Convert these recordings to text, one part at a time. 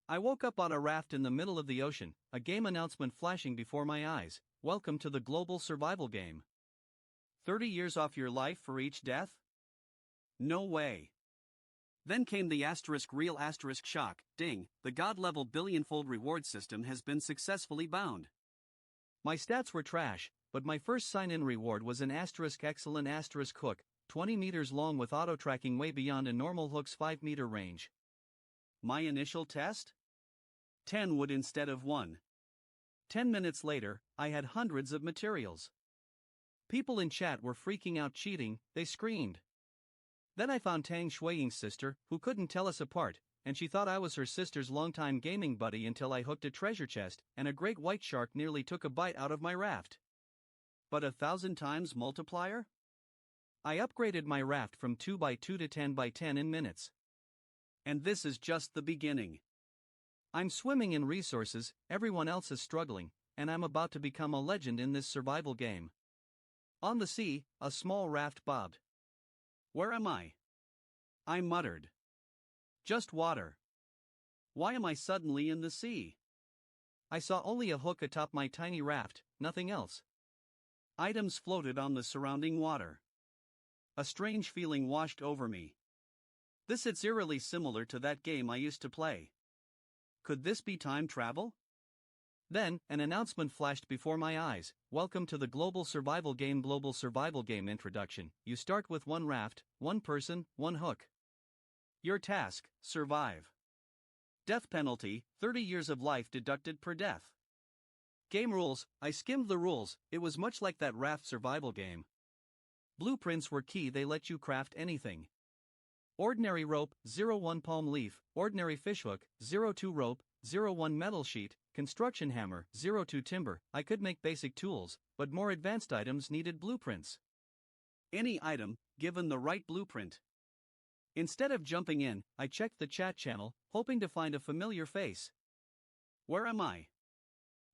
I woke up on a raft in the middle of the ocean, a game announcement flashing before my eyes. Welcome to the global survival game. 30 years off your life for each death? No way. Then came the real shock, ding, the god-level billion-fold reward system has been successfully bound. My stats were trash, but my first sign-in reward was an excellent hook, 20 meters long with auto-tracking way beyond a normal hook's 5-meter range. My initial test? 10 wood instead of 1. 10 minutes later, I had hundreds of materials. People in chat were freaking out cheating, they screamed. Then I found Tang Shuiying's sister, who couldn't tell us apart, and she thought I was her sister's longtime gaming buddy until I hooked a treasure chest and a great white shark nearly took a bite out of my raft. But 1,000 times multiplier? I upgraded my raft from 2x2 to 10x10 in minutes. And this is just the beginning. I'm swimming in resources, everyone else is struggling, and I'm about to become a legend in this survival game. On the sea, a small raft bobbed. Where am I? I muttered. Just water. Why am I suddenly in the sea? I saw only a hook atop my tiny raft, nothing else. Items floated on the surrounding water. A strange feeling washed over me. This is eerily similar to that game I used to play. Could this be time travel? Then, an announcement flashed before my eyes. Welcome to the Global Survival Game introduction. You start with one raft, one person, one hook. Your task, survive. Death penalty, 30 years of life deducted per death. Game rules, I skimmed the rules, it was much like that raft survival game. Blueprints were key, they let you craft anything. Ordinary rope, 0-1 palm leaf, ordinary fishhook, 0-2 rope, 0-1 metal sheet, construction hammer, 0-2 timber. I could make basic tools, but more advanced items needed blueprints. Any item, given the right blueprint. Instead of jumping in, I checked the chat channel, hoping to find a familiar face. Where am I?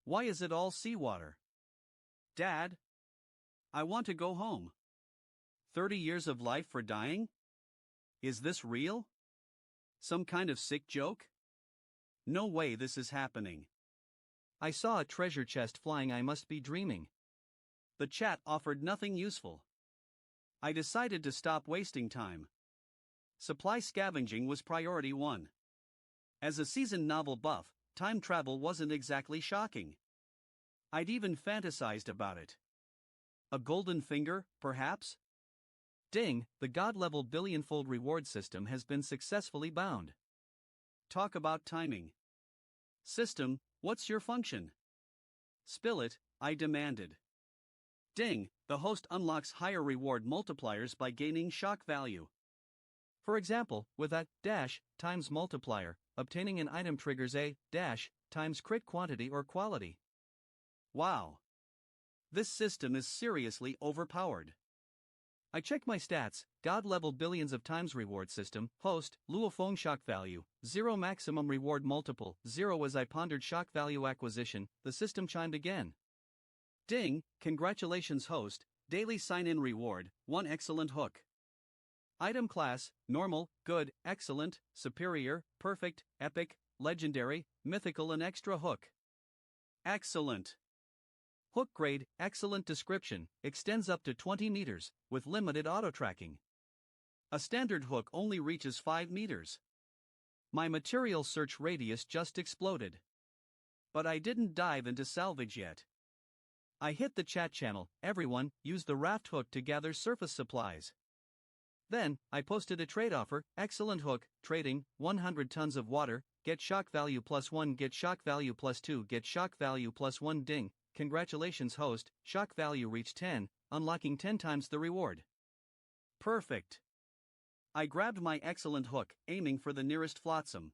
Why is it all seawater? Dad? I want to go home. 30 years of life for dying? Is this real? Some kind of sick joke? No way this is happening. I saw a treasure chest flying, I must be dreaming. The chat offered nothing useful. I decided to stop wasting time. Supply scavenging was priority 1. As a seasoned novel buff, time travel wasn't exactly shocking. I'd even fantasized about it. A golden finger, perhaps? Ding, the god-level billion-fold reward system has been successfully bound. Talk about timing. System, what's your function? Spill it, I demanded. Ding, the host unlocks higher reward multipliers by gaining shock value. For example, with a dash times multiplier, obtaining an item triggers a dash times crit quantity or quality. Wow. This system is seriously overpowered. I check my stats, god level billions of times reward system, host, Luofeng shock value, 0 maximum reward multiple, 0 as I pondered shock value acquisition, the system chimed again. Ding, congratulations host, daily sign-in reward, 1 excellent hook. Item class, normal, good, excellent, superior, perfect, epic, legendary, mythical and extra hook. Excellent. Hook grade, excellent description, extends up to 20 meters, with limited auto-tracking. A standard hook only reaches 5 meters. My material search radius just exploded. But I didn't dive into salvage yet. I hit the chat channel, everyone, use the raft hook to gather surface supplies. Then, I posted a trade offer, excellent hook, trading, 100 tons of water, get shock value +1, get shock value +2, get shock value +1 ding. Congratulations host, shock value reached 10, unlocking 10 times the reward. Perfect. I grabbed my excellent hook, aiming for the nearest flotsam.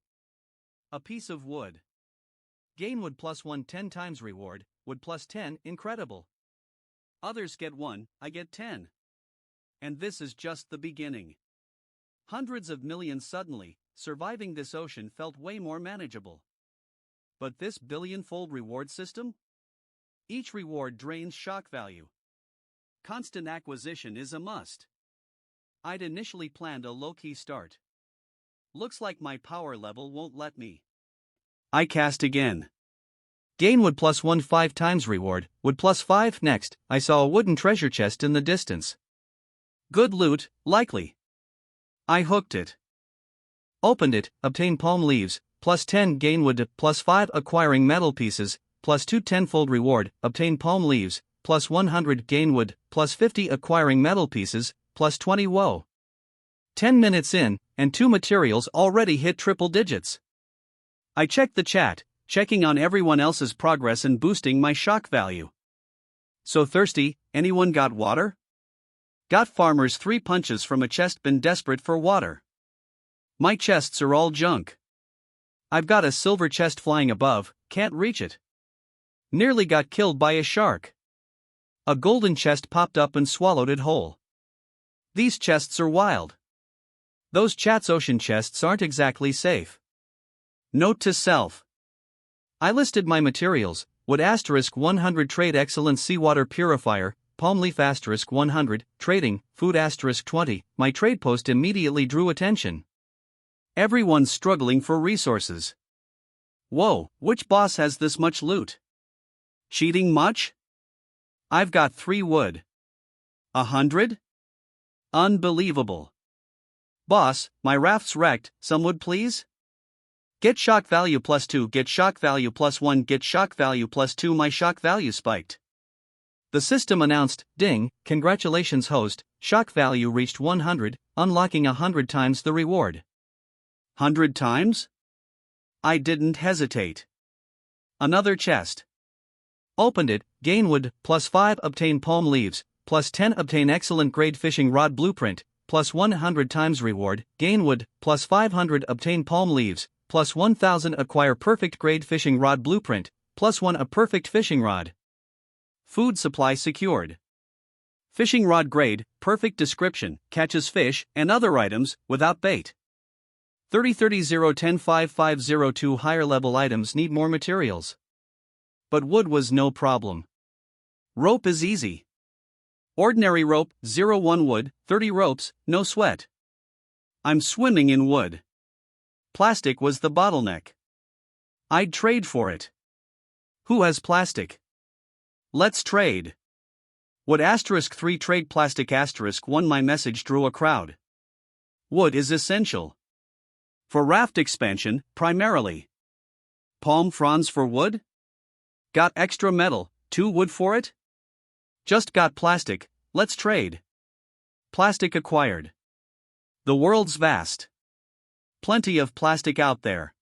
A piece of wood. Gain wood +1 10 times reward, wood +10, incredible. Others get 1, I get 10. And this is just the beginning. Hundreds of millions suddenly, surviving this ocean felt way more manageable. But this billion-fold reward system? Each reward drains shock value. Constant acquisition is a must. I'd initially planned a low-key start. Looks like my power level won't let me. I cast again. Gain wood plus 1 5 times reward, wood plus 5. Next, I saw a wooden treasure chest in the distance. Good loot, likely. I hooked it. Opened it, obtain palm leaves, plus 10 gain wood, plus 5 acquiring metal pieces, plus 2 tenfold reward, obtain palm leaves, plus 100 gain wood, plus 50 acquiring metal pieces, plus 20 whoa. 10 minutes in, and 2 materials already hit triple digits. I checked the chat, checking on everyone else's progress and boosting my shock value. So thirsty, anyone got water? Got farmers 3 punches from a chest, been desperate for water. My chests are all junk. I've got a silver chest flying above, can't reach it. Nearly got killed by a shark. A golden chest popped up and swallowed it whole. These chests are wild. Those chats ocean chests aren't exactly safe. Note to self. I listed my materials: wood *100 trade excellent seawater purifier, palm leaf *100 trading, food *20. My trade post immediately drew attention. Everyone's struggling for resources. Whoa, which boss has this much loot? Cheating much? I've got 3 wood. 100? Unbelievable. Boss, my raft's wrecked, some wood please? Get shock value plus 2, get shock value plus 1, get shock value plus 2. My shock value spiked. The system announced, ding, congratulations host, shock value reached 100, unlocking 100 times the reward. 100 times? I didn't hesitate. Another chest. Opened it, gain wood, plus 5 obtain palm leaves, plus 10 obtain excellent grade fishing rod blueprint, plus 100 times reward, gain wood, plus 500 obtain palm leaves, plus 1000 acquire perfect grade fishing rod blueprint, plus 1 a perfect fishing rod. Food supply secured. Fishing rod grade, perfect description, catches fish and other items without bait. 30-30-0-10-5-5-0-2 higher level items need more materials. But wood was no problem. Rope is easy. Ordinary rope, 0-1 wood, 30 ropes, no sweat. I'm swimming in wood. Plastic was the bottleneck. I'd trade for it. Who has plastic? Let's trade. Wood *3 trade plastic *1. My message drew a crowd. Wood is essential. For raft expansion, primarily. Palm fronds for wood? Got extra metal, 2 wood for it? Just got plastic, let's trade. Plastic acquired. The world's vast. Plenty of plastic out there.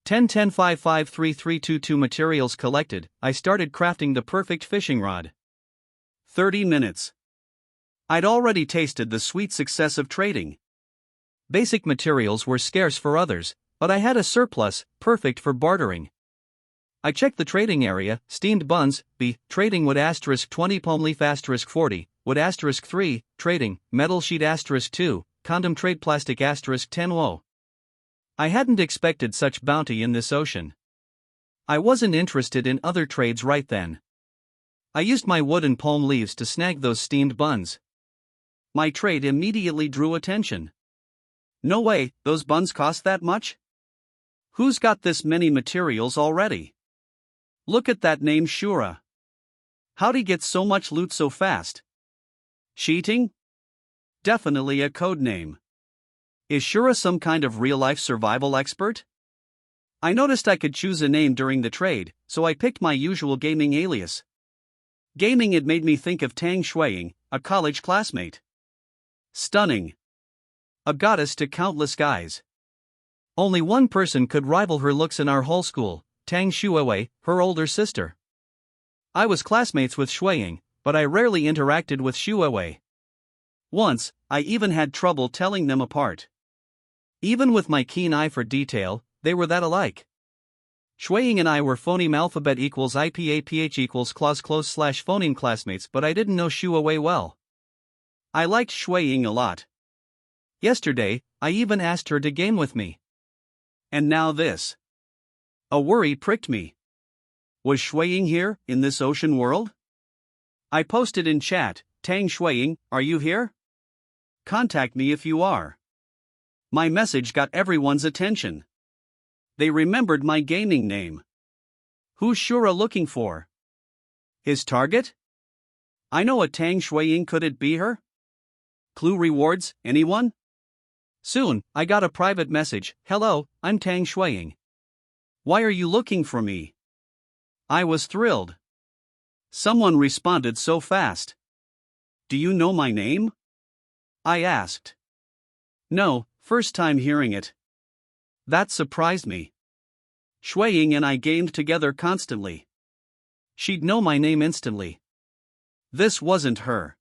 10-10-5-5-3-3-2-2 materials collected, I started crafting the perfect fishing rod. 30 minutes. I'd already tasted the sweet success of trading. Basic materials were scarce for others, but I had a surplus, perfect for bartering. I checked the trading area, steamed buns, trading wood *20 palm leaf *40, wood *3, trading, metal sheet *2, condom trade plastic *10 whoa. I hadn't expected such bounty in this ocean. I wasn't interested in other trades right then. I used my wood and palm leaves to snag those steamed buns. My trade immediately drew attention. No way, those buns cost that much? Who's got this many materials already? Look at that name Shura. How'd he get so much loot so fast? Cheating? Definitely a code name. Is Shura some kind of real-life survival expert? I noticed I could choose a name during the trade, so I picked my usual gaming alias. Gaming it made me think of Tang Shuiying, a college classmate. Stunning. A goddess to countless guys. Only one person could rival her looks in our whole school, Tang Shuiwei, her older sister. I was classmates with Shuiying, but I rarely interacted with Shuiwei. Once, I even had trouble telling them apart. Even with my keen eye for detail, they were that alike. Shuiying and I were phoneme alphabet equals IPAPH equals clause close / phoneme classmates, but I didn't know Shuiwei well. I liked Shuiying a lot. Yesterday, I even asked her to game with me. And now this. A worry pricked me. Was Shuiying here, in this ocean world? I posted in chat, Tang Shuiying, are you here? Contact me if you are. My message got everyone's attention. They remembered my gaming name. Who's Shura looking for? His target? I know a Tang Shuiying, could it be her? Clue rewards, anyone? Soon, I got a private message. Hello, I'm Tang Shuiying. Why are you looking for me? I was thrilled. Someone responded so fast. Do you know my name? I asked. No, first time hearing it. That surprised me. Shuiying and I gamed together constantly. She'd know my name instantly. This wasn't her.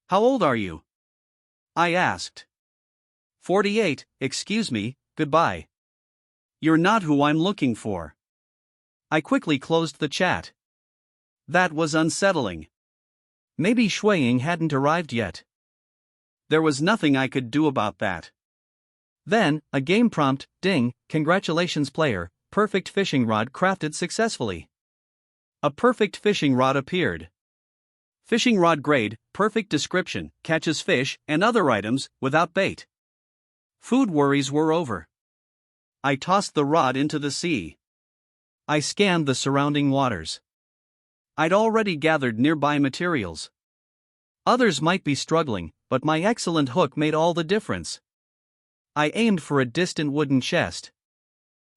How old are you? I asked. 48, excuse me, goodbye. You're not who I'm looking for. I quickly closed the chat. That was unsettling. Maybe Shuiying hadn't arrived yet. There was nothing I could do about that. Then, a game prompt, ding, congratulations player, perfect fishing rod crafted successfully. A perfect fishing rod appeared. Fishing rod grade, perfect description, catches fish and other items without bait. Food worries were over. I tossed the rod into the sea. I scanned the surrounding waters. I'd already gathered nearby materials. Others might be struggling, but my excellent hook made all the difference. I aimed for a distant wooden chest.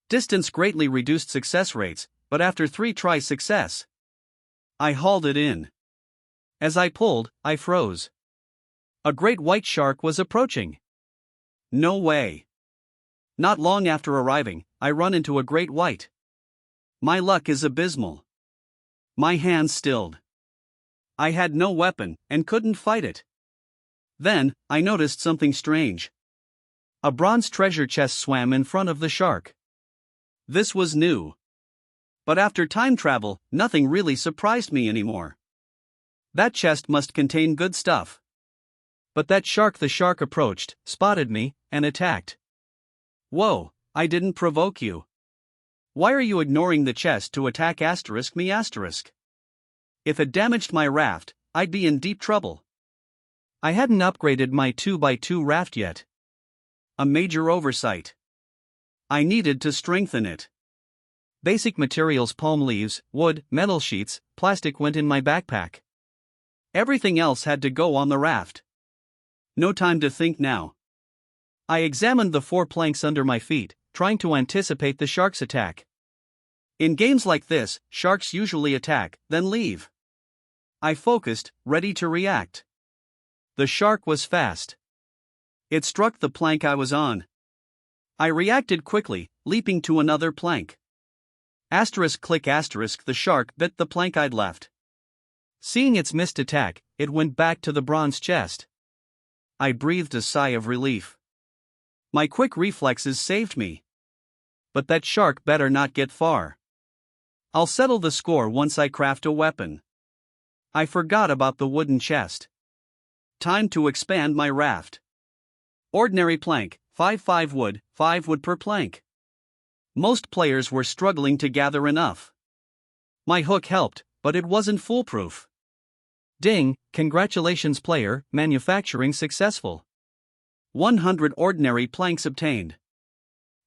Distance greatly reduced success rates, but after 3 tries success. I hauled it in. As I pulled, I froze. A great white shark was approaching. No way. Not long after arriving, I run into a great white. My luck is abysmal. My hands stilled. I had no weapon and couldn't fight it. Then, I noticed something strange. A bronze treasure chest swam in front of the shark. This was new. But after time travel, nothing really surprised me anymore. That chest must contain good stuff. But that shark, the shark approached, spotted me, and attacked. Whoa, I didn't provoke you. Why are you ignoring the chest to attack me? If it damaged my raft, I'd be in deep trouble. I hadn't upgraded my 2x2 raft yet. A major oversight. I needed to strengthen it. Basic materials, palm leaves, wood, metal sheets, plastic went in my backpack. Everything else had to go on the raft. No time to think now. I examined the 4 planks under my feet, trying to anticipate the shark's attack. In games like this, sharks usually attack, then leave. I focused, ready to react. The shark was fast. It struck the plank I was on. I reacted quickly, leaping to another plank. The shark bit the plank I'd left. Seeing its missed attack, it went back to the bronze chest. I breathed a sigh of relief. My quick reflexes saved me. But that shark better not get far. I'll settle the score once I craft a weapon. I forgot about the wooden chest. Time to expand my raft. Ordinary plank, 5 wood, 5 wood per plank. Most players were struggling to gather enough. My hook helped, but it wasn't foolproof. Ding, congratulations player, manufacturing successful. 100 ordinary planks obtained.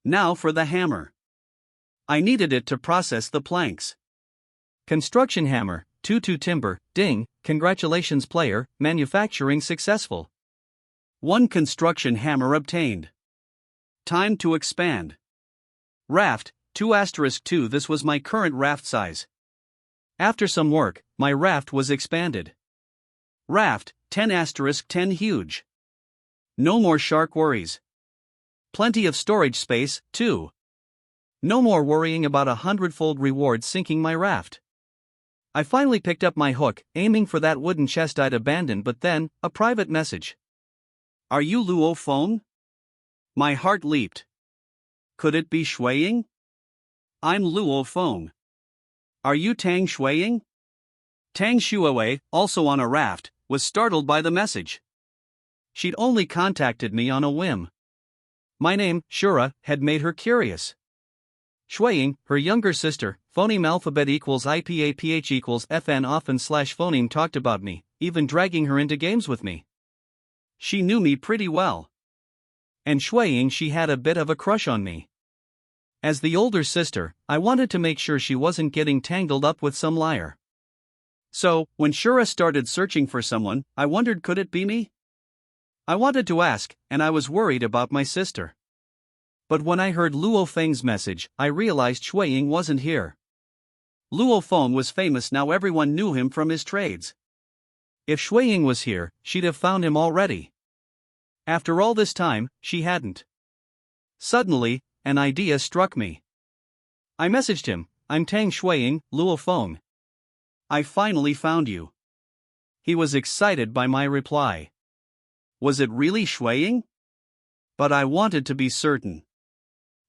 Now for the hammer. I needed it to process the planks. Construction hammer, 2 timber, ding, congratulations player, manufacturing successful. 1 construction hammer obtained. Time to expand. Raft, 2*2. This was my current raft size. After some work, my raft was expanded. Raft, 10*10 huge. No more shark worries. Plenty of storage space, too. No more worrying about 100-fold reward sinking my raft. I finally picked up my hook, aiming for that wooden chest I'd abandoned, but then, a private message. Are you Luo Feng? My heart leaped. Could it be Shuiying? I'm Luo Feng. Are you Tang Shuiying? Tang Shuiwei, also on a raft, was startled by the message. She'd only contacted me on a whim. My name, Shura, had made her curious. Shuiying, her younger sister, phoneme alphabet equals IPAPH equals FN often / phoneme talked about me, even dragging her into games with me. She knew me pretty well. And Shuiying, she had a bit of a crush on me. As the older sister, I wanted to make sure she wasn't getting tangled up with some liar. So, when Shura started searching for someone, I wondered, could it be me? I wanted to ask, and I was worried about my sister. But when I heard Luo Feng's message, I realized Shui Ying wasn't here. Luo Feng was famous now, everyone knew him from his trades. If Shui Ying was here, she'd have found him already. After all this time, she hadn't. Suddenly, an idea struck me. I messaged him, "I'm Tang Shuiying, Luo Feng. I finally found you." He was excited by my reply. Was it really Shuiying? But I wanted to be certain.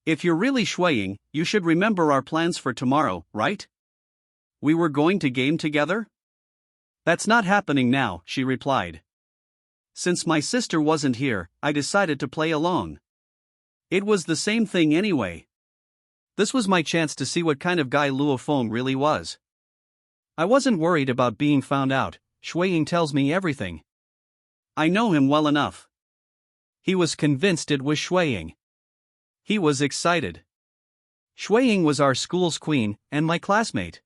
If you're really Shuiying, you should remember our plans for tomorrow, right? We were going to game together? That's not happening now, she replied. Since my sister wasn't here, I decided to play alone. It was the same thing anyway. This was my chance to see what kind of guy Luo Feng really was. I wasn't worried about being found out. Shuiying tells me everything. I know him well enough. He was convinced it was Shuiying. He was excited. Shuiying was our school's queen, and my classmate.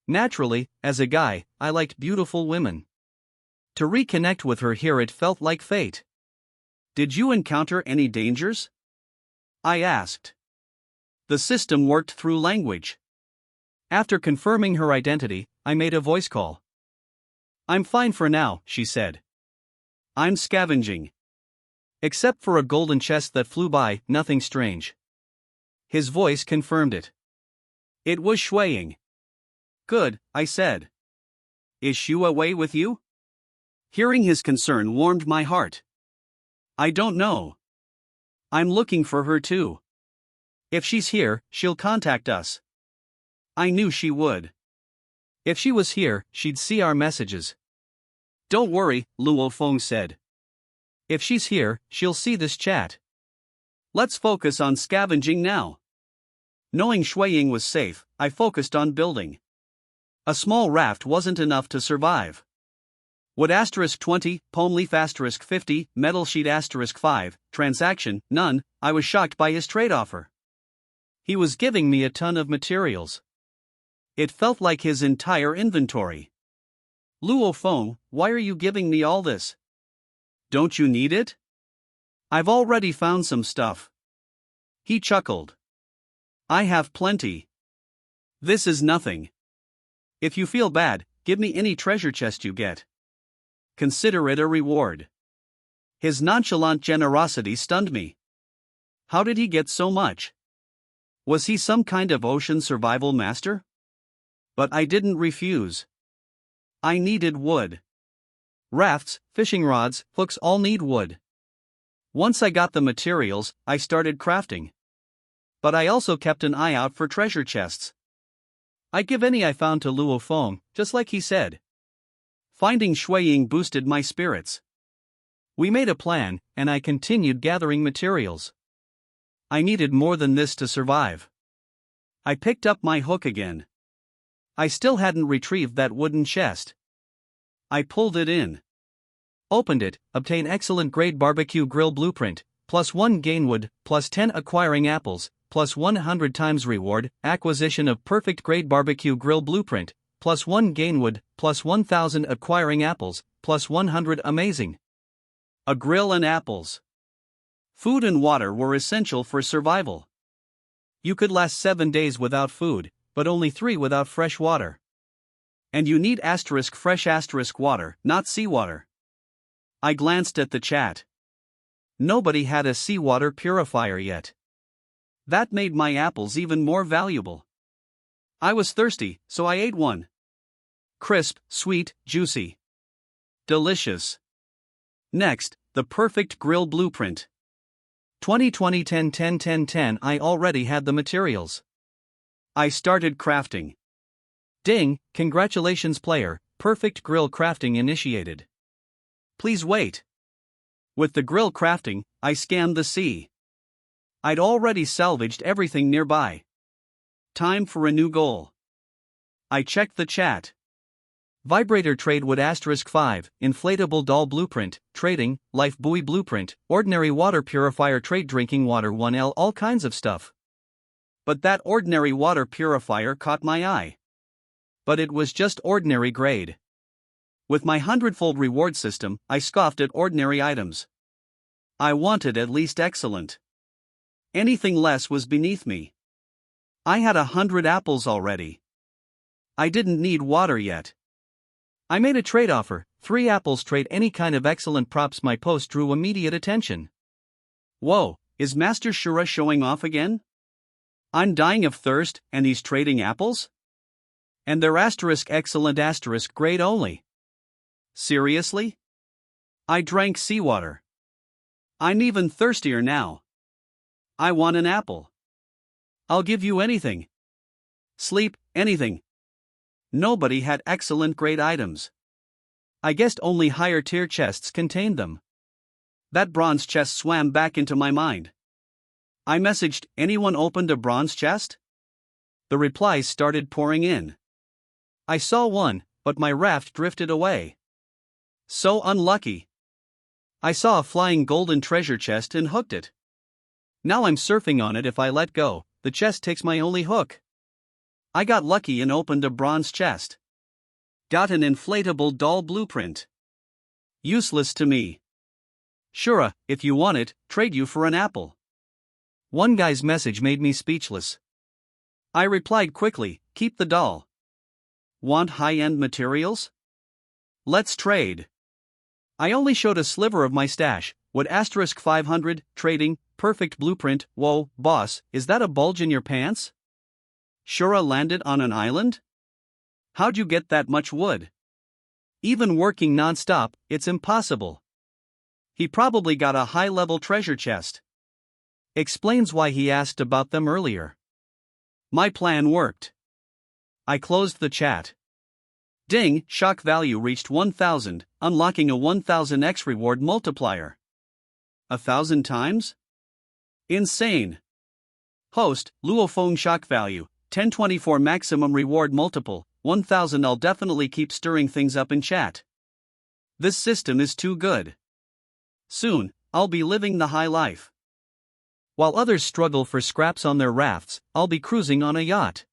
Naturally, as a guy, I liked beautiful women. To reconnect with her here, it felt like fate. Did you encounter any dangers? I asked. The system worked through language. After confirming her identity, I made a voice call. I'm fine for now, she said. I'm scavenging. Except for a golden chest that flew by, nothing strange. His voice confirmed it. It was Shuiying. Good, I said. Is Shu away with you? Hearing his concern warmed my heart. I don't know. I'm looking for her too. If she's here, she'll contact us. I knew she would. If she was here, she'd see our messages. Don't worry, Luo Feng said. If she's here, she'll see this chat. Let's focus on scavenging now. Knowing Shuiying was safe, I focused on building. A small raft wasn't enough to survive. Wood *20, palm leaf *50, metal sheet *5, transaction, none. I was shocked by his trade offer. He was giving me a ton of materials. It felt like his entire inventory. Luo Feng, why are you giving me all this? Don't you need it? I've already found some stuff. He chuckled. I have plenty. This is nothing. If you feel bad, give me any treasure chest you get. Consider it a reward. His nonchalant generosity stunned me. How did he get so much? Was he some kind of ocean survival master? But I didn't refuse. I needed wood. Rafts, fishing rods, hooks all need wood. Once I got the materials, I started crafting. But I also kept an eye out for treasure chests. I'd give any I found to Luo Feng, just like he said. Finding Shuiying boosted my spirits. We made a plan, and I continued gathering materials. I needed more than this to survive. I picked up my hook again. I still hadn't retrieved that wooden chest. I pulled it in. Opened it, obtain excellent grade barbecue grill blueprint, +1 gain wood, +10 acquiring apples, +100 times reward, acquisition of perfect grade barbecue grill blueprint, +1 gain wood, +1000 acquiring apples, +100 amazing. A grill and apples. Food and water were essential for survival. You could last 7 days without food, but only 3 without fresh water. And you need fresh water, not seawater. I glanced at the chat. Nobody had a seawater purifier yet. That made my apples even more valuable. I was thirsty, so I ate one. Crisp, sweet, juicy. Delicious. Next, the perfect grill blueprint. 2020 10 10 10 10. I already had the materials. I started crafting. Ding, congratulations player, perfect grill crafting initiated. Please wait. With the grill crafting, I scanned the sea. I'd already salvaged everything nearby. Time for a new goal. I checked the chat. Vibrator trade wood *5, inflatable doll blueprint, trading, life buoy blueprint, ordinary water purifier trade drinking water 1L, all kinds of stuff. But that ordinary water purifier caught my eye. But it was just ordinary grade. With my hundredfold reward system, I scoffed at ordinary items. I wanted at least excellent. Anything less was beneath me. I had 100 apples already. I didn't need water yet. I made a trade offer, 3 apples trade any kind of excellent props. My post drew immediate attention. Whoa, is Master Shura showing off again? I'm dying of thirst, and he's trading apples? And they're excellent grade only. Seriously? I drank seawater. I'm even thirstier now. I want an apple. I'll give you anything. Sleep, anything. Nobody had excellent grade items. I guessed only higher tier chests contained them. That bronze chest swam back into my mind. I messaged, anyone opened a bronze chest? The replies started pouring in. I saw one, but my raft drifted away. So unlucky. I saw a flying golden treasure chest and hooked it. Now I'm surfing on it. If I let go, the chest takes my only hook. I got lucky and opened a bronze chest. Got an inflatable doll blueprint. Useless to me. Shura, if you want it, trade you for an apple. One guy's message made me speechless. I replied quickly, keep the doll. Want high-end materials? Let's trade. I only showed a sliver of my stash. Would *500, trading, perfect blueprint. Whoa, boss, is that a bulge in your pants? Shura landed on an island? How'd you get that much wood? Even working non-stop, it's impossible. He probably got a high-level treasure chest. Explains why he asked about them earlier. My plan worked. I closed the chat. Ding, shock value reached 1000, unlocking a 1000x reward multiplier. 1,000 times? Insane. Host, Luophone shock value, 1024 maximum reward multiple, 1000. I'll definitely keep stirring things up in chat. This system is too good. Soon, I'll be living the high life. While others struggle for scraps on their rafts, I'll be cruising on a yacht.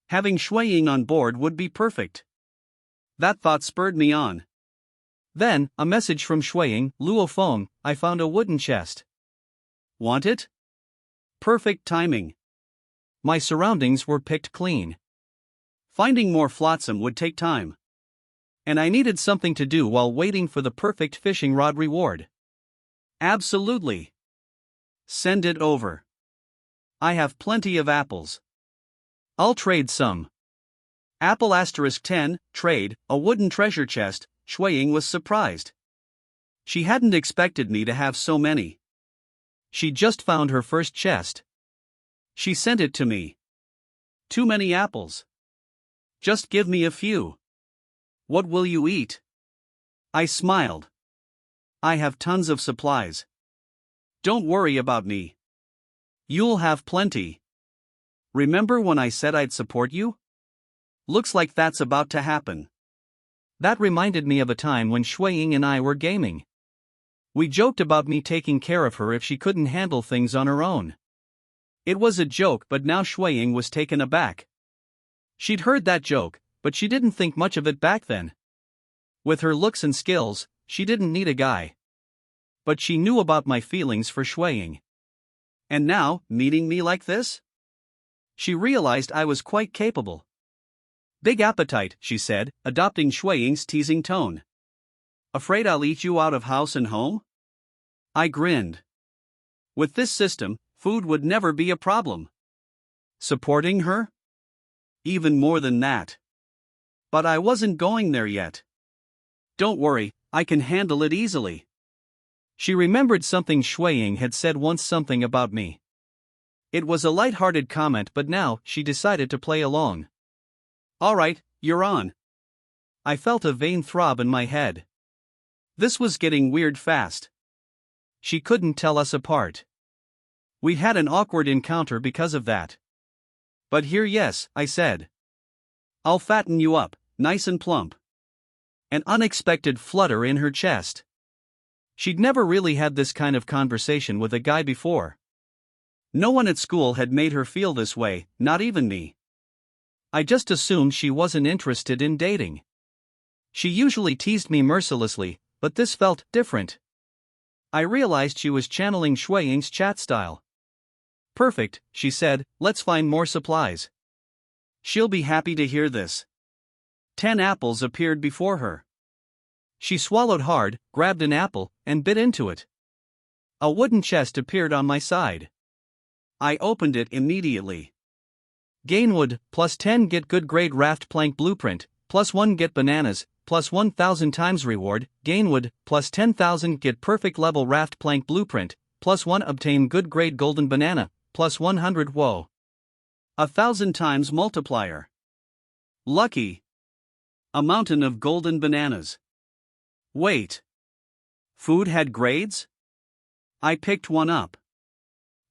Having Shui Ying on board would be perfect. That thought spurred me on. Then, a message from Shui Ying, Luophone, I found a wooden chest. Want it? Perfect timing. My surroundings were picked clean. Finding more flotsam would take time. And I needed something to do while waiting for the perfect fishing rod reward. Absolutely. Send it over. I have plenty of apples. I'll trade some. Apple *10, trade, a wooden treasure chest. Shui Ying was surprised. She hadn't expected me to have so many. She just found her first chest. She sent it to me. Too many apples. Just give me a few. What will you eat? I smiled. I have tons of supplies. Don't worry about me. You'll have plenty. Remember when I said I'd support you? Looks like that's about to happen. That reminded me of a time when Shui Ying and I were gaming. We joked about me taking care of her if she couldn't handle things on her own. It was a joke, but now Shui Ying was taken aback. She'd heard that joke, but she didn't think much of it back then. With her looks and skills, she didn't need a guy. But she knew about my feelings for Shui Ying. And now, meeting me like this? She realized I was quite capable. Big appetite, she said, adopting Shui Ying's teasing tone. Afraid I'll eat you out of house and home? I grinned. With this system, food would never be a problem. Supporting her? Even more than that. But I wasn't going there yet. Don't worry, I can handle it easily. She remembered something Shui Ying had said once, something about me. It was a light-hearted comment, but now she decided to play along. All right, you're on. I felt a vain throb in my head. This was getting weird fast. She couldn't tell us apart. We had an awkward encounter because of that. But here, yes, I said. I'll fatten you up, nice and plump. An unexpected flutter in her chest. She'd never really had this kind of conversation with a guy before. No one at school had made her feel this way, not even me. I just assumed she wasn't interested in dating. She usually teased me mercilessly, but this felt different. I realized she was channeling Shui Ying's chat style. "Perfect," she said, "let's find more supplies." She'll be happy to hear this. 10 apples appeared before her. She swallowed hard, grabbed an apple, and bit into it. A wooden chest appeared on my side. I opened it immediately. Gainwood, +10 get good grade raft plank blueprint, +1 get bananas, +1,000 times reward. Gainwood, +10,000 get perfect level raft plank blueprint, +1 obtain good grade golden banana, +100 whoa. 1,000 times multiplier. Lucky. A mountain of golden bananas. Wait. Food had grades? I picked one up.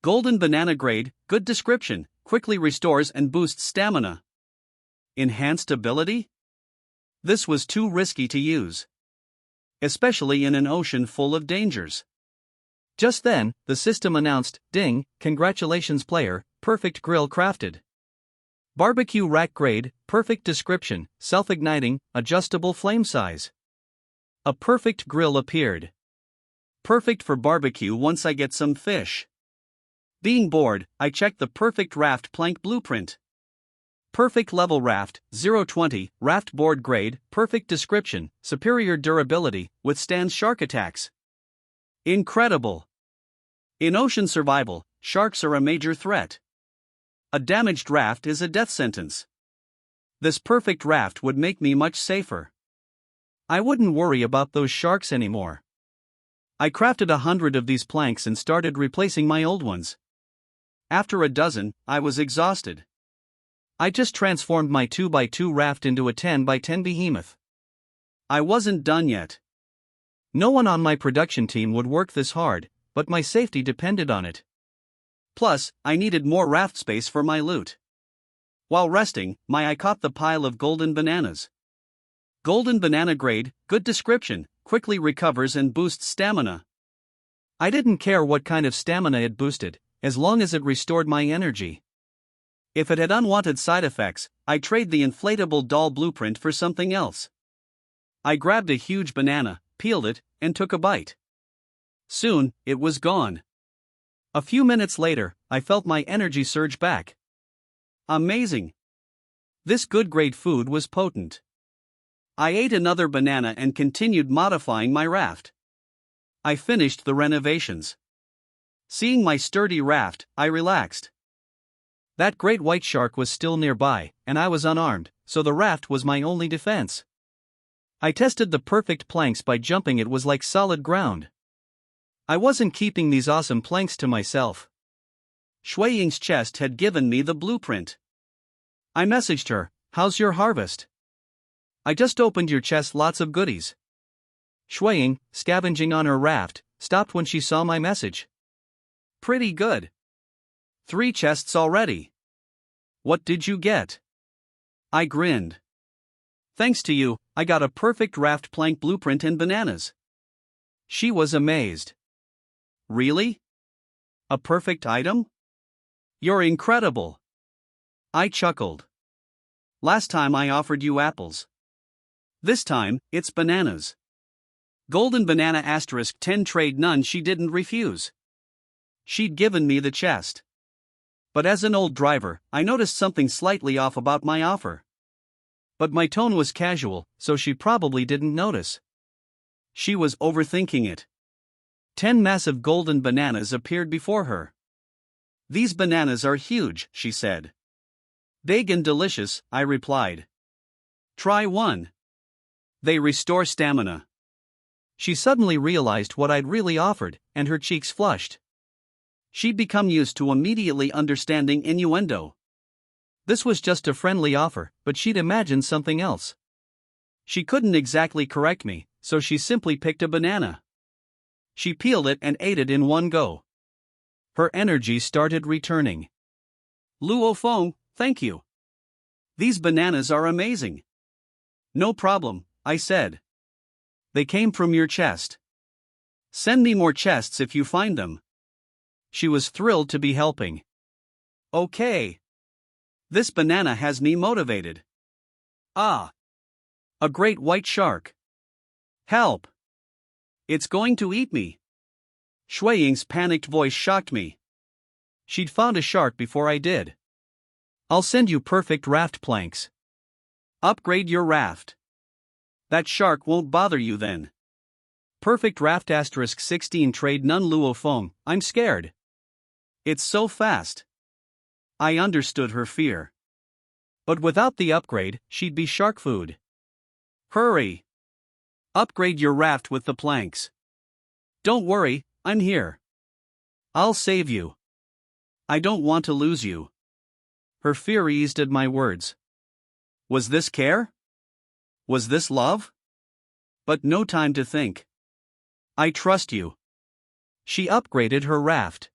Golden banana grade, good description, quickly restores and boosts stamina. Enhanced ability? This was too risky to use. Especially in an ocean full of dangers. Just then, the system announced, "Ding, congratulations player, perfect grill crafted. Barbecue rack grade, perfect description, self-igniting, adjustable flame size." A perfect grill appeared. Perfect for barbecue once I get some fish. Being bored, I checked the perfect raft plank blueprint. Perfect level raft, 020, raft board grade, perfect description, superior durability, withstands shark attacks. Incredible! In ocean survival, sharks are a major threat. A damaged raft is a death sentence. This perfect raft would make me much safer. I wouldn't worry about those sharks anymore. I crafted 100 of these planks and started replacing my old ones. After a dozen, I was exhausted. I just transformed my 2x2 raft into a 10x10 behemoth. I wasn't done yet. No one on my production team would work this hard, but my safety depended on it. Plus, I needed more raft space for my loot. While resting, my eye caught the pile of golden bananas. Golden banana grade, good description, quickly recovers and boosts stamina. I didn't care what kind of stamina it boosted, as long as it restored my energy. If it had unwanted side effects, I'd trade the inflatable doll blueprint for something else. I grabbed a huge banana, peeled it, and took a bite. Soon, it was gone. A few minutes later, I felt my energy surge back. Amazing! This good grade food was potent. I ate another banana and continued modifying my raft. I finished the renovations. Seeing my sturdy raft, I relaxed. That great white shark was still nearby, and I was unarmed, so the raft was my only defense. I tested the perfect planks by jumping. It was like solid ground. I wasn't keeping these awesome planks to myself. Shui Ying's chest had given me the blueprint. I messaged her, "How's your harvest? I just opened your chest, lots of goodies." Shui Ying, scavenging on her raft, stopped when she saw my message. "Pretty good. 3 chests already. What did you get?" I grinned. "Thanks to you, I got a perfect raft plank blueprint and bananas." She was amazed. "Really? A perfect item? You're incredible." I chuckled. "Last time I offered you apples. This time, it's bananas. Golden banana *10 trade none." She didn't refuse. She'd given me the chest. But as an old driver, I noticed something slightly off about my offer. But my tone was casual, so she probably didn't notice. She was overthinking it. 10 massive golden bananas appeared before her. "These bananas are huge," she said. "Big and delicious," I replied. "Try one. They restore stamina." She suddenly realized what I'd really offered, and her cheeks flushed. She'd become used to immediately understanding innuendo. This was just a friendly offer, but she'd imagined something else. She couldn't exactly correct me, so she simply picked a banana. She peeled it and ate it in one go. Her energy started returning. "Luo Feng, thank you. These bananas are amazing." "No problem," I said. "They came from your chest. Send me more chests if you find them." She was thrilled to be helping. Okay. This banana has me motivated. Ah! A great white shark. Help! It's going to eat me. Shui Ying's panicked voice shocked me. She'd found a shark before I did. I'll send you perfect raft planks. Upgrade your raft. That shark won't bother you then. Perfect raft *16 trade none luo feng, I'm scared. It's so fast. I understood her fear. But without the upgrade, she'd be shark food. Hurry! Upgrade your raft with the planks. Don't worry, I'm here. I'll save you. I don't want to lose you. Her fear eased at my words. Was this care? Was this love? But no time to think. I trust you. She upgraded her raft.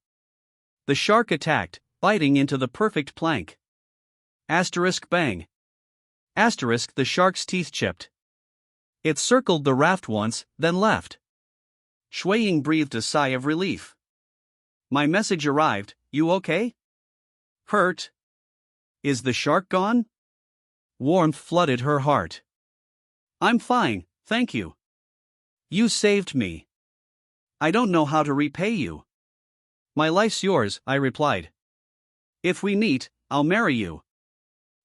The shark attacked, biting into the perfect plank. Asterisk bang. Asterisk the shark's teeth chipped. It circled the raft once, then left. Shui Ying breathed a sigh of relief. My message arrived, you okay? Hurt? Is the shark gone? Warmth flooded her heart. I'm fine, thank you. You saved me. I don't know how to repay you. My life's yours, I replied. If we meet, I'll marry you.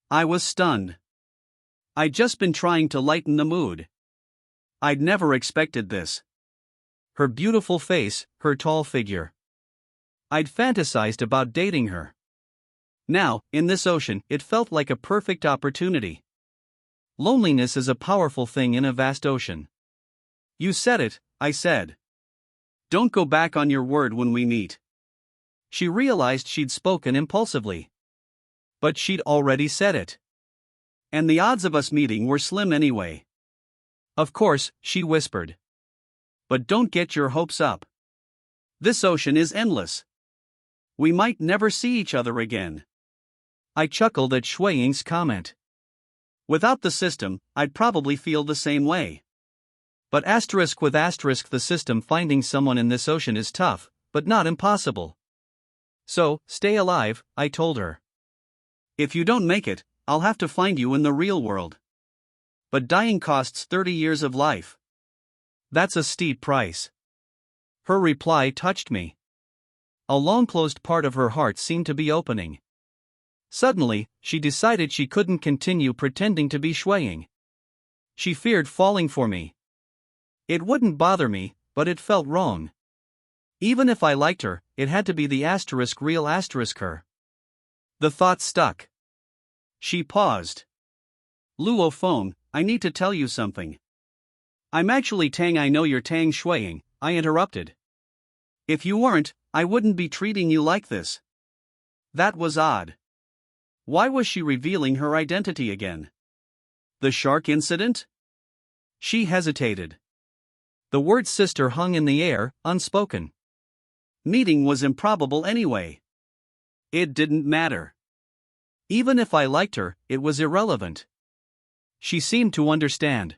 I was stunned. I'd just been trying to lighten the mood. I'd never expected this. Her beautiful face, her tall figure. I'd fantasized about dating her. Now, in this ocean, it felt like a perfect opportunity. Loneliness is a powerful thing in a vast ocean. You said it, I said. Don't go back on your word when we meet. She realized she'd spoken impulsively. But she'd already said it. And the odds of us meeting were slim anyway. Of course, she whispered. But don't get your hopes up. This ocean is endless. We might never see each other again. I chuckled at Shui Ying's comment. Without the system, I'd probably feel the same way. But the system finding someone in this ocean is tough, but not impossible. So, stay alive, I told her. If you don't make it, I'll have to find you in the real world. But dying costs 30 years of life. That's a steep price. Her reply touched me. A long-closed part of her heart seemed to be opening. Suddenly, she decided she couldn't continue pretending to be Shui Ying. She feared falling for me. It wouldn't bother me, but it felt wrong. Even if I liked her, it had to be the real her. The thought stuck. She paused. Luo Feng, I need to tell you something. I'm actually Tang. I know you're Tang Shui Ying, I interrupted. If you weren't, I wouldn't be treating you like this. That was odd. Why was she revealing her identity again? The shark incident? She hesitated. The word sister hung in the air, unspoken. Meeting was improbable anyway. It didn't matter. Even if I liked her, it was irrelevant. She seemed to understand.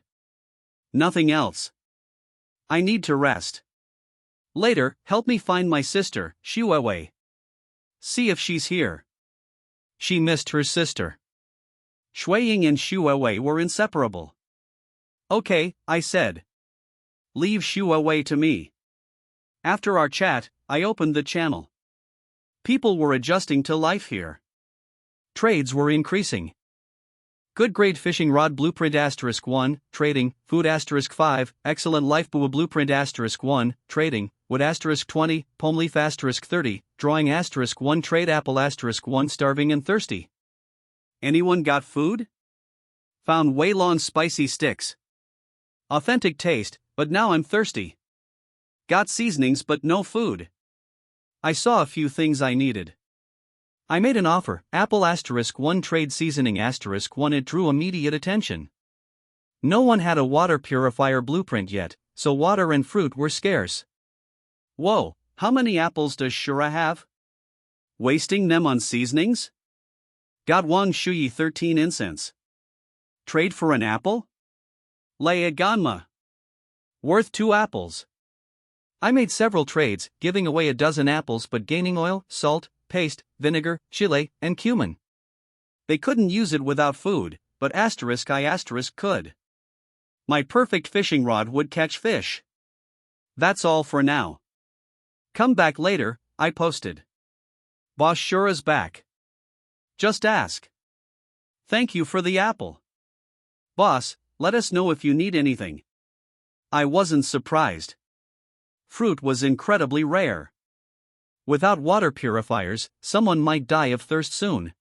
Nothing else. I need to rest. Later, help me find my sister, Shuwei. See if she's here. She missed her sister. Shui Ying and Shuwei were inseparable. Okay, I said. Leave Shuwei to me. After our chat, I opened the channel. People were adjusting to life here. Trades were increasing. Good grade fishing rod blueprint *1, trading, food *5, excellent life buoy blueprint *1, trading, wood *20, palm leaf *30, drawing *1 trade apple *1 starving and thirsty. Anyone got food? Found Weilong spicy sticks. Authentic taste, but now I'm thirsty. Got seasonings but no food. I saw a few things I needed. I made an offer, apple *1 trade seasoning *1. It drew immediate attention. No one had a water purifier blueprint yet, so water and fruit were scarce. Whoa, how many apples does Shura have? Wasting them on seasonings? Got Wang Shuyi 13 incense. Trade for an apple? Lay a ganma. Worth 2 apples. I made several trades, giving away a dozen apples but gaining oil, salt, paste, vinegar, chile, and cumin. They couldn't use it without food, but I could. My perfect fishing rod would catch fish. That's all for now. Come back later, I posted. Boss sure is back. Just ask. Thank you for the apple. Boss, let us know if you need anything. I wasn't surprised. Fruit was incredibly rare. Without water purifiers, someone might die of thirst soon.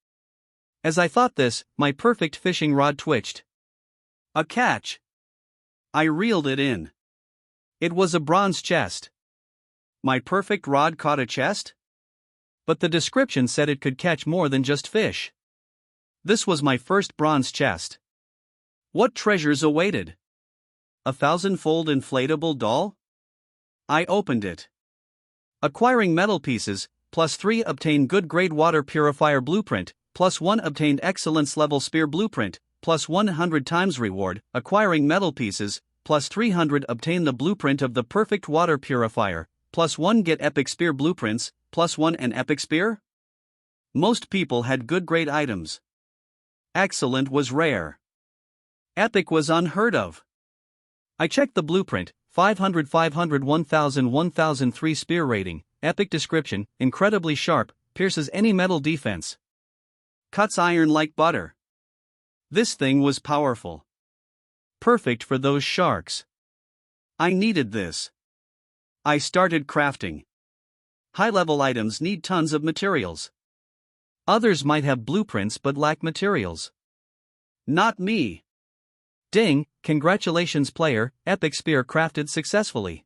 As I thought this, my perfect fishing rod twitched. A catch! I reeled it in. It was a bronze chest. My perfect rod caught a chest? But the description said it could catch more than just fish. This was my first bronze chest. What treasures awaited? A 1,000-fold inflatable doll? I opened it. Acquiring metal pieces, +3 obtain good grade water purifier blueprint, +1 obtained excellence level spear blueprint, +100 times reward. Acquiring metal pieces, +300 obtain the blueprint of the perfect water purifier, +1 get epic spear blueprints, +1 an epic spear? Most people had good grade items. Excellent was rare. Epic was unheard of. I checked the blueprint, 500 1000 1003 spear rating, epic description, incredibly sharp, pierces any metal defense. Cuts iron like butter. This thing was powerful. Perfect for those sharks. I needed this. I started crafting. High-level items need tons of materials. Others might have blueprints but lack materials. Not me. Ding, congratulations player, epic spear crafted successfully.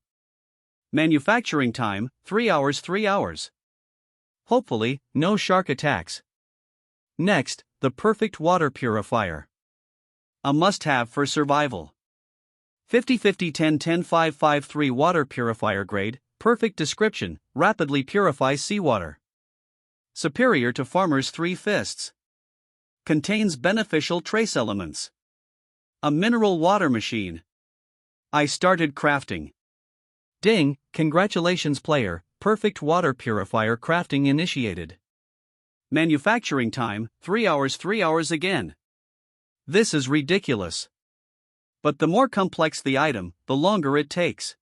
Manufacturing time, 3 hours. Hopefully, no shark attacks. Next, the perfect water purifier. A must-have for survival. 50-50 10-10 553 water purifier grade, perfect description, rapidly purifies seawater. Superior to Farmer's 3 Fists. Contains beneficial trace elements. A mineral water machine. I started crafting. Ding, congratulations player, perfect water purifier crafting initiated. Manufacturing time, 3 hours again. This is ridiculous. But the more complex the item, the longer it takes.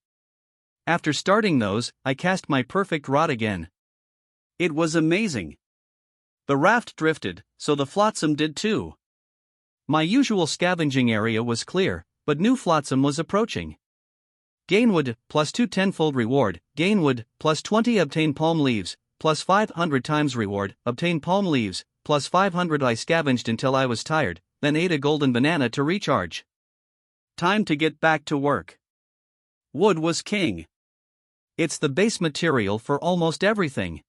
After starting those, I cast my perfect rod again. It was amazing. The raft drifted, so the flotsam did too. My usual scavenging area was clear, but new flotsam was approaching. Gainwood, +2 10-fold reward, Gainwood, +20 obtain palm leaves, +500 times reward, obtain palm leaves, +500 I scavenged until I was tired, then ate a golden banana to recharge. Time to get back to work. Wood was king. It's the base material for almost everything.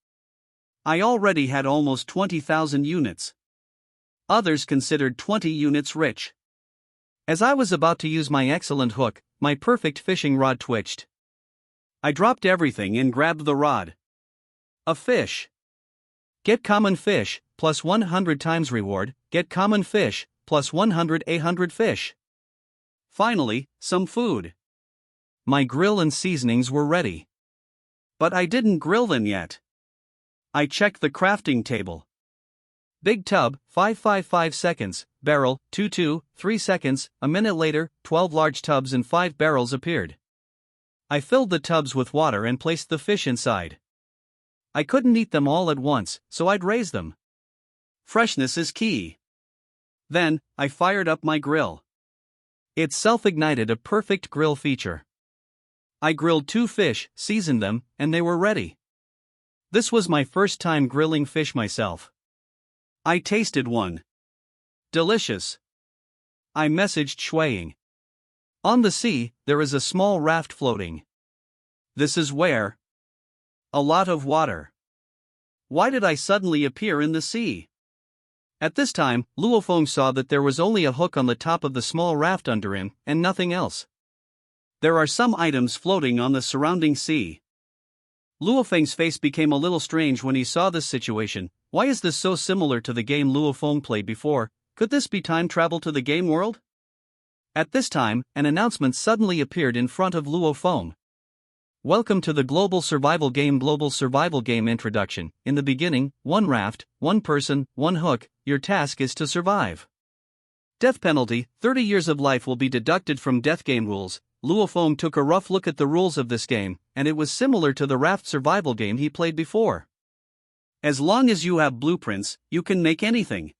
I already had almost 20,000 units. Others considered 20 units rich. As I was about to use my excellent hook, my perfect fishing rod twitched. I dropped everything and grabbed the rod. A fish. Get common fish, +100 times reward, get common fish, +100 800 fish. Finally, some food. My grill and seasonings were ready. But I didn't grill them yet. I checked the crafting table. Big tub, 5 seconds, barrel, 2 3 seconds, a minute later, 12 large tubs and 5 barrels appeared. I filled the tubs with water and placed the fish inside. I couldn't eat them all at once, so I'd raise them. Freshness is key. Then, I fired up my grill. It self-ignited, a perfect grill feature. I grilled 2 fish, seasoned them, and they were ready. This was my first time grilling fish myself. I tasted one. Delicious. I messaged Shueying. On the sea, there is a small raft floating. This is where? A lot of water. Why did I suddenly appear in the sea? At this time, Luofeng saw that there was only a hook on the top of the small raft under him, and nothing else. There are some items floating on the surrounding sea. Luofeng's face became a little strange when he saw this situation. Why is this so similar to the game Luofeng played before? Could this be time travel to the game world? At this time, an announcement suddenly appeared in front of Luofeng. Welcome to the Global Survival Game Introduction. In the beginning, one raft, one person, one hook, your task is to survive. Death penalty, 30 years of life will be deducted from death game rules. Luo Feng took a rough look at the rules of this game, and it was similar to the raft survival game he played before. As long as you have blueprints, you can make anything.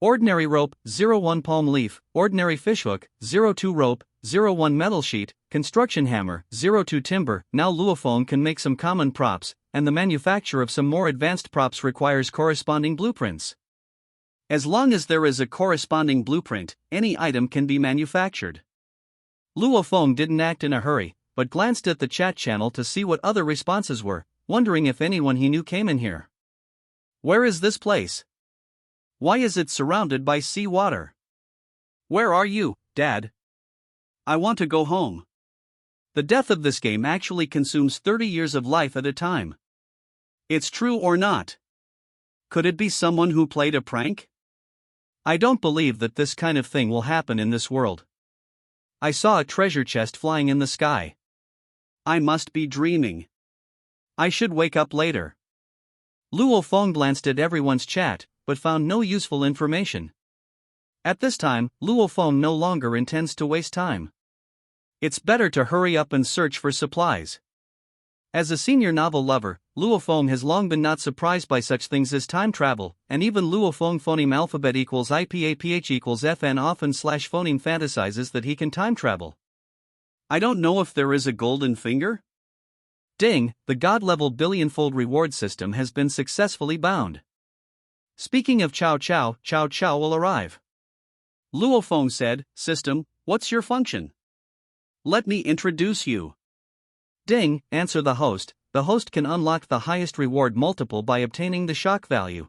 Ordinary rope, 0-1 palm leaf, ordinary fishhook, 0-2 rope, 0-1 metal sheet, construction hammer, 0-2 timber. Now Luo Feng can make some common props, and the manufacture of some more advanced props requires corresponding blueprints. As long as there is a corresponding blueprint, any item can be manufactured. Luo Feng didn't act in a hurry, but glanced at the chat channel to see what other responses were, wondering if anyone he knew came in here. Where is this place? Why is it surrounded by sea water? Where are you, Dad? I want to go home. The death of this game actually consumes 30 years of life at a time. It's true or not? Could it be someone who played a prank? I don't believe that this kind of thing will happen in this world. I saw a treasure chest flying in the sky. I must be dreaming. I should wake up later. Luo Feng glanced at everyone's chat, but found no useful information. At this time, Luo Feng no longer intends to waste time. It's better to hurry up and search for supplies. As a senior novel lover, Luo Feng has long been not surprised by such things as time travel, and even Luo Feng phoneme alphabet equals IPAPH equals FN often / phoneme fantasizes that he can time travel. I don't know if there is a golden finger? Ding, the god-level billion-fold reward system has been successfully bound. Speaking of Chow Chow will arrive. Luo Feng said, "System, what's your function? Let me introduce you." Ding, answer the host. The host can unlock the highest reward multiple by obtaining the shock value.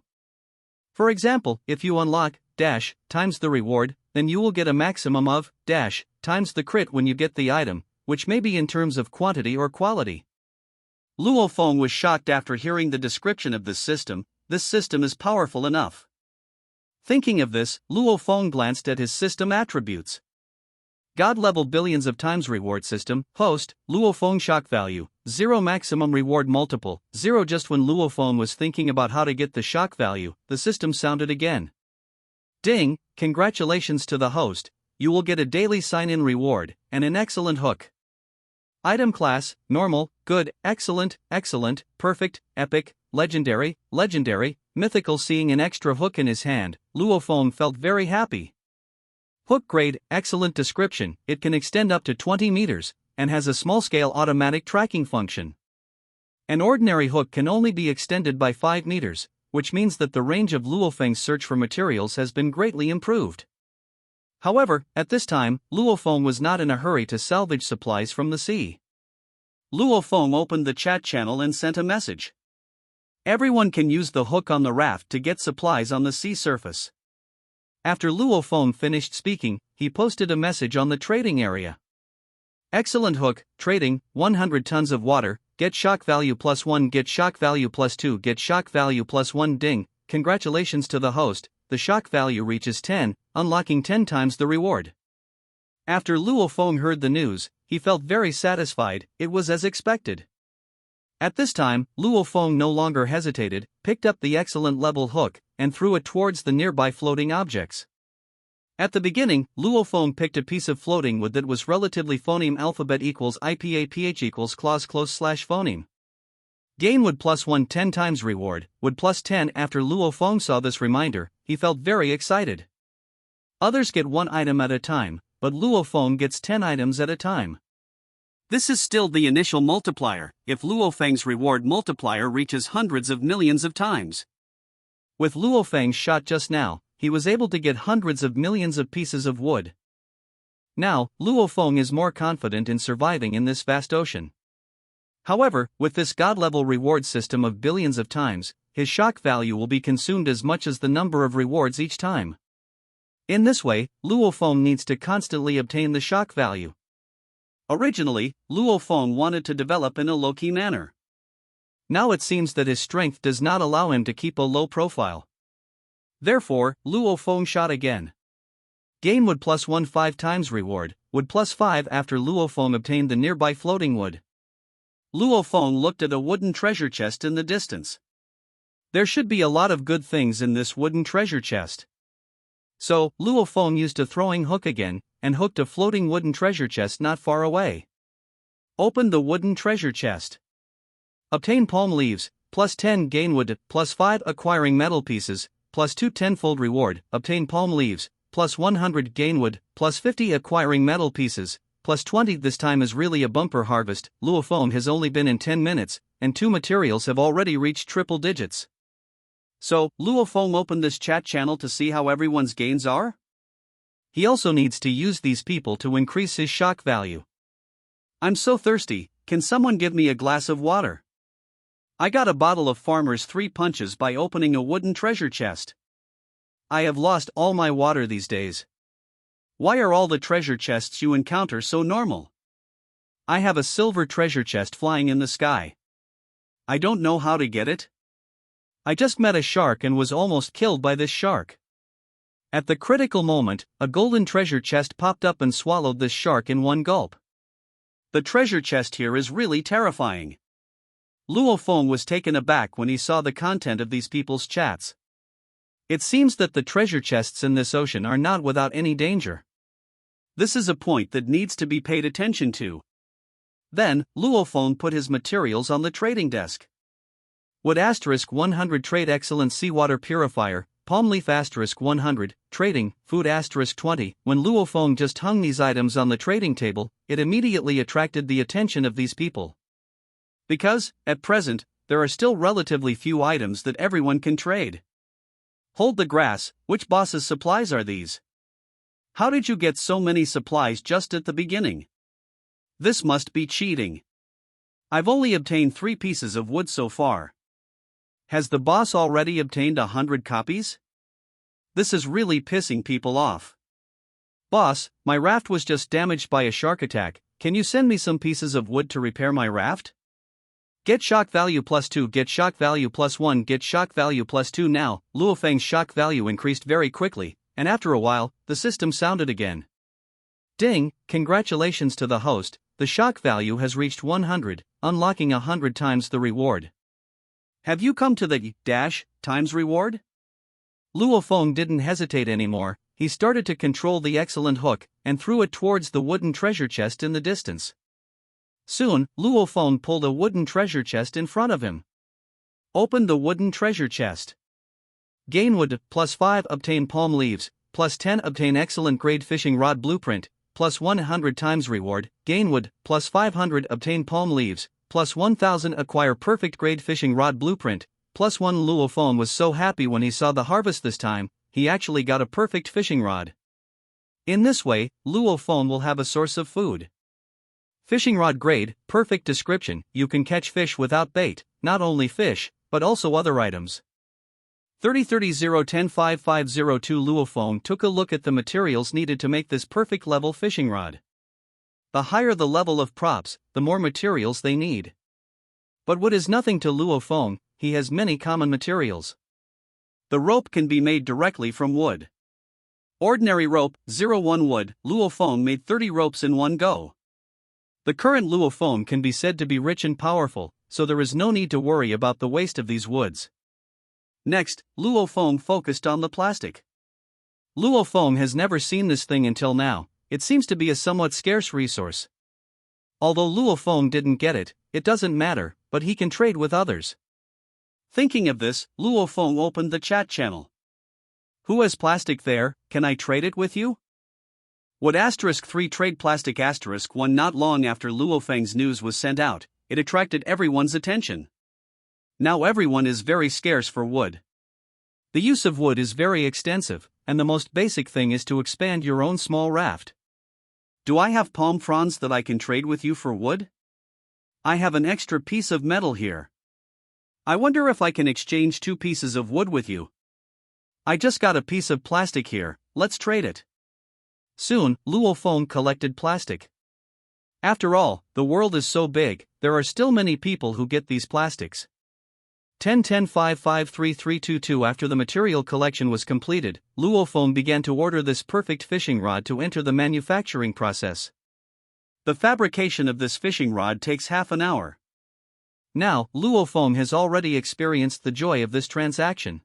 For example, if you unlock dash times the reward, then you will get a maximum of dash times the crit when you get the item, which may be in terms of quantity or quality. Luo Feng was shocked after hearing the description of this system. This system is powerful enough. Thinking of this, Luo Feng glanced at his system attributes. God-level billions of times reward system, host, Luo Feng shock value, 0 maximum reward multiple, 0. Just when Luo Feng was thinking about how to get the shock value, the system sounded again. Ding, congratulations to the host, you will get a daily sign-in reward, and an excellent hook. Item class, normal, good, excellent, perfect, epic, legendary, mythical. Seeing an extra hook in his hand, Luo Feng felt very happy. Hook grade, excellent. Description, it can extend up to 20 meters, and has a small-scale automatic tracking function. An ordinary hook can only be extended by 5 meters, which means that the range of Luo Feng's search for materials has been greatly improved. However, at this time, Luo Feng was not in a hurry to salvage supplies from the sea. Luo Feng opened the chat channel and sent a message. Everyone can use the hook on the raft to get supplies on the sea surface. After Luo Feng finished speaking, he posted a message on the trading area. Excellent hook, trading, 100 tons of water, get shock value +1, get shock value +2, get shock value +1. Ding, congratulations to the host, the shock value reaches 10, unlocking 10 times the reward. After Luo Feng heard the news, he felt very satisfied. It was as expected. At this time, Luo Feng no longer hesitated, picked up the excellent level hook, and threw it towards the nearby floating objects. At the beginning, Luo Feng picked a piece of floating wood that was relatively phoneme alphabet equals IPAPH equals clause close / phoneme. Gain wood +1 10 times reward, wood +10. After Luo Feng saw this reminder, he felt very excited. Others get 1 item at a time, but Luo Feng gets 10 items at a time. This is still the initial multiplier. If Luo Feng's reward multiplier reaches hundreds of millions of times. With Luo Feng's shot just now, he was able to get hundreds of millions of pieces of wood. Now, Luo Feng is more confident in surviving in this vast ocean. However, with this god-level reward system of billions of times, his shock value will be consumed as much as the number of rewards each time. In this way, Luo Feng needs to constantly obtain the shock value. Originally, Luo Feng wanted to develop in a low-key manner. Now it seems that his strength does not allow him to keep a low profile. Therefore, Luo Feng shot again. Gain wood +1 5 times reward, wood +5 after Luo Feng obtained the nearby floating wood. Luo Feng looked at a wooden treasure chest in the distance. There should be a lot of good things in this wooden treasure chest. So, Luo Feng used a throwing hook again, and hooked a floating wooden treasure chest not far away. Open the wooden treasure chest. Obtain palm leaves, plus 10 gain wood, plus 5 acquiring metal pieces, plus 2 tenfold reward. Obtain palm leaves, plus 100 gain wood, plus 50 acquiring metal pieces, plus 20. This time is really a bumper harvest. Luo Feng has only been in 10 minutes, and 2 materials have already reached triple digits. So, Luo Feng opened this chat channel to see how everyone's gains are? He also needs to use these people to increase his shock value. I'm so thirsty, can someone give me a glass of water? I got a bottle of Farmer's 3 punches by opening a wooden treasure chest. I have lost all my water these days. Why are all the treasure chests you encounter so normal? I have a silver treasure chest flying in the sky. I don't know how to get it. I just met a shark and was almost killed by this shark. At the critical moment, a golden treasure chest popped up and swallowed this shark in one gulp. The treasure chest here is really terrifying. Luo Feng was taken aback when he saw the content of these people's chats. It seems that the treasure chests in this ocean are not without any danger. This is a point that needs to be paid attention to. Then, Luo Feng put his materials on the trading desk. Wood *100 trade excellent seawater purifier, palm leaf *100, trading, food *20. When Luo Feng just hung these items on the trading table, it immediately attracted the attention of these people. Because, at present, there are still relatively few items that everyone can trade. Hold the grass, which boss's supplies are these? How did you get so many supplies just at the beginning? This must be cheating. I've only obtained 3 pieces of wood so far. Has the boss already obtained 100 copies? This is really pissing people off. Boss, my raft was just damaged by a shark attack, can you send me some pieces of wood to repair my raft? Get shock value plus 2, get shock value plus 1, get shock value plus 2 now. Luo Feng's shock value increased very quickly, and after a while, the system sounded again. Ding, congratulations to the host, the shock value has reached 100, unlocking 100 times the reward. Have you come to the times reward? Luo Feng didn't hesitate anymore, he started to control the excellent hook, and threw it towards the wooden treasure chest in the distance. Soon, Luo Feng pulled a wooden treasure chest in front of him. Open the wooden treasure chest. Gain wood, plus 5 obtain palm leaves, plus 10 obtain excellent grade fishing rod blueprint, plus 100 times reward, gain wood, plus 500 obtain palm leaves, plus 1000 acquire perfect grade fishing rod blueprint, plus 1. Luo Feng was so happy when he saw the harvest this time, he actually got a perfect fishing rod. In this way, Luo Feng will have a source of food. Fishing rod grade, perfect description, you can catch fish without bait, not only fish, but also other items. 30-30-10-5-5-0-2 Luo Feng took a look at the materials needed to make this perfect level fishing rod. The higher the level of props, the more materials they need. But wood is nothing to Luo Feng, he has many common materials. The rope can be made directly from wood. Ordinary rope, 01 wood, Luo Feng made 30 ropes in one go. The current Luo Feng can be said to be rich and powerful, so there is no need to worry about the waste of these woods. Next, Luo Feng focused on the plastic. Luo Feng has never seen this thing until now, it seems to be a somewhat scarce resource. Although Luo Feng didn't get it, it doesn't matter, but he can trade with others. Thinking of this, Luo Feng opened the chat channel. Who has plastic there, can I trade it with you? Would *3 trade plastic *1 not long after Luo Feng's news was sent out, it attracted everyone's attention. Now everyone is very scarce for wood. The use of wood is very extensive, and the most basic thing is to expand your own small raft. Do I have palm fronds that I can trade with you for wood? I have an extra piece of metal here. I wonder if I can exchange 2 pieces of wood with you. I just got a piece of plastic here, let's trade it. Soon, Luo Feng collected plastic. After all, the world is so big, there are still many people who get these plastics. 10-10-5-5-3-3-2-2 After the material collection was completed, Luo Feng began to order this perfect fishing rod to enter the manufacturing process. The fabrication of this fishing rod takes half an hour. Now, Luo Feng has already experienced the joy of this transaction.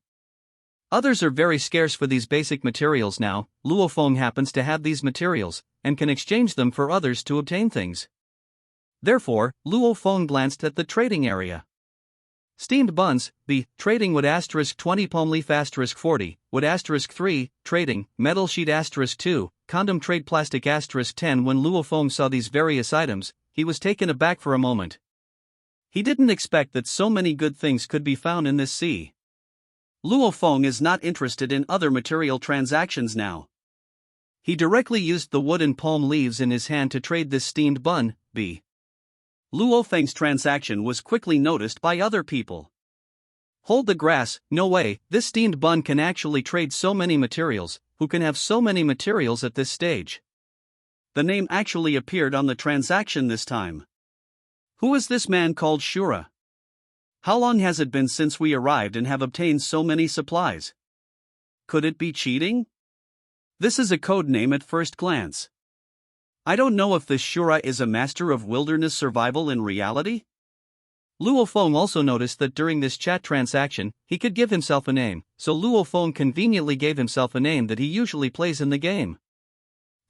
Others are very scarce for these basic materials now. Luo Feng happens to have these materials, and can exchange them for others to obtain things. Therefore, Luo Feng glanced at the trading area. Steamed buns, B, trading wood asterisk 20 palm leaf asterisk 40, wood asterisk 3, trading, metal sheet asterisk 2, condom trade plastic asterisk 10. When Luo Feng saw these various items, he was taken aback for a moment. He didn't expect that so many good things could be found in this sea. Luo Feng is not interested in other material transactions now. He directly used the wood and palm leaves in his hand to trade this steamed bun, B. Luo Feng's transaction was quickly noticed by other people. Hold the grass, no way, this steamed bun can actually trade so many materials. Who can have so many materials at this stage? The name actually appeared on the transaction this time. Who is this man called Shura? How long has it been since we arrived and have obtained so many supplies? Could it be cheating? This is a code name at first glance. I don't know if this Shura is a master of wilderness survival in reality. Luo Feng also noticed that during this chat transaction, he could give himself a name, so Luo Feng conveniently gave himself a name that he usually plays in the game.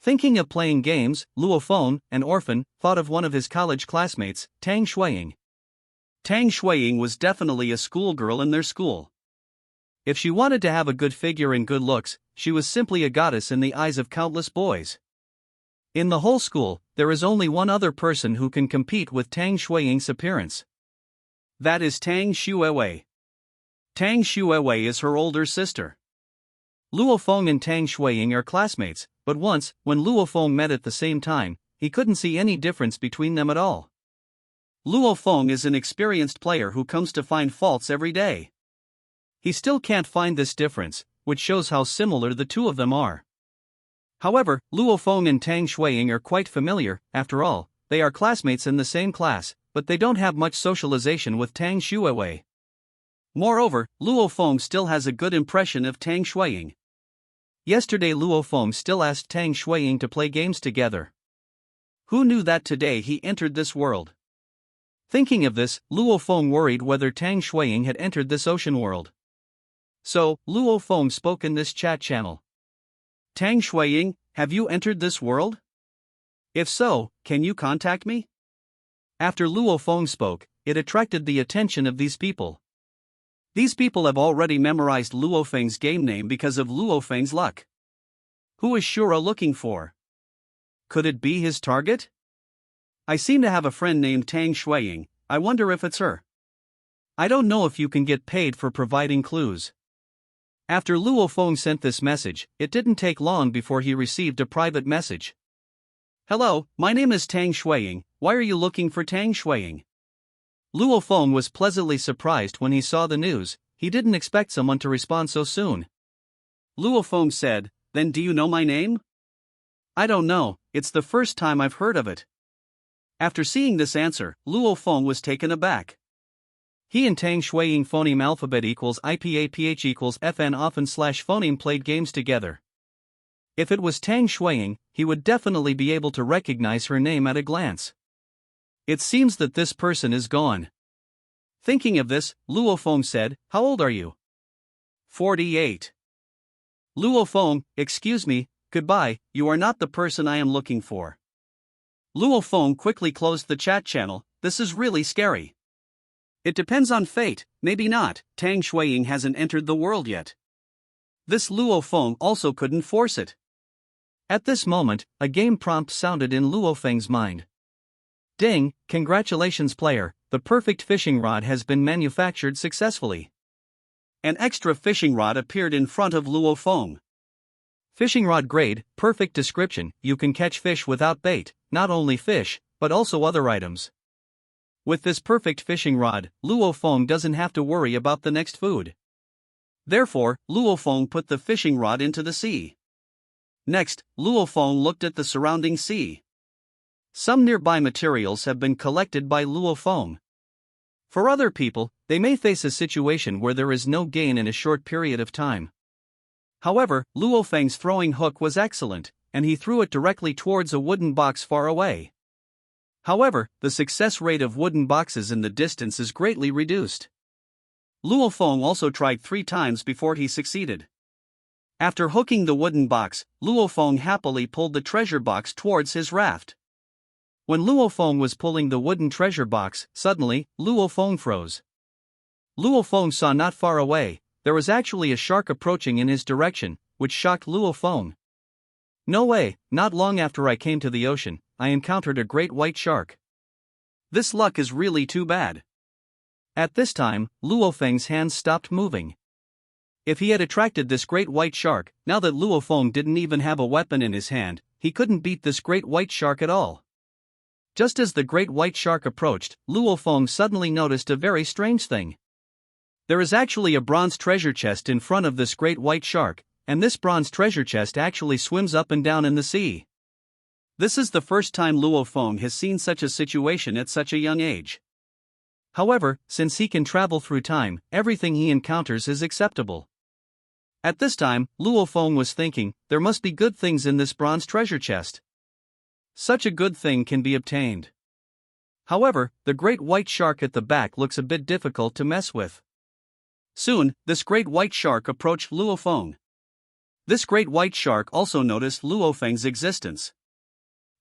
Thinking of playing games, Luo Feng, an orphan, thought of one of his college classmates, Tang Shuiying. Tang Shuiying was definitely a schoolgirl in their school. If she wanted to have a good figure and good looks, she was simply a goddess in the eyes of countless boys. In the whole school, there is only one other person who can compete with Tang Shuiying's appearance. That is Tang Shuiwei. Tang Shuiwei is her older sister. Luo Feng and Tang Shuiying are classmates, but once, when Luo Feng met at the same time, he couldn't see any difference between them at all. Luo Feng is an experienced player who comes to find faults every day. He still can't find this difference, which shows how similar the two of them are. However, Luo Feng and Tang Shuiying are quite familiar. After all, they are classmates in the same class, but they don't have much socialization with Tang Shuiwei. Moreover, Luo Feng still has a good impression of Tang Shuiying. Yesterday Luo Feng still asked Tang Shuiying to play games together. Who knew that today he entered this world? Thinking of this, Luo Feng worried whether Tang Shuiying had entered this ocean world. So, Luo Feng spoke in this chat channel. Tang Shuiying, have you entered this world? If so, can you contact me? After Luo Feng spoke, it attracted the attention of these people. These people have already memorized Luo Feng's game name because of Luo Feng's luck. Who is Shura looking for? Could it be his target? I seem to have a friend named Tang Shuiying. I wonder if it's her. I don't know if you can get paid for providing clues. After Luo Feng sent this message, it didn't take long before he received a private message. Hello, my name is Tang Shuiying. Why are you looking for Tang Shuiying? Luo Feng was pleasantly surprised when he saw the news. He didn't expect someone to respond so soon. Luo Feng said, Then do you know my name? I don't know, it's the first time I've heard of it. After seeing this answer, Luo Feng was taken aback. He and Tang Shuiying phoneme alphabet equals IPAPH equals FN often / phoneme played games together. If it was Tang Shuiying, he would definitely be able to recognize her name at a glance. It seems that this person is gone. Thinking of this, Luo Feng said, How old are you? 48. Luo Feng, excuse me, goodbye, you are not the person I am looking for. Luo Feng quickly closed the chat channel. This is really scary. It depends on fate, maybe not. Tang Shuiying hasn't entered the world yet. This Luo Feng also couldn't force it. At this moment, a game prompt sounded in Luo Feng's mind. Ding, congratulations player, the perfect fishing rod has been manufactured successfully. An extra fishing rod appeared in front of Luo Feng. Fishing rod grade, perfect description, you can catch fish without bait, not only fish, but also other items. With this perfect fishing rod, Luo Feng doesn't have to worry about the next food. Therefore, Luo Feng put the fishing rod into the sea. Next, Luo Feng looked at the surrounding sea. Some nearby materials have been collected by Luo Feng. For other people, they may face a situation where there is no gain in a short period of time. However, Luo Feng's throwing hook was excellent, and he threw it directly towards a wooden box far away. However, the success rate of wooden boxes in the distance is greatly reduced. Luo Feng also tried 3 times before he succeeded. After hooking the wooden box, Luo Feng happily pulled the treasure box towards his raft. When Luo Feng was pulling the wooden treasure box, suddenly, Luo Feng froze. Luo Feng saw not far away, there was actually a shark approaching in his direction, which shocked Luo Feng. No way, not long after I came to the ocean, I encountered a great white shark. This luck is really too bad. At this time, Luo Feng's hands stopped moving. If he had attracted this great white shark, now that Luo Feng didn't even have a weapon in his hand, he couldn't beat this great white shark at all. Just as the great white shark approached, Luo Feng suddenly noticed a very strange thing. There is actually a bronze treasure chest in front of this great white shark, and this bronze treasure chest actually swims up and down in the sea. This is the first time Luo Feng has seen such a situation at such a young age. However, since he can travel through time, everything he encounters is acceptable. At this time, Luo Feng was thinking, there must be good things in this bronze treasure chest. Such a good thing can be obtained. However, the great white shark at the back looks a bit difficult to mess with. Soon, this great white shark approached Luo Feng. This great white shark also noticed Luo Feng's existence.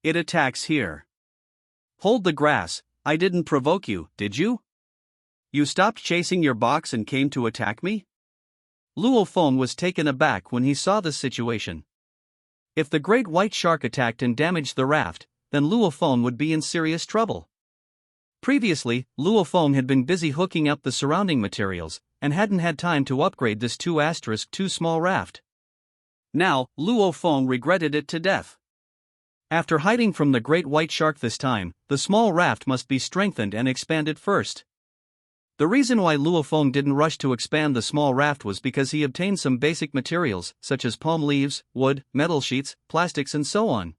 It attacks here. Hold the grass, I didn't provoke you, did you? You stopped chasing your box and came to attack me? Luo Feng was taken aback when he saw this situation. If the great white shark attacked and damaged the raft, then Luo Feng would be in serious trouble. Previously, Luo Feng had been busy hooking up the surrounding materials, and hadn't had time to upgrade this 2*2 small raft. Now, Luo Feng regretted it to death. After hiding from the great white shark this time, the small raft must be strengthened and expanded first. The reason why Luo Feng didn't rush to expand the small raft was because he obtained some basic materials, such as palm leaves, wood, metal sheets, plastics and so on.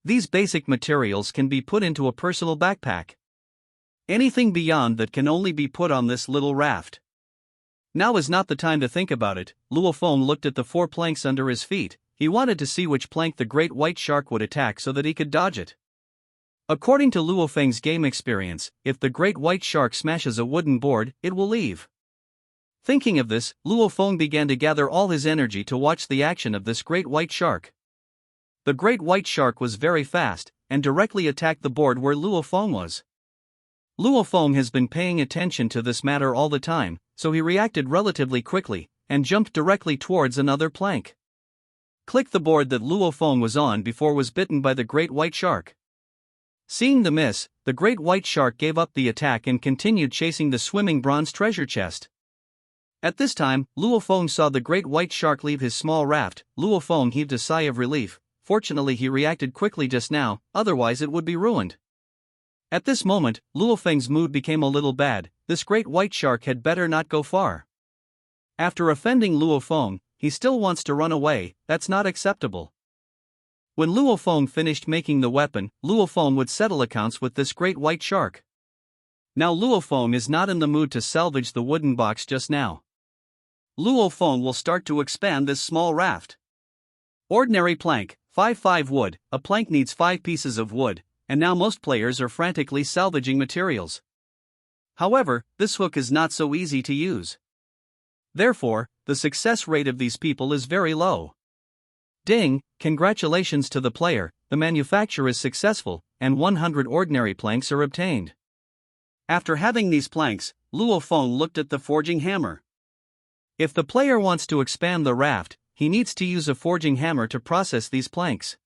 These basic materials can be put into a personal backpack. Anything beyond that can only be put on this little raft. Now is not the time to think about it. Luo Feng looked at the 4 planks under his feet. He wanted to see which plank the great white shark would attack so that he could dodge it. According to Luo Feng's game experience, if the great white shark smashes a wooden board, it will leave. Thinking of this, Luo Feng began to gather all his energy to watch the action of this great white shark. The great white shark was very fast, and directly attacked the board where Luo Feng was. Luo Feng has been paying attention to this matter all the time, so he reacted relatively quickly, and jumped directly towards another plank. Click the board that Luo Feng was on before was bitten by the great white shark. Seeing the miss, the great white shark gave up the attack and continued chasing the swimming bronze treasure chest. At this time, Luo Feng saw the great white shark leave his small raft. Luo Feng heaved a sigh of relief. Fortunately he reacted quickly just now, otherwise it would be ruined. At this moment, Luo Feng's mood became a little bad. This great white shark had better not go far. After offending Luo Feng, he still wants to run away. That's not acceptable. When Luo Feng finished making the weapon, Luo Feng would settle accounts with this great white shark. Now Luo Feng is not in the mood to salvage the wooden box just now. Luo Feng will start to expand this small raft. Ordinary plank, 5 wood. A plank needs 5 pieces of wood, and now most players are frantically salvaging materials. However, this hook is not so easy to use. Therefore, the success rate of these people is very low. Ding, congratulations to the player, the manufacture is successful, and 100 ordinary planks are obtained. After having these planks, Luo Feng looked at the forging hammer. If the player wants to expand the raft, he needs to use a forging hammer to process these planks.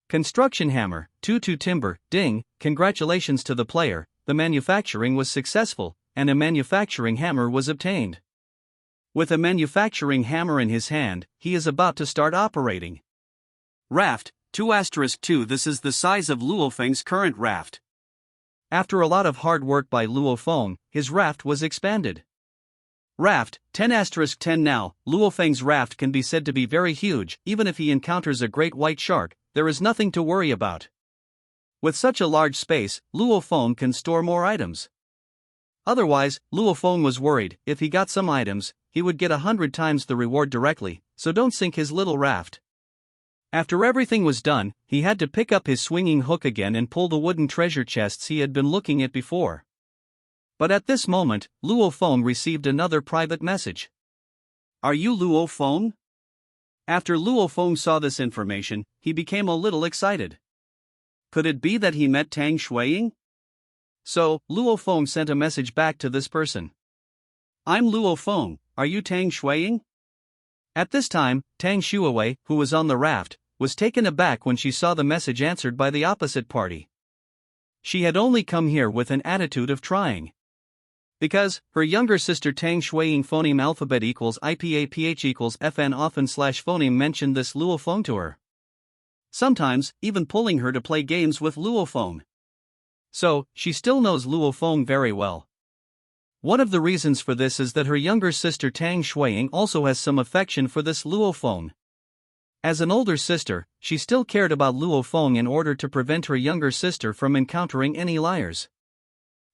Construction hammer, 2 timber. Ding, congratulations to the player, the manufacturing was successful, and a manufacturing hammer was obtained. With a manufacturing hammer in his hand, he is about to start operating. Raft, 2*2. This is the size of Luo Feng's current raft. After a lot of hard work by Luo Feng, his raft was expanded. Raft, 10*10. Now, Luo Feng's raft can be said to be very huge. Even if he encounters a great white shark, there is nothing to worry about. With such a large space, Luo Feng can store more items. Otherwise, Luo Feng was worried, if he got some items, he would get 100 times the reward directly, so don't sink his little raft. After everything was done, he had to pick up his swinging hook again and pull the wooden treasure chests he had been looking at before. But at this moment, Luo Feng received another private message. "Are you Luo Feng?" After Luo Feng saw this information, he became a little excited. Could it be that he met Tang Shuiying? So, Luo Feng sent a message back to this person. "I'm Luo Feng, are you Tang Shuiying?" At this time, Tang Shuiwei, who was on the raft, was taken aback when she saw the message answered by the opposite party. She had only come here with an attitude of trying. Because her younger sister Tang Shuiying phoneme alphabet equals IPAPH equals FN often / phoneme mentioned this Luo Feng to her. Sometimes, even pulling her to play games with Luo Feng. So, she still knows Luo Feng very well. One of the reasons for this is that her younger sister Tang Shuiying also has some affection for this Luo Feng. As an older sister, she still cared about Luo Feng in order to prevent her younger sister from encountering any liars.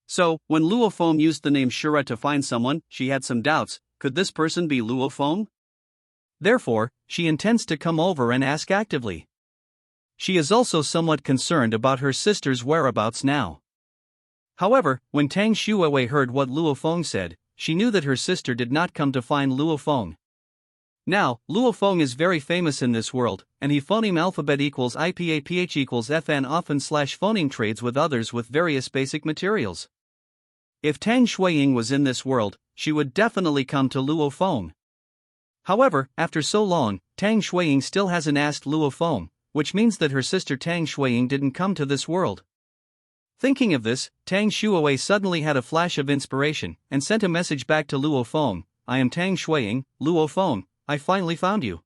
So, when Luo Feng used the name Shura to find someone, she had some doubts, could this person be Luo Feng? Therefore, she intends to come over and ask actively. She is also somewhat concerned about her sister's whereabouts now. However, when Tang Shuiwei heard what Luo Feng said, she knew that her sister did not come to find Luo Feng. Now, Luo Feng is very famous in this world, and he phoneme alphabet equals IPAPH equals FN often / phoneme trades with others with various basic materials. If Tang Shuiying was in this world, she would definitely come to Luo Feng. However, after so long, Tang Shuiying still hasn't asked Luo Feng, which means that her sister Tang Shuiying didn't come to this world. Thinking of this, Tang Shuiwei suddenly had a flash of inspiration and sent a message back to Luo Feng. "I am Tang Shuiying, Luo Feng, I finally found you."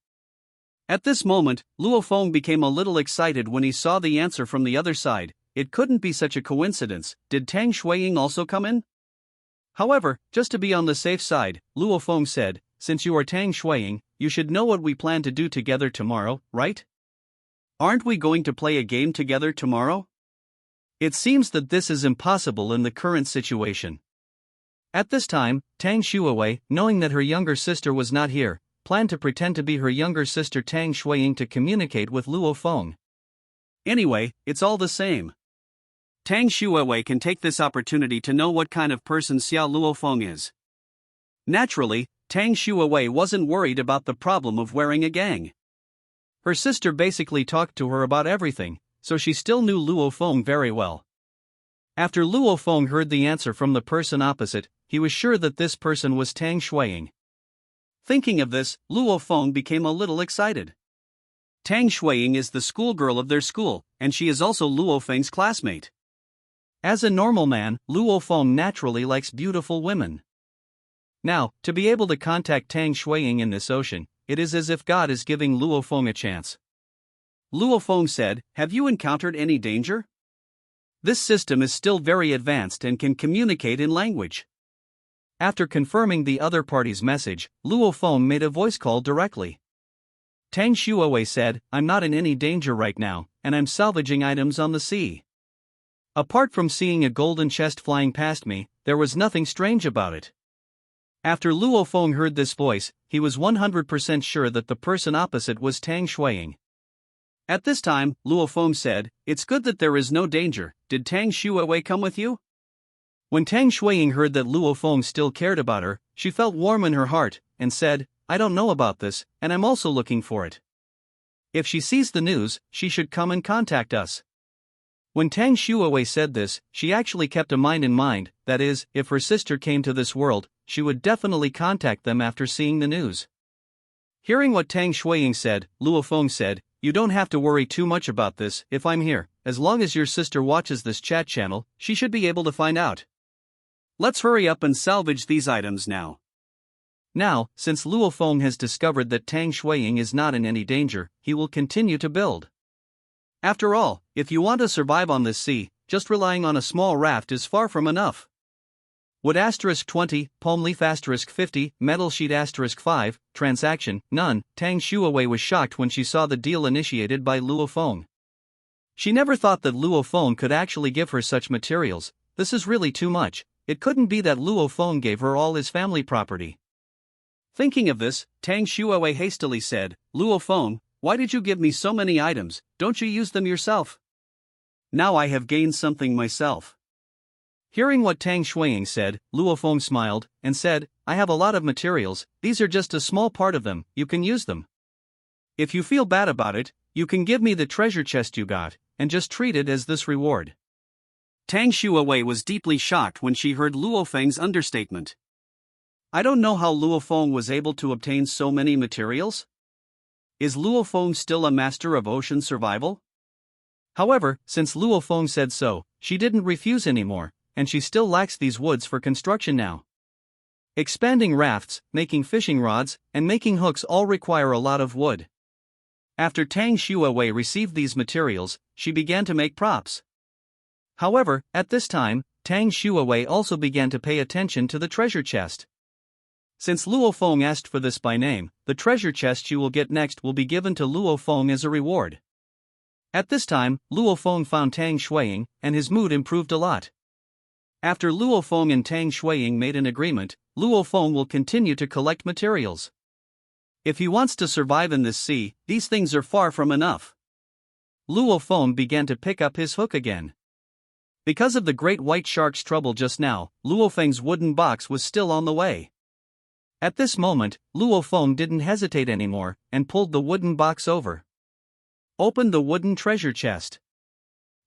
At this moment, Luo Feng became a little excited when he saw the answer from the other side. It couldn't be such a coincidence. Did Tang Shuiying also come in? However, just to be on the safe side, Luo Feng said, "Since you are Tang Shuiying, you should know what we plan to do together tomorrow, right? Aren't we going to play a game together tomorrow?" It seems that this is impossible in the current situation. At this time, Tang Shuiwei, knowing that her younger sister was not here, planned to pretend to be her younger sister Tang Shuiying to communicate with Luo Feng. Anyway, it's all the same. Tang Shuiwei can take this opportunity to know what kind of person Xiao Luo Feng is. Naturally, Tang Shuiwei wasn't worried about the problem of wearing a gang. Her sister basically talked to her about everything, so she still knew Luo Feng very well. After Luo Feng heard the answer from the person opposite, he was sure that this person was Tang Shuiying. Thinking of this, Luo Feng became a little excited. Tang Shuiying is the schoolgirl of their school, and she is also Luo Feng's classmate. As a normal man, Luo Feng naturally likes beautiful women. Now, to be able to contact Tang Shuiying in this ocean, it is as if God is giving Luo Feng a chance. Luo Feng said, "Have you encountered any danger?" This system is still very advanced and can communicate in language. After confirming the other party's message, Luo Feng made a voice call directly. Tang Shuiwei said, "I'm not in any danger right now, and I'm salvaging items on the sea. Apart from seeing a golden chest flying past me, there was nothing strange about it." After Luo Feng heard this voice, he was 100% sure that the person opposite was Tang Shuiying. At this time, Luo Feng said, "It's good that there is no danger. Did Tang Shuiwei come with you?" When Tang Shuiying heard that Luo Feng still cared about her, she felt warm in her heart, and said, "I don't know about this, and I'm also looking for it. If she sees the news, she should come and contact us." When Tang Shuiwei said this, she actually kept a mind in mind, that is, if her sister came to this world, she would definitely contact them after seeing the news. Hearing what Tang Shuiying said, Luo Feng said, "You don't have to worry too much about this. If I'm here, as long as your sister watches this chat channel, she should be able to find out. Let's hurry up and salvage these items now." Now, since Luo Feng has discovered that Tang Shuiying is not in any danger, he will continue to build. After all, if you want to survive on this sea, just relying on a small raft is far from enough. Wood *20, palm leaf *50, metal sheet *5, transaction, none. Tang Shuiwei was shocked when she saw the deal initiated by Luo Feng. She never thought that Luo Feng could actually give her such materials. This is really too much. It couldn't be that Luo Feng gave her all his family property. Thinking of this, Tang Shuiwei hastily said, "Luo Feng, why did you give me so many items? Don't you use them yourself? Now I have gained something myself. Hearing what Tang Shuiying said, Luo Feng smiled and said, I have a lot of materials, these are just a small part of them, you can use them. If you feel bad about it, you can give me the treasure chest you got, and just treat it as this reward. Tang Shuiwei was deeply shocked when she heard Luo Feng's understatement. I don't know how Luo Feng was able to obtain so many materials. Is Luo Feng still a master of ocean survival? However, since Luo Feng said so, she didn't refuse anymore, and she still lacks these woods for construction now. Expanding rafts, making fishing rods, and making hooks all require a lot of wood. After Tang Shuiwei received these materials, she began to make props. However, at this time, Tang Shuiwei also began to pay attention to the treasure chest. Since Luo Feng asked for this by name, the treasure chest you will get next will be given to Luo Feng as a reward. At this time, Luo Feng found Tang Shuiying, and his mood improved a lot. After Luo Feng and Tang Shuiying made an agreement, Luo Feng will continue to collect materials. If he wants to survive in this sea, these things are far from enough. Luo Feng began to pick up his hook again. Because of the great white shark's trouble just now, Luo Feng's wooden box was still on the way. At this moment, Luo Feng didn't hesitate anymore, and pulled the wooden box over. Open the wooden treasure chest.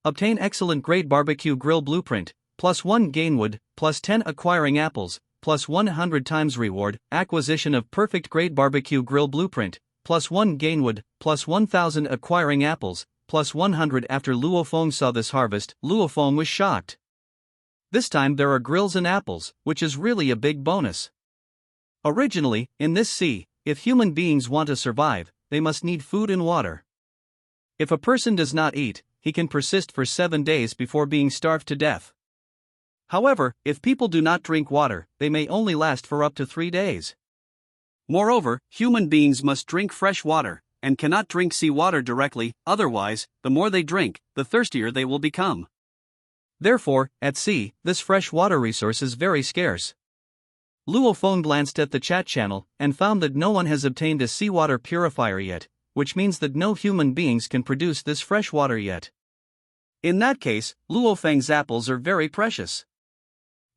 Obtain excellent grade barbecue grill blueprint, +1 gain wood, +10 acquiring apples, +100 times reward, acquisition of perfect grade barbecue grill blueprint, +1 gain wood, +1000 acquiring apples, +100. After Luo Feng saw this harvest, Luo Feng was shocked. This time there are grills and apples, which is really a big bonus. Originally, in this sea, if human beings want to survive, they must need food and water. If a person does not eat, he can persist for 7 days before being starved to death. However, if people do not drink water, they may only last for up to 3 days. Moreover, human beings must drink fresh water, and cannot drink seawater directly, otherwise, the more they drink, the thirstier they will become. Therefore, at sea, this fresh water resource is very scarce. Luo Feng glanced at the chat channel, and found that no one has obtained a seawater purifier yet, which means that no human beings can produce this fresh water yet. In that case, Luo Feng's apples are very precious.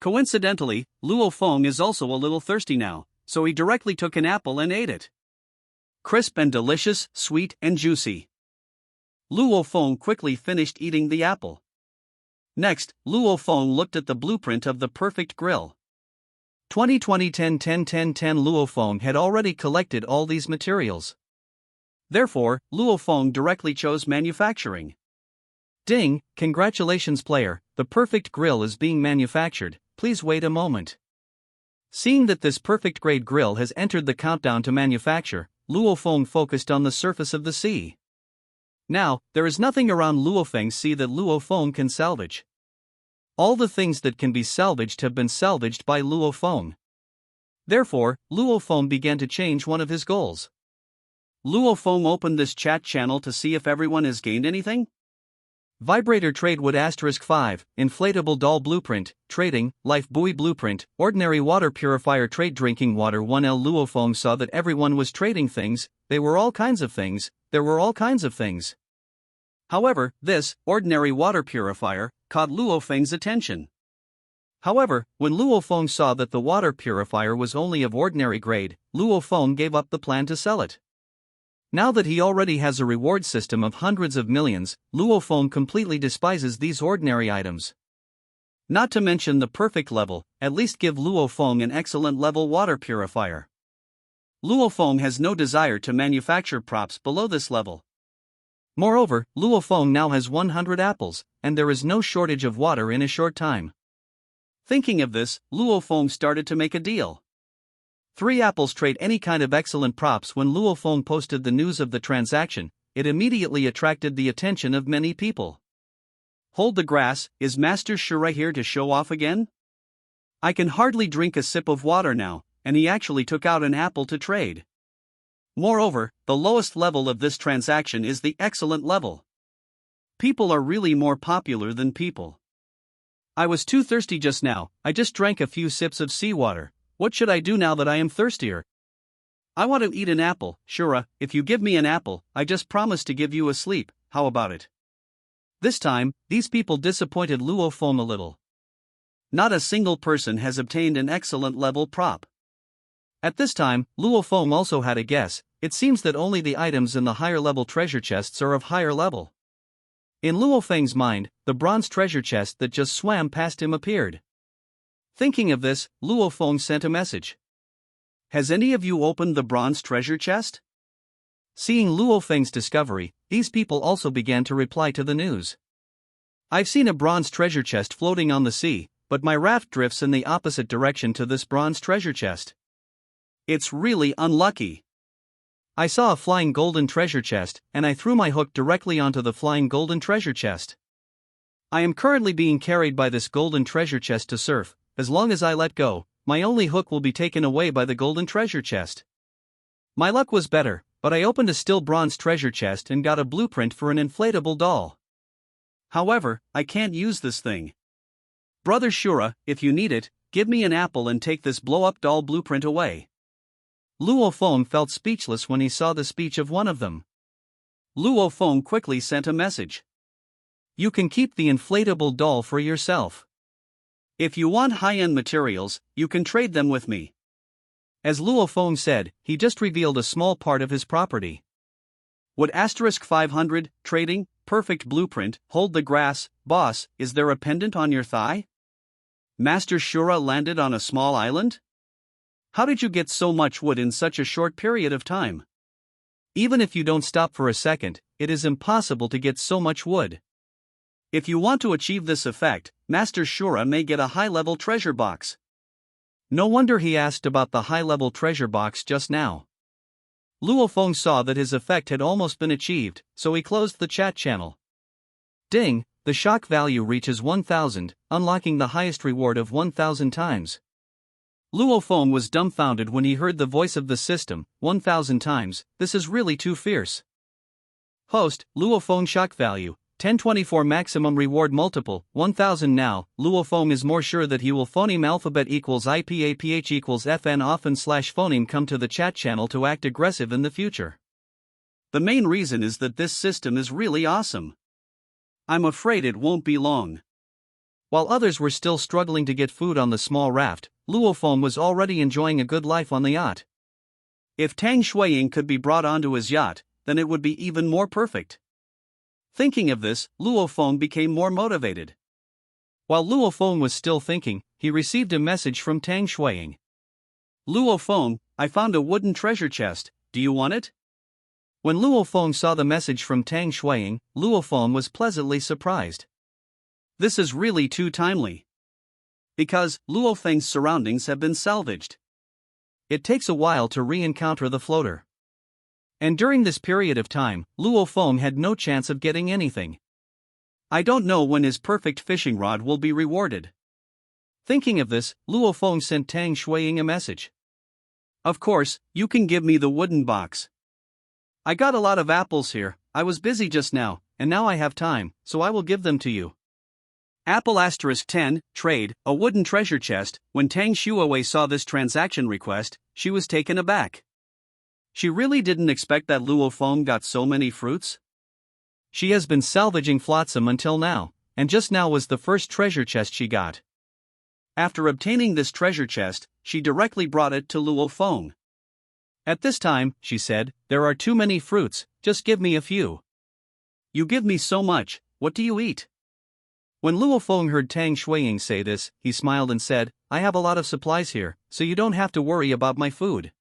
Coincidentally, Luo Feng is also a little thirsty now, so he directly took an apple and ate it. Crisp and delicious, sweet and juicy. Luo Feng quickly finished eating the apple. Next, Luo Feng looked at the blueprint of the perfect grill. 20-10-10-10-10 Luo Feng had already collected all these materials. Therefore, Luo Feng directly chose manufacturing. Ding, congratulations player, the perfect grill is being manufactured, please wait a moment. Seeing that this perfect grade grill has entered the countdown to manufacture, Luo Feng focused on the surface of the sea. Now, there is nothing around Luo Feng's sea that Luo Feng can salvage. All the things that can be salvaged have been salvaged by Luo Feng. Therefore, Luo Feng began to change one of his goals. Luo Feng opened this chat channel to see if everyone has gained anything. Vibrator trade wood *5, inflatable doll blueprint, trading, life buoy blueprint, ordinary water purifier trade drinking water 1L. Luo Feng saw that everyone was trading things, there were all kinds of things. However, this, ordinary water purifier, caught Luo Feng's attention. However, when Luo Feng saw that the water purifier was only of ordinary grade, Luo Feng gave up the plan to sell it. Now that he already has a reward system of hundreds of millions, Luo Feng completely despises these ordinary items. Not to mention the perfect level, at least give Luo Feng an excellent level water purifier. Luo Feng has no desire to manufacture props below this level. Moreover, Luo Feng now has 100 apples, and there is no shortage of water in a short time. Thinking of this, Luo Feng started to make a deal. 3 apples trade any kind of excellent props. When Luo Feng posted the news of the transaction, it immediately attracted the attention of many people. Hold the grass, is Master Shure here to show off again? I can hardly drink a sip of water now, and he actually took out an apple to trade. Moreover, the lowest level of this transaction is the excellent level. People are really more popular than people. I was too thirsty just now, I just drank a few sips of seawater. What should I do now that I am thirstier? I want to eat an apple, Shura. If you give me an apple, I just promise to give you a sleep, how about it? This time, these people disappointed Luo Feng a little. Not a single person has obtained an excellent level prop. At this time, Luo Feng also had a guess. It seems that only the items in the higher level treasure chests are of higher level. In Luo Feng's mind, the bronze treasure chest that just swam past him appeared. Thinking of this, Luo Feng sent a message. Has any of you opened the bronze treasure chest? Seeing Luo Feng's discovery, these people also began to reply to the news. I've seen a bronze treasure chest floating on the sea, but my raft drifts in the opposite direction to this bronze treasure chest. It's really unlucky. I saw a flying golden treasure chest, and I threw my hook directly onto the flying golden treasure chest. I am currently being carried by this golden treasure chest to surf. As long as I let go, my only hook will be taken away by the golden treasure chest. My luck was better, but I opened a still bronze treasure chest and got a blueprint for an inflatable doll. However, I can't use this thing. Brother Shura, if you need it, give me an apple and take this blow-up doll blueprint away. Luo Feng felt speechless when he saw the speech of one of them. Luo Feng quickly sent a message. You can keep the inflatable doll for yourself. If you want high-end materials, you can trade them with me. As Luo Feng said, he just revealed a small part of his property. Would *500, trading, perfect blueprint, hold the grass, boss, is there a pendant on your thigh? Master Shura landed on a small island? How did you get so much wood in such a short period of time? Even if you don't stop for a second, it is impossible to get so much wood. If you want to achieve this effect, Master Shura may get a high-level treasure box. No wonder he asked about the high-level treasure box just now. Luo Feng saw that his effect had almost been achieved, so he closed the chat channel. Ding, the shock value reaches 1000, unlocking the highest reward of 1000 times. Luo Feng was dumbfounded when he heard the voice of the system, 1000 times, this is really too fierce. Host, Luo Feng shock value. 1024 maximum reward multiple, 1000 now. Luo Feng is more sure that he will phoneme alphabet equals IPAPH equals FN often / phoneme come to the chat channel to act aggressive in the future. The main reason is that this system is really awesome. I'm afraid it won't be long. While others were still struggling to get food on the small raft, Luo Feng was already enjoying a good life on the yacht. If Tang Shuiying could be brought onto his yacht, then it would be even more perfect. Thinking of this, Luo Feng became more motivated. While Luo Feng was still thinking, he received a message from Tang Shuiying. Luo Feng, I found a wooden treasure chest, do you want it? When Luo Feng saw the message from Tang Shuiying, Luo Feng was pleasantly surprised. This is really too timely. Because Luo Feng's surroundings have been salvaged. It takes a while to re-encounter the floater. And during this period of time, Luo Feng had no chance of getting anything. I don't know when his perfect fishing rod will be rewarded. Thinking of this, Luo Feng sent Tang Shuiying a message. Of course, you can give me the wooden box. I got a lot of apples here, I was busy just now, and now I have time, so I will give them to you. Apple *10, trade, a wooden treasure chest. When Tang Shuiwei saw this transaction request, she was taken aback. She really didn't expect that Luo Feng got so many fruits. She has been salvaging Flotsam until now, and just now was the first treasure chest she got. After obtaining this treasure chest, she directly brought it to Luo Feng. At this time, she said, there are too many fruits, just give me a few. You give me so much, what do you eat? When Luo Feng heard Tang Shuiying say this, he smiled and said, I have a lot of supplies here, so you don't have to worry about my food.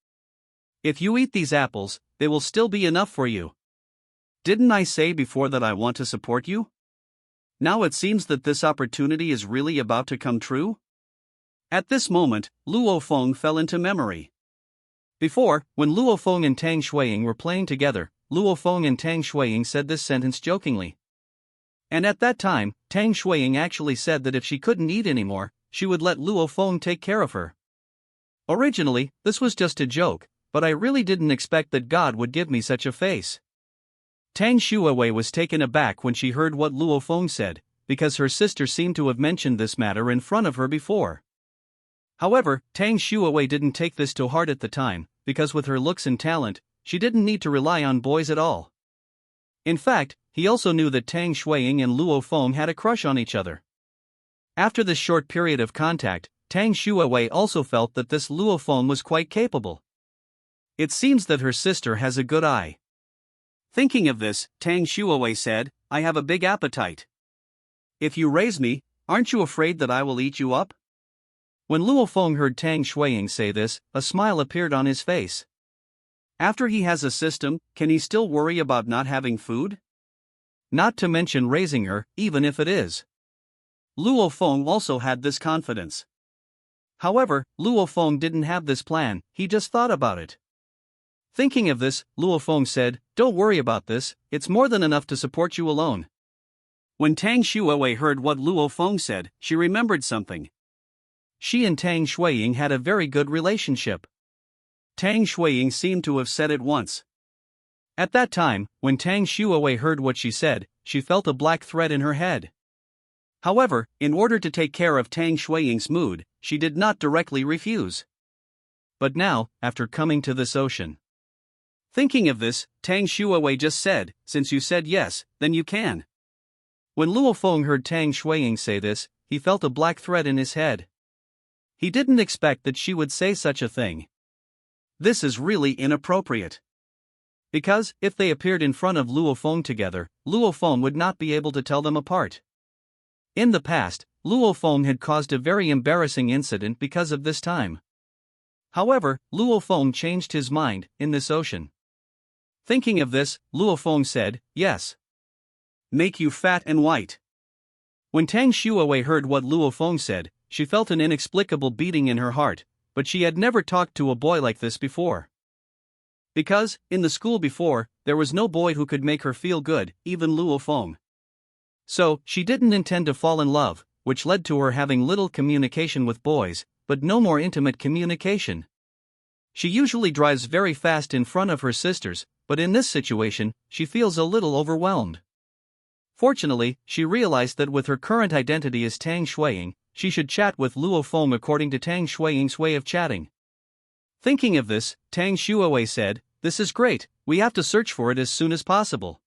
If you eat these apples, they will still be enough for you. Didn't I say before that I want to support you? Now it seems that this opportunity is really about to come true? At this moment, Luo Feng fell into memory. Before, when Luo Feng and Tang Shuiying were playing together, Luo Feng and Tang Shuiying said this sentence jokingly. And at that time, Tang Shuiying actually said that if she couldn't eat anymore, she would let Luo Feng take care of her. Originally, this was just a joke, but I really didn't expect that God would give me such a face. Tang Shuiwei was taken aback when she heard what Luo Feng said, because her sister seemed to have mentioned this matter in front of her before. However, Tang Shuiwei didn't take this to heart at the time, because with her looks and talent, she didn't need to rely on boys at all. In fact, he also knew that Tang Shuiying and Luo Feng had a crush on each other. After this short period of contact, Tang Shuiwei also felt that this Luo Feng was quite capable. It seems that her sister has a good eye. Thinking of this, Tang Shuiwei said, I have a big appetite. If you raise me, aren't you afraid that I will eat you up? When Luo Feng heard Tang Shuiying say this, a smile appeared on his face. After he has a system, can he still worry about not having food? Not to mention raising her, even if it is. Luo Feng also had this confidence. However, Luo Feng didn't have this plan, he just thought about it. Thinking of this, Luo Feng said, don't worry about this, it's more than enough to support you alone. When Tang Shuiwei heard what Luo Feng said, she remembered something. She and Tang Shuiying had a very good relationship. Tang Shuiying seemed to have said it once. At that time, when Tang Shuiwei heard what she said, she felt a black thread in her head. However, in order to take care of Tang Shuiying's mood, she did not directly refuse. But now, after coming to this ocean. Thinking of this, Tang Shuiwei just said, since you said yes, then you can. When Luo Feng heard Tang Shuiying say this, he felt a black thread in his head. He didn't expect that she would say such a thing. This is really inappropriate. Because, if they appeared in front of Luo Feng together, Luo Feng would not be able to tell them apart. In the past, Luo Feng had caused a very embarrassing incident because of this time. However, Luo Feng changed his mind in this ocean. Thinking of this, Luo Feng said, yes. Make you fat and white. When Tang Shuiwei heard what Luo Feng said, she felt an inexplicable beating in her heart, but she had never talked to a boy like this before. Because, in the school before, there was no boy who could make her feel good, even Luo Feng. So, she didn't intend to fall in love, which led to her having little communication with boys, but no more intimate communication. She usually drives very fast in front of her sisters, but in this situation, she feels a little overwhelmed. Fortunately, she realized that with her current identity as Tang Shuiying, she should chat with Luo Feng according to Tang Shuiying's way of chatting. Thinking of this, Tang Shuiwei said, this is great, we have to search for it as soon as possible.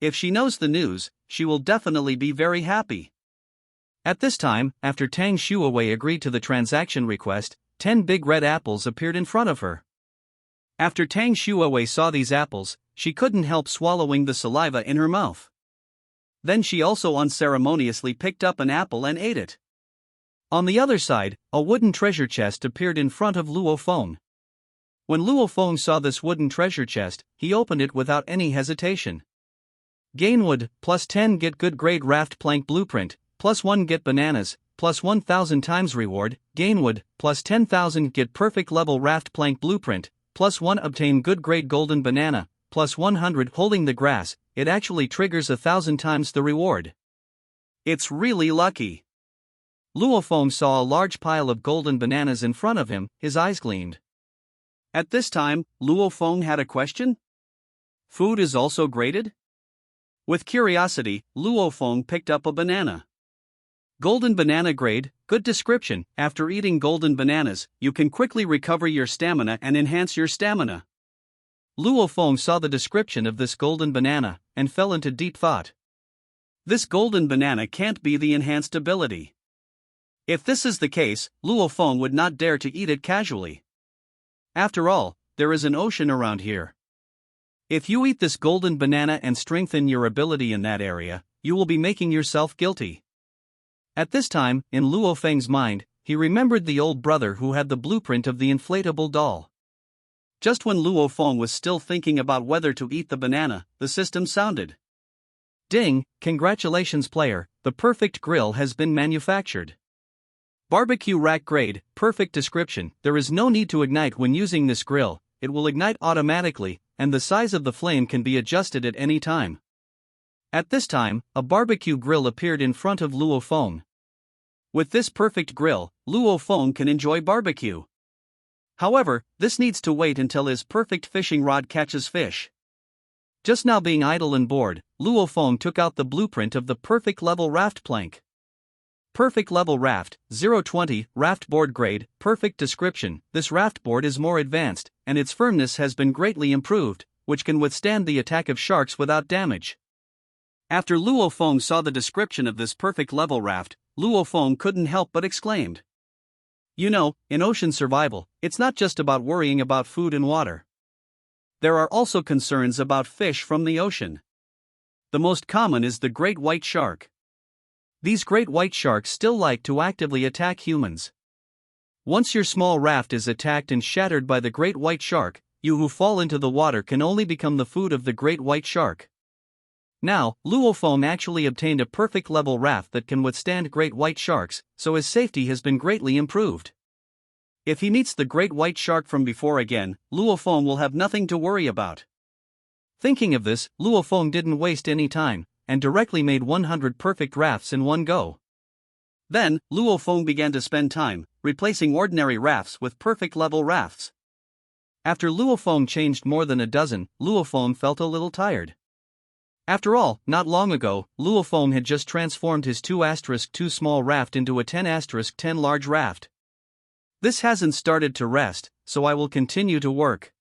If she knows the news, she will definitely be very happy. At this time, after Tang Shuiwei agreed to the transaction request, 10 big red apples appeared in front of her. After Tang Shuiwei saw these apples, she couldn't help swallowing the saliva in her mouth. Then she also unceremoniously picked up an apple and ate it. On the other side, a wooden treasure chest appeared in front of Luo Feng. When Luo Feng saw this wooden treasure chest, he opened it without any hesitation. Gain wood, plus 10 get good grade raft plank blueprint, plus 1 get bananas, plus 1000 times reward, gain wood, plus 10,000 get perfect level raft plank blueprint, plus 1 obtain good grade golden banana, plus 100 holding the grass, it actually triggers 1000 times the reward. It's really lucky. Luo Feng saw a large pile of golden bananas in front of him, his eyes gleamed. At this time, Luo Feng had a question? Food is also graded? With curiosity, Luo Feng picked up a banana. Golden banana grade, good description, after eating golden bananas, you can quickly recover your stamina and enhance your stamina. Luo Feng saw the description of this golden banana, and fell into deep thought. This golden banana can't be the enhanced ability. If this is the case, Luo Feng would not dare to eat it casually. After all, there is an ocean around here. If you eat this golden banana and strengthen your ability in that area, you will be making yourself guilty. At this time, in Luo Feng's mind, he remembered the old brother who had the blueprint of the inflatable doll. Just when Luo Feng was still thinking about whether to eat the banana, the system sounded. Ding, congratulations player, the perfect grill has been manufactured. Barbecue rack grade, perfect description, there is no need to ignite when using this grill, it will ignite automatically, and the size of the flame can be adjusted at any time. At this time, a barbecue grill appeared in front of Luo Feng. With this perfect grill, Luo Feng can enjoy barbecue. However, this needs to wait until his perfect fishing rod catches fish. Just now being idle and bored, Luo Feng took out the blueprint of the perfect level raft plank. Perfect level raft, 020, raft board grade, perfect description. This raft board is more advanced, and its firmness has been greatly improved, which can withstand the attack of sharks without damage. After Luo Feng saw the description of this perfect level raft, Luo Feng couldn't help but exclaimed. You know, in ocean survival, it's not just about worrying about food and water. There are also concerns about fish from the ocean. The most common is the great white shark. These great white sharks still like to actively attack humans. Once your small raft is attacked and shattered by the great white shark, you who fall into the water can only become the food of the great white shark. Now, Luo Feng actually obtained a perfect level raft that can withstand great white sharks, so his safety has been greatly improved. If he meets the great white shark from before again, Luo Feng will have nothing to worry about. Thinking of this, Luo Feng didn't waste any time, and directly made 100 perfect rafts in one go. Then, Luo Feng began to spend time, replacing ordinary rafts with perfect level rafts. After Luo Feng changed more than a dozen, Luo Feng felt a little tired. After all, not long ago, Luo Feng had just transformed his 2*2 small raft into a 10*10 large raft. This hasn't started to rest, so I will continue to work.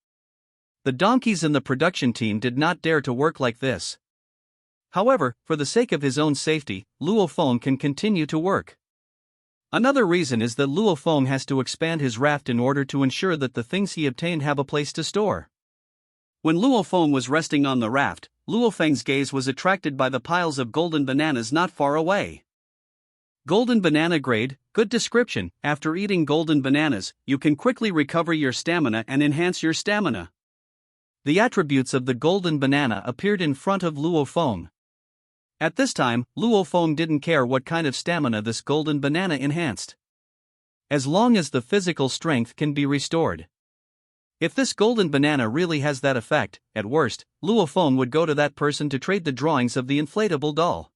The donkeys in the production team did not dare to work like this. However, for the sake of his own safety, Luo Feng can continue to work. Another reason is that Luo Feng has to expand his raft in order to ensure that the things he obtained have a place to store. When Luo Feng was resting on the raft, Luo Feng's gaze was attracted by the piles of golden bananas not far away. Golden banana grade, good description. After eating golden bananas, you can quickly recover your stamina and enhance your stamina. The attributes of the golden banana appeared in front of Luo Feng. At this time, Luo Feng didn't care what kind of stamina this golden banana enhanced, as long as the physical strength can be restored. If this golden banana really has that effect, at worst, Luo Feng would go to that person to trade the drawings of the inflatable doll.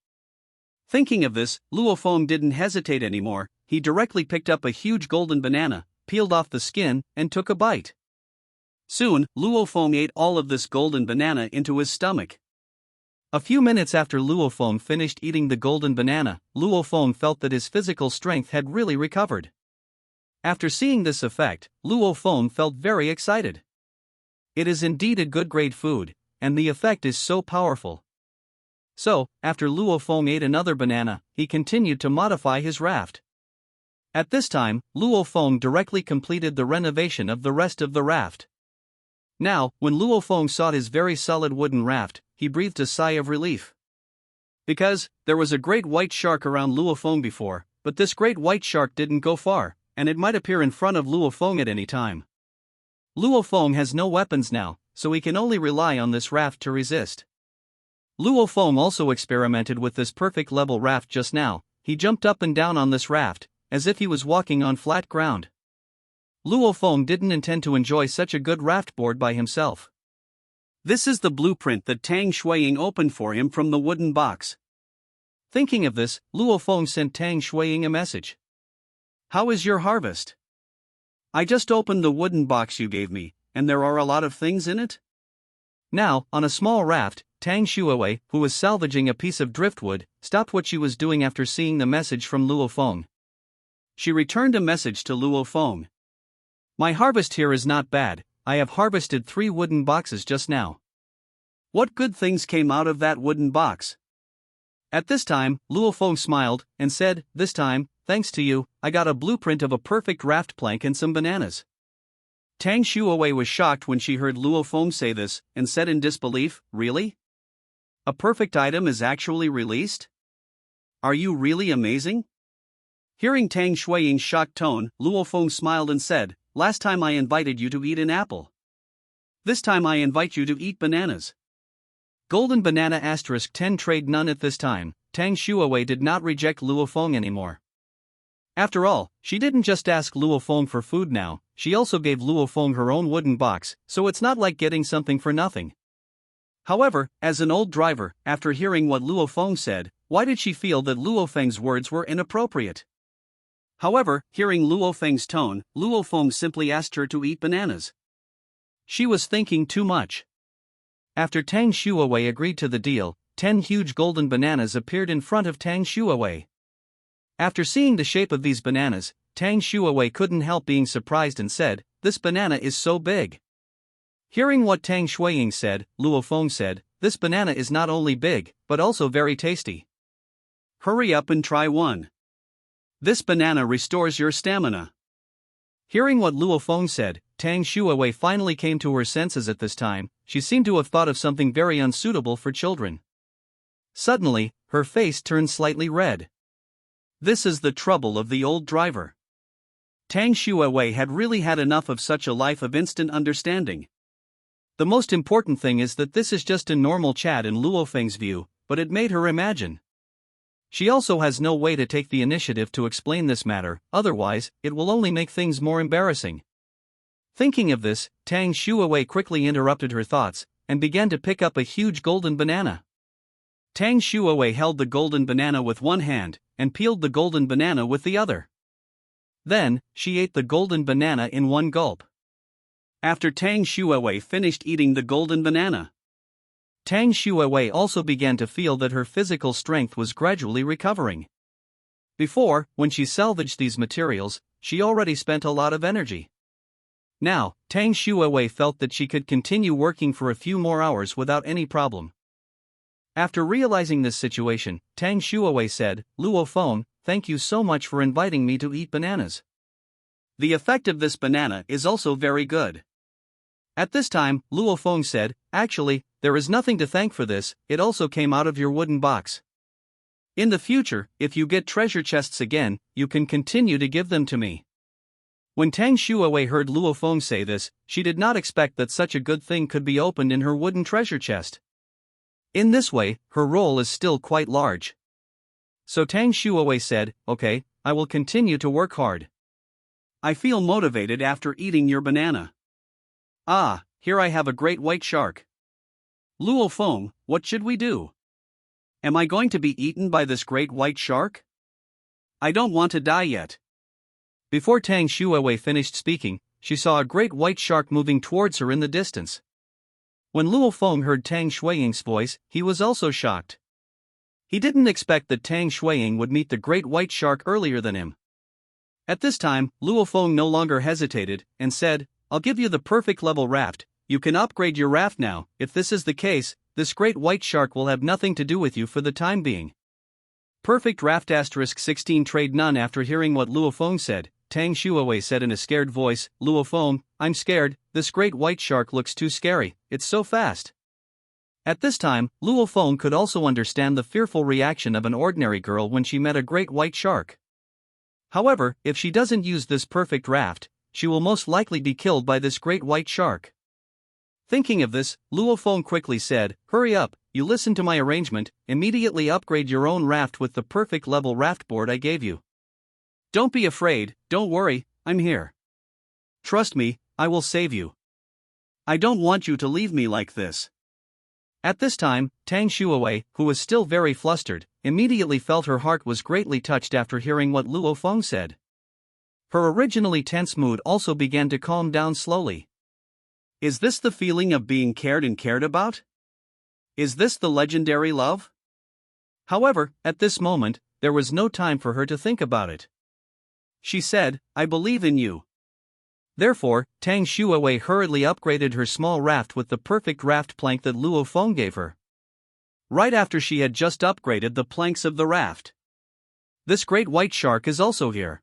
Thinking of this, Luo Feng didn't hesitate anymore. He directly picked up a huge golden banana, peeled off the skin, and took a bite. Soon, Luo Feng ate all of this golden banana into his stomach. A few minutes after Luo Feng finished eating the golden banana, Luo Feng felt that his physical strength had really recovered. After seeing this effect, Luo Feng felt very excited. It is indeed a good grade food, and the effect is so powerful. So, after Luo Feng ate another banana, he continued to modify his raft. At this time, Luo Feng directly completed the renovation of the rest of the raft. Now, when Luo Feng saw his very solid wooden raft, he breathed a sigh of relief. Because, there was a great white shark around Luo Feng before, but this great white shark didn't go far, and it might appear in front of Luo Feng at any time. Luo Feng has no weapons now, so he can only rely on this raft to resist. Luo Feng also experimented with this perfect level raft just now. He jumped up and down on this raft, as if he was walking on flat ground. Luo Feng didn't intend to enjoy such a good raft board by himself. This is the blueprint that Tang Shuiying opened for him from the wooden box. Thinking of this, Luo Feng sent Tang Shuiying a message. How is your harvest? I just opened the wooden box you gave me, and there are a lot of things in it? Now, on a small raft, Tang Shuiwei, who was salvaging a piece of driftwood, stopped what she was doing after seeing the message from Luo Feng. She returned a message to Luo Feng. My harvest here is not bad. I have harvested 3 wooden boxes just now. What good things came out of that wooden box? At this time, Luo Feng smiled and said, this time, thanks to you, I got a blueprint of a perfect raft plank and some bananas. Tang Shuiwei was shocked when she heard Luo Feng say this, and said in disbelief, really? A perfect item is actually released? Are you really amazing? Hearing Tang Shuiying's shocked tone, Luo Feng smiled and said, last time I invited you to eat an apple. This time I invite you to eat bananas. Golden banana *10 trade none at this time. Tang Shuiwei did not reject Luo Feng anymore. After all, she didn't just ask Luo Feng for food now, she also gave Luo Feng her own wooden box, so it's not like getting something for nothing. However, as an old driver, after hearing what Luo Feng said, why did she feel that Luo Feng's words were inappropriate? However, hearing Luo Feng's tone, Luo Feng simply asked her to eat bananas. She was thinking too much. After Tang Shuiwei agreed to the deal, 10 huge golden bananas appeared in front of Tang Shuiwei. After seeing the shape of these bananas, Tang Shuawei couldn't help being surprised and said, "This banana is so big." Hearing what Tang Shuiying said, Luo Feng said, "This banana is not only big, but also very tasty. Hurry up and try one. This banana restores your stamina." Hearing what Luo Feng said, Tang Shuawei finally came to her senses at this time. She seemed to have thought of something very unsuitable for children. Suddenly, her face turned slightly red. This is the trouble of the old driver. Tang Shuawei had really had enough of such a life of instant understanding. The most important thing is that this is just a normal chat in Luo Feng's view, but it made her imagine. She also has no way to take the initiative to explain this matter, otherwise, it will only make things more embarrassing. Thinking of this, Tang Shuawei quickly interrupted her thoughts, and began to pick up a huge golden banana. Tang Shuawei held the golden banana with one hand, and peeled the golden banana with the other. Then, she ate the golden banana in one gulp. After Tang Shuawei finished eating the golden banana, Tang Shuawei also began to feel that her physical strength was gradually recovering. Before, when she salvaged these materials, she already spent a lot of energy. Now, Tang Shuawei felt that she could continue working for a few more hours without any problem. After realizing this situation, Tang Shuawei said, "Luo Feng, thank you so much for inviting me to eat bananas. The effect of this banana is also very good." At this time, Luo Feng said, "Actually, there is nothing to thank for this, it also came out of your wooden box. In the future, if you get treasure chests again, you can continue to give them to me." When Tang Shuawei heard Luo Feng say this, she did not expect that such a good thing could be opened in her wooden treasure chest. In this way, her role is still quite large. So Tang Shuawei said, "Okay, I will continue to work hard. I feel motivated after eating your banana. Ah, here I have a great white shark. Luo Feng, what should we do? Am I going to be eaten by this great white shark? I don't want to die yet." Before Tang Shuawei finished speaking, she saw a great white shark moving towards her in the distance. When Luo Feng heard Tang Shuiying's voice, he was also shocked. He didn't expect that Tang Shuiying would meet the great white shark earlier than him. At this time, Luo Feng no longer hesitated, and said, "I'll give you the perfect level raft. You can upgrade your raft now. If this is the case, this great white shark will have nothing to do with you for the time being." Perfect raft *16 trade none. After hearing what Luo Feng said, Tang Shuawei said in a scared voice, "Luo Feng, I'm scared, this great white shark looks too scary, it's so fast." At this time, Luo Feng could also understand the fearful reaction of an ordinary girl when she met a great white shark. However, if she doesn't use this perfect raft, she will most likely be killed by this great white shark. Thinking of this, Luo Feng quickly said, "Hurry up, you listen to my arrangement, immediately upgrade your own raft with the perfect level raft board I gave you. Don't be afraid, don't worry, I'm here. Trust me, I will save you. I don't want you to leave me like this." At this time, Tang Shuawei, who was still very flustered, immediately felt her heart was greatly touched after hearing what Luo Feng said. Her originally tense mood also began to calm down slowly. Is this the feeling of being cared and cared about? Is this the legendary love? However, at this moment, there was no time for her to think about it. She said, "I believe in you." Therefore, Tang Shuawei hurriedly upgraded her small raft with the perfect raft plank that Luo Feng gave her. Right after she had just upgraded the planks of the raft, this great white shark is also here.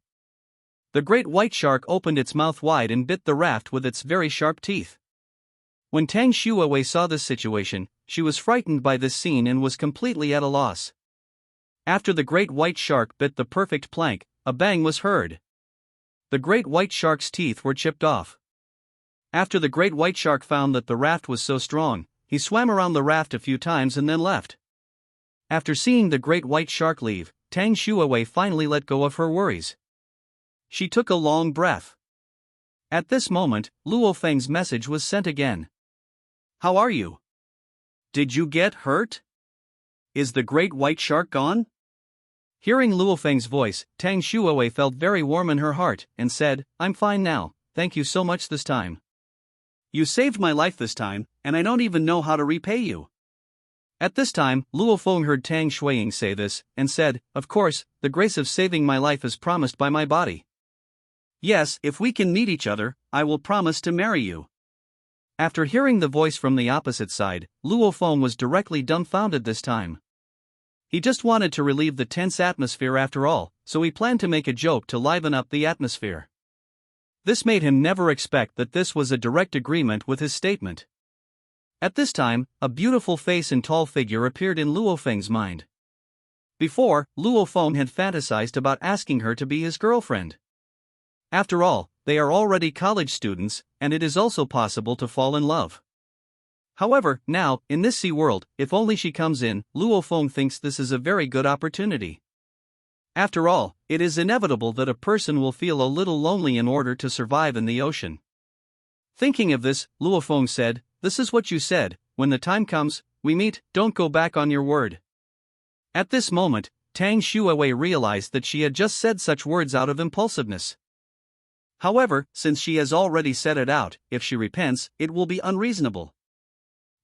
The great white shark opened its mouth wide and bit the raft with its very sharp teeth. When Tang Shuawei saw this situation, she was frightened by this scene and was completely at a loss. After the great white shark bit the perfect plank, a bang was heard. The great white shark's teeth were chipped off. After the great white shark found that the raft was so strong, he swam around the raft a few times and then left. After seeing the great white shark leave, Tang Shuawei finally let go of her worries. She took a long breath. At this moment, Luo Feng's message was sent again. "How are you? Did you get hurt? Is the great white shark gone?" Hearing Luo Feng's voice, Tang Shuawei felt very warm in her heart, and said, "I'm fine now, thank you so much this time. You saved my life this time, and I don't even know how to repay you." At this time, Luo Feng heard Tang Shuiying say this, and said, "Of course, the grace of saving my life is promised by my body. Yes, if we can meet each other, I will promise to marry you." After hearing the voice from the opposite side, Luo Feng was directly dumbfounded this time. He just wanted to relieve the tense atmosphere after all, so he planned to make a joke to liven up the atmosphere. This made him never expect that this was a direct agreement with his statement. At this time, a beautiful face and tall figure appeared in Luo Feng's mind. Before, Luo Feng had fantasized about asking her to be his girlfriend. After all, they are already college students, and it is also possible to fall in love. However, now, in this sea world, if only she comes in, Luo Feng thinks this is a very good opportunity. After all, it is inevitable that a person will feel a little lonely in order to survive in the ocean. Thinking of this, Luo Feng said, "This is what you said, when the time comes, we meet, don't go back on your word." At this moment, Tang Shuiwei realized that she had just said such words out of impulsiveness. However, since she has already said it out, if she repents, it will be unreasonable.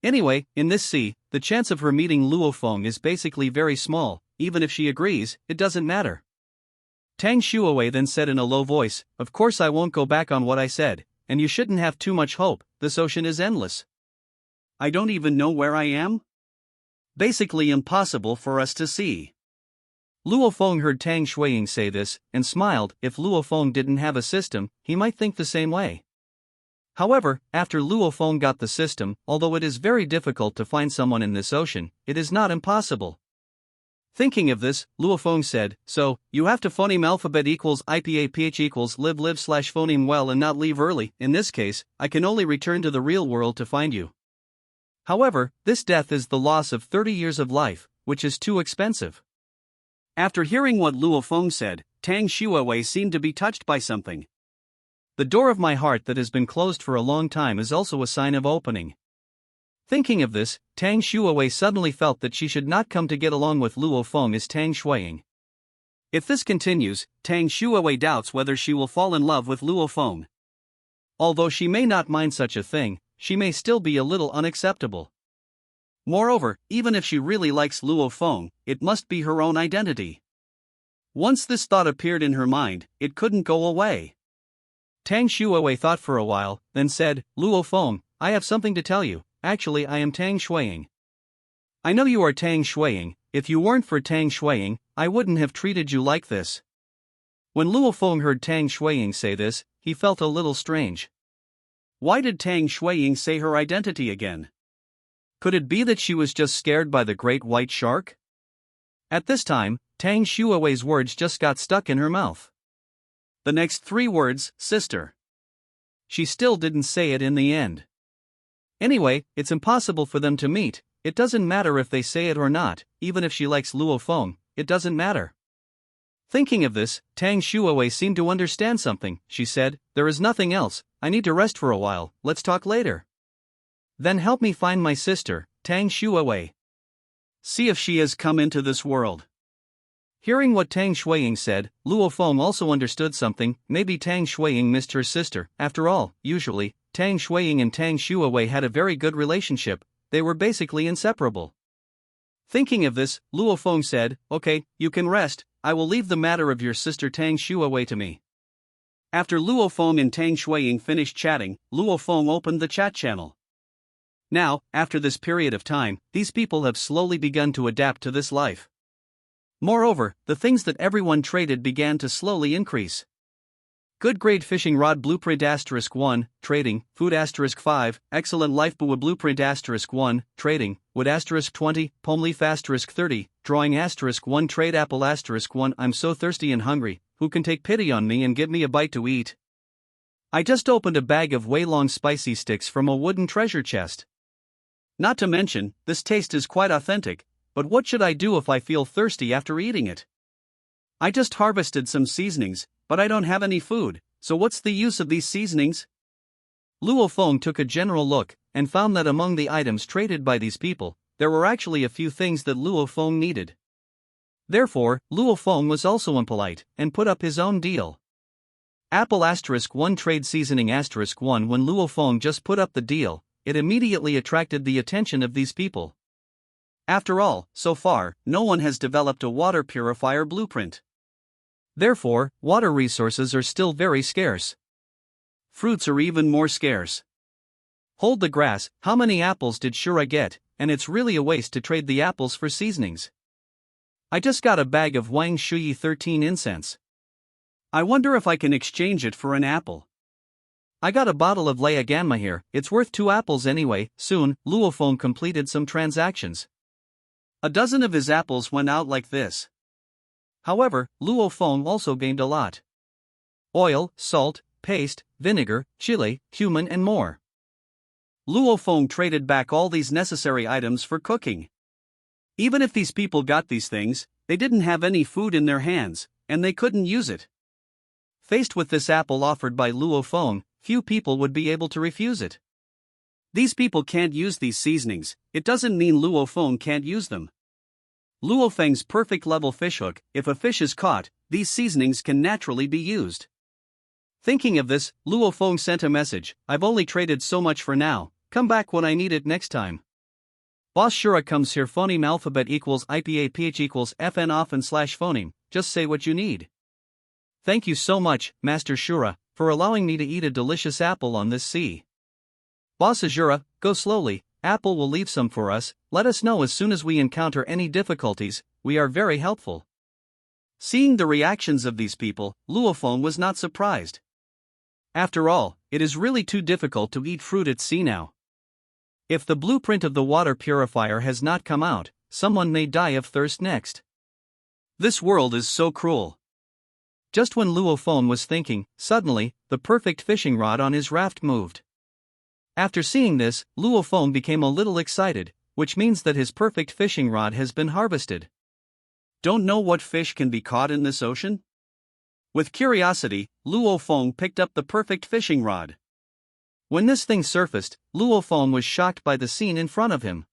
Anyway, in this sea, the chance of her meeting Luo Feng is basically very small. Even if she agrees, it doesn't matter. Tang Shuiwei then said in a low voice, "Of course I won't go back on what I said, and you shouldn't have too much hope, this ocean is endless. I don't even know where I am? Basically impossible for us to see." Luo Feng heard Tang Shuiying say this, and smiled. If Luo Feng didn't have a system, he might think the same way. However, after Luo Feng got the system, although it is very difficult to find someone in this ocean, it is not impossible. Thinking of this, Luo Feng said, "So, you have to phoneme alphabet equals IPAPH equals live slash phoneme well and not leave early. In this case, I can only return to the real world to find you. However, this death is the loss of 30 years of life, which is too expensive." After hearing what Luo Feng said, Tang Shuiwei seemed to be touched by something. The door of my heart that has been closed for a long time is also a sign of opening. Thinking of this, Tang Shuiwei suddenly felt that she should not come to get along with Luo Feng as Tang Shuiying. If this continues, Tang Shuiwei doubts whether she will fall in love with Luo Feng. Although she may not mind such a thing, she may still be a little unacceptable. Moreover, even if she really likes Luo Feng, it must be her own identity. Once this thought appeared in her mind, it couldn't go away. Tang Shuiwei thought for a while, then said, "Luo Feng, I have something to tell you. Actually, I am Tang Shuiying. I know you are Tang Shuiying. If you weren't for Tang Shuiying, I wouldn't have treated you like this." When Luo Feng heard Tang Shuiying say this, he felt a little strange. Why did Tang Shuiying say her identity again? Could it be that she was just scared by the great white shark? At this time, Tang Shuiwei's words just got stuck in her mouth. The next 3 words, sister. She still didn't say it in the end. Anyway, it's impossible for them to meet. It doesn't matter if they say it or not, even if she likes Luo Feng, it doesn't matter. Thinking of this, Tang Shuiwei seemed to understand something. She said, "There is nothing else, I need to rest for a while, let's talk later. Then help me find my sister, Tang Shuiwei. See if she has come into this world." Hearing what Tang Shuiying said, Luo Feng also understood something. Maybe Tang Shuiying missed her sister. After all, usually, Tang Shuiying and Tang Shuiwei had a very good relationship, they were basically inseparable. Thinking of this, Luo Feng said, "Okay, you can rest, I will leave the matter of your sister Tang Shuiwei to me." After Luo Feng and Tang Shuiying finished chatting, Luo Feng opened the chat channel. Now, after this period of time, these people have slowly begun to adapt to this life. Moreover, the things that everyone traded began to slowly increase. Good grade fishing rod blueprint *1, trading, food *5, excellent lifebuoy blueprint *1, trading, wood *20, palm leaf *30, drawing *1 trade apple *1. I'm so thirsty and hungry, who can take pity on me and give me a bite to eat? I just opened a bag of way long spicy sticks from a wooden treasure chest. Not to mention, this taste is quite authentic, but what should I do if I feel thirsty after eating it? I just harvested some seasonings, but I don't have any food, so what's the use of these seasonings? Luo Feng took a general look, and found that among the items traded by these people, there were actually a few things that Luo Feng needed. Therefore, Luo Feng was also impolite, and put up his own deal. Apple *1 trade seasoning *1. When Luo Feng just put up the deal, it immediately attracted the attention of these people. After all, so far, no one has developed a water purifier blueprint. Therefore, water resources are still very scarce. Fruits are even more scarce. Hold the grass, how many apples did Shura get? And it's really a waste to trade the apples for seasonings. I just got a bag of Wang Shuyi 13 incense. I wonder if I can exchange it for an apple. I got a bottle of Leia Ganma here, it's worth 2 apples anyway. Soon, Luofeng completed some transactions. A dozen of his apples went out like this. However, Luofeng also gained a lot. Oil, salt, paste, vinegar, chili, cumin and more. Luofeng traded back all these necessary items for cooking. Even if these people got these things, they didn't have any food in their hands, and they couldn't use it. Faced with this apple offered by Luofeng, few people would be able to refuse it. These people can't use these seasonings, it doesn't mean Luofeng can't use them. Luofeng's perfect level fishhook, if a fish is caught, these seasonings can naturally be used. Thinking of this, Luofeng sent a message, I've only traded so much for now, come back when I need it next time. Boss Shura comes here phoneme alphabet equals IPAPH equals FN often / phoneme, just say what you need. Thank you so much, Master Shura, for allowing me to eat a delicious apple on this sea. Boss Azura, go slowly, Apple will leave some for us, let us know as soon as we encounter any difficulties, we are very helpful. Seeing the reactions of these people, Luofeng was not surprised. After all, it is really too difficult to eat fruit at sea now. If the blueprint of the water purifier has not come out, someone may die of thirst next. This world is so cruel. Just when Luofeng was thinking, suddenly, the perfect fishing rod on his raft moved. After seeing this, Luofeng became a little excited, which means that his perfect fishing rod has been harvested. Don't know what fish can be caught in this ocean? With curiosity, Luofeng picked up the perfect fishing rod. When this thing surfaced, Luofeng was shocked by the scene in front of him.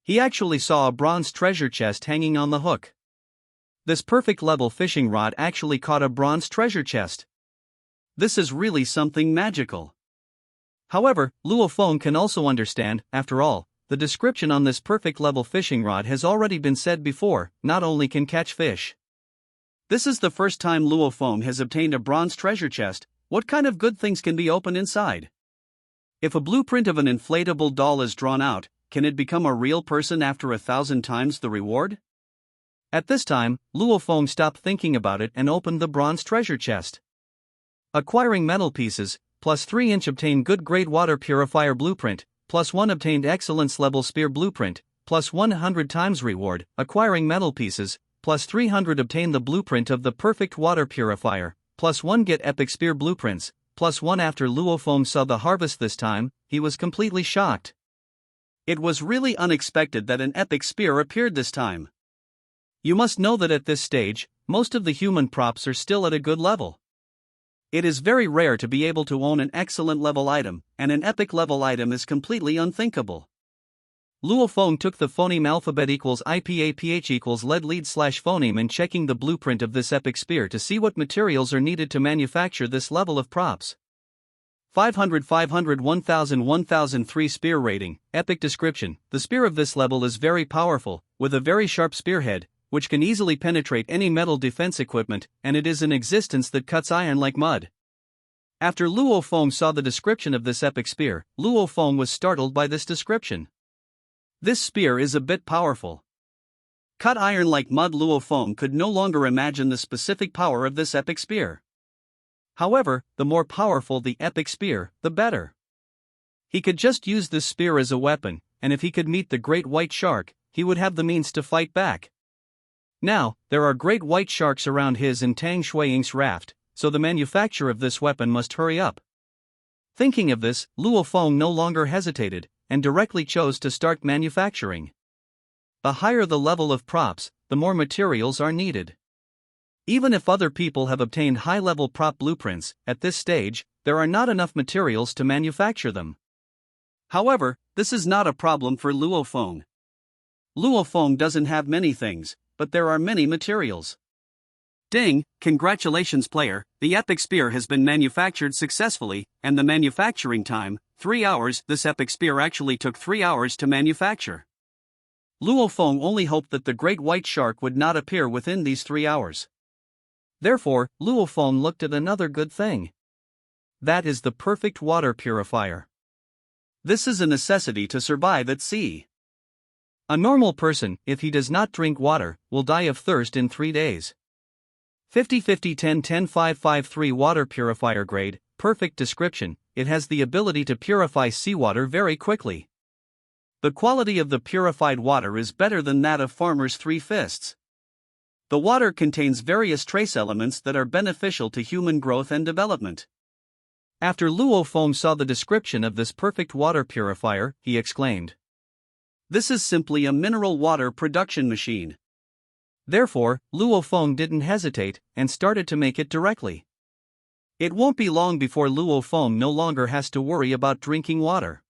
He actually saw a bronze treasure chest hanging on the hook. This perfect level fishing rod actually caught a bronze treasure chest. This is really something magical. However, Luofeng can also understand, after all, the description on this perfect level fishing rod has already been said before, not only can catch fish. This is the first time Luofeng has obtained a bronze treasure chest, what kind of good things can be opened inside? If a blueprint of an inflatable doll is drawn out, can it become a real person after 1,000 times the reward? At this time, Luofeng stopped thinking about it and opened the bronze treasure chest. Acquiring metal pieces, plus 3 inch obtained good grade water purifier blueprint, plus 1 obtained excellence level spear blueprint, plus 100 times reward, acquiring metal pieces, plus 300 obtain the blueprint of the perfect water purifier, plus 1 get epic spear blueprints, plus 1 after Luofeng saw the harvest this time, he was completely shocked. It was really unexpected that an epic spear appeared this time. You must know that at this stage, most of the human props are still at a good level. It is very rare to be able to own an excellent level item, and an epic level item is completely unthinkable. Luofeng took the phoneme alphabet equals IPAPH equals lead / phoneme and checking the blueprint of this epic spear to see what materials are needed to manufacture this level of props. 500 500 1000 1003 spear rating, epic description, the spear of this level is very powerful, with a very sharp spearhead, which can easily penetrate any metal defense equipment, and it is an existence that cuts iron like mud. After Luofeng saw the description of this epic spear, Luofeng was startled by this description. This spear is a bit powerful. Cut iron like mud. Luofeng could no longer imagine the specific power of this epic spear. However, the more powerful the epic spear, the better. He could just use this spear as a weapon, and if he could meet the great white shark, he would have the means to fight back. Now, there are great white sharks around his and Tang Shuiying's raft, so the manufacture of this weapon must hurry up. Thinking of this, Luofeng no longer hesitated, and directly chose to start manufacturing. The higher the level of props, the more materials are needed. Even if other people have obtained high-level prop blueprints, at this stage, there are not enough materials to manufacture them. However, this is not a problem for Luofeng. Luofeng doesn't have many things, but there are many materials. Ding, congratulations player, the epic spear has been manufactured successfully, and the manufacturing time, 3 hours. This epic spear actually took 3 hours to manufacture. Luo Feng only hoped that the great white shark would not appear within these 3 hours. Therefore, Luo Feng looked at another good thing. That is the perfect water purifier. This is a necessity to survive at sea. A normal person, if he does not drink water, will die of thirst in 3 days. 50-50-10-10-553 Water Purifier Grade, perfect description, it has the ability to purify seawater very quickly. The quality of the purified water is better than that of Farmer's Three Fists. The water contains various trace elements that are beneficial to human growth and development. After Luo Feng saw the description of this perfect water purifier, he exclaimed, "This is simply a mineral water production machine." Therefore, Luo Feng didn't hesitate and started to make it directly. It won't be long before Luo Feng no longer has to worry about drinking water.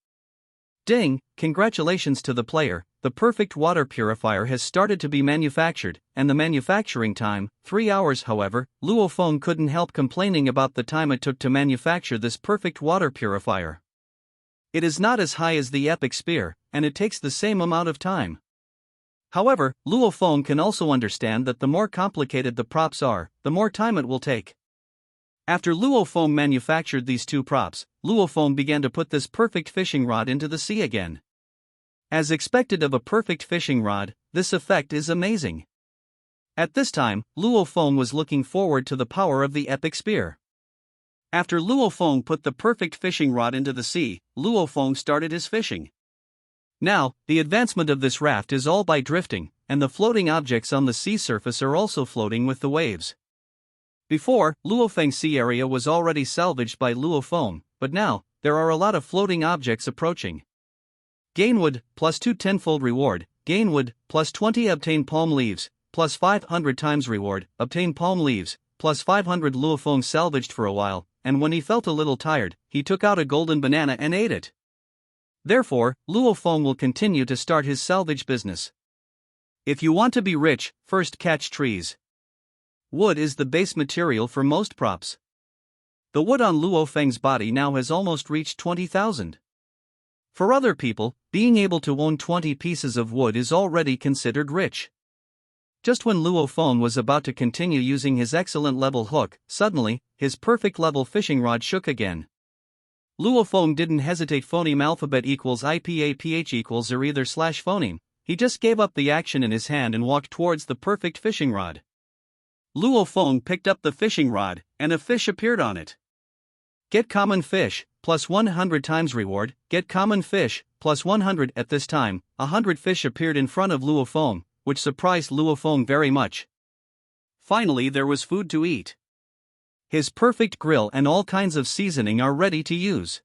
Ding! Congratulations to the player, the perfect water purifier has started to be manufactured, and the manufacturing time, 3 hours. However, Luo Feng couldn't help complaining about the time it took to manufacture this perfect water purifier. It is not as high as the epic spear, and it takes the same amount of time. However, Luo Feng can also understand that the more complicated the props are, the more time it will take. After Luo Feng manufactured these 2 props, Luo Feng began to put this perfect fishing rod into the sea again. As expected of a perfect fishing rod, this effect is amazing. At this time, Luo Feng was looking forward to the power of the epic spear. After Luo Feng put the perfect fishing rod into the sea, Luo Feng started his fishing. Now, the advancement of this raft is all by drifting, and the floating objects on the sea surface are also floating with the waves. Before, Luo Feng's sea area was already salvaged by Luo Feng, but now, there are a lot of floating objects approaching. Gain wood, plus 2 tenfold reward, gain wood, plus 20 obtain palm leaves, plus 500 times reward, obtain palm leaves, plus 500 Luo Feng salvaged for a while, and when he felt a little tired, he took out a golden banana and ate it. Therefore, Luo Feng will continue to start his salvage business. If you want to be rich, first catch trees. Wood is the base material for most props. The wood on Luo Feng's body now has almost reached 20,000. For other people, being able to own 20 pieces of wood is already considered rich. Just when Luo Feng was about to continue using his excellent level hook, suddenly, his perfect level fishing rod shook again. Luo Feng didn't hesitate. Phoneme alphabet equals IPAPH equals or either slash phoneme. He just gave up the action in his hand and walked towards the perfect fishing rod. Luo Feng picked up the fishing rod, and a fish appeared on it. Get common fish, plus 100 times reward, get common fish, plus 100. At this time, 100 fish appeared in front of Luo Feng, which surprised Luo Feng very much. Finally, there was food to eat. His perfect grill and all kinds of seasoning are ready to use.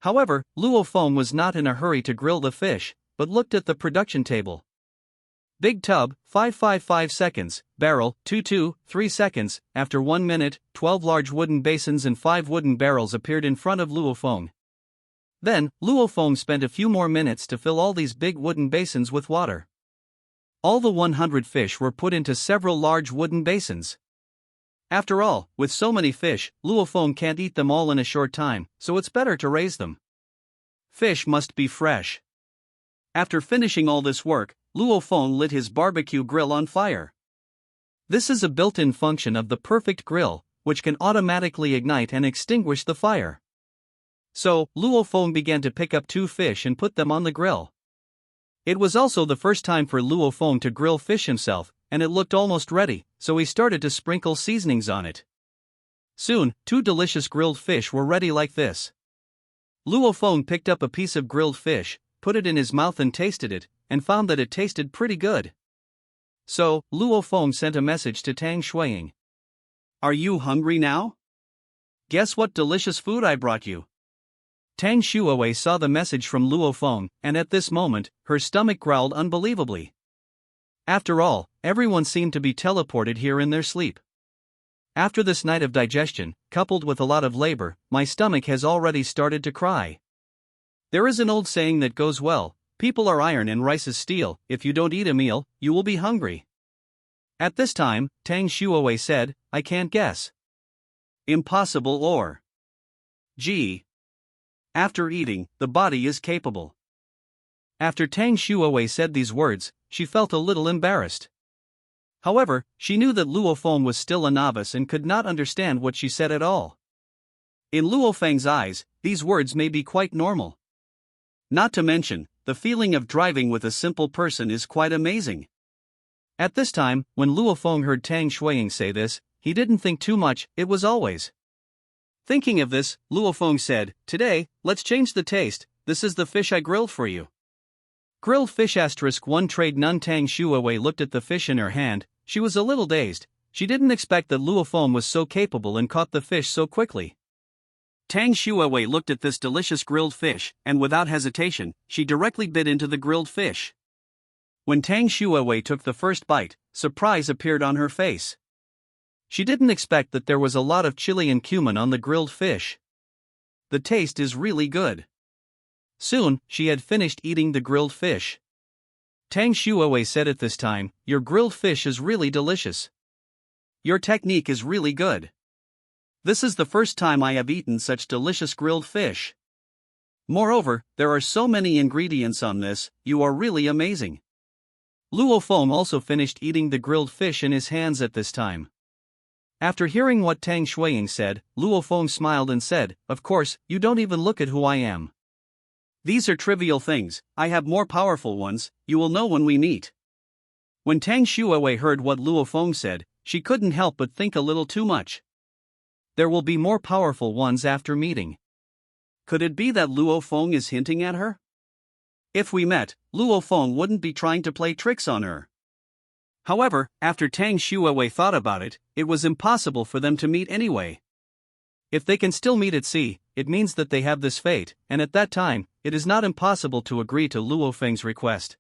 However, Luo Feng was not in a hurry to grill the fish, but looked at the production table. Big tub, 555 seconds, barrel, 3 seconds. After 1 minute, 12 large wooden basins and 5 wooden barrels appeared in front of Luo Feng. Then, Luo Feng spent a few more minutes to fill all these big wooden basins with water. All the 100 fish were put into several large wooden basins. After all, with so many fish, Luo Feng can't eat them all in a short time, so it's better to raise them. Fish must be fresh. After finishing all this work, Luo Feng lit his barbecue grill on fire. This is a built-in function of the perfect grill, which can automatically ignite and extinguish the fire. So, Luo Feng began to pick up 2 fish and put them on the grill. It was also the first time for Luo Feng to grill fish himself, and it looked almost ready, so he started to sprinkle seasonings on it. Soon, 2 delicious grilled fish were ready like this. Luo Feng picked up a piece of grilled fish, put it in his mouth and tasted it, and found that it tasted pretty good. So, Luo Feng sent a message to Tang Shuiying. Are you hungry now? Guess what delicious food I brought you? Tang Shuiying saw the message from Luo Feng, and at this moment, her stomach growled unbelievably. After all, everyone seemed to be teleported here in their sleep. After this night of digestion, coupled with a lot of labor, my stomach has already started to cry. There is an old saying that goes well, people are iron and rice is steel, if you don't eat a meal, you will be hungry. At this time, Tang Shuiying said, I can't guess. Impossible or G. After eating, the body is capable. After Tang Shuowei said these words, she felt a little embarrassed. However, she knew that Luo Feng was still a novice and could not understand what she said at all. In Luo Feng's eyes, these words may be quite normal. Not to mention, the feeling of driving with a simple person is quite amazing. At this time, when Luo Feng heard Tang Shuiying say this, he didn't think too much, it was always. Thinking of this, Luo Feng said, "Today, let's change the taste, this is the fish I grilled for you." Grilled fish *1 trade none. Tang Shuowei looked at the fish in her hand, she was a little dazed, she didn't expect that Luo Feng was so capable and caught the fish so quickly. Tang Shuowei looked at this delicious grilled fish, and without hesitation, she directly bit into the grilled fish. When Tang Shuowei took the first bite, surprise appeared on her face. She didn't expect that there was a lot of chili and cumin on the grilled fish. The taste is really good. Soon, she had finished eating the grilled fish. Tang Shuowei said at this time, "Your grilled fish is really delicious. Your technique is really good. This is the first time I have eaten such delicious grilled fish. Moreover, there are so many ingredients on this, you are really amazing." Luo Feng also finished eating the grilled fish in his hands at this time. After hearing what Tang Shuiying said, Luo Feng smiled and said, "Of course, you don't even look at who I am. These are trivial things, I have more powerful ones, you will know when we meet." When Tang Shuowei heard what Luo Feng said, she couldn't help but think a little too much. There will be more powerful ones after meeting. Could it be that Luo Feng is hinting at her? If we met, Luo Feng wouldn't be trying to play tricks on her. However, after Tang Shuowei thought about it, it was impossible for them to meet anyway. If they can still meet at sea, it means that they have this fate, and at that time, it is not impossible to agree to Luo Feng's request.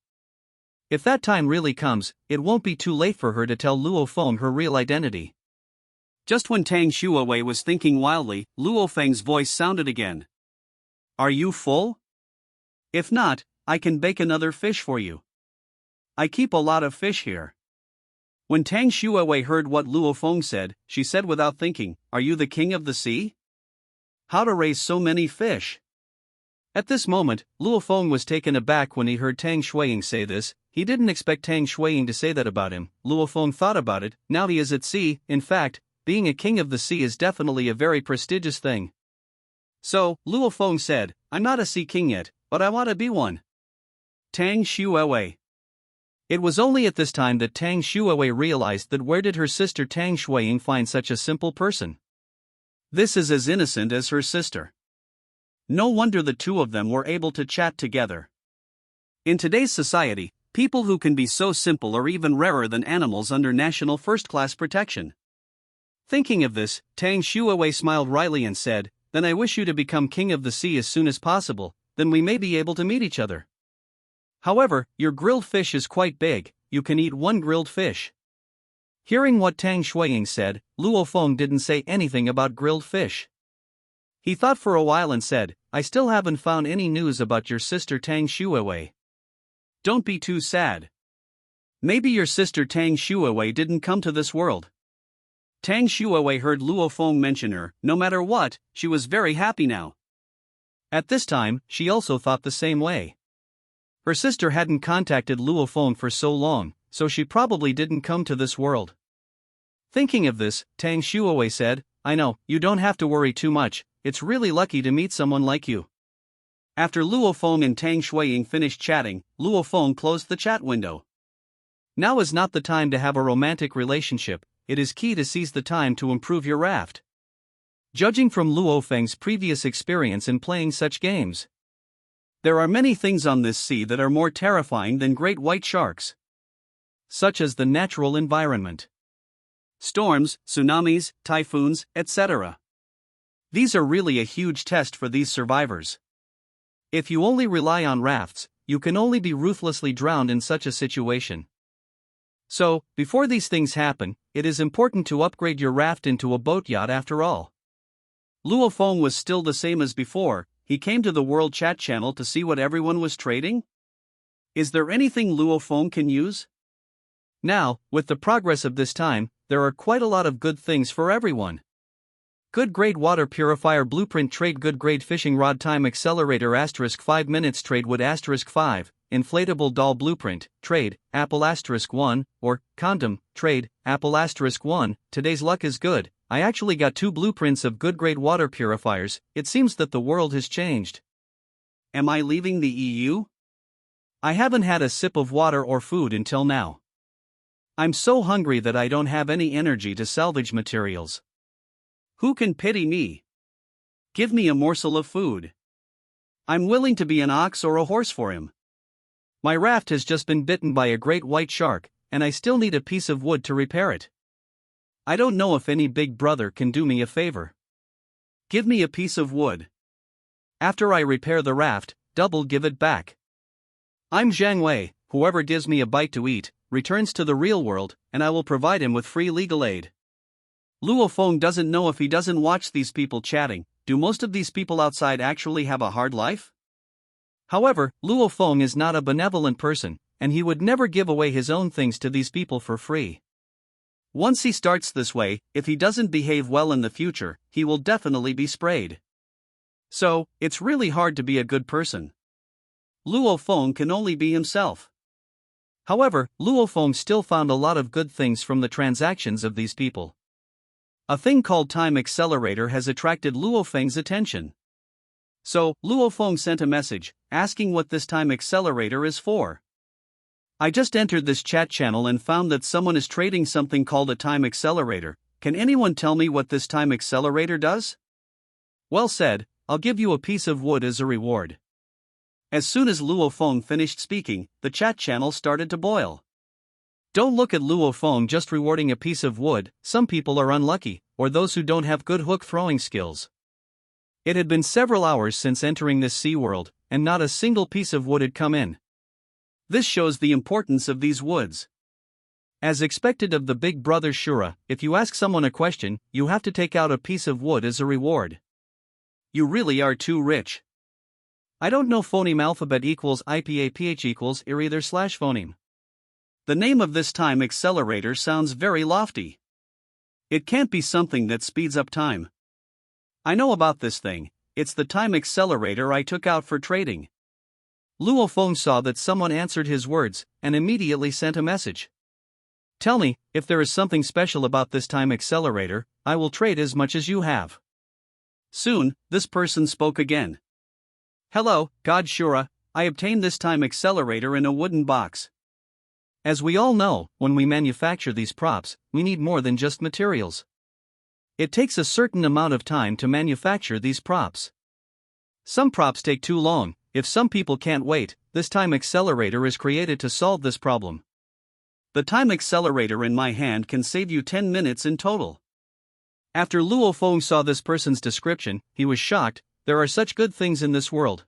If that time really comes, it won't be too late for her to tell Luo Feng her real identity. Just when Tang Shuowei was thinking wildly, Luo Feng's voice sounded again. "Are you full? If not, I can bake another fish for you. I keep a lot of fish here." When Tang Shuowei heard what Luo Feng said, she said without thinking, "Are you the king of the sea? How to raise so many fish?" At this moment, Luo Feng was taken aback when he heard Tang Shuiying say this. He didn't expect Tang Shuiying to say that about him. Luo Feng thought about it, now he is at sea. In fact, being a king of the sea is definitely a very prestigious thing. So, Luo Feng said, "I'm not a sea king yet, but I want to be one." Tang Shuowei. It was only at this time that Tang Shuowei realized that where did her sister Tang Shuiying find such a simple person? This is as innocent as her sister. No wonder the two of them were able to chat together. In today's society, people who can be so simple are even rarer than animals under national first-class protection. Thinking of this, Tang Shuowei smiled wryly and said, "Then I wish you to become king of the sea as soon as possible, then we may be able to meet each other. However, your grilled fish is quite big, you can eat one grilled fish." Hearing what Tang Shuiying said, Luo Feng didn't say anything about grilled fish. He thought for a while and said, "I still haven't found any news about your sister Tang Shuowei. Don't be too sad. Maybe your sister Tang Shuowei didn't come to this world." Tang Shuowei heard Luo Feng mention her. No matter what, she was very happy now. At this time, she also thought the same way. Her sister hadn't contacted Luo Feng for so long, so she probably didn't come to this world. Thinking of this, Tang Shuowei said, "I know, you don't have to worry too much, it's really lucky to meet someone like you." After Luo Feng and Tang Shuiying finished chatting, Luo Feng closed the chat window. Now is not the time to have a romantic relationship, it is key to seize the time to improve your raft. Judging from Luo Feng's previous experience in playing such games, there are many things on this sea that are more terrifying than great white sharks, such as the natural environment. Storms, tsunamis, typhoons, etc. These are really a huge test for these survivors. If you only rely on rafts, you can only be ruthlessly drowned in such a situation. So, before these things happen, it is important to upgrade your raft into a boat yacht after all. Luo Feng was still the same as before. He came to the World Chat channel to see what everyone was trading. Is there anything Luo Feng can use? Now, with the progress of this time, there are quite a lot of good things for everyone. Good grade water purifier blueprint trade. Good grade fishing rod time accelerator *5 minutes trade wood *5. inflatable doll blueprint, trade, Apple asterisk 1, or condom, trade, Apple asterisk 1. Today's luck is good. I actually got 2 blueprints of good grade water purifiers. It seems that the world has changed. Am I leaving the EU? I haven't had a sip of water or food until now. I'm so hungry that I don't have any energy to salvage materials. Who can pity me? Give me a morsel of food. I'm willing to be an ox or a horse for him. My raft has just been bitten by a great white shark, and I still need a piece of wood to repair it. I don't know if any big brother can do me a favor. Give me a piece of wood. After I repair the raft, double give it back. I'm Zhang Wei. Whoever gives me a bite to eat, returns to the real world, and I will provide him with free legal aid. Luo Feng doesn't know if he doesn't watch these people chatting. Do most of these people outside actually have a hard life? However, Luo Feng is not a benevolent person, and he would never give away his own things to these people for free. Once he starts this way, if he doesn't behave well in the future, he will definitely be sprayed. So, it's really hard to be a good person. Luo Feng can only be himself. However, Luo Feng still found a lot of good things from the transactions of these people. A thing called Time Accelerator has attracted Luo Feng's attention. So, Luo Feng sent a message, asking what this Time Accelerator is for. I just entered this chat channel and found that someone is trading something called a Time Accelerator. Can anyone tell me what this Time Accelerator does? Well said, I'll give you a piece of wood as a reward. As soon as Luo Feng finished speaking, the chat channel started to boil. Don't look at Luo Feng just rewarding a piece of wood. Some people are unlucky, or those who don't have good hook throwing skills. It had been several hours since entering this sea world, and not a single piece of wood had come in. This shows the importance of these woods. As expected of the big brother Shura, if you ask someone a question, you have to take out a piece of wood as a reward. You really are too rich. I don't know phoneme alphabet equals IPAPH equals ir either / phoneme. The name of this Time Accelerator sounds very lofty. It can't be something that speeds up time. I know about this thing. It's the Time Accelerator I took out for trading. Luo Feng saw that someone answered his words, and immediately sent a message. Tell me, if there is something special about this Time Accelerator, I will trade as much as you have. Soon, this person spoke again. Hello, God Shura, I obtained this Time Accelerator in a wooden box. As we all know, when we manufacture these props, we need more than just materials. It takes a certain amount of time to manufacture these props. Some props take too long. If some people can't wait, this Time Accelerator is created to solve this problem. The Time Accelerator in my hand can save you 10 minutes in total. After Luo Feng saw this person's description, he was shocked. There are such good things in this world.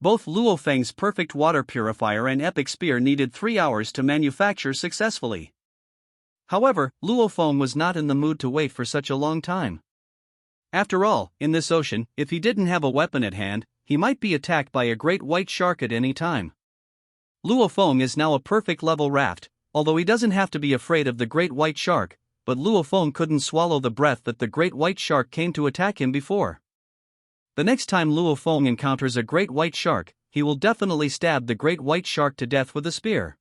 Both Luo Feng's perfect water purifier and epic spear needed 3 hours to manufacture successfully. However, Luo Feng was not in the mood to wait for such a long time. After all, in this ocean, if he didn't have a weapon at hand, he might be attacked by a great white shark at any time. Luo Feng is now a perfect level raft, although he doesn't have to be afraid of the great white shark, but Luo Feng couldn't swallow the breath that the great white shark came to attack him before. The next time Luo Feng encounters a great white shark, he will definitely stab the great white shark to death with a spear.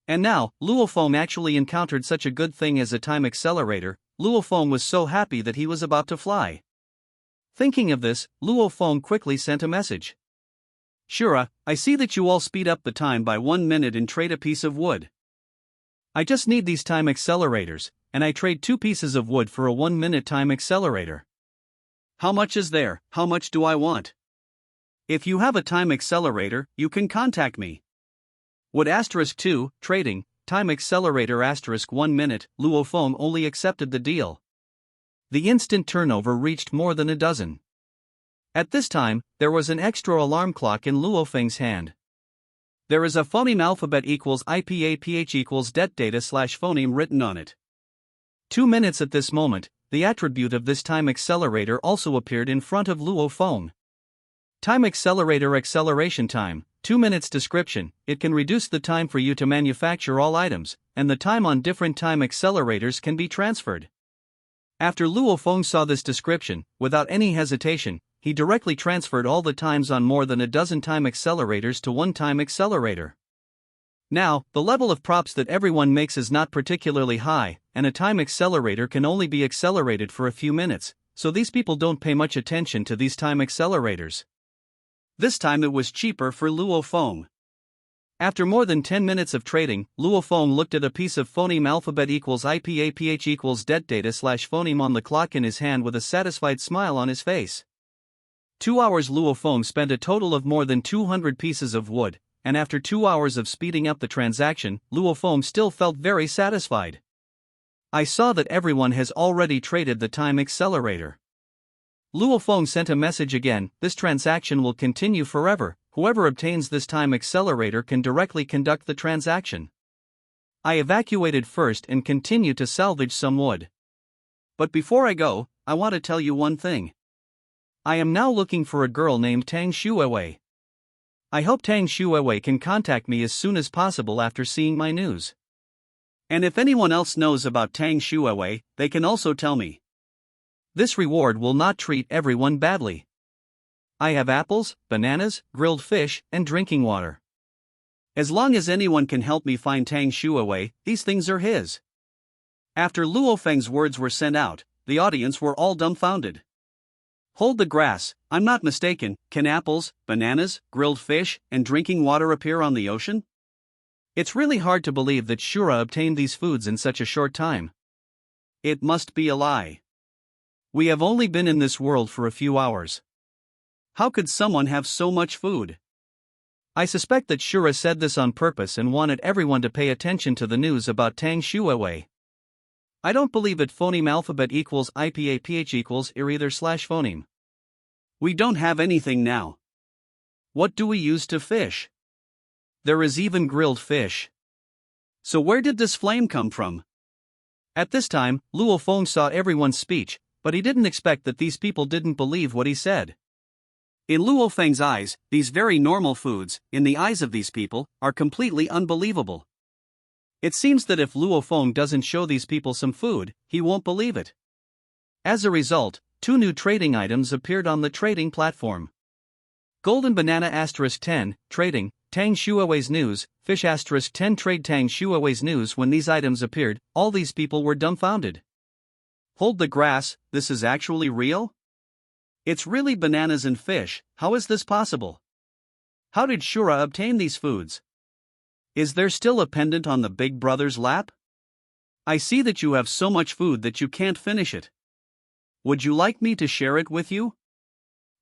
And now, Luo Feng actually encountered such a good thing as a Time Accelerator. Luo Feng was so happy that he was about to fly. Thinking of this, Luo Feng quickly sent a message. Shura, I see that you all speed up the time by 1 minute and trade a piece of wood. I just need these Time Accelerators, and I trade 2 pieces of wood for a 1-minute Time Accelerator. How much is there? How much do I want? If you have a Time Accelerator, you can contact me. Wood *2, trading, Time Accelerator *1 minute. Luo Feng only accepted the deal. The instant turnover reached more than a dozen. At this time, there was an extra alarm clock in Luo Feng's hand. There is a phoneme alphabet equals IPAPH equals det data / phoneme written on it. 2 minutes at this moment. The attribute of this Time Accelerator also appeared in front of Luo Feng. Time Accelerator acceleration time, 2 minutes description. It can reduce the time for you to manufacture all items, and the time on different Time Accelerators can be transferred. After Luo Feng saw this description, without any hesitation, he directly transferred all the times on more than a dozen time accelerators to one time accelerator. Now, the level of props that everyone makes is not particularly high, and a time accelerator can only be accelerated for a few minutes, so these people don't pay much attention to these time accelerators. This time it was cheaper for Luo Feng. After more than 10 minutes of trading, Luo Feng looked at a piece of phoneme alphabet equals IPAPH equals det data slash phoneme on the clock in his hand with a satisfied smile on his face. 2 hours Luo Feng spent a total of more than 200 pieces of wood, and after 2 hours of speeding up the transaction, Luo Feng still felt very satisfied. I saw that everyone has already traded the time accelerator. Luo Feng sent a message again, this transaction will continue forever, whoever obtains this time accelerator can directly conduct the transaction. I evacuated first and continue to salvage some wood. But before I go, I want to tell you one thing. I am now looking for a girl named Tang Shuiwei. I hope Tang Shuiwei can contact me as soon as possible after seeing my news. And if anyone else knows about Tang Shuiwei, they can also tell me. This reward will not treat everyone badly. I have apples, bananas, grilled fish, and drinking water. As long as anyone can help me find Tang Shuiwei, these things are his. After Luo Feng's words were sent out, the audience were all dumbfounded. Hold the grass, I'm not mistaken, can apples, bananas, grilled fish, and drinking water appear on the ocean? It's really hard to believe that Shura obtained these foods in such a short time. It must be a lie. We have only been in this world for a few hours. How could someone have so much food? I suspect that Shura said this on purpose and wanted everyone to pay attention to the news about Tang Shuiwei. I don't believe it phoneme alphabet equals IPAPH equals ir either slash phoneme. We don't have anything now. What do we use to fish? There is even grilled fish. So where did this flame come from? At this time, Luo Feng saw everyone's speech, but he didn't expect that these people didn't believe what he said. In Luo Feng's eyes, these very normal foods, in the eyes of these people, are completely unbelievable. It seems that if Luo Feng doesn't show these people some food, he won't believe it. As a result, 2 new trading items appeared on the trading platform. Golden Banana *10, trading, Tang Shuiwei's news, Fish *10 trade Tang Shuiwei's news. When these items appeared, all these people were dumbfounded. Hold the grass, this is actually real? It's really bananas and fish, how is this possible? How did Shura obtain these foods? Is there still a pendant on the big brother's lap? I see that you have so much food that you can't finish it. Would you like me to share it with you?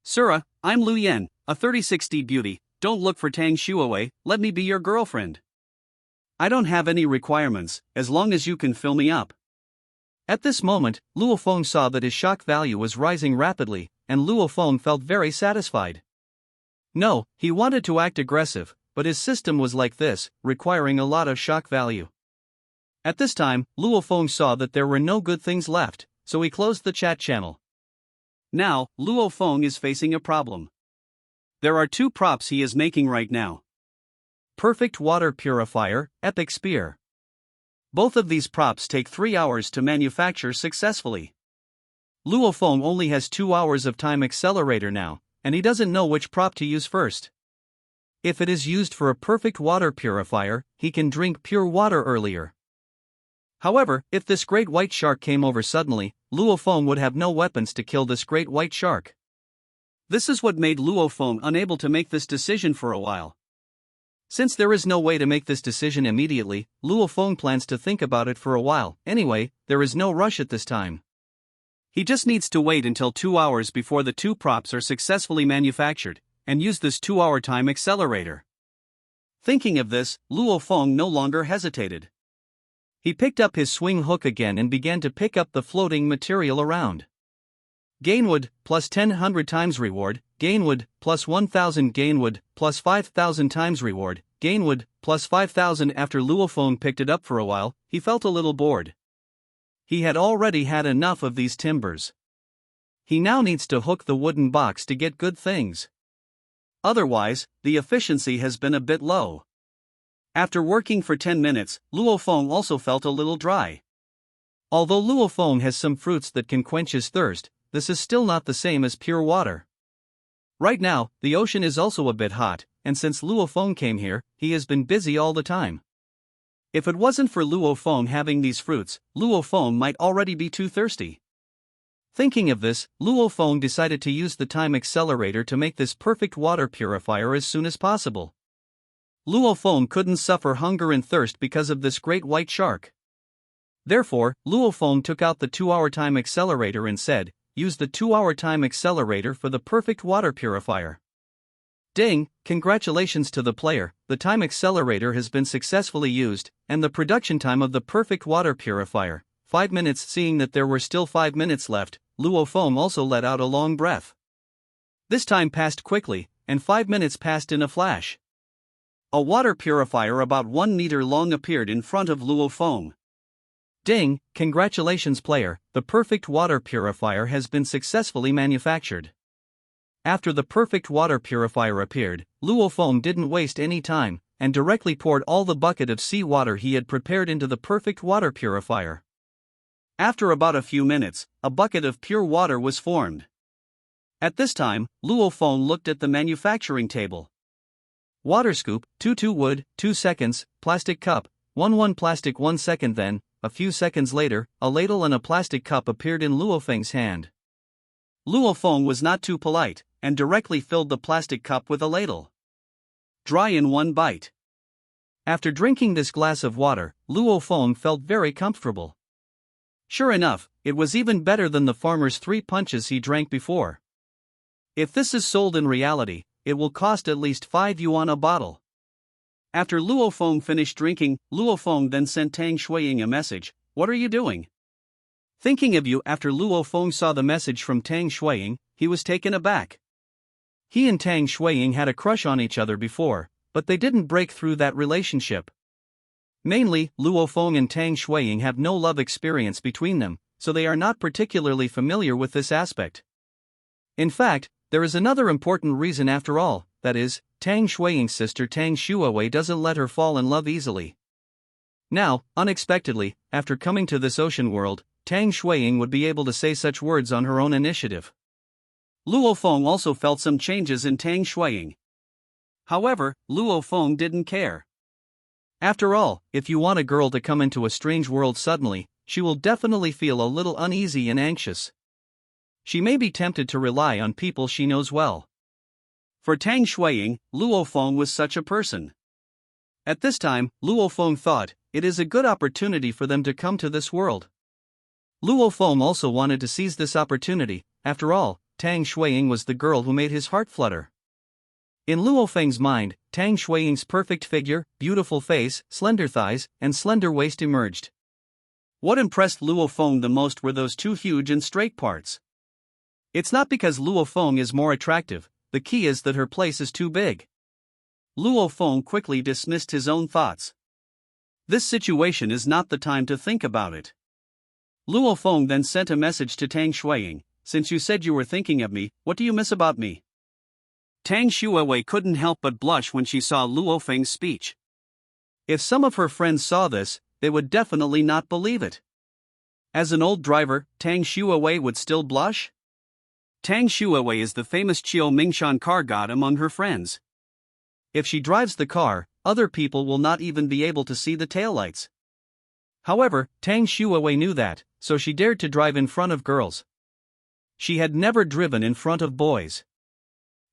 Sura, I'm Lu Yan, a 3060 beauty, don't look for Tang Shuiwei, let me be your girlfriend. I don't have any requirements, as long as you can fill me up. At this moment, Luo Feng saw that his shock value was rising rapidly, and Luo Feng felt very satisfied. No, he wanted to act aggressive, but his system was like this, requiring a lot of shock value. At this time, Luo Feng saw that there were no good things left, so he closed the chat channel. Now, Luo Feng is facing a problem. There are 2 props he is making right now. Perfect Water Purifier, Epic Spear. Both of these props take 3 hours to manufacture successfully. Luo Feng only has 2 hours of time accelerator now, and he doesn't know which prop to use first. If it is used for a perfect water purifier, he can drink pure water earlier. However, if this great white shark came over suddenly, Luo Feng would have no weapons to kill this great white shark. This is what made Luo Feng unable to make this decision for a while. Since there is no way to make this decision immediately, Luo Feng plans to think about it for a while. Anyway, there is no rush at this time. He just needs to wait until 2 hours before the 2 props are successfully manufactured, and use this 2-hour time accelerator. Thinking of this, Luo Feng no longer hesitated. He picked up his swing hook again and began to pick up the floating material around. Gainwood, plus 1000 times reward, Gainwood, plus 1000 Gainwood, plus 5000 times reward, Gainwood, plus 5000. After Luo Feng picked it up for a while, he felt a little bored. He had already had enough of these timbers. He now needs to hook the wooden box to get good things. Otherwise, the efficiency has been a bit low. After working for 10 minutes, Luo Feng also felt a little dry. Although Luo Feng has some fruits that can quench his thirst, this is still not the same as pure water. Right now, the ocean is also a bit hot, and since Luo Feng came here, he has been busy all the time. If it wasn't for Luo Feng having these fruits, Luo Feng might already be too thirsty. Thinking of this, Luo Feng decided to use the time accelerator to make this perfect water purifier as soon as possible. Luo Feng couldn't suffer hunger and thirst because of this great white shark. Therefore, Luo Feng took out the 2-hour time accelerator and said, "Use the 2-hour time accelerator for the perfect water purifier." Ding! Congratulations to the player, the time accelerator has been successfully used, and the production time of the perfect water purifier, 5 minutes. Seeing that there were still 5 minutes left, Luo Feng also let out a long breath. This time passed quickly, and 5 minutes passed in a flash. A water purifier about 1 meter long appeared in front of Luo Feng. Ding! Congratulations player, the perfect water purifier has been successfully manufactured. After the perfect water purifier appeared, Luo Feng didn't waste any time, and directly poured all the bucket of seawater he had prepared into the perfect water purifier. After about a few minutes, a bucket of pure water was formed. At this time, Luo Feng looked at the manufacturing table. Water scoop, 2 wood, 2 seconds, plastic cup, 1 plastic 1 second. Then, a few seconds later, a ladle and a plastic cup appeared in Luo Feng's hand. Luo Feng was not too polite, and directly filled the plastic cup with a ladle. Dry in 1 bite. After drinking this glass of water, Luo Feng felt very comfortable. Sure enough, it was even better than the farmer's 3 punches he drank before. If this is sold in reality, it will cost at least 5 yuan a bottle. After Luo Feng finished drinking, Luo Feng then sent Tang Shuiying a message. "What are you doing?" Thinking of you. After Luo Feng saw the message from Tang Shuiying, he was taken aback. He and Tang Shuiying had a crush on each other before, but they didn't break through that relationship. Mainly, Luo Feng and Tang Shuiying have no love experience between them, so they are not particularly familiar with this aspect. In fact, there is another important reason after all, that is, Tang Shuiying's sister Tang Shuawei doesn't let her fall in love easily. Now, unexpectedly, after coming to this ocean world, Tang Shuiying would be able to say such words on her own initiative. Luo Feng also felt some changes in Tang Shuiying. However, Luo Feng didn't care. After all, if you want a girl to come into a strange world suddenly, she will definitely feel a little uneasy and anxious. She may be tempted to rely on people she knows well. For Tang Shuiying, Luo Feng was such a person. At this time, Luo Feng thought, it is a good opportunity for them to come to this world. Luo Feng also wanted to seize this opportunity. After all, Tang Shuiying was the girl who made his heart flutter. In Luo Feng's mind, Tang Shuiying's perfect figure, beautiful face, slender thighs, and slender waist emerged. What impressed Luo Feng the most were those 2 huge and straight parts. It's not because Luo Feng is more attractive, the key is that her place is too big. Luo Feng quickly dismissed his own thoughts. This situation is not the time to think about it. Luo Feng then sent a message to Tang Shuiying. "Since you said you were thinking of me, what do you miss about me?" Tang Shuawei couldn't help but blush when she saw Luo Feng's speech. If some of her friends saw this, they would definitely not believe it. As an old driver, Tang Shuawei would still blush? Tang Shuawei is the famous Qiu Mingshan car god among her friends. If she drives the car, other people will not even be able to see the taillights. However, Tang Shuawei knew that, so she dared to drive in front of girls. She had never driven in front of boys.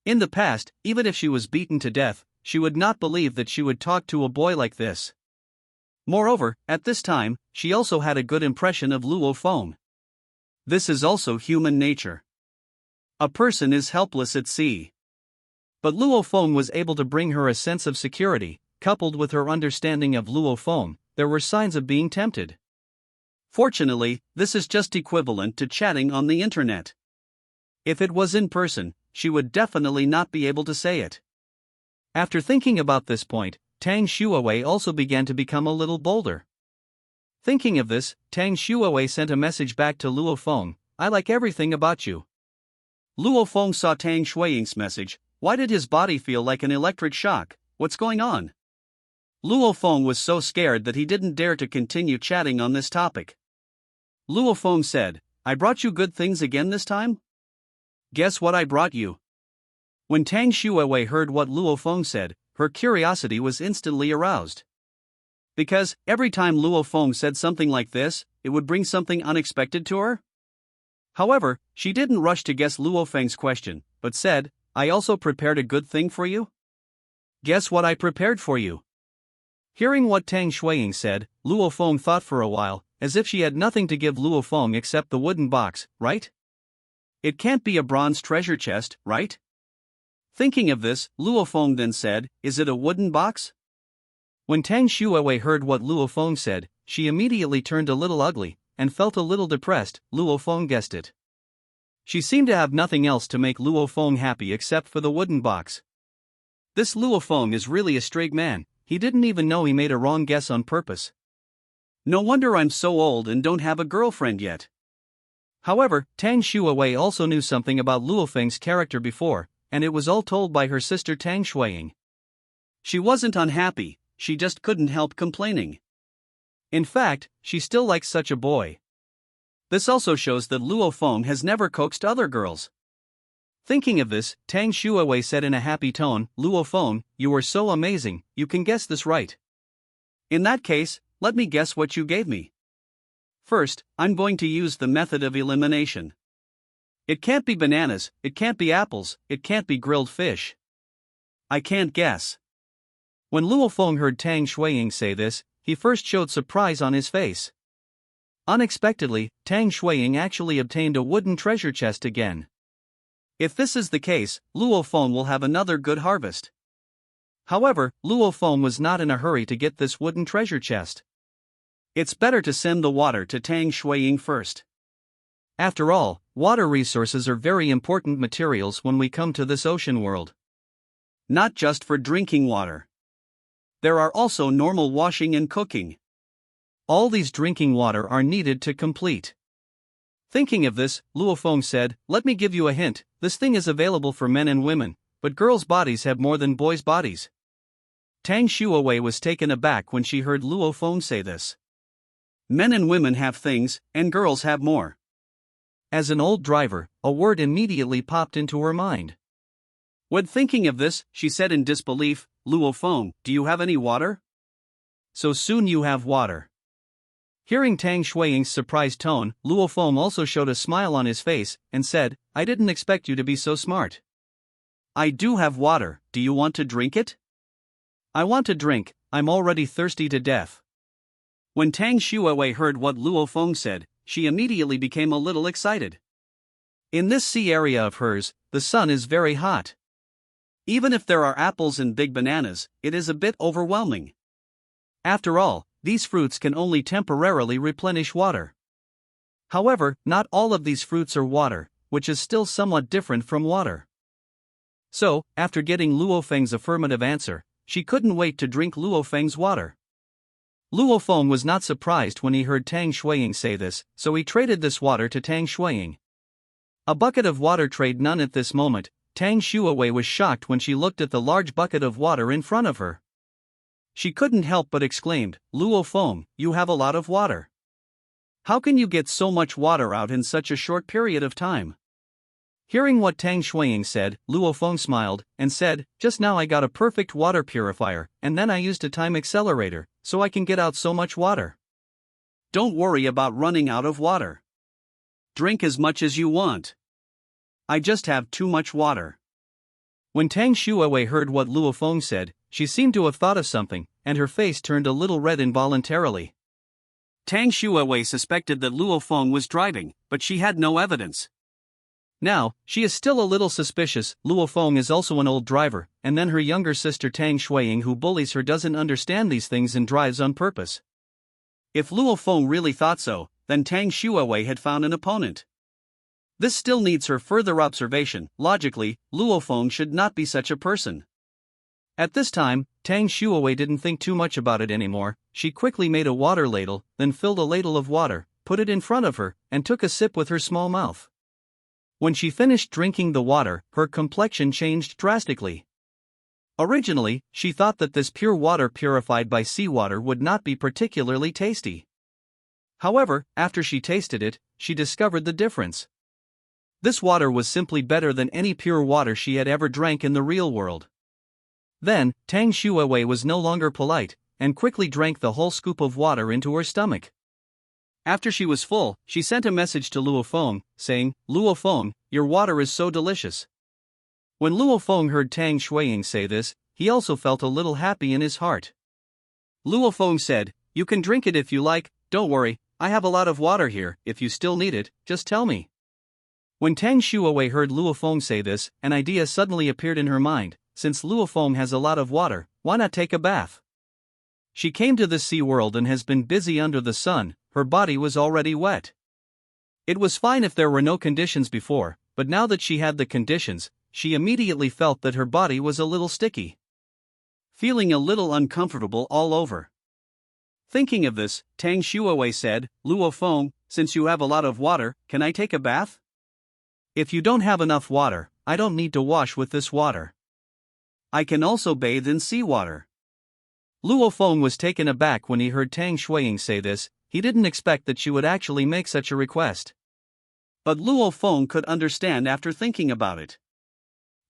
In the past, even if she was beaten to death, she would not believe that she would talk to a boy like this. Moreover, at this time, she also had a good impression of Luo Feng. This is also human nature. A person is helpless at sea. But Luo Feng was able to bring her a sense of security. Coupled with her understanding of Luo Feng, there were signs of being tempted. Fortunately, this is just equivalent to chatting on the internet. If it was in person, she would definitely not be able to say it. After thinking about this point, Tang Shuawei also began to become a little bolder. Thinking of this, Tang Shuawei sent a message back to Luo Feng. "I like everything about you." Luo Feng saw Tang Shuiying's message. Why did his body feel like an electric shock? What's going on? Luo Feng was so scared that he didn't dare to continue chatting on this topic. Luo Feng said, "I brought you good things again this time? Guess what I brought you?" When Tang Shuiwei heard what Luo Feng said, her curiosity was instantly aroused. Because, every time Luo Feng said something like this, it would bring something unexpected to her? However, she didn't rush to guess Luo Feng's question, but said, I also prepared a good thing for you? Guess what I prepared for you? Hearing what Tang Shuiying said, Luo Feng thought for a while, as if she had nothing to give Luo Feng except the wooden box, right? It can't be a bronze treasure chest, right? Thinking of this, Luo Feng then said, is it a wooden box? When Tang Shuiwei heard what Luo Feng said, she immediately turned a little ugly, and felt a little depressed. Luo Feng guessed it. She seemed to have nothing else to make Luo Feng happy except for the wooden box. This Luo Feng is really a straight man, he didn't even know he made a wrong guess on purpose. No wonder I'm so old and don't have a girlfriend yet. However, Tang Shuiwei also knew something about Luo Feng's character before, and it was all told by her sister Tang Shuiying. She wasn't unhappy, she just couldn't help complaining. In fact, she still likes such a boy. This also shows that Luo Feng has never coaxed other girls. Thinking of this, Tang Shuiwei said in a happy tone, Luo Feng, you are so amazing, you can guess this right. In that case, let me guess what you gave me. First, I'm going to use the method of elimination. It can't be bananas, it can't be apples, it can't be grilled fish. I can't guess. When Luo Feng heard Tang Shuiying say this, he first showed surprise on his face. Unexpectedly, Tang Shuiying actually obtained a wooden treasure chest again. If this is the case, Luo Feng will have another good harvest. However, Luo Feng was not in a hurry to get this wooden treasure chest. It's better to send the water to Tang Shuiying first. After all, water resources are very important materials when we come to this ocean world. Not just for drinking water. There are also normal washing and cooking. All these drinking water are needed to complete. Thinking of this, Luo Feng said, let me give you a hint, this thing is available for men and women, but girls' bodies have more than boys' bodies. Tang Shuiwei was taken aback when she heard Luo Feng say this. Men and women have things, and girls have more. As an old driver, a word immediately popped into her mind. When thinking of this, she said in disbelief, Luo Feng, do you have any water? So soon you have water. Hearing Tang Shuiying's surprised tone, Luo Feng also showed a smile on his face, and said, I didn't expect you to be so smart. I do have water, do you want to drink it? I want to drink, I'm already thirsty to death. When Tang Shuiwei heard what Luo Feng said, she immediately became a little excited. In this sea area of hers, the sun is very hot. Even if there are apples and big bananas, it is a bit overwhelming. After all, these fruits can only temporarily replenish water. However, not all of these fruits are water, which is still somewhat different from water. So, after getting Luo Feng's affirmative answer, she couldn't wait to drink Luo Feng's water. Luo Feng was not surprised when he heard Tang Shuiying say this, so he traded this water to Tang Shuiying. A bucket of water trade none at this moment. Tang Shuiwei was shocked when she looked at the large bucket of water in front of her. She couldn't help but exclaimed, Luo Feng, you have a lot of water. How can you get so much water out in such a short period of time? Hearing what Tang Shuiying said, Luo Feng smiled, and said, just now I got a perfect water purifier, and then I used a time accelerator, so I can get out so much water. Don't worry about running out of water. Drink as much as you want. I just have too much water. When Tang Shuiwei heard what Luo Feng said, she seemed to have thought of something, and her face turned a little red involuntarily. Tang Shuiwei suspected that Luo Feng was driving, but she had no evidence. Now, she is still a little suspicious. Luo Feng is also an old driver, and then her younger sister Tang Shuiying who bullies her doesn't understand these things and drives on purpose. If Luo Feng really thought so, then Tang Shuiwei had found an opponent. This still needs her further observation. Logically, Luo Feng should not be such a person. At this time, Tang Shuiwei didn't think too much about it anymore. She quickly made a water ladle, then filled a ladle of water, put it in front of her, and took a sip with her small mouth. When she finished drinking the water, her complexion changed drastically. Originally, she thought that this pure water purified by seawater would not be particularly tasty. However, after she tasted it, she discovered the difference. This water was simply better than any pure water she had ever drank in the real world. Then, Tang Shuiwei was no longer polite, and quickly drank the whole scoop of water into her stomach. After she was full, she sent a message to Luo Feng, saying, "Luo Feng, your water is so delicious." When Luo Feng heard Tang Shuiying say this, he also felt a little happy in his heart. Luo Feng said, "You can drink it if you like, don't worry, I have a lot of water here, if you still need it, just tell me." When Tang Shuiwei heard Luo Feng say this, an idea suddenly appeared in her mind. Since Luo Feng has a lot of water, why not take a bath? She came to this sea world and has been busy under the sun, her body was already wet. It was fine if there were no conditions before, but now that she had the conditions, she immediately felt that her body was a little sticky. Feeling a little uncomfortable all over. Thinking of this, Tang Shuiwei said, "Luo Feng, since you have a lot of water, can I take a bath?" "If you don't have enough water, I don't need to wash with this water. I can also bathe in seawater." Luo Feng was taken aback when he heard Tang Shuiying say this. He didn't expect that she would actually make such a request. But Luo Feng could understand after thinking about it.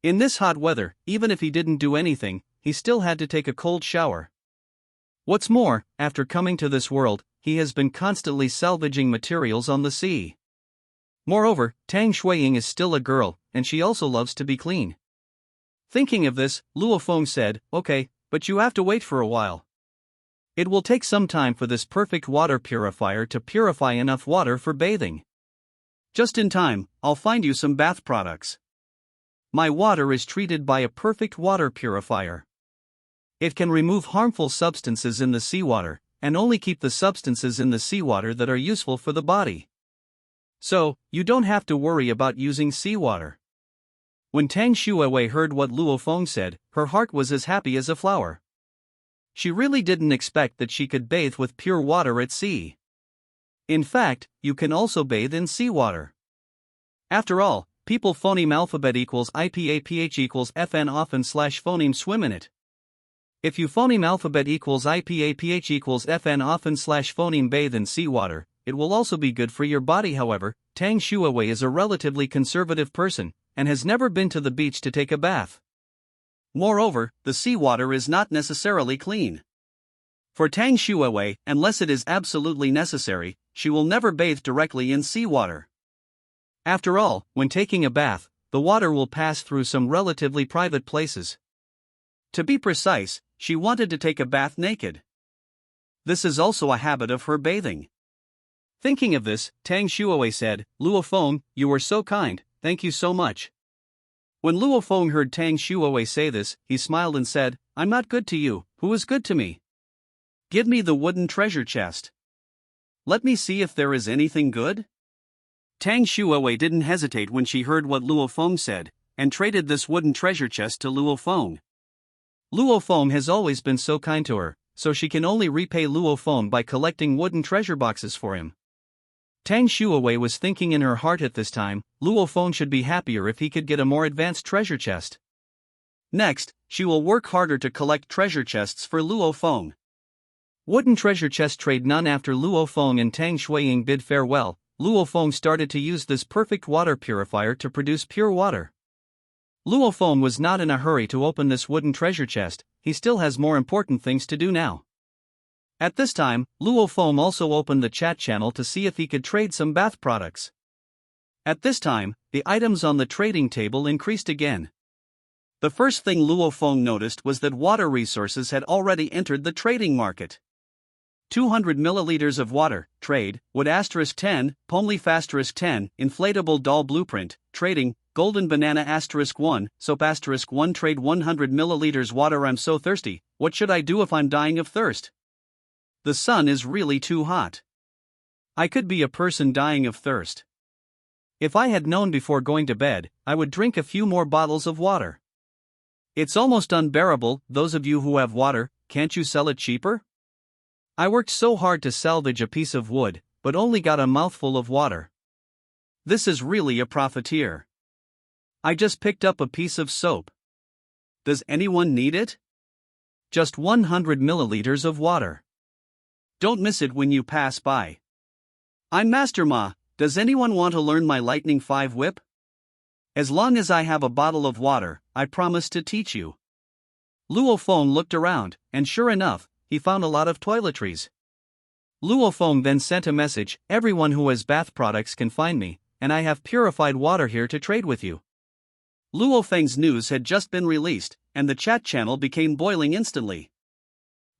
In this hot weather, even if he didn't do anything, he still had to take a cold shower. What's more, after coming to this world, he has been constantly salvaging materials on the sea. Moreover, Tang Shuiying is still a girl, and she also loves to be clean. Thinking of this, Luo Feng said, "Okay, but you have to wait for a while. It will take some time for this perfect water purifier to purify enough water for bathing. Just in time, I'll find you some bath products. My water is treated by a perfect water purifier. It can remove harmful substances in the seawater, and only keep the substances in the seawater that are useful for the body. So, you don't have to worry about using seawater." When Tang Shuiwei heard what Luo Feng said, her heart was as happy as a flower. She really didn't expect that she could bathe with pure water at sea. In fact, you can also bathe in seawater. After all, people phoneme alphabet equals IPAPH equals FN often slash phoneme swim in it. If you phoneme alphabet equals IPAPH equals FN often slash phoneme bathe in seawater, it will also be good for your body. However, Tang Shuiwei is a relatively conservative person, and has never been to the beach to take a bath. Moreover, the seawater is not necessarily clean. For Tang Shuiwei, unless it is absolutely necessary, she will never bathe directly in seawater. After all, when taking a bath, the water will pass through some relatively private places. To be precise, she wanted to take a bath naked. This is also a habit of her bathing. Thinking of this, Tang Shuiwei said, "Luo Feng, you were so kind, thank you so much." When Luo Feng heard Tang Shuiwei say this, he smiled and said, "I'm not good to you, who is good to me? Give me the wooden treasure chest. Let me see if there is anything good." Tang Shuiwei didn't hesitate when she heard what Luo Feng said, and traded this wooden treasure chest to Luo Feng. Luo Feng has always been so kind to her, so she can only repay Luo Feng by collecting wooden treasure boxes for him. Tang Shuiwei was thinking in her heart at this time, Luo Feng should be happier if he could get a more advanced treasure chest. Next, she will work harder to collect treasure chests for Luo Feng. Wooden treasure chest trade none. After Luo Feng and Tang Shuiying bid farewell, Luo Feng started to use this perfect water purifier to produce pure water. Luo Feng was not in a hurry to open this wooden treasure chest, he still has more important things to do now. At this time, Luo Feng also opened the chat channel to see if he could trade some bath products. At this time, the items on the trading table increased again. The first thing Luo Feng noticed was that water resources had already entered the trading market. 200 milliliters of water, trade, wood *10, palm leaf *10, inflatable doll blueprint, trading, golden banana *1, soap *1 trade 100 milliliters water. I'm so thirsty, what should I do if I'm dying of thirst? The sun is really too hot. I could be a person dying of thirst. If I had known before going to bed, I would drink a few more bottles of water. It's almost unbearable. Those of you who have water, can't you sell it cheaper? I worked so hard to salvage a piece of wood, but only got a mouthful of water. This is really a profiteer. I just picked up a piece of soap. Does anyone need it? Just 100 milliliters of water. Don't miss it when you pass by. I'm Master Ma, does anyone want to learn my Lightning 5 whip? As long as I have a bottle of water, I promise to teach you. Luo Feng looked around, and sure enough, he found a lot of toiletries. Luo Feng then sent a message, everyone who has bath products can find me, and I have purified water here to trade with you. Luo Feng's news had just been released, and the chat channel became boiling instantly.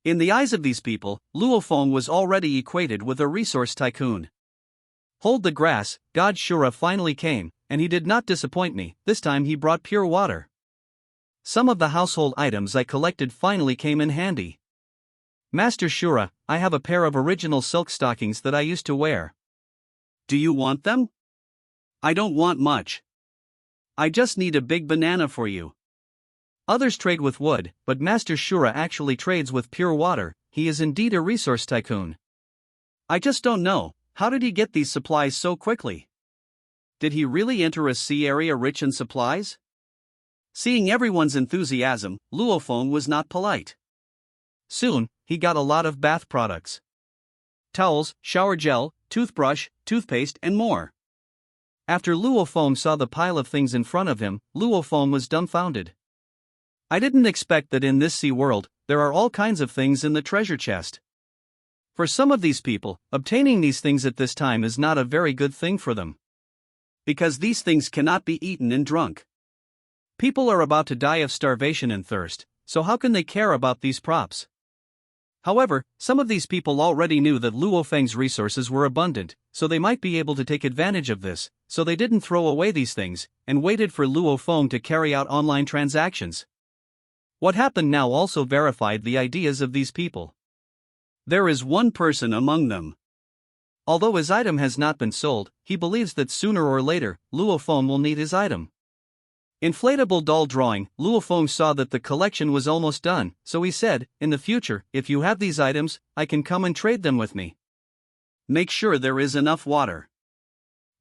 In the eyes of these people, Luo Feng was already equated with a resource tycoon. Hold the grass, God Shura finally came, and he did not disappoint me. This time he brought pure water. Some of the household items I collected finally came in handy. Master Shura, I have a pair of original silk stockings that I used to wear. Do you want them? I don't want much. I just need a big banana for you. Others trade with wood, but Master Shura actually trades with pure water. He is indeed a resource tycoon. I just don't know, how did he get these supplies so quickly? Did he really enter a sea area rich in supplies? Seeing everyone's enthusiasm, Luo Feng was not polite. Soon, he got a lot of bath products. Towels, shower gel, toothbrush, toothpaste and more. After Luo Feng saw the pile of things in front of him, Luo Feng was dumbfounded. I didn't expect that in this sea world, there are all kinds of things in the treasure chest. For some of these people, obtaining these things at this time is not a very good thing for them. Because these things cannot be eaten and drunk. People are about to die of starvation and thirst, so how can they care about these props? However, some of these people already knew that Luo Feng's resources were abundant, so they might be able to take advantage of this, so they didn't throw away these things, and waited for Luo Feng to carry out online transactions. What happened now also verified the ideas of these people. There is one person among them. Although his item has not been sold, he believes that sooner or later, Luo Feng will need his item. Inflatable doll drawing, Luo Feng saw that the collection was almost done, so he said, in the future, if you have these items, I can come and trade them with me. Make sure there is enough water.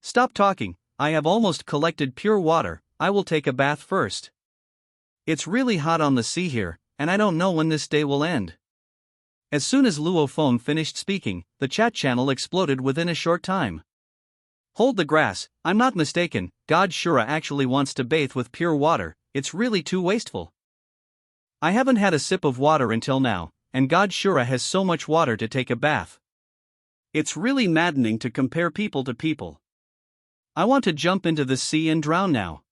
Stop talking, I have almost collected pure water, I will take a bath first. It's really hot on the sea here, and I don't know when this day will end. As soon as Luo Feng finished speaking, the chat channel exploded within a short time. Hold the grass, I'm not mistaken, God Shura actually wants to bathe with pure water, it's really too wasteful. I haven't had a sip of water until now, and God Shura has so much water to take a bath. It's really maddening to compare people to people. I want to jump into the sea and drown now.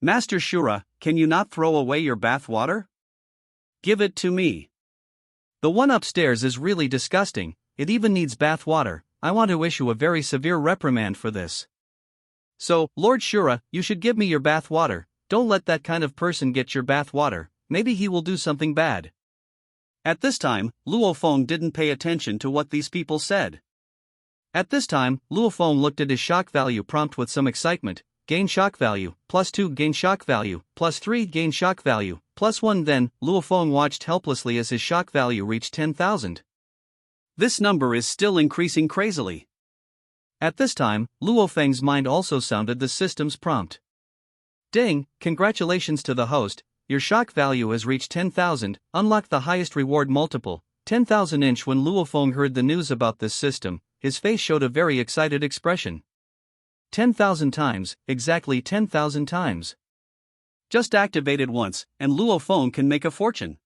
Master Shura, can you not throw away your bath water? Give it to me. The one upstairs is really disgusting, it even needs bath water. I want to issue a very severe reprimand for this. So, Lord Shura, you should give me your bath water, don't let that kind of person get your bath water, maybe he will do something bad. At this time, Luo Feng didn't pay attention to what these people said. At this time, Luo Feng looked at his shock value prompt with some excitement. Gain shock value, +2 gain shock value, +3 gain shock value, +1 then, Luo Feng watched helplessly as his shock value reached 10,000. This number is still increasing crazily. At this time, Luo Feng's mind also sounded the system's prompt. Ding, congratulations to the host, your shock value has reached 10,000, unlock the highest reward multiple, 10,000 inch. When Luo Feng heard the news about this system, his face showed a very excited expression. 10,000 times, exactly 10,000 times. Just activate it once, and Luo Feng can make a fortune.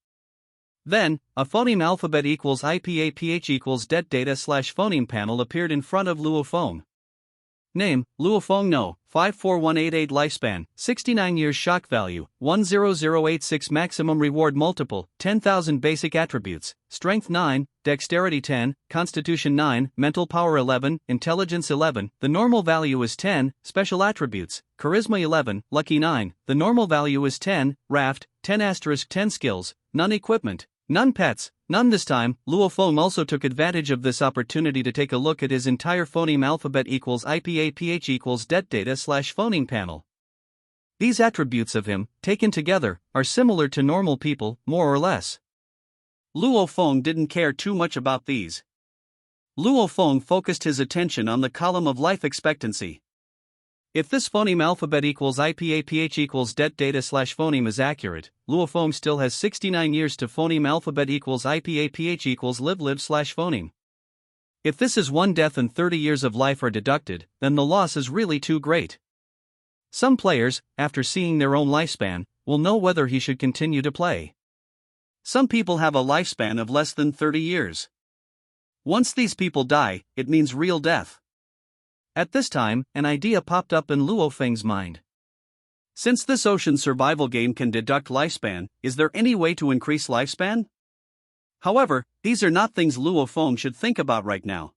Then, a phoneme alphabet equals IPAPH equals det data / phoneme panel appeared in front of Luo Feng. Name, Luo Feng No, 54188 lifespan, 69 years shock value, 10086 maximum reward multiple, 10,000 basic attributes, strength 9, dexterity 10, constitution 9, mental power 11, intelligence 11, the normal value is 10, special attributes, charisma 11, lucky 9, the normal value is 10, raft, 10 * 10 skills, none equipment, none pets, none. This time, Luo Feng also took advantage of this opportunity to take a look at his entire phoneme alphabet equals IPAPH equals det data / phoneme panel. These attributes of him, taken together, are similar to normal people, more or less. Luo Feng didn't care too much about these. Luo Feng focused his attention on the column of life expectancy. If this phoneme alphabet equals IPAPH equals det data / phoneme is accurate, Luo Feng still has 69 years to phoneme alphabet equals IPAPH equals live / phoneme. If this is one death and 30 years of life are deducted, then the loss is really too great. Some players, after seeing their own lifespan, will know whether he should continue to play. Some people have a lifespan of less than 30 years. Once these people die, it means real death. At this time, an idea popped up in Luo Feng's mind. Since this ocean survival game can deduct lifespan, is there any way to increase lifespan? However, these are not things Luo Feng should think about right now.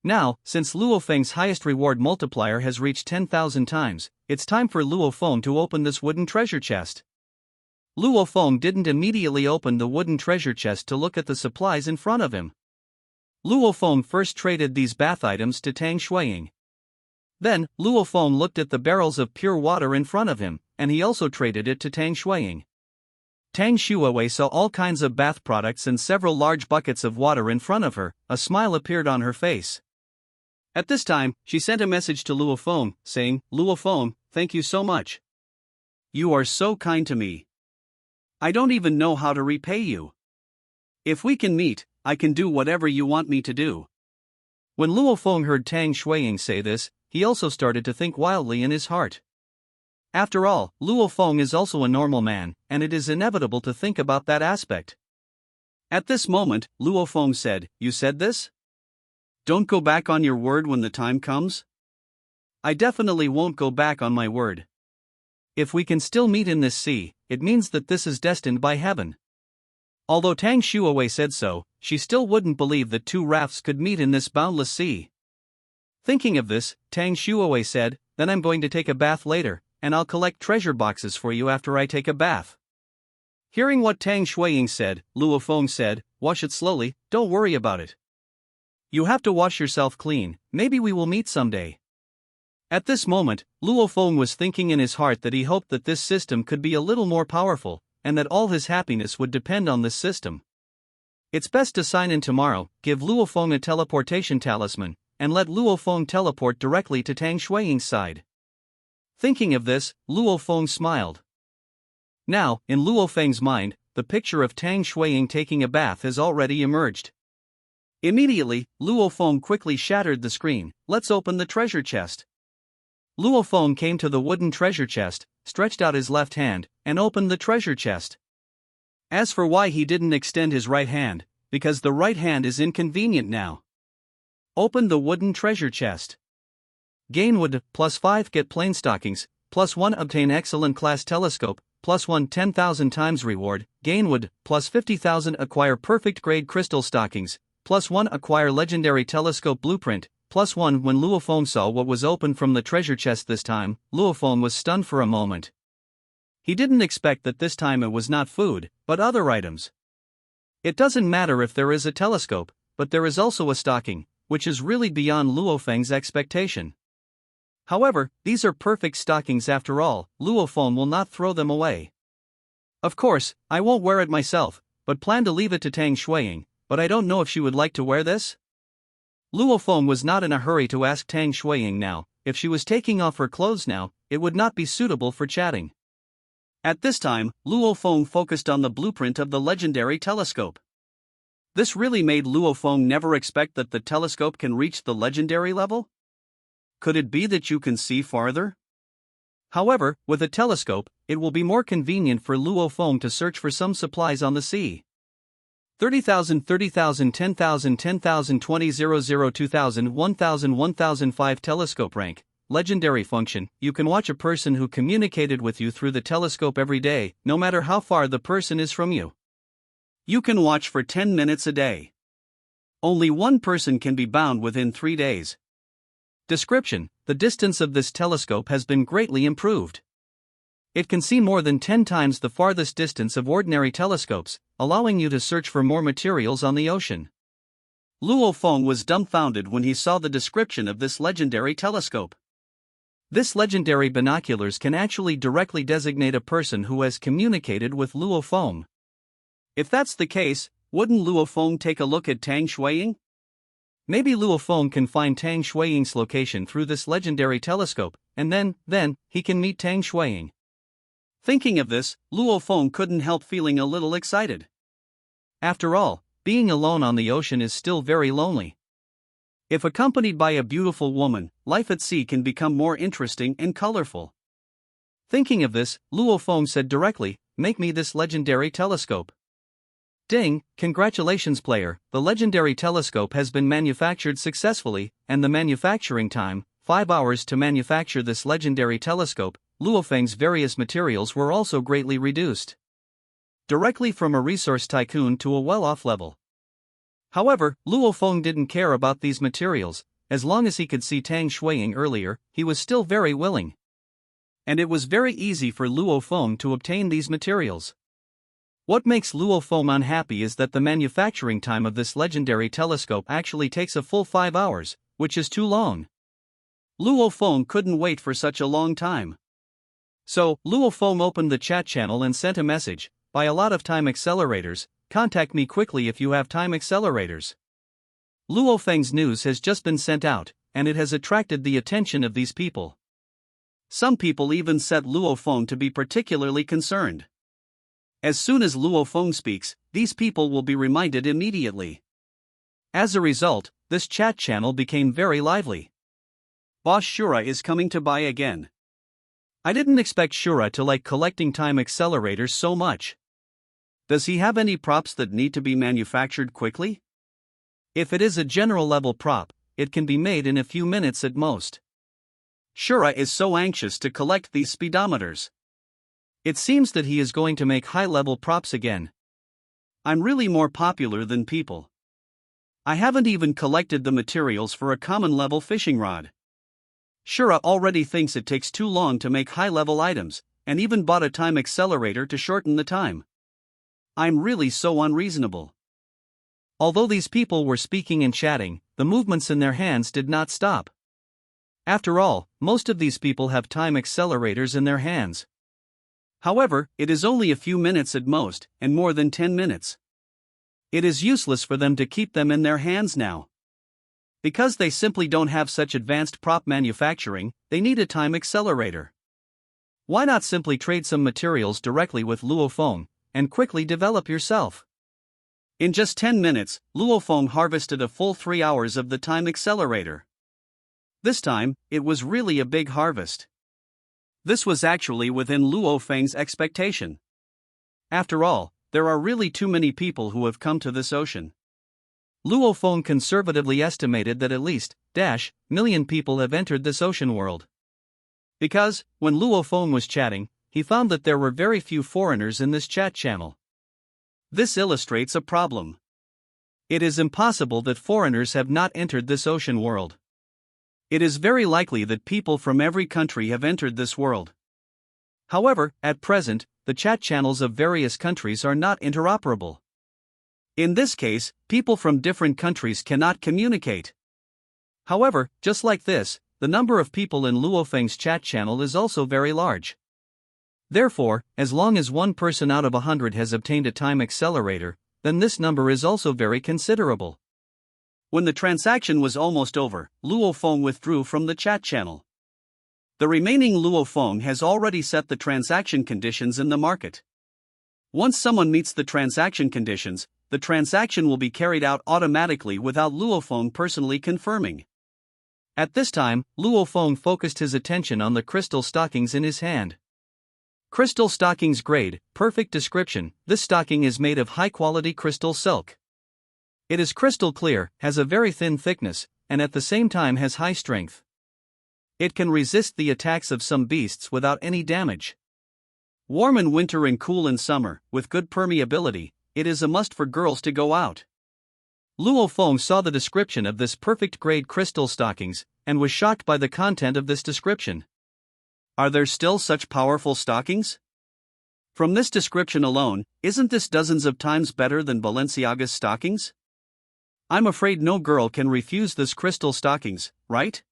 Now, since Luo Feng's highest reward multiplier has reached 10,000 times, it's time for Luo Feng to open this wooden treasure chest. Luo Feng didn't immediately open the wooden treasure chest to look at the supplies in front of him. Luo Feng first traded these bath items to Tang Shuiying. Then, Luo Feng looked at the barrels of pure water in front of him, and he also traded it to Tang Shuiying. Tang Shuiwei saw all kinds of bath products and several large buckets of water in front of her. A smile appeared on her face. At this time, she sent a message to Luo Feng, saying, "Luo Feng, thank you so much. You are so kind to me. I don't even know how to repay you. If we can meet, I can do whatever you want me to do." When Luo Feng heard Tang Shuiying say this, he also started to think wildly in his heart. After all, Luo Feng is also a normal man, and it is inevitable to think about that aspect. At this moment, Luo Feng said, "You said this? Don't go back on your word when the time comes?" "I definitely won't go back on my word. If we can still meet in this sea, it means that this is destined by heaven." Although Tang Shuiwei said so, she still wouldn't believe that two rafts could meet in this boundless sea. Thinking of this, Tang Shuiwei said, "Then I'm going to take a bath later, and I'll collect treasure boxes for you after I take a bath." Hearing what Tang Shuiying said, Luo Feng said, "Wash it slowly, don't worry about it. You have to wash yourself clean, maybe we will meet someday." At this moment, Luo Feng was thinking in his heart that he hoped that this system could be a little more powerful, and that all his happiness would depend on this system. It's best to sign in tomorrow, give Luo Feng a teleportation talisman, and let Luo Feng teleport directly to Tang Shuiying's side. Thinking of this, Luo Feng smiled. Now, in Luo Feng's mind, the picture of Tang Shuiying taking a bath has already emerged. Immediately, Luo Feng quickly shattered the screen. "Let's open the treasure chest." Luo Feng came to the wooden treasure chest, stretched out his left hand, and opened the treasure chest. As for why he didn't extend his right hand, because the right hand is inconvenient now. Open the wooden treasure chest. Gain wood, +5 get plain stockings, +1 obtain excellent class telescope, +1 10,000 times reward. Gain wood, +50,000 acquire perfect grade crystal stockings, +1 acquire legendary telescope blueprint, +1. When Luo Feng saw what was open from the treasure chest this time, Luo Feng was stunned for a moment. He didn't expect that this time it was not food, but other items. It doesn't matter if there is a telescope, but there is also a stocking, which is really beyond Luo Feng's expectation. However, these are perfect stockings after all. Luo Feng will not throw them away. "Of course, I won't wear it myself, but plan to leave it to Tang Shuiying, but I don't know if she would like to wear this?" Luo Feng was not in a hurry to ask Tang Shuiying now. If she was taking off her clothes now, it would not be suitable for chatting. At this time, Luo Feng focused on the blueprint of the legendary telescope. This really made Luo Feng never expect that the telescope can reach the legendary level? Could it be that you can see farther? However, with a telescope, it will be more convenient for Luo Feng to search for some supplies on the sea. 30,000, 30,000, 10,000, 10,000, 20,000, 2,000, 1,000, 1,005 telescope rank. Legendary function, you can watch a person who communicated with you through the telescope every day, no matter how far the person is from you. You can watch for 10 minutes a day. Only one person can be bound within 3 days. Description: the distance of this telescope has been greatly improved. It can see more than 10 times the farthest distance of ordinary telescopes, allowing you to search for more materials on the ocean. Luo Feng was dumbfounded when he saw the description of this legendary telescope. This legendary binoculars can actually directly designate a person who has communicated with Luo Feng. If that's the case, wouldn't Luo Feng take a look at Tang Shuiying? Maybe Luo Feng can find Tang Shuiying's location through this legendary telescope, and then, he can meet Tang Shuiying. Thinking of this, Luo Feng couldn't help feeling a little excited. After all, being alone on the ocean is still very lonely. If accompanied by a beautiful woman, life at sea can become more interesting and colorful. Thinking of this, Luo Feng said directly, "Make me this legendary telescope." Ding, congratulations player, the legendary telescope has been manufactured successfully, and the manufacturing time, 5 hours to manufacture this legendary telescope. Luo Feng's various materials were also greatly reduced. Directly from a resource tycoon to a well-off level. However, Luo Feng didn't care about these materials, as long as he could see Tang Shuiying earlier, he was still very willing. And it was very easy for Luo Feng to obtain these materials. What makes Luo Feng unhappy is that the manufacturing time of this legendary telescope actually takes a full 5 hours, which is too long. Luo Feng couldn't wait for such a long time. So, Luo Feng opened the chat channel and sent a message, "Buy a lot of time accelerators, contact me quickly if you have time accelerators." Luo Feng's news has just been sent out, and it has attracted the attention of these people. Some people even set Luo Feng to be particularly concerned. As soon as Luo Feng speaks, these people will be reminded immediately. As a result, this chat channel became very lively. Boss Shura is coming to buy again. I didn't expect Shura to like collecting time accelerators so much. Does he have any props that need to be manufactured quickly? If it is a general level prop, it can be made in a few minutes at most. Shura is so anxious to collect these speedometers. It seems that he is going to make high-level props again. I'm really more popular than people. I haven't even collected the materials for a common-level fishing rod. Shura already thinks it takes too long to make high-level items, and even bought a time accelerator to shorten the time. I'm really so unreasonable. Although these people were speaking and chatting, the movements in their hands did not stop. After all, most of these people have time accelerators in their hands. However, it is only a few minutes at most, and more than 10 minutes. It is useless for them to keep them in their hands now. Because they simply don't have such advanced prop manufacturing, they need a time accelerator. Why not simply trade some materials directly with Luo Feng, and quickly develop yourself? In just 10 minutes, Luo Feng harvested a full 3 hours of the time accelerator. This time, it was really a big harvest. This was actually within Luo Feng's expectation. After all, there are really too many people who have come to this ocean. Luo Feng conservatively estimated that at least, million people have entered this ocean world. Because, when Luo Feng was chatting, he found that there were very few foreigners in this chat channel. This illustrates a problem. It is impossible that foreigners have not entered this ocean world. It is very likely that people from every country have entered this world. However, at present, the chat channels of various countries are not interoperable. In this case, people from different countries cannot communicate. However, just like this, the number of people in Luo Feng's chat channel is also very large. Therefore, as long as one person out of 100 has obtained a time accelerator, then this number is also very considerable. When the transaction was almost over, Luo Feng withdrew from the chat channel. The remaining Luo Feng has already set the transaction conditions in the market. Once someone meets the transaction conditions, the transaction will be carried out automatically without Luo Feng personally confirming. At this time, Luo Feng focused his attention on the crystal stockings in his hand. Crystal stockings grade, perfect description, this stocking is made of high-quality crystal silk. It is crystal clear, has a very thin thickness, and at the same time has high strength. It can resist the attacks of some beasts without any damage. Warm in winter and cool in summer, with good permeability, it is a must for girls to go out. Luo Feng saw the description of this perfect grade crystal stockings, and was shocked by the content of this description. Are there still such powerful stockings? From this description alone, isn't this dozens of times better than Balenciaga's stockings? I'm afraid no girl can refuse this crystal stockings, right?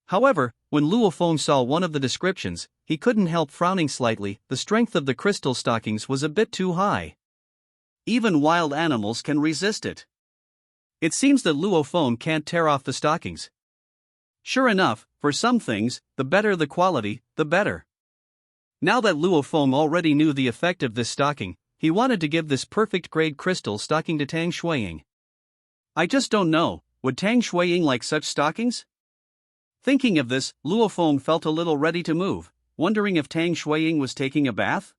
However, when Luo Feng saw one of the descriptions, he couldn't help frowning slightly. The strength of the crystal stockings was a bit too high. Even wild animals can resist it. It seems that Luo Feng can't tear off the stockings. Sure enough, for some things, the better the quality, the better. Now that Luo Feng already knew the effect of this stocking, he wanted to give this perfect grade crystal stocking to Tang Shuiying. I just don't know, would Tang Shuiying like such stockings? Thinking of this, Luo Feng felt a little ready to move, wondering if Tang Shuiying was taking a bath.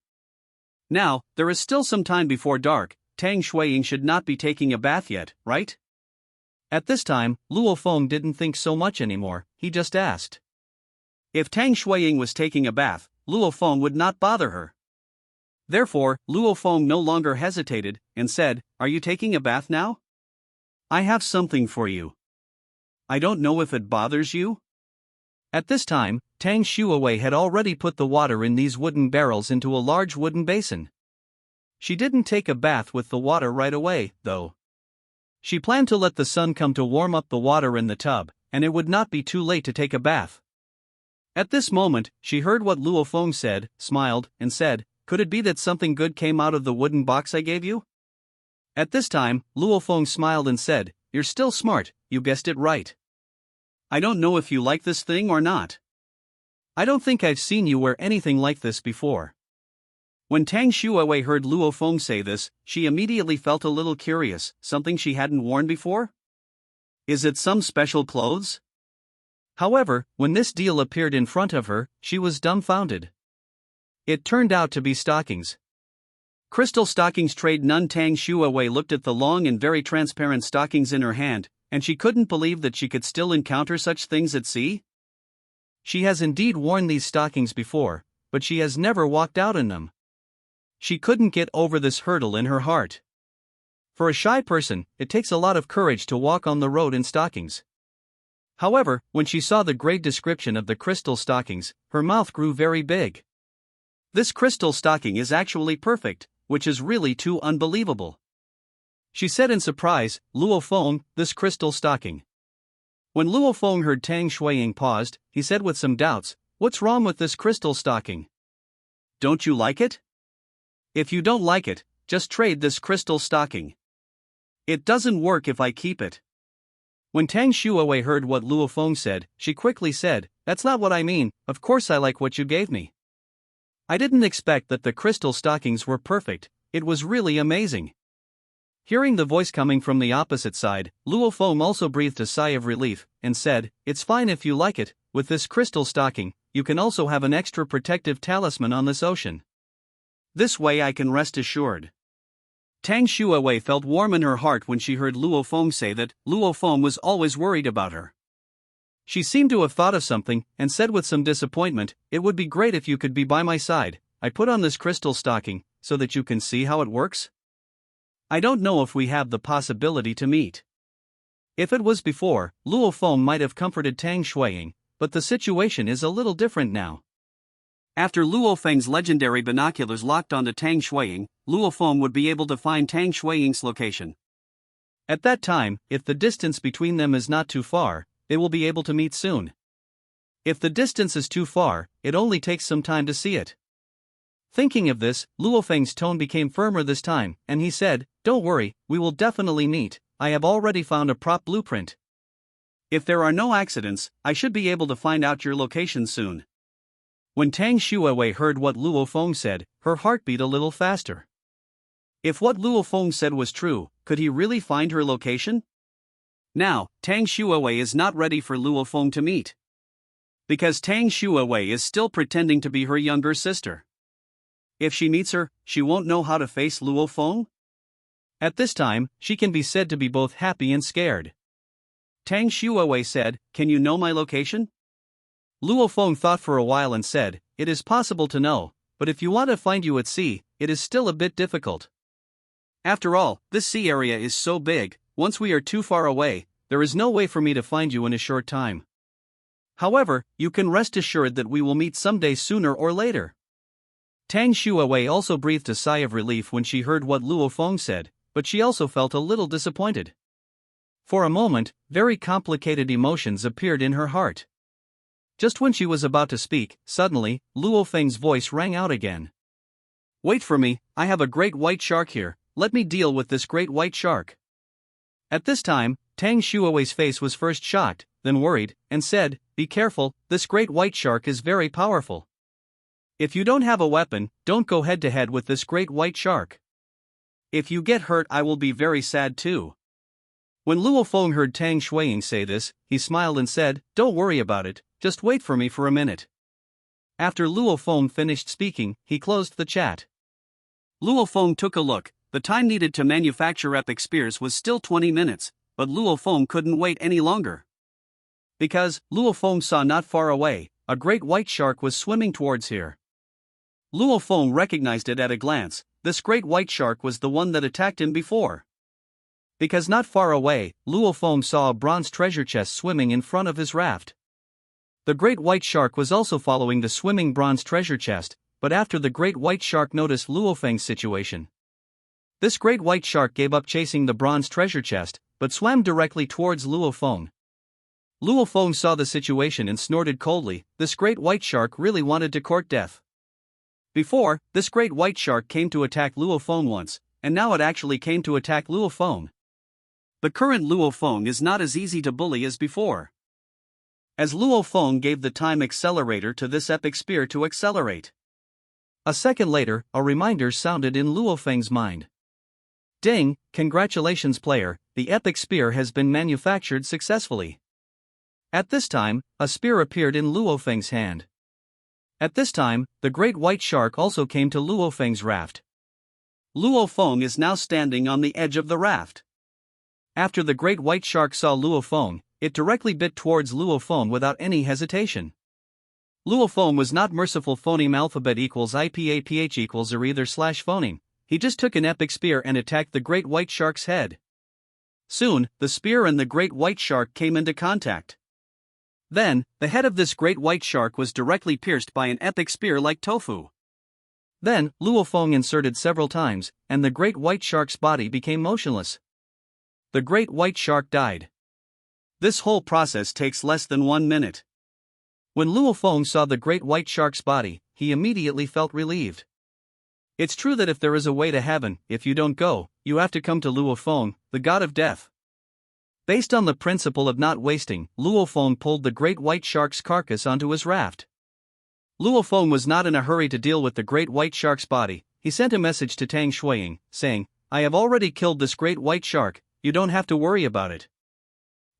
Now, there is still some time before dark. Tang Shuiying should not be taking a bath yet, right? At this time, Luo Feng didn't think so much anymore, he just asked. If Tang Shuiying was taking a bath, Luo Feng would not bother her. Therefore, Luo Feng no longer hesitated, and said, "Are you taking a bath now? I have something for you. I don't know if it bothers you?" At this time, Tang Shuiwei had already put the water in these wooden barrels into a large wooden basin. She didn't take a bath with the water right away, though. She planned to let the sun come to warm up the water in the tub, and it would not be too late to take a bath. At this moment, she heard what Luo Feng said, smiled, and said, "Could it be that something good came out of the wooden box I gave you?" At this time, Luo Feng smiled and said, "You're still smart, you guessed it right. I don't know if you like this thing or not. I don't think I've seen you wear anything like this before." When Tang Shuiwei heard Luo Feng say this, she immediately felt a little curious, something she hadn't worn before? Is it some special clothes? However, when this deal appeared in front of her, she was dumbfounded. It turned out to be stockings. Crystal stockings. Trade Nun. Tang Shuiwei looked at the long and very transparent stockings in her hand, and she couldn't believe that she could still encounter such things at sea. She has indeed worn these stockings before, but she has never walked out in them. She couldn't get over this hurdle in her heart. For a shy person, it takes a lot of courage to walk on the road in stockings. However, when she saw the great description of the crystal stockings, her mouth grew very big. This crystal stocking is actually perfect, which is really too unbelievable. She said in surprise, "Luo Feng, this crystal stocking." When Luo Feng heard Tang Shuiying paused, he said with some doubts, "What's wrong with this crystal stocking? Don't you like it? If you don't like it, just trade this crystal stocking. It doesn't work if I keep it." When Tang Shuiwei heard what Luo Feng said, she quickly said, "That's not what I mean, of course I like what you gave me. I didn't expect that the crystal stockings were perfect, it was really amazing." Hearing the voice coming from the opposite side, Luo Feng also breathed a sigh of relief, and said, "It's fine if you like it, with this crystal stocking, you can also have an extra protective talisman on this ocean. This way I can rest assured." Tang Shuiwei felt warm in her heart when she heard Luo Feng say that Luo Feng was always worried about her. She seemed to have thought of something, and said with some disappointment, "It would be great if you could be by my side. I put on this crystal stocking, so that you can see how it works. I don't know if we have the possibility to meet." If it was before, Luo Feng might have comforted Tang Shuiying, but the situation is a little different now. After Luo Feng's legendary binoculars locked onto Tang Shuiying, Luo Feng would be able to find Tang Shuiying's location. At that time, if the distance between them is not too far, they will be able to meet soon. If the distance is too far, it only takes some time to see it. Thinking of this, Luo Feng's tone became firmer this time, and he said, "Don't worry, we will definitely meet. I have already found a prop blueprint. If there are no accidents, I should be able to find out your location soon." When Tang Shuiwei heard what Luo Feng said, her heart beat a little faster. If what Luo Feng said was true, could he really find her location? Now, Tang Shuiwei is not ready for Luo Feng to meet. Because Tang Shuiwei is still pretending to be her younger sister. If she meets her, she won't know how to face Luo Feng? At this time, she can be said to be both happy and scared. Tang Shuiwei said, "Can you know my location?" Luo Feng thought for a while and said, "It is possible to know, but if you want to find you at sea, it is still a bit difficult. After all, this sea area is so big, once we are too far away, there is no way for me to find you in a short time. However, you can rest assured that we will meet someday sooner or later." Tang Shuiwei also breathed a sigh of relief when she heard what Luo Feng said, but she also felt a little disappointed. For a moment, very complicated emotions appeared in her heart. Just when she was about to speak, suddenly, Luo Feng's voice rang out again. "Wait for me, I have a great white shark here, let me deal with this great white shark." At this time, Tang Shuiwei's face was first shocked, then worried, and said, "Be careful, this great white shark is very powerful. If you don't have a weapon, don't go head to head with this great white shark. If you get hurt, I will be very sad too." When Luo Feng heard Tang Shuiying say this, he smiled and said, "Don't worry about it, just wait for me for a minute." After Luo Feng finished speaking, he closed the chat. Luo Feng took a look. The time needed to manufacture epic spears was still 20 minutes, but Luo Feng couldn't wait any longer. Because, Luo Feng saw not far away, a great white shark was swimming towards here. Luo Feng recognized it at a glance. This great white shark was the one that attacked him before. Because not far away, Luo Feng saw a bronze treasure chest swimming in front of his raft. The great white shark was also following the swimming bronze treasure chest, but after the great white shark noticed Luo Feng's situation, this great white shark gave up chasing the bronze treasure chest, but swam directly towards Luo Feng. Luo Feng saw the situation and snorted coldly. This great white shark really wanted to court death. Before, this great white shark came to attack Luo Feng once, and now it actually came to attack Luo Feng. The current Luo Feng is not as easy to bully as before. As Luo Feng gave the time accelerator to this epic spear to accelerate. A second later, a reminder sounded in Luo Feng's mind. Ding, congratulations player, the epic spear has been manufactured successfully. At this time, a spear appeared in Luo Feng's hand. At this time, the great white shark also came to Luo Feng's raft. Luo Feng is now standing on the edge of the raft. After the great white shark saw Luo Feng, it directly bit towards Luo Feng without any hesitation. Luo Feng was not merciful. Phoneme alphabet equals IPAPH equals or either slash phoneme. He just took an epic spear and attacked the great white shark's head. Soon, the spear and the great white shark came into contact. Then, the head of this great white shark was directly pierced by an epic spear like tofu. Then, Luo Feng inserted several times, and the great white shark's body became motionless. The great white shark died. This whole process takes less than 1 minute. When Luo Feng saw the great white shark's body, he immediately felt relieved. It's true that if there is a way to heaven, if you don't go, you have to come to Luo Feng, the god of death. Based on the principle of not wasting, Luo Feng pulled the great white shark's carcass onto his raft. Luo Feng was not in a hurry to deal with the great white shark's body. He sent a message to Tang Shuiying, saying, I have already killed this great white shark, you don't have to worry about it.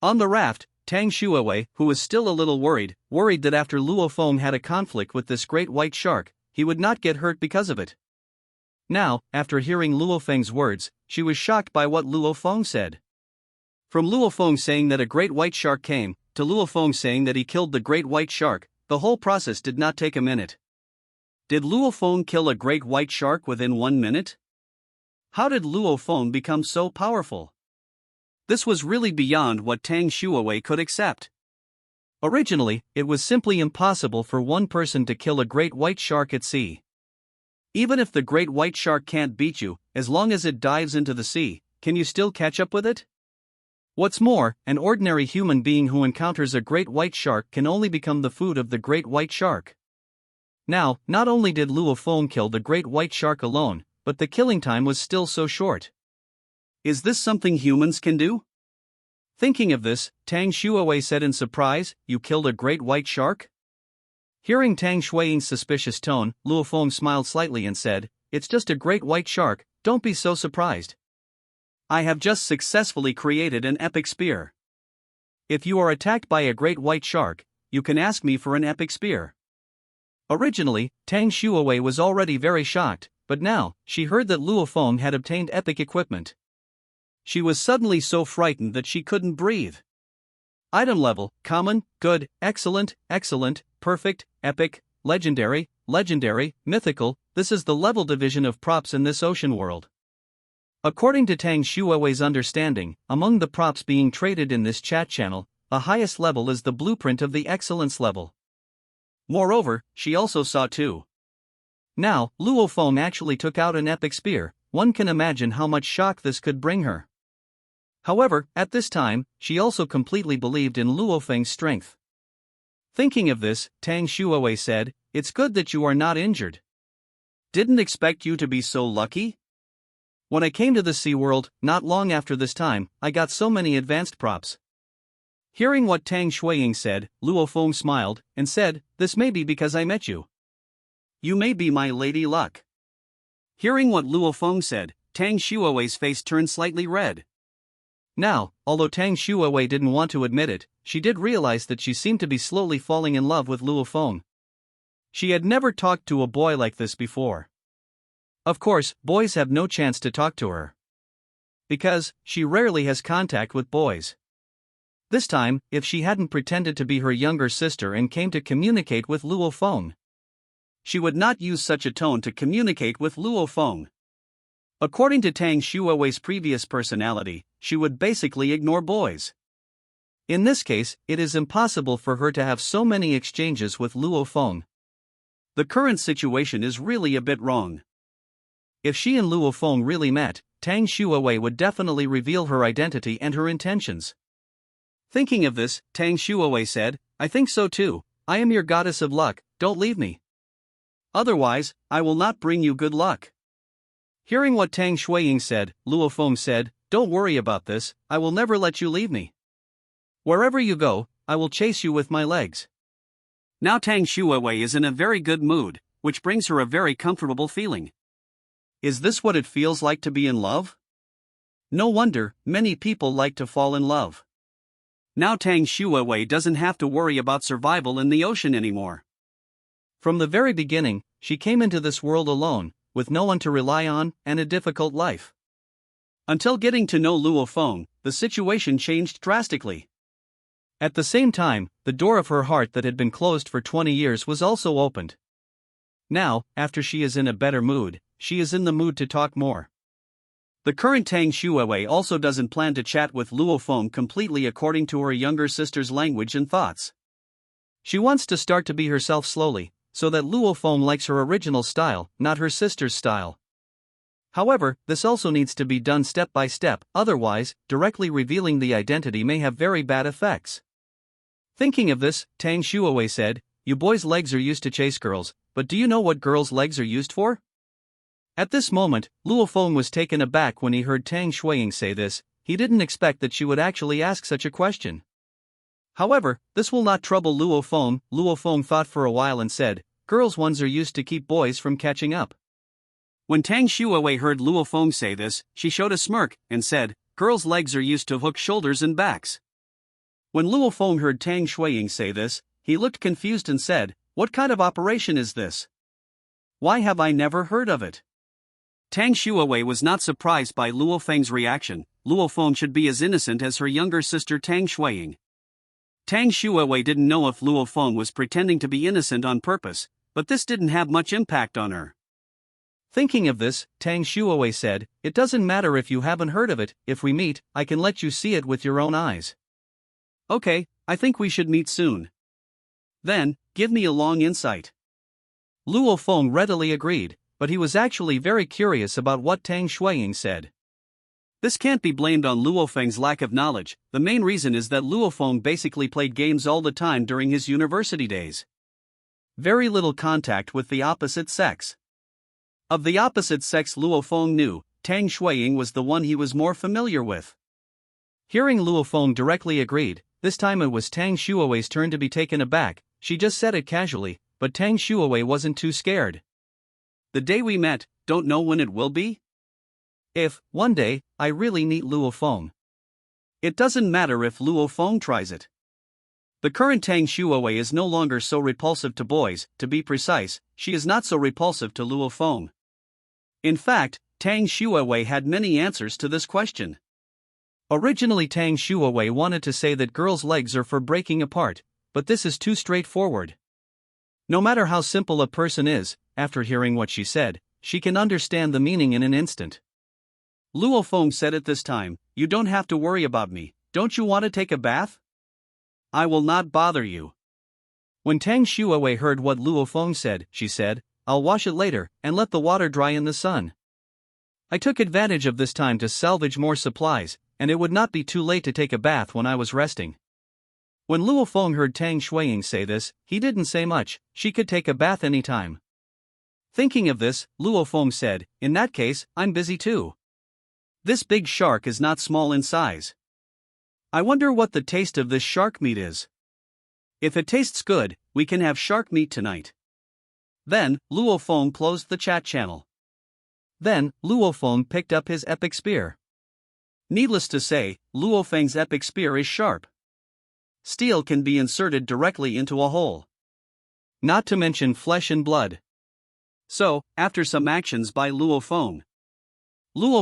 On the raft, Tang Shuiwei, who was still a little worried that after Luo Feng had a conflict with this great white shark, he would not get hurt because of it. Now, after hearing Luo Feng's words, she was shocked by what Luo Feng said. From Luo Feng saying that a great white shark came, to Luo Feng saying that he killed the great white shark, the whole process did not take a minute. Did Luo Feng kill a great white shark within 1 minute? How did Luo Feng become so powerful? This was really beyond what Tang Shuiwei could accept. Originally, it was simply impossible for one person to kill a great white shark at sea. Even if the great white shark can't beat you, as long as it dives into the sea, can you still catch up with it? What's more, an ordinary human being who encounters a great white shark can only become the food of the great white shark. Now, not only did Luo Feng kill the great white shark alone, but the killing time was still so short. Is this something humans can do? Thinking of this, Tang Shuiwei said in surprise, you killed a great white shark? Hearing Tang Shuiying's suspicious tone, Luo Feng smiled slightly and said, it's just a great white shark, don't be so surprised. I have just successfully created an epic spear. If you are attacked by a great white shark, you can ask me for an epic spear. Originally, Tang Shuiwei was already very shocked, but now, she heard that Luo Feng had obtained epic equipment. She was suddenly so frightened that she couldn't breathe. Item level, common, good, excellent, excellent, perfect, epic, legendary, legendary, mythical. This is the level division of props in this ocean world. According to Tang Shuiwei's understanding, among the props being traded in this chat channel, the highest level is the blueprint of the excellence level. Moreover, she also saw too. Now, Luo Feng actually took out an epic spear. One can imagine how much shock this could bring her. However, at this time, she also completely believed in Luo Feng's strength. Thinking of this, Tang Shuiwei said, it's good that you are not injured. Didn't expect you to be so lucky? When I came to the Sea World, not long after this time, I got so many advanced props. Hearing what Tang Shuiying said, Luo Feng smiled, and said, this may be because I met you. You may be my lady luck. Hearing what Luo Feng said, Tang Shuiwei's face turned slightly red. Now, although Tang Shuiwei didn't want to admit it, she did realize that she seemed to be slowly falling in love with Luo Feng. She had never talked to a boy like this before. Of course, boys have no chance to talk to her, because she rarely has contact with boys. This time, if she hadn't pretended to be her younger sister and came to communicate with Luo Feng, she would not use such a tone to communicate with Luo Feng. According to Tang Shuawei's previous personality, she would basically ignore boys. In this case, it is impossible for her to have so many exchanges with Luo Feng. The current situation is really a bit wrong. If she and Luo Feng really met, Tang Shuawei would definitely reveal her identity and her intentions. Thinking of this, Tang Shuawei said, "I think so too. I am your goddess of luck, don't leave me. Otherwise, I will not bring you good luck." Hearing what Tang Shuiying said, Luo Feng said, "Don't worry about this, I will never let you leave me. Wherever you go, I will chase you with my legs." Now Tang Shuawei is in a very good mood, which brings her a very comfortable feeling. Is this what it feels like to be in love? No wonder, many people like to fall in love. Now Tang Shuawei doesn't have to worry about survival in the ocean anymore. From the very beginning, she came into this world alone, with no one to rely on, and a difficult life. Until getting to know Luo Feng, the situation changed drastically. At the same time, the door of her heart that had been closed for 20 years was also opened. Now, after she is in a better mood, she is in the mood to talk more. The current Tang Shuawei also doesn't plan to chat with Luo Feng completely according to her younger sister's language and thoughts. She wants to start to be herself slowly, so that Luo Feng likes her original style, not her sister's style. However, this also needs to be done step by step, otherwise, directly revealing the identity may have very bad effects. Thinking of this, Tang Shuawei said, "You boys' legs are used to chase girls, but do you know what girls' legs are used for?" At this moment, Luo Feng was taken aback when he heard Tang Shuiying say this. He didn't expect that she would actually ask such a question. However, this will not trouble Luo Feng. Luo Feng thought for a while and said, "Girls' ones are used to keep boys from catching up." When Tang Shuawei heard Luo Feng say this, she showed a smirk and said, "Girls' legs are used to hook shoulders and backs." When Luo Feng heard Tang Shuiying say this, he looked confused and said, "What kind of operation is this? Why have I never heard of it?" Tang Shuawei was not surprised by Luo Feng's reaction. Luo Feng should be as innocent as her younger sister Tang Shuiying. Tang Shuawei didn't know if Luo Feng was pretending to be innocent on purpose, but this didn't have much impact on her. Thinking of this, Tang Shuawei said, "It doesn't matter if you haven't heard of it, if we meet, I can let you see it with your own eyes." "Okay, I think we should meet soon. Then, give me a long insight." Luo Feng readily agreed, but he was actually very curious about what Tang Shuiying said. This can't be blamed on Luo Feng's lack of knowledge. The main reason is that Luo Feng basically played games all the time during his university days. Very little contact with the opposite sex. Of the opposite sex Luo Feng knew, Tang Shuiying was the one he was more familiar with. Hearing Luo Feng directly agreed, this time it was Tang Shuawei's turn to be taken aback. She just said it casually, but Tang Shuawei wasn't too scared. "The day we met, don't know when it will be? If, one day, I really meet Luo Feng. It doesn't matter if Luo Feng tries it." The current Tang Shuawei is no longer so repulsive to boys. To be precise, she is not so repulsive to Luo Feng. In fact, Tang Shuawei had many answers to this question. Originally Tang Shuawei wanted to say that girls' legs are for breaking apart, but this is too straightforward. No matter how simple a person is, after hearing what she said, she can understand the meaning in an instant. Luo Feng said at this time, "You don't have to worry about me. Don't you want to take a bath? I will not bother you." When Tang Shuawei heard what Luo Feng said, she said, "I'll wash it later, and let the water dry in the sun." I took advantage of this time to salvage more supplies, and it would not be too late to take a bath when I was resting. When Luo Feng heard Tang Shuiying say this, he didn't say much. She could take a bath any time. Thinking of this, Luo Feng said, "In that case, I'm busy too. This big shark is not small in size. I wonder what the taste of this shark meat is. If it tastes good, we can have shark meat tonight." Then, Luo Feng closed the chat channel. Then, Luo Feng picked up his epic spear. Needless to say, Luo Feng's epic spear is sharp. Steel can be inserted directly into a hole. not to mention flesh and blood. So, after some actions by Luo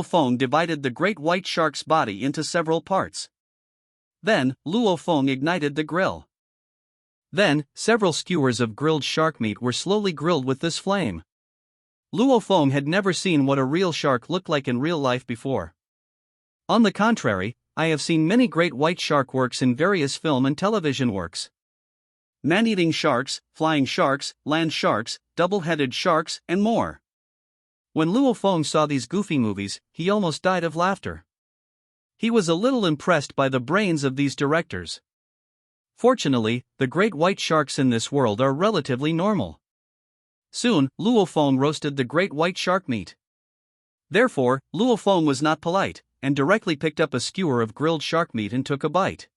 Feng divided the great white shark's body into several parts. Then, Luo Feng ignited the grill. Then, several skewers of grilled shark meat were slowly grilled with this flame. Luo Feng had never seen what a real shark looked like in real life before. On the contrary, I have seen many great white shark works in various film and television works. Man-eating sharks, flying sharks, land sharks, double-headed sharks, and more. When Luo Feng saw these goofy movies, he almost died of laughter. He was a little impressed by the brains of these directors. Fortunately, the great white sharks in this world are relatively normal. Soon, Luo Feng roasted the great white shark meat. Therefore, Luo Feng was not polite, and directly picked up a skewer of grilled shark meat and took a bite.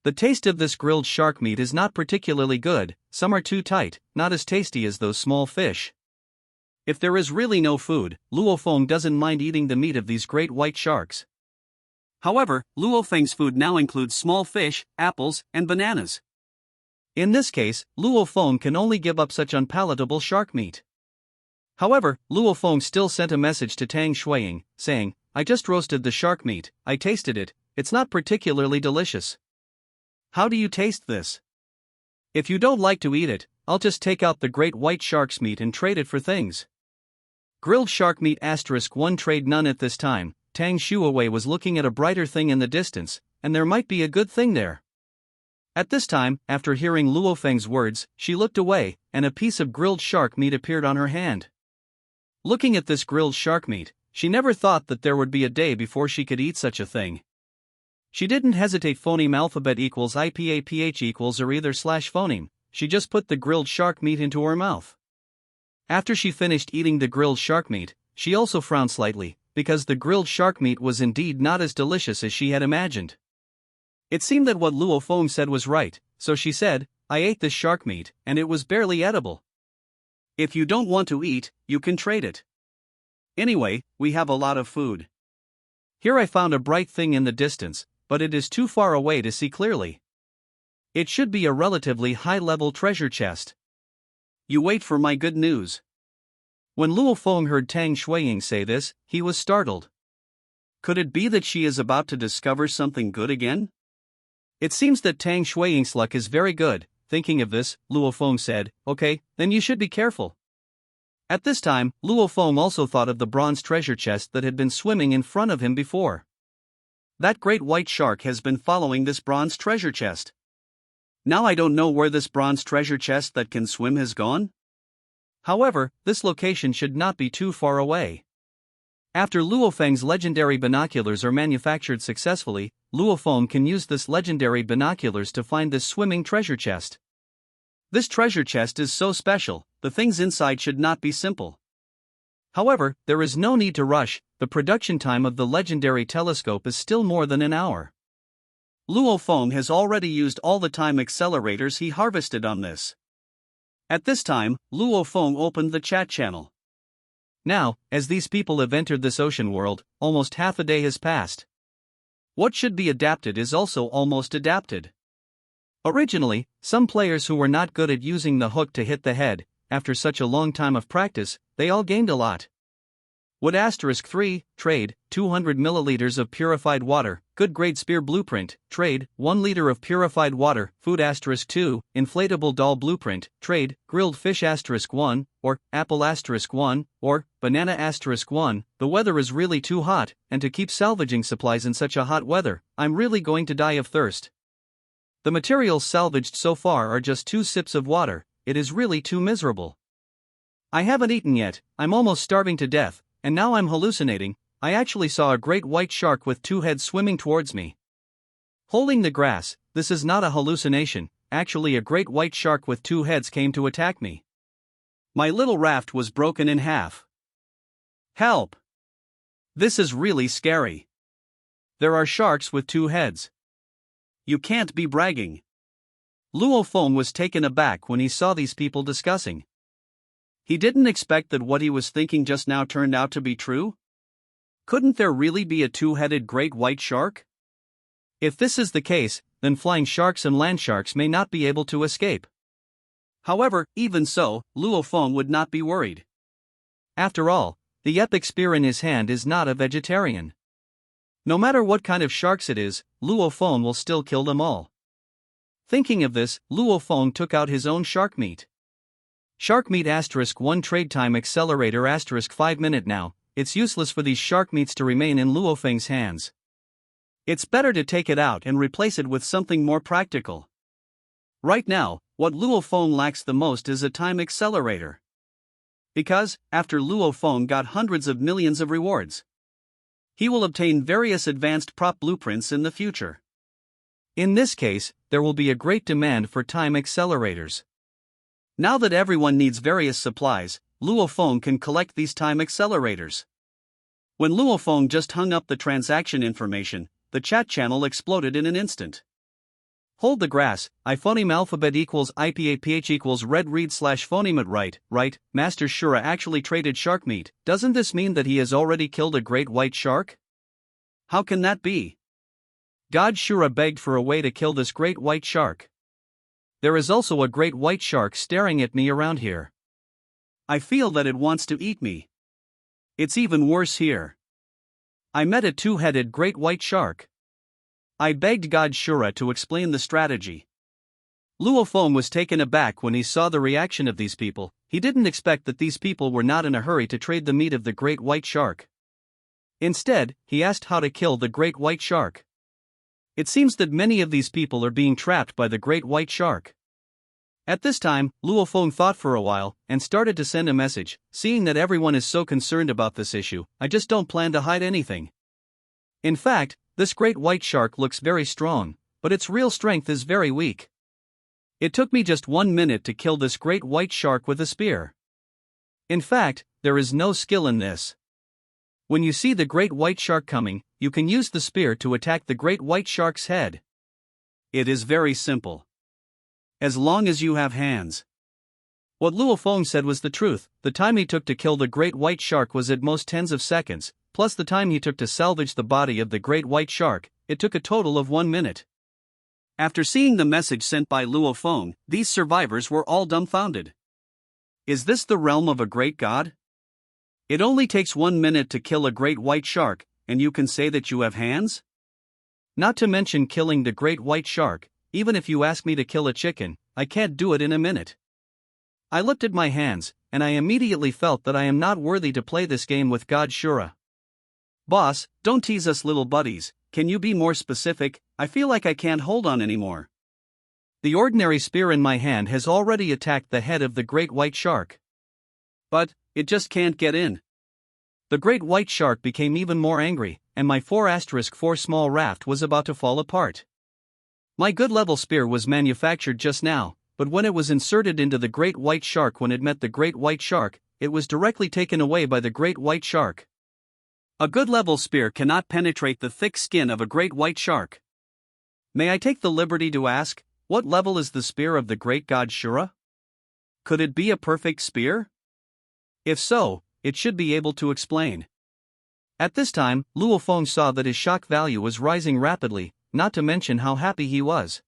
The taste of this grilled shark meat is not particularly good, some are too tight, not as tasty as those small fish. If there is really no food, Luo Feng doesn't mind eating the meat of these great white sharks. However, Luo Feng's food now includes small fish, apples, and bananas. In this case, Luo Feng can only give up such unpalatable shark meat. However, Luo Feng still sent a message to Tang Shuiying, saying, "I just roasted the shark meat, I tasted it, it's not particularly delicious. How do you taste this? If you don't like to eat it, I'll just take out the great white shark's meat and trade it for things." Grilled shark meat *1 trade none at this time. Tang Shuiwei was looking at a brighter thing in the distance, and there might be a good thing there. At this time, after hearing Luo Feng's words, she looked away, and a piece of grilled shark meat appeared on her hand. Looking at this grilled shark meat, she never thought that there would be a day before she could eat such a thing. She didn't hesitate. Phoneme alphabet equals IPAPH equals or either slash phoneme, she just put the grilled shark meat into her mouth. After she finished eating the grilled shark meat, she also frowned slightly, because the grilled shark meat was indeed not as delicious as she had imagined. It seemed that what Luo Feng said was right, so she said, "I ate this shark meat, and it was barely edible. If you don't want to eat, you can trade it. Anyway, we have a lot of food. Here I found a bright thing in the distance, but it is too far away to see clearly. It should be a relatively high-level treasure chest. You wait for my good news." When Luo Feng heard Tang Shuiying say this, he was startled. Could it be that she is about to discover something good again? It seems that Tang Shuiying's luck is very good. Thinking of this, Luo Feng said, "Okay, then you should be careful." At this time, Luo Feng also thought of the bronze treasure chest that had been swimming in front of him before. That great white shark has been following this bronze treasure chest. Now I don't know where this bronze treasure chest that can swim has gone. However, this location should not be too far away. After Luo Feng's legendary binoculars are manufactured successfully, Luo Feng can use this legendary binoculars to find this swimming treasure chest. This treasure chest is so special, the things inside should not be simple. However, there is no need to rush, the production time of the legendary telescope is still more than an hour. Luo Feng has already used all the time accelerators he harvested on this. At this time, Luo Feng opened the chat channel. Now, as these people have entered this ocean world, almost half a day has passed. What should be adapted is also almost adapted. Originally, some players who were not good at using the hook to hit the head, after such a long time of practice, they all gained a lot. Would *3, trade, 200 milliliters of purified water, good grade spear blueprint, trade, 1 liter of purified water, food *2, inflatable doll blueprint, trade, grilled fish *1, or, apple *1, or, banana *1, the weather is really too hot, and to keep salvaging supplies in such a hot weather, I'm really going to die of thirst. The materials salvaged so far are just 2 sips of water, it is really too miserable. I haven't eaten yet, I'm almost starving to death. And now I'm hallucinating, I actually saw a great white shark with 2 heads swimming towards me. Holding the grass, this is not a hallucination, actually a great white shark with 2 heads came to attack me. My little raft was broken in half. Help! This is really scary. There are sharks with 2 heads. You can't be bragging. Luo Feng was taken aback when he saw these people discussing. He didn't expect that what he was thinking just now turned out to be true. Couldn't there really be a 2-headed great white shark? If this is the case, then flying sharks and land sharks may not be able to escape. However, even so, Luo Feng would not be worried. After all, the epic spear in his hand is not a vegetarian. No matter what kind of sharks it is, Luo Feng will still kill them all. Thinking of this, Luo Feng took out his own shark meat. Shark meat *1 trade time accelerator *5 minute now. It's useless for these shark meats to remain in Luo Feng's hands. It's better to take it out and replace it with something more practical. Right now, what Luo Feng lacks the most is a time accelerator. Because, after Luo Feng got hundreds of millions of rewards, he will obtain various advanced prop blueprints in the future. In this case, there will be a great demand for time accelerators. Now that everyone needs various supplies, Luo Feng can collect these time accelerators. When Luo Feng just hung up the transaction information, the chat channel exploded in an instant. Hold the grass, iPhoneme alphabet equals IPAPH equals red read slash phoneme right, Master Shura actually traded shark meat. Doesn't this mean that he has already killed a great white shark? How can that be? God Shura begged for a way to kill this great white shark. There is also a great white shark staring at me around here. I feel that it wants to eat me. It's even worse here. I met a two-headed great white shark. I begged God Shura to explain the strategy. Luo Feng was taken aback when he saw the reaction of these people. He didn't expect that these people were not in a hurry to trade the meat of the great white shark. Instead, he asked how to kill the great white shark. It seems that many of these people are being trapped by the great white shark. At this time, Luo Feng thought for a while, and started to send a message. Seeing that everyone is so concerned about this issue, I just don't plan to hide anything. In fact, this great white shark looks very strong, but its real strength is very weak. It took me just 1 minute to kill this great white shark with a spear. In fact, there is no skill in this. When you see the great white shark coming, you can use the spear to attack the great white shark's head. It is very simple. As long as you have hands. What Luo Feng said was the truth. The time he took to kill the great white shark was at most tens of seconds, plus the time he took to salvage the body of the great white shark. It took a total of 1 minute. After seeing the message sent by Luo Feng, these survivors were all dumbfounded. Is this the realm of a great god? It only takes 1 minute to kill a great white shark, and you can say that you have hands? Not to mention killing the great white shark. Even if you ask me to kill a chicken, I can't do it in a minute. I looked at my hands, and I immediately felt that I am not worthy to play this game with God Shura. Boss, don't tease us little buddies, can you be more specific? I feel like I can't hold on anymore. The ordinary spear in my hand has already attacked the head of the great white shark. But, it just can't get in. The great white shark became even more angry, and my 4*4 small raft was about to fall apart. My good level spear was manufactured just now, but when it was inserted into the great white shark when it met the great white shark, it was directly taken away by the great white shark. A good level spear cannot penetrate the thick skin of a great white shark. May I take the liberty to ask, what level is the spear of the great god Shura? Could it be a perfect spear? If so, it should be able to explain. At this time, Luo Feng saw that his shock value was rising rapidly, not to mention how happy he was.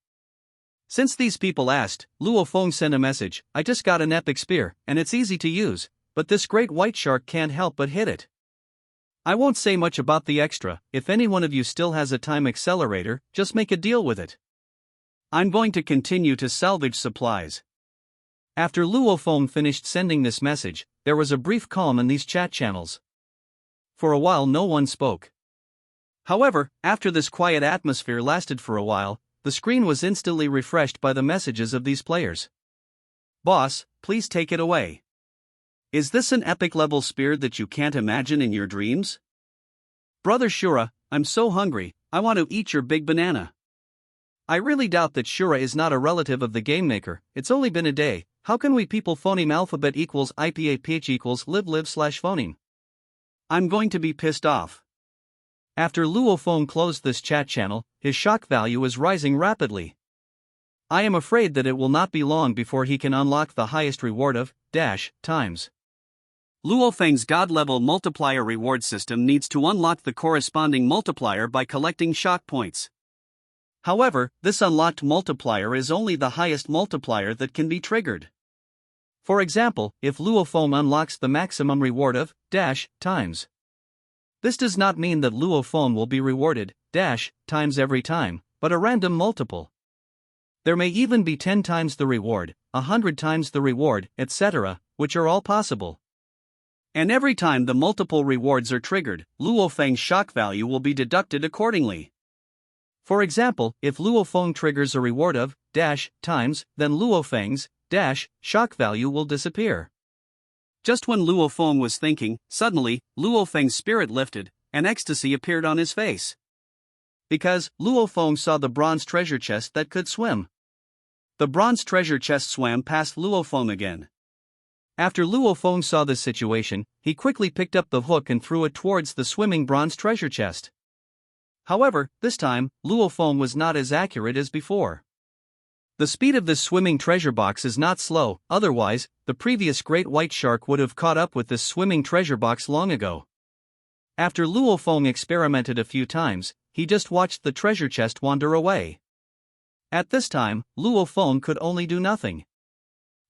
Since these people asked, Luo Feng sent a message. I just got an epic spear, and it's easy to use, but this great white shark can't help but hit it. I won't say much about the extra. If any one of you still has a time accelerator, just make a deal with it. I'm going to continue to salvage supplies. After Luo Feng finished sending this message, there was a brief calm in these chat channels. For a while no one spoke. However, after this quiet atmosphere lasted for a while, the screen was instantly refreshed by the messages of these players. Boss, please take it away. Is this an epic level spear that you can't imagine in your dreams? Brother Shura, I'm so hungry, I want to eat your big banana. I really doubt that Shura is not a relative of the game maker. It's only been a day. How can we people phoneme alphabet equals IPAPH equals live/phoneme? I'm going to be pissed off. After Luo Feng closed this chat channel, his shock value is rising rapidly. I am afraid that it will not be long before he can unlock the highest reward of times. Luo Feng's god-level multiplier reward system needs to unlock the corresponding multiplier by collecting shock points. However, this unlocked multiplier is only the highest multiplier that can be triggered. For example, if Luo Feng unlocks the maximum reward of times. This does not mean that Luo Feng will be rewarded times every time, but a random multiple. There may even be 10 times the reward, 100 times the reward, etc., which are all possible. And every time the multiple rewards are triggered, Luo Feng's shock value will be deducted accordingly. For example, if Luo Feng triggers a reward of times, then Luo Feng's shock value will disappear. Just when Luo Feng was thinking, suddenly, Luo Feng's spirit lifted, and ecstasy appeared on his face. Because Luo Feng saw the bronze treasure chest that could swim. The bronze treasure chest swam past Luo Feng again. After Luo Feng saw this situation, he quickly picked up the hook and threw it towards the swimming bronze treasure chest. However, this time, Luo Feng was not as accurate as before. The speed of this swimming treasure box is not slow, otherwise, the previous great white shark would have caught up with this swimming treasure box long ago. After Luo Feng experimented a few times, he just watched the treasure chest wander away. At this time, Luo Feng could only do nothing.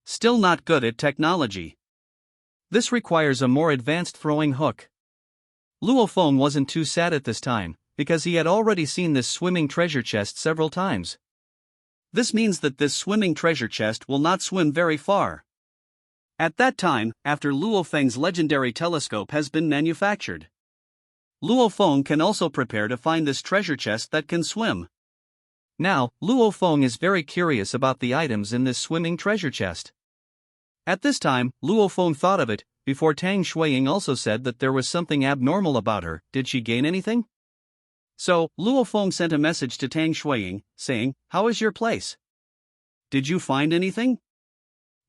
Still not good at technology. This requires a more advanced throwing hook. Luo Feng wasn't too sad at this time, because he had already seen this swimming treasure chest several times. This means that this swimming treasure chest will not swim very far. At that time, after Luo Feng's legendary telescope has been manufactured, Luo Feng can also prepare to find this treasure chest that can swim. Now, Luo Feng is very curious about the items in this swimming treasure chest. At this time, Luo Feng thought of it, before Tang Shuiying also said that there was something abnormal about her. Did she gain anything? So, Luo Feng sent a message to Tang Shuiying, saying, "How is your place? Did you find anything?"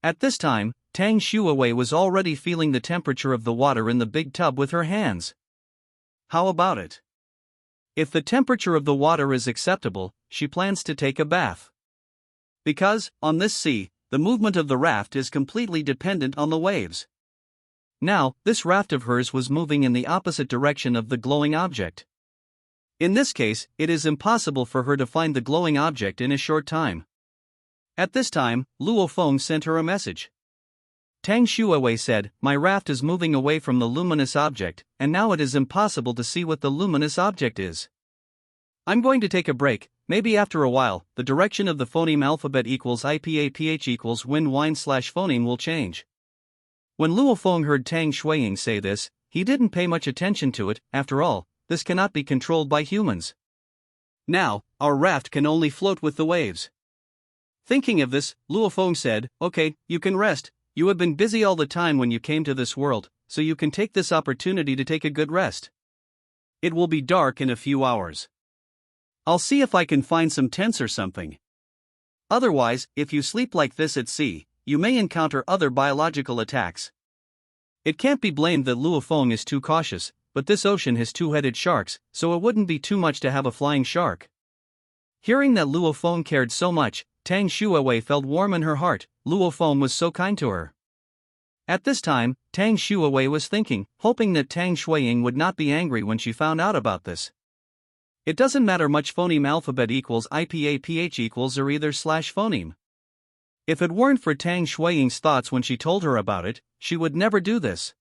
At this time, Tang Shuiwei was already feeling the temperature of the water in the big tub with her hands. How about it? If the temperature of the water is acceptable, she plans to take a bath. Because, on this sea, the movement of the raft is completely dependent on the waves. Now, this raft of hers was moving in the opposite direction of the glowing object. In this case, it is impossible for her to find the glowing object in a short time. At this time, Luo Feng sent her a message. Tang Shuiwei said, "My raft is moving away from the luminous object, and now it is impossible to see what the luminous object is. I'm going to take a break. Maybe after a while, the direction of the phoneme alphabet equals IPAPH equals win wine / phoneme will change." When Luo Feng heard Tang Shuiying say this, he didn't pay much attention to it. After all, this cannot be controlled by humans. Now, our raft can only float with the waves. Thinking of this, Luo Feng said, "Okay, you can rest. You have been busy all the time when you came to this world, so you can take this opportunity to take a good rest. It will be dark in a few hours. I'll see if I can find some tents or something. Otherwise, if you sleep like this at sea, you may encounter other biological attacks." It can't be blamed that Luo Feng is too cautious, but this ocean has two-headed sharks, so it wouldn't be too much to have a flying shark. Hearing that Luo Feng cared so much, Tang Shuiwei felt warm in her heart. Luo Feng was so kind to her. At this time, Tang Shuiwei was thinking, hoping that Tang Shuiying would not be angry when she found out about this. It doesn't matter much phoneme alphabet equals IPAPH equals or either / phoneme. If it weren't for Tang Shuiying's thoughts when she told her about it, she would never do this.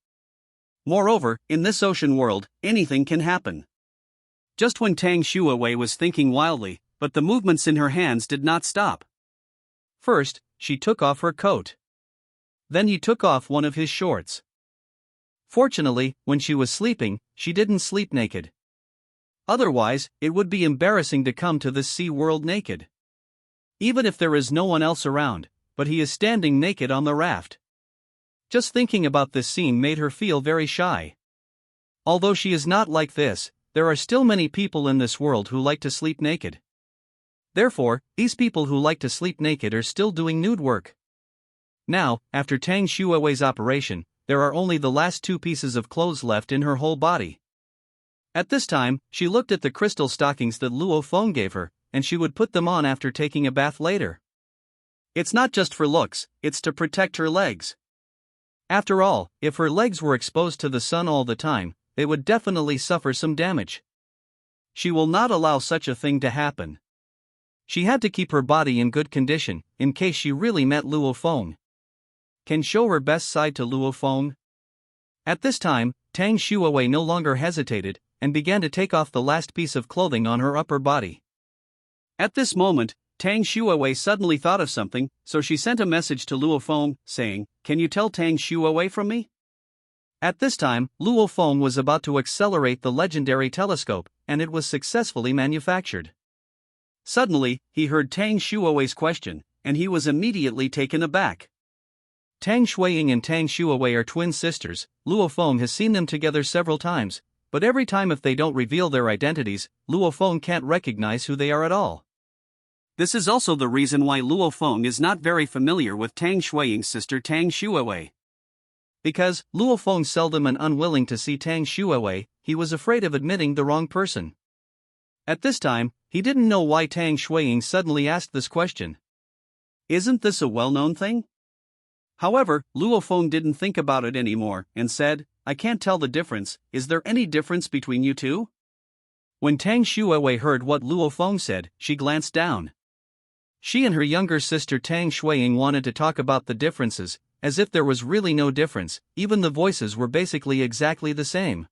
Moreover, in this ocean world, anything can happen. Just when Tang Shuiwei was thinking wildly, but the movements in her hands did not stop. First, she took off her coat. Then he took off one of his shorts. Fortunately, when she was sleeping, she didn't sleep naked. Otherwise, it would be embarrassing to come to this sea world naked. Even if there is no one else around, but he is standing naked on the raft. Just thinking about this scene made her feel very shy. Although she is not like this, there are still many people in this world who like to sleep naked. Therefore, these people who like to sleep naked are still doing nude work. Now, after Tang Shuiwei's operation, there are only the last two pieces of clothes left in her whole body. At this time, she looked at the crystal stockings that Luo Feng gave her, and she would put them on after taking a bath later. It's not just for looks, it's to protect her legs. After all, if her legs were exposed to the sun all the time, they would definitely suffer some damage. She will not allow such a thing to happen. She had to keep her body in good condition, in case she really met Luo Feng. can show her best side to Luo Feng. At this time, Tang Shuowei no longer hesitated, and began to take off the last piece of clothing on her upper body. At this moment, Tang Shuowei suddenly thought of something, so she sent a message to Luo Feng, saying, "Can you tell Tang Shuowei from me?" At this time, Luo Feng was about to accelerate the legendary telescope, and it was successfully manufactured. Suddenly, he heard Tang Shuowei's question, and he was immediately taken aback. Tang Shuiying and Tang Shuowei are twin sisters. Luo Feng has seen them together several times, but every time if they don't reveal their identities, Luo Feng can't recognize who they are at all. This is also the reason why Luo Feng is not very familiar with Tang Shuiying's sister Tang Shuowei. Because Luo Feng seldom and unwilling to see Tang Shuowei, he was afraid of admitting the wrong person. At this time, he didn't know why Tang Shuiying suddenly asked this question. Isn't this a well-known thing? However, Luo Feng didn't think about it anymore, and said, "I can't tell the difference. Is there any difference between you two?" When Tang Shuowei heard what Luo Feng said, she glanced down. She and her younger sister Tang Shuiying wanted to talk about the differences, as if there was really no difference, even the voices were basically exactly the same.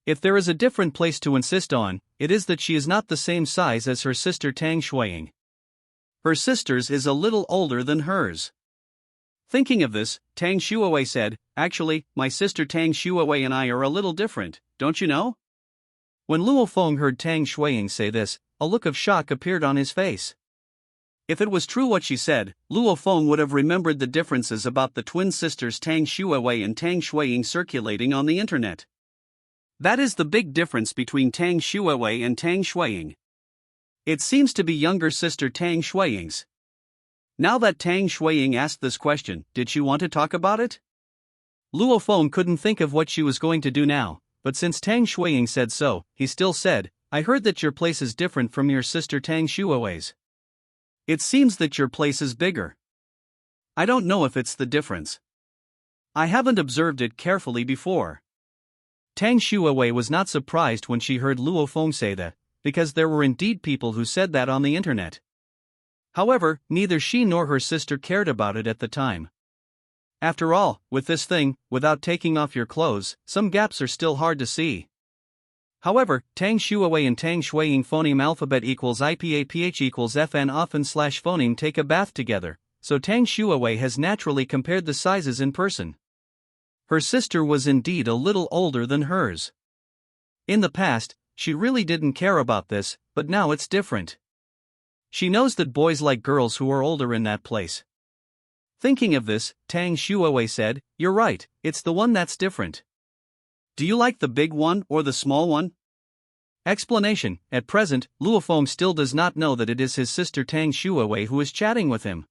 If there is a different place to insist on, it is that she is not the same size as her sister Tang Shuiying. Her sister's is a little older than hers. Thinking of this, Tang Shuowei said, "Actually, my sister Tang Shuowei and I are a little different, don't you know?" When Luo Feng heard Tang Shuiying say this, a look of shock appeared on his face. If it was true what she said, Luo Feng would have remembered the differences about the twin sisters Tang Shuowei and Tang Shuiying circulating on the internet. That is the big difference between Tang Shuowei and Tang Shuiying. It seems to be younger sister Tang Shuiying's. Now that Tang Shuiying asked this question, did she want to talk about it? Luo Feng couldn't think of what she was going to do now, but since Tang Shuiying said so, he still said, "I heard that your place is different from your sister Tang Shuowei's. It seems that your place is bigger. I don't know if it's the difference. I haven't observed it carefully before." Tang Shuowei was not surprised when she heard Luo Feng say that, because there were indeed people who said that on the internet. However, neither she nor her sister cared about it at the time. After all, with this thing, without taking off your clothes, some gaps are still hard to see. However, Tang Shuowei and Tang Shuiying phoneme alphabet equals IPAPH equals FN often slash phoneme take a bath together, so Tang Shuowei has naturally compared the sizes in person. Her sister was indeed a little older than hers. In the past, she really didn't care about this, but now it's different. She knows that boys like girls who are older in that place. Thinking of this, Tang Shuowei said, "You're right, it's the one that's different. Do you like the big one or the small one?" Explanation: at present, Luo Feng still does not know that it is his sister Tang Shuowei who is chatting with him.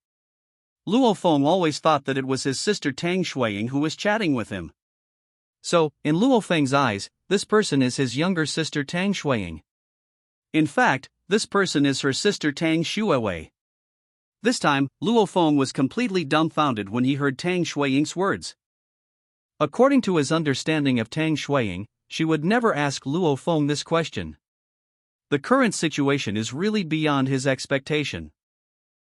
Luo Feng always thought that it was his sister Tang Shuiying who was chatting with him. So, in Luo Feng's eyes, this person is his younger sister Tang Shuiying. In fact, this person is her sister Tang Shuowei. This time, Luo Feng was completely dumbfounded when he heard Tang Shuiying's words. According to his understanding of Tang Shuiying, she would never ask Luo Feng this question. The current situation is really beyond his expectation.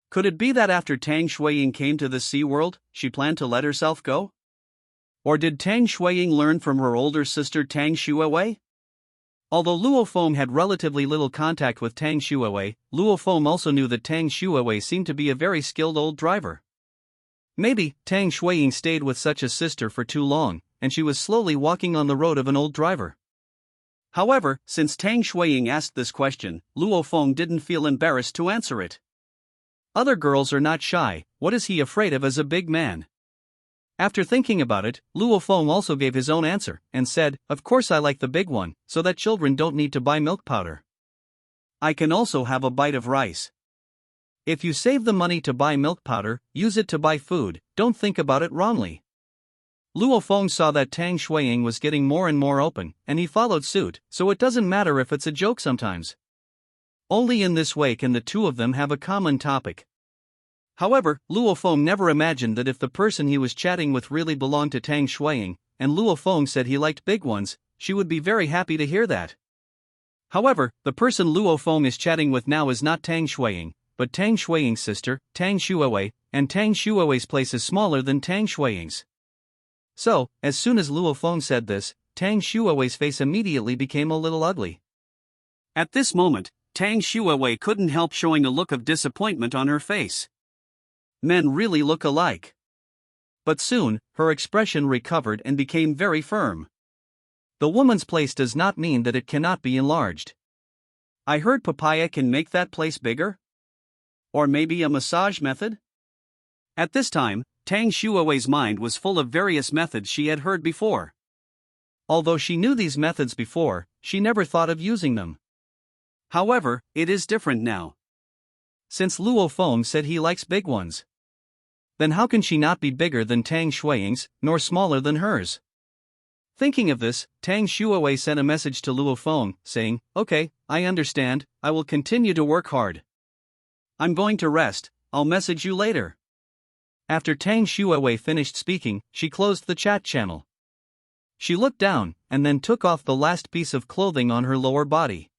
Could it be that after Tang Shuiying came to the Sea World, she planned to let herself go? Or did Tang Shuiying learn from her older sister Tang Shuowei? Although Luo Feng had relatively little contact with Tang Shuowei, Luo Feng also knew that Tang Shuowei seemed to be a very skilled old driver. Maybe Tang Shuiying stayed with such a sister for too long, and she was slowly walking on the road of an old driver. However, since Tang Shuiying asked this question, Luo Feng didn't feel embarrassed to answer it. Other girls are not shy, what is he afraid of as a big man? After thinking about it, Luo Feng also gave his own answer, and said, "Of course I like the big one, so that children don't need to buy milk powder. I can also have a bite of rice. If you save the money to buy milk powder, use it to buy food, don't think about it wrongly." Luo Feng saw that Tang Shuiying was getting more and more open, and he followed suit, so it doesn't matter if it's a joke sometimes. Only in this way can the two of them have a common topic. However, Luo Feng never imagined that if the person he was chatting with really belonged to Tang Shuiying, and Luo Feng said he liked big ones, she would be very happy to hear that. However, the person Luo Feng is chatting with now is not Tang Shuiying, but Tang Shuiying's sister, Tang Shuowei, and Tang Shuowei's place is smaller than Tang Shuiying's. So, as soon as Luo Feng said this, Tang Shuowei's face immediately became a little ugly. At this moment, Tang Shuowei couldn't help showing a look of disappointment on her face. Men really look alike. But soon, her expression recovered and became very firm. The woman's place does not mean that it cannot be enlarged. I heard papaya can make that place bigger? Or maybe a massage method? At this time, Tang Shuowei's mind was full of various methods she had heard before. Although she knew these methods before, she never thought of using them. However, it is different now. Since Luo Feng said he likes big ones, then how can she not be bigger than Tang Shuiying's, nor smaller than hers? Thinking of this, Tang Shuowei sent a message to Luo Feng, saying, "Okay, I understand, I will continue to work hard. I'm going to rest, I'll message you later." After Tang Shuowei finished speaking, she closed the chat channel. She looked down, and then took off the last piece of clothing on her lower body.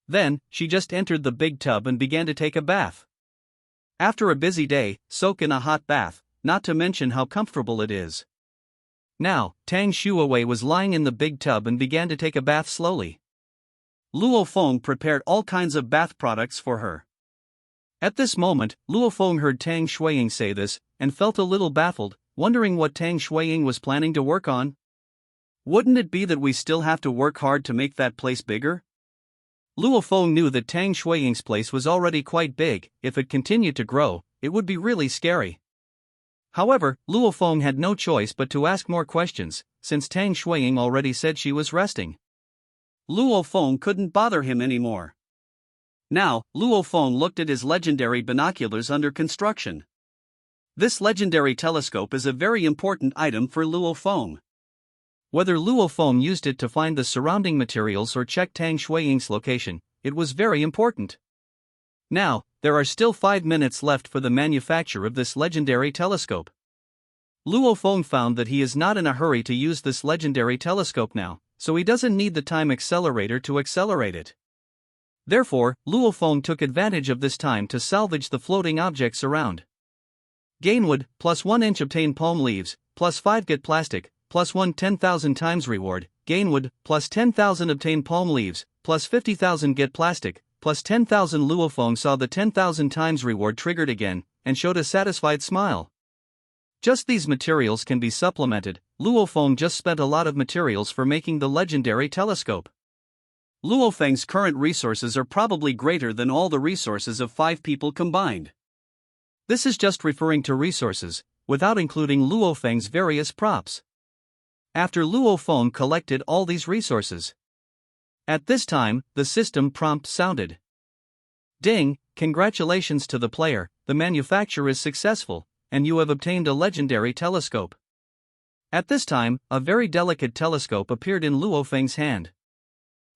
Then, she just entered the big tub and began to take a bath. After a busy day, soak in a hot bath, not to mention how comfortable it is. Now, Tang Shuowei was lying in the big tub and began to take a bath slowly. Luo Feng prepared all kinds of bath products for her. At this moment, Luo Feng heard Tang Shuiying say this, and felt a little baffled, wondering what Tang Shuiying was planning to work on. Wouldn't it be that we still have to work hard to make that place bigger? Luo Feng knew that Tang Shuiying's place was already quite big. If it continued to grow, it would be really scary. However, Luo Feng had no choice but to ask more questions, since Tang Shuiying already said she was resting. Luo Feng couldn't bother him anymore. Now, Luo Feng looked at his legendary binoculars under construction. This legendary telescope is a very important item for Luo Feng. Whether Luo Feng used it to find the surrounding materials or check Tang Shuiying's location, it was very important. Now, there are still 5 minutes left for the manufacture of this legendary telescope. Luo Feng found that he is not in a hurry to use this legendary telescope now, so he doesn't need the time accelerator to accelerate it. Therefore, Luo Feng took advantage of this time to salvage the floating objects around. Gain wood, +1 inch obtain palm leaves, +5 get plastic, +1 10,000 times reward, gain wood, +10,000 obtain palm leaves, +50,000 get plastic, +10,000. Luo Feng saw the 10,000 times reward triggered again, and showed a satisfied smile. Just these materials can be supplemented. Luo Feng just spent a lot of materials for making the legendary telescope. Luo Feng's current resources are probably greater than all the resources of 5 people combined. This is just referring to resources, without including Luo Feng's various props. After Luo Feng collected all these resources, at this time, the system prompt sounded. Ding, congratulations to the player, the manufacture is successful, and you have obtained a legendary telescope. At this time, a very delicate telescope appeared in Luo Feng's hand.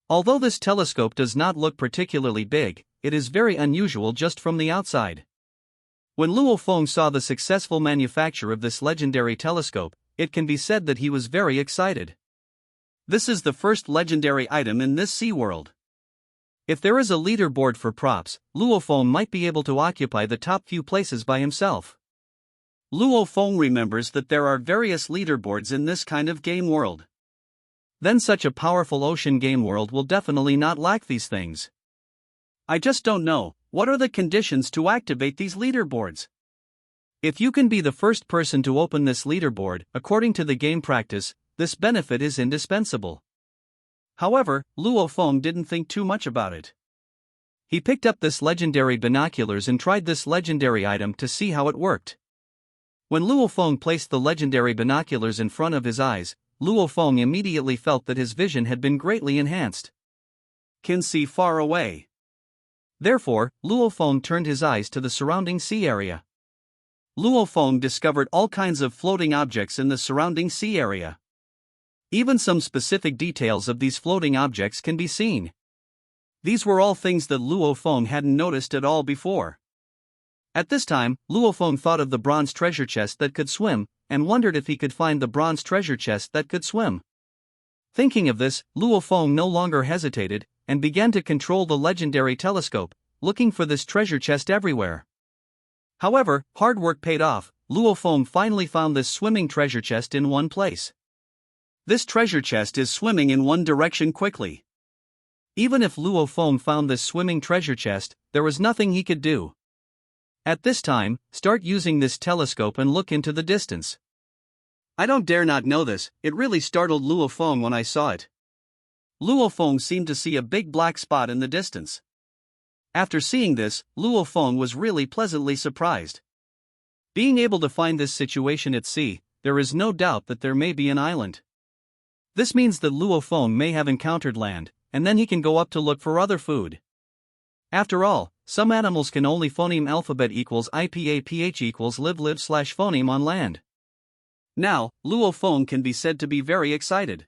Although this telescope does not look particularly big, it is very unusual just from the outside. When Luo Feng saw the successful manufacture of this legendary telescope, it can be said that he was very excited. This is the first legendary item in this sea world. If there is a leaderboard for props, Luo Feng might be able to occupy the top few places by himself. Luo Feng remembers that there are various leaderboards in this kind of game world. Then such a powerful ocean game world will definitely not lack these things. I just don't know, what are the conditions to activate these leaderboards? If you can be the first person to open this leaderboard, according to the game practice, this benefit is indispensable. However, Luo Feng didn't think too much about it. He picked up this legendary binoculars and tried this legendary item to see how it worked. When Luo Feng placed the legendary binoculars in front of his eyes, Luo Feng immediately felt that his vision had been greatly enhanced. Can see far away. Therefore, Luo Feng turned his eyes to the surrounding sea area. Luo Feng discovered all kinds of floating objects in the surrounding sea area. Even some specific details of these floating objects can be seen. These were all things that Luo Feng hadn't noticed at all before. At this time, Luo Feng thought of the bronze treasure chest that could swim, and wondered if he could find the bronze treasure chest that could swim. Thinking of this, Luo Feng no longer hesitated, and began to control the legendary telescope, looking for this treasure chest everywhere. However, hard work paid off. Luo Feng finally found this swimming treasure chest in one place. This treasure chest is swimming in one direction quickly. Even if Luo Feng found this swimming treasure chest, there was nothing he could do. At this time, start using this telescope and look into the distance. I don't dare not know this, it really startled Luo Feng when I saw it. Luo Feng seemed to see a big black spot in the distance. After seeing this, Luo Feng was really pleasantly surprised. Being able to find this situation at sea, there is no doubt that there may be an island. This means that Luo Feng may have encountered land, and then he can go up to look for other food. After all, some animals can only phoneme alphabet equals IPA/PH equals live/phoneme on land. Now, Luo Feng can be said to be very excited.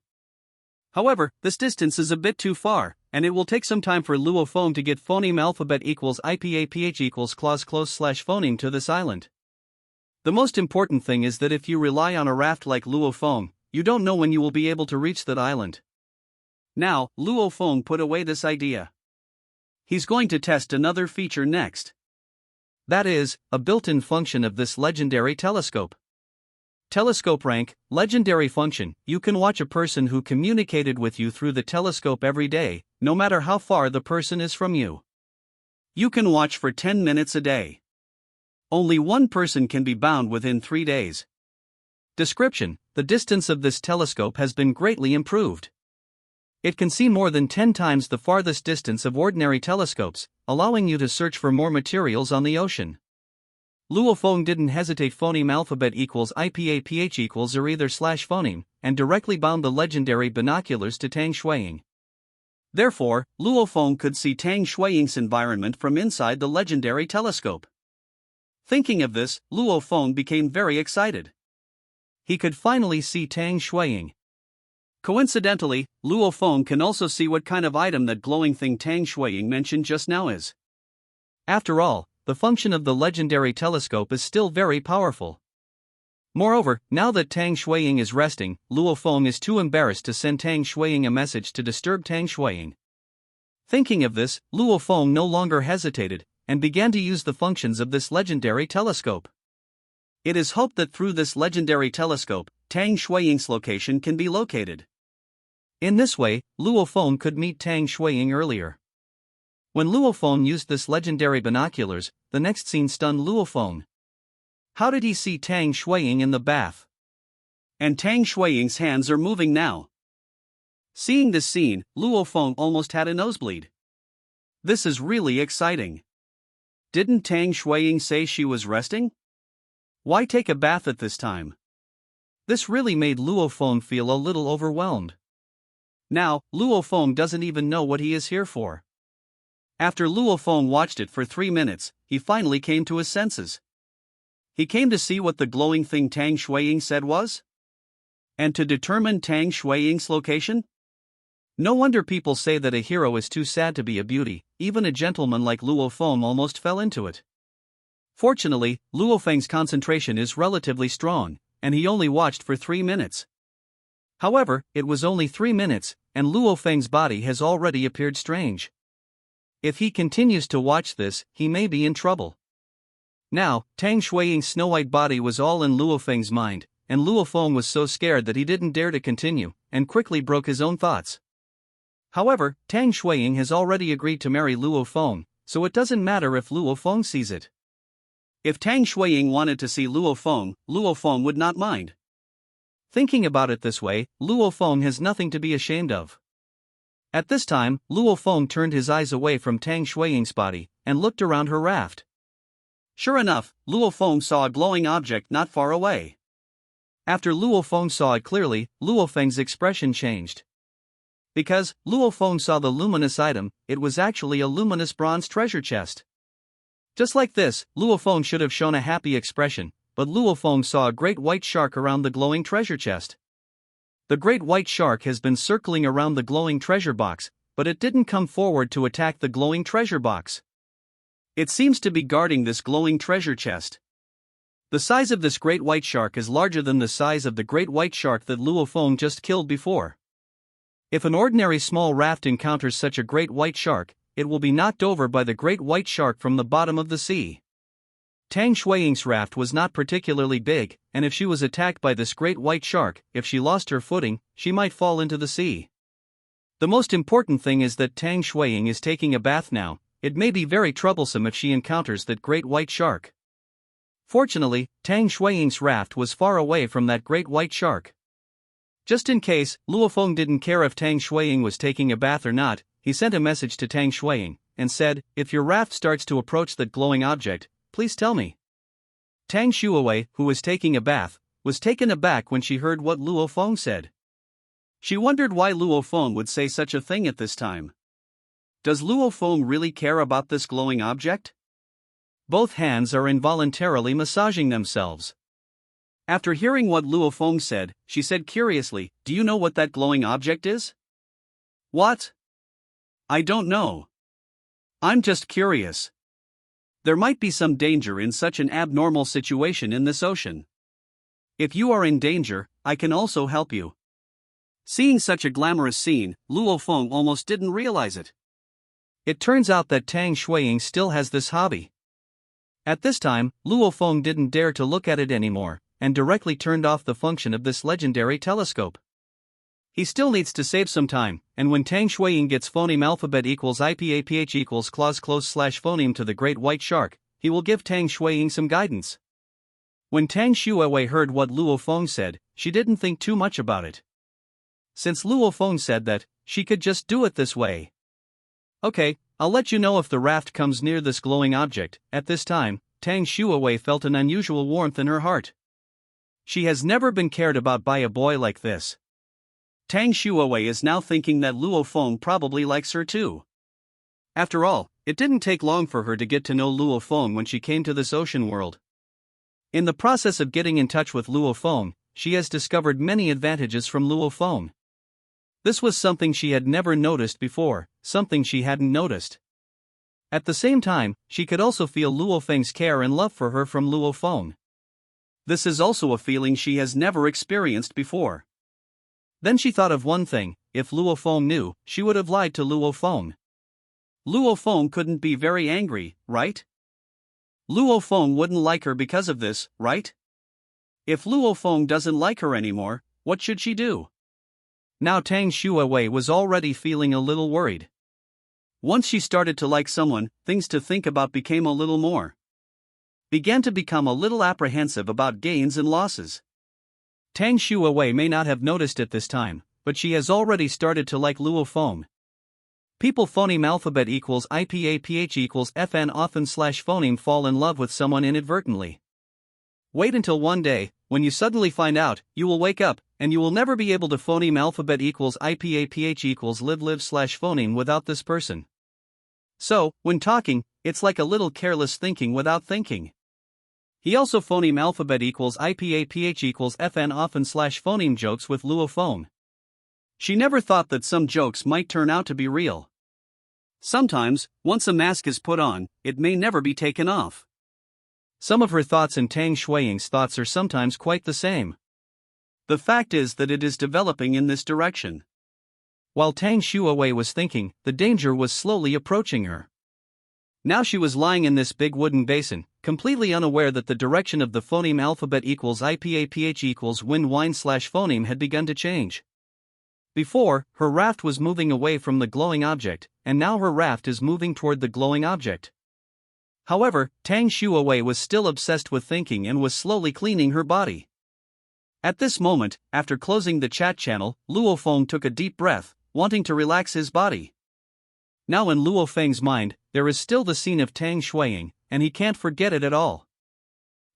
However, this distance is a bit too far, and it will take some time for Luo Feng to get phoneme alphabet equals IPA/PH equals close/phoneme to this island. The most important thing is that if you rely on a raft like Luo Feng, you don't know when you will be able to reach that island. Now, Luo Feng put away this idea. He's going to test another feature next. That is, a built-in function of this legendary telescope. Telescope rank, legendary function. You can watch a person who communicated with you through the telescope every day, no matter how far the person is from you. You can watch for 10 minutes a day. Only one person can be bound within 3 days. Description: the distance of this telescope has been greatly improved. It can see more than 10 times the farthest distance of ordinary telescopes, allowing you to search for more materials on the ocean. Luo Feng didn't hesitate. Phoneme alphabet equals IPA/PH equals or either/phoneme, and directly bound the legendary binoculars to Tang Shuiying. Therefore, Luo Feng could see Tang Shuiying's environment from inside the legendary telescope. Thinking of this, Luo Feng became very excited. He could finally see Tang Shuiying. Coincidentally, Luo Feng can also see what kind of item that glowing thing Tang Shuiying mentioned just now is. After all, the function of the legendary telescope is still very powerful. Moreover, now that Tang Shuiying is resting, Luo Feng is too embarrassed to send Tang Shuiying a message to disturb Tang Shuiying. Thinking of this, Luo Feng no longer hesitated, and began to use the functions of this legendary telescope. It is hoped that through this legendary telescope, Tang Shuiying's location can be located. In this way, Luo Feng could meet Tang Shuiying earlier. When Luo Feng used this legendary binoculars, the next scene stunned Luo Feng. How did he see Tang Shuiying in the bath? And Tang Shuiying's hands are moving now. Seeing this scene, Luo Feng almost had a nosebleed. This is really exciting. Didn't Tang Shuiying say she was resting? Why take a bath at this time? This really made Luo Feng feel a little overwhelmed. Now, Luo Feng doesn't even know what he is here for. After Luo Feng watched it for 3 minutes, he finally came to his senses. He came to see what the glowing thing Tang Shuiying said was? And to determine Tang Shuiying's location? No wonder people say that a hero is too sad to be a beauty. Even a gentleman like Luo Feng almost fell into it. Fortunately, Luo Feng's concentration is relatively strong, and he only watched for 3 minutes. However, it was only 3 minutes, and Luo Feng's body has already appeared strange. If he continues to watch this, he may be in trouble. Now, Tang Shuiying's snow-white body was all in Luo Feng's mind, and Luo Feng was so scared that he didn't dare to continue, and quickly broke his own thoughts. However, Tang Shuiying has already agreed to marry Luo Feng, so it doesn't matter if Luo Feng sees it. If Tang Shuiying wanted to see Luo Feng would not mind. Thinking about it this way, Luo Feng has nothing to be ashamed of. At this time, Luo Feng turned his eyes away from Tang Shuiying's body, and looked around her raft. Sure enough, Luo Feng saw a glowing object not far away. After Luo Feng saw it clearly, Luo Feng's expression changed. Because Luo Feng saw the luminous item, it was actually a luminous bronze treasure chest. Just like this, Luo Feng should have shown a happy expression, but Luo Feng saw a great white shark around the glowing treasure chest. The great white shark has been circling around the glowing treasure box, but it didn't come forward to attack the glowing treasure box. It seems to be guarding this glowing treasure chest. The size of this great white shark is larger than the size of the great white shark that Luo Feng just killed before. If an ordinary small raft encounters such a great white shark, it will be knocked over by the great white shark from the bottom of the sea. Tang Shuiying's raft was not particularly big, and if she was attacked by this great white shark, if she lost her footing, she might fall into the sea. The most important thing is that Tang Shuiying is taking a bath now. It may be very troublesome if she encounters that great white shark. Fortunately, Tang Shuiying's raft was far away from that great white shark. Just in case, Luo Feng didn't care if Tang Shuiying was taking a bath or not. He sent a message to Tang Shuiying and said, "If your raft starts to approach that glowing object, please tell me." Tang Shuiwei, who was taking a bath, was taken aback when she heard what Luo Feng said. She wondered why Luo Feng would say such a thing at this time. Does Luo Feng really care about this glowing object? Both hands are involuntarily massaging themselves. After hearing what Luo Feng said, she said curiously, "Do you know what that glowing object is?" "What? I don't know. I'm just curious. There might be some danger in such an abnormal situation in this ocean. If you are in danger, I can also help you." Seeing such a glamorous scene, Luo Feng almost didn't realize it. It turns out that Tang Shuiying still has this hobby. At this time, Luo Feng didn't dare to look at it anymore, and directly turned off the function of this legendary telescope. He still needs to save some time, and when Tang Shuiying gets phoneme alphabet equals IPAPH equals clause close slash phoneme to the great white shark, he will give Tang Shuiying some guidance. When Tang Shuiwei heard what Luo Feng said, she didn't think too much about it. Since Luo Feng said that, she could just do it this way. "Okay, I'll let you know if the raft comes near this glowing object." At this time, Tang Shuiwei felt an unusual warmth in her heart. She has never been cared about by a boy like this. Tang Shuiwei is now thinking that Luo Feng probably likes her too. After all, it didn't take long for her to get to know Luo Feng when she came to this ocean world. In the process of getting in touch with Luo Feng, she has discovered many advantages from Luo Feng. This was something she had never noticed before, something she hadn't noticed. At the same time, she could also feel Luo Feng's care and love for her from Luo Feng. This is also a feeling she has never experienced before. Then she thought of one thing: if Luo Feng knew, she would have lied to Luo Feng. Luo Feng couldn't be very angry, right? Luo Feng wouldn't like her because of this, right? If Luo Feng doesn't like her anymore, what should she do? Now Tang Shuiwei was already feeling a little worried. Once she started to like someone, things to think about became a little more. Began to become a little apprehensive about gains and losses. Tang Shuiwei may not have noticed it this time, but she has already started to like Luo Feng. People phoneme alphabet equals IPAPH equals FN often slash phoneme fall in love with someone inadvertently. Wait until one day, when you suddenly find out, you will wake up, and you will never be able to phoneme alphabet equals IPAPH equals live slash phoneme without this person. So, when talking, it's like a little careless thinking without thinking. He also phoneme alphabet equals IPAPH equals FN often slash phoneme jokes with Luo Feng. She never thought that some jokes might turn out to be real. Sometimes, once a mask is put on, it may never be taken off. Some of her thoughts and Tang Shuiying's thoughts are sometimes quite the same. The fact is that it is developing in this direction. While Tang Shuiwei was thinking, the danger was slowly approaching her. Now she was lying in this big wooden basin, completely unaware that the direction of the phoneme alphabet equals IPAPH equals wind wine slash phoneme had begun to change. Before, her raft was moving away from the glowing object, and now her raft is moving toward the glowing object. However, Tang Shuiwei was still obsessed with thinking and was slowly cleaning her body. At this moment, after closing the chat channel, Luo Feng took a deep breath, wanting to relax his body. Now in Luo Feng's mind, there is still the scene of Tang Shuiying, and he can't forget it at all.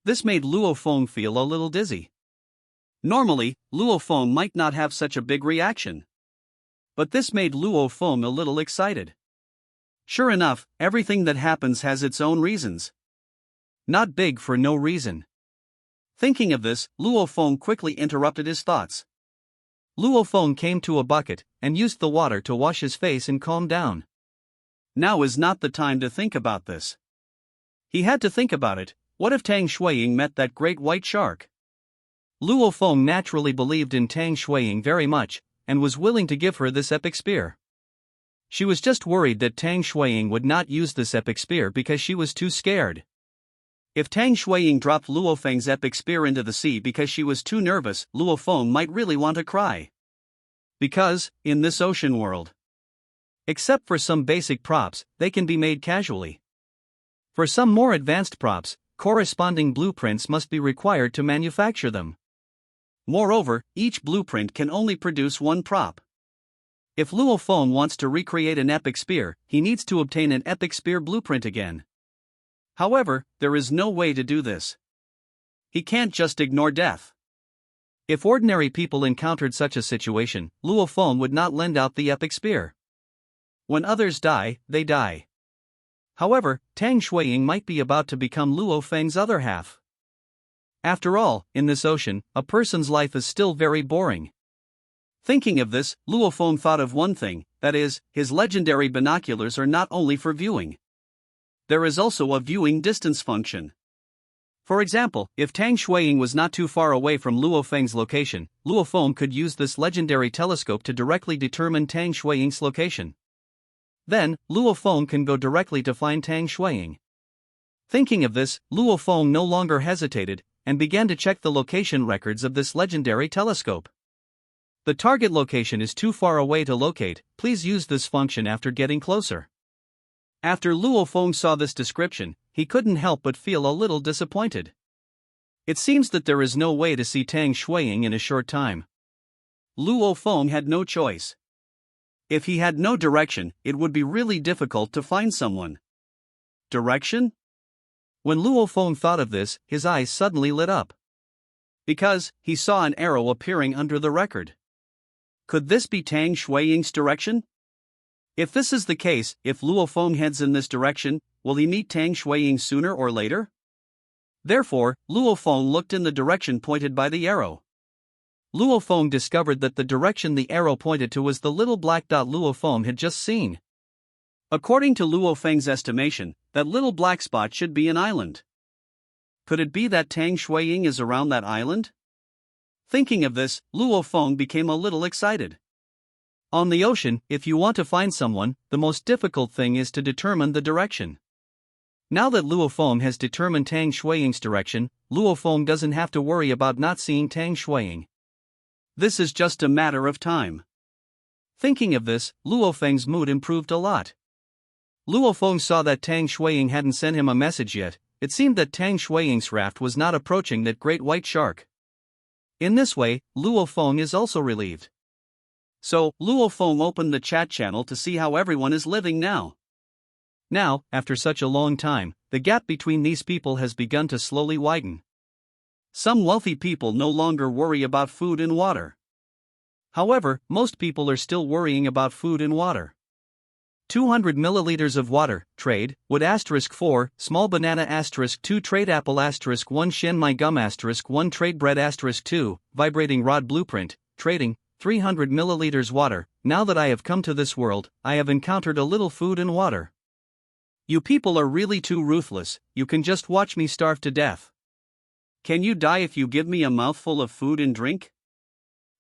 This made Luo Feng feel a little dizzy. Normally, Luo Feng might not have such a big reaction. But this made Luo Feng a little excited. Sure enough, everything that happens has its own reasons. Not big for no reason. Thinking of this, Luo Feng quickly interrupted his thoughts. Luo Feng came to a bucket and used the water to wash his face and calm down. Now is not the time to think about this. He had to think about it. What if Tang Shuiying met that great white shark? Luo Feng naturally believed in Tang Shuiying very much, and was willing to give her this epic spear. She was just worried that Tang Shuiying would not use this epic spear because she was too scared. If Tang Shuiying dropped Luo Feng's epic spear into the sea because she was too nervous, Luo Feng might really want to cry. Because, in this ocean world, except for some basic props, they can be made casually. For some more advanced props, corresponding blueprints must be required to manufacture them. Moreover, each blueprint can only produce one prop. If Luo Feng wants to recreate an epic spear, he needs to obtain an epic spear blueprint again. However, there is no way to do this. He can't just ignore death. If ordinary people encountered such a situation, Luo Feng would not lend out the epic spear. When others die, they die. However, Tang Shuiying might be about to become Luo Feng's other half. After all, in this ocean, a person's life is still very boring. Thinking of this, Luo Feng thought of one thing, that is, his legendary binoculars are not only for viewing. There is also a viewing distance function. For example, if Tang Shuiying was not too far away from Luo Feng's location, Luo Feng could use this legendary telescope to directly determine Tang Shuiying's location. Then, Luo Feng can go directly to find Tang Shuiying. Thinking of this, Luo Feng no longer hesitated, and began to check the location records of this legendary telescope. The target location is too far away to locate, please use this function after getting closer. After Luo Feng saw this description, he couldn't help but feel a little disappointed. It seems that there is no way to see Tang Shuiying in a short time. Luo Feng had no choice. If he had no direction, it would be really difficult to find someone. Direction? When Luo Feng thought of this, his eyes suddenly lit up. Because, he saw an arrow appearing under the record. Could this be Tang Shuiying's direction? If this is the case, if Luo Feng heads in this direction, will he meet Tang Shuiying sooner or later? Therefore, Luo Feng looked in the direction pointed by the arrow. Luo Feng discovered that the direction the arrow pointed to was the little black dot Luo Feng had just seen. According to Luo Feng's estimation, that little black spot should be an island. Could it be that Tang Shuiying is around that island? Thinking of this, Luo Feng became a little excited. On the ocean, if you want to find someone, the most difficult thing is to determine the direction. Now that Luo Feng has determined Tang Shuiying's direction, Luo Feng doesn't have to worry about not seeing Tang Shuiying. This is just a matter of time. Thinking of this, Luo Feng's mood improved a lot. Luo Feng saw that Tang Shuiying hadn't sent him a message yet. It seemed that Tang Shuiying's raft was not approaching that great white shark. In this way, Luo Feng is also relieved. So, Luo Feng opened the chat channel to see how everyone is living now. Now, after such a long time, the gap between these people has begun to slowly widen. Some wealthy people no longer worry about food and water. However, most people are still worrying about food and water. 200 milliliters of water, trade, wood *4, small banana *2 trade apple *1 shen my gum *1 trade bread *2, vibrating rod blueprint, trading, 300 milliliters water. Now that I have come to this world, I have encountered a little food and water. You people are really too ruthless, you can just watch me starve to death. Can you die if you give me a mouthful of food and drink?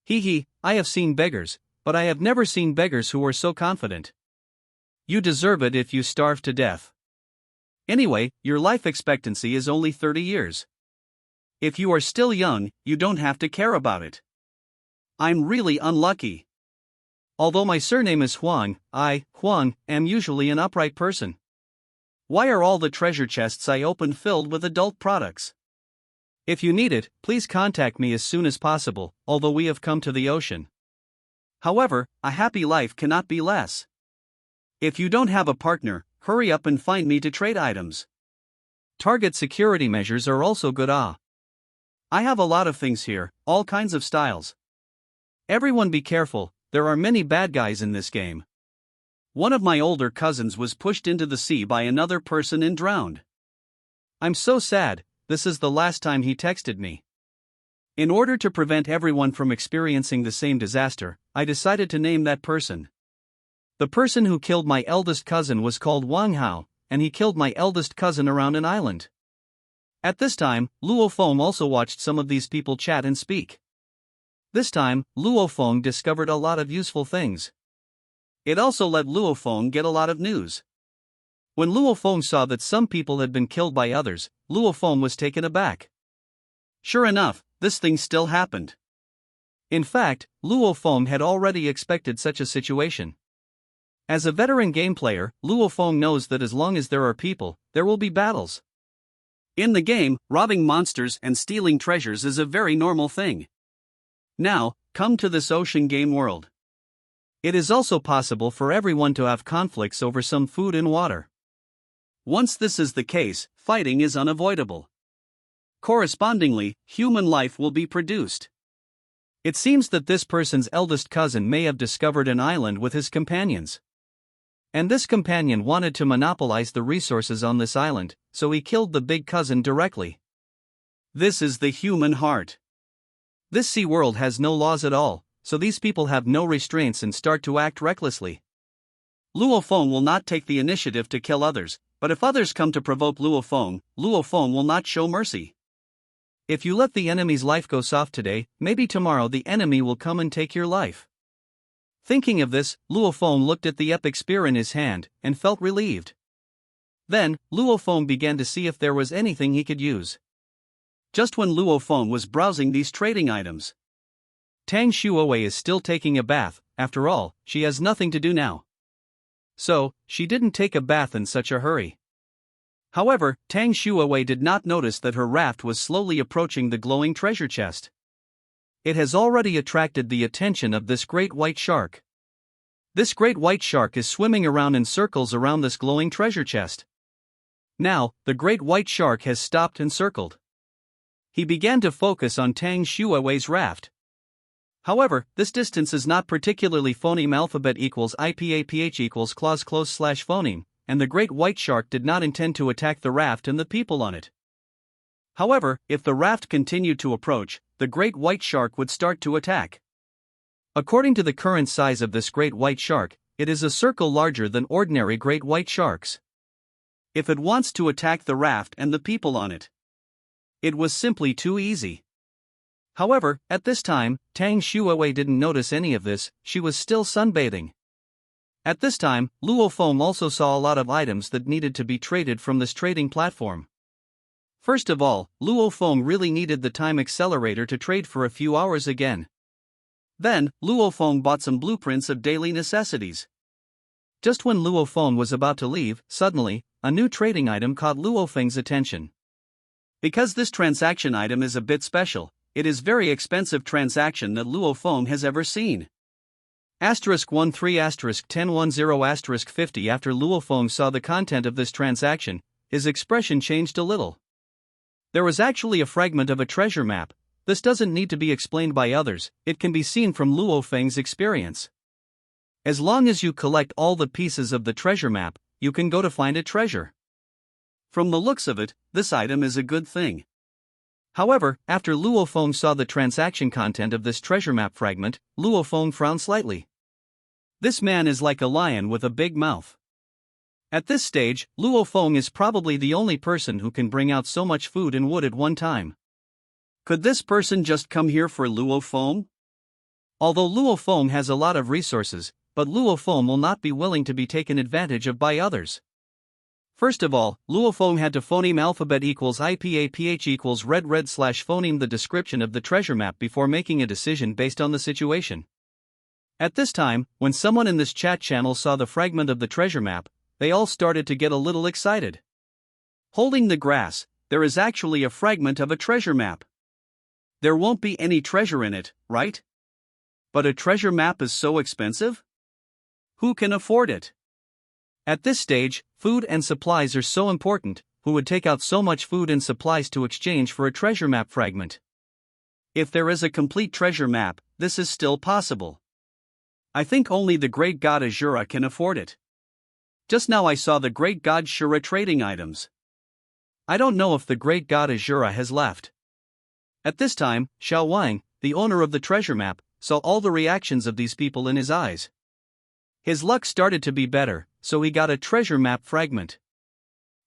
Hee hee, I have seen beggars, but I have never seen beggars who are so confident. You deserve it if you starve to death. Anyway, your life expectancy is only 30 years. If you are still young, you don't have to care about it. I'm really unlucky. Although my surname is Huang, I, Huang, am usually an upright person. Why are all the treasure chests I opened filled with adult products? If you need it, please contact me as soon as possible, although we have come to the ocean. However, a happy life cannot be less. If you don't have a partner, hurry up and find me to trade items. Target security measures are also good. I have a lot of things here, all kinds of styles. Everyone be careful, there are many bad guys in this game. One of my older cousins was pushed into the sea by another person and drowned. I'm so sad, this is the last time he texted me. In order to prevent everyone from experiencing the same disaster, I decided to name that person. The person who killed my eldest cousin was called Wang Hao, and he killed my eldest cousin around an island. At this time, Luo Feng also watched some of these people chat and speak. This time, Luo Feng discovered a lot of useful things. It also let Luo Feng get a lot of news. When Luo Feng saw that some people had been killed by others, Luo Feng was taken aback. Sure enough, this thing still happened. In fact, Luo Feng had already expected such a situation. As a veteran game player, Luo Feng knows that as long as there are people, there will be battles. In the game, robbing monsters and stealing treasures is a very normal thing. Now, come to this ocean game world. It is also possible for everyone to have conflicts over some food and water. Once this is the case, fighting is unavoidable. Correspondingly, human life will be produced. It seems that this person's eldest cousin may have discovered an island with his companions. And this companion wanted to monopolize the resources on this island, so he killed the big cousin directly. This is the human heart. This sea world has no laws at all, so these people have no restraints and start to act recklessly. Luo Feng will not take the initiative to kill others, but if others come to provoke Luo Feng will not show mercy. If you let the enemy's life go soft today, maybe tomorrow the enemy will come and take your life. Thinking of this, Luo Feng looked at the epic spear in his hand, and felt relieved. Then, Luo Feng began to see if there was anything he could use. Just when Luo Feng was browsing these trading items, Tang Shuowei is still taking a bath. After all, she has nothing to do now. So, she didn't take a bath in such a hurry. However, Tang Shuowei did not notice that her raft was slowly approaching the glowing treasure chest. It has already attracted the attention of this great white shark. This great white shark is swimming around in circles around this glowing treasure chest. Now, the great white shark has stopped and circled. He began to focus on Tang Shuowei's raft. However, this distance is not particularly phoneme alphabet equals IPAPH equals clause close slash phoneme, and the great white shark did not intend to attack the raft and the people on it. However, if the raft continued to approach, the great white shark would start to attack. According to the current size of this great white shark, it is a circle larger than ordinary great white sharks. If it wants to attack the raft and the people on it, it was simply too easy. However, at this time, Tang Shuowei didn't notice any of this, she was still sunbathing. At this time, Luo Feng also saw a lot of items that needed to be traded from this trading platform. First of all, Luo Feng really needed the time accelerator to trade for a few hours again. Then, Luo Feng bought some blueprints of daily necessities. Just when Luo Feng was about to leave, suddenly, a new trading item caught Luo Feng's attention. Because this transaction item is a bit special, it is very expensive transaction that Luo Feng has ever seen. *13*1010*50 After Luo Feng saw the content of this transaction, his expression changed a little. There was actually a fragment of a treasure map. This doesn't need to be explained by others, it can be seen from Luo Feng's experience. As long as you collect all the pieces of the treasure map, you can go to find a treasure. From the looks of it, this item is a good thing. However, after Luo Feng saw the transaction content of this treasure map fragment, Luo Feng frowned slightly. This man is like a lion with a big mouth. At this stage, Luo Feng is probably the only person who can bring out so much food and wood at one time. Could this person just come here for Luo Feng? Although Luo Feng has a lot of resources, but Luo Feng will not be willing to be taken advantage of by others. First of all, Luo Feng had to phoneme alphabet equals IPAPH equals red slash phoneme the description of the treasure map before making a decision based on the situation. At this time, when someone in this chat channel saw the fragment of the treasure map, they all started to get a little excited. Holding the grass, there is actually a fragment of a treasure map. There won't be any treasure in it, right? But a treasure map is so expensive? Who can afford it? At this stage, food and supplies are so important, who would take out so much food and supplies to exchange for a treasure map fragment? If there is a complete treasure map, this is still possible. I think only the great god Azura can afford it. Just now I saw the great god Shura trading items. I don't know if the great god Azura has left. At this time, Xiao Wang, the owner of the treasure map, saw all the reactions of these people in his eyes. His luck started to be better, so he got a treasure map fragment.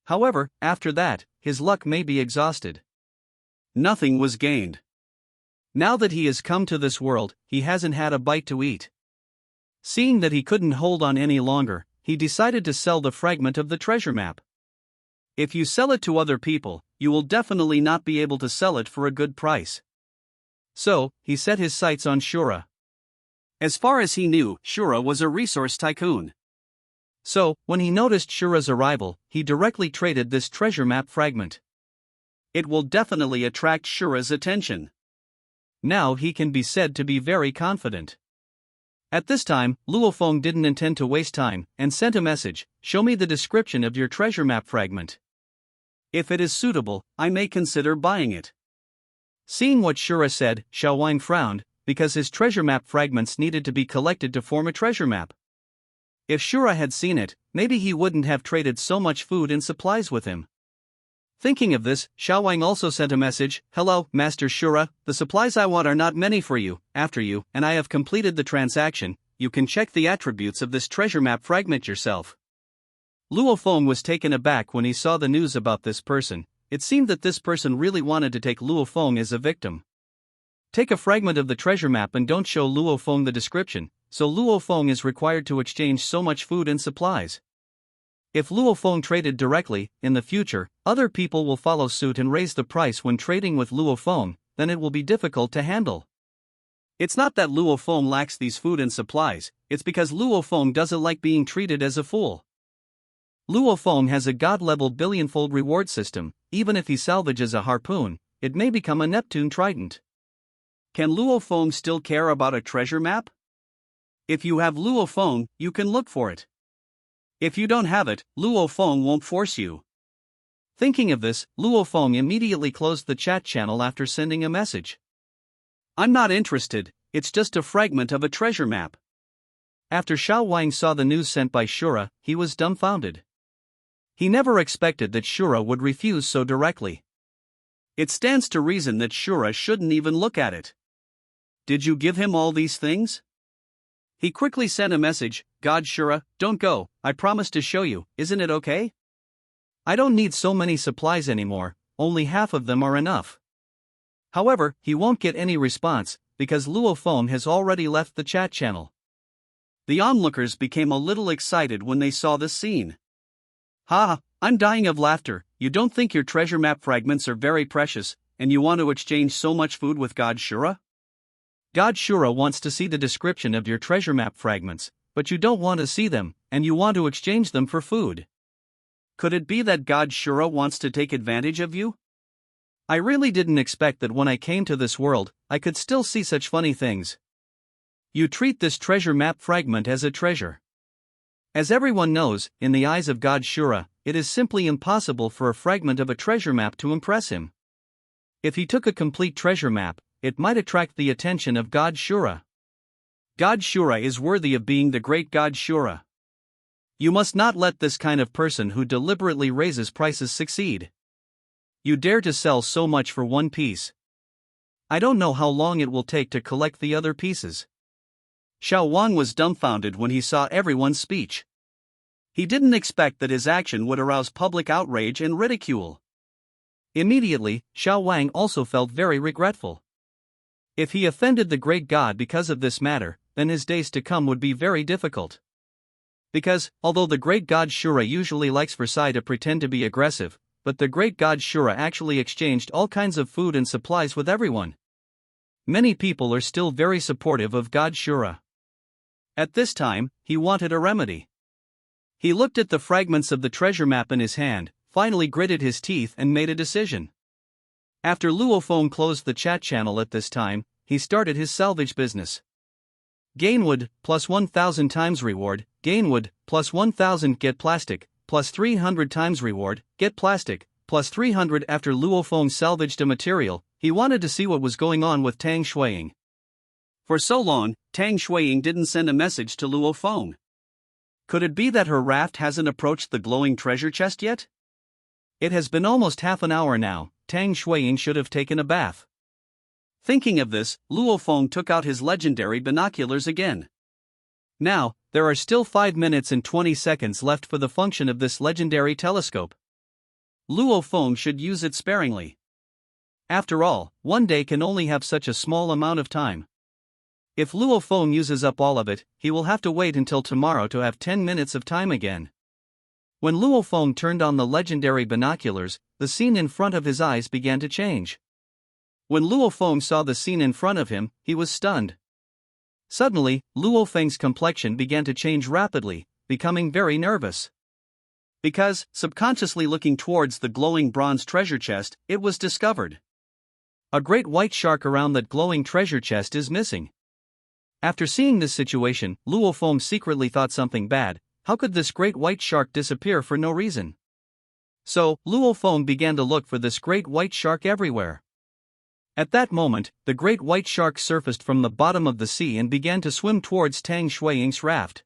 However, after that, his luck may be exhausted. Nothing was gained. Now that he has come to this world, he hasn't had a bite to eat. Seeing that he couldn't hold on any longer, he decided to sell the fragment of the treasure map. If you sell it to other people, you will definitely not be able to sell it for a good price. So, he set his sights on Shura. As far as he knew, Shura was a resource tycoon. So, when he noticed Shura's arrival, he directly traded this treasure map fragment. It will definitely attract Shura's attention. Now he can be said to be very confident. At this time, Luofeng didn't intend to waste time, and sent a message, "Show me the description of your treasure map fragment. If it is suitable, I may consider buying it." Seeing what Shura said, Xiao Wang frowned, because his treasure map fragments needed to be collected to form a treasure map. If Shura had seen it, maybe he wouldn't have traded so much food and supplies with him. Thinking of this, Xiao Wang also sent a message, "Hello, Master Shura, the supplies I want are not many for you, after you, and I have completed the transaction, you can check the attributes of this treasure map fragment yourself." Luofeng was taken aback when he saw the news about this person. It seemed that this person really wanted to take Luofeng as a victim. Take a fragment of the treasure map and don't show Luofeng the description, so Luofeng is required to exchange so much food and supplies. If Luofeng traded directly, in the future, other people will follow suit and raise the price when trading with Luofeng, then it will be difficult to handle. It's not that Luofeng lacks these food and supplies, it's because Luofeng doesn't like being treated as a fool. Luofeng has a god-level billion-fold reward system. Even if he salvages a harpoon, it may become a Neptune trident. Can Luofeng still care about a treasure map? If you have Luofeng, you can look for it. If you don't have it, Luofeng won't force you. Thinking of this, Luofeng immediately closed the chat channel after sending a message. "I'm not interested, it's just a fragment of a treasure map." After Xiao Wang saw the news sent by Shura, he was dumbfounded. He never expected that Shura would refuse so directly. It stands to reason that Shura shouldn't even look at it. "Did you give him all these things?" He quickly sent a message, "God Shura, don't go, I promised to show you, isn't it okay? I don't need so many supplies anymore, only half of them are enough." However, he won't get any response, because Luofeng has already left the chat channel. The onlookers became a little excited when they saw this scene. "Ha, I'm dying of laughter, you don't think your treasure map fragments are very precious, and you want to exchange so much food with God Shura? God Shura wants to see the description of your treasure map fragments, but you don't want to see them, and you want to exchange them for food. Could it be that God Shura wants to take advantage of you? I really didn't expect that when I came to this world, I could still see such funny things. You treat this treasure map fragment as a treasure. As everyone knows, in the eyes of God Shura, it is simply impossible for a fragment of a treasure map to impress him. If he took a complete treasure map, it might attract the attention of God Shura. God Shura is worthy of being the great God Shura. You must not let this kind of person who deliberately raises prices succeed. You dare to sell so much for one piece. I don't know how long it will take to collect the other pieces." Xiao Wang was dumbfounded when he saw everyone's speech. He didn't expect that his action would arouse public outrage and ridicule. Immediately, Xiao Wang also felt very regretful. If he offended the great god because of this matter, then his days to come would be very difficult. Because, although the great god Shura usually likes Versailles to pretend to be aggressive, but the great god Shura actually exchanged all kinds of food and supplies with everyone. Many people are still very supportive of God Shura. At this time, he wanted a remedy. He looked at the fragments of the treasure map in his hand, finally gritted his teeth and made a decision. After Luofeng closed the chat channel at this time, he started his salvage business. Gain wood, plus 1000 times reward, gain wood, plus 1000 get plastic, plus 300 times reward, get plastic, plus 300. After Luofeng salvaged a material, he wanted to see what was going on with Tang Shuiying. For so long, Tang Shuiying didn't send a message to Luofeng. Could it be that her raft hasn't approached the glowing treasure chest yet? It has been almost half an hour now. Tang Shuiying should have taken a bath. Thinking of this, Luofeng took out his legendary binoculars again. Now, there are still 5 minutes and 20 seconds left for the function of this legendary telescope. Luofeng should use it sparingly. After all, one day can only have such a small amount of time. If Luo Feng uses up all of it, he will have to wait until tomorrow to have 10 minutes of time again. When Luo Feng turned on the legendary binoculars, the scene in front of his eyes began to change. When Luo Feng saw the scene in front of him, he was stunned. Suddenly, Luo Feng's complexion began to change rapidly, becoming very nervous. Because, subconsciously looking towards the glowing bronze treasure chest, it was discovered. A great white shark around that glowing treasure chest is missing. After seeing this situation, Luo Feng secretly thought something bad. How could this great white shark disappear for no reason? So, Luo Feng began to look for this great white shark everywhere. At that moment, the great white shark surfaced from the bottom of the sea and began to swim towards Tang Shuiying's raft.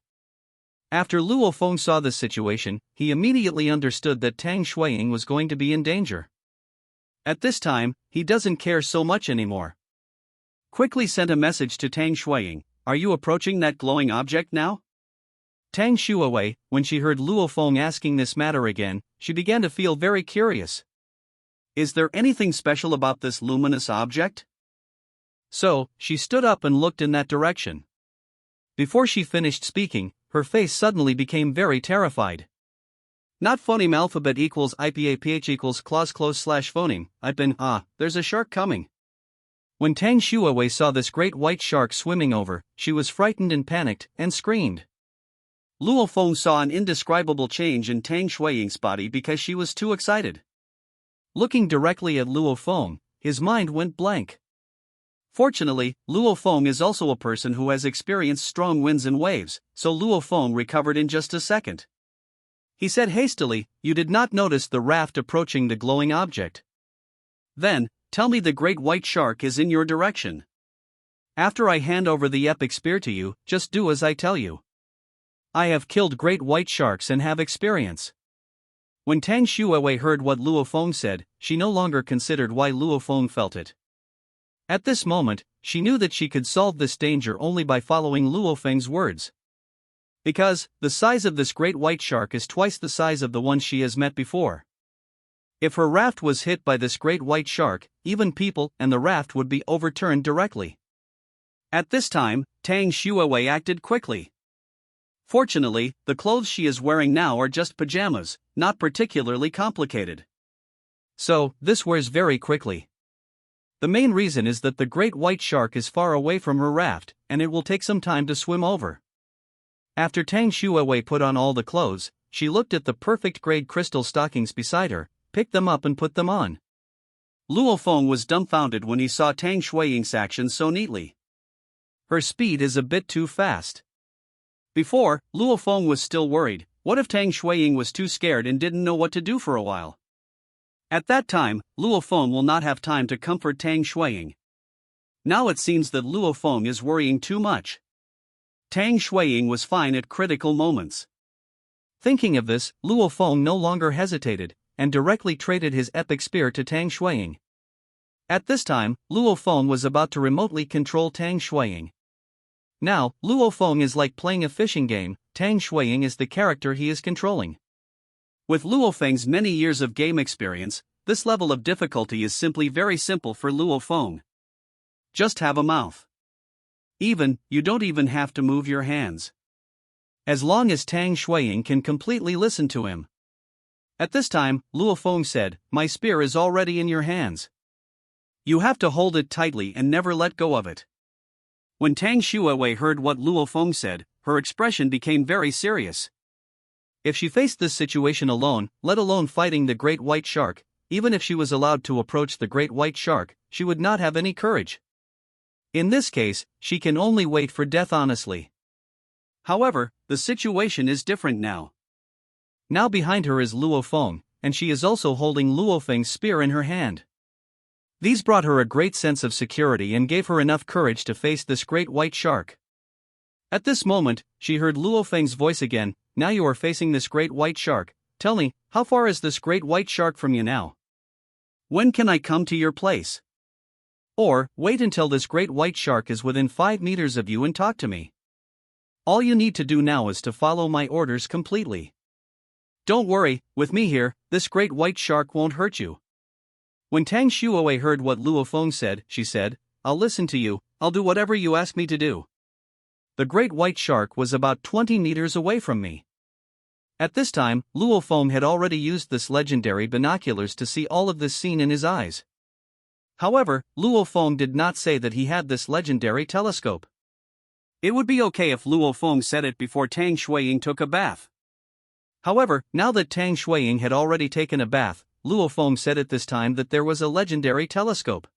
After Luo Feng saw this situation, he immediately understood that Tang Shuiying was going to be in danger. At this time, he doesn't care so much anymore. Quickly sent a message to Tang Shuiying, "Are you approaching that glowing object now?" Tang Shuiwei, when she heard Luo Feng asking this matter again, she began to feel very curious. Is there anything special about this luminous object? So, she stood up and looked in that direction. Before she finished speaking, her face suddenly became very terrified. Not phoneme alphabet equals IPAPH equals clause close / phoneme, I've been, there's a shark coming. When Tang Shuiwei saw this great white shark swimming over, she was frightened and panicked, and screamed. Luo Feng saw an indescribable change in Tang Shuiying's body because she was too excited. Looking directly at Luo Feng, his mind went blank. Fortunately, Luo Feng is also a person who has experienced strong winds and waves, so Luo Feng recovered in just a second. He said hastily, "You did not notice the raft approaching the glowing object. Then, tell me the great white shark is in your direction. After I hand over the epic spear to you, just do as I tell you. I have killed great white sharks and have experience." When Tang Shuiwei heard what Luo Feng said, she no longer considered why Luo Feng felt it. At this moment, she knew that she could solve this danger only by following Luo Feng's words. Because, the size of this great white shark is twice the size of the one she has met before. If her raft was hit by this great white shark, even people and the raft would be overturned directly. At this time, Tang Shuiwei acted quickly. Fortunately, the clothes she is wearing now are just pajamas, not particularly complicated. So, this wears very quickly. The main reason is that the great white shark is far away from her raft, and it will take some time to swim over. After Tang Shuiwei put on all the clothes, she looked at the perfect grade crystal stockings beside her, picked them up and put them on. Luo Feng was dumbfounded when he saw Tang Shuiying's actions so neatly. Her speed is a bit too fast. Before, Luo Feng was still worried. What if Tang Shuiying was too scared and didn't know what to do for a while? At that time, Luo Feng will not have time to comfort Tang Shuiying. Now it seems that Luo Feng is worrying too much. Tang Shuiying was fine at critical moments. Thinking of this, Luo Feng no longer hesitated, and directly traded his epic spear to Tang Shuiying. At this time, Luo Feng was about to remotely control Tang Shuiying. Now, Luo Feng is like playing a fishing game. Tang Shuiying is the character he is controlling. With Luo Feng's many years of game experience, this level of difficulty is simply very simple for Luo Feng. Just have a mouth. You don't even have to move your hands. As long as Tang Shuiying can completely listen to him. At this time, Luo Feng said, "My spear is already in your hands. You have to hold it tightly and never let go of it." When Tang Shuiwei heard what Luo Feng said, her expression became very serious. If she faced this situation alone, let alone fighting the great white shark, even if she was allowed to approach the great white shark, she would not have any courage. In this case, she can only wait for death honestly. However, the situation is different now. Now behind her is Luo Feng, and she is also holding Luo Feng's spear in her hand. These brought her a great sense of security and gave her enough courage to face this great white shark. At this moment, she heard Luo Feng's voice again. "Now you are facing this great white shark. Tell me, how far is this great white shark from you now? When can I come to your place? Or, wait until this great white shark is within 5 meters of you and talk to me. All you need to do now is to follow my orders completely. Don't worry, with me here, this great white shark won't hurt you." When Tang Shuiwei heard what Luo Feng said, she said, "I'll listen to you. I'll do whatever you ask me to do. The great white shark was about 20 meters away from me. At this time, Luo Feng had already used this legendary binoculars to see all of this scene in his eyes. However, Luo Feng did not say that he had this legendary telescope. It would be okay if Luo Feng said it before Tang Shuiying took a bath. However, now that Tang Shuiying had already taken a bath, Luo Feng said at this time that there was a legendary telescope.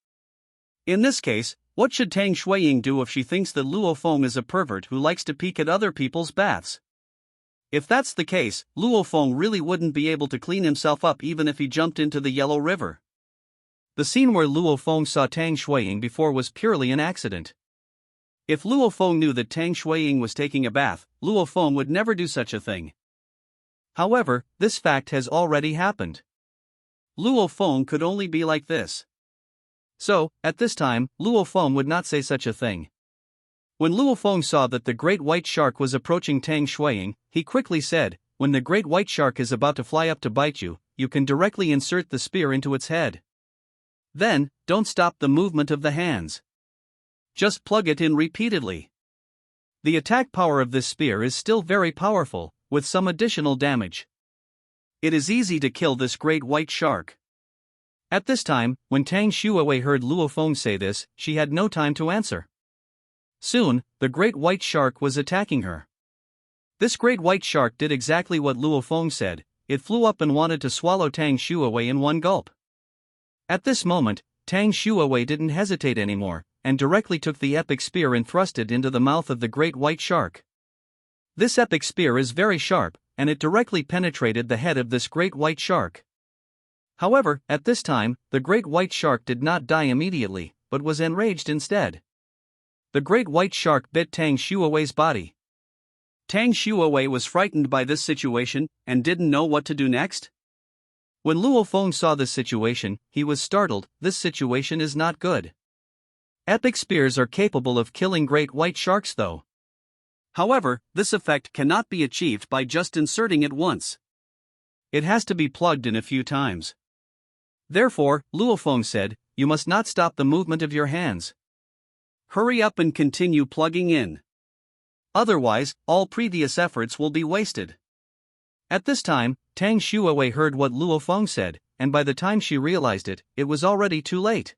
In this case, what should Tang Shuiying do if she thinks that Luo Feng is a pervert who likes to peek at other people's baths? If that's the case, Luo Feng really wouldn't be able to clean himself up even if he jumped into the Yellow River. The scene where Luo Feng saw Tang Shuiying before was purely an accident. If Luo Feng knew that Tang Shuiying was taking a bath, Luo Feng would never do such a thing. However, this fact has already happened. Luo Feng could only be like this. So, at this time, Luo Feng would not say such a thing. When Luo Feng saw that the great white shark was approaching Tang Shuiying, he quickly said, "When the great white shark is about to fly up to bite you, you can directly insert the spear into its head. Then, don't stop the movement of the hands. Just plug it in repeatedly." The attack power of this spear is still very powerful, with some additional damage. It is easy to kill this great white shark. At this time, when Tang Shuiwei heard Luo Feng say this, she had no time to answer. Soon, the great white shark was attacking her. This great white shark did exactly what Luo Feng said. It flew up and wanted to swallow Tang Shuiwei in one gulp. At this moment, Tang Shuiwei didn't hesitate anymore, and directly took the epic spear and thrust it into the mouth of the great white shark. This epic spear is very sharp, and it directly penetrated the head of this great white shark. However, at this time, the great white shark did not die immediately, but was enraged instead. The great white shark bit Tang Shuiwei's body. Tang Shuiwei was frightened by this situation, and didn't know what to do next. When Luo Feng saw this situation, he was startled. This situation is not good. Epic spears are capable of killing great white sharks though. However, this effect cannot be achieved by just inserting it once. It has to be plugged in a few times. Therefore, Luo Feng said, "You must not stop the movement of your hands. Hurry up and continue plugging in. Otherwise, all previous efforts will be wasted." At this time, Tang Shuiwei heard what Luo Feng said, and by the time she realized it, it was already too late.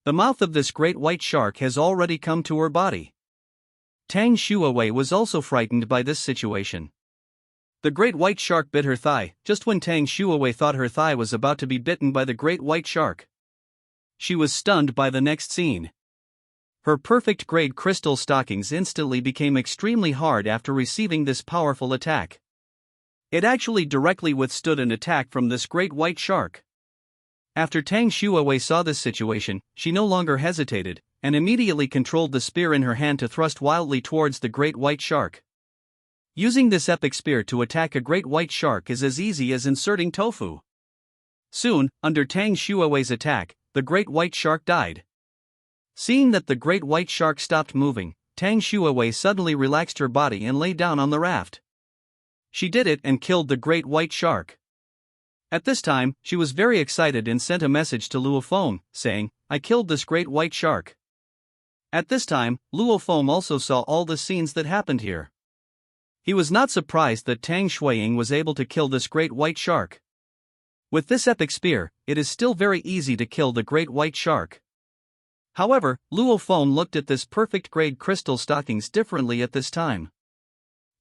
The mouth of this great white shark has already come to her body. Tang Shuiwei was also frightened by this situation. The great white shark bit her thigh, just when Tang Shuiwei thought her thigh was about to be bitten by the great white shark. She was stunned by the next scene. Her perfect grade crystal stockings instantly became extremely hard after receiving this powerful attack. It actually directly withstood an attack from this great white shark. After Tang Shuiwei saw this situation, she no longer hesitated, and immediately controlled the spear in her hand to thrust wildly towards the great white shark. Using this epic spear to attack a great white shark is as easy as inserting tofu. Soon, under Tang Shuiwei's attack, the great white shark died. Seeing that the great white shark stopped moving, Tang Shuiwei suddenly relaxed her body and lay down on the raft. She did it and killed the great white shark. At this time, she was very excited and sent a message to Luo Feng, saying, "I killed this great white shark." At this time, Luo Feng also saw all the scenes that happened here. He was not surprised that Tang Shuiying was able to kill this great white shark. With this epic spear, it is still very easy to kill the great white shark. However, Luo Feng looked at this perfect grade crystal stockings differently at this time.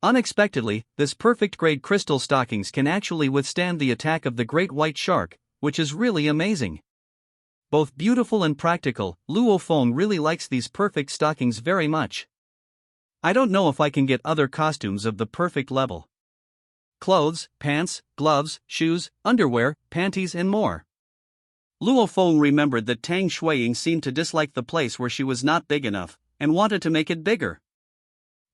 Unexpectedly, this perfect grade crystal stockings can actually withstand the attack of the great white shark, which is really amazing. Both beautiful and practical, Luo Feng really likes these perfect stockings very much. I don't know if I can get other costumes of the perfect level. Clothes, pants, gloves, shoes, underwear, panties and more. Luo Feng remembered that Tang Shuiying seemed to dislike the place where she was not big enough, and wanted to make it bigger.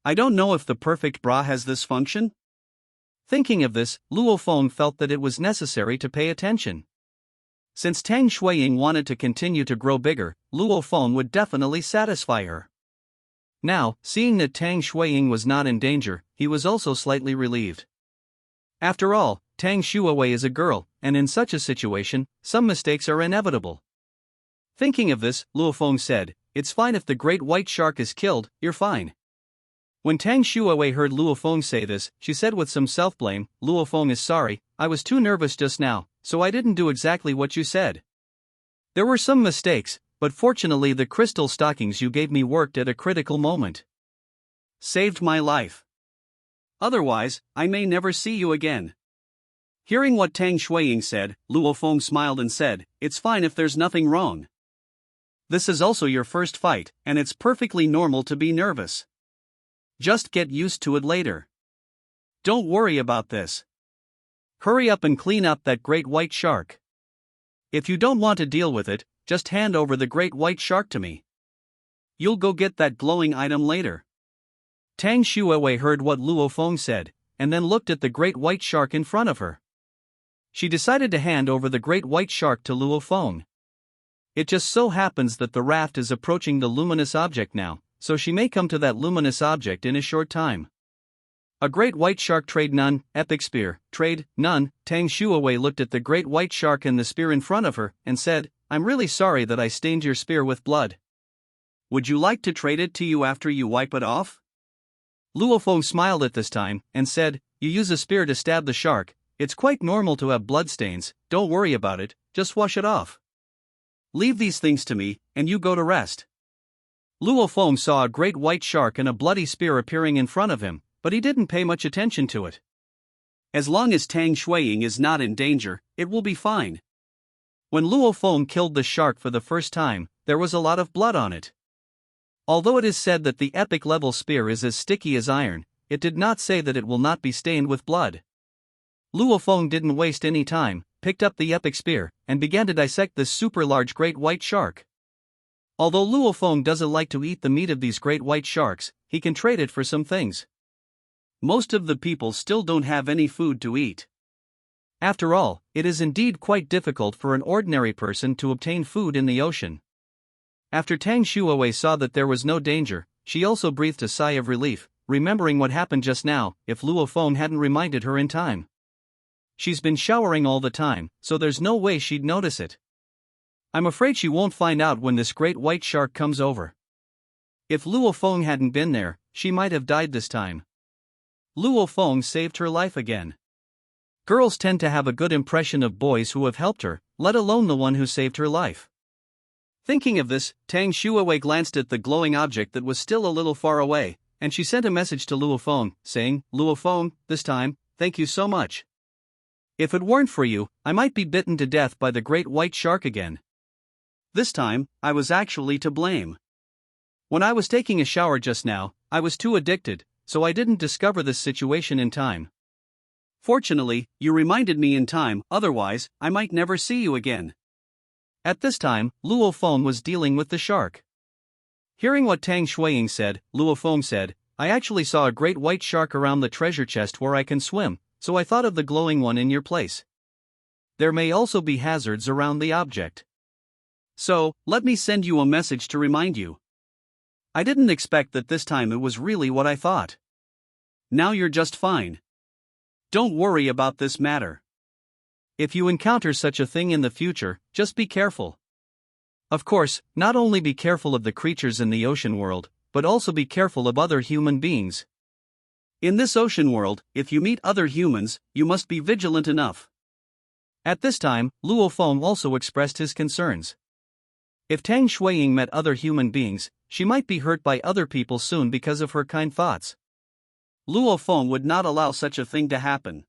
I don't know if the perfect bra has this function. Thinking of this, Luo Feng felt that it was necessary to pay attention. Since Tang Shuiying wanted to continue to grow bigger, Luo Feng would definitely satisfy her. Now, seeing that Tang Shuiying was not in danger, he was also slightly relieved. After all, Tang Shuiwei is a girl, and in such a situation, some mistakes are inevitable. Thinking of this, Luo Feng said, it's fine if the great white shark is killed, you're fine. When Tang Shuawei heard Luo Feng say this, she said with some self-blame, Luo Feng is sorry, I was too nervous just now, so I didn't do exactly what you said. There were some mistakes, but fortunately the crystal stockings you gave me worked at a critical moment. Saved my life. Otherwise, I may never see you again. Hearing what Tang Shuiying said, Luo Feng smiled and said, it's fine if there's nothing wrong. This is also your first fight, and it's perfectly normal to be nervous. Just get used to it later. Don't worry about this. Hurry up and clean up that great white shark. If you don't want to deal with it, just hand over the great white shark to me. You'll go get that glowing item later. Tang Shuawei heard what Luo Feng said, and then looked at the great white shark in front of her. She decided to hand over the great white shark to Luo Feng. It just so happens that the raft is approaching the luminous object now, so she may come to that luminous object in a short time. A great white shark trade none, epic spear, trade, none. Tang Shuawei looked at the great white shark and the spear in front of her, and said, I'm really sorry that I stained your spear with blood. Would you like to trade it to you after you wipe it off? Luo Feng smiled at this time, and said, you use a spear to stab the shark, it's quite normal to have bloodstains, don't worry about it, just wash it off. Leave these things to me, and you go to rest. Luo Feng saw a great white shark and a bloody spear appearing in front of him, but he didn't pay much attention to it. As long as Tang Shuiying is not in danger, it will be fine. When Luo Feng killed the shark for the first time, there was a lot of blood on it. Although it is said that the epic level spear is as sticky as iron, it did not say that it will not be stained with blood. Luo Feng didn't waste any time, picked up the epic spear, and began to dissect this super large great white shark. Although Luo Feng doesn't like to eat the meat of these great white sharks, he can trade it for some things. Most of the people still don't have any food to eat. After all, it is indeed quite difficult for an ordinary person to obtain food in the ocean. After Tang Shuawei saw that there was no danger, she also breathed a sigh of relief, remembering what happened just now, if Luo Feng hadn't reminded her in time. She's been showering all the time, so there's no way she'd notice it. I'm afraid she won't find out when this great white shark comes over. If Luo Feng hadn't been there, she might have died this time. Luo Feng saved her life again. Girls tend to have a good impression of boys who have helped her, let alone the one who saved her life. Thinking of this, Tang Shuawei glanced at the glowing object that was still a little far away, and she sent a message to Luo Feng, saying, Luo Feng, this time, thank you so much. If it weren't for you, I might be bitten to death by the great white shark again. This time, I was actually to blame. When I was taking a shower just now, I was too addicted, so I didn't discover this situation in time. Fortunately, you reminded me in time, otherwise, I might never see you again. At this time, Luo Feng was dealing with the shark. Hearing what Tang Shuiying said, Luo Feng said, I actually saw a great white shark around the treasure chest where I can swim, so I thought of the glowing one in your place. There may also be hazards around the object. So, let me send you a message to remind you. I didn't expect that this time it was really what I thought. Now you're just fine. Don't worry about this matter. If you encounter such a thing in the future, just be careful. Of course, not only be careful of the creatures in the ocean world, but also be careful of other human beings. In this ocean world, if you meet other humans, you must be vigilant enough. At this time, Luo Feng also expressed his concerns. If Tang Shuiying met other human beings, she might be hurt by other people soon because of her kind thoughts. Luo Feng would not allow such a thing to happen.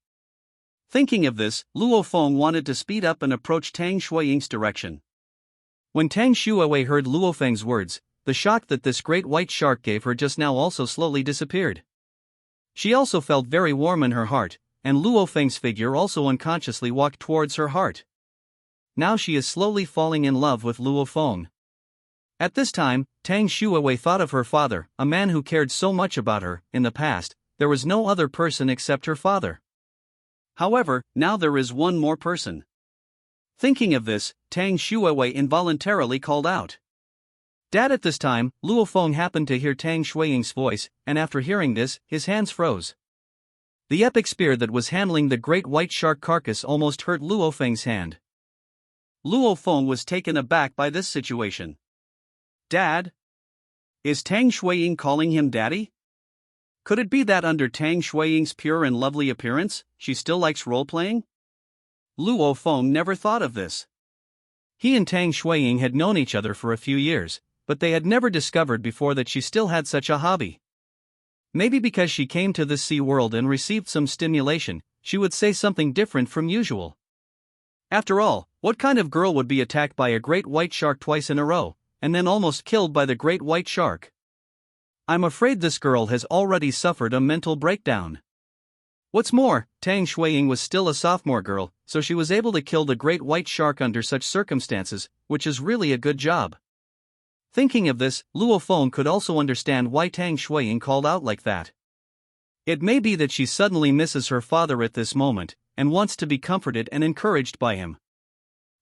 Thinking of this, Luo Feng wanted to speed up and approach Tang Shuiying's direction. When Tang Shuawei heard Luo Feng's words, the shock that this great white shark gave her just now also slowly disappeared. She also felt very warm in her heart, and Luo Feng's figure also unconsciously walked towards her heart. Now she is slowly falling in love with Luo Feng. At this time, Tang Shuawei thought of her father, a man who cared so much about her. In the past, there was no other person except her father. However, now there is one more person. Thinking of this, Tang Shuawei involuntarily called out, Dad. At this time, Luo Feng happened to hear Tang Shuiying's voice, and after hearing this, his hands froze. The epic spear that was handling the great white shark carcass almost hurt Luo Feng's hand. Luo Feng was taken aback by this situation. Dad? Is Tang Shuiying calling him daddy? Could it be that under Tang Shuiying's pure and lovely appearance, she still likes role-playing? Luo Feng never thought of this. He and Tang Shuiying had known each other for a few years, but they had never discovered before that she still had such a hobby. Maybe because she came to this sea world and received some stimulation, she would say something different from usual. After all, what kind of girl would be attacked by a great white shark twice in a row, and then almost killed by the great white shark? I'm afraid this girl has already suffered a mental breakdown. What's more, Tang Shuiying was still a sophomore girl, so she was able to kill the great white shark under such circumstances, which is really a good job. Thinking of this, Luo Feng could also understand why Tang Shuiying called out like that. It may be that she suddenly misses her father at this moment, and wants to be comforted and encouraged by him.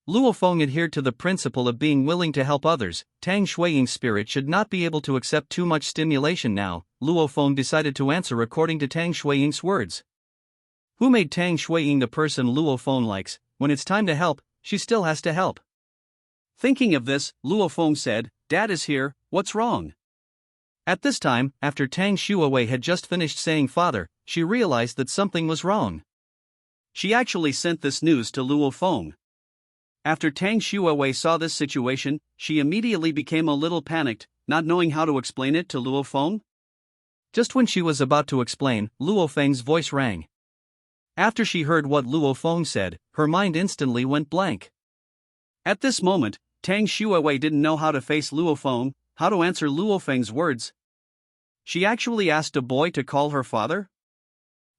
Luo Feng adhered to the principle of being willing to help others. Tang Shuiying's spirit should not be able to accept too much stimulation now. Luo Feng decided to answer according to Tang Shuiying's words. Who made Tang Shuiying the person Luo Feng likes? When it's time to help, she still has to help. Thinking of this, Luo Feng said, "Dad is here, what's wrong?" At this time, after Tang Shuiwei had just finished saying father, she realized that something was wrong. She actually sent this news to Luo Feng. After Tang Shuiwei saw this situation, she immediately became a little panicked, not knowing how to explain it to Luo Feng. Just when she was about to explain, Luo Feng's voice rang. After she heard what Luo Feng said, her mind instantly went blank. At this moment, Tang Shuiwei didn't know how to face Luo Feng, how to answer Luo Feng's words. She actually asked a boy to call her father?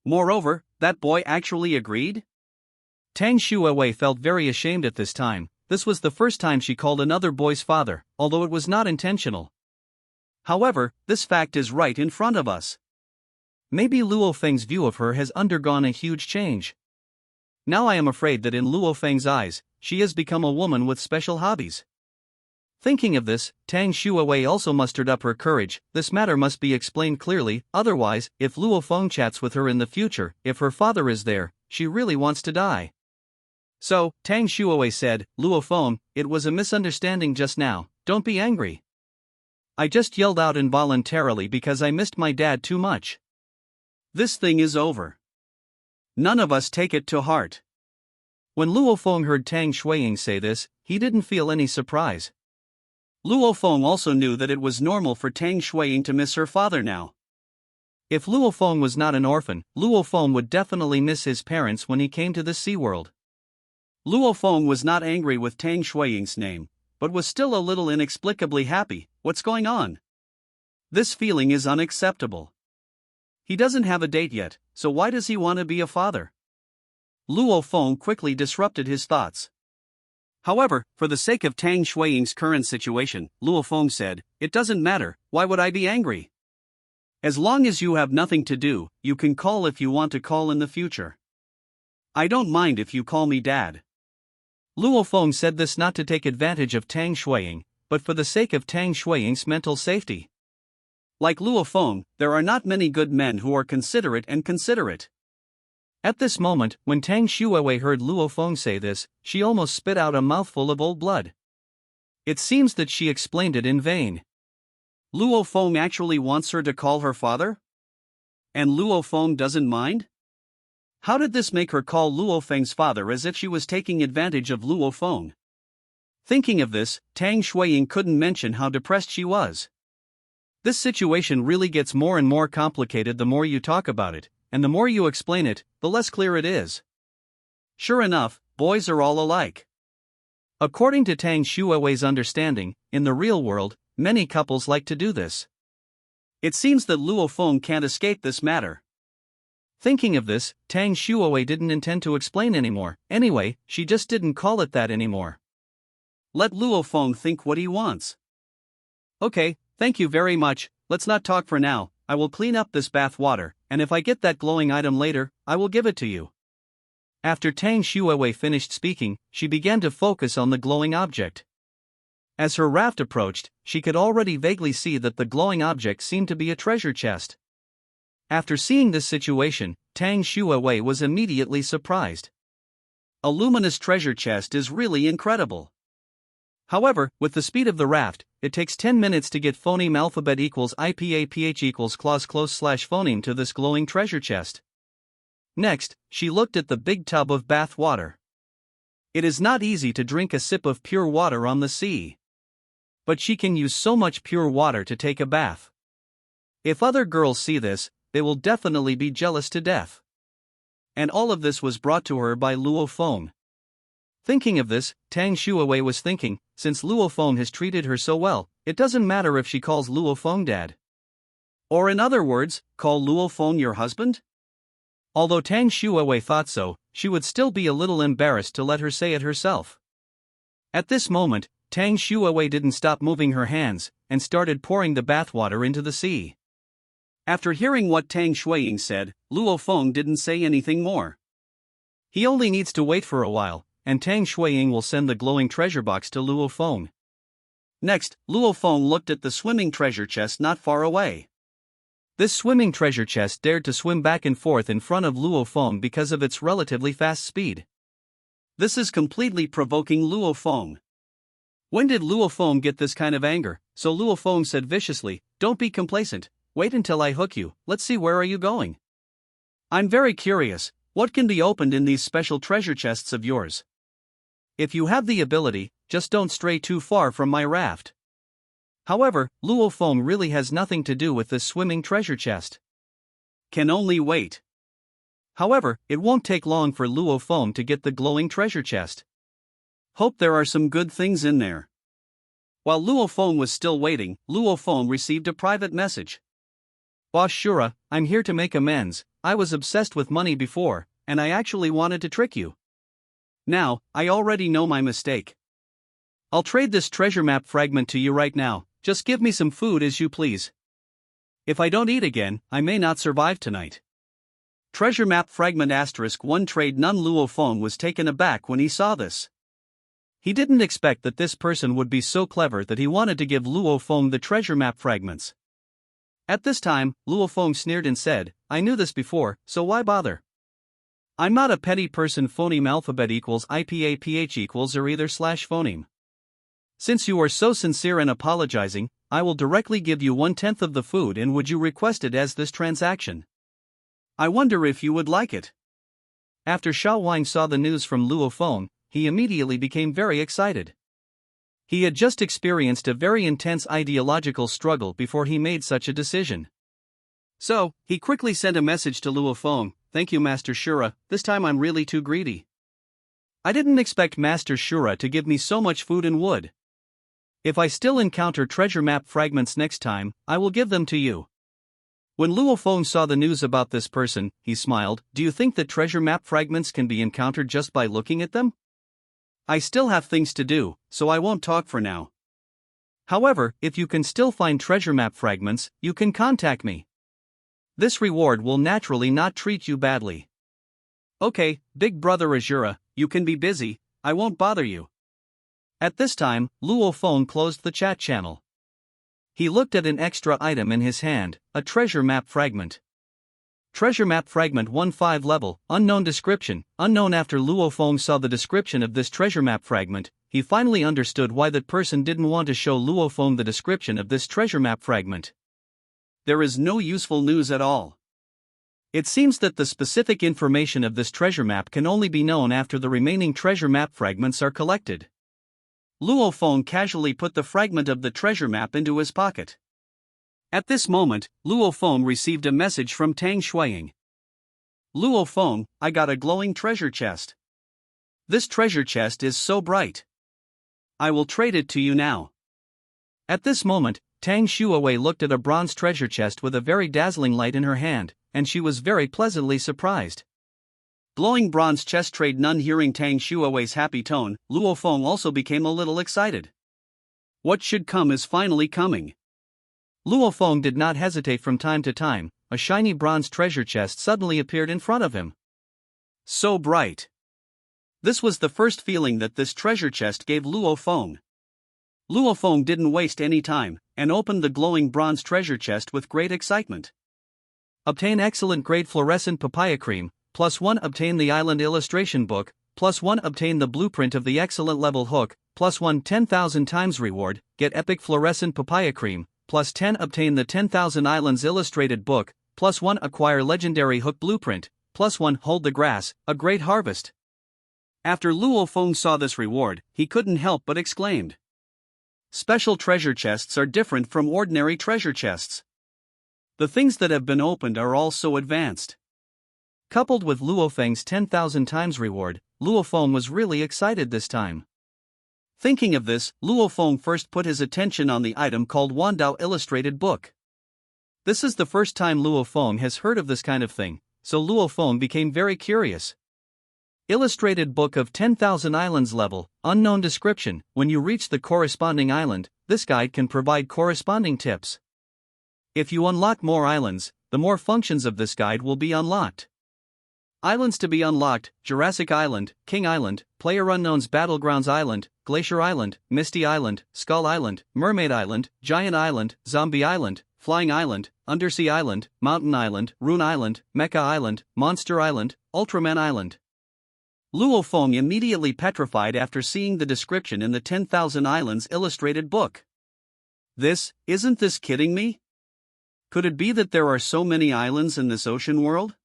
Moreover, that boy actually agreed? Tang Shuiwei felt very ashamed at this time. This was the first time she called another boy's father, although it was not intentional. However, this fact is right in front of us. Maybe Luo Feng's view of her has undergone a huge change. Now I am afraid that in Luo Feng's eyes, she has become a woman with special hobbies. Thinking of this, Tang Shuiwei also mustered up her courage. This matter must be explained clearly, otherwise, if Luo Feng chats with her in the future, if her father is there, she really wants to die. So, Tang Shuiwei said, "Luo Feng, it was a misunderstanding just now, don't be angry. I just yelled out involuntarily because I missed my dad too much. This thing is over. None of us take it to heart." When Luo Feng heard Tang Shuiying say this, he didn't feel any surprise. Luo Feng also knew that it was normal for Tang Shuiying to miss her father now. If Luo Feng was not an orphan, Luo Feng would definitely miss his parents when he came to the sea world. Luo Feng was not angry with Tang Shuiying's name, but was still a little inexplicably happy. What's going on? This feeling is unacceptable. He doesn't have a date yet, so why does he want to be a father? Luo Feng quickly disrupted his thoughts. However, for the sake of Tang Shuiying's current situation, Luo Feng said, "It doesn't matter, why would I be angry? As long as you have nothing to do, you can call if you want to call in the future. I don't mind if you call me Dad." Luo Feng said this not to take advantage of Tang Shuiying, but for the sake of Tang Shuiying's mental safety. Like Luo Feng, there are not many good men who are considerate and considerate. At this moment, when Tang Shuiwei heard Luo Feng say this, she almost spit out a mouthful of old blood. It seems that she explained it in vain. Luo Feng actually wants her to call her father? And Luo Feng doesn't mind? How did this make her call Luo Feng's father as if she was taking advantage of Luo Feng? Thinking of this, Tang Shuiying couldn't mention how depressed she was. This situation really gets more and more complicated the more you talk about it, and the more you explain it, the less clear it is. Sure enough, boys are all alike. According to Tang Shuiwei's understanding, in the real world, many couples like to do this. It seems that Luo Feng can't escape this matter. Thinking of this, Tang Shuiwei didn't intend to explain anymore. Anyway, she just didn't call it that anymore. Let Luo Feng think what he wants. Okay, thank you very much, let's not talk for now. I will clean up this bath water, and if I get that glowing item later, I will give it to you. After Tang Shuiwei finished speaking, she began to focus on the glowing object. As her raft approached, she could already vaguely see that the glowing object seemed to be a treasure chest. After seeing this situation, Tang Shuiwei was immediately surprised. A luminous treasure chest is really incredible. However, with the speed of the raft, it takes 10 minutes to get phoneme alphabet equals IPAPH equals clause close slash phoneme to this glowing treasure chest. Next, she looked at the big tub of bath water. It is not easy to drink a sip of pure water on the sea. But she can use so much pure water to take a bath. If other girls see this, they will definitely be jealous to death. And all of this was brought to her by Luo Feng. Thinking of this, Tang Shuawei was thinking, since Luo Feng has treated her so well, it doesn't matter if she calls Luo Feng dad. Or in other words, call Luo Feng your husband? Although Tang Shuawei thought so, she would still be a little embarrassed to let her say it herself. At this moment, Tang Shuawei didn't stop moving her hands, and started pouring the bathwater into the sea. After hearing what Tang Shuiying said, Luo Feng didn't say anything more. He only needs to wait for a while, and Tang Shuiying will send the glowing treasure box to Luo Feng. Next, Luo Feng looked at the swimming treasure chest not far away. This swimming treasure chest dared to swim back and forth in front of Luo Feng because of its relatively fast speed. This is completely provoking Luo Feng. When did Luo Feng get this kind of anger? So Luo Feng said viciously, "Don't be complacent, wait until I hook you, let's see where are you going? I'm very curious, what can be opened in these special treasure chests of yours? If you have the ability, just don't stray too far from my raft." However, Luo Feng really has nothing to do with this swimming treasure chest. Can only wait. However, it won't take long for Luo Feng to get the glowing treasure chest. Hope there are some good things in there. While Luo Feng was still waiting, Luo Feng received a private message. "Boss Shura, I'm here to make amends. I was obsessed with money before, and I actually wanted to trick you. Now, I already know my mistake. I'll trade this treasure map fragment to you right now, just give me some food as you please. If I don't eat again, I may not survive tonight." Treasure map fragment *1 trade none. Luo Feng was taken aback when he saw this. He didn't expect that this person would be so clever that he wanted to give Luo Feng the treasure map fragments. At this time, Luo Feng sneered and said, "I knew this before, so why bother? I'm not a petty person. Phoneme alphabet equals IPAPH equals or either slash phoneme. Since you are so sincere and apologizing, I will directly give you 1/10 of the food, and would you request it as this transaction? I wonder if you would like it." After Xiao Wang saw the news from Luo Feng, he immediately became very excited. He had just experienced a very intense ideological struggle before he made such a decision. So, he quickly sent a message to Luo Feng, "Thank you Master Shura, this time I'm really too greedy. I didn't expect Master Shura to give me so much food and wood. If I still encounter treasure map fragments next time, I will give them to you." When Luo Feng saw the news about this person, he smiled. "Do you think that treasure map fragments can be encountered just by looking at them? I still have things to do, so I won't talk for now. However, if you can still find treasure map fragments, you can contact me. This reward will naturally not treat you badly." "Okay, Big Brother Azura, you can be busy, I won't bother you." At this time, Luo Feng closed the chat channel. He looked at an extra item in his hand, a treasure map fragment. Treasure map fragment 1-5 level, unknown description, unknown. After Luo Feng saw the description of this treasure map fragment, he finally understood why that person didn't want to show Luo Feng the description of this treasure map fragment. There is no useful news at all. It seems that the specific information of this treasure map can only be known after the remaining treasure map fragments are collected. Luo Feng casually put the fragment of the treasure map into his pocket. At this moment, Luo Feng received a message from Tang Shuiying. "Luo Feng, I got a glowing treasure chest. This treasure chest is so bright. I will trade it to you now." At this moment, Tang Shuawei looked at a bronze treasure chest with a very dazzling light in her hand, and she was very pleasantly surprised. Glowing bronze chest trade none. Hearing Tang Shuawei's happy tone, Luo Feng also became a little excited. What should come is finally coming. Luo Feng did not hesitate. From time to time, a shiny bronze treasure chest suddenly appeared in front of him. So bright. This was the first feeling that this treasure chest gave Luo Feng. Luo Feng didn't waste any time, and opened the glowing bronze treasure chest with great excitement. Obtain excellent grade fluorescent papaya cream, +1. Obtain the island illustration book, +1 obtain the blueprint of the excellent level hook, +1 10,000 times reward, get epic fluorescent papaya cream, +10 obtain the 10,000 Islands illustrated book, +1 acquire legendary hook blueprint, +1 hold the grass, a great harvest. After Luo Feng saw this reward, he couldn't help but exclaimed. Special treasure chests are different from ordinary treasure chests. The things that have been opened are all so advanced. Coupled with Luo Feng's 10,000 times reward, Luo Feng was really excited this time. Thinking of this, Luo Feng first put his attention on the item called Wandao Illustrated Book. This is the first time Luo Feng has heard of this kind of thing, so Luo Feng became very curious. Illustrated Book of 10,000 Islands level, unknown description. When you reach the corresponding island, this guide can provide corresponding tips. If you unlock more islands, the more functions of this guide will be unlocked. Islands to be unlocked: Jurassic Island, King Island, PlayerUnknown's Battlegrounds Island, Glacier Island, Misty Island, Skull Island, Mermaid Island, Giant Island, Zombie Island, Flying Island, Undersea Island, Mountain Island, Rune Island, Mecha Island, Monster Island, Ultraman Island. Luo Feng immediately petrified after seeing the description in the 10,000 Islands illustrated book. Isn't this kidding me? Could it be that there are so many islands in this ocean world?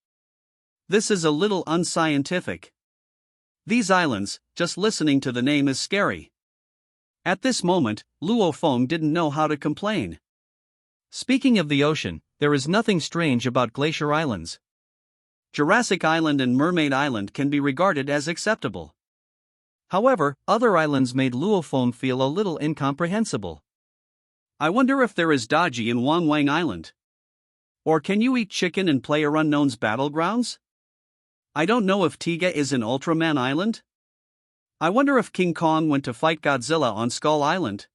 This is a little unscientific. These islands, just listening to the name is scary. At this moment, Luo Feng didn't know how to complain. Speaking of the ocean, there is nothing strange about Glacier Islands. Jurassic Island and Mermaid Island can be regarded as acceptable. However, other islands made Luo Feng feel a little incomprehensible. I wonder if there is Daji in Wangwang Island. Or can you eat chicken in PlayerUnknown's Battlegrounds? I don't know if Tiga is in Ultraman Island. I wonder if King Kong went to fight Godzilla on Skull Island.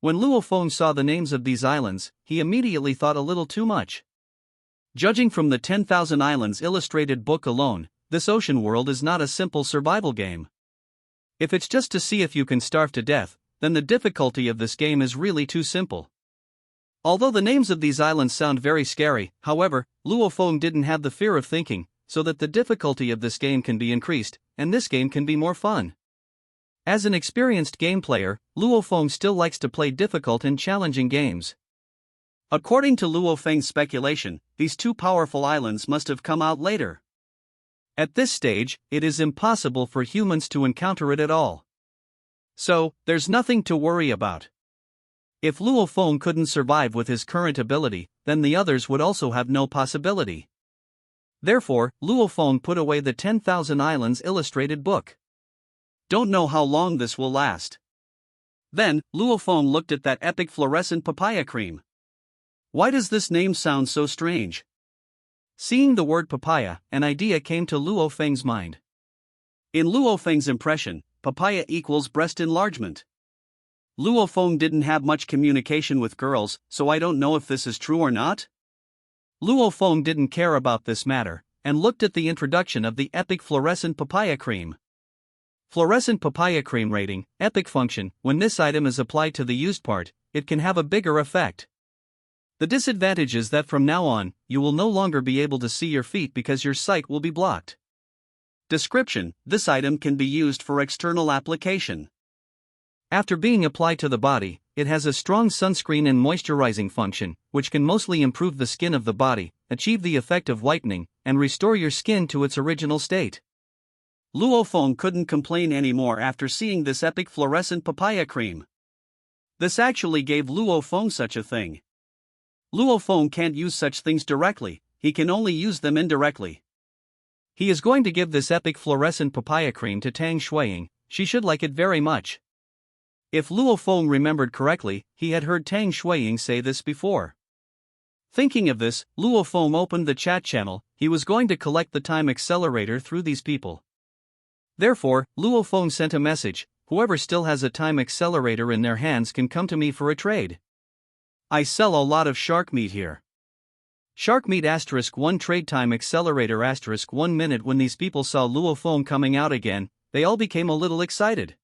When Luo Feng saw the names of these islands, he immediately thought a little too much. Judging from the 10,000 Islands illustrated book alone, this ocean world is not a simple survival game. If it's just to see if you can starve to death, then the difficulty of this game is really too simple. Although the names of these islands sound very scary, however, Luo Feng didn't have the fear of thinking, so that the difficulty of this game can be increased, and this game can be more fun. As an experienced game player, Luo Feng still likes to play difficult and challenging games. According to Luo Feng's speculation, these two powerful islands must have come out later. At this stage, it is impossible for humans to encounter it at all. So, there's nothing to worry about. If Luo Feng couldn't survive with his current ability, then the others would also have no possibility. Therefore, Luo Feng put away the 10,000 Islands illustrated book. Don't know how long this will last. Then, Luo Feng looked at that epic fluorescent papaya cream. Why does this name sound so strange? Seeing the word papaya, an idea came to Luo Feng's mind. In Luo Feng's impression, papaya equals breast enlargement. Luo Feng didn't have much communication with girls, so I don't know if this is true or not. Luo Feng didn't care about this matter, and looked at the introduction of the epic fluorescent papaya cream. Fluorescent papaya cream rating, epic function. When this item is applied to the used part, it can have a bigger effect. The disadvantage is that from now on, you will no longer be able to see your feet because your sight will be blocked. Description: this item can be used for external application. After being applied to the body, it has a strong sunscreen and moisturizing function, which can mostly improve the skin of the body, achieve the effect of whitening, and restore your skin to its original state. Luo Feng couldn't complain anymore after seeing this epic fluorescent papaya cream. This actually gave Luo Feng such a thing. Luo Feng can't use such things directly, he can only use them indirectly. He is going to give this epic fluorescent papaya cream to Tang Shuiying, she should like it very much. If Luo Feng remembered correctly, he had heard Tang Shuiying say this before. Thinking of this, Luo Feng opened the chat channel. He was going to collect the time accelerator through these people. Therefore, Luo Feng sent a message: whoever still has a time accelerator in their hands can come to me for a trade. I sell a lot of shark meat here. Shark meat *1 trade time accelerator *1 minute. When these people saw Luo Feng coming out again, they all became a little excited.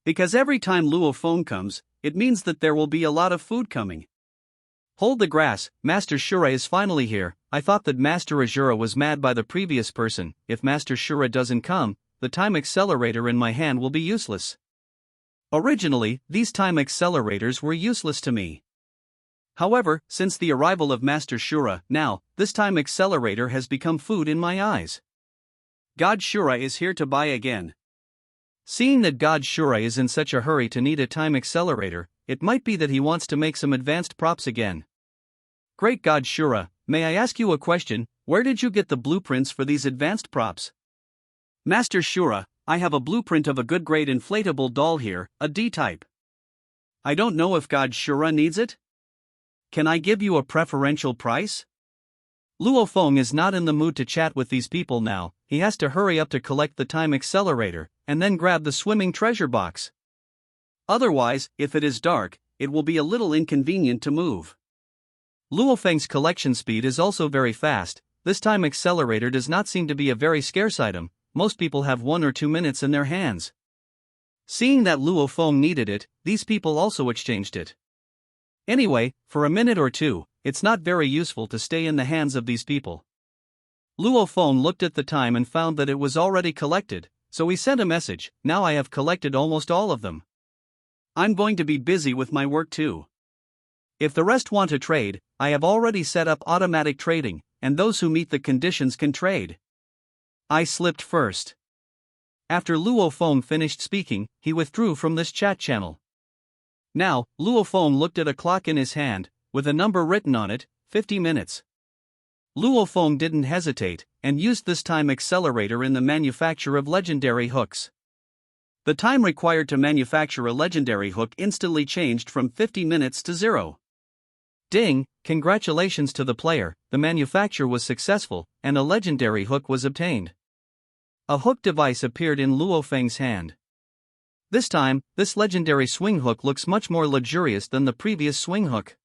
Because every time Luo Feng comes, it means that there will be a lot of food coming. Hold the grass, Master Shura is finally here. I thought that Master Azura was mad by the previous person. If Master Shura doesn't come, the time accelerator in my hand will be useless. Originally, these time accelerators were useless to me. However, since the arrival of Master Shura, now, this time accelerator has become food in my eyes. God Shura is here to buy again. Seeing that God Shura is in such a hurry to need a time accelerator, it might be that he wants to make some advanced props again. Great God Shura, may I ask you a question? Where did you get the blueprints for these advanced props? Master Shura, I have a blueprint of a good grade inflatable doll here, a D-type. I don't know if God Shura needs it. Can I give you a preferential price? Luo Feng is not in the mood to chat with these people now. He has to hurry up to collect the time accelerator, and then grab the swimming treasure box. Otherwise, if it is dark, it will be a little inconvenient to move. Luo Feng's collection speed is also very fast. This time accelerator does not seem to be a very scarce item. Most people have 1 or 2 minutes in their hands. Seeing that Luo Feng needed it, these people also exchanged it. Anyway, for a minute or two, it's not very useful to stay in the hands of these people. Luo Feng looked at the time and found that it was already collected, so he sent a message. Now I have collected almost all of them. I'm going to be busy with my work too. If the rest want to trade, I have already set up automatic trading, and those who meet the conditions can trade. I slipped first. After Luo Feng finished speaking, he withdrew from this chat channel. Now, Luo Feng looked at a clock in his hand, with a number written on it, 50 minutes. Luo Feng didn't hesitate, and used this time accelerator in the manufacture of legendary hooks. The time required to manufacture a legendary hook instantly changed from 50 minutes to 0. Ding, congratulations to the player, the manufacture was successful, and a legendary hook was obtained. A hook device appeared in Luo Feng's hand. This time, this legendary swing hook looks much more luxurious than the previous swing hook.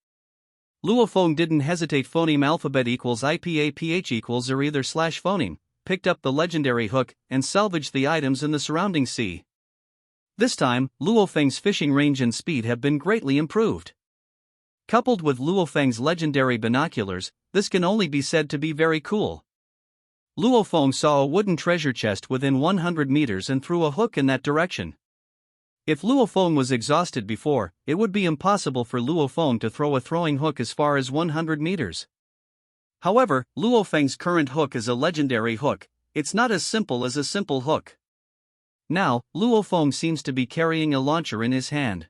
Luo Feng didn't hesitate. Phoneme alphabet equals IPAPH equals or either slash phoneme, picked up the legendary hook, and salvaged the items in the surrounding sea. This time, Luo Feng's fishing range and speed have been greatly improved. Coupled with Luo Feng's legendary binoculars, this can only be said to be very cool. Luo Feng saw a wooden treasure chest within 100 meters and threw a hook in that direction. If Luo Feng was exhausted before, it would be impossible for Luo Feng to throw a throwing hook as far as 100 meters. However, Luo Feng's current hook is a legendary hook. It's not as simple as a simple hook. Now, Luo Feng seems to be carrying a launcher in his hand.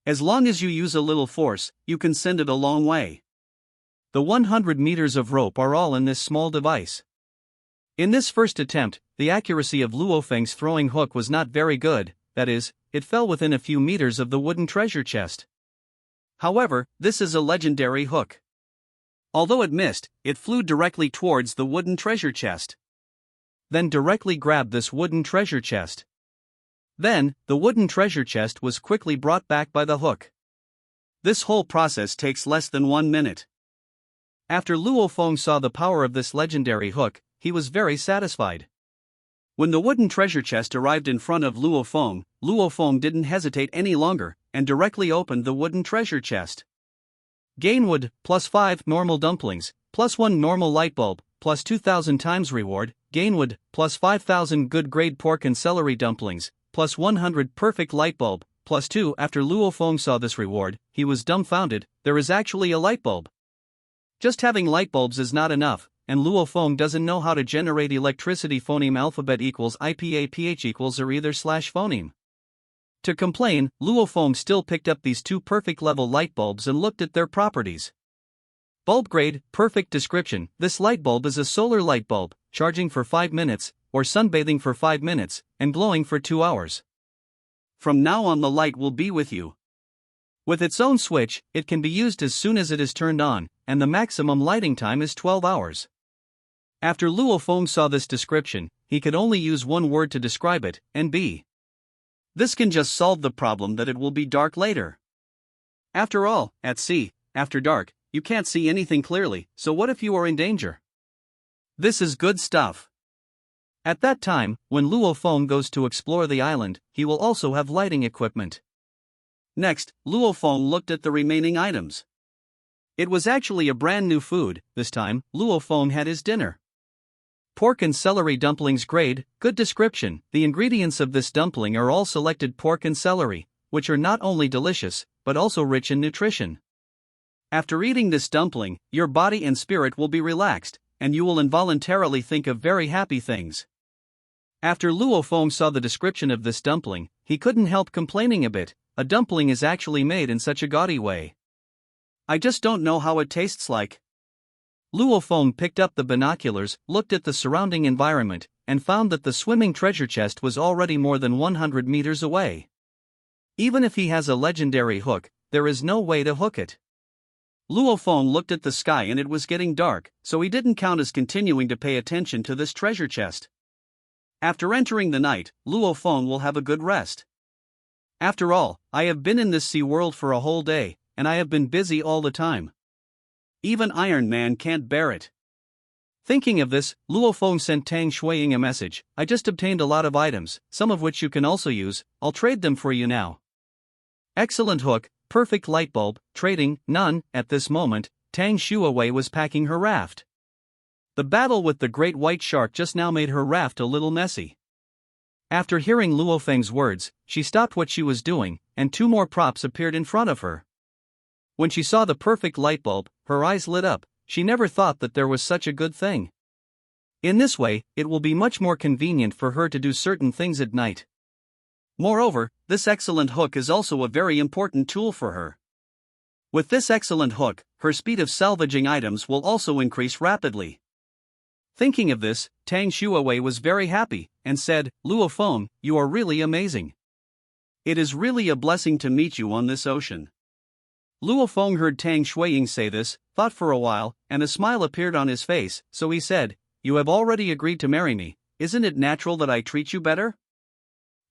As long as you use a little force, you can send it a long way. The 100 meters of rope are all in this small device. In this first attempt, the accuracy of Luo Feng's throwing hook was not very good, that is, it fell within a few meters of the wooden treasure chest. However, this is a legendary hook. Although it missed, it flew directly towards the wooden treasure chest. Then directly grabbed this wooden treasure chest. Then, the wooden treasure chest was quickly brought back by the hook. This whole process takes less than 1 minute. After Luo Feng saw the power of this legendary hook, he was very satisfied. When the wooden treasure chest arrived in front of Luo Feng didn't hesitate any longer, and directly opened the wooden treasure chest. Gain wood, +5 normal dumplings, +1 normal light bulb, +2,000 times reward, gain wood, +5,000 good grade pork and celery dumplings, +100 perfect light bulb, +2. After Luo Feng saw this reward, he was dumbfounded. There is actually a light bulb. Just having light bulbs is not enough, and Luo Feng doesn't know how to generate electricity. Phoneme alphabet equals IPAPH equals or either slash phoneme. To complain, Luo Feng still picked up these 2 perfect level light bulbs and looked at their properties. Bulb grade, perfect description. This light bulb is a solar light bulb, charging for 5 minutes, or sunbathing for 5 minutes, and glowing for 2 hours. From now on the light will be with you. With its own switch, it can be used as soon as it is turned on, and the maximum lighting time is 12 hours. After Luo Feng saw this description, he could only use one word to describe it, and be. This can just solve the problem that it will be dark later. After all, at sea, after dark, you can't see anything clearly, so what if you are in danger? This is good stuff. At that time, when Luo Feng goes to explore the island, he will also have lighting equipment. Next, Luo Feng looked at the remaining items. It was actually a brand new food. This time, Luo Feng had his dinner. Pork and celery dumplings grade, good description. The ingredients of this dumpling are all selected pork and celery, which are not only delicious, but also rich in nutrition. After eating this dumpling, your body and spirit will be relaxed, and you will involuntarily think of very happy things. After Luo Feng saw the description of this dumpling, he couldn't help complaining a bit. A dumpling is actually made in such a gaudy way. I just don't know how it tastes like. Luo Feng picked up the binoculars, looked at the surrounding environment, and found that the swimming treasure chest was already more than 100 meters away. Even if he has a legendary hook, there is no way to hook it. Luo Feng looked at the sky and it was getting dark, so he didn't count as continuing to pay attention to this treasure chest. After entering the night, Luo Feng will have a good rest. After all, I have been in this sea world for a whole day, and I have been busy all the time. Even Iron Man can't bear it. Thinking of this, Luo Feng sent Tang Shuiying a message. I just obtained a lot of items, some of which you can also use. I'll trade them for you now. Excellent hook, perfect light bulb, trading, none. At this moment, Tang Shuiwei was packing her raft. The battle with the great white shark just now made her raft a little messy. After hearing Luo Feng's words, she stopped what she was doing, and two more props appeared in front of her. When she saw the perfect light bulb, her eyes lit up. She never thought that there was such a good thing. In this way, it will be much more convenient for her to do certain things at night. Moreover, this excellent hook is also a very important tool for her. With this excellent hook, her speed of salvaging items will also increase rapidly. Thinking of this, Tang Shuiwei was very happy, and said, Luo Feng, you are really amazing. It is really a blessing to meet you on this ocean. Luo Feng heard Tang Shuiying say this, thought for a while, and a smile appeared on his face, so he said, You have already agreed to marry me, isn't it natural that I treat you better?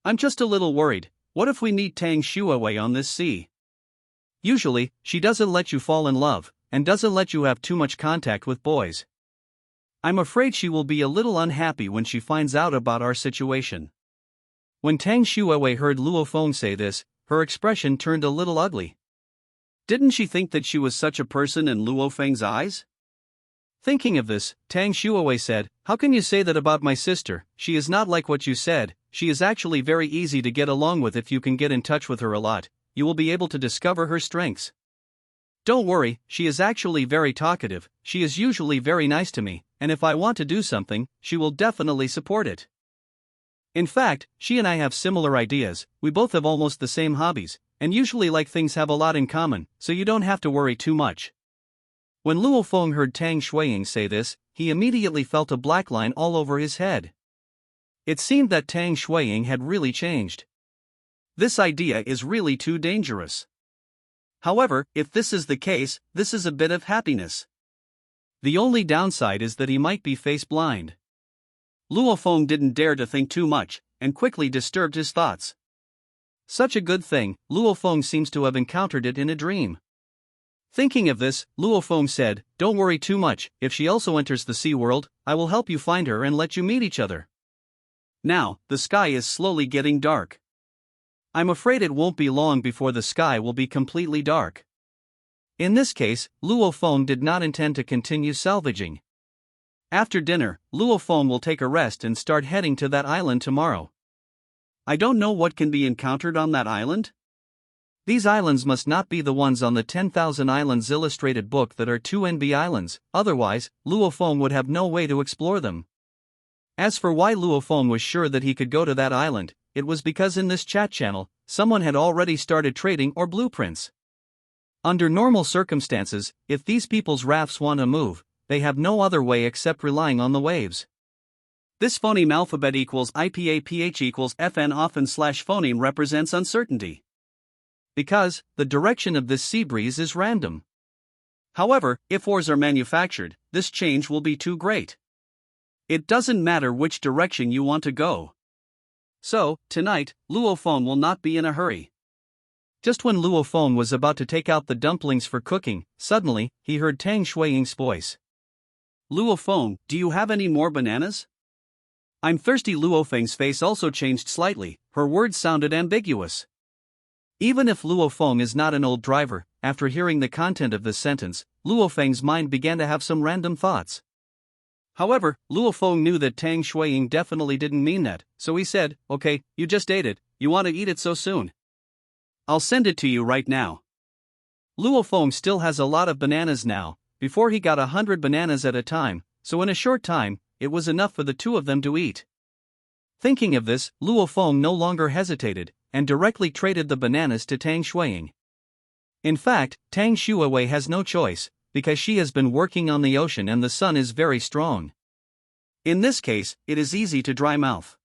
I'm just a little worried, what if we meet Tang Shuiwei on this sea? Usually, she doesn't let you fall in love, and doesn't let you have too much contact with boys. I'm afraid she will be a little unhappy when she finds out about our situation. When Tang Shuiwei heard Luo Feng say this, her expression turned a little ugly. Didn't she think that she was such a person in Luo Feng's eyes? Thinking of this, Tang Shuiwei said, How can you say that about my sister? She is not like what you said. She is actually very easy to get along with if you can get in touch with her a lot. You will be able to discover her strengths. Don't worry, she is actually very talkative. She is usually very nice to me, and if I want to do something, she will definitely support it. In fact, she and I have similar ideas. We both have almost the same hobbies, and usually like things have a lot in common, so you don't have to worry too much. When Luo Feng heard Tang Shuiying say this, he immediately felt a black line all over his head. It seemed that Tang Shuiying had really changed. This idea is really too dangerous. However, if this is the case, this is a bit of happiness. The only downside is that he might be face blind. Luo Feng didn't dare to think too much, and quickly disturbed his thoughts. Such a good thing, Luo Feng seems to have encountered it in a dream. Thinking of this, Luo Feng said, Don't worry too much, if she also enters the sea world, I will help you find her and let you meet each other. Now, the sky is slowly getting dark. I'm afraid it won't be long before the sky will be completely dark. In this case, Luo Feng did not intend to continue salvaging. After dinner, Luo Feng will take a rest and start heading to that island tomorrow. I don't know what can be encountered on that island. These islands must not be the ones on the 10,000 Islands illustrated book that are 2NB islands, otherwise, Luo Feng would have no way to explore them. As for why Luo Feng was sure that he could go to that island, it was because in this chat channel, someone had already started trading or blueprints. Under normal circumstances, if these people's rafts want to move, they have no other way except relying on the waves. This phoneme alphabet equals IPAPH equals FN often / phoneme represents uncertainty. Because, the direction of this sea breeze is random. However, if oars are manufactured, this change will be too great. It doesn't matter which direction you want to go. So, tonight, Luo Feng will not be in a hurry. Just when Luo Feng was about to take out the dumplings for cooking, suddenly, he heard Tang Shuiying's voice. Luo Feng, do you have any more bananas? I'm thirsty. Luo Feng's face also changed slightly, her words sounded ambiguous. Even if Luo Feng is not an old driver, after hearing the content of this sentence, Luo Feng's mind began to have some random thoughts. However, Luo Feng knew that Tang Shuiying definitely didn't mean that, so he said, "Okay, you just ate it, you want to eat it so soon? I'll send it to you right now." Luo Feng still has a lot of bananas now. Before he got 100 bananas at a time, so in a short time, it was enough for the two of them to eat. Thinking of this, Luo Feng no longer hesitated, and directly traded the bananas to Tang Shuiying. In fact, Tang Shuiwei has no choice, because she has been working on the ocean and the sun is very strong. In this case, it is easy to dry mouth.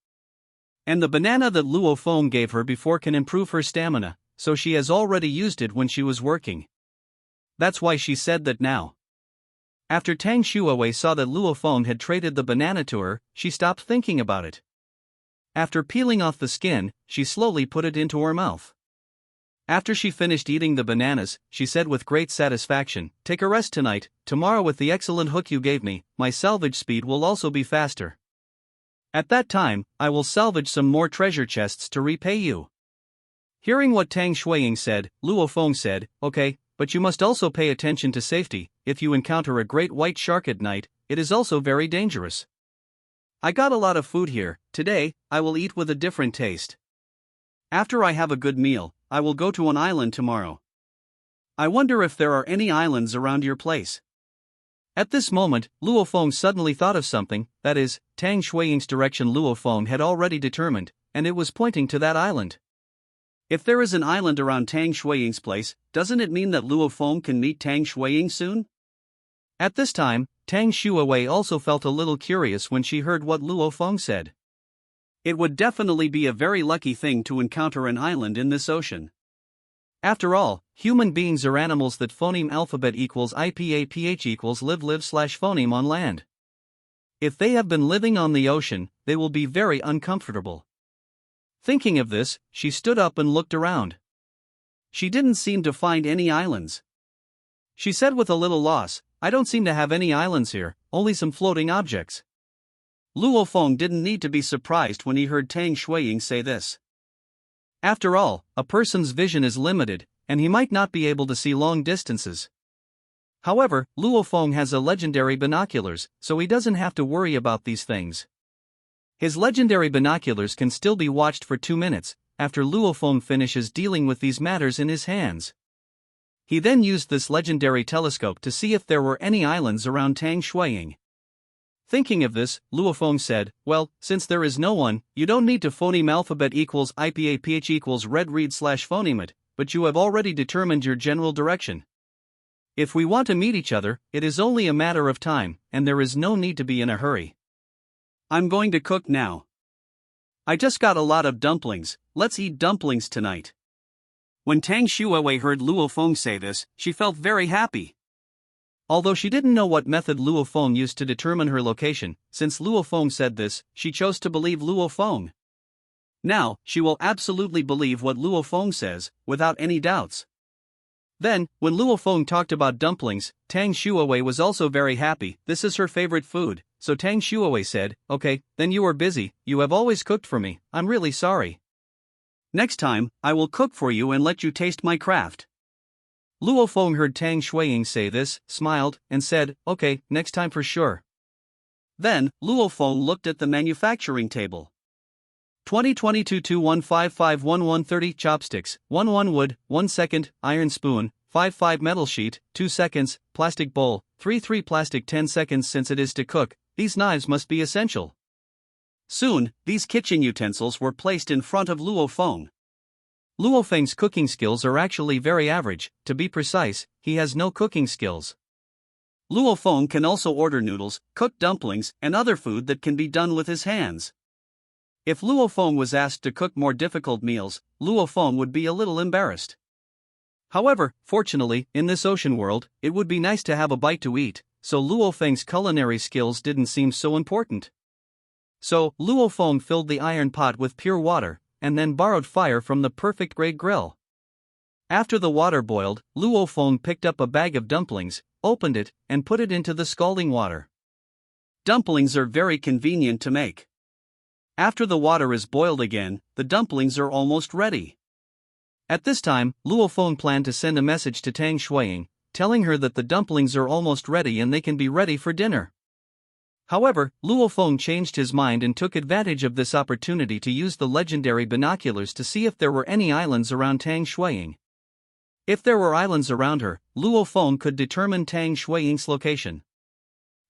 And the banana that Luo Feng gave her before can improve her stamina, so she has already used it when she was working. That's why she said that now. After Tang Shuiwei saw that Luo Feng had traded the banana to her, she stopped thinking about it. After peeling off the skin, she slowly put it into her mouth. After she finished eating the bananas, she said with great satisfaction, "Take a rest tonight, tomorrow with the excellent hook you gave me, my salvage speed will also be faster. At that time, I will salvage some more treasure chests to repay you." Hearing what Tang Shuiying said, Luo Feng said, "Okay, but you must also pay attention to safety. If you encounter a great white shark at night, it is also very dangerous. I got a lot of food here, today, I will eat with a different taste. After I have a good meal, I will go to an island tomorrow. I wonder if there are any islands around your place." At this moment, Luo Feng suddenly thought of something, that is, Tang Shuiying's direction Luo Feng had already determined, and it was pointing to that island. If there is an island around Tang Shuiying's place, doesn't it mean that Luo Feng can meet Tang Shuiying soon? At this time, Tang Shuiwei also felt a little curious when she heard what Luo Feng said. It would definitely be a very lucky thing to encounter an island in this ocean. After all, human beings are animals that phoneme alphabet equals IPAPH equals live/phoneme on land. If they have been living on the ocean, they will be very uncomfortable. Thinking of this, she stood up and looked around. She didn't seem to find any islands. She said with a little loss, "I don't seem to have any islands here, only some floating objects." Luo Feng didn't need to be surprised when he heard Tang Shuiying say this. After all, a person's vision is limited, and he might not be able to see long distances. However, Luo Feng has a legendary binoculars, so he doesn't have to worry about these things. His legendary binoculars can still be watched for 2 minutes, after Luo Feng finishes dealing with these matters in his hands. He then used this legendary telescope to see if there were any islands around Tang Shuiying. Thinking of this, Luo Feng said, "Well, since there is no one, you don't need to phoneme alphabet equals IPAPH equals red read/phoneme it, but you have already determined your general direction. If we want to meet each other, it is only a matter of time, and there is no need to be in a hurry. I'm going to cook now. I just got a lot of dumplings, let's eat dumplings tonight." When Tang Shuiwei heard Luo Feng say this, she felt very happy. Although she didn't know what method Luo Feng used to determine her location, since Luo Feng said this, she chose to believe Luo Feng. Now, she will absolutely believe what Luo Feng says, without any doubts. Then, when Luo Feng talked about dumplings, Tang Shuiwei was also very happy. This is her favorite food, so Tang Shuiwei said, "Okay, then you are busy, you have always cooked for me, I'm really sorry. Next time, I will cook for you and let you taste my craft." Luo Feng heard Tang Shuiying say this, smiled, and said, "Okay, next time for sure." Then, Luo Feng looked at the manufacturing table. 2022-2155-1130 chopsticks, 1 wood, 1 second, iron spoon, 5 metal sheet, 2 seconds, plastic bowl, 3 plastic 10 seconds. Since it is to cook, these knives must be essential. Soon, these kitchen utensils were placed in front of Luo Feng. Luo Feng's cooking skills are actually very average, to be precise, he has no cooking skills. Luo Feng can also order noodles, cook dumplings, and other food that can be done with his hands. If Luo Feng was asked to cook more difficult meals, Luo Feng would be a little embarrassed. However, fortunately, in this ocean world, it would be nice to have a bite to eat, so Luo Feng's culinary skills didn't seem so important. So, Luo Feng filled the iron pot with pure water, and then borrowed fire from the perfect grade grill. After the water boiled, Luo Feng picked up a bag of dumplings, opened it, and put it into the scalding water. Dumplings are very convenient to make. After the water is boiled again, the dumplings are almost ready. At this time, Luo Feng planned to send a message to Tang Shuiying, telling her that the dumplings are almost ready and they can be ready for dinner. However, Luo Feng changed his mind and took advantage of this opportunity to use the legendary binoculars to see if there were any islands around Tang Shuiying. If there were islands around her, Luo Feng could determine Tang Shuiying's location.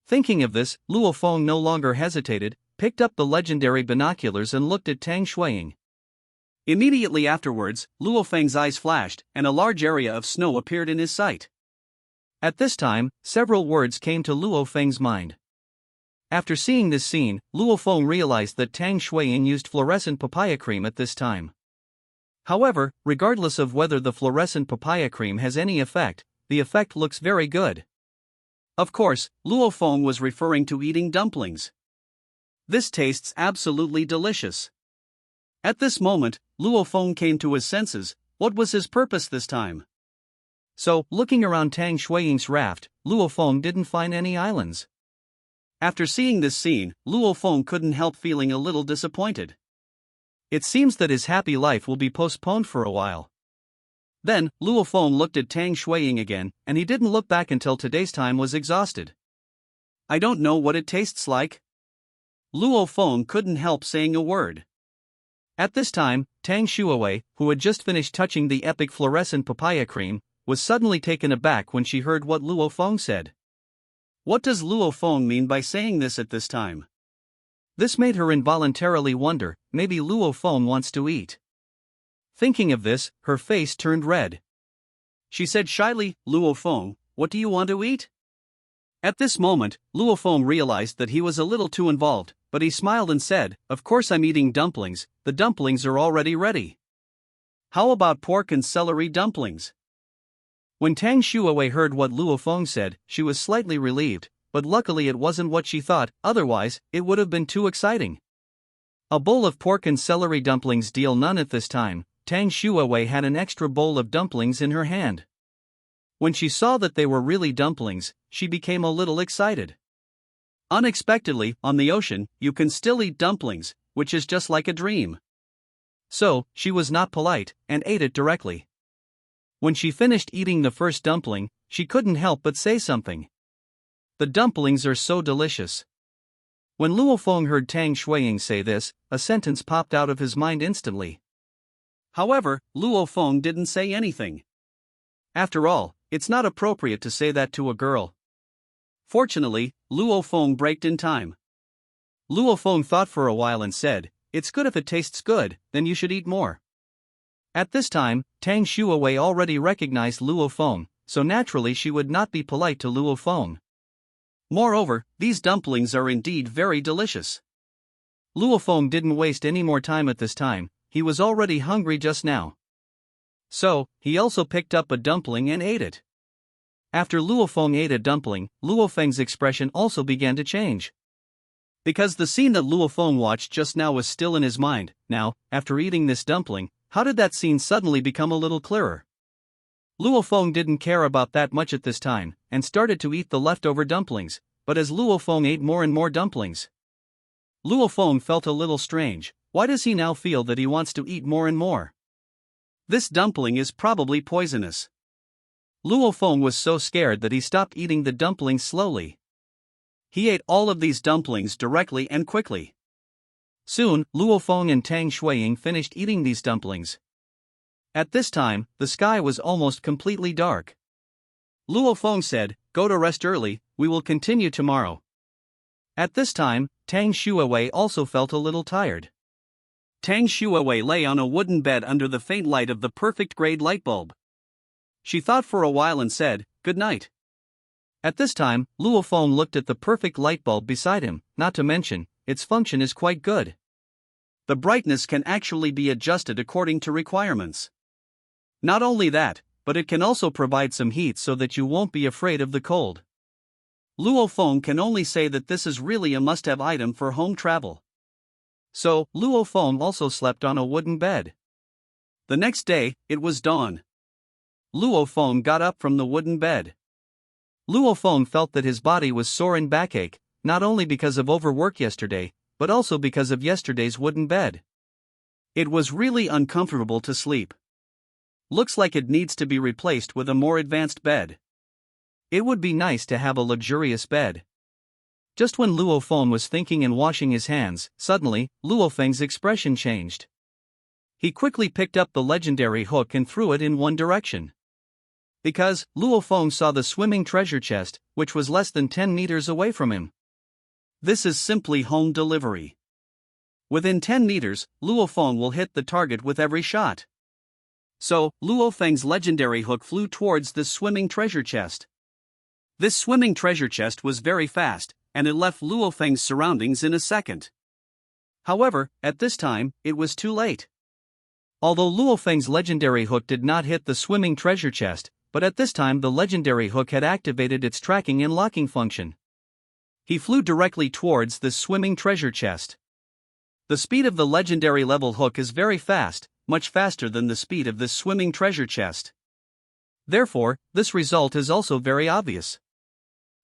Thinking of this, Luo Feng no longer hesitated, picked up the legendary binoculars and looked at Tang Shuiying. Immediately afterwards, Luo Feng's eyes flashed, and a large area of snow appeared in his sight. At this time, several words came to Luo Feng's mind. After seeing this scene, Luo Feng realized that Tang Shuiying used fluorescent papaya cream at this time. However, regardless of whether the fluorescent papaya cream has any effect, the effect looks very good. Of course, Luo Feng was referring to eating dumplings. This tastes absolutely delicious. At this moment, Luo Feng came to his senses. What was his purpose this time? So, looking around Tang Shuiying's raft, Luo Feng didn't find any islands. After seeing this scene, Luo Feng couldn't help feeling a little disappointed. It seems that his happy life will be postponed for a while. Then, Luo Feng looked at Tang Shuiying again, and he didn't look back until today's time was exhausted. I don't know what it tastes like. Luo Feng couldn't help saying a word. At this time, Tang Shuiwei, who had just finished touching the epic fluorescent papaya cream, was suddenly taken aback when she heard what Luo Feng said. What does Luo Feng mean by saying this at this time? This made her involuntarily wonder, maybe Luo Feng wants to eat. Thinking of this, her face turned red. She said shyly, Luo Feng, what do you want to eat? At this moment, Luo Feng realized that he was a little too involved, but he smiled and said, of course I'm eating dumplings, the dumplings are already ready. How about pork and celery dumplings? When Tang Shuiwei heard what Luo Feng said, she was slightly relieved, but luckily it wasn't what she thought, otherwise, it would have been too exciting. A bowl of pork and celery dumplings deal none at this time. Tang Shuiwei had an extra bowl of dumplings in her hand. When she saw that they were really dumplings, she became a little excited. Unexpectedly, on the ocean, you can still eat dumplings, which is just like a dream. So, she was not polite, and ate it directly. When she finished eating the first dumpling, she couldn't help but say something. The dumplings are so delicious. When Luo Feng heard Tang Shuiying say this, a sentence popped out of his mind instantly. However, Luo Feng didn't say anything. After all, it's not appropriate to say that to a girl. Fortunately, Luo Feng braked in time. Luo Feng thought for a while and said, it's good if it tastes good, then you should eat more. At this time, Tang Shuiwei already recognized Luo Feng, so naturally she would not be polite to Luo Feng. Moreover, these dumplings are indeed very delicious. Luo Feng didn't waste any more time at this time, he was already hungry just now. So, he also picked up a dumpling and ate it. After Luo Feng ate a dumpling, Luo Feng's expression also began to change. Because the scene that Luo Feng watched just now was still in his mind, now, after eating this dumpling, how did that scene suddenly become a little clearer? Luo Feng didn't care about that much at this time, and started to eat the leftover dumplings, but as Luo Feng ate more and more dumplings, Luo Feng felt a little strange. Why does he now feel that he wants to eat more and more? This dumpling is probably poisonous. Luo Feng was so scared that he stopped eating the dumplings slowly. He ate all of these dumplings directly and quickly. Soon, Luo Feng and Tang Shuiying finished eating these dumplings. At this time, the sky was almost completely dark. Luo Feng said, go to rest early, we will continue tomorrow. At this time, Tang Shuiwei also felt a little tired. Tang Shuiwei lay on a wooden bed under the faint light of the perfect grade light bulb. She thought for a while and said, good night. At this time, Luo Feng looked at the perfect light bulb beside him, not to mention, its function is quite good. The brightness can actually be adjusted according to requirements. Not only that, but it can also provide some heat so that you won't be afraid of the cold. Luo Feng can only say that this is really a must-have item for home travel. So, Luo Feng also slept on a wooden bed. The next day, it was dawn. Luo Feng got up from the wooden bed. Luo Feng felt that his body was sore and backache, not only because of overwork yesterday, but also because of yesterday's wooden bed. It was really uncomfortable to sleep. Looks like it needs to be replaced with a more advanced bed. It would be nice to have a luxurious bed. Just when Luo Feng was thinking and washing his hands, suddenly, Luo Feng's expression changed. He quickly picked up the legendary hook and threw it in one direction. Because, Luo Feng saw the swimming treasure chest, which was less than 10 meters away from him. This is simply home delivery. Within 10 meters, Luo Feng will hit the target with every shot. So, Luo Feng's legendary hook flew towards this swimming treasure chest. This swimming treasure chest was very fast, and it left Luo Feng's surroundings in a second. However, at this time, it was too late. Although Luo Feng's legendary hook did not hit the swimming treasure chest, but at this time the legendary hook had activated its tracking and locking function. He flew directly towards this swimming treasure chest. The speed of the legendary level hook is very fast, much faster than the speed of this swimming treasure chest. Therefore, this result is also very obvious.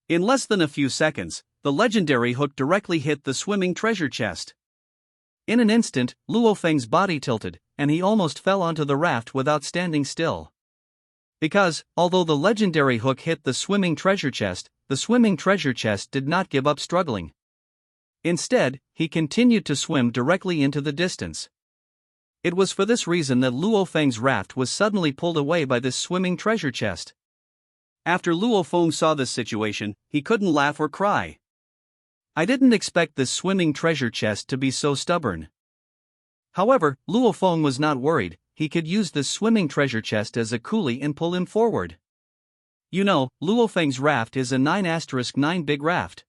In less than a few seconds, the legendary hook directly hit the swimming treasure chest. In an instant, Luo Feng's body tilted, and he almost fell onto the raft without standing still. Because, although the legendary hook hit the swimming treasure chest did not give up struggling. Instead, he continued to swim directly into the distance. It was for this reason that Luo Feng's raft was suddenly pulled away by this swimming treasure chest. After Luo Feng saw this situation, he couldn't laugh or cry. I didn't expect this swimming treasure chest to be so stubborn. However, Luo Feng was not worried. He could use this swimming treasure chest as a coolie and pull him forward. You know, Luo Feng's raft is a 9*9 big raft.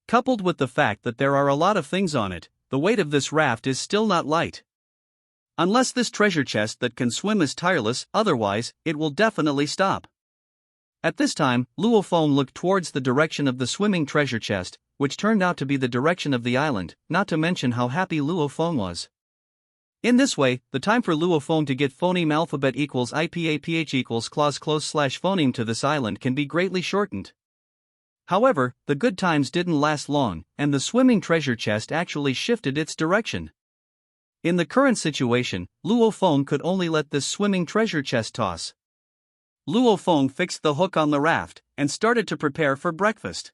Coupled with the fact that there are a lot of things on it, the weight of this raft is still not light. Unless this treasure chest that can swim is tireless, otherwise, it will definitely stop. At this time, Luo Feng looked towards the direction of the swimming treasure chest, which turned out to be the direction of the island, not to mention how happy Luo Feng was. In this way, the time for Luo Feng to get phoneme alphabet equals IPAPH equals clause /phoneme to this island can be greatly shortened. However, the good times didn't last long, and the swimming treasure chest actually shifted its direction. In the current situation, Luo Feng could only let this swimming treasure chest toss. Luo Feng fixed the hook on the raft, and started to prepare for breakfast.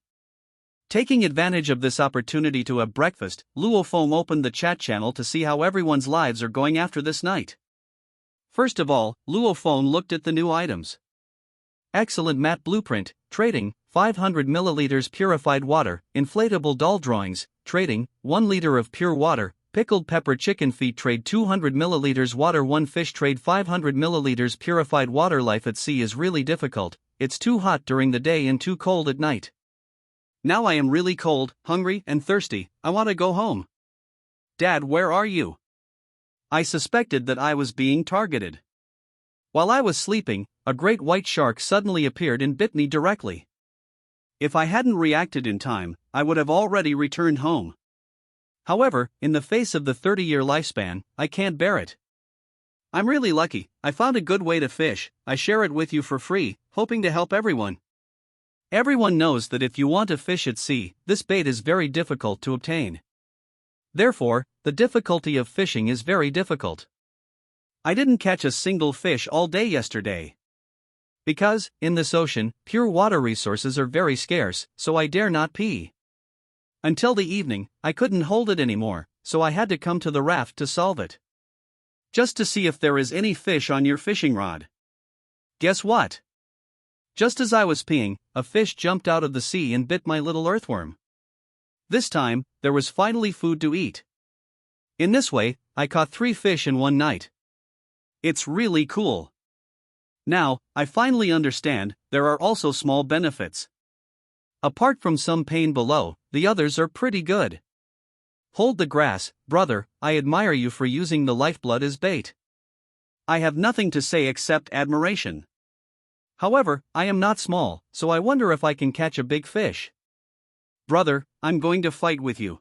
Taking advantage of this opportunity to have breakfast, Luo Feng opened the chat channel to see how everyone's lives are going after this night. First of all, Luo Feng looked at the new items. Excellent matte blueprint, trading, 500 milliliters purified water, inflatable doll drawings, trading, 1 liter of pure water, pickled pepper chicken feet trade 200 milliliters water 1 fish trade 500 milliliters purified water. Life at sea is really difficult, it's too hot during the day and too cold at night. Now I am really cold, hungry, and thirsty. I want to go home. Dad, where are you? I suspected that I was being targeted. While I was sleeping, a great white shark suddenly appeared and bit me directly. If I hadn't reacted in time, I would have already returned home. However, in the face of the 30-year lifespan, I can't bear it. I'm really lucky. I found a good way to fish. I share it with you for free, hoping to help everyone. Everyone knows that if you want to fish at sea, this bait is very difficult to obtain. Therefore, the difficulty of fishing is very difficult. I didn't catch a single fish all day yesterday. Because, in this ocean, pure water resources are very scarce, so I dare not pee. Until the evening, I couldn't hold it anymore, so I had to come to the raft to solve it. Just to see if there is any fish on your fishing rod. Guess what? Just as I was peeing, a fish jumped out of the sea and bit my little earthworm. This time, there was finally food to eat. In this way, I caught 3 fish in one night. It's really cool. Now, I finally understand, there are also small benefits. Apart from some pain below, the others are pretty good. Hold the grass, brother, I admire you for using the lifeblood as bait. I have nothing to say except admiration. However, I am not small, so I wonder if I can catch a big fish. Brother, I'm going to fight with you.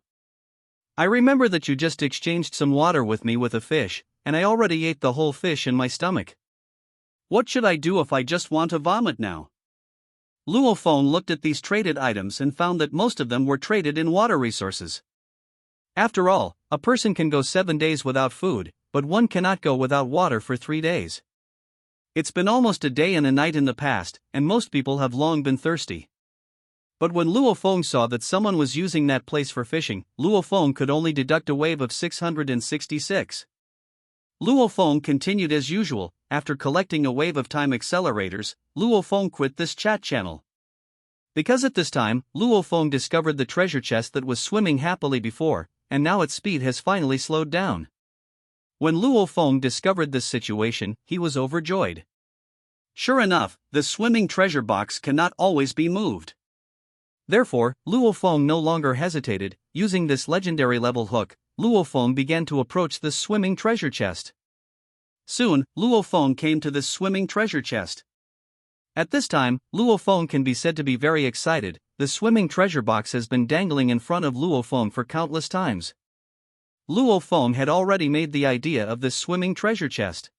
I remember that you just exchanged some water with me with a fish, and I already ate the whole fish in my stomach. What should I do if I just want to vomit now? Luo Feng looked at these traded items and found that most of them were traded in water resources. After all, a person can go 7 days without food, but one cannot go without water for 3 days. It's been almost a day and a night in the past, and most people have long been thirsty. But when Luo Feng saw that someone was using that place for fishing, Luo Feng could only deduct a wave of 666. Luo Feng continued as usual. After collecting a wave of time accelerators, Luo Feng quit this chat channel. Because at this time, Luo Feng discovered the treasure chest that was swimming happily before, and now its speed has finally slowed down. When Luo Feng discovered this situation, he was overjoyed. Sure enough, the swimming treasure box cannot always be moved. Therefore, Luo Feng no longer hesitated. Using this legendary level hook, Luo Feng began to approach the swimming treasure chest. Soon, Luo Feng came to this swimming treasure chest. At this time, Luo Feng can be said to be very excited. The swimming treasure box has been dangling in front of Luo Feng for countless times. Luo Feng had already made the idea of this swimming treasure chest.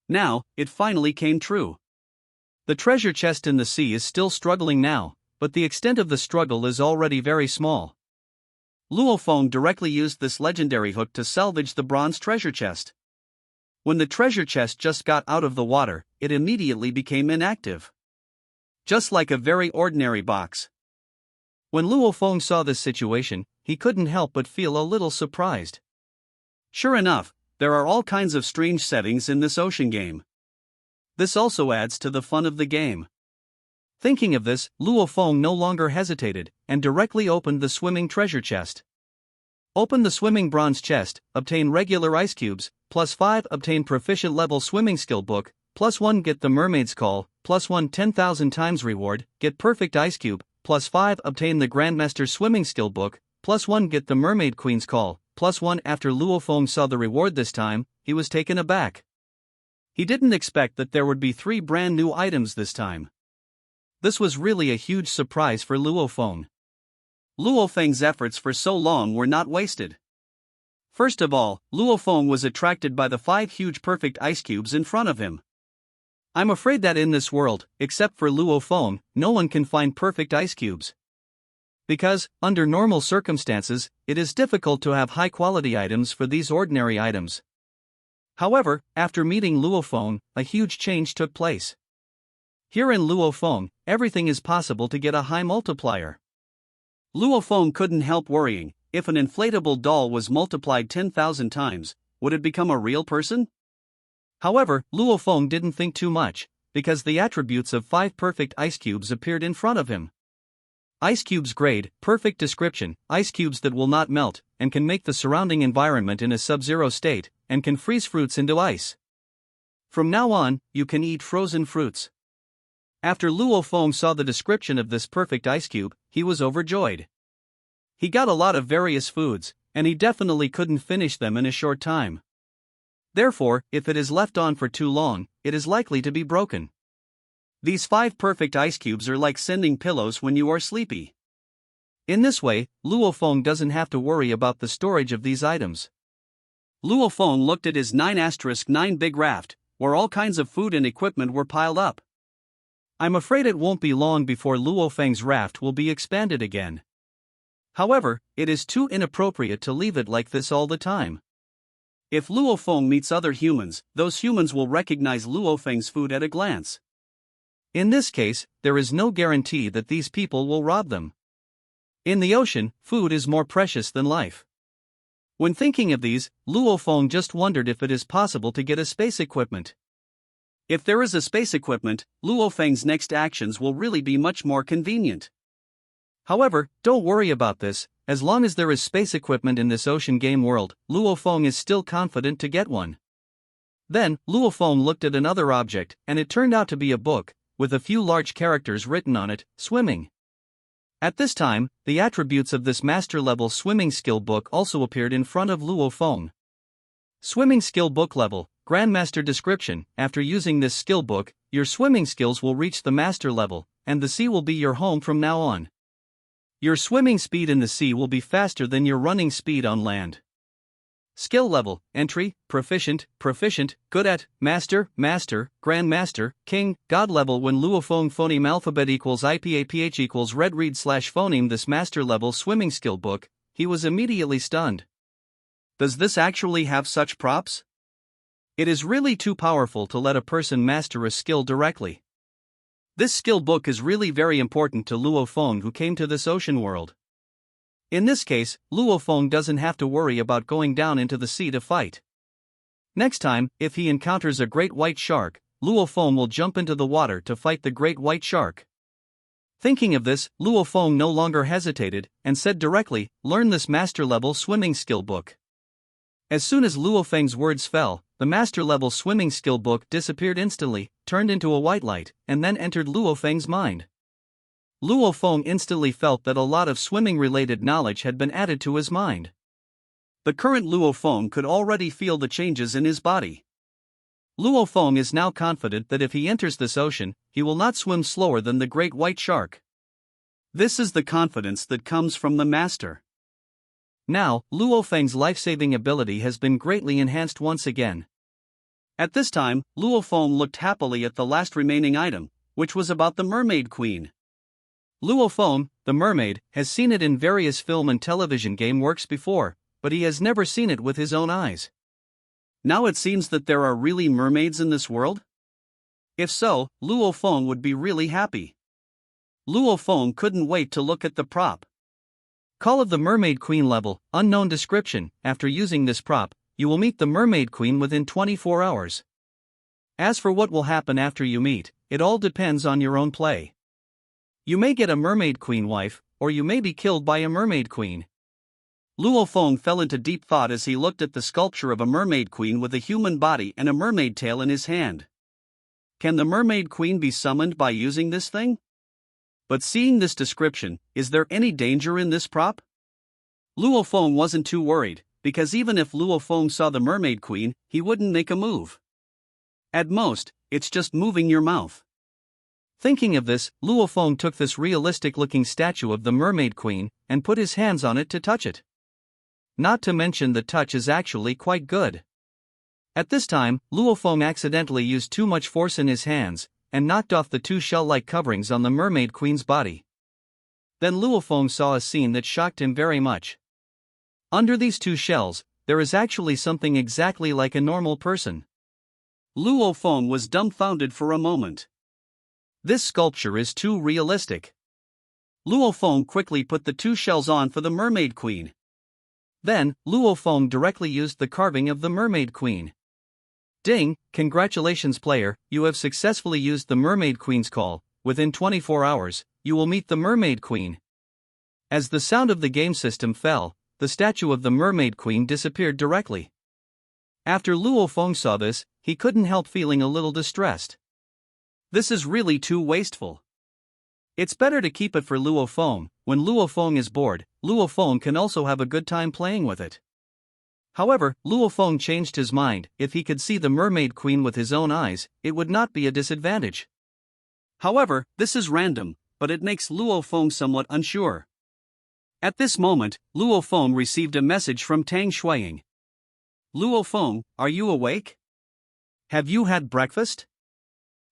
Now, it finally came true. The treasure chest in the sea is still struggling now, but the extent of the struggle is already very small. Luo Feng directly used this legendary hook to salvage the bronze treasure chest. When the treasure chest just got out of the water, it immediately became inactive. Just like a very ordinary box. When Luo Feng saw this situation, he couldn't help but feel a little surprised. Sure enough, there are all kinds of strange settings in this ocean game. This also adds to the fun of the game. Thinking of this, Luo Feng no longer hesitated, and directly opened the swimming treasure chest. Open the swimming bronze chest, obtain regular ice cubes, +5 obtain proficient level swimming skill book, +1 get the mermaid's call, +1 10,000 times reward, get perfect ice cube, +5 obtain the grandmaster swimming skill book, +1 get the mermaid queen's call, +1. After Luo Feng saw the reward this time, he was taken aback. He didn't expect that there would be 3 brand new items this time. This was really a huge surprise for Luo Feng. Luo Feng's efforts for so long were not wasted. First of all, Luo Feng was attracted by the 5 huge perfect ice cubes in front of him. I'm afraid that in this world, except for Luo Feng, no one can find perfect ice cubes. Because, under normal circumstances, it is difficult to have high-quality items for these ordinary items. However, after meeting Luo Feng, a huge change took place. Here in Luo Feng, everything is possible to get a high multiplier. Luo Feng couldn't help worrying. If an inflatable doll was multiplied 10,000 times, would it become a real person? However, Luo Feng didn't think too much, because the attributes of 5 perfect ice cubes appeared in front of him. Ice cubes grade, perfect description, ice cubes that will not melt, and can make the surrounding environment in a sub-zero state, and can freeze fruits into ice. From now on, you can eat frozen fruits. After Luo Feng saw the description of this perfect ice cube, he was overjoyed. He got a lot of various foods, and he definitely couldn't finish them in a short time. Therefore, if it is left on for too long, it is likely to be broken. These 5 perfect ice cubes are like sending pillows when you are sleepy. In this way, Luo Feng doesn't have to worry about the storage of these items. Luo Feng looked at his 9*9 big raft, where all kinds of food and equipment were piled up. I'm afraid it won't be long before Luo Feng's raft will be expanded again. However, it is too inappropriate to leave it like this all the time. If Luo Feng meets other humans, those humans will recognize Luo Feng's food at a glance. In this case, there is no guarantee that these people will rob them. In the ocean, food is more precious than life. When thinking of these, Luo Feng just wondered if it is possible to get a space equipment. If there is a space equipment, Luo Feng's next actions will really be much more convenient. However, don't worry about this. As long as there is space equipment in this ocean game world, Luo Feng is still confident to get one. Then, Luo Feng looked at another object, and it turned out to be a book, with a few large characters written on it, swimming. At this time, the attributes of this master-level swimming skill book also appeared in front of Luo Feng. Swimming skill book level, Grandmaster description. After using this skill book, your swimming skills will reach the master level, and the sea will be your home from now on. Your swimming speed in the sea will be faster than your running speed on land. Skill level, entry, proficient, good at, master, grandmaster, king, god level. When Luo Feng phoneme alphabet equals IPAPH equals red read / phoneme this master level swimming skill book, he was immediately stunned. Does this actually have such props? It is really too powerful to let a person master a skill directly. This skill book is really very important to Luo Feng, who came to this ocean world. In this case, Luo Feng doesn't have to worry about going down into the sea to fight. Next time, if he encounters a great white shark, Luo Feng will jump into the water to fight the great white shark. Thinking of this, Luo Feng no longer hesitated, and said directly, "Learn this master-level swimming skill book." As soon as Luo Feng's words fell, the master-level swimming skill book disappeared instantly, turned into a white light, and then entered Luo Feng's mind. Luo Feng instantly felt that a lot of swimming-related knowledge had been added to his mind. The current Luo Feng could already feel the changes in his body. Luo Feng is now confident that if he enters this ocean, he will not swim slower than the great white shark. This is the confidence that comes from the master. Now, Luo Feng's life-saving ability has been greatly enhanced once again. At this time, Luo Feng looked happily at the last remaining item, which was about the Mermaid Queen. Luo Feng, the mermaid, has seen it in various film and television game works before, but he has never seen it with his own eyes. Now it seems that there are really mermaids in this world? If so, Luo Feng would be really happy. Luo Feng couldn't wait to look at the prop. Call of the Mermaid Queen level, unknown description. After using this prop, you will meet the Mermaid Queen within 24 hours. As for what will happen after you meet, it all depends on your own play. You may get a Mermaid Queen wife, or you may be killed by a Mermaid Queen. Luo Feng fell into deep thought as he looked at the sculpture of a Mermaid Queen with a human body and a mermaid tail in his hand. Can the Mermaid Queen be summoned by using this thing? But seeing this description, is there any danger in this prop? Luo Feng wasn't too worried, because even if Luo Feng saw the Mermaid Queen, he wouldn't make a move. At most, it's just moving your mouth. Thinking of this, Luo Feng took this realistic-looking statue of the Mermaid Queen and put his hands on it to touch it. Not to mention the touch is actually quite good. At this time, Luo Feng accidentally used too much force in his hands and knocked off the two shell-like coverings on the Mermaid Queen's body. Then Luo Feng saw a scene that shocked him very much. Under these two shells, there is actually something exactly like a normal person. Luo Feng was dumbfounded for a moment. This sculpture is too realistic. Luo Feng quickly put the two shells on for the Mermaid Queen. Then, Luo Feng directly used the carving of the Mermaid Queen. Ding! Congratulations player, you have successfully used the Mermaid Queen's call. Within 24 hours, you will meet the Mermaid Queen. As the sound of the game system fell, the statue of the Mermaid Queen disappeared directly. After Luo Feng saw this, he couldn't help feeling a little distressed. This is really too wasteful. It's better to keep it for Luo Feng. When Luo Feng is bored, Luo Feng can also have a good time playing with it. However, Luo Feng changed his mind. If he could see the Mermaid Queen with his own eyes, it would not be a disadvantage. However, this is random, but it makes Luo Feng somewhat unsure. At this moment, Luo Feng received a message from Tang Shuiying. Luo Feng, are you awake? Have you had breakfast?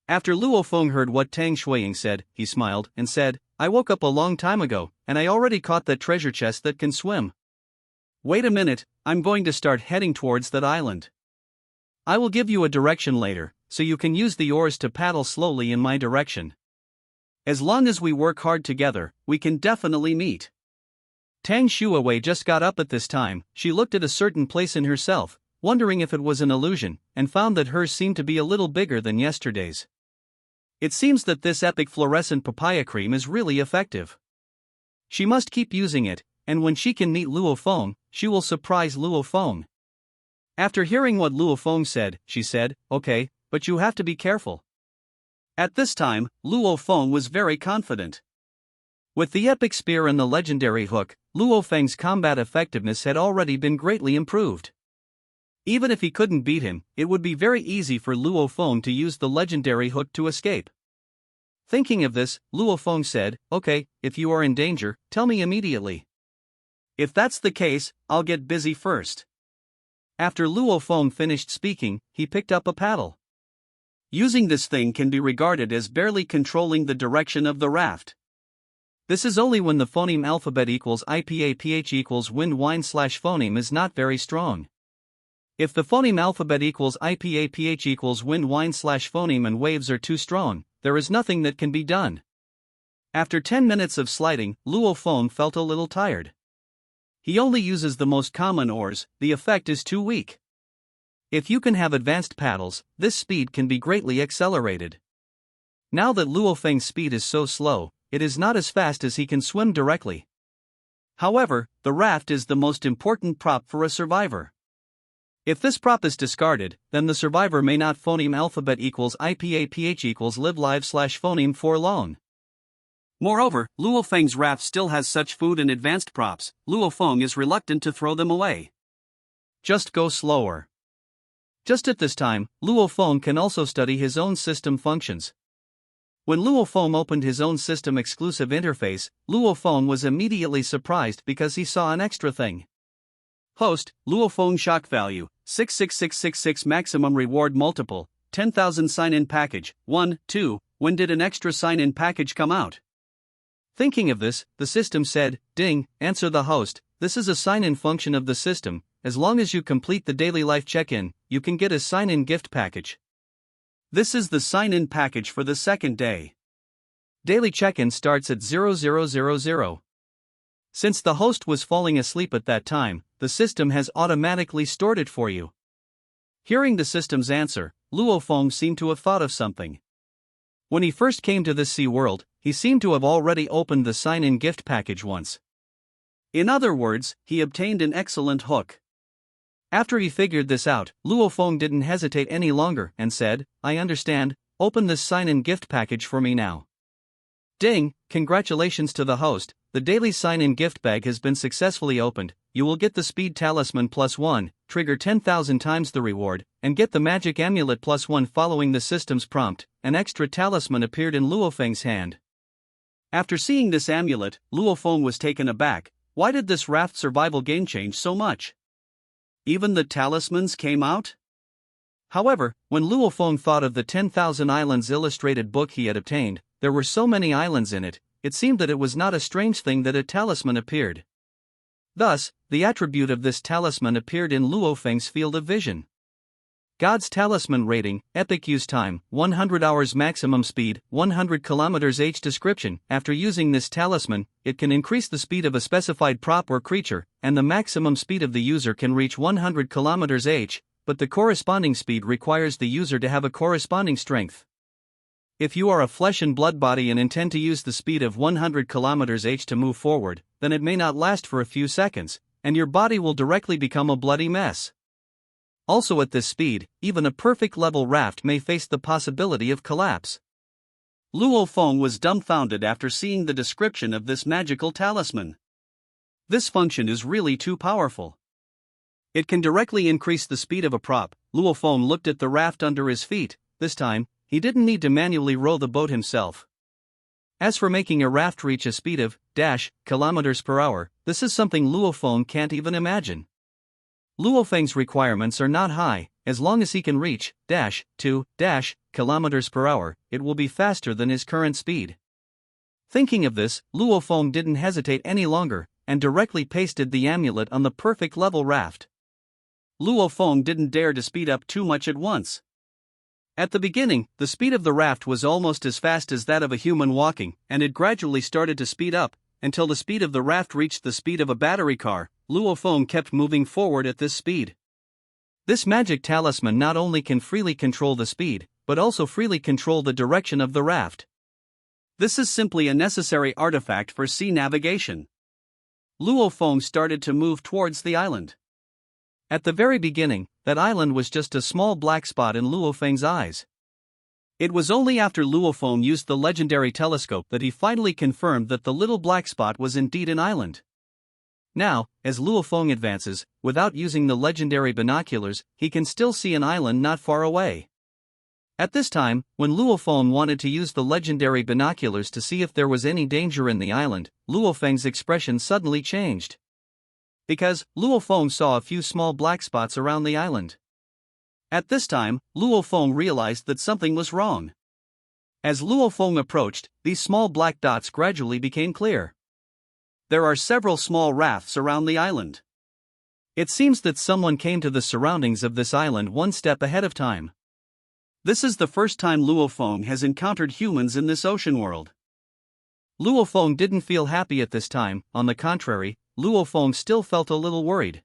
After Luo Feng heard what Tang Shuiying said, he smiled and said, I woke up a long time ago, and I already caught that treasure chest that can swim. Wait a minute, I'm going to start heading towards that island. I will give you a direction later, so you can use the oars to paddle slowly in my direction. As long as we work hard together, we can definitely meet. Tang Shuiwei just got up at this time. She looked at a certain place in herself, wondering if it was an illusion, and found that hers seemed to be a little bigger than yesterday's. It seems that this epic fluorescent papaya cream is really effective. She must keep using it, and when she can meet Luo Feng, she will surprise Luo Feng. After hearing what Luo Feng said, she said, okay, but you have to be careful. At this time, Luo Feng was very confident. With the epic spear and the legendary hook, Luo Feng's combat effectiveness had already been greatly improved. Even if he couldn't beat him, it would be very easy for Luo Feng to use the legendary hook to escape. Thinking of this, Luo Feng said, okay, if you are in danger, tell me immediately. If that's the case, I'll get busy first. After Luo Feng finished speaking, he picked up a paddle. Using this thing can be regarded as barely controlling the direction of the raft. This is only when the phoneme alphabet equals IPAPH equals wind wine/phoneme is not very strong. If the phoneme alphabet equals IPAPH equals wind wine/phoneme and waves are too strong, there is nothing that can be done. After 10 minutes of sliding, Luo Feng felt a little tired. He only uses the most common oars, the effect is too weak. If you can have advanced paddles, this speed can be greatly accelerated. Now that Luo Feng's speed is so slow, it is not as fast as he can swim directly. However, the raft is the most important prop for a survivor. If this prop is discarded, then the survivor may not phoneme alphabet equals IPAPH equals live live slash phoneme for long. Moreover, Luo Feng's raft still has such food and advanced props, Luo Feng is reluctant to throw them away. Just go slower. Just at this time, Luo Feng can also study his own system functions. When Luo Feng opened his own system exclusive interface, Luo Feng was immediately surprised because he saw an extra thing. Host, Luo Feng shock value, 66666 maximum reward multiple, 10,000 sign-in package, 1, 2, when did an extra sign-in package come out? Thinking of this, the system said, ding, answer the host, this is a sign-in function of the system, as long as you complete the daily life check-in, you can get a sign-in gift package. This is the sign-in package for the second day. Daily check-in starts at 0000. Since the host was falling asleep at that time, the system has automatically stored it for you. Hearing the system's answer, Luo Feng seemed to have thought of something. When he first came to this sea world, he seemed to have already opened the sign-in gift package once. In other words, he obtained an excellent hook. After he figured this out, Luo Feng didn't hesitate any longer and said, I understand, open this sign-in gift package for me now. Ding, congratulations to the host, the daily sign-in gift bag has been successfully opened, you will get the speed talisman +1, trigger 10,000 times the reward, and get the magic amulet +1 following the system's prompt. An extra talisman appeared in Luo Feng's hand. After seeing this amulet, Luo Feng was taken aback. Why did this raft survival game change so much? Even the talismans came out? However, when Luo Feng thought of the 10,000 Islands illustrated book he had obtained, there were so many islands in it, it seemed that it was not a strange thing that a talisman appeared. Thus, the attribute of this talisman appeared in Luo Feng's field of vision. God's Talisman rating, epic use time, 100 hours maximum speed, 100 km/h description. After using this talisman, it can increase the speed of a specified prop or creature, and the maximum speed of the user can reach 100 km/h, but the corresponding speed requires the user to have a corresponding strength. If you are a flesh and blood body and intend to use the speed of 100 km/h to move forward, then it may not last for a few seconds, and your body will directly become a bloody mess. Also at this speed, even a perfect level raft may face the possibility of collapse. Luo Feng was dumbfounded after seeing the description of this magical talisman. This function is really too powerful. It can directly increase the speed of a prop. Luo Feng looked at the raft under his feet. This time, he didn't need to manually row the boat himself. As for making a raft reach a speed of kilometers per hour, this is something Luo Feng can't even imagine. Luo Feng's requirements are not high. As long as he can reach kilometers per hour, it will be faster than his current speed. Thinking of this, Luo Feng didn't hesitate any longer, and directly pasted the amulet on the perfect level raft. Luo Feng didn't dare to speed up too much at once. At the beginning, the speed of the raft was almost as fast as that of a human walking, and it gradually started to speed up, until the speed of the raft reached the speed of a battery car. Luo Feng kept moving forward at this speed. This magic talisman not only can freely control the speed, but also freely control the direction of the raft. This is simply a necessary artifact for sea navigation. Luo Feng started to move towards the island. At the very beginning, that island was just a small black spot in Luo Feng's eyes. It was only after Luo Feng used the legendary telescope that he finally confirmed that the little black spot was indeed an island. Now, as Luo Feng advances, without using the legendary binoculars, he can still see an island not far away. At this time, when Luo Feng wanted to use the legendary binoculars to see if there was any danger in the island, Luo Feng's expression suddenly changed. Because Luo Feng saw a few small black spots around the island. At this time, Luo Feng realized that something was wrong. As Luo Feng approached, these small black dots gradually became clear. There are several small rafts around the island. It seems that someone came to the surroundings of this island one step ahead of time. This is the first time Luo Feng has encountered humans in this ocean world. Luo Feng didn't feel happy at this time, on the contrary, Luo Feng still felt a little worried.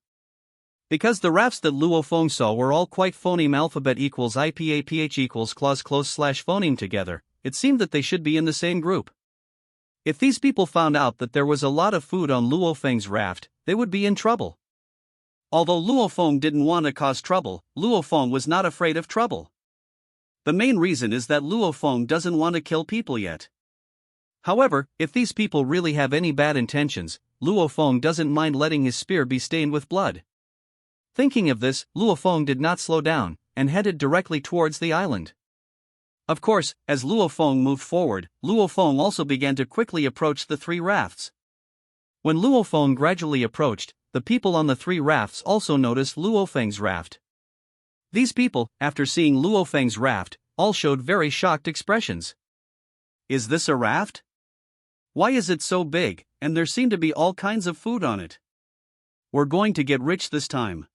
Because the rafts that Luo Feng saw were all quite phoneme alphabet equals IPAPH equals clause close slash phoneme together, it seemed that they should be in the same group. If these people found out that there was a lot of food on Luo Feng's raft, they would be in trouble. Although Luo Feng didn't want to cause trouble, Luo Feng was not afraid of trouble. The main reason is that Luo Feng doesn't want to kill people yet. However, if these people really have any bad intentions, Luo Feng doesn't mind letting his spear be stained with blood. Thinking of this, Luo Feng did not slow down, and headed directly towards the island. Of course, as Luo Feng moved forward, Luo Feng also began to quickly approach the 3 rafts. When Luo Feng gradually approached, the people on the 3 rafts also noticed Luo Feng's raft. These people, after seeing Luo Feng's raft, all showed very shocked expressions. Is this a raft? Why is it so big, and there seem to be all kinds of food on it? We're going to get rich this time.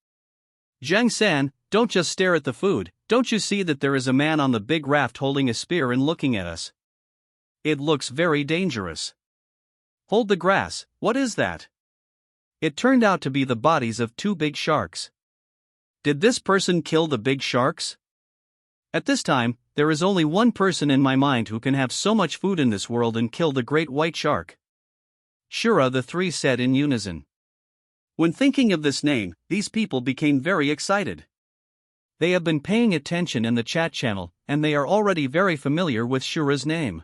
Zhang San, don't just stare at the food, don't you see that there is a man on the big raft holding a spear and looking at us? It looks very dangerous. Hold the grass, what is that? It turned out to be the bodies of 2 big sharks. Did this person kill the big sharks? At this time, there is only one person in my mind who can have so much food in this world and kill the great white shark. Shura, the 3 said in unison. When thinking of this name, these people became very excited. They have been paying attention in the chat channel, and they are already very familiar with Shura's name.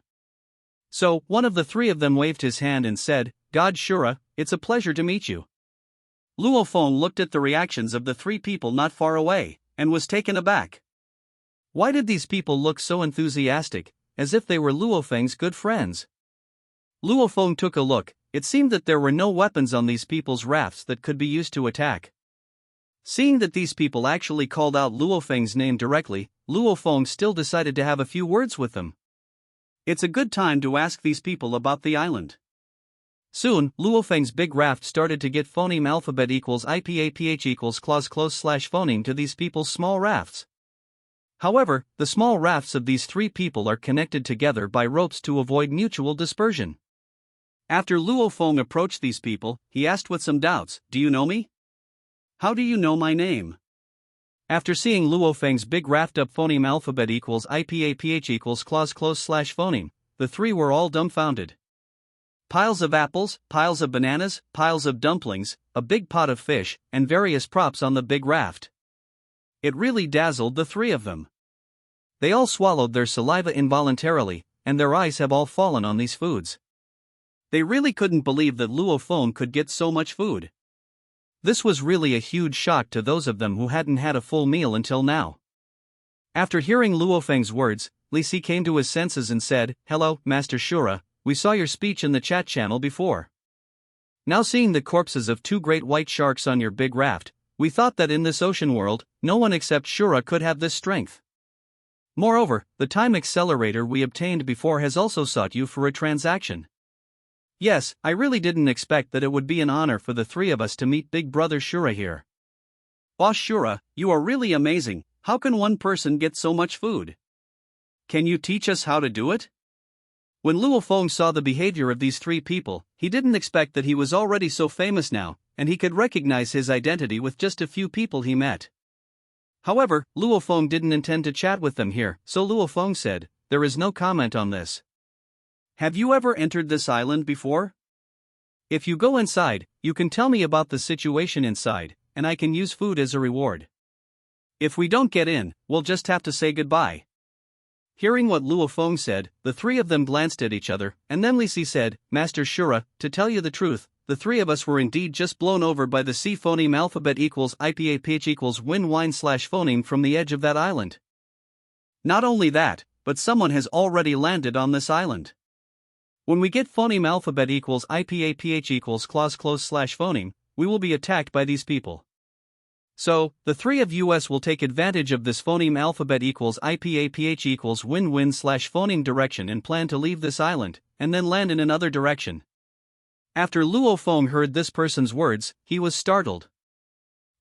So, one of the 3 of them waved his hand and said, God Shura, it's a pleasure to meet you. Luo Feng looked at the reactions of the 3 people not far away, and was taken aback. Why did these people look so enthusiastic, as if they were Luo Feng's good friends? Luo Feng took a look. It seemed that there were no weapons on these people's rafts that could be used to attack. Seeing that these people actually called out Luo Feng's name directly, Luo Feng still decided to have a few words with them. It's a good time to ask these people about the island. Soon, Luo Feng's big raft started to get phoneme alphabet equals IPAPH equals clause close slash phoneme to these people's small rafts. However, the small rafts of these 3 people are connected together by ropes to avoid mutual dispersion. After Luo Feng approached these people, he asked with some doubts, Do you know me? How do you know my name? After seeing Luo Feng's big raft up phoneme alphabet equals IPAPH equals clause close slash phoneme, the 3 were all dumbfounded. Piles of apples, piles of bananas, piles of dumplings, a big pot of fish, and various props on the big raft. It really dazzled the 3 of them. They all swallowed their saliva involuntarily, and their eyes have all fallen on these foods. They really couldn't believe that Luo Feng could get so much food. This was really a huge shock to those of them who hadn't had a full meal until now. After hearing Luo Feng's words, Li Si came to his senses and said, Hello, Master Shura, we saw your speech in the chat channel before. Now seeing the corpses of 2 great white sharks on your big raft, we thought that in this ocean world, no one except Shura could have this strength. Moreover, the time accelerator we obtained before has also sought you for a transaction. Yes, I really didn't expect that it would be an honor for the 3 of us to meet Big Brother Shura here. Boss Shura, you are really amazing. How can one person get so much food? Can you teach us how to do it? When Luo Feng saw the behavior of these 3 people, he didn't expect that he was already so famous now, and he could recognize his identity with just a few people he met. However, Luo Feng didn't intend to chat with them here, so Luo Feng said, There is no comment on this. Have you ever entered this island before? If you go inside, you can tell me about the situation inside, and I can use food as a reward. If we don't get in, we'll just have to say goodbye. Hearing what Luo Feng said, the 3 of them glanced at each other, and then Li Si said, Master Shura, to tell you the truth, the 3 of us were indeed just blown over by the sea phoneme alphabet equals IPAPH equals win wine slash phoneme from the edge of that island. Not only that, but someone has already landed on this island. When we get phoneme alphabet equals IPAPH equals clause close slash phoneme, we will be attacked by these people. So, the 3 of us will take advantage of this phoneme alphabet equals IPAPH equals win-win slash phoneme direction and plan to leave this island, and then land in another direction. After Luo Feng heard this person's words, he was startled.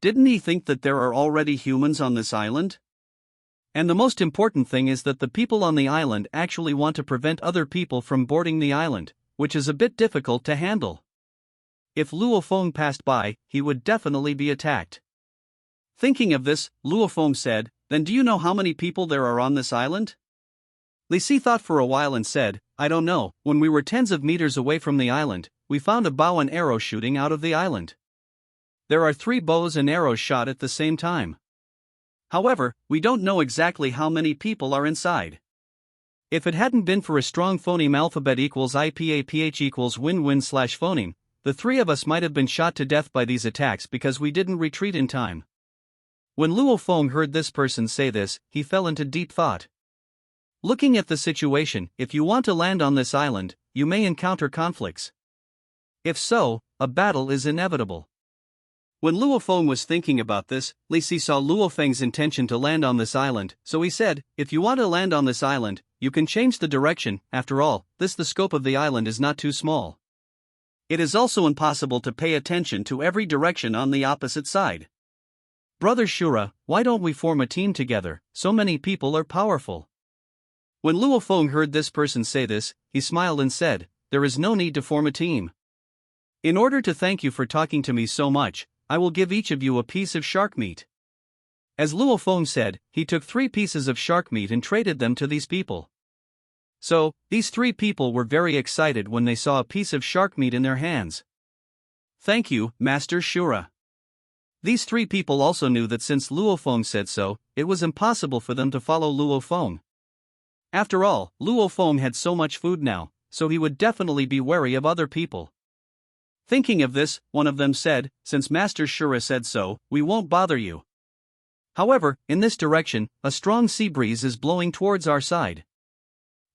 Didn't he think that there are already humans on this island? And the most important thing is that the people on the island actually want to prevent other people from boarding the island, which is a bit difficult to handle. If Luo Feng passed by, he would definitely be attacked. Thinking of this, Luo Feng said, "Then do you know how many people there are on this island?" Li Si thought for a while and said, "I don't know. When we were tens of meters away from the island, we found a bow and arrow shooting out of the island. There are 3 bows and arrows shot at the same time. However, we don't know exactly how many people are inside. If it hadn't been for a strong phoneme alphabet equals IPAPH equals win-win/phoneme, the 3 of us might have been shot to death by these attacks because we didn't retreat in time." When Luo Feng heard this person say this, he fell into deep thought. Looking at the situation, if you want to land on this island, you may encounter conflicts. If so, a battle is inevitable. When Luo Feng was thinking about this, Li Si saw Luo Feng's intention to land on this island, so he said, "If you want to land on this island, you can change the direction. After all, the scope of the island is not too small. It is also impossible to pay attention to every direction on the opposite side. Brother Shura, why don't we form a team together? So many people are powerful." When Luo Feng heard this person say this, he smiled and said, "There is no need to form a team. In order to thank you for talking to me so much, I will give each of you a piece of shark meat." As Luo Feng said, he took 3 pieces of shark meat and traded them to these people. So, these 3 people were very excited when they saw a piece of shark meat in their hands. "Thank you, Master Shura." These 3 people also knew that since Luo Feng said so, it was impossible for them to follow Luo Feng. After all, Luo Feng had so much food now, so he would definitely be wary of other people. Thinking of this, one of them said, "Since Master Shura said so, we won't bother you. However, in this direction, a strong sea breeze is blowing towards our side.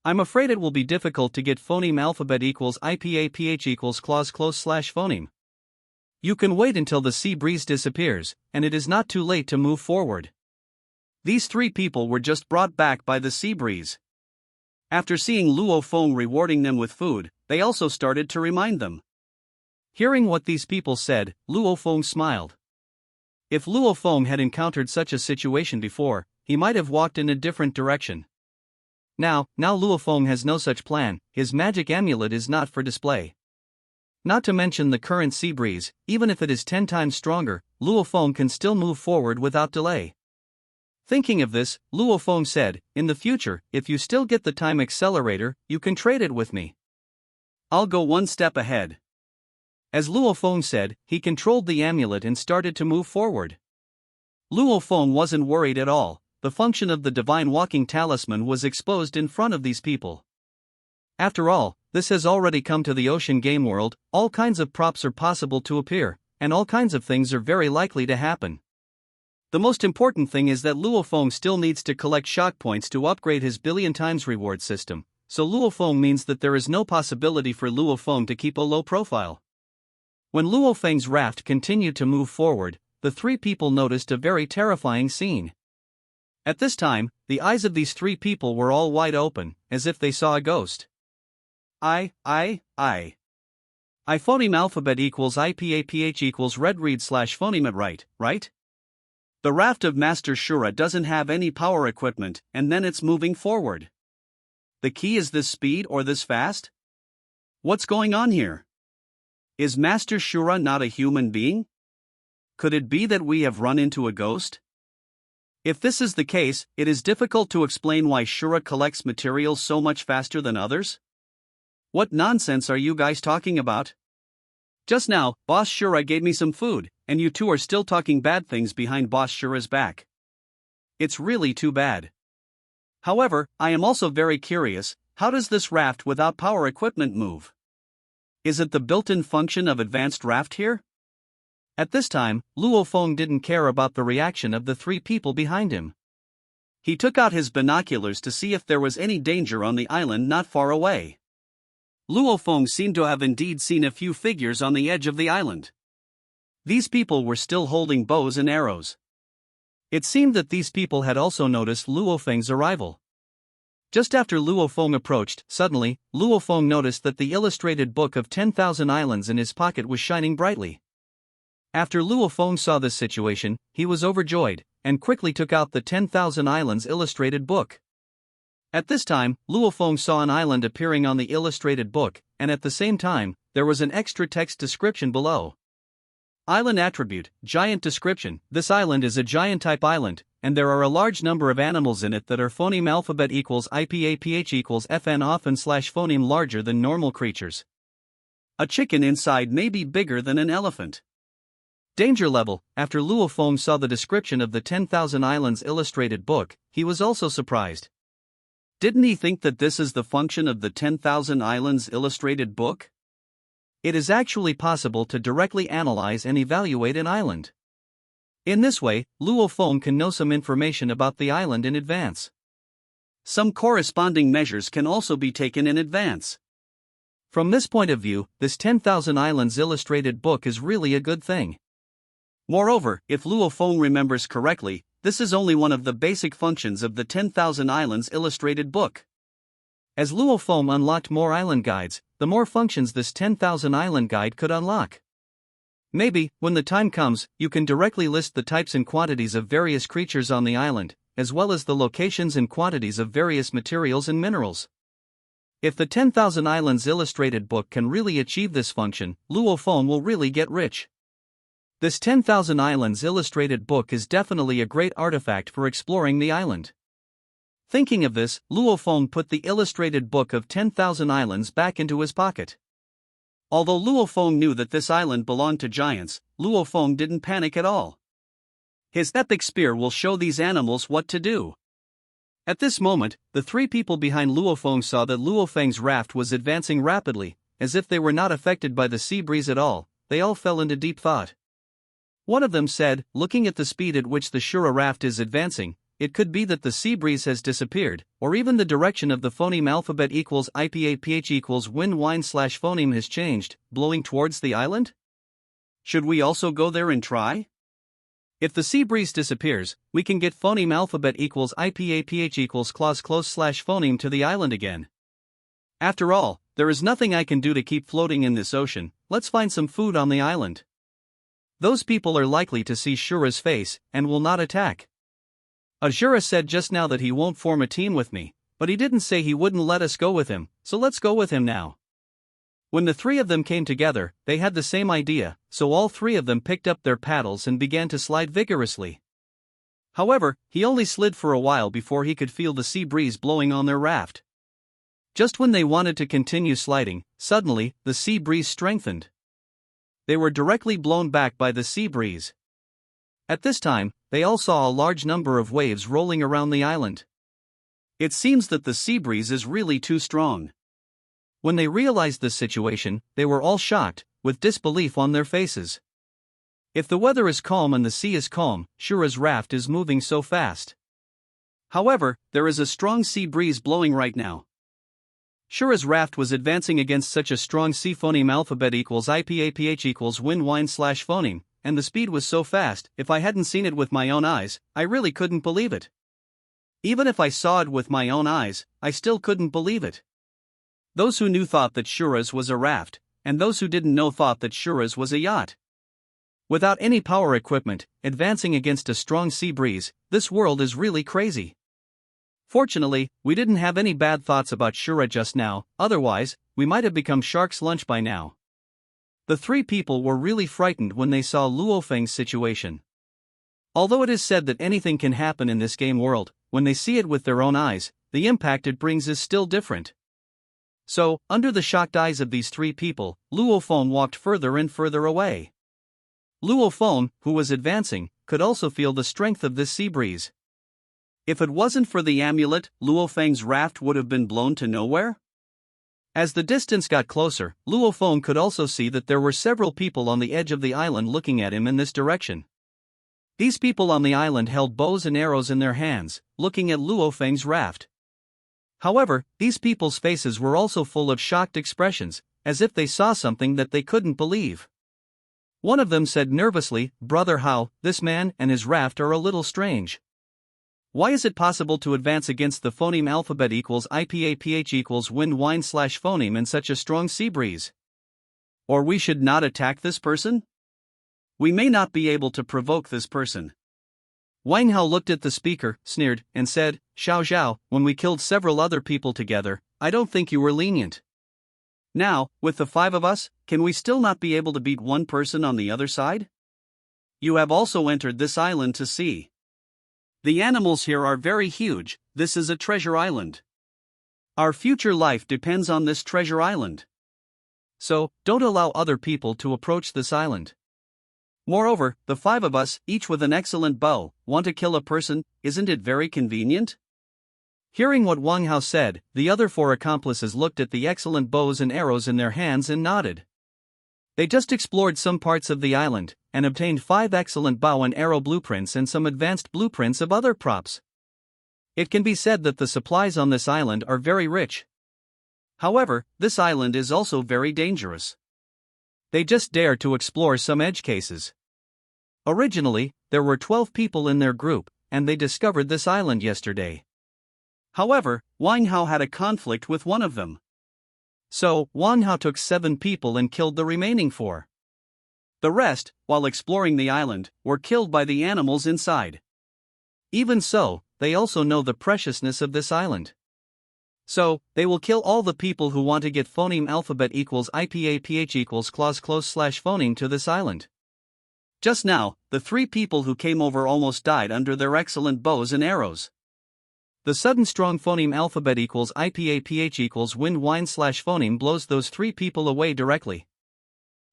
I'm afraid it will be difficult to get phoneme alphabet equals IPAPH equals clause close/phoneme. You can wait until the sea breeze disappears, and it is not too late to move forward." These 3 people were just brought back by the sea breeze. After seeing Luo Feng rewarding them with food, they also started to remind them. Hearing what these people said, Luo Feng smiled. If Luo Feng had encountered such a situation before, he might have walked in a different direction. Now Luo Feng has no such plan. His magic amulet is not for display. Not to mention the current sea breeze, even if it is 10 times stronger, Luo Feng can still move forward without delay. Thinking of this, Luo Feng said, "In the future, if you still get the time accelerator, you can trade it with me. I'll go 1 step ahead." As Luo Feng said, he controlled the amulet and started to move forward. Luo Feng wasn't worried at all. The function of the divine walking talisman was exposed in front of these people. After all, this has already come to the ocean game world. All kinds of props are possible to appear, and all kinds of things are very likely to happen. The most important thing is that Luo Feng still needs to collect shock points to upgrade his billion times reward system, so Luo Feng means that there is no possibility for Luo Feng to keep a low profile. When Luo Feng's raft continued to move forward, the 3 people noticed a very terrifying scene. At this time, the eyes of these 3 people were all wide open, as if they saw a ghost. I phoneme alphabet equals IPAPH equals red read/phoneme right? The raft of Master Shura doesn't have any power equipment, and then it's moving forward. The key is this speed or this fast? What's going on here? Is Master Shura not a human being? Could it be that we have run into a ghost? If this is the case, it is difficult to explain why Shura collects materials so much faster than others. What nonsense are you guys talking about? Just now, Boss Shura gave me some food, and you 2 are still talking bad things behind Boss Shura's back. It's really too bad. However, I am also very curious, how does this raft without power equipment move? Is it the built-in function of advanced raft here? At this time, Luo Feng didn't care about the reaction of the 3 people behind him. He took out his binoculars to see if there was any danger on the island not far away. Luo Feng seemed to have indeed seen a few figures on the edge of the island. These people were still holding bows and arrows. It seemed that these people had also noticed Luo Feng's arrival. Just after Luo Feng approached, suddenly, Luo Feng noticed that the illustrated book of 10,000 islands in his pocket was shining brightly. After Luo Feng saw this situation, he was overjoyed. and quickly took out the 10,000 Islands illustrated book. At this time, Luo Feng saw an island appearing on the illustrated book, and at the same time, there was an extra text description below. Island attribute, giant description. This island is a giant type island, and there are a large number of animals in it that are phoneme alphabet equals IPAPH equals FN often / phoneme larger than normal creatures. A chicken inside may be bigger than an elephant. Danger level. After Luo Feng saw the description of the 10,000 Islands illustrated book, he was also surprised. Didn't he think that this is the function of the 10,000 Islands illustrated book? It is actually possible to directly analyze and evaluate an island. In this way, Luo Feng can know some information about the island in advance. Some corresponding measures can also be taken in advance. From this point of view, this 10,000 Islands illustrated book is really a good thing. Moreover, if Luo Feng remembers correctly, this is only one of the basic functions of the 10,000 Islands illustrated book. As Luo Feng unlocked more island guides, the more functions this 10,000 island guide could unlock. Maybe, when the time comes, you can directly list the types and quantities of various creatures on the island, as well as the locations and quantities of various materials and minerals. If the 10,000 Islands illustrated book can really achieve this function, Luo Feng will really get rich. This 10,000 Islands illustrated book is definitely a great artifact for exploring the island. Thinking of this, Luo Feng put the illustrated book of 10,000 Islands back into his pocket. Although Luo Feng knew that this island belonged to giants, Luo Feng didn't panic at all. His epic spear will show these animals what to do. At this moment, the three people behind Luo Feng saw that Luo Feng's raft was advancing rapidly, as if they were not affected by the sea breeze at all. They all fell into deep thought. One of them said, looking at the speed at which the Shura raft is advancing, it could be that the sea breeze has disappeared, or even the direction of the phoneme alphabet equals IPAPH equals wind / phoneme has changed, blowing towards the island? Should we also go there and try? If the sea breeze disappears, we can get phoneme alphabet equals IPAPH equals close / phoneme to the island again. After all, there is nothing I can do to keep floating in this ocean. Let's find some food on the island. Those people are likely to see Shura's face, and will not attack. Ajura said just now that he won't form a team with me, but he didn't say he wouldn't let us go with him, so let's go with him now. When the three of them came together, they had the same idea, so all three of them picked up their paddles and began to slide vigorously. However, he only slid for a while before he could feel the sea breeze blowing on their raft. Just when they wanted to continue sliding, suddenly, the sea breeze strengthened. They were directly blown back by the sea breeze. At this time, they all saw a large number of waves rolling around the island. It seems that the sea breeze is really too strong. When they realized this situation, they were all shocked, with disbelief on their faces. If the weather is calm and the sea is calm, Shura's raft is moving so fast. However, there is a strong sea breeze blowing right now. Shura's raft was advancing against such a strong sea phoneme alphabet equals IPAPH equals wind / phoneme, and the speed was so fast, if I hadn't seen it with my own eyes, I really couldn't believe it. Even if I saw it with my own eyes, I still couldn't believe it. Those who knew thought that Shura's was a raft, and those who didn't know thought that Shura's was a yacht. Without any power equipment, advancing against a strong sea breeze, this world is really crazy. Fortunately, we didn't have any bad thoughts about Shura just now, otherwise, we might have become shark's lunch by now. The three people were really frightened when they saw Luo Feng's situation. Although it is said that anything can happen in this game world, when they see it with their own eyes, the impact it brings is still different. So, under the shocked eyes of these three people, Luo Feng walked further and further away. Luo Feng, who was advancing, could also feel the strength of this sea breeze. If it wasn't for the amulet, Luo Feng's raft would have been blown to nowhere? As the distance got closer, Luo Feng could also see that there were several people on the edge of the island looking at him in this direction. These people on the island held bows and arrows in their hands, looking at Luo Feng's raft. However, these people's faces were also full of shocked expressions, as if they saw something that they couldn't believe. One of them said nervously, "Brother Hao, this man and his raft are a little strange. Why is it possible to advance against the phoneme alphabet equals IPAPH equals wind / phoneme in such a strong sea breeze? Or we should not attack this person? We may not be able to provoke this person. Wang Hao looked at the speaker, sneered, and said, Xiao Zhao, when we killed several other people together, I don't think you were lenient. Now, with the 5 of us, can we still not be able to beat one person on the other side? You have also entered this island to see. The animals here are very huge. This is a treasure island. Our future life depends on this treasure island. So, don't allow other people to approach this island. Moreover, the 5 of us, each with an excellent bow, want to kill a person, isn't it very convenient? Hearing what Wang Hao said, the other 4 accomplices looked at the excellent bows and arrows in their hands and nodded. They just explored some parts of the island, and obtained 5 excellent bow and arrow blueprints and some advanced blueprints of other props. It can be said that the supplies on this island are very rich. However, this island is also very dangerous. They just dare to explore some edge cases. Originally, there were 12 people in their group, and they discovered this island yesterday. However, Wang Hao had a conflict with one of them. So, Wang Hao took 7 people and killed the remaining 4. The rest, while exploring the island, were killed by the animals inside. Even so, they also know the preciousness of this island. So, they will kill all the people who want to get phoneme alphabet equals IPAPH equals clause close slash phoneme to this island. Just now, the 3 people who came over almost died under their excellent bows and arrows. The sudden strong phoneme alphabet equals IPAPH equals wind wine slash phoneme blows those 3 people away directly.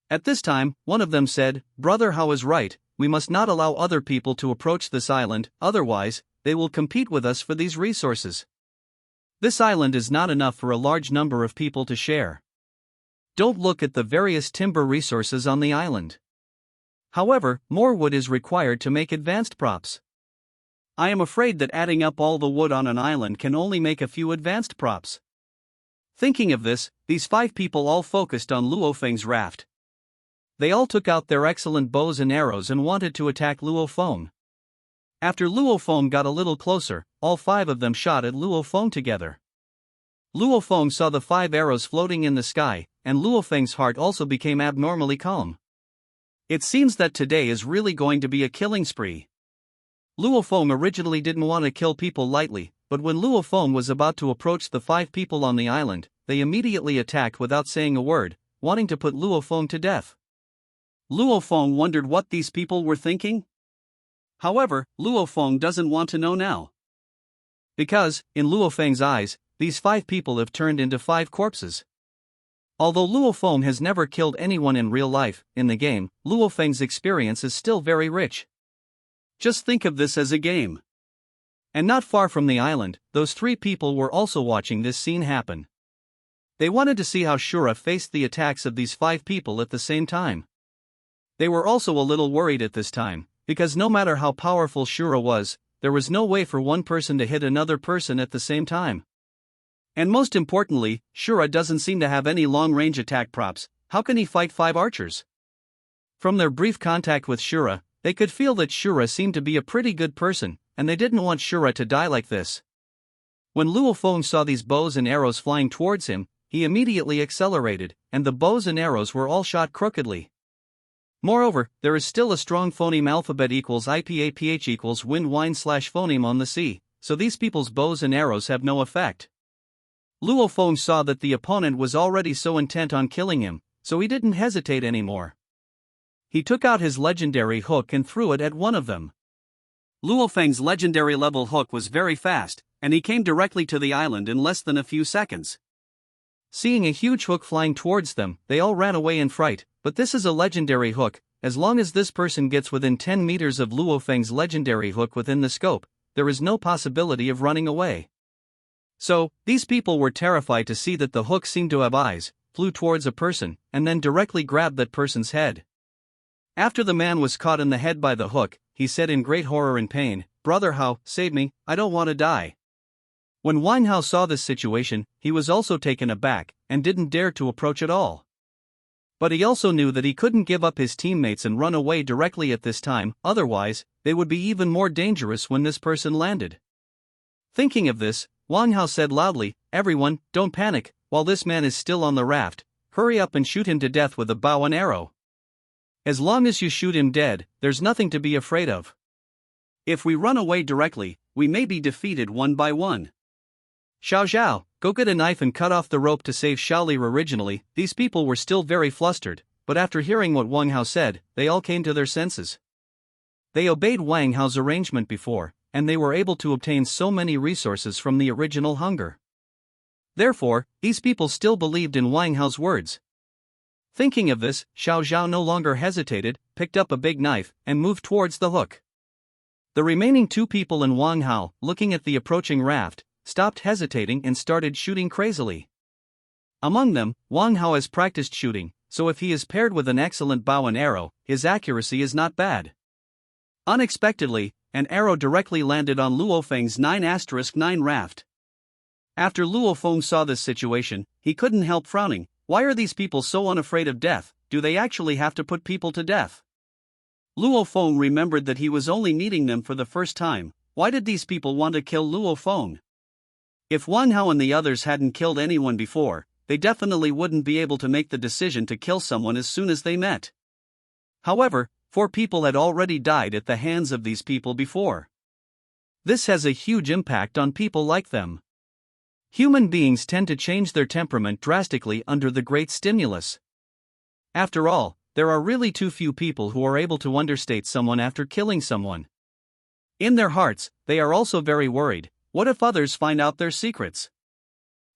At this time, one of them said, Brother Hao is right, we must not allow other people to approach this island, otherwise, they will compete with us for these resources. This island is not enough for a large number of people to share. Don't look at the various timber resources on the island. However, more wood is required to make advanced props. I am afraid that adding up all the wood on an island can only make a few advanced props. Thinking of this, these 5 people all focused on Luo Feng's raft. They all took out their excellent bows and arrows and wanted to attack Luo Feng. After Luo Feng got a little closer, all 5 of them shot at Luo Feng together. Luo Feng saw the 5 arrows floating in the sky, and Luo Feng's heart also became abnormally calm. It seems that today is really going to be a killing spree. Luo Feng originally didn't want to kill people lightly, but when Luo Feng was about to approach the 5 people on the island, they immediately attacked without saying a word, wanting to put Luo Feng to death. Luo Feng wondered what these people were thinking. However, Luo Feng doesn't want to know now. Because, in Luo Feng's eyes, these 5 people have turned into 5 corpses. Although Luo Feng has never killed anyone in real life, in the game, Luo Feng's experience is still very rich. Just think of this as a game. And not far from the island, those 3 people were also watching this scene happen. They wanted to see how Shura faced the attacks of these 5 people at the same time. They were also a little worried at this time, because no matter how powerful Shura was, there was no way for one person to hit another person at the same time. And most importantly, Shura doesn't seem to have any long-range attack props. How can he fight 5 archers? From their brief contact with Shura, they could feel that Shura seemed to be a pretty good person, and they didn't want Shura to die like this. When Luo Feng saw these bows and arrows flying towards him, he immediately accelerated, and the bows and arrows were all shot crookedly. Moreover, there is still a strong phoneme alphabet equals IPAPH equals wind wine slash phoneme on the sea, so these people's bows and arrows have no effect. Luo Feng saw that the opponent was already so intent on killing him, so he didn't hesitate anymore. He took out his legendary hook and threw it at one of them. Luo Feng's legendary level hook was very fast, and he came directly to the island in less than a few seconds. Seeing a huge hook flying towards them, they all ran away in fright, but this is a legendary hook. As long as this person gets within 10 meters of Luo Feng's legendary hook within the scope, there is no possibility of running away. So, these people were terrified to see that the hook seemed to have eyes, flew towards a person, and then directly grabbed that person's head. After the man was caught in the head by the hook, he said in great horror and pain, "Brother Hao, save me, I don't want to die." When Wang Hao saw this situation, he was also taken aback, and didn't dare to approach at all. But he also knew that he couldn't give up his teammates and run away directly at this time, otherwise, they would be even more dangerous when this person landed. Thinking of this, Wang Hao said loudly, "Everyone, don't panic, while this man is still on the raft, hurry up and shoot him to death with a bow and arrow. As long as you shoot him dead, there's nothing to be afraid of. If we run away directly, we may be defeated one by one. Xiao Zhao, go get a knife and cut off the rope to save Xiaoli. Originally, these people were still very flustered, but after hearing what Wang Hao said, they all came to their senses. They obeyed Wang Hao's arrangement before, and they were able to obtain so many resources from the original hunger. Therefore, these people still believed in Wang Hao's words. Thinking of this, Xiao Zhao no longer hesitated, picked up a big knife, and moved towards the hook. The remaining two people and Wang Hao, looking at the approaching raft, stopped hesitating and started shooting crazily. Among them, Wang Hao has practiced shooting, so if he is paired with an excellent bow and arrow, his accuracy is not bad. Unexpectedly, an arrow directly landed on Luo Feng's 9*9 raft. After Luo Feng saw this situation, he couldn't help frowning. Why are these people so unafraid of death? Do they actually have to put people to death? Luo Feng remembered that he was only meeting them for the first time. Why did these people want to kill Luo Feng? If Wang Hao and the others hadn't killed anyone before, they definitely wouldn't be able to make the decision to kill someone as soon as they met. However, 4 people had already died at the hands of these people before. This has a huge impact on people like them. Human beings tend to change their temperament drastically under the great stimulus. After all, there are really too few people who are able to understate someone after killing someone. In their hearts, they are also very worried. What if others find out their secrets?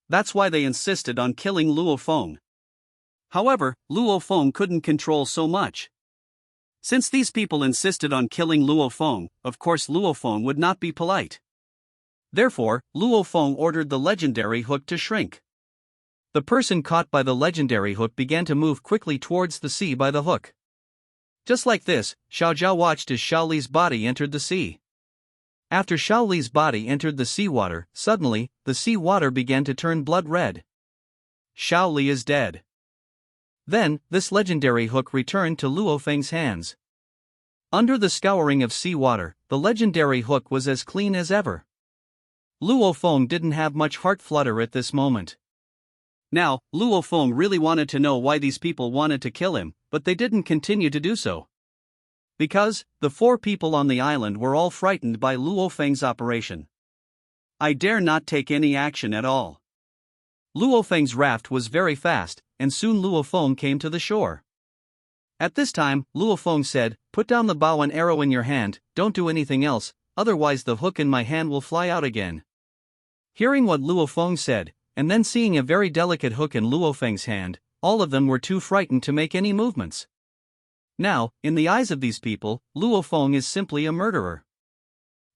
That's why they insisted on killing Luo Feng. However, Luo Feng couldn't control so much. Since these people insisted on killing Luo Feng, of course Luo Feng would not be polite. Therefore, Luo Feng ordered the legendary hook to shrink. The person caught by the legendary hook began to move quickly towards the sea by the hook. Just like this, Xiao Zhao watched as Xiaoli's body entered the sea. After Xiaoli's body entered the seawater, suddenly, the seawater began to turn blood red. Xiaoli is dead. Then, this legendary hook returned to Luo Feng's hands. Under the scouring of seawater, the legendary hook was as clean as ever. Luo Feng didn't have much heart flutter at this moment. Now, Luo Feng really wanted to know why these people wanted to kill him, but they didn't continue to do so. Because, the 4 people on the island were all frightened by Luo Feng's operation. I dare not take any action at all. Luo Feng's raft was very fast, and soon Luo Feng came to the shore. At this time, Luo Feng said, "Put down the bow and arrow in your hand, don't do anything else, otherwise the hook in my hand will fly out again." Hearing what Luo Feng said, and then seeing a very delicate hook in Luo Feng's hand, all of them were too frightened to make any movements. Now, in the eyes of these people, Luo Feng is simply a murderer.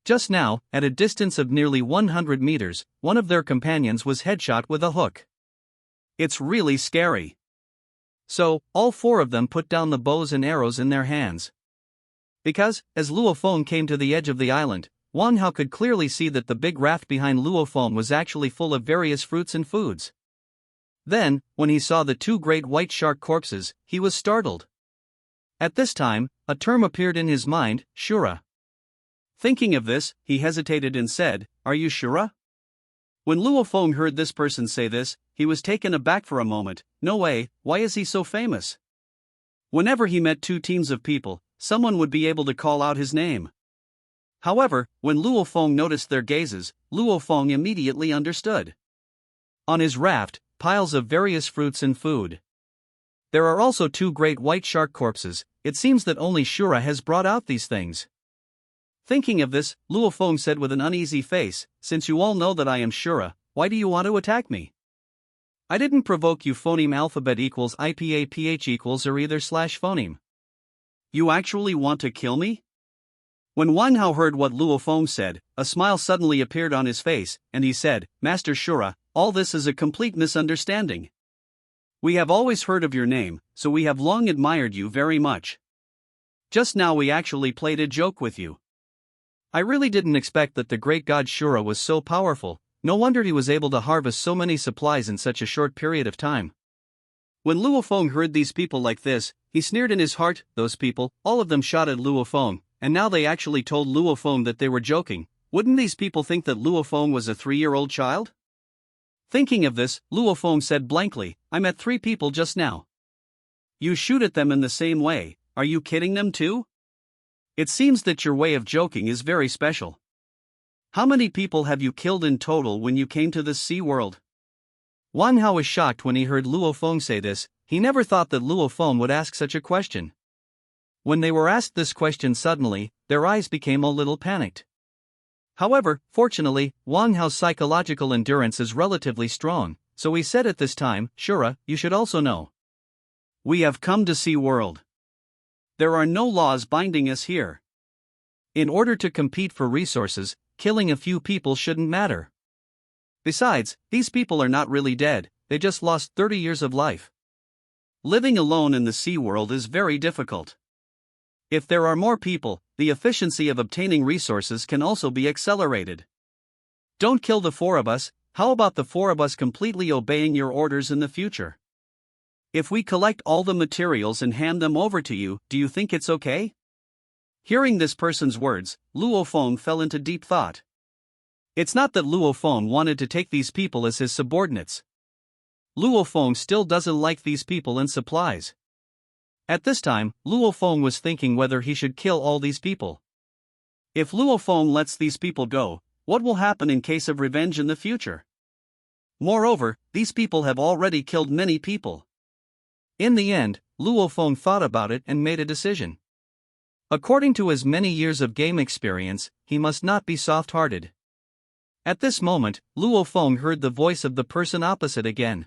Just now, at a distance of nearly 100 meters, one of their companions was headshot with a hook. It's really scary. So, all 4 of them put down the bows and arrows in their hands. Because, as Luo Feng came to the edge of the island, Wang Hao could clearly see that the big raft behind Luo Feng was actually full of various fruits and foods. Then, when he saw the 2 great white shark corpses, he was startled. At this time, a term appeared in his mind, Shura. Thinking of this, he hesitated and said, "Are you Shura?" When Luo Feng heard this person say this, he was taken aback for a moment. No way, why is he so famous? Whenever he met 2 teams of people, someone would be able to call out his name. However, when Luo Feng noticed their gazes, Luo Feng immediately understood. On his raft, piles of various fruits and food. There are also 2 great white shark corpses. It seems that only Shura has brought out these things. Thinking of this, Luo Feng said with an uneasy face, "Since you all know that I am Shura, why do you want to attack me? I didn't provoke you." Phoneme alphabet equals IPAPH equals or either / phoneme. You actually want to kill me? When Wang Hao heard what Luo Feng said, a smile suddenly appeared on his face, and he said, "Master Shura, all this is a complete misunderstanding. We have always heard of your name, so we have long admired you very much. Just now we actually played a joke with you. I really didn't expect that the great god Shura was so powerful. No wonder he was able to harvest so many supplies in such a short period of time." When Luo Feng heard these people like this, he sneered in his heart. Those people, all of them shot at Luo Feng, and now they actually told Luo Feng that they were joking. Wouldn't these people think that Luo Feng was a 3-year-old child? Thinking of this, Luo Feng said blankly, "I met 3 people just now. You shoot at them in the same way, are you kidding them too?" It seems that your way of joking is very special. How many people have you killed in total when you came to this sea world? Wang Hao was shocked when he heard Luo Feng say this. He never thought that Luo Feng would ask such a question. When they were asked this question suddenly, their eyes became a little panicked. However, fortunately, Wang Hao's psychological endurance is relatively strong, so he said at this time, Shura, you should also know. We have come to Sea World. There are no laws binding us here. In order to compete for resources, killing a few people shouldn't matter. Besides, these people are not really dead, they just lost 30 years of life. Living alone in the sea world is very difficult. If there are more people, the efficiency of obtaining resources can also be accelerated. Don't kill the four of us, how about the four of us completely obeying your orders in the future? If we collect all the materials and hand them over to you, do you think it's okay? Hearing this person's words, Luo Feng fell into deep thought. It's not that Luo Feng wanted to take these people as his subordinates. Luo Feng still doesn't like these people and supplies. At this time, Luo Feng was thinking whether he should kill all these people. If Luo Feng lets these people go, what will happen in case of revenge in the future? Moreover, these people have already killed many people. In the end, Luo Feng thought about it and made a decision. According to his many years of game experience, he must not be soft-hearted. At this moment, Luo Feng heard the voice of the person opposite again.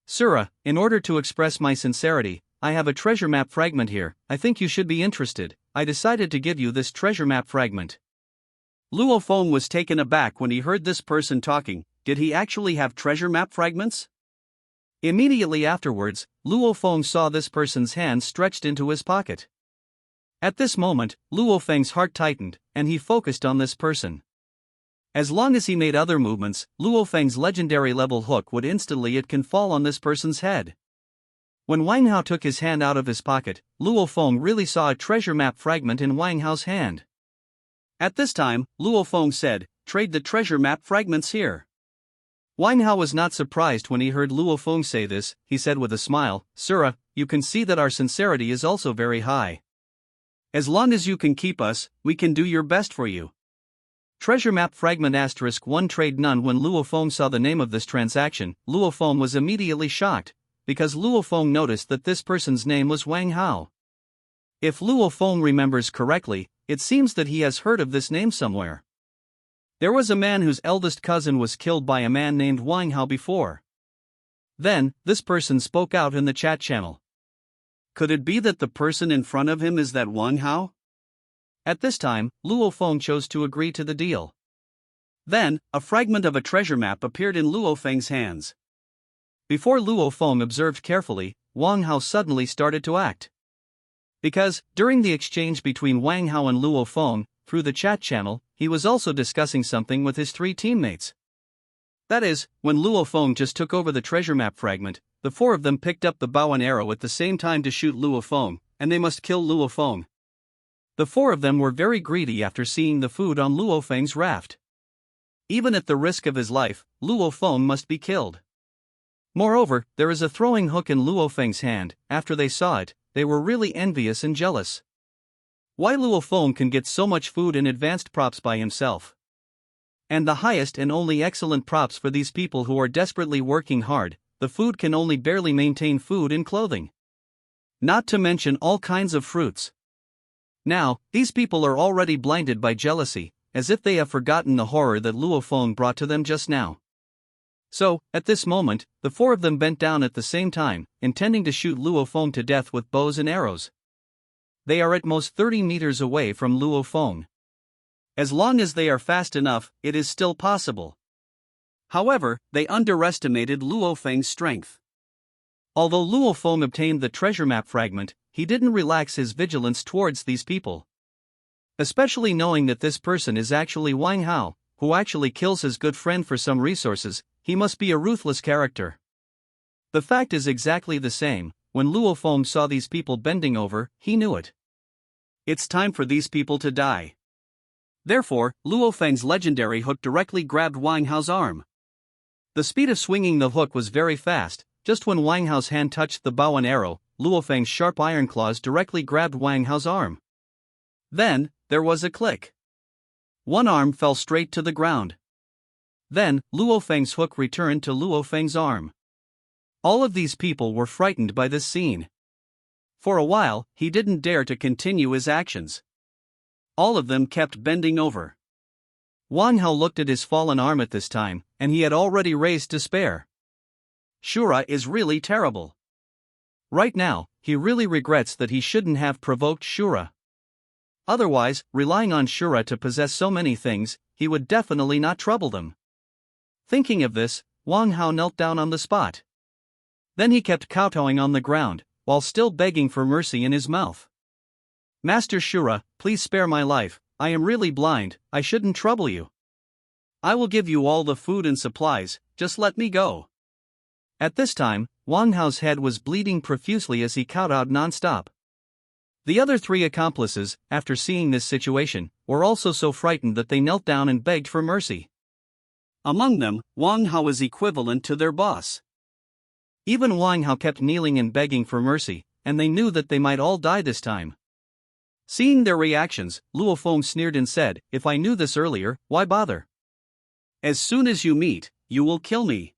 Sura, in order to express my sincerity, I have a treasure map fragment here. I think you should be interested. I decided to give you this treasure map fragment. Luo Feng was taken aback when he heard this person talking. Did he actually have treasure map fragments? Immediately afterwards, Luo Feng saw this person's hand stretched into his pocket. At this moment, Luo Feng's heart tightened, and he focused on this person. As long as he made other movements, Luo Feng's legendary level hook would instantly it can fall on this person's head. When Wang Hao took his hand out of his pocket, Luo Feng really saw a treasure map fragment in Wang Hao's hand. At this time, Luo Feng said, trade the treasure map fragments here. Wang Hao was not surprised when he heard Luo Feng say this. He said with a smile, Sura, you can see that our sincerity is also very high. As long as you can keep us, we can do your best for you. Treasure map fragment *1 trade none. When Luo Feng saw the name of this transaction, Luo Feng was immediately shocked, because Luo Feng noticed that this person's name was Wang Hao. If Luo Feng remembers correctly, it seems that he has heard of this name somewhere. There was a man whose eldest cousin was killed by a man named Wang Hao before. Then, this person spoke out in the chat channel. Could it be that the person in front of him is that Wang Hao? At this time, Luo Feng chose to agree to the deal. Then, a fragment of a treasure map appeared in Luo Feng's hands. Before Luo Feng observed carefully, Wang Hao suddenly started to act. Because, during the exchange between Wang Hao and Luo Feng, through the chat channel, he was also discussing something with his three teammates. That is, when Luo Feng just took over the treasure map fragment, the four of them picked up the bow and arrow at the same time to shoot Luo Feng, and they must kill Luo Feng. The four of them were very greedy after seeing the food on Luo Feng's raft. Even at the risk of his life, Luo Feng must be killed. Moreover, there is a throwing hook in Luo Feng's hand. After they saw it, they were really envious and jealous. Why Luo Feng can get so much food and advanced props by himself? And the highest and only excellent props for these people who are desperately working hard, the food can only barely maintain food and clothing. Not to mention all kinds of fruits. Now, these people are already blinded by jealousy, as if they have forgotten the horror that Luo Feng brought to them just now. So, at this moment, the four of them bent down at the same time, intending to shoot Luo Feng to death with bows and arrows. They are at most 30 meters away from Luo Feng. As long as they are fast enough, it is still possible. However, they underestimated Luo Feng's strength. Although Luo Feng obtained the treasure map fragment, he didn't relax his vigilance towards these people. Especially knowing that this person is actually Wang Hao, who actually kills his good friend for some resources, he must be a ruthless character. The fact is exactly the same. When Luo Feng saw these people bending over, he knew it. It's time for these people to die. Therefore, Luo Feng's legendary hook directly grabbed Wang Hao's arm. The speed of swinging the hook was very fast. Just when Wang Hao's hand touched the bow and arrow, Luo Feng's sharp iron claws directly grabbed Wang Hao's arm. Then, there was a click. One arm fell straight to the ground. Then, Luo Feng's hook returned to Luo Feng's arm. All of these people were frightened by this scene. For a while, he didn't dare to continue his actions. All of them kept bending over. Wang Hao looked at his fallen arm at this time, and he had already raised despair. Shura is really terrible. Right now, he really regrets that he shouldn't have provoked Shura. Otherwise, relying on Shura to possess so many things, he would definitely not trouble them. Thinking of this, Wang Hao knelt down on the spot. Then he kept kowtowing on the ground, while still begging for mercy in his mouth. Master Shura, please spare my life, I am really blind, I shouldn't trouble you. I will give you all the food and supplies, just let me go. At this time, Wang Hao's head was bleeding profusely as he kowtowed non-stop. The other three accomplices, after seeing this situation, were also so frightened that they knelt down and begged for mercy. Among them, Wang Hao was equivalent to their boss. Even Wang Hao kept kneeling and begging for mercy, and they knew that they might all die this time. Seeing their reactions, Luo Feng sneered and said, "If I knew this earlier, why bother? As soon as you meet, you will kill me."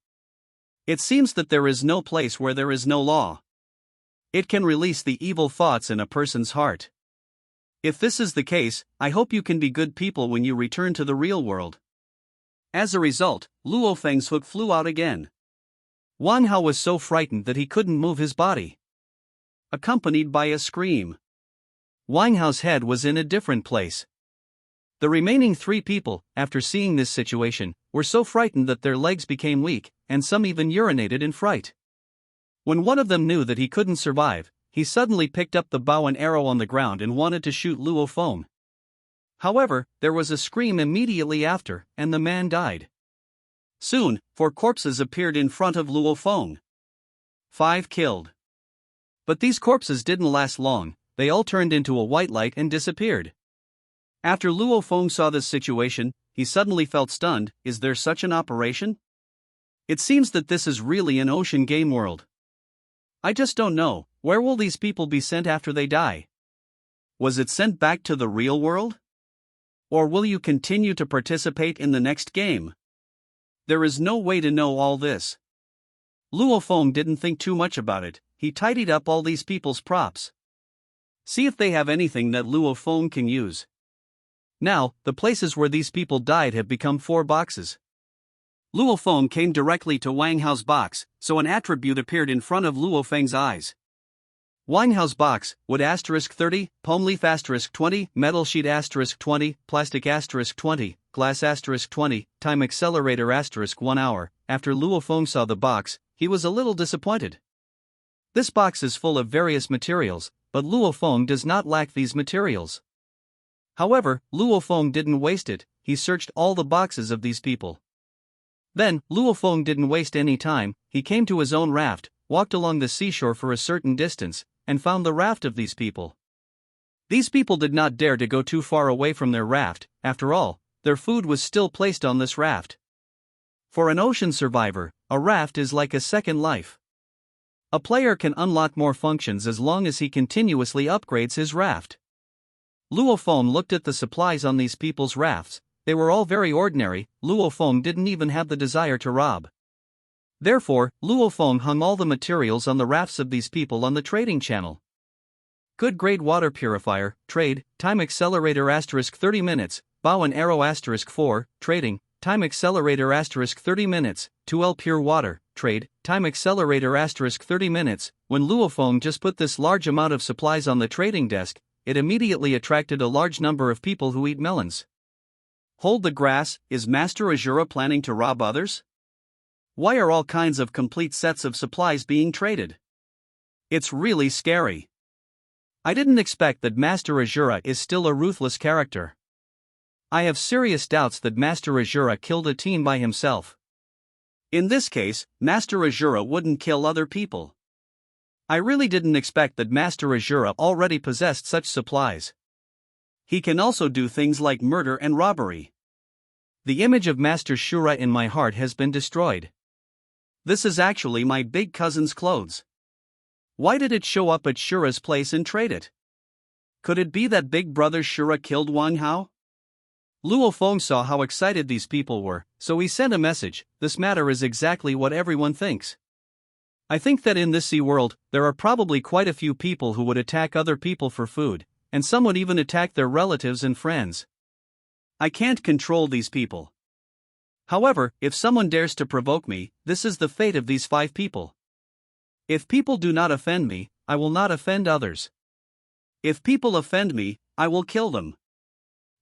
It seems that there is no place where there is no law. It can release the evil thoughts in a person's heart. If this is the case, I hope you can be good people when you return to the real world. As a result, Luo Feng's hook flew out again. Wang Hao was so frightened that he couldn't move his body. Accompanied by a scream. Wang Hao's head was in a different place. The remaining three people, after seeing this situation, were so frightened that their legs became weak, and some even urinated in fright. When one of them knew that he couldn't survive, he suddenly picked up the bow and arrow on the ground and wanted to shoot Luo Feng. However, there was a scream immediately after, and the man died. Soon, 4 corpses appeared in front of Luo Feng. 5 killed. But these corpses didn't last long, they all turned into a white light and disappeared. After Luo Feng saw this situation, he suddenly felt stunned. Is there such an operation? It seems that this is really an ocean game world. I just don't know, where will these people be sent after they die? Was it sent back to the real world? Or will you continue to participate in the next game? There is no way to know all this. Luo Feng didn't think too much about it, he tidied up all these people's props. See if they have anything that Luo Feng can use. Now, the places where these people died have become 4 boxes. Luo Feng came directly to Wang Hao's box, so an attribute appeared in front of Luo Feng's eyes. Wang Hao's box, wood *30, palm leaf *20, metal sheet *20, plastic *20, glass *20, time accelerator *1 hour. After Luo Feng saw the box, he was a little disappointed. This box is full of various materials, but Luo Feng does not lack these materials. However, Luo Feng didn't waste it, he searched all the boxes of these people. Then, Luo Feng didn't waste any time, he came to his own raft, walked along the seashore for a certain distance, and found the raft of these people. These people did not dare to go too far away from their raft, after all, their food was still placed on this raft. For an ocean survivor, a raft is like a second life. A player can unlock more functions as long as he continuously upgrades his raft. Luo Feng looked at the supplies on these people's rafts, they were all very ordinary. Luo Feng didn't even have the desire to rob. Therefore, Luo Feng hung all the materials on the rafts of these people on the trading channel. Good grade water purifier, trade, time accelerator *30 minutes, bow and arrow *4, trading, time accelerator *30 minutes, 2L pure water, trade, time accelerator *30 minutes. When Luo Feng just put this large amount of supplies on the trading desk, it immediately attracted a large number of people who eat melons. Hold the grass, is Master Azura planning to rob others? Why are all kinds of complete sets of supplies being traded? It's really scary. I didn't expect that Master Azura is still a ruthless character. I have serious doubts that Master Azura killed a team by himself. In this case, Master Azura wouldn't kill other people. I really didn't expect that Master Azura already possessed such supplies. He can also do things like murder and robbery. The image of Master Shura in my heart has been destroyed. This is actually my big cousin's clothes. Why did it show up at Shura's place and trade it? Could it be that big brother Shura killed Wang Hao? Luo Feng saw how excited these people were, so he sent a message. This matter is exactly what everyone thinks. I think that in this sea world, there are probably quite a few people who would attack other people for food, and some would even attack their relatives and friends. I can't control these people. However, if someone dares to provoke me, this is the fate of these 5 people. If people do not offend me, I will not offend others. If people offend me, I will kill them.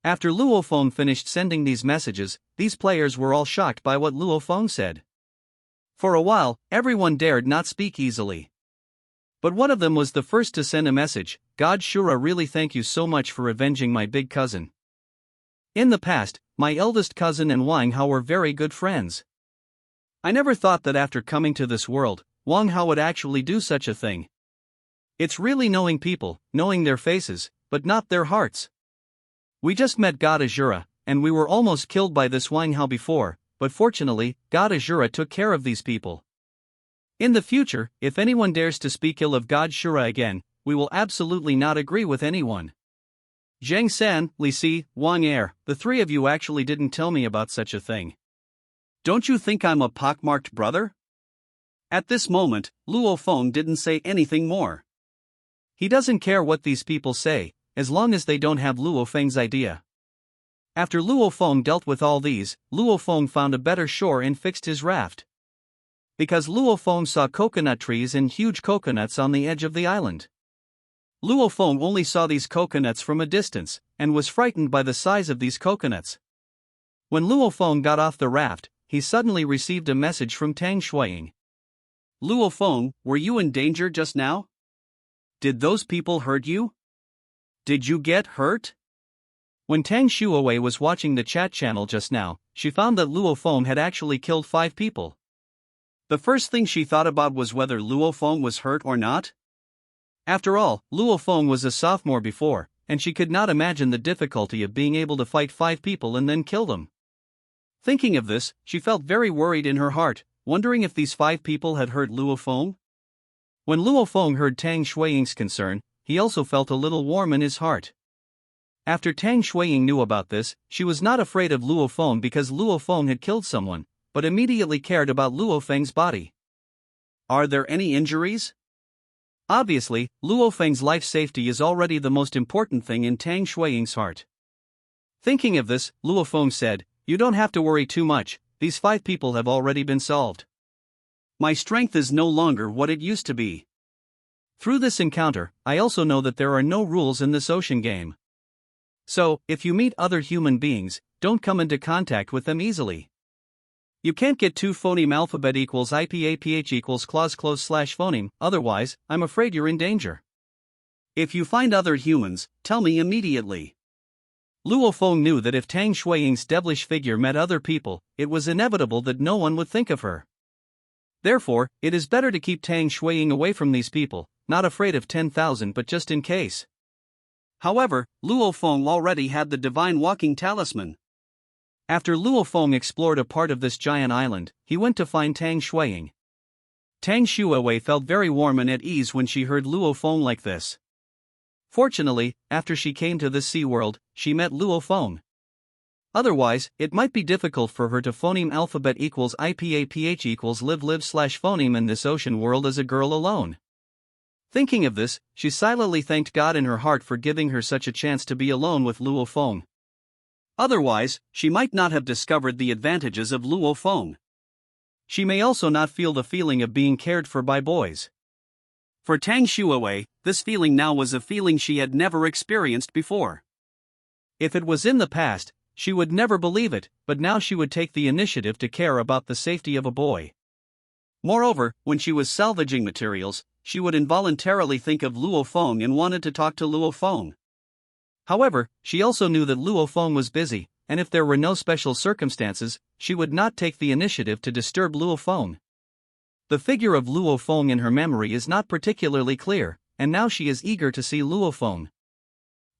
After Luo Feng finished sending these messages, these players were all shocked by what Luo Feng said. For a while, everyone dared not speak easily. But one of them was the first to send a message. God Shura, really thank you so much for avenging my big cousin. In the past, my eldest cousin and Wang Hao were very good friends. I never thought that after coming to this world, Wang Hao would actually do such a thing. It's really knowing people, knowing their faces, but not their hearts. We just met God Azura, and we were almost killed by this Wang Hao before, but fortunately, God Azura took care of these people. In the future, if anyone dares to speak ill of God Shura again, we will absolutely not agree with anyone. Zhang San, Li Si, Wang Er, the 3 of you actually didn't tell me about such a thing. Don't you think I'm a pockmarked brother? At this moment, Luo Feng didn't say anything more. He doesn't care what these people say, as long as they don't have Luo Feng's idea. After Luo Feng dealt with all these, Luo Feng found a better shore and fixed his raft. Because Luo Feng saw coconut trees and huge coconuts on the edge of the island. Luo Feng only saw these coconuts from a distance, and was frightened by the size of these coconuts. When Luo Feng got off the raft, he suddenly received a message from Tang Shuiying. Luo Feng, were you in danger just now? Did those people hurt you? Did you get hurt? When Tang Shuiwei was watching the chat channel just now, she found that Luo Feng had actually killed 5 people. The first thing she thought about was whether Luo Feng was hurt or not. After all, Luo Feng was a sophomore before, and she could not imagine the difficulty of being able to fight 5 people and then kill them. Thinking of this, she felt very worried in her heart, wondering if these 5 people had hurt Luo Feng. When Luo Feng heard Tang Shuiying's concern, he also felt a little warm in his heart. After Tang Shuiying knew about this, she was not afraid of Luo Feng because Luo Feng had killed someone, but immediately cared about Luo Feng's body. Are there any injuries? Obviously, Luo Feng's life safety is already the most important thing in Tang Shuiying's heart. Thinking of this, Luo Feng said, you don't have to worry too much, these 5 people have already been solved. My strength is no longer what it used to be. Through this encounter, I also know that there are no rules in this ocean game. So, if you meet other human beings, don't come into contact with them easily. You can't get 2 phoneme alphabet equals IPAPH equals clause close slash phoneme, otherwise, I'm afraid you're in danger. If you find other humans, tell me immediately. Luo Feng knew that if Tang Shuiying's devilish figure met other people, it was inevitable that no one would think of her. Therefore, it is better to keep Tang Shuiying away from these people, not afraid of 10,000 but just in case. However, Luo Feng already had the divine walking talisman. After Luo Feng explored a part of this giant island, he went to find Tang Shuiying. Tang Shuiwei felt very warm and at ease when she heard Luo Feng like this. Fortunately, after she came to this sea world, she met Luo Feng. Otherwise, it might be difficult for her to phoneme alphabet equals IPAPH equals live slash phoneme in this ocean world as a girl alone. Thinking of this, she silently thanked God in her heart for giving her such a chance to be alone with Luo Feng. Otherwise, she might not have discovered the advantages of Luo Feng. She may also not feel the feeling of being cared for by boys. For Tang Shuiwei, this feeling now was a feeling she had never experienced before. If it was in the past, she would never believe it, but now she would take the initiative to care about the safety of a boy. Moreover, when she was salvaging materials, she would involuntarily think of Luo Feng and wanted to talk to Luo Feng. However, she also knew that Luo Feng was busy, and if there were no special circumstances, she would not take the initiative to disturb Luo Feng. The figure of Luo Feng in her memory is not particularly clear, and now she is eager to see Luo Feng.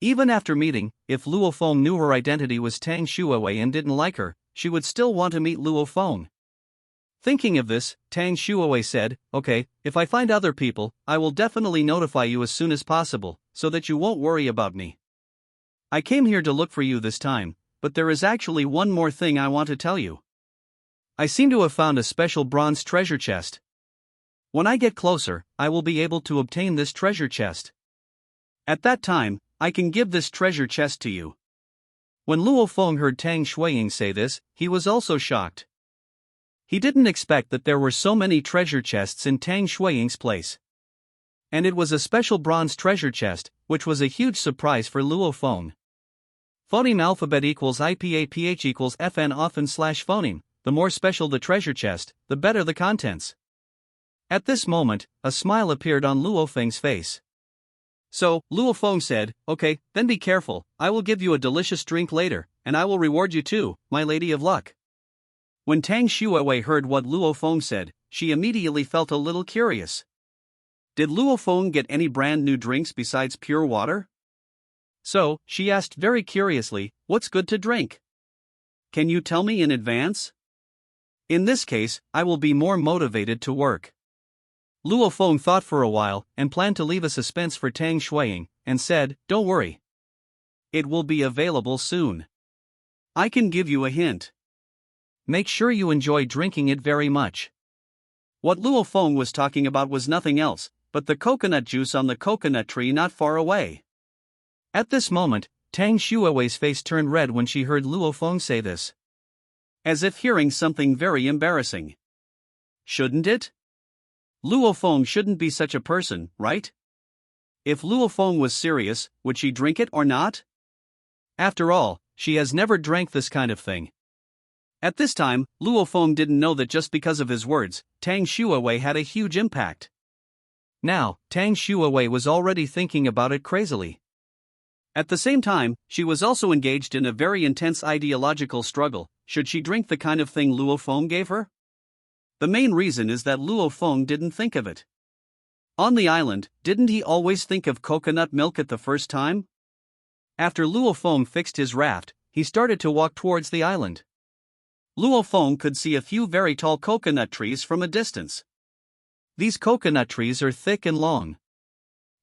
Even after meeting, if Luo Feng knew her identity was Tang Shuiwei and didn't like her, she would still want to meet Luo Feng. Thinking of this, Tang Shuowei said, "Okay, if I find other people, I will definitely notify you as soon as possible, so that you won't worry about me. I came here to look for you this time, but there is actually one more thing I want to tell you. I seem to have found a special bronze treasure chest. When I get closer, I will be able to obtain this treasure chest. At that time, I can give this treasure chest to you." When Luo Feng heard Tang Shuiying say this, he was also shocked. He didn't expect that there were so many treasure chests in Tang Shuiying's place. And it was a special bronze treasure chest, which was a huge surprise for Luo Feng. Phoneme alphabet equals IPAPH equals FN often slash phoneme. The more special the treasure chest, the better the contents. At this moment, a smile appeared on Luo Feng's face. So, Luo Feng said, "Okay, then be careful, I will give you a delicious drink later, and I will reward you too, my lady of luck." When Tang Shuowei heard what Luo Feng said, she immediately felt a little curious. Did Luo Feng get any brand new drinks besides pure water? So, she asked very curiously, "What's good to drink? Can you tell me in advance? In this case, I will be more motivated to work." Luo Feng thought for a while, and planned to leave a suspense for Tang Shuiying, and said, "Don't worry. It will be available soon. I can give you a hint. Make sure you enjoy drinking it very much." What Luo Feng was talking about was nothing else, but the coconut juice on the coconut tree not far away. At this moment, Tang Shuowei's face turned red when she heard Luo Feng say this. As if hearing something very embarrassing. Shouldn't it? Luo Feng shouldn't be such a person, right? If Luo Feng was serious, would she drink it or not? After all, she has never drank this kind of thing. At this time, Luo Feng didn't know that just because of his words, Tang Shuowei had a huge impact. Now, Tang Shuowei was already thinking about it crazily. At the same time, she was also engaged in a very intense ideological struggle. Should she drink the kind of thing Luo Feng gave her? The main reason is that Luo Feng didn't think of it. On the island, didn't he always think of coconut milk at the first time? After Luo Feng fixed his raft, he started to walk towards the island. Luo Feng could see a few very tall coconut trees from a distance. These coconut trees are thick and long.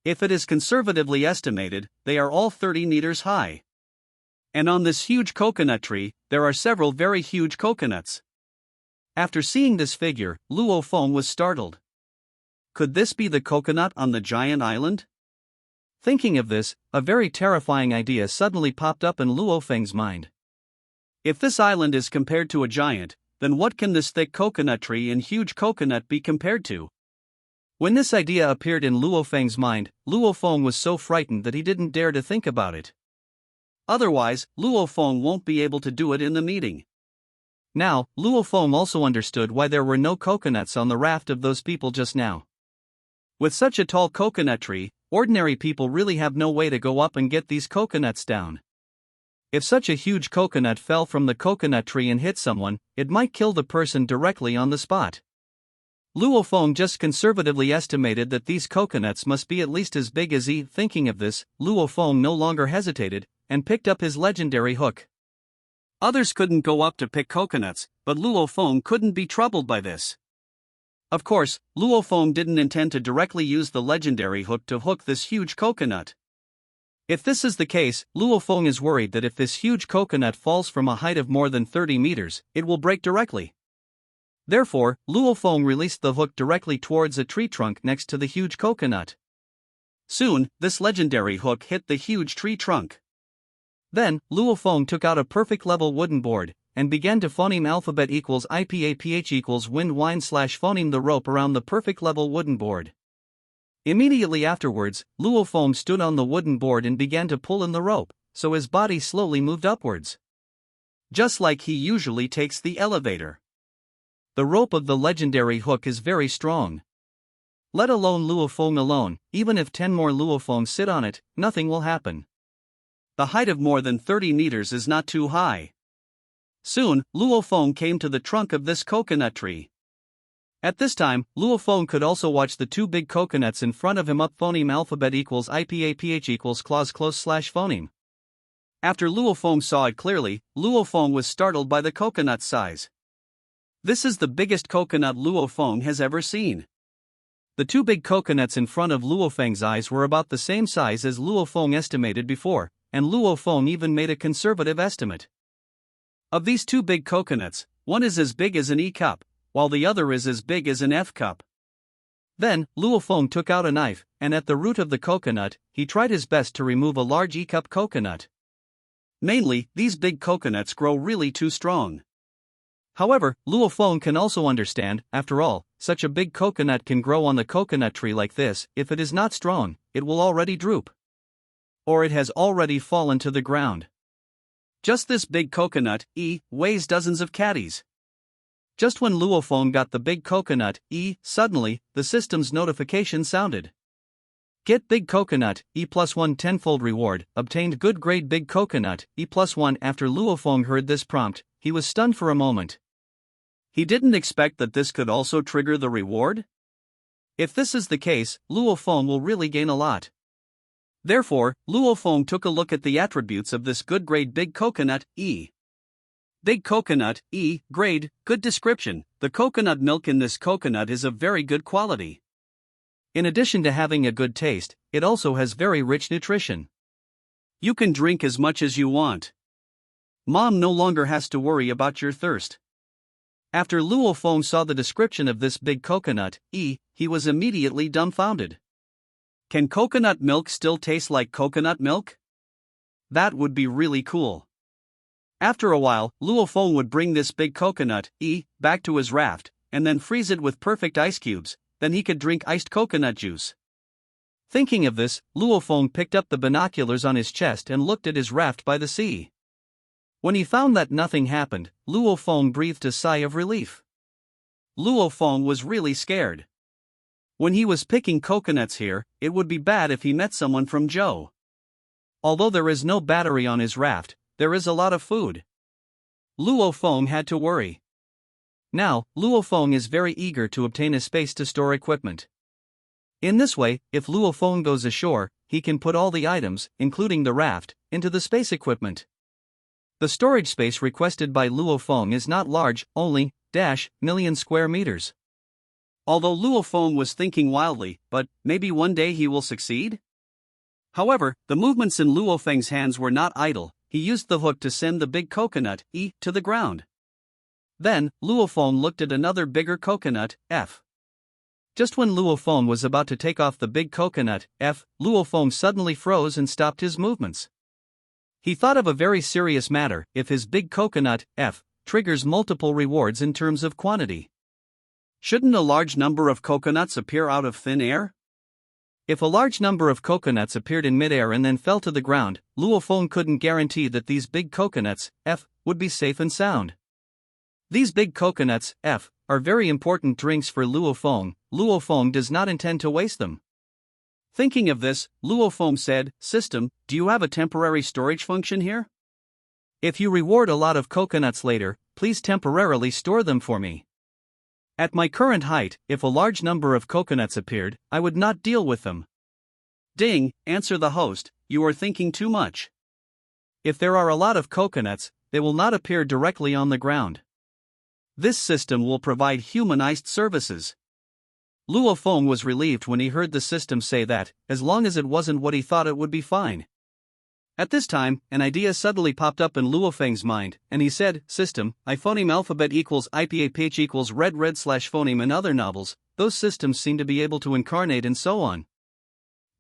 If it is conservatively estimated, they are all 30 meters high. And on this huge coconut tree, there are several very huge coconuts. After seeing this figure, Luo Feng was startled. Could this be the coconut on the giant island? Thinking of this, a very terrifying idea suddenly popped up in Luo Feng's mind. If this island is compared to a giant, then what can this thick coconut tree and huge coconut be compared to? When this idea appeared in Luo Feng's mind, Luo Feng was so frightened that he didn't dare to think about it. Otherwise, Luo Feng won't be able to do it in the meeting. Now, Luo Feng also understood why there were no coconuts on the raft of those people just now. With such a tall coconut tree, ordinary people really have no way to go up and get these coconuts down. If such a huge coconut fell from the coconut tree and hit someone, it might kill the person directly on the spot. Luo Feng just conservatively estimated that these coconuts must be at least as big as he. Thinking of this, Luo Feng no longer hesitated, and picked up his legendary hook. Others couldn't go up to pick coconuts, but Luo Feng couldn't be troubled by this. Of course, Luo Feng didn't intend to directly use the legendary hook to hook this huge coconut. If this is the case, Luo Feng is worried that if this huge coconut falls from a height of more than 30 meters, it will break directly. Therefore, Luo Feng released the hook directly towards a tree trunk next to the huge coconut. Soon, this legendary hook hit the huge tree trunk. Then, Luo Feng took out a perfect level wooden board, and began to phoneme alphabet equals IPAPH equals wind wine slash phoneme the rope around the perfect level wooden board. Immediately afterwards, Luo Feng stood on the wooden board and began to pull in the rope, so his body slowly moved upwards. Just like he usually takes the elevator. The rope of the legendary hook is very strong. Let alone Luo Feng alone, even if 10 more Luo Feng sit on it, nothing will happen. The height of more than 30 meters is not too high. Soon, Luo Feng came to the trunk of this coconut tree. At this time, Luo Feng could also watch the two big coconuts in front of him up phoneme alphabet equals IPAPH equals clause close slash phoneme. After Luo Feng saw it clearly, Luo Feng was startled by the coconut size. This is the biggest coconut Luo Feng has ever seen. The two big coconuts in front of Luo Feng's eyes were about the same size as Luo Feng estimated before, and Luo Feng even made a conservative estimate. Of these two big coconuts, one is as big as an E cup, while the other is as big as an F cup. Then, Luo Feng took out a knife, and at the root of the coconut, he tried his best to remove a large E cup coconut. Mainly, these big coconuts grow really too strong. However, Luo Feng can also understand, after all, such a big coconut can grow on the coconut tree like this. If it is not strong, it will already droop. Or it has already fallen to the ground. Just this big coconut, E, weighs dozens of caddies. Just when Luo Feng got the big coconut, E, suddenly, the system's notification sounded. Get big coconut, E +1 tenfold reward, obtained good grade big coconut, E +1. After Luo Feng heard this prompt, he was stunned for a moment. He didn't expect that this could also trigger the reward? If this is the case, Luo Feng will really gain a lot. Therefore, Luo Feng took a look at the attributes of this good grade big coconut, E. Big coconut, E, grade, good description. The coconut milk in this coconut is of very good quality. In addition to having a good taste, it also has very rich nutrition. You can drink as much as you want. Mom no longer has to worry about your thirst. After Luo Feng saw the description of this big coconut, E, he was immediately dumbfounded. Can coconut milk still taste like coconut milk? That would be really cool. After a while, Luo Feng would bring this big coconut, E, back to his raft, and then freeze it with perfect ice cubes, then he could drink iced coconut juice. Thinking of this, Luo Feng picked up the binoculars on his chest and looked at his raft by the sea. When he found that nothing happened, Luo Feng breathed a sigh of relief. Luo Feng was really scared. When he was picking coconuts here, it would be bad if he met someone from Zhou. Although there is no battery on his raft, there is a lot of food. Luo Feng had to worry. Now, Luo Feng is very eager to obtain a space to store equipment. In this way, if Luo Feng goes ashore, he can put all the items, including the raft, into the space equipment. The storage space requested by Luo Feng is not large, only million square meters. Although Luo Feng was thinking wildly, but maybe one day he will succeed? However, the movements in Luo Feng's hands were not idle. He used the hook to send the big coconut, E, to the ground. Then, Luo Feng looked at another bigger coconut, F. Just when Luo Feng was about to take off the big coconut, F, Luo Feng suddenly froze and stopped his movements. He thought of a very serious matter. If his big coconut, F, triggers multiple rewards in terms of quantity, shouldn't a large number of coconuts appear out of thin air? If a large number of coconuts appeared in midair and then fell to the ground, Luo Feng couldn't guarantee that these big coconuts, F, would be safe and sound. These big coconuts, F, are very important drinks for Luo Feng. Luo Feng does not intend to waste them. Thinking of this, Luo Feng said, "System, do you have a temporary storage function here? If you reward a lot of coconuts later, please temporarily store them for me. At my current height, if a large number of coconuts appeared, I would not deal with them." Ding, answer the host, you are thinking too much. If there are a lot of coconuts, they will not appear directly on the ground. This system will provide humanized services. Luo Feng was relieved when he heard the system say that, as long as it wasn't what he thought, it would be fine. At this time, an idea suddenly popped up in Luo Feng's mind, and he said, "System, phoneme alphabet equals IPA equals red /phoneme." In other novels, those systems seem to be able to incarnate and so on.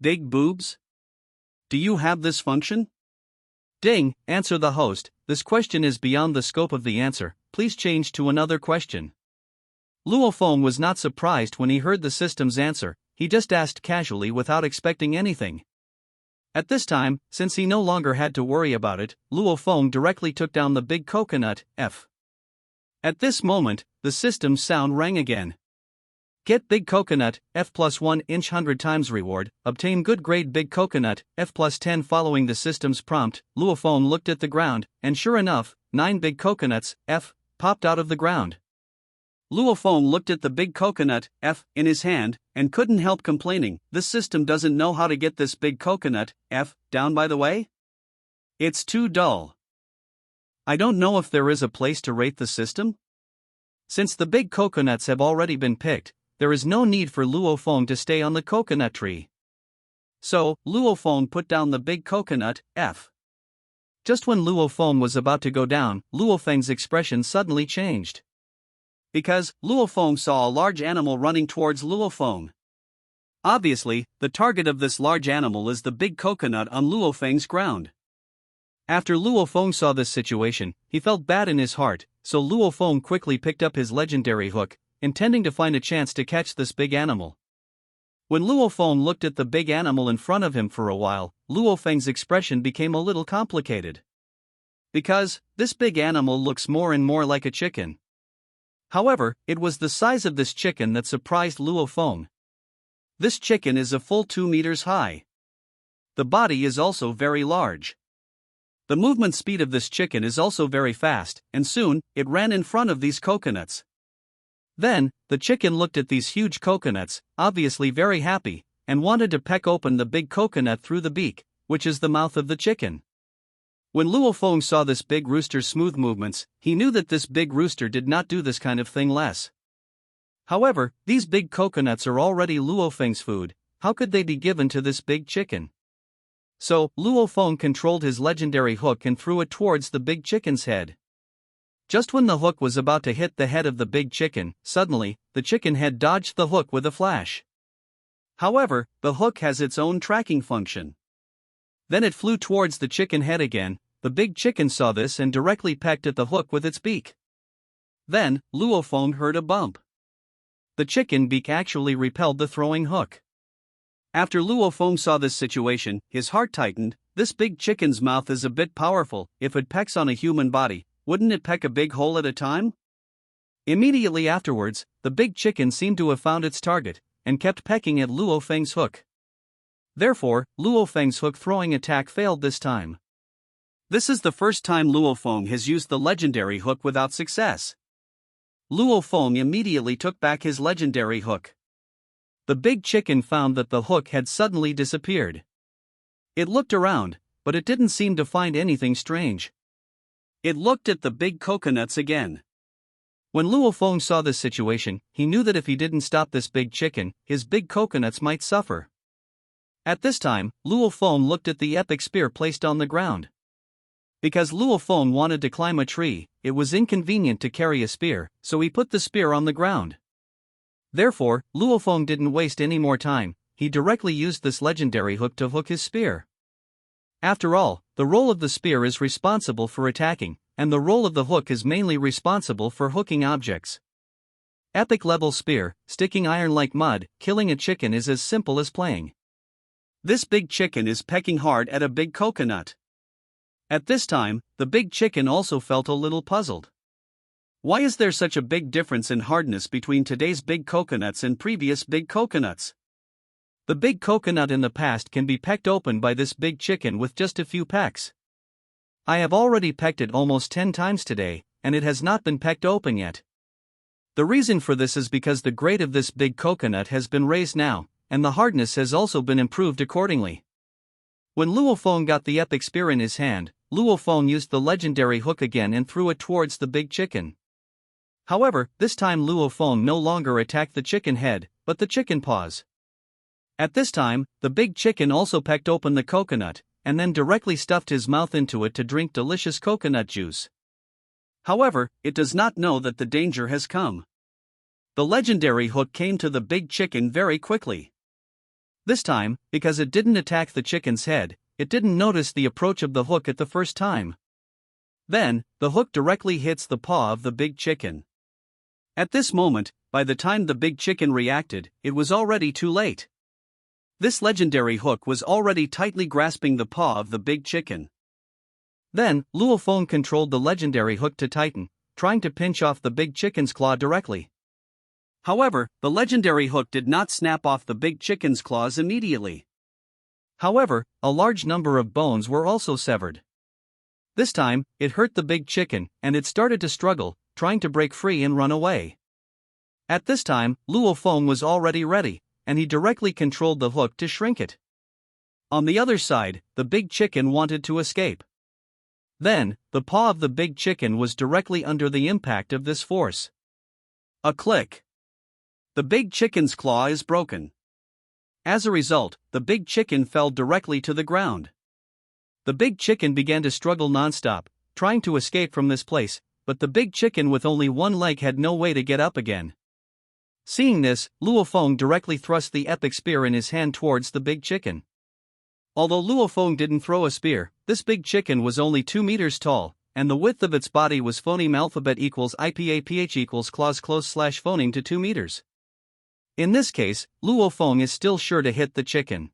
Big boobs? Do you have this function? Ding, answer the host, this question is beyond the scope of the answer, please change to another question. Luo Feng was not surprised when he heard the system's answer, he just asked casually without expecting anything. At this time, since he no longer had to worry about it, Luo Feng directly took down the big coconut, F. At this moment, the system's sound rang again. Get big coconut, F +1 inch 100 times reward, obtain good grade big coconut, F +10. Following the system's prompt, Luo Feng looked at the ground, and sure enough, 9 big coconuts, F, popped out of the ground. Luo Feng looked at the big coconut, F, in his hand, and couldn't help complaining, this system doesn't know how to get this big coconut, F, down by the way? It's too dull. I don't know if there is a place to rate the system? Since the big coconuts have already been picked, there is no need for Luo Feng to stay on the coconut tree. So, Luo Feng put down the big coconut, F. Just when Luo Feng was about to go down, Luo Feng's expression suddenly changed. Because Luo Feng saw a large animal running towards Luo Feng. Obviously, the target of this large animal is the big coconut on Luo Feng's ground. After Luo Feng saw this situation, he felt bad in his heart, so Luo Feng quickly picked up his legendary hook, intending to find a chance to catch this big animal. When Luo Feng looked at the big animal in front of him for a while, Luo Feng's expression became a little complicated. Because this big animal looks more and more like a chicken. However, it was the size of this chicken that surprised Luo Feng. This chicken is a full 2 meters high. The body is also very large. The movement speed of this chicken is also very fast, and soon, it ran in front of these coconuts. Then, the chicken looked at these huge coconuts, obviously very happy, and wanted to peck open the big coconut through the beak, which is the mouth of the chicken. When Luo Feng saw this big rooster's smooth movements, he knew that this big rooster did not do this kind of thing less. However, these big coconuts are already Luo Feng's food, how could they be given to this big chicken? So, Luo Feng controlled his legendary hook and threw it towards the big chicken's head. Just when the hook was about to hit the head of the big chicken, suddenly, the chicken head dodged the hook with a flash. However, the hook has its own tracking function. Then it flew towards the chicken head again. The big chicken saw this and directly pecked at the hook with its beak. Then, Luo Feng heard a bump. The chicken beak actually repelled the throwing hook. After Luo Feng saw this situation, his heart tightened. This big chicken's mouth is a bit powerful. If it pecks on a human body, wouldn't it peck a big hole at a time? Immediately afterwards, the big chicken seemed to have found its target, and kept pecking at Luo Feng's hook. Therefore, Luo Feng's hook throwing attack failed this time. This is the first time Luo Feng has used the legendary hook without success. Luo Feng immediately took back his legendary hook. The big chicken found that the hook had suddenly disappeared. It looked around, but it didn't seem to find anything strange. It looked at the big coconuts again. When Luo Feng saw this situation, he knew that if he didn't stop this big chicken, his big coconuts might suffer. At this time, Luo Feng looked at the epic spear placed on the ground. Because Luo Feng wanted to climb a tree, it was inconvenient to carry a spear, so he put the spear on the ground. Therefore, Luo Feng didn't waste any more time, he directly used this legendary hook to hook his spear. After all, the role of the spear is responsible for attacking, and the role of the hook is mainly responsible for hooking objects. Epic level spear, sticking iron like mud, killing a chicken is as simple as playing. This big chicken is pecking hard at a big coconut. At this time, the big chicken also felt a little puzzled. Why is there such a big difference in hardness between today's big coconuts and previous big coconuts? The big coconut in the past can be pecked open by this big chicken with just a few pecks. I have already pecked it almost 10 times today, and it has not been pecked open yet. The reason for this is because the grade of this big coconut has been raised now, and the hardness has also been improved accordingly. When Luo Feng got the epic spear in his hand, Luo Feng used the legendary hook again and threw it towards the big chicken. However, this time Luo Feng no longer attacked the chicken head, but the chicken paws. At this time, the big chicken also pecked open the coconut, and then directly stuffed his mouth into it to drink delicious coconut juice. However, it does not know that the danger has come. The legendary hook came to the big chicken very quickly. This time, because it didn't attack the chicken's head, it didn't notice the approach of the hook at the first time. Then, the hook directly hits the paw of the big chicken. At this moment, by the time the big chicken reacted, it was already too late. This legendary hook was already tightly grasping the paw of the big chicken. Then, Luo Feng controlled the legendary hook to tighten, trying to pinch off the big chicken's claw directly. However, the legendary hook did not snap off the big chicken's claws immediately. However, a large number of bones were also severed. This time, it hurt the big chicken, and it started to struggle, trying to break free and run away. At this time, Luo Feng was already ready, and he directly controlled the hook to shrink it. On the other side, the big chicken wanted to escape. Then, the paw of the big chicken was directly under the impact of this force. A click. The big chicken's claw is broken. As a result, the big chicken fell directly to the ground. The big chicken began to struggle nonstop, trying to escape from this place, but the big chicken with only one leg had no way to get up again. Seeing this, Luo Feng directly thrust the epic spear in his hand towards the big chicken. Although Luo Feng didn't throw a spear, this big chicken was only 2 meters tall, and the width of its body was phoneme alphabet equals IPAPH equals clause close slash phoneme to 2 meters. In this case, Luo Feng is still sure to hit the chicken.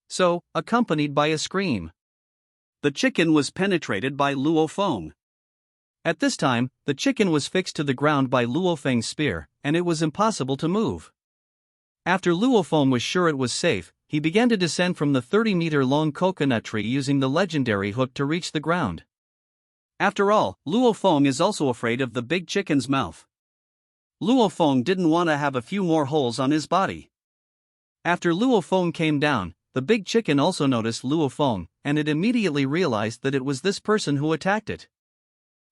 So, accompanied by a scream, the chicken was penetrated by Luo Feng. At this time, the chicken was fixed to the ground by Luo Feng's spear, and it was impossible to move. After Luo Feng was sure it was safe, he began to descend from the 30-meter-long coconut tree using the legendary hook to reach the ground. After all, Luo Feng is also afraid of the big chicken's mouth. Luo Feng didn't want to have a few more holes on his body. After Luo Feng came down, the big chicken also noticed Luo Feng, and it immediately realized that it was this person who attacked it.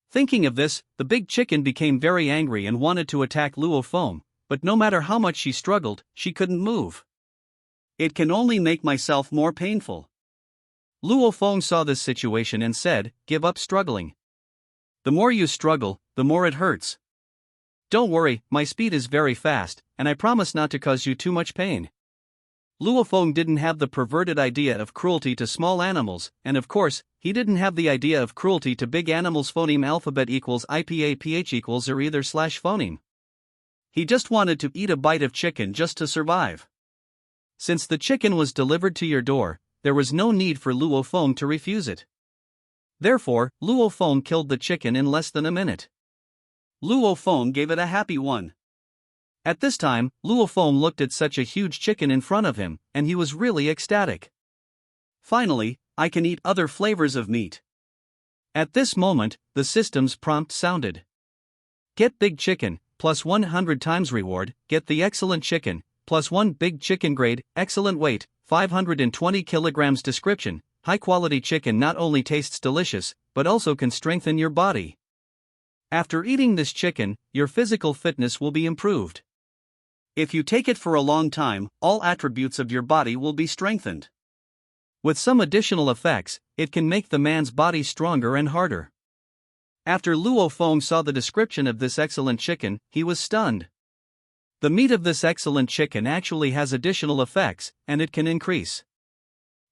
Thinking of this, the big chicken became very angry and wanted to attack Luo Feng, but no matter how much she struggled, she couldn't move. It can only make myself more painful. Luo Feng saw this situation and said, "Give up struggling. The more you struggle, the more it hurts. Don't worry, my speed is very fast, and I promise not to cause you too much pain." Luo Feng didn't have the perverted idea of cruelty to small animals, and of course, he didn't have the idea of cruelty to big animals. Phoneme alphabet equals IPAPH equals or either slash phoneme. He just wanted to eat a bite of chicken just to survive. Since the chicken was delivered to your door, there was no need for Luo Feng to refuse it. Therefore, Luo Feng killed the chicken in less than a minute. Luo Feng gave it a happy one. At this time, Luo Feng looked at such a huge chicken in front of him, and he was really ecstatic. Finally, I can eat other flavors of meat. At this moment, the system's prompt sounded. Get big chicken, plus 100 times reward, get the excellent chicken, plus 1 big chicken grade, excellent weight, 520 kilograms. Description: high quality chicken not only tastes delicious, but also can strengthen your body. After eating this chicken, your physical fitness will be improved. If you take it for a long time, all attributes of your body will be strengthened. With some additional effects, it can make the man's body stronger and harder. After Luo Feng saw the description of this excellent chicken, he was stunned. The meat of this excellent chicken actually has additional effects, and it can increase.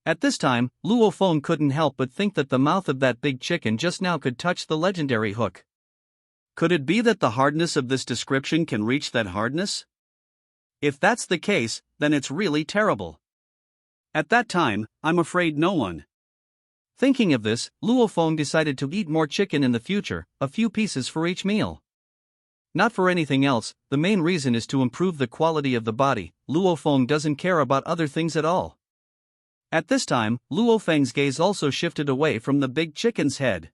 At this time, Luo Feng couldn't help but think that the mouth of that big chicken just now could touch the legendary hook. Could it be that the hardness of this description can reach that hardness? If that's the case, then it's really terrible. At that time, I'm afraid no one. Thinking of this, Luo Feng decided to eat more chicken in the future, a few pieces for each meal. Not for anything else, the main reason is to improve the quality of the body. Luo Feng doesn't care about other things at all. At this time, Luo Feng's gaze also shifted away from the big chicken's head.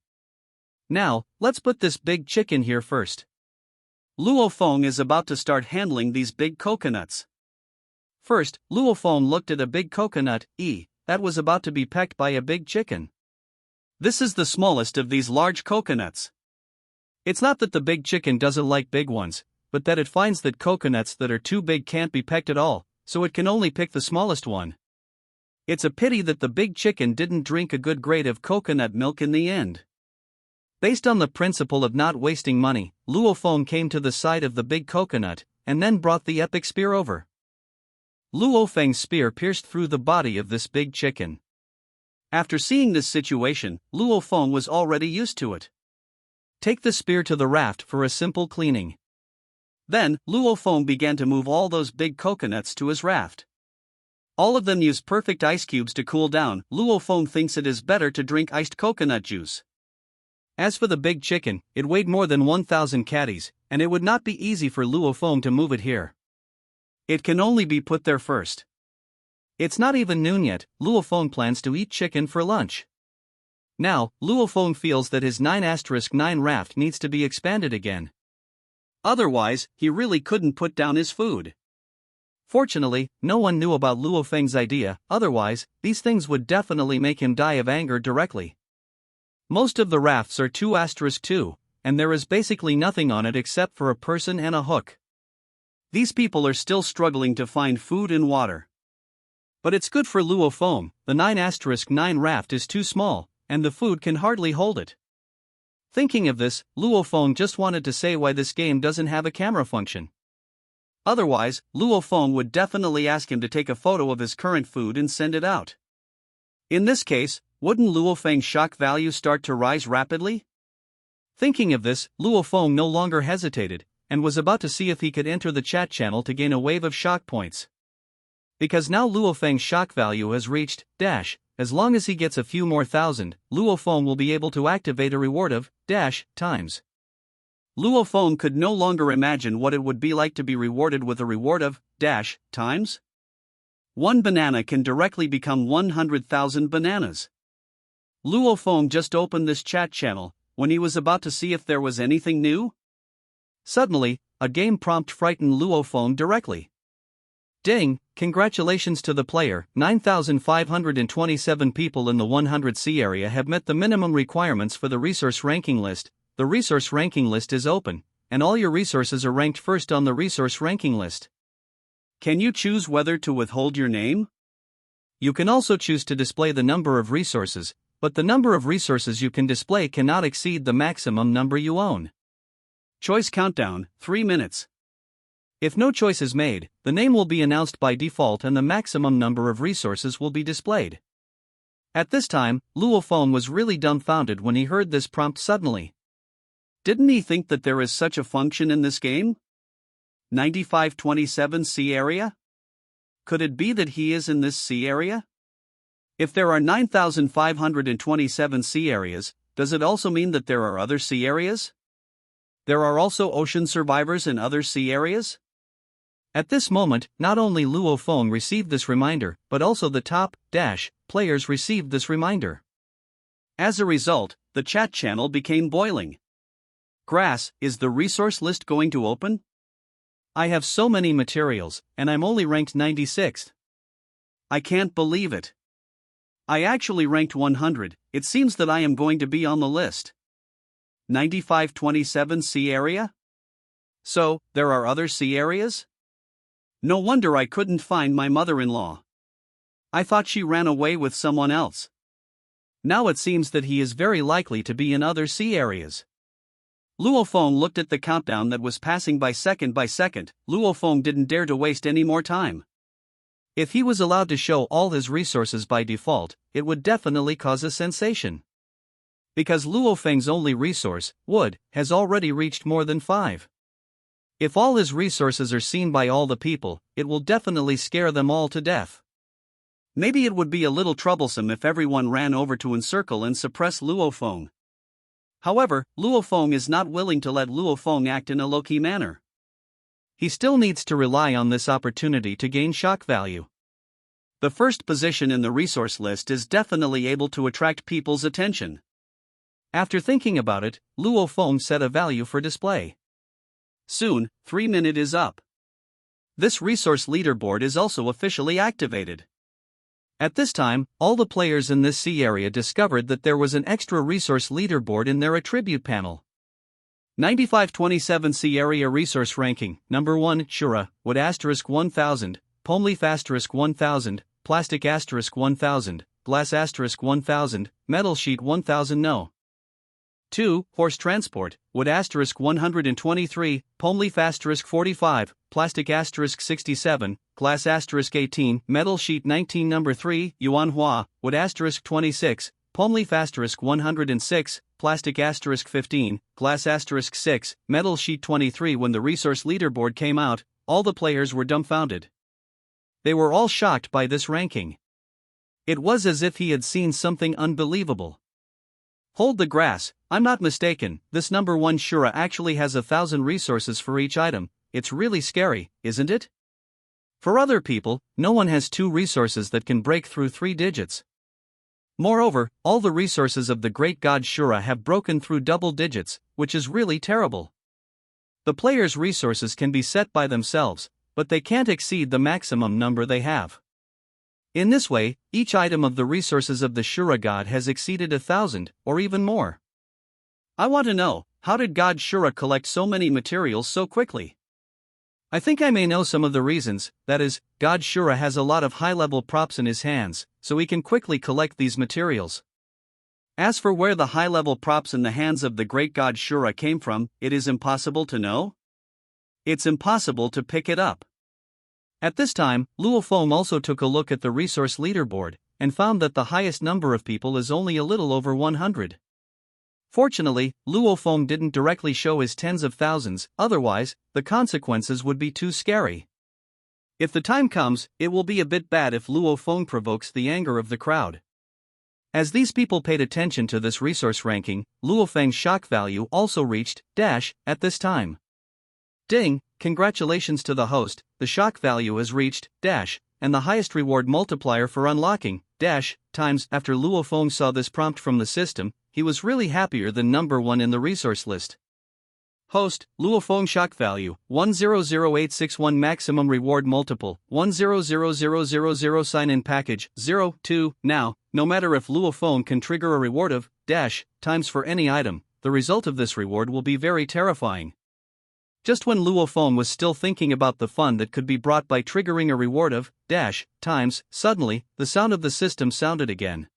Now, let's put this big chicken here first. Luo Feng is about to start handling these big coconuts. First, Luo Feng looked at a big coconut, that was about to be pecked by a big chicken. This is the smallest of these large coconuts. It's not that the big chicken doesn't like big ones, but that it finds that coconuts that are too big can't be pecked at all, so it can only pick the smallest one. It's a pity that the big chicken didn't drink a good grade of coconut milk in the end. Based on the principle of not wasting money, Luo Feng came to the side of the big coconut, and then brought the epic spear over. Luo Feng's spear pierced through the body of this big chicken. After seeing this situation, Luo Feng was already used to it. Take the spear to the raft for a simple cleaning. Then, Luo Feng began to move all those big coconuts to his raft. All of them use perfect ice cubes to cool down. Luo Feng thinks it is better to drink iced coconut juice. As for the big chicken, it weighed more than 1,000 catties, and it would not be easy for Luo Feng to move it here. It can only be put there first. It's not even noon yet. Luo Feng plans to eat chicken for lunch. Now, Luo Feng feels that his 9*9 raft needs to be expanded again. Otherwise, he really couldn't put down his food. Fortunately, no one knew about Luo Feng's idea, otherwise, these things would definitely make him die of anger directly. Most of the rafts are 2*2, and there is basically nothing on it except for a person and a hook. These people are still struggling to find food and water. But it's good for Luo Feng, the 9*9 raft is too small, and the food can hardly hold it. Thinking of this, Luo Feng just wanted to say why this game doesn't have a camera function. Otherwise, Luo Feng would definitely ask him to take a photo of his current food and send it out. In this case, wouldn't Luo Feng's shock value start to rise rapidly? Thinking of this, Luo Feng no longer hesitated, and was about to see if he could enter the chat channel to gain a wave of shock points. Because now Luo Feng's shock value has reached, as long as he gets a few more thousand, Luo Feng will be able to activate a reward of, times. Luo Feng could no longer imagine what it would be like to be rewarded with a reward of, times. One banana can directly become 100,000 bananas. Luo Feng just opened this chat channel, when he was about to see if there was anything new. Suddenly, a game prompt frightened Luo Feng directly. Ding, congratulations to the player, 9,527 people in the 100C area have met the minimum requirements for the resource ranking list. The resource ranking list is open, and all your resources are ranked first on the resource ranking list. Can you choose whether to withhold your name? You can also choose to display the number of resources, but the number of resources you can display cannot exceed the maximum number you own. Choice countdown, 3 minutes. If no choice is made, the name will be announced by default and the maximum number of resources will be displayed. At this time, Luo Feng was really dumbfounded when he heard this prompt suddenly. Didn't he think that there is such a function in this game? 9527 C area? Could it be that he is in this C area? If there are 9,527 C areas, does it also mean that there are other C areas? There are also ocean survivors in other sea areas? At this moment, not only Luo Feng received this reminder, but also the top players received this reminder. As a result, the chat channel became boiling. Grass, is the resource list going to open? I have so many materials, and I'm only ranked 96th. I can't believe it. I actually ranked 100, it seems that I am going to be on the list. 9527 C area? So, there are other C areas? No wonder I couldn't find my mother-in-law. I thought she ran away with someone else. Now it seems that he is very likely to be in other C areas. Luo Feng looked at the countdown that was passing by second. Luo Feng didn't dare to waste any more time. If he was allowed to show all his resources by default, it would definitely cause a sensation. Because Luo Feng's only resource, wood, has already reached more than 5. If all his resources are seen by all the people, it will definitely scare them all to death. Maybe it would be a little troublesome if everyone ran over to encircle and suppress Luo Feng. However, Luo Feng is not willing to let Luo Feng act in a low-key manner. He still needs to rely on this opportunity to gain shock value. The first position in the resource list is definitely able to attract people's attention. After thinking about it, Luo Feng set a value for display. Soon, 3 minute is up. This resource leaderboard is also officially activated. At this time, all the players in this sea area discovered that there was an extra resource leaderboard in their attribute panel. 9527 sea area resource ranking, number 1, Shura, wood * 1000, palm leaf * 1000, plastic * 1000, glass * 1000, metal sheet 1000 no. 2. Horse transport, wood * 123, palm leaf * 45, plastic * 67, glass * 18, metal sheet 19. Number 3. Yuan Hua, wood * 26, palm leaf * 106, plastic * 15, glass * 6, metal sheet 23. When the resource leaderboard came out, all the players were dumbfounded. They were all shocked by this ranking. It was as if he had seen something unbelievable. Hold the grass, I'm not mistaken, this number 1 Shura actually has 1,000 resources for each item. It's really scary, isn't it? For other people, no one has 2 resources that can break through 3 digits. Moreover, all the resources of the great god Shura have broken through double digits, which is really terrible. The player's resources can be set by themselves, but they can't exceed the maximum number they have. In this way, each item of the resources of the Shura god has exceeded 1,000, or even more. I want to know, how did God Shura collect so many materials so quickly? I think I may know some of the reasons. That is, God Shura has a lot of high-level props in his hands, so he can quickly collect these materials. As for where the high-level props in the hands of the great God Shura came from, it is impossible to know. It's impossible to pick it up. At this time, Luo Feng also took a look at the resource leaderboard, and found that the highest number of people is only a little over 100. Fortunately, Luo Feng didn't directly show his tens of thousands, otherwise, the consequences would be too scary. If the time comes, it will be a bit bad if Luo Feng provokes the anger of the crowd. As these people paid attention to this resource ranking, Luo Feng's shock value also reached dash at this time. Ding, congratulations to the host, the shock value has reached dash, and the highest reward multiplier for unlocking dash times. After Luo Feng saw this prompt from the system, he was really happier than number 1 in the resource list. Host, Luo Feng shock value, 100861 maximum reward multiple, 100000 sign-in package, 02. Now, no matter if Luo Feng can trigger a reward of dash times for any item, the result of this reward will be very terrifying. Just when Luo Feng was still thinking about the fun that could be brought by triggering a reward of dash times, suddenly, the sound of the system sounded again.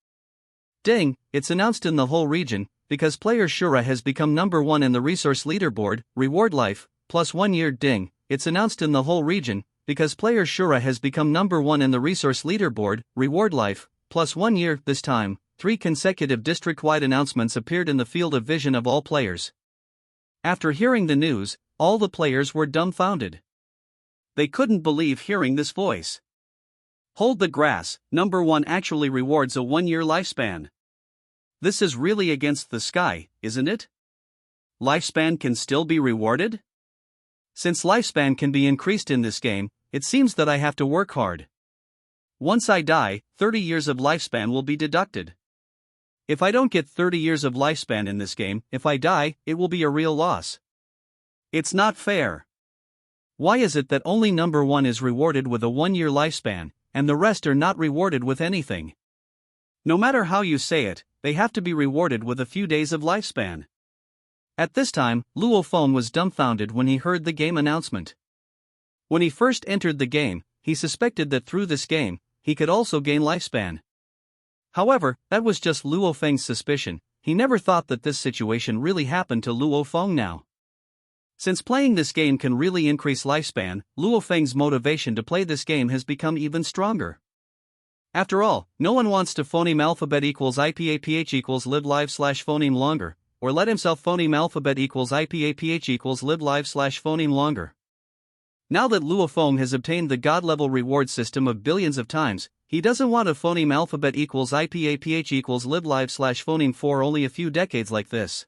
Ding, it's announced in the whole region, because player Shura has become number 1 in the resource leaderboard, reward life, plus 1 year. Ding, it's announced in the whole region, because player Shura has become number 1 in the resource leaderboard, reward life, plus 1 year. This time, 3 consecutive district-wide announcements appeared in the field of vision of all players. After hearing the news, all the players were dumbfounded. They couldn't believe hearing this voice. Hold the grass, number 1 actually rewards a 1-year lifespan. This is really against the sky, isn't it? Lifespan can still be rewarded? Since lifespan can be increased in this game, it seems that I have to work hard. Once I die, 30 years of lifespan will be deducted. If I don't get 30 years of lifespan in this game, if I die, it will be a real loss. It's not fair. Why is it that only number 1 is rewarded with a 1-year lifespan, and the rest are not rewarded with anything? No matter how you say it, they have to be rewarded with a few days of lifespan. At this time, Luo Feng was dumbfounded when he heard the game announcement. When he first entered the game, he suspected that through this game, he could also gain lifespan. However, that was just Luo Feng's suspicion. He never thought that this situation really happened to Luo Feng now. Since playing this game can really increase lifespan, Luo Feng's motivation to play this game has become even stronger. After all, no one wants to phoneme alphabet equals IPAPH equals live live slash phoneme longer, or let himself phoneme alphabet equals IPAPH equals live live slash phoneme longer. Now that Luo Feng has obtained the god-level reward system of billions of times, he doesn't want to phoneme alphabet equals IPAPH equals live live slash phoneme for only a few decades like this.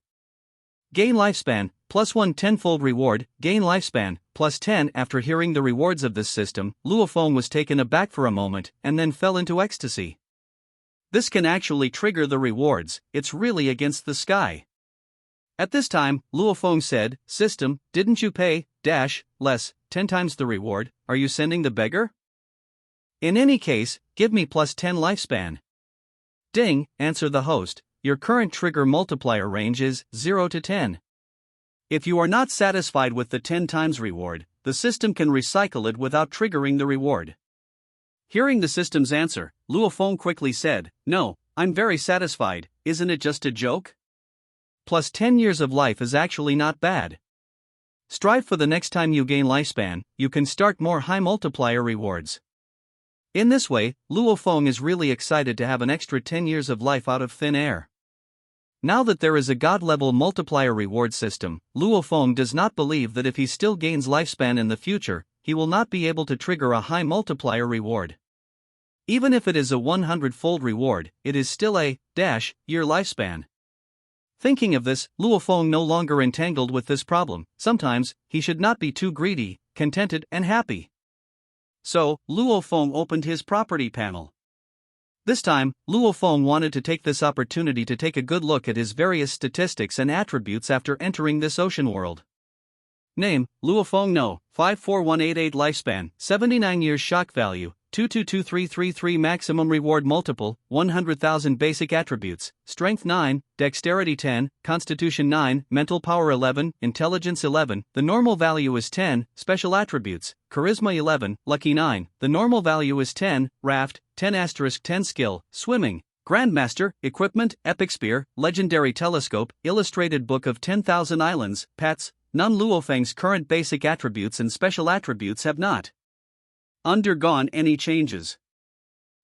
Gain lifespan, plus 1 tenfold reward, gain lifespan, plus 10. After hearing the rewards of this system, Luo Feng was taken aback for a moment, and then fell into ecstasy. This can actually trigger the rewards, it's really against the sky. At this time, Luo Feng said, "System, didn't you pay, dash, less, 10 times the reward, are you sending the beggar? In any case, give me plus 10 lifespan." Ding, answer the host. Your current trigger multiplier range is 0 to 10. If you are not satisfied with the 10 times reward, the system can recycle it without triggering the reward. Hearing the system's answer, Luo Feng quickly said, "No, I'm very satisfied, isn't it just a joke? Plus 10 years of life is actually not bad. Strive for the next time you gain lifespan, you can start more high multiplier rewards." In this way, Luo Feng is really excited to have an extra 10 years of life out of thin air. Now that there is a god-level multiplier reward system, Luo Feng does not believe that if he still gains lifespan in the future, he will not be able to trigger a high multiplier reward. Even if it is a 100-fold reward, it is still a year lifespan. Thinking of this, Luo Feng no longer entangled with this problem. Sometimes, he should not be too greedy, contented and happy. So, Luo Feng opened his property panel. This time, Luo Feng wanted to take this opportunity to take a good look at his various statistics and attributes after entering this ocean world. Name, Luo Feng No, 54188 lifespan, 79 years shock value, 2223333 maximum reward multiple, 100,000 basic attributes, strength 9, dexterity 10, constitution 9, mental power 11, intelligence 11, the normal value is 10, special attributes, charisma 11, lucky 9, the normal value is 10, raft, 10 * 10 skill, swimming, Grandmaster, equipment, epic spear, legendary telescope, illustrated book of 10,000 islands, pets. None. Luofeng's current basic attributes and special attributes have not undergone any changes.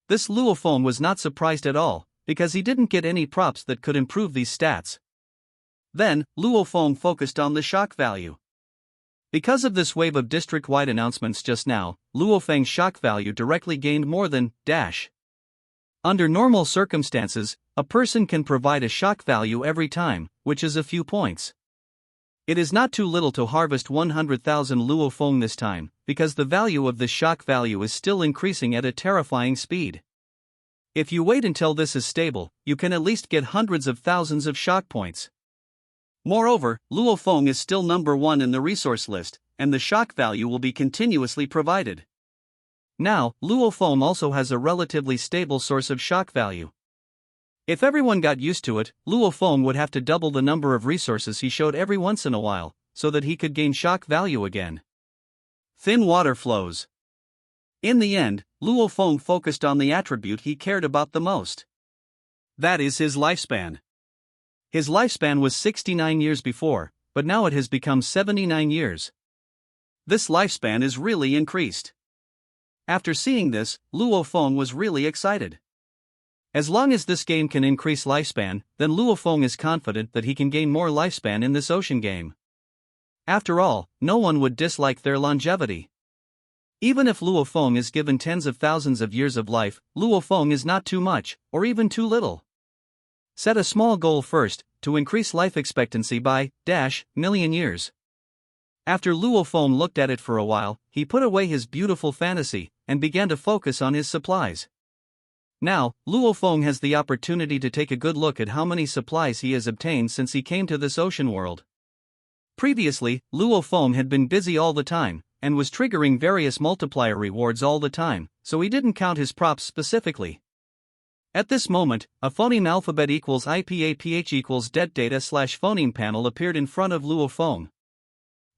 This Luofeng was not surprised at all, because he didn't get any props that could improve these stats. Then, Luofeng focused on the shock value. Because of this wave of district-wide announcements just now, Luofeng's shock value directly gained more than dash. Under normal circumstances, a person can provide a shock value every time, which is a few points. It is not too little to harvest 100,000 Luofeng this time, because the value of this shock value is still increasing at a terrifying speed. If you wait until this is stable, you can at least get hundreds of thousands of shock points. Moreover, Luofeng is still number 1 in the resource list, and the shock value will be continuously provided. Now, Luofeng also has a relatively stable source of shock value. If everyone got used to it, Luofeng would have to double the number of resources he showed every once in a while, so that he could gain shock value again. Thin water flows. In the end, Luofeng focused on the attribute he cared about the most. That is his lifespan. His lifespan was 69 years before, but now it has become 79 years. This lifespan is really increased. After seeing this, Luofeng was really excited. As long as this game can increase lifespan, then Luofeng is confident that he can gain more lifespan in this ocean game. After all, no one would dislike their longevity. Even if Luofeng is given tens of thousands of years of life, Luofeng is not too much, or even too little. Set a small goal first, to increase life expectancy by million years. After Luofeng looked at it for a while, he put away his beautiful fantasy, and began to focus on his supplies. Now, Luofeng has the opportunity to take a good look at how many supplies he has obtained since he came to this ocean world. Previously, Luofeng had been busy all the time, and was triggering various multiplier rewards all the time, so he didn't count his props specifically. At this moment, a phoneme alphabet equals IPAPH equals det data / phoneme panel appeared in front of Luofeng.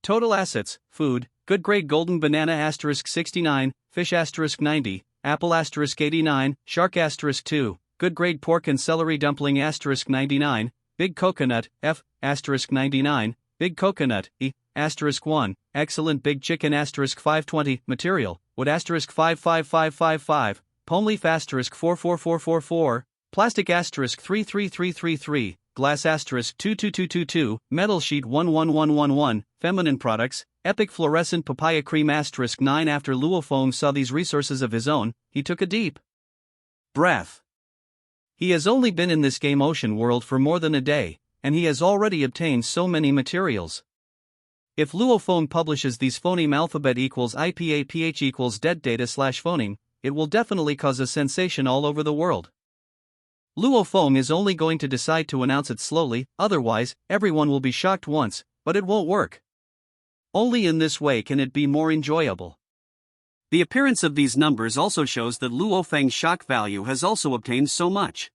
Total assets, food, good grade golden banana * 69, fish * 90, apple * 89, shark * 2, good grade pork and celery dumpling * 99, big coconut F * 99, big coconut E * 1, excellent big chicken * 520, material wood * 55555, palm leaf * 44444, plastic * 33333, glass * 22222, metal sheet 11111, feminine products, epic fluorescent papaya cream * 9. After Luofeng saw these resources of his own, he took a deep breath. He has only been in this game ocean world for more than a day, and he has already obtained so many materials. If Luofeng publishes these phoneme alphabet equals IPAPH equals det data / phoneme, it will definitely cause a sensation all over the world. Luofeng is only going to decide to announce it slowly, otherwise, everyone will be shocked once, but it won't work. Only in this way can it be more enjoyable. The appearance of these numbers also shows that Luofeng's shock value has also obtained so much.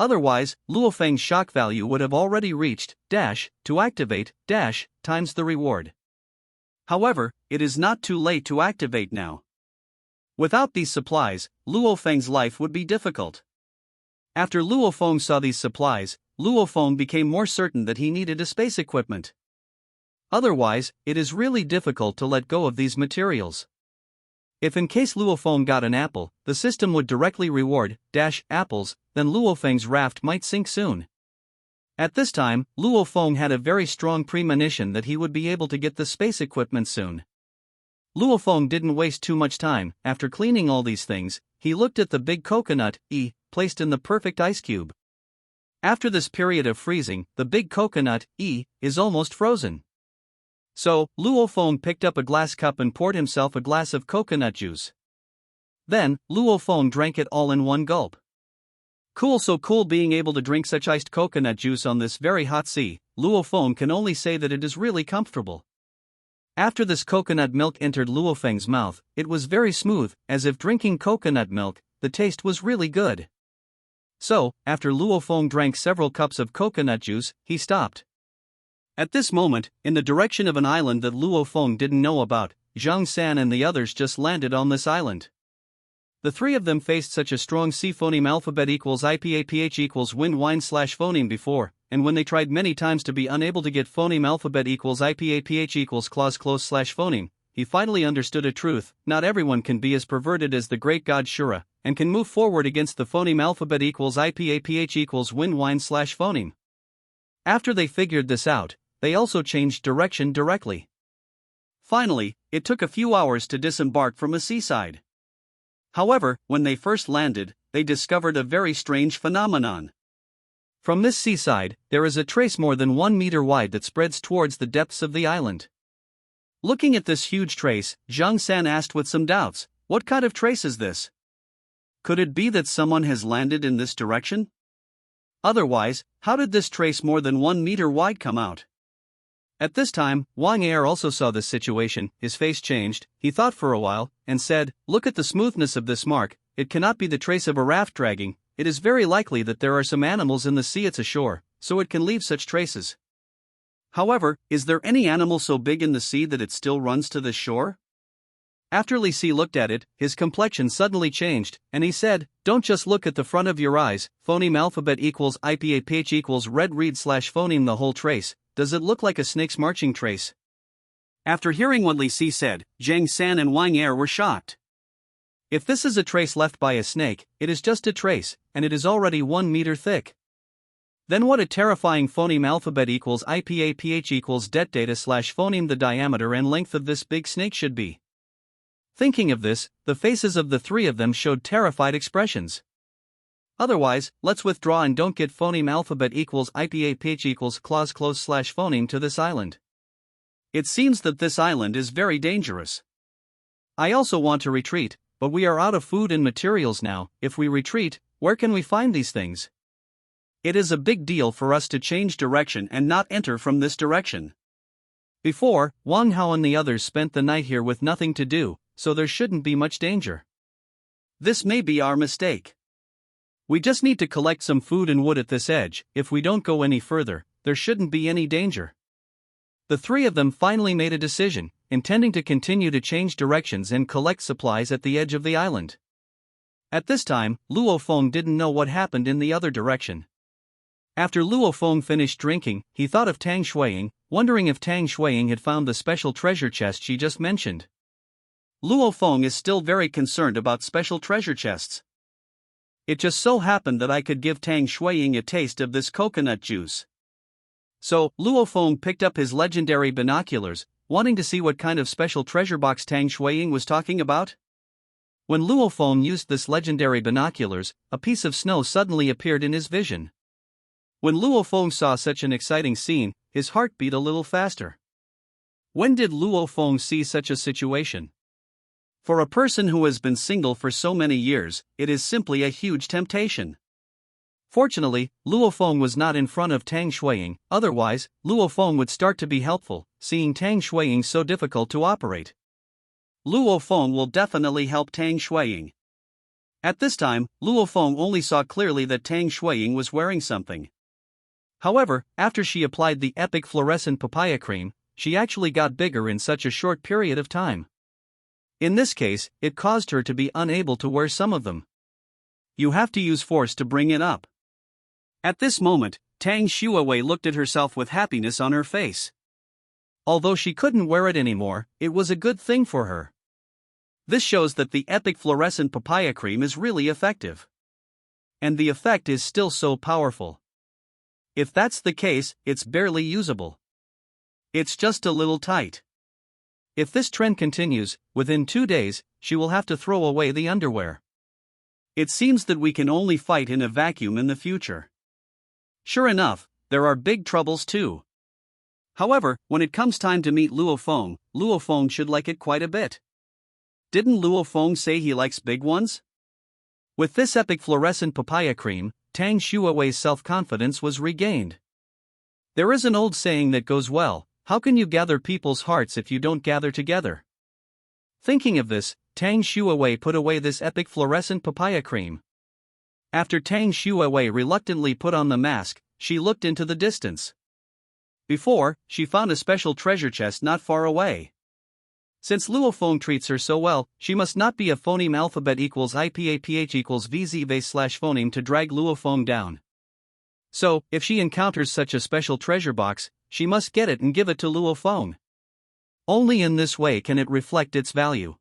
Otherwise, Luofeng's shock value would have already reached to activate times the reward. However, it is not too late to activate now. Without these supplies, Luofeng's life would be difficult. After Luofeng saw these supplies, Luofeng became more certain that he needed a space equipment. Otherwise, it is really difficult to let go of these materials. If in case Luofeng got an apple, the system would directly reward apples, then Luofeng's raft might sink soon. At this time, Luofeng had a very strong premonition that he would be able to get the space equipment soon. Luofeng didn't waste too much time. After cleaning all these things, he looked at the big coconut placed in the perfect ice cube. After this period of freezing, the big coconut is almost frozen. So, Luofeng picked up a glass cup and poured himself a glass of coconut juice. Then, Luofeng drank it all in one gulp. Cool, so cool being able to drink such iced coconut juice on this very hot sea. Luofeng can only say that it is really comfortable. After this coconut milk entered Luo Feng's mouth, it was very smooth, as if drinking coconut milk. The taste was really good. So, after Luo Feng drank several cups of coconut juice, he stopped. At this moment, in the direction of an island that Luo Feng didn't know about, Zhang San and the others just landed on this island. The three of them faced such a strong C phoneme alphabet equals IPAPH equals wind wine slash phoneme before, and when they tried many times to be unable to get phoneme alphabet equals IPAPH equals clause close slash phoneme, he finally understood a truth: not everyone can be as perverted as the great god Shura, and can move forward against the phoneme alphabet equals IPAPH equals wind wine slash phoneme. After they figured this out, they also changed direction directly. Finally, it took a few hours to disembark from a seaside. However, when they first landed, they discovered a very strange phenomenon. From this seaside, there is a trace more than 1 meter wide that spreads towards the depths of the island. Looking at this huge trace, Zhang San asked with some doubts, "What kind of trace is this? Could it be that someone has landed in this direction? Otherwise, how did this trace more than 1 meter wide come out?" At this time, Wang Er also saw this situation. His face changed, he thought for a while, and said, "Look at the smoothness of this mark. It cannot be the trace of a raft dragging. It is very likely that there are some animals in the sea it's ashore, so it can leave such traces. However, is there any animal so big in the sea that it still runs to the shore?" After Li Si looked at it, his complexion suddenly changed, and he said, "Don't just look at the front of your eyes. Phoneme alphabet equals IPAPH equals red read slash phoneme the whole trace. Does it look like a snake's marching trace?" After hearing what Li Si said, Zhang San and Wang Er were shocked. If this is a trace left by a snake, it is just a trace, and it is already 1 meter thick. Then what a terrifying phoneme alphabet equals IPAPH equals det data slash phoneme the diameter and length of this big snake should be. Thinking of this, the faces of the three of them showed terrified expressions. Otherwise, let's withdraw and don't get phoneme alphabet equals IPAPH equals clause close slash phoneme to this island. It seems that this island is very dangerous. I also want to retreat, but we are out of food and materials now. If we retreat, where can we find these things? It is a big deal for us to change direction and not enter from this direction. Before, Wang Hao and the others spent the night here with nothing to do, so there shouldn't be much danger. This may be our mistake. We just need to collect some food and wood at this edge. If we don't go any further, there shouldn't be any danger. The three of them finally made a decision, intending to continue to change directions and collect supplies at the edge of the island. At this time, Luo Feng didn't know what happened in the other direction. After Luo Feng finished drinking, he thought of Tang Shuiying, wondering if Tang Shuiying had found the special treasure chest she just mentioned. Luo Feng is still very concerned about special treasure chests. It just so happened that I could give Tang Shuiying a taste of this coconut juice. So, Luo Feng picked up his legendary binoculars, wanting to see what kind of special treasure box Tang Shuiying was talking about. When Luo Feng used this legendary binoculars, a piece of snow suddenly appeared in his vision. When Luo Feng saw such an exciting scene, his heart beat a little faster. When did Luo Feng see such a situation? For a person who has been single for so many years, it is simply a huge temptation. Fortunately, Luo Feng was not in front of Tang Shuiying, otherwise, Luo Feng would start to be helpful, seeing Tang Shuiying so difficult to operate. Luo Feng will definitely help Tang Shuiying. At this time, Luo Feng only saw clearly that Tang Shuiying was wearing something. However, after she applied the epic fluorescent papaya cream, she actually got bigger in such a short period of time. In this case, it caused her to be unable to wear some of them. You have to use force to bring it up. At this moment, Tang Shuiwei looked at herself with happiness on her face. Although she couldn't wear it anymore, it was a good thing for her. This shows that the epic fluorescent papaya cream is really effective. And the effect is still so powerful. If that's the case, it's barely usable. It's just a little tight. If this trend continues, within 2 days, she will have to throw away the underwear. It seems that we can only fight in a vacuum in the future. Sure enough, there are big troubles too. However, when it comes time to meet Luo Feng should like it quite a bit. Didn't Luo Feng say he likes big ones? With this epic fluorescent papaya cream, Tang Shuiwei's self-confidence was regained. There is an old saying that goes well: how can you gather people's hearts if you don't gather together? Thinking of this, Tang Shuawei put away this epic fluorescent papaya cream. After Tang Shuawei reluctantly put on the mask, she looked into the distance. Before, she found a special treasure chest not far away. Since Luo Feng treats her so well, she must not be a phoneme alphabet equals IPAPH equals VZ/phoneme to drag Luo Feng down. So, if she encounters such a special treasure box, she must get it and give it to Luo Feng. Only in this way can it reflect its value.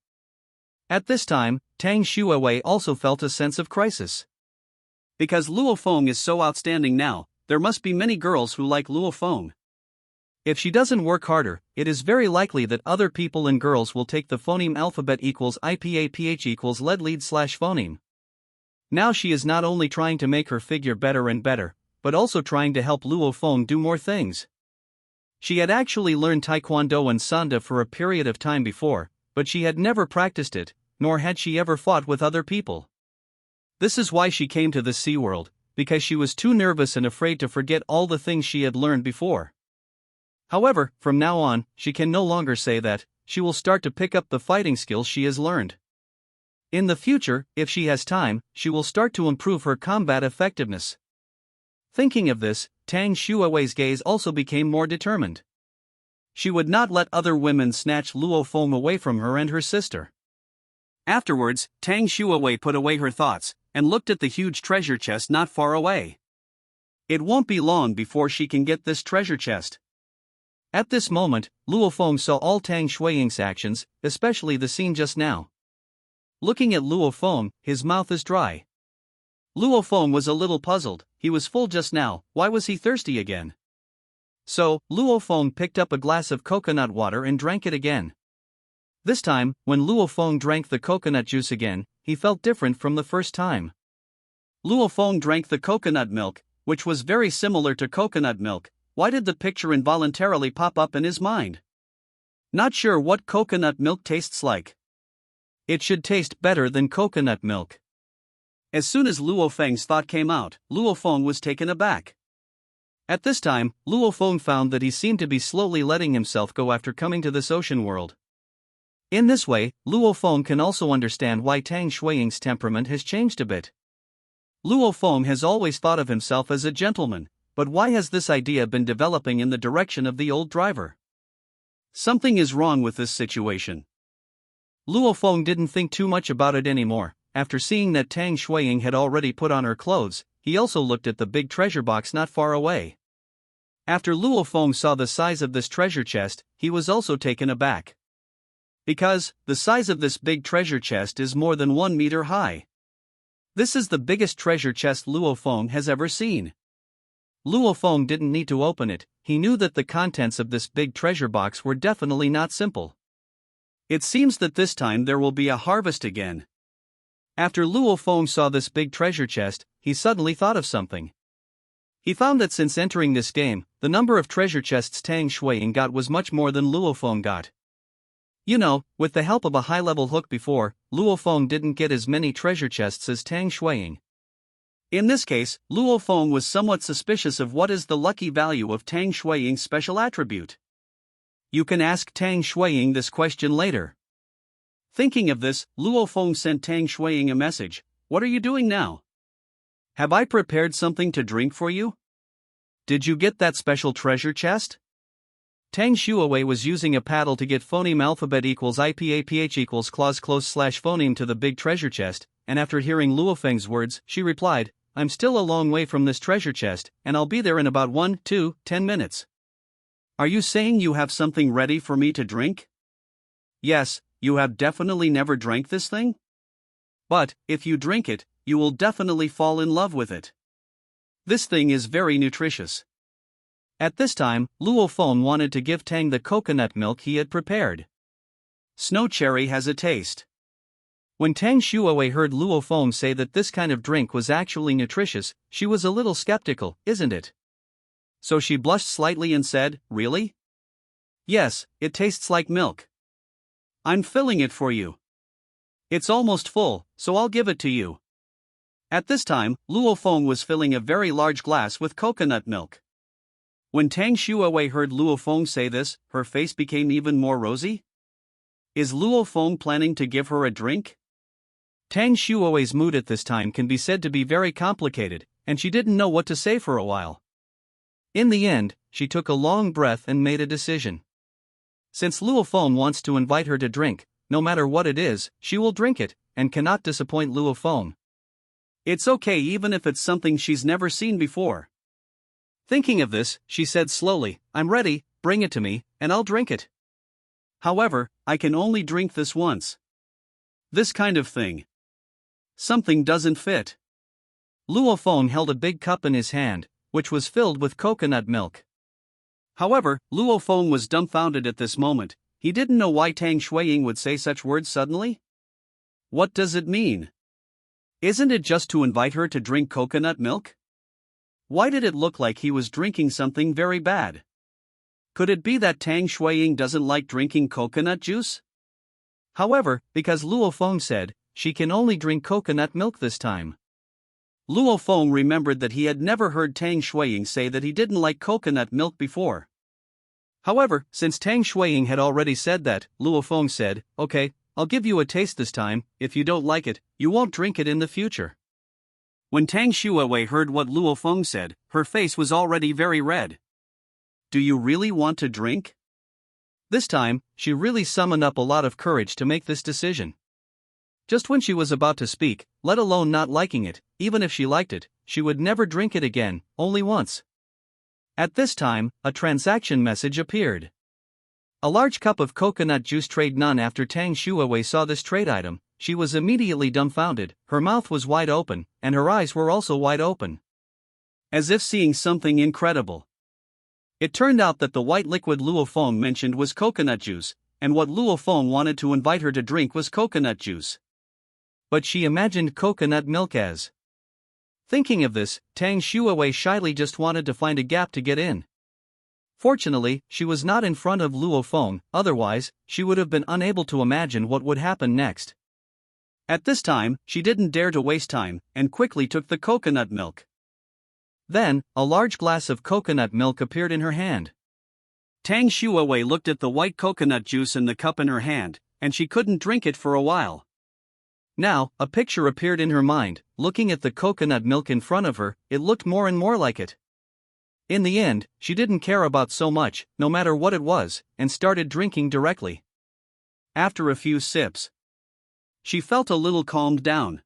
At this time, Tang Shuawei also felt a sense of crisis. Because Luo Feng is so outstanding now, there must be many girls who like Luo Feng. If she doesn't work harder, it is very likely that other people and girls will take the phoneme alphabet equals IPAPH equals lead/phoneme. Now she is not only trying to make her figure better and better, but also trying to help Luo Feng do more things. She had actually learned Taekwondo and Sanda for a period of time before, but she had never practiced it, nor had she ever fought with other people. This is why she came to the Sea World, because she was too nervous and afraid to forget all the things she had learned before. However, from now on, she can no longer say that. She will start to pick up the fighting skills she has learned. In the future, if she has time, she will start to improve her combat effectiveness. Thinking of this, Tang Shuawei's gaze also became more determined. She would not let other women snatch Luo Feng away from her and her sister. Afterwards, Tang Shuawei put away her thoughts and looked at the huge treasure chest not far away. It won't be long before she can get this treasure chest. At this moment, Luo Feng saw all Tang Shuiying's actions, especially the scene just now. Looking at Luo Feng, his mouth is dry. Luo Feng was a little puzzled. He was full just now, why was he thirsty again? So, Luo Feng picked up a glass of coconut water and drank it again. This time, when Luo Feng drank the coconut juice again, he felt different from the first time. Luo Feng drank the coconut milk, which was very similar to coconut milk. Why did the picture involuntarily pop up in his mind? Not sure what coconut milk tastes like. It should taste better than coconut milk. As soon as Luo Feng's thought came out, Luo Feng was taken aback. At this time, Luo Feng found that he seemed to be slowly letting himself go after coming to this ocean world. In this way, Luo Feng can also understand why Tang Shuiying's temperament has changed a bit. Luo Feng has always thought of himself as a gentleman, but why has this idea been developing in the direction of the old driver? Something is wrong with this situation. Luo Feng didn't think too much about it anymore. After seeing that Tang Shuiying had already put on her clothes, he also looked at the big treasure box not far away. After Luo Feng saw the size of this treasure chest, he was also taken aback. Because, the size of this big treasure chest is more than 1 meter high. This is the biggest treasure chest Luo Feng has ever seen. Luo Feng didn't need to open it, he knew that the contents of this big treasure box were definitely not simple. It seems that this time there will be a harvest again. After Luo Feng saw this big treasure chest, he suddenly thought of something. He found that since entering this game, the number of treasure chests Tang Shuiying got was much more than Luo Feng got. You know, with the help of a high-level hook before, Luo Feng didn't get as many treasure chests as Tang Shuiying. In this case, Luo Feng was somewhat suspicious of what is the lucky value of Tang Shuiying's special attribute. You can ask Tang Shuiying this question later. Thinking of this, Luo Feng sent Tang Shuiying a message. What are you doing now? Have I prepared something to drink for you? Did you get that special treasure chest? Tang Shuawei was using a paddle to get phoneme alphabet equals IPAPH equals clause close/phoneme to the big treasure chest, and after hearing Luo Feng's words, she replied, I'm still a long way from this treasure chest, and I'll be there in about 10 minutes. Are you saying you have something ready for me to drink? Yes, you have definitely never drank this thing? But, if you drink it, you will definitely fall in love with it. This thing is very nutritious. At this time, Luo Feng wanted to give Tang the coconut milk he had prepared. Snow cherry has a taste. When Tang Shuawei heard Luo Feng say that this kind of drink was actually nutritious, she was a little skeptical, isn't it? So she blushed slightly and said, Really? Yes, it tastes like milk. I'm filling it for you. It's almost full, so I'll give it to you. At this time, Luo Feng was filling a very large glass with coconut milk. When Tang Shuawei heard Luo Feng say this, her face became even more rosy. Is Luo Feng planning to give her a drink? Tang Shuawei's mood at this time can be said to be very complicated, and she didn't know what to say for a while. In the end, she took a long breath and made a decision. Since Luo Feng wants to invite her to drink, no matter what it is, she will drink it, and cannot disappoint Luo Feng. It's okay even if it's something she's never seen before. Thinking of this, she said slowly, I'm ready, bring it to me, and I'll drink it. However, I can only drink this once. This kind of thing. Something doesn't fit. Luo Feng held a big cup in his hand, which was filled with coconut milk. However, Luo Feng was dumbfounded at this moment. He didn't know why Tang Shuiying would say such words suddenly. What does it mean? Isn't it just to invite her to drink coconut milk? Why did it look like he was drinking something very bad? Could it be that Tang Shuiying doesn't like drinking coconut juice? However, because Luo Feng said, she can only drink coconut milk this time. Luo Feng remembered that he had never heard Tang Shuiying say that he didn't like coconut milk before. However, since Tang Shuiying had already said that, Luo Feng said, okay, I'll give you a taste this time. If you don't like it, you won't drink it in the future. When Tang Shuawei heard what Luo Feng said, her face was already very red. Do you really want to drink? This time, she really summoned up a lot of courage to make this decision. Just when she was about to speak, let alone not liking it, even if she liked it, she would never drink it again, only once. At this time, a transaction message appeared. A large cup of coconut juice trade none. After Tang Shuawei saw this trade item, she was immediately dumbfounded, her mouth was wide open, and her eyes were also wide open. As if seeing something incredible. It turned out that the white liquid Luo Feng mentioned was coconut juice, and what Luo Feng wanted to invite her to drink was coconut juice. But she imagined coconut milk as. Thinking of this, Tang Shuawei shyly just wanted to find a gap to get in. Fortunately, she was not in front of Luo Feng, otherwise, she would have been unable to imagine what would happen next. At this time, she didn't dare to waste time, and quickly took the coconut milk. Then, a large glass of coconut milk appeared in her hand. Tang Shuawei looked at the white coconut juice in the cup in her hand, and she couldn't drink it for a while. Now, a picture appeared in her mind. Looking at the coconut milk in front of her, it looked more and more like it. In the end, she didn't care about so much, no matter what it was, and started drinking directly. After a few sips, she felt a little calmed down.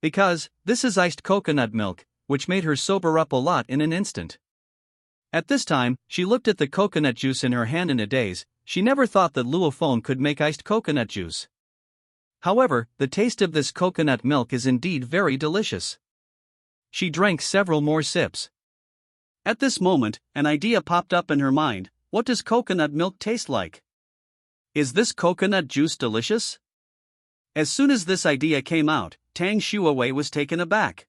Because, this is iced coconut milk, which made her sober up a lot in an instant. At this time, she looked at the coconut juice in her hand in a daze. She never thought that Luo Feng could make iced coconut juice. However, the taste of this coconut milk is indeed very delicious. She drank several more sips. At this moment, an idea popped up in her mind. What does coconut milk taste like? Is this coconut juice delicious? As soon as this idea came out, Tang Shuawei was taken aback.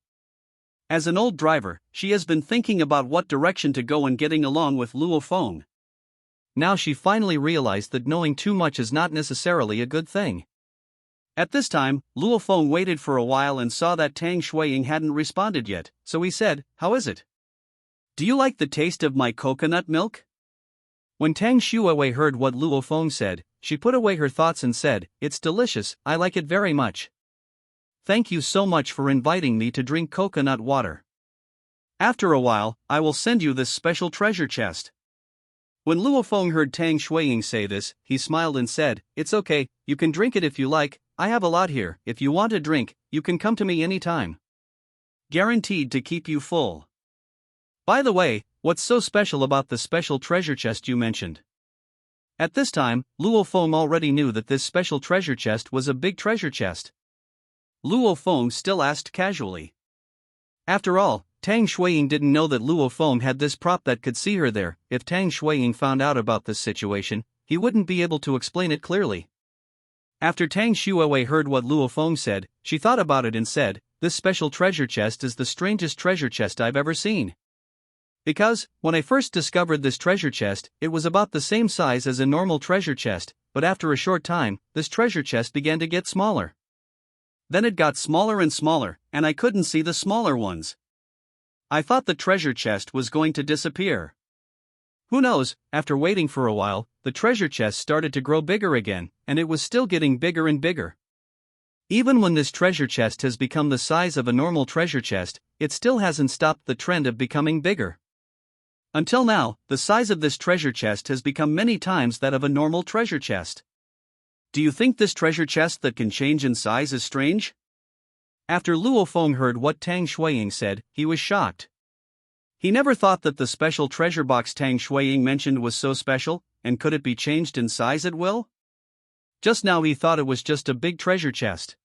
As an old driver, she has been thinking about what direction to go in getting along with Luo Feng. Now she finally realized that knowing too much is not necessarily a good thing. At this time, Luo Feng waited for a while and saw that Tang Shuiying hadn't responded yet, so he said, "How is it? Do you like the taste of my coconut milk?" When Tang Shuawei heard what Luo Feng said, she put away her thoughts and said, "It's delicious, I like it very much. Thank you so much for inviting me to drink coconut water. After a while, I will send you this special treasure chest." When Luo Feng heard Tang Shuiying say this, he smiled and said, "It's okay, you can drink it if you like, I have a lot here. If you want a drink, you can come to me anytime. Guaranteed to keep you full. By the way, what's so special about the special treasure chest you mentioned?" At this time, Luo Feng already knew that this special treasure chest was a big treasure chest. Luo Feng still asked casually. After all, Tang Shuiying didn't know that Luo Feng had this prop that could see her there. If Tang Shuiying found out about this situation, he wouldn't be able to explain it clearly. After Tang Shuawei heard what Luo Feng said, she thought about it and said, "This special treasure chest is the strangest treasure chest I've ever seen. Because, when I first discovered this treasure chest, it was about the same size as a normal treasure chest, but after a short time, this treasure chest began to get smaller. Then it got smaller and smaller, and I couldn't see the smaller ones. I thought the treasure chest was going to disappear. Who knows, after waiting for a while, the treasure chest started to grow bigger again, and it was still getting bigger and bigger. Even when this treasure chest has become the size of a normal treasure chest, it still hasn't stopped the trend of becoming bigger. Until now, the size of this treasure chest has become many times that of a normal treasure chest. Do you think this treasure chest that can change in size is strange? After Luo Feng heard what Tang Shuiying said, he was shocked. He never thought that the special treasure box Tang Shuiying mentioned was so special, and could it be changed in size at will? Just now he thought it was just a big treasure chest.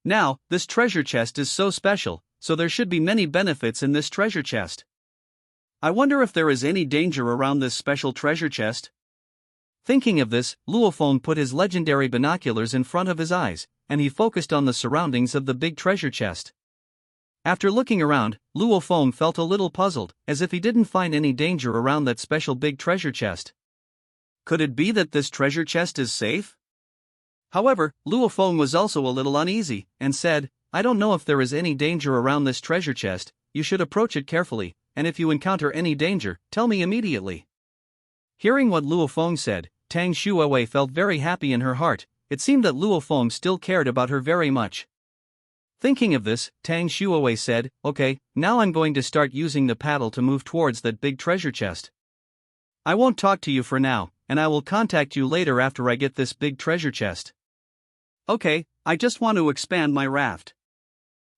Now, this treasure chest is so special, so there should be many benefits in this treasure chest. I wonder if there is any danger around this special treasure chest? Thinking of this, Luo Feng put his legendary binoculars in front of his eyes, and he focused on the surroundings of the big treasure chest. After looking around, Luo Feng felt a little puzzled, as if he didn't find any danger around that special big treasure chest. Could it be that this treasure chest is safe? However, Luo Feng was also a little uneasy, and said, I don't know if there is any danger around this treasure chest. You should approach it carefully, and if you encounter any danger, tell me immediately. Hearing what Luo Feng said, Tang Shuiwei felt very happy in her heart. It seemed that Luo Feng still cared about her very much. Thinking of this, Tang Shuiwei said, okay, now I'm going to start using the paddle to move towards that big treasure chest. I won't talk to you for now, and I will contact you later after I get this big treasure chest. Okay, I just want to expand my raft.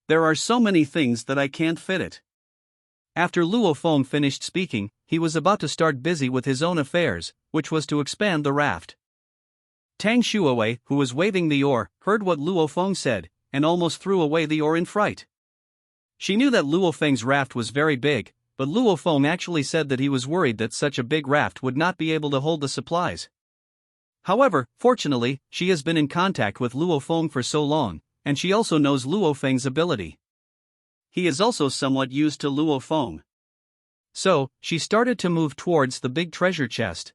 There are so many things that I can't fit it. After Luo Feng finished speaking, he was about to start busy with his own affairs, which was to expand the raft. Tang Shuiwei, who was waving the oar, heard what Luo Feng said, and almost threw away the oar in fright. She knew that Luo Feng's raft was very big, but Luo Feng actually said that he was worried that such a big raft would not be able to hold the supplies. However, fortunately, she has been in contact with Luo Feng for so long, and she also knows Luo Feng's ability. He is also somewhat used to Luo Feng. So, she started to move towards the big treasure chest.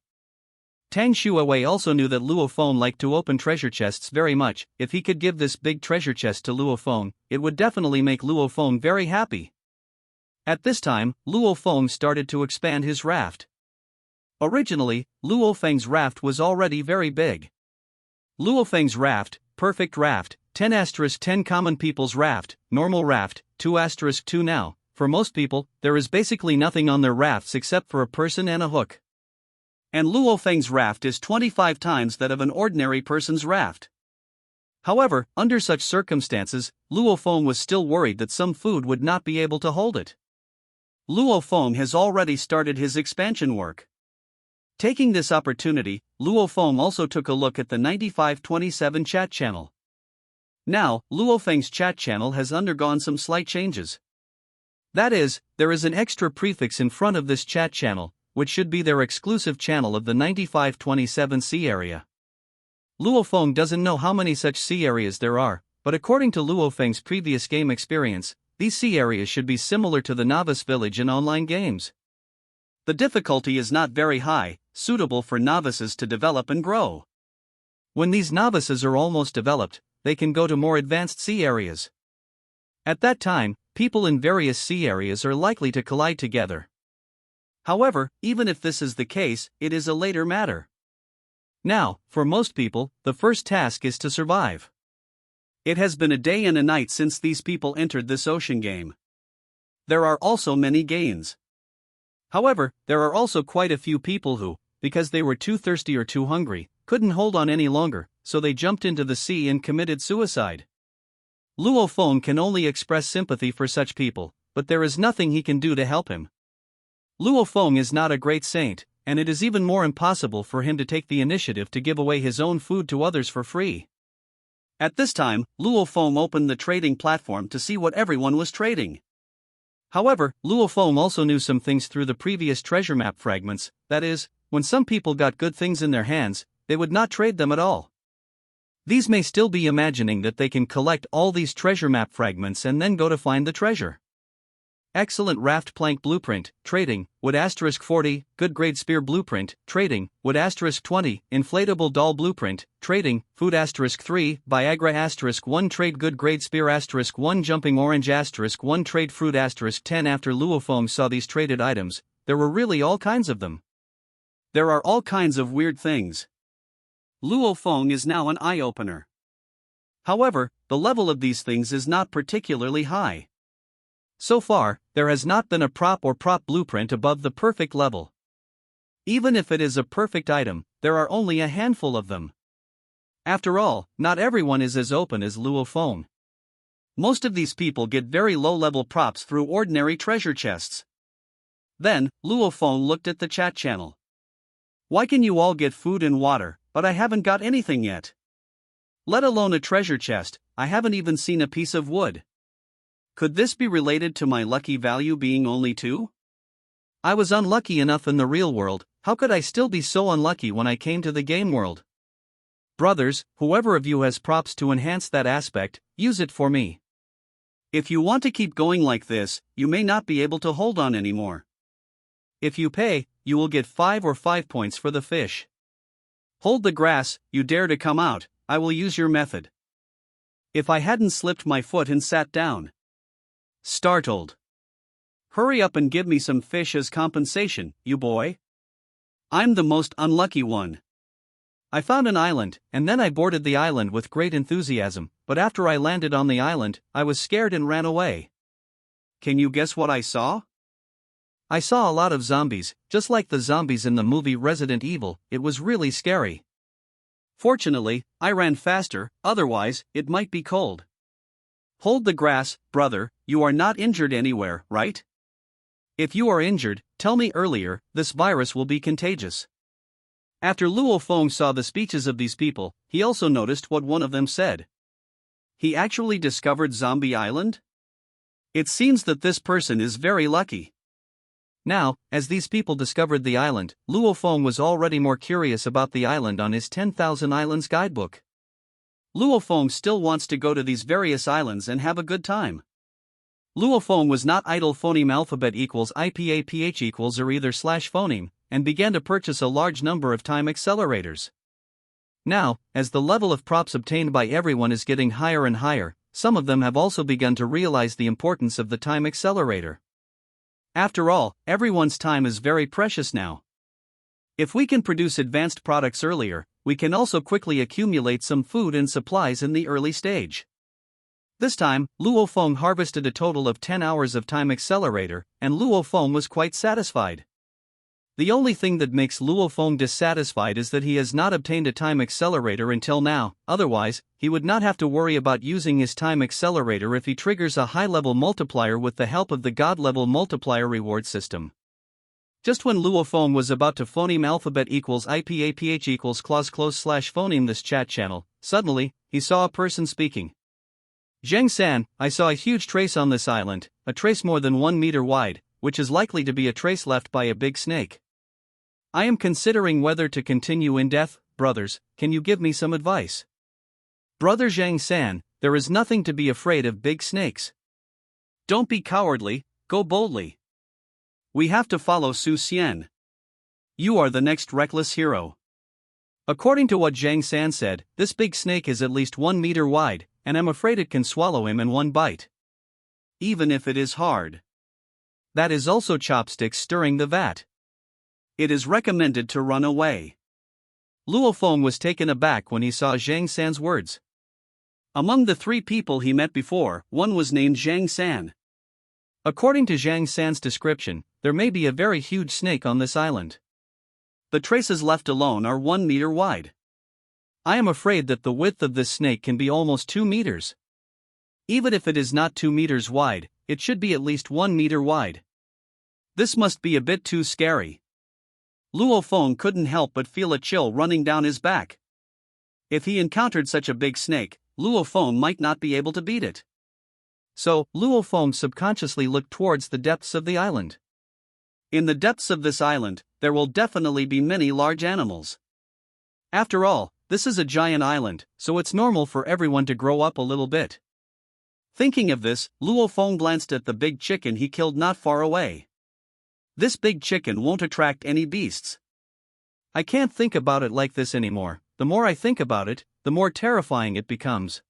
Tang Shuiwei also knew that Luo Feng liked to open treasure chests very much. If he could give this big treasure chest to Luo Feng, it would definitely make Luo Feng very happy. At this time, Luo Feng started to expand his raft. Originally, Luo Feng's raft was already very big. Luo Feng's raft, perfect raft, 10*10 common people's raft, normal raft, 2*2 now. For most people, there is basically nothing on their rafts except for a person and a hook. And Luo Feng's raft is 25 times that of an ordinary person's raft. However, under such circumstances, Luo Feng was still worried that some food would not be able to hold it. Luo Feng has already started his expansion work. Taking this opportunity, Luo Feng also took a look at the 9527 chat channel. Now, Luo Feng's chat channel has undergone some slight changes. That is, there is an extra prefix in front of this chat channel, which should be their exclusive channel of the 9527 C area. Luo Feng doesn't know how many such C areas there are, but according to Luo Feng's previous game experience, these C areas should be similar to the novice village in online games. The difficulty is not very high, suitable for novices to develop and grow. When these novices are almost developed, they can go to more advanced C areas. At that time, people in various C areas are likely to collide together. However, even if this is the case, it is a later matter. Now, for most people, the first task is to survive. It has been a day and a night since these people entered this ocean game. There are also many gains. However, there are also quite a few people who, because they were too thirsty or too hungry, couldn't hold on any longer, so they jumped into the sea and committed suicide. Luo Feng can only express sympathy for such people, but there is nothing he can do to help him. Luo Feng is not a great saint, and it is even more impossible for him to take the initiative to give away his own food to others for free. At this time, Luo Feng opened the trading platform to see what everyone was trading. However, Luo Feng also knew some things through the previous treasure map fragments, that is, when some people got good things in their hands, they would not trade them at all. These may still be imagining that they can collect all these treasure map fragments and then go to find the treasure. Excellent raft plank blueprint, trading, wood *40, good grade spear blueprint, trading, wood *20, inflatable doll blueprint, trading, food *3, Viagra *1 trade good grade spear *1 jumping orange *1 trade fruit *10. After Luo Feng saw these traded items, there were really all kinds of them. There are all kinds of weird things. Luo Feng is now an eye-opener. However, the level of these things is not particularly high. So far, there has not been a prop or prop blueprint above the perfect level. Even if it is a perfect item, there are only a handful of them. After all, not everyone is as open as Luo Feng. Most of these people get very low-level props through ordinary treasure chests. Then, Luo Feng looked at the chat channel. Why can you all get food and water, but I haven't got anything yet? Let alone a treasure chest, I haven't even seen a piece of wood. Could this be related to my lucky value being only 2? I was unlucky enough in the real world, how could I still be so unlucky when I came to the game world? Brothers, whoever of you has props to enhance that aspect, use it for me. If you want to keep going like this, you may not be able to hold on anymore. If you pay, you will get 5 or 5 points for the fish. Hold the grass, you dare to come out, I will use your method. If I hadn't slipped my foot and sat down. Startled. Hurry up and give me some fish as compensation, you boy. I'm the most unlucky one. I found an island, and then I boarded the island with great enthusiasm, but after I landed on the island, I was scared and ran away. Can you guess what I saw? I saw a lot of zombies, just like the zombies in the movie Resident Evil. It was really scary. Fortunately, I ran faster, otherwise, it might be cold. Hold the grass, brother, you are not injured anywhere, right? If you are injured, tell me earlier, this virus will be contagious. After Luo Feng saw the speeches of these people, he also noticed what one of them said. He actually discovered Zombie Island? It seems that this person is very lucky. Now, as these people discovered the island, Luo Feng was already more curious about the island on his 10,000 Islands guidebook. Luo Feng still wants to go to these various islands and have a good time. Luo Feng was not idle. Phoneme alphabet equals IPAPH equals or either slash phoneme, and began to purchase a large number of time accelerators. Now, as the level of props obtained by everyone is getting higher and higher, some of them have also begun to realize the importance of the time accelerator. After all, everyone's time is very precious now. If we can produce advanced products earlier, we can also quickly accumulate some food and supplies in the early stage. This time, Luo Feng harvested a total of 10 hours of time accelerator, and Luo Feng was quite satisfied. The only thing that makes Luo Feng dissatisfied is that he has not obtained a time accelerator until now. Otherwise, he would not have to worry about using his time accelerator if he triggers a high-level multiplier with the help of the God-level multiplier reward system. Just when Luo Feng was about to phoneme alphabet equals IPAPH equals clause close slash phoneme this chat channel, suddenly, he saw a person speaking. Zheng San, I saw a huge trace on this island, a trace more than 1 meter wide, which is likely to be a trace left by a big snake. I am considering whether to continue in death. Brothers, can you give me some advice? Brother Zhang San, there is nothing to be afraid of big snakes. Don't be cowardly, go boldly. We have to follow Su Xian. You are the next reckless hero. According to what Zhang San said, this big snake is at least 1 meter wide, and I'm afraid it can swallow him in one bite. Even if it is hard. That is also chopsticks stirring the vat. It is recommended to run away. Luo Feng was taken aback when he saw Zhang San's words. Among the 3 people he met before, one was named Zhang San. According to Zhang San's description, there may be a very huge snake on this island. The traces left alone are 1 meter wide. I am afraid that the width of this snake can be almost 2 meters. Even if it is not 2 meters wide, it should be at least 1 meter wide. This must be a bit too scary. Luo Feng couldn't help but feel a chill running down his back. If he encountered such a big snake, Luo Feng might not be able to beat it. So, Luo Feng subconsciously looked towards the depths of the island. In the depths of this island, there will definitely be many large animals. After all, this is a giant island, so it's normal for everyone to grow up a little bit. Thinking of this, Luo Feng glanced at the big chicken he killed not far away. This big chicken won't attract any beasts. I can't think about it like this anymore. The more I think about it, the more terrifying it becomes.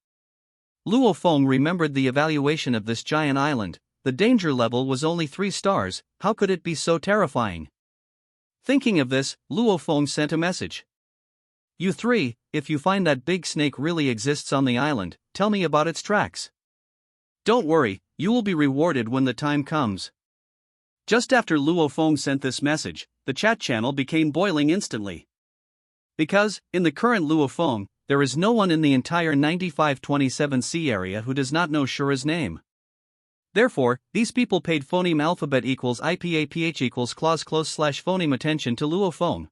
Luo Feng remembered the evaluation of this giant island. The danger level was only 3 stars, how could it be so terrifying? Thinking of this, Luo Feng sent a message. You three, if you find that big snake really exists on the island, tell me about its tracks. Don't worry, you will be rewarded when the time comes. Just after Luo Feng sent this message, the chat channel became boiling instantly. Because, in the current Luo Feng, there is no one in the entire 9527C area who does not know Shura's name. Therefore, these people paid phoneme alphabet equals IPAPH equals clause close / phoneme attention to Luo Feng.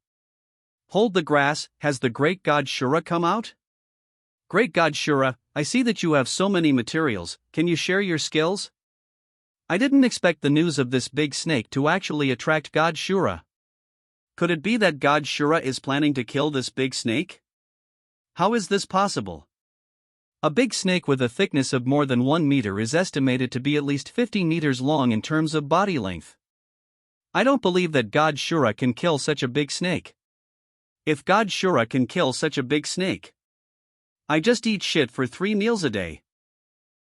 Hold the grass, has the great god Shura come out? Great god Shura, I see that you have so many materials, can you share your skills? I didn't expect the news of this big snake to actually attract god Shura. Could it be that god Shura is planning to kill this big snake? How is this possible? A big snake with a thickness of more than 1 meter is estimated to be at least 50 meters long in terms of body length. I don't believe that god Shura can kill such a big snake. If god Shura can kill such a big snake, I just eat shit for 3 meals a day.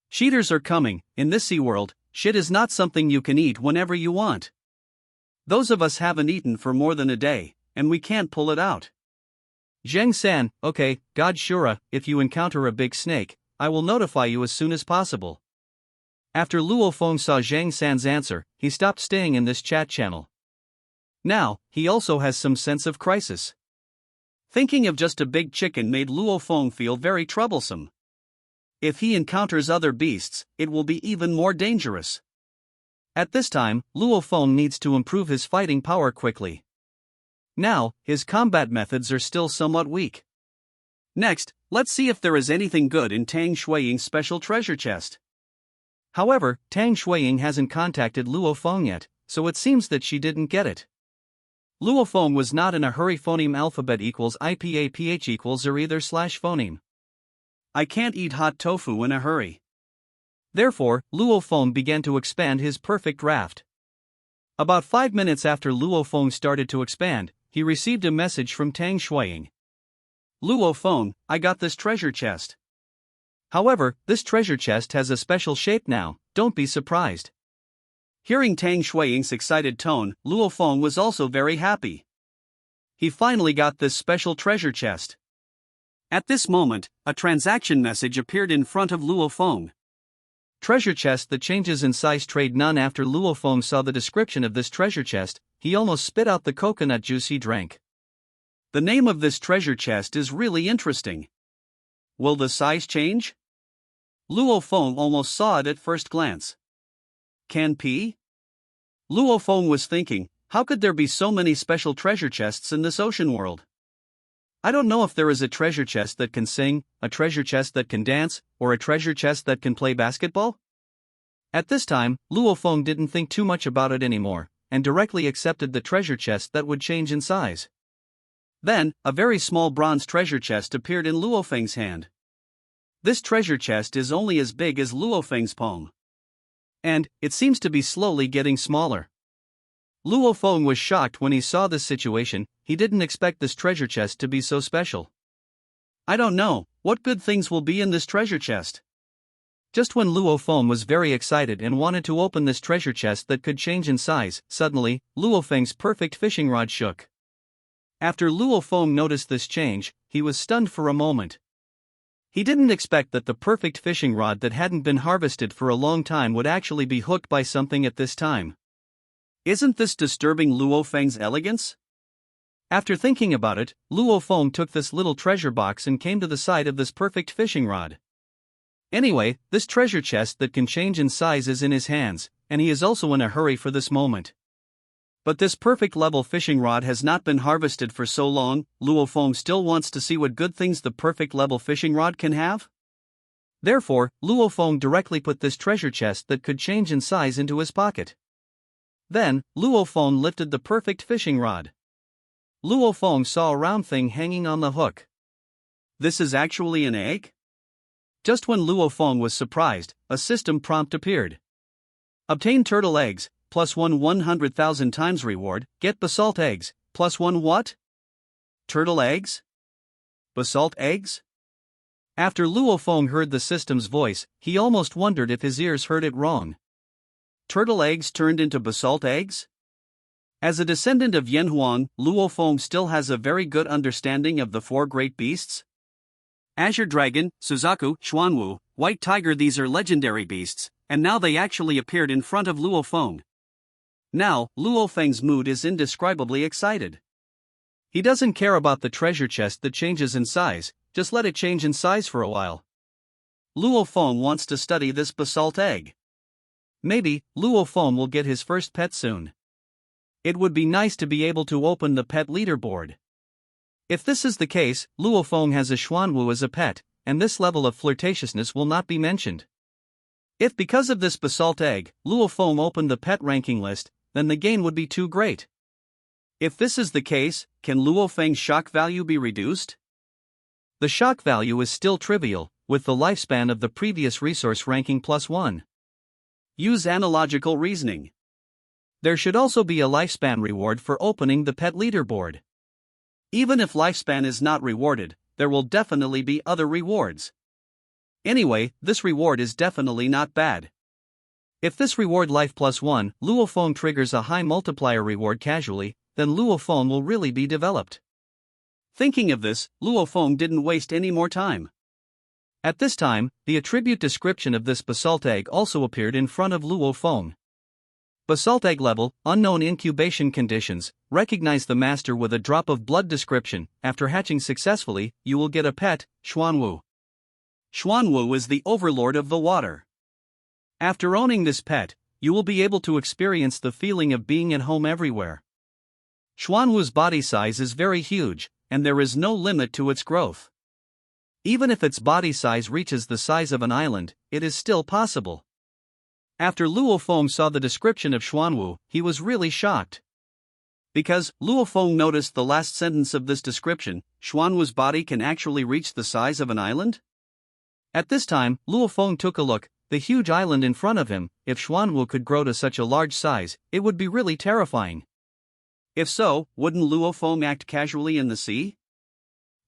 Cheaters are coming. In this sea world, shit is not something you can eat whenever you want. Those of us haven't eaten for more than a day, and we can't pull it out. Zheng San, okay, god Shura, if you encounter a big snake, I will notify you as soon as possible. After Luo Feng saw Zheng San's answer, he stopped staying in this chat channel. Now, he also has some sense of crisis. Thinking of just a big chicken made Luo Feng feel very troublesome. If he encounters other beasts, it will be even more dangerous. At this time, Luo Feng needs to improve his fighting power quickly. Now, his combat methods are still somewhat weak. Next, let's see if there is anything good in Tang Shuiying's special treasure chest. However, Tang Shuiying hasn't contacted Luo Feng yet, so it seems that she didn't get it. Luo Feng was not in a hurry. Phoneme alphabet equals IPAPH equals or either / phoneme. I can't eat hot tofu in a hurry. Therefore, Luo Feng began to expand his perfect raft. About 5 minutes after Luo Feng started to expand, he received a message from Tang Shuiying. Luo Feng, I got this treasure chest. However, this treasure chest has a special shape now, don't be surprised. Hearing Tang Shuiying's excited tone, Luo Feng was also very happy. He finally got this special treasure chest. At this moment, a transaction message appeared in front of Luo Feng. Treasure chest that changes in size trade none. After Luo Feng saw the description of this treasure chest, he almost spit out the coconut juice he drank. The name of this treasure chest is really interesting. Will the size change? Luo Feng almost saw it at first glance. Can P? Luo Feng was thinking, how could there be so many special treasure chests in this ocean world? I don't know if there is a treasure chest that can sing, a treasure chest that can dance, or a treasure chest that can play basketball? At this time, Luo Feng didn't think too much about it anymore, and directly accepted the treasure chest that would change in size. Then, a very small bronze treasure chest appeared in Luo Feng's hand. This treasure chest is only as big as Luo Feng's palm. And, it seems to be slowly getting smaller. Luo Feng was shocked when he saw this situation. He didn't expect this treasure chest to be so special. I don't know, what good things will be in this treasure chest? Just when Luo Feng was very excited and wanted to open this treasure chest that could change in size, suddenly, Luo Feng's perfect fishing rod shook. After Luo Feng noticed this change, he was stunned for a moment. He didn't expect that the perfect fishing rod that hadn't been harvested for a long time would actually be hooked by something at this time. Isn't this disturbing Luo Feng's elegance? After thinking about it, Luo Feng took this little treasure box and came to the side of this perfect fishing rod. Anyway, this treasure chest that can change in size is in his hands, and he is also in a hurry for this moment. But this perfect level fishing rod has not been harvested for so long. Luo Feng still wants to see what good things the perfect level fishing rod can have. Therefore, Luo Feng directly put this treasure chest that could change in size into his pocket. Then, Luo Feng lifted the perfect fishing rod. Luo Feng saw a round thing hanging on the hook. This is actually an egg? Just when Luo Feng was surprised, a system prompt appeared. Obtain turtle eggs, +1 100,000 times reward, get basalt eggs, +1 what? Turtle eggs? Basalt eggs? After Luo Feng heard the system's voice, he almost wondered if his ears heard it wrong. Turtle eggs turned into basalt eggs? As a descendant of Yanhuang, Luo Feng still has a very good understanding of the four great beasts. Azure Dragon, Suzaku, Xuanwu, White Tiger. These are legendary beasts, and now they actually appeared in front of Luo Feng. Now, Luo Feng's mood is indescribably excited. He doesn't care about the treasure chest that changes in size, just let it change in size for a while. Luo Feng wants to study this basalt egg. Maybe, Luo Feng will get his first pet soon. It would be nice to be able to open the pet leaderboard. If this is the case, Luo Feng has a Xuanwu as a pet, and this level of flirtatiousness will not be mentioned. If because of this basalt egg, Luo Feng opened the pet ranking list, then the gain would be too great. If this is the case, can Luo Feng's shock value be reduced? The shock value is still trivial, with the lifespan of the previous resource ranking +1. Use analogical reasoning. There should also be a lifespan reward for opening the pet leaderboard. Even if lifespan is not rewarded, there will definitely be other rewards. Anyway, this reward is definitely not bad. If this reward life +1, Luo Feng triggers a high multiplier reward casually, then Luo Feng will really be developed. Thinking of this, Luo Feng didn't waste any more time. At this time, the attribute description of this basalt egg also appeared in front of Luo Feng. Basalt egg level, unknown incubation conditions, recognize the master with a drop of blood description. After hatching successfully, you will get a pet, Xuanwu. Xuanwu is the overlord of the water. After owning this pet, you will be able to experience the feeling of being at home everywhere. Xuanwu's body size is very huge, and there is no limit to its growth. Even if its body size reaches the size of an island, it is still possible. After Luo Feng saw the description of Xuanwu, he was really shocked. Because Luo Feng noticed the last sentence of this description, Xuanwu's body can actually reach the size of an island? At this time, Luo Feng took a look, the huge island in front of him. If Xuanwu could grow to such a large size, it would be really terrifying. If so, wouldn't Luo Feng act casually in the sea?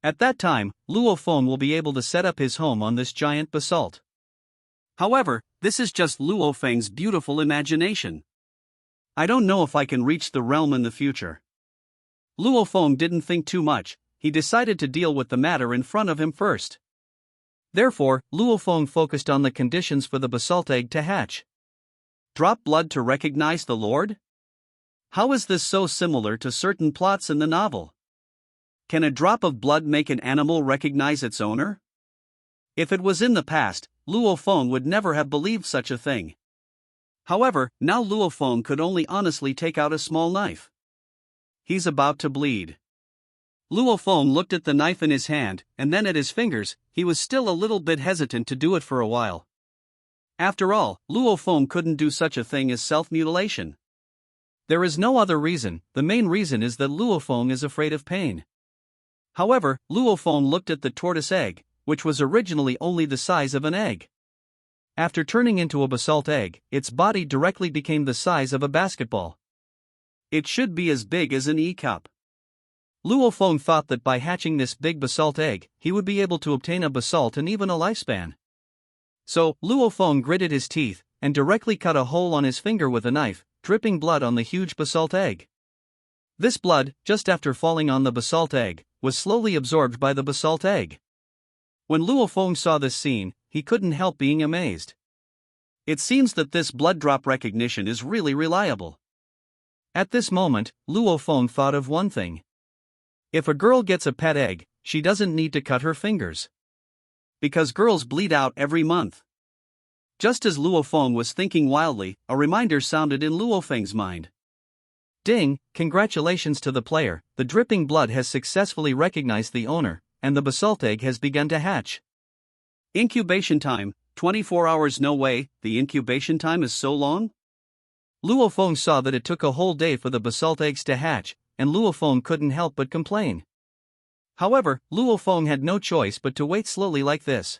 At that time, Luo Feng will be able to set up his home on this giant basalt. However, this is just Luo Feng's beautiful imagination. I don't know if I can reach the realm in the future. Luo Feng didn't think too much, he decided to deal with the matter in front of him first. Therefore, Luo Feng focused on the conditions for the basalt egg to hatch. Drop blood to recognize the Lord? How is this so similar to certain plots in the novel? Can a drop of blood make an animal recognize its owner? If it was in the past, Luo Feng would never have believed such a thing. However, now Luo Feng could only honestly take out a small knife. He's about to bleed. Luo Feng looked at the knife in his hand, and then at his fingers. He was still a little bit hesitant to do it for a while. After all, Luo Feng couldn't do such a thing as self-mutilation. There is no other reason, the main reason is that Luo Feng is afraid of pain. However, Luo Feng looked at the tortoise egg, which was originally only the size of an egg. After turning into a basalt egg, its body directly became the size of a basketball. It should be as big as an e-cup. Luo Feng thought that by hatching this big basalt egg, he would be able to obtain a basalt and even a lifespan. So, Luo Feng gritted his teeth, and directly cut a hole on his finger with a knife, dripping blood on the huge basalt egg. This blood, just after falling on the basalt egg, was slowly absorbed by the basalt egg. When Luo Feng saw this scene, he couldn't help being amazed. It seems that this blood drop recognition is really reliable. At this moment, Luo Feng thought of one thing. If a girl gets a pet egg, she doesn't need to cut her fingers. Because girls bleed out every month. Just as Luo Feng was thinking wildly, a reminder sounded in Luo Feng's mind. Ding, congratulations to the player, the dripping blood has successfully recognized the owner, and the basalt egg has begun to hatch. Incubation time, 24 hours. No way, the incubation time is so long? Luo Feng saw that it took a whole day for the basalt eggs to hatch, and Luo Feng couldn't help but complain. However, Luo Feng had no choice but to wait slowly like this.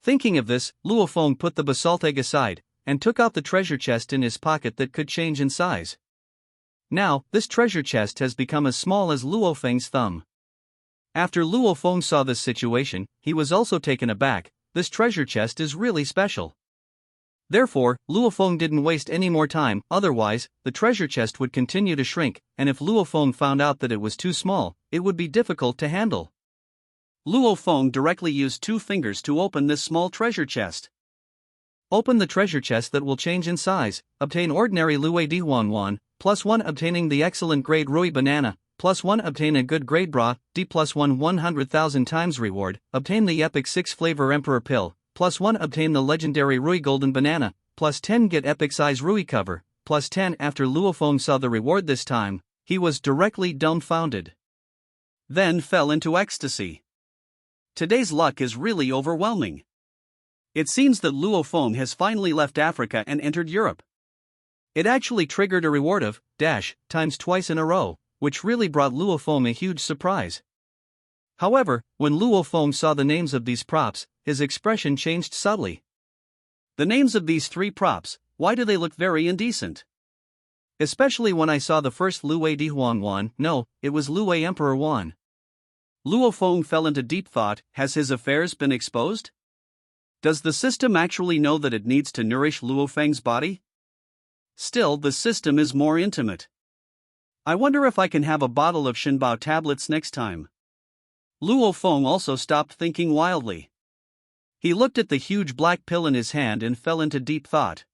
Thinking of this, Luo Feng put the basalt egg aside, and took out the treasure chest in his pocket that could change in size. Now, this treasure chest has become as small as Luo Feng's thumb. After Luo Feng saw this situation, he was also taken aback. This treasure chest is really special. Therefore, Luo Feng didn't waste any more time, otherwise, the treasure chest would continue to shrink, and if Luo Feng found out that it was too small, it would be difficult to handle. Luo Feng directly used 2 fingers to open this small treasure chest. Open the treasure chest that will change in size, obtain ordinary Luo Di Huan Wan, +1 obtaining the excellent grade Rui Banana, +1 obtain a good grade Bra, D +1 100,000 times reward, obtain the epic 6 flavor Emperor Pill, +1 obtain the legendary Rui Golden Banana, +10 get epic size Rui cover, +10 after Luo Feng saw the reward this time, he was directly dumbfounded. Then fell into ecstasy. Today's luck is really overwhelming. It seems that Luo Feng has finally left Africa and entered Europe. It actually triggered a reward of times twice in a row, which really brought Luo Feng a huge surprise. However, when Luo Feng saw the names of these props, his expression changed subtly. The names of these 3 props, why do they look very indecent? Especially when I saw the first Luo Di Huan Wan, no, it was Luo Emperor Wan. Luo Feng fell into deep thought, has his affairs been exposed? Does the system actually know that it needs to nourish Luo Feng's body? Still, the system is more intimate. I wonder if I can have a bottle of Shenbao tablets next time. Luo Feng also stopped thinking wildly. He looked at the huge black pill in his hand and fell into deep thought.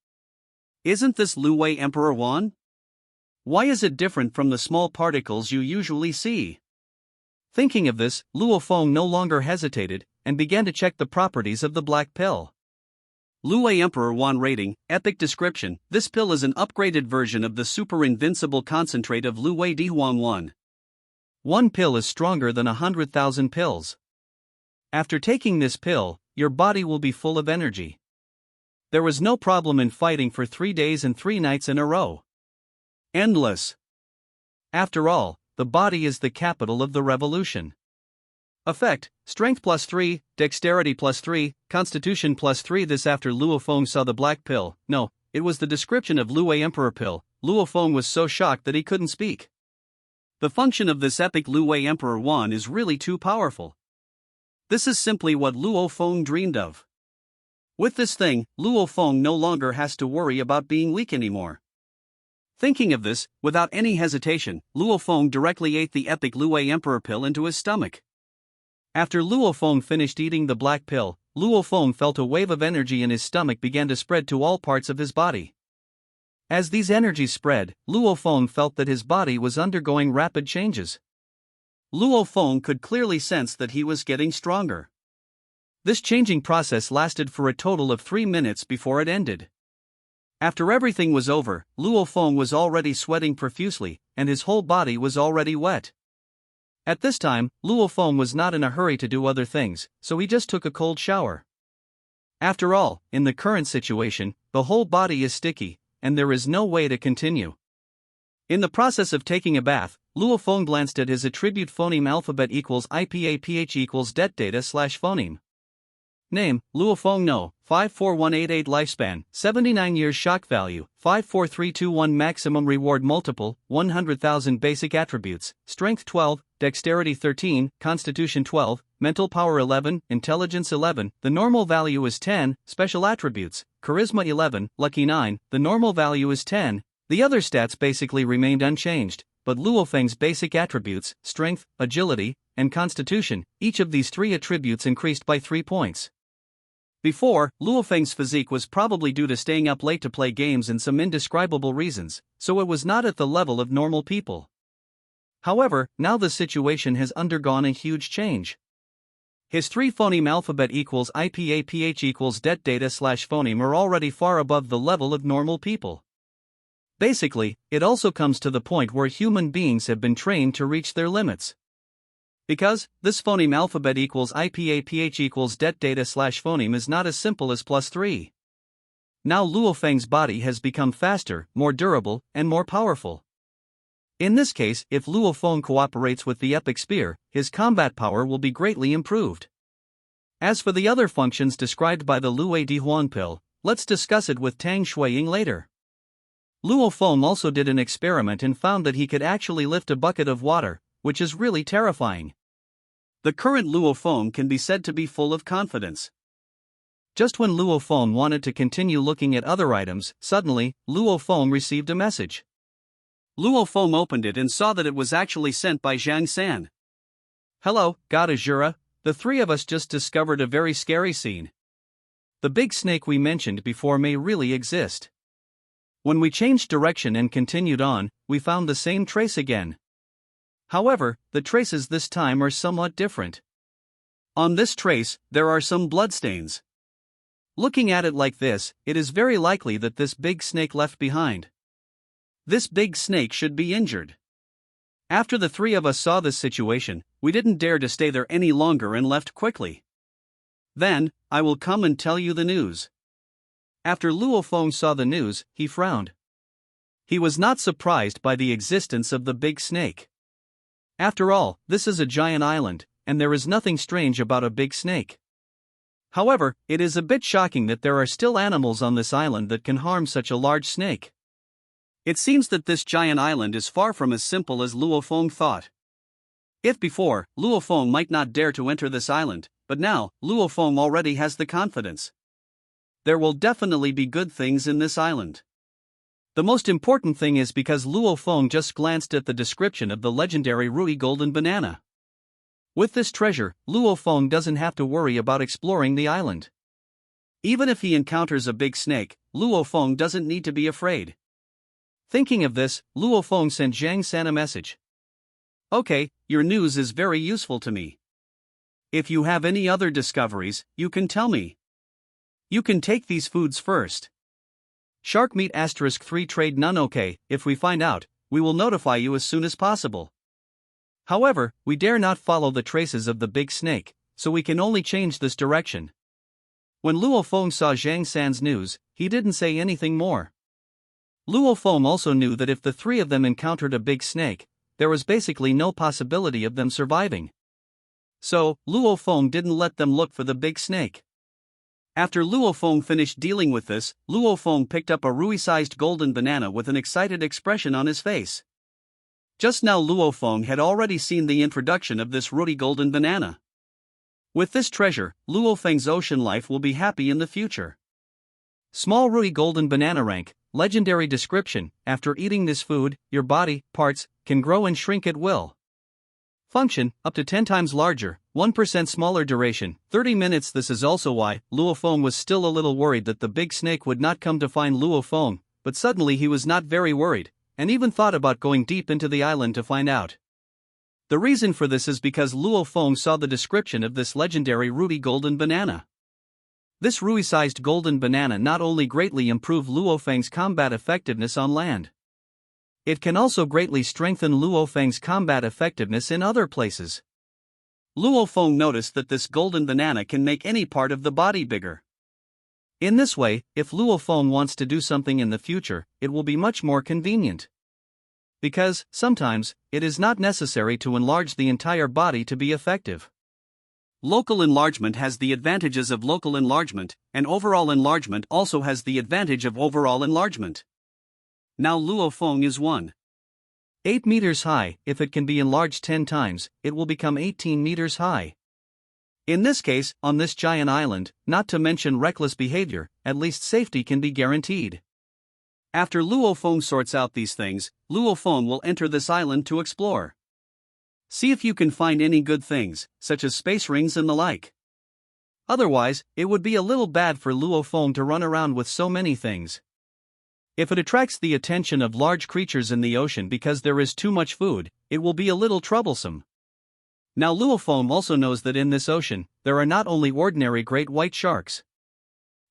Isn't this Luo Emperor Wan? Why is it different from the small particles you usually see? Thinking of this, Luo Feng no longer hesitated, and began to check the properties of the black pill. Luo Emperor Wan rating, epic description, this pill is an upgraded version of the super invincible concentrate of Luo Di Huan Wan. 1 pill is stronger than 100,000 pills. After taking this pill, your body will be full of energy. There was no problem in fighting for 3 days and 3 nights in a row. Endless. After all, the body is the capital of the revolution. Effect, strength +3, dexterity +3, constitution +3. This after Luo Feng saw the black pill, no, it was the description of Luo Emperor pill. Luo Feng was so shocked that he couldn't speak. The function of this epic Luo Emperor Wan is really too powerful. This is simply what Luo Feng dreamed of. With this thing, Luo Feng no longer has to worry about being weak anymore. Thinking of this, without any hesitation, Luo Feng directly ate the epic Luo Emperor pill into his stomach. After Luo Feng finished eating the black pill, Luo Feng felt a wave of energy in his stomach began to spread to all parts of his body. As these energies spread, Luo Feng felt that his body was undergoing rapid changes. Luo Feng could clearly sense that he was getting stronger. This changing process lasted for a total of 3 minutes before it ended. After everything was over, Luo Feng was already sweating profusely, and his whole body was already wet. At this time, Luo Feng was not in a hurry to do other things, so he just took a cold shower. After all, in the current situation, the whole body is sticky, and there is no way to continue. In the process of taking a bath, Luo Feng glanced at his attribute phoneme alphabet equals IPAPH equals det data / phoneme. Name, Luo Feng No, 54188 lifespan, 79 years shock value, 54321 maximum reward multiple, 100,000 basic attributes, strength 12, dexterity 13, constitution 12, mental power 11, intelligence 11, the normal value is 10, special attributes, charisma 11, lucky 9, the normal value is 10, the other stats basically remained unchanged, but Luo Feng's basic attributes, strength, agility, and constitution, each of these 3 attributes increased by 3 points. Before, Luo Feng's physique was probably due to staying up late to play games and some indescribable reasons, so it was not at the level of normal people. However, now the situation has undergone a huge change. His 3 phoneme alphabet equals IPAPH equals det data / phoneme are already far above the level of normal people. Basically, it also comes to the point where human beings have been trained to reach their limits. Because, this phoneme alphabet equals IPAPH equals det data / phoneme is not as simple as +3. Now Luo Feng's body has become faster, more durable, and more powerful. In this case, if Luo Feng cooperates with the epic spear, his combat power will be greatly improved. As for the other functions described by the Luo Di Huan pill, let's discuss it with Tang Shuiying later. Luo Feng also did an experiment and found that he could actually lift a bucket of water, which is really terrifying. The current Luo Feng can be said to be full of confidence. Just when Luo Feng wanted to continue looking at other items, suddenly, Luo Feng received a message. Luo Feng opened it and saw that it was actually sent by Zhang San. Hello, God Azura, the three of us just discovered a very scary scene. The big snake we mentioned before may really exist. When we changed direction and continued on, we found the same trace again. However, the traces this time are somewhat different. On this trace, there are some bloodstains. Looking at it like this, it is very likely that this big snake left behind. This big snake should be injured. After the three of us saw this situation, we didn't dare to stay there any longer and left quickly. Then, I will come and tell you the news. After Luo Feng saw the news, he frowned. He was not surprised by the existence of the big snake. After all, this is a giant island, and there is nothing strange about a big snake. However, it is a bit shocking that there are still animals on this island that can harm such a large snake. It seems that this giant island is far from as simple as Luo Feng thought. If before, Luo Feng might not dare to enter this island, but now, Luo Feng already has the confidence. There will definitely be good things in this island. The most important thing is because Luo Feng just glanced at the description of the legendary Rui Golden Banana. With this treasure, Luo Feng doesn't have to worry about exploring the island. Even if he encounters a big snake, Luo Feng doesn't need to be afraid. Thinking of this, Luo Feng sent Zhang San a message. Okay, your news is very useful to me. If you have any other discoveries, you can tell me. You can take these foods first. Shark meat *3 trade none. Okay, if we find out, we will notify you as soon as possible. However, we dare not follow the traces of the big snake, so we can only change this direction. When Luo Feng saw Zhang San's news, he didn't say anything more. Luo Feng also knew that if the three of them encountered a big snake, there was basically no possibility of them surviving. So, Luo Feng didn't let them look for the big snake. After Luo Feng finished dealing with this, Luo Feng picked up a Rui-sized golden banana with an excited expression on his face. Just now Luo Feng had already seen the introduction of this Rui Golden Banana. With this treasure, Luo Feng's ocean life will be happy in the future. Small Rui Golden Banana rank, legendary description, after eating this food, your body, parts, can grow and shrink at will. Function, up to 10 times larger, 1% smaller duration, 30 minutes. This is also why Luo Feng was still a little worried that the big snake would not come to find Luo Feng, but suddenly he was not very worried, and even thought about going deep into the island to find out. The reason for this is because Luo Feng saw the description of this legendary Rui Golden Banana. This Rui-sized golden banana not only greatly improved Luo Feng's combat effectiveness on land. It can also greatly strengthen Luo Feng's combat effectiveness in other places. Luo Feng noticed that this golden banana can make any part of the body bigger. In this way, if Luo Feng wants to do something in the future, it will be much more convenient. Because, sometimes, it is not necessary to enlarge the entire body to be effective. Local enlargement has the advantages of local enlargement, and overall enlargement also has the advantage of overall enlargement. Now Luo Feng is 1.8 meters high. If it can be enlarged 10 times, it will become 18 meters high. In this case, on this giant island, not to mention reckless behavior, at least safety can be guaranteed. After Luo Feng sorts out these things, Luo Feng will enter this island to explore. See if you can find any good things, such as space rings and the like. Otherwise, it would be a little bad for Luo Feng to run around with so many things. If it attracts the attention of large creatures in the ocean because there is too much food, it will be a little troublesome. Now Luo Feng also knows that in this ocean, there are not only ordinary great white sharks.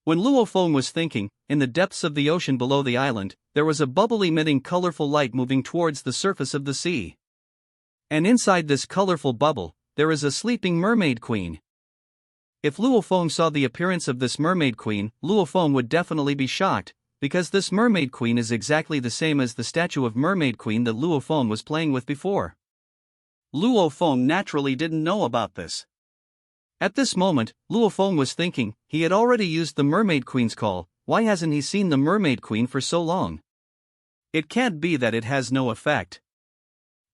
When Luo Feng was thinking, in the depths of the ocean below the island, there was a bubble emitting colorful light moving towards the surface of the sea. And inside this colorful bubble, there is a sleeping mermaid queen. If Luo Feng saw the appearance of this mermaid queen, Luo Feng would definitely be shocked, because this mermaid queen is exactly the same as the statue of mermaid queen that Luo Feng was playing with before. Luo Feng naturally didn't know about this. At this moment, Luo Feng was thinking, he had already used the mermaid queen's call, why hasn't he seen the mermaid queen for so long? It can't be that it has no effect.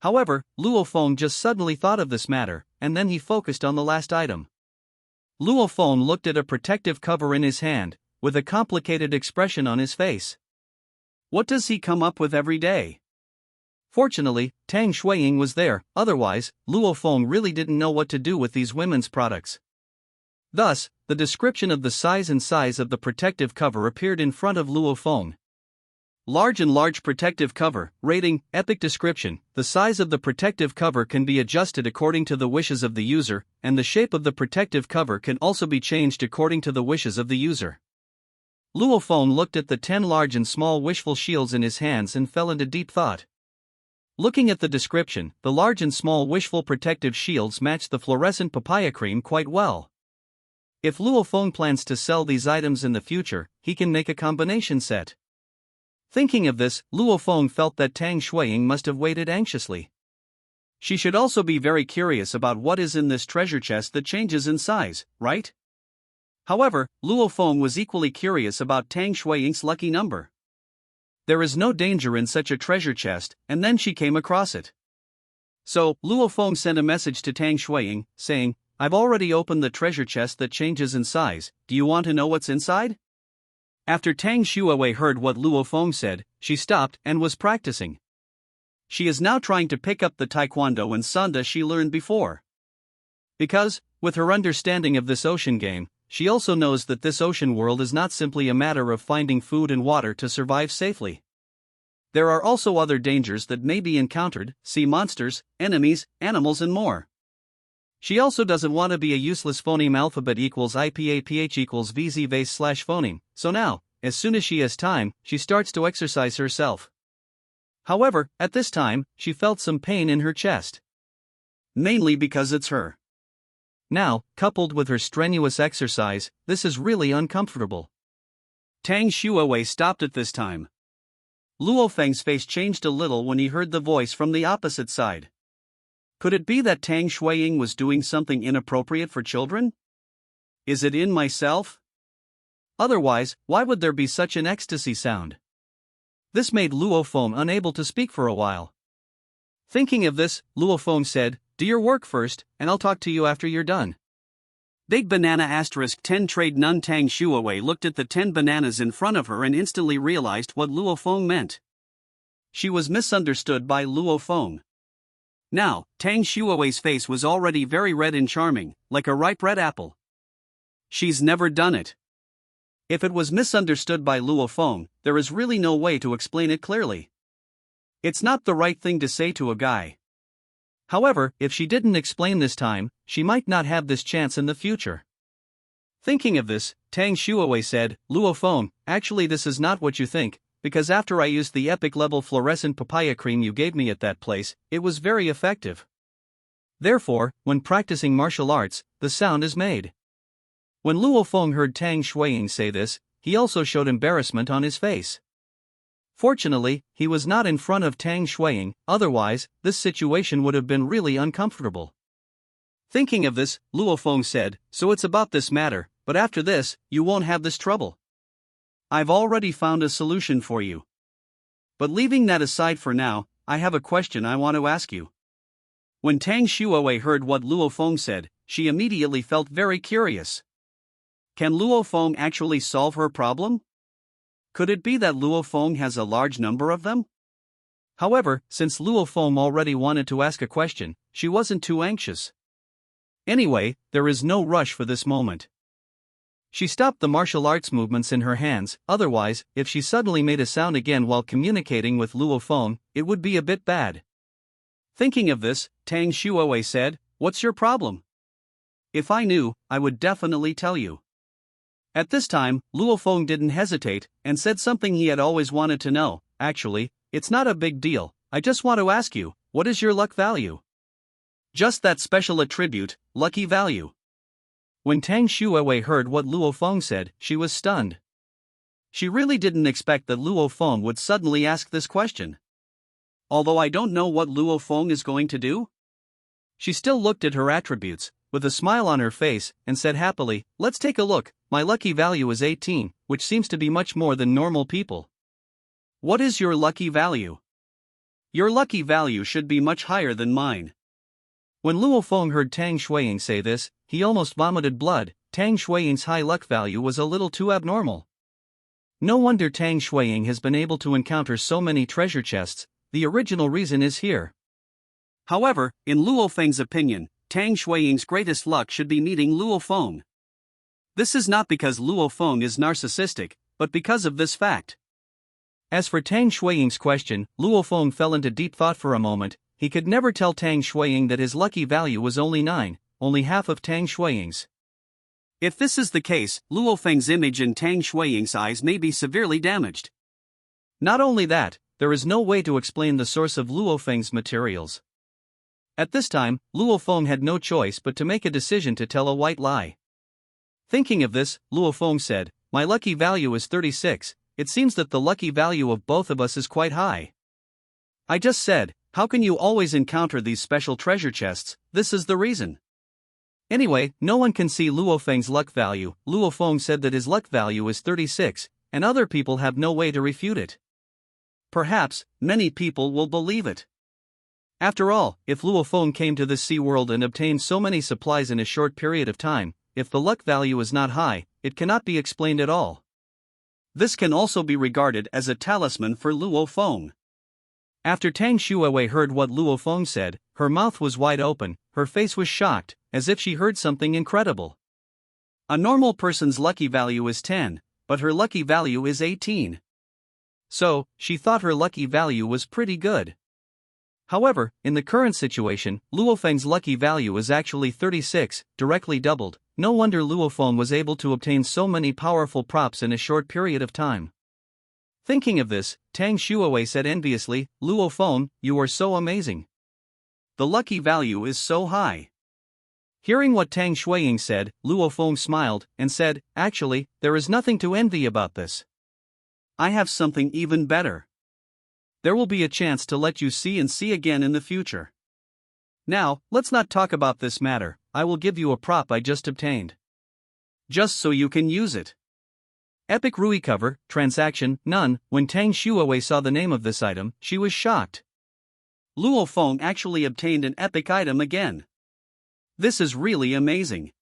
However, Luo Feng just suddenly thought of this matter, and then he focused on the last item. Luo Feng looked at a protective cover in his hand, with a complicated expression on his face. What does he come up with every day? Fortunately, Tang Shuiying was there, otherwise, Luo Feng really didn't know what to do with these women's products. Thus, the description of the size of the protective cover appeared in front of Luo Feng. Large protective cover, rating, epic description. The size of the protective cover can be adjusted according to the wishes of the user, and the shape of the protective cover can also be changed according to the wishes of the user. Luo Feng looked at the 10 large and small wishful shields in his hands and fell into deep thought. Looking at the description, the large and small wishful protective shields match the fluorescent papaya cream quite well. If Luo Feng plans to sell these items in the future, he can make a combination set. Thinking of this, Luo Feng felt that Tang Shuiying must have waited anxiously. She should also be very curious about what is in this treasure chest that changes in size, right? However, Luo Feng was equally curious about Tang Shuiying's lucky number. There is no danger in such a treasure chest, and then she came across it. So, Luo Feng sent a message to Tang Shuiying, saying, "I've already opened the treasure chest that changes in size, do you want to know what's inside?" After Tang Shuiwei heard what Luo Feng said, she stopped and was practicing. She is now trying to pick up the taekwondo and sanda she learned before. Because, with her understanding of this ocean game, she also knows that this ocean world is not simply a matter of finding food and water to survive safely. There are also other dangers that may be encountered, sea monsters, enemies, animals and more. She also doesn't want to be a useless phoneme alphabet equals IPAPH equals VZ vase / phoneme, so now, as soon as she has time, she starts to exercise herself. However, at this time, she felt some pain in her chest. Mainly because it's her. Now, coupled with her strenuous exercise, this is really uncomfortable. Tang Shuiwei stopped at this time. Luo Feng's face changed a little when he heard the voice from the opposite side. Could it be that Tang Shuiying was doing something inappropriate for children? Is it in myself? Otherwise, why would there be such an ecstasy sound? This made Luo Feng unable to speak for a while. Thinking of this, Luo Feng said, "Do your work first, and I'll talk to you after you're done." Big Banana *10 Trade Nun Tang Shuiwei looked at the 10 bananas in front of her and instantly realized what Luo Feng meant. She was misunderstood by Luo Feng. Now, Tang Shuiwei's face was already very red and charming, like a ripe red apple. She's never done it. If it was misunderstood by Luo Feng, there is really no way to explain it clearly. It's not the right thing to say to a guy. However, if she didn't explain this time, she might not have this chance in the future. Thinking of this, Tang Shuiwei said, "Luo Feng, actually this is not what you think. Because after I used the epic level fluorescent papaya cream you gave me at that place, it was very effective. Therefore, when practicing martial arts, the sound is made." When Luo Feng heard Tang Shuiying say this, he also showed embarrassment on his face. Fortunately, he was not in front of Tang Shuiying, otherwise, this situation would have been really uncomfortable. Thinking of this, Luo Feng said, "So it's about this matter, but after this, you won't have this trouble. I've already found a solution for you. But leaving that aside for now, I have a question I want to ask you." When Tang Shuiwei heard what Luo Feng said, she immediately felt very curious. Can Luo Feng actually solve her problem? Could it be that Luo Feng has a large number of them? However, since Luo Feng already wanted to ask a question, she wasn't too anxious. Anyway, there is no rush for this moment. She stopped the martial arts movements in her hands, otherwise, if she suddenly made a sound again while communicating with Luo Feng, it would be a bit bad. Thinking of this, Tang Shuiwei said, "What's your problem? If I knew, I would definitely tell you." At this time, Luo Feng didn't hesitate, and said something he had always wanted to know. "Actually, it's not a big deal, I just want to ask you, what is your luck value?" Just that special attribute, lucky value. When Tang Shuiwei heard what Luo Feng said, she was stunned. She really didn't expect that Luo Feng would suddenly ask this question. Although I don't know what Luo Feng is going to do? She still looked at her attributes, with a smile on her face, and said happily, "Let's take a look, my lucky value is 18, which seems to be much more than normal people." "What is your lucky value?" "Your lucky value should be much higher than mine." When Luo Feng heard Tang Shuiying say this, he almost vomited blood. Tang Shuiying's high luck value was a little too abnormal. No wonder Tang Shuiying has been able to encounter so many treasure chests. The original reason is here. However, in Luo Feng's opinion, Tang Shuiying's greatest luck should be meeting Luo Feng. This is not because Luo Feng is narcissistic, but because of this fact. As for Tang Shuiying's question, Luo Feng fell into deep thought for a moment. He could never tell Tang Shuiying that his lucky value was only 9, only half of Tang Shuiying's. If this is the case, Luo Feng's image in Tang Shuiying's eyes may be severely damaged. Not only that, there is no way to explain the source of Luo Feng's materials. At this time, Luo Feng had no choice but to make a decision to tell a white lie. Thinking of this, Luo Feng said, "My lucky value is 36, it seems that the lucky value of both of us is quite high." I just said, how can you always encounter these special treasure chests? This is the reason. Anyway, no one can see Luo Feng's luck value. Luo Feng said that his luck value is 36, and other people have no way to refute it. Perhaps, many people will believe it. After all, if Luo Feng came to this sea world and obtained so many supplies in a short period of time, if the luck value is not high, it cannot be explained at all. This can also be regarded as a talisman for Luo Feng. After Tang Shuiwei heard what Luo Feng said, her mouth was wide open, her face was shocked, as if she heard something incredible. A normal person's lucky value is 10, but her lucky value is 18. So, she thought her lucky value was pretty good. However, in the current situation, Luo Feng's lucky value is actually 36, directly doubled. No wonder Luo Feng was able to obtain so many powerful props in a short period of time. Thinking of this, Tang Shuiwei said enviously, "Luo Feng, you are so amazing. The lucky value is so high." Hearing what Tang Shuiying said, Luo Feng smiled and said, "Actually, there is nothing to envy about this. I have something even better. There will be a chance to let you see and see again in the future. Now, let's not talk about this matter. I will give you a prop I just obtained. Just so you can use it." Epic Rui cover, transaction, none. When Tang Shuiwei saw the name of this item, she was shocked. Luo Feng actually obtained an epic item again. This is really amazing.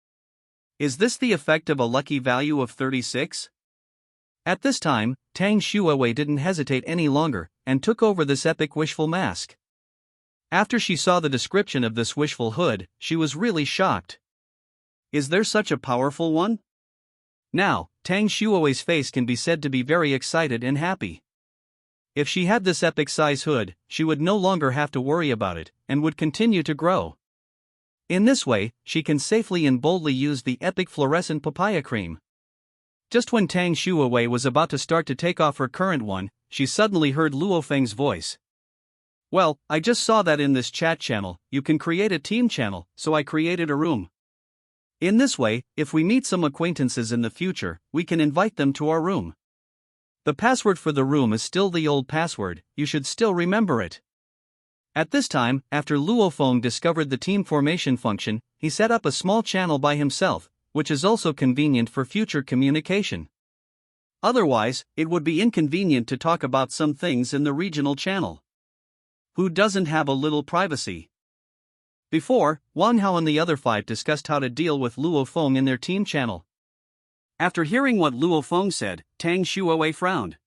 Is this the effect of a lucky value of 36? At this time, Tang Shuiwei didn't hesitate any longer, and took over this epic wishful mask. After she saw the description of this wishful hood, she was really shocked. Is there such a powerful one? Now, Tang Shuiwei's face can be said to be very excited and happy. If she had this epic size hood, she would no longer have to worry about it, and would continue to grow. In this way, she can safely and boldly use the epic fluorescent papaya cream. Just when Tang Shuiwei was about to start to take off her current one, she suddenly heard Luo Feng's voice. "Well, I just saw that in this chat channel, you can create a team channel, so I created a room. In this way, if we meet some acquaintances in the future, we can invite them to our room. The password for the room is still the old password, you should still remember it." At this time, after Luo Feng discovered the team formation function, he set up a small channel by himself, which is also convenient for future communication. Otherwise, it would be inconvenient to talk about some things in the regional channel. Who doesn't have a little privacy? Before, Wang Hao and the other 5 discussed how to deal with Luo Feng in their team channel. After hearing what Luo Feng said, Tang Shuiwei frowned.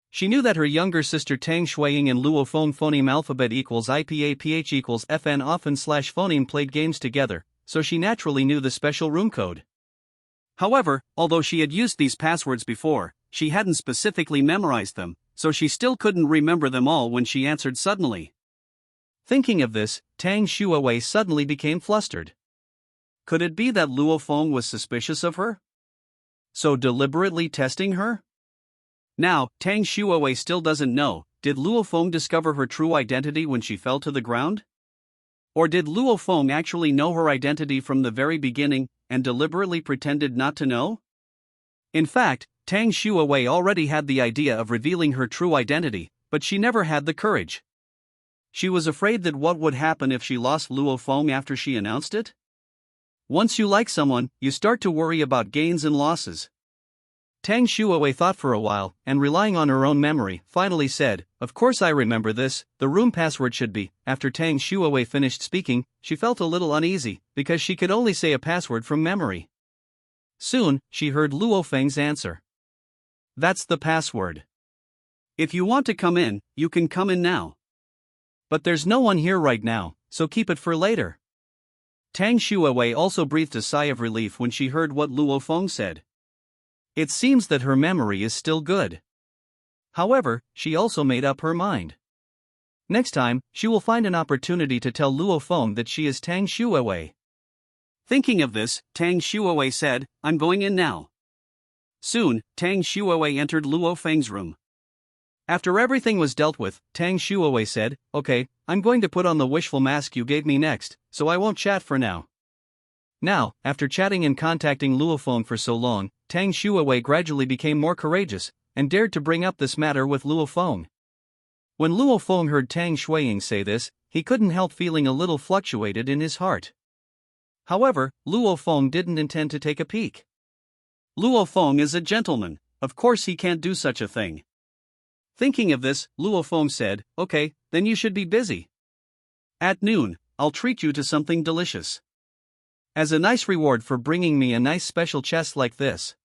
She knew that her younger sister Tang Shuiying and Luo Feng phoneme alphabet equals IPAPH equals FN often / phoneme played games together, so she naturally knew the special room code. However, although she had used these passwords before, she hadn't specifically memorized them, so she still couldn't remember them all when she answered suddenly. Thinking of this, Tang Shuiwei suddenly became flustered. Could it be that Luo Feng was suspicious of her? So deliberately testing her? Now, Tang Shuiwei still doesn't know, did Luo Feng discover her true identity when she fell to the ground? Or did Luo Feng actually know her identity from the very beginning, and deliberately pretended not to know? In fact, Tang Shuiwei already had the idea of revealing her true identity, but she never had the courage. She was afraid that what would happen if she lost Luo Feng after she announced it? Once you like someone, you start to worry about gains and losses. Tang Shuiwei thought for a while, and relying on her own memory, finally said, "Of course I remember this, the room password should be." After Tang Shuiwei finished speaking, she felt a little uneasy, because she could only say a password from memory. Soon, she heard Luo Feng's answer. That's the password. If you want to come in, you can come in now. But there's no one here right now, so keep it for later. Tang Shuawei also breathed a sigh of relief when she heard what Luo Feng said. It seems that her memory is still good. However, she also made up her mind. Next time, she will find an opportunity to tell Luo Feng that she is Tang Shuawei. Thinking of this, Tang Shuawei said, I'm going in now. Soon, Tang Shuawei entered Luo Feng's room. After everything was dealt with, Tang Shuawei said, okay, I'm going to put on the wishful mask you gave me next, so I won't chat for now. Now, after chatting and contacting Luo Feng for so long, Tang Shuawei gradually became more courageous, and dared to bring up this matter with Luo Feng. When Luo Feng heard Tang Shuiying say this, he couldn't help feeling a little fluctuated in his heart. However, Luo Feng didn't intend to take a peek. Luo Feng is a gentleman, of course he can't do such a thing. Thinking of this, Luo Feng said, okay, then you should be busy. At noon, I'll treat you to something delicious. As a nice reward for bringing me a nice special chest like this.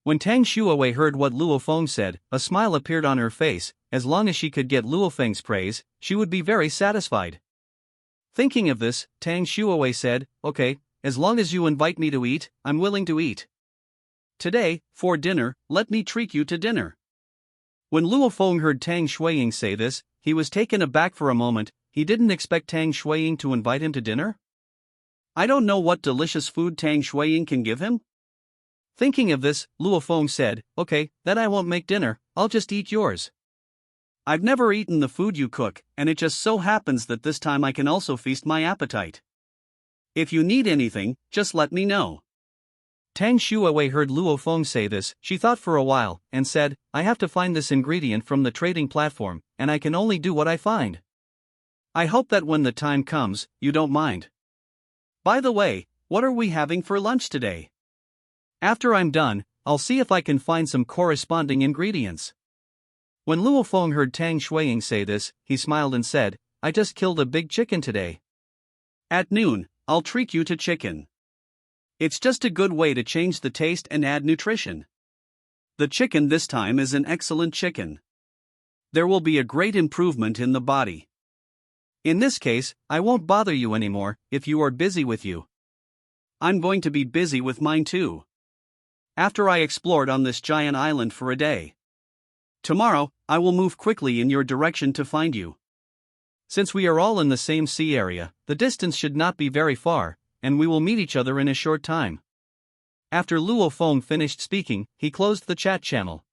When Tang Shuawei heard what Luo Feng said, a smile appeared on her face. As long as she could get Luo Feng's praise, she would be very satisfied. Thinking of this, Tang Shuawei said, okay, as long as you invite me to eat, I'm willing to eat. Today, for dinner, let me treat you to dinner. When Luo Feng heard Tang Shuiying say this, he was taken aback for a moment. He didn't expect Tang Shuiying to invite him to dinner? I don't know what delicious food Tang Shuiying can give him. Thinking of this, Luo Feng said, okay, then I won't make dinner, I'll just eat yours. I've never eaten the food you cook, and it just so happens that this time I can also feast my appetite. If you need anything, just let me know. Tang Shuawei heard Luo Feng say this. She thought for a while, and said, I have to find this ingredient from the trading platform, and I can only do what I find. I hope that when the time comes, you don't mind. By the way, what are we having for lunch today? After I'm done, I'll see if I can find some corresponding ingredients. When Luo Feng heard Tang Shuiying say this, he smiled and said, I just killed a big chicken today. At noon, I'll treat you to chicken. It's just a good way to change the taste and add nutrition. The chicken this time is an excellent chicken. There will be a great improvement in the body. In this case, I won't bother you anymore if you are busy with you. I'm going to be busy with mine too. After I explored on this giant island for a day. Tomorrow, I will move quickly in your direction to find you. Since we are all in the same sea area, the distance should not be very far, and we will meet each other in a short time. After Luo Feng finished speaking, he closed the chat channel.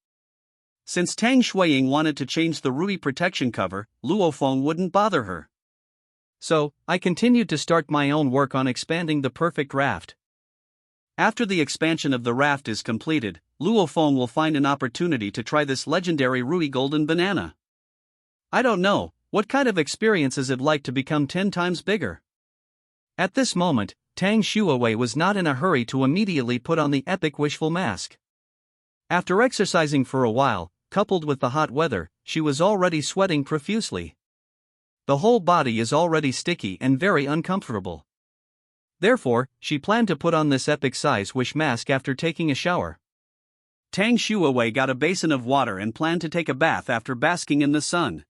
Since Tang Shuiying wanted to change the Rui protection cover, Luo Feng wouldn't bother her. So, I continued to start my own work on expanding the perfect raft. After the expansion of the raft is completed, Luo Feng will find an opportunity to try this legendary Rui golden banana. I don't know, what kind of experience is it like to become 10 times bigger? At this moment, Tang Shuawei was not in a hurry to immediately put on the epic wishful mask. After exercising for a while, coupled with the hot weather, she was already sweating profusely. The whole body is already sticky and very uncomfortable. Therefore, she planned to put on this epic size wish mask after taking a shower. Tang Shuawei got a basin of water and planned to take a bath after basking in the sun.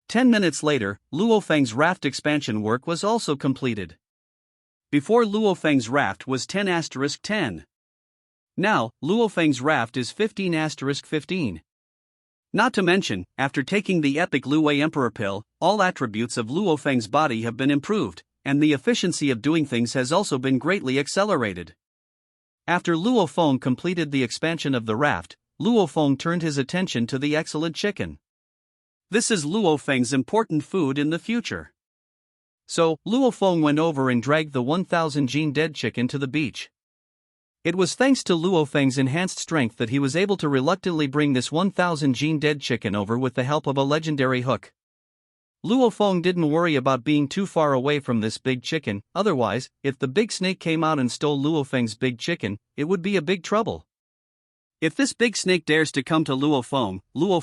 10 minutes later, Luo Feng's raft expansion work was also completed. Before Luo Feng's raft was 10*10. Now, Luo Feng's raft is 15*15. Not to mention, after taking the epic Luwei Emperor pill, all attributes of Luo Feng's body have been improved, and the efficiency of doing things has also been greatly accelerated. After Luo Feng completed the expansion of the raft, Luo Feng turned his attention to the excellent chicken. This is Luo Feng's important food in the future. So, Luo Feng went over and dragged the 1000 gene dead chicken to the beach. It was thanks to Luo Feng's enhanced strength that he was able to reluctantly bring this 1000 gene dead chicken over with the help of a legendary hook. Luo Feng didn't worry about being too far away from this big chicken, otherwise, if the big snake came out and stole Luo Feng's big chicken, it would be a big trouble. If this big snake dares to come to Luo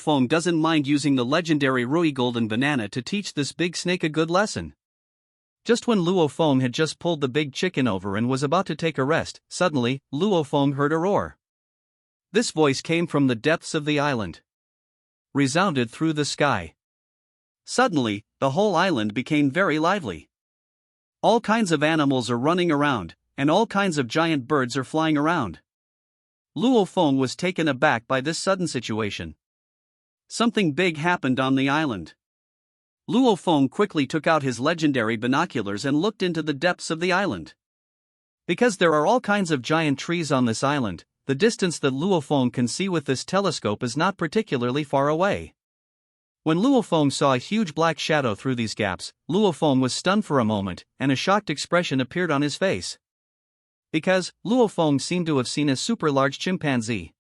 Feng doesn't mind using the legendary Rui golden banana to teach this big snake a good lesson. Just when Luo Feng had just pulled the big chicken over and was about to take a rest, suddenly, Luo Feng heard a roar. This voice came from the depths of the island. Resounded through the sky. Suddenly, the whole island became very lively. All kinds of animals are running around, and all kinds of giant birds are flying around. Luo Feng was taken aback by this sudden situation. Something big happened on the island. Luo Feng quickly took out his legendary binoculars and looked into the depths of the island. Because there are all kinds of giant trees on this island, the distance that Luo Feng can see with this telescope is not particularly far away. When Luo Feng saw a huge black shadow through these gaps, Luo Feng was stunned for a moment, and a shocked expression appeared on his face. Because, Luo Feng seemed to have seen a super large chimpanzee.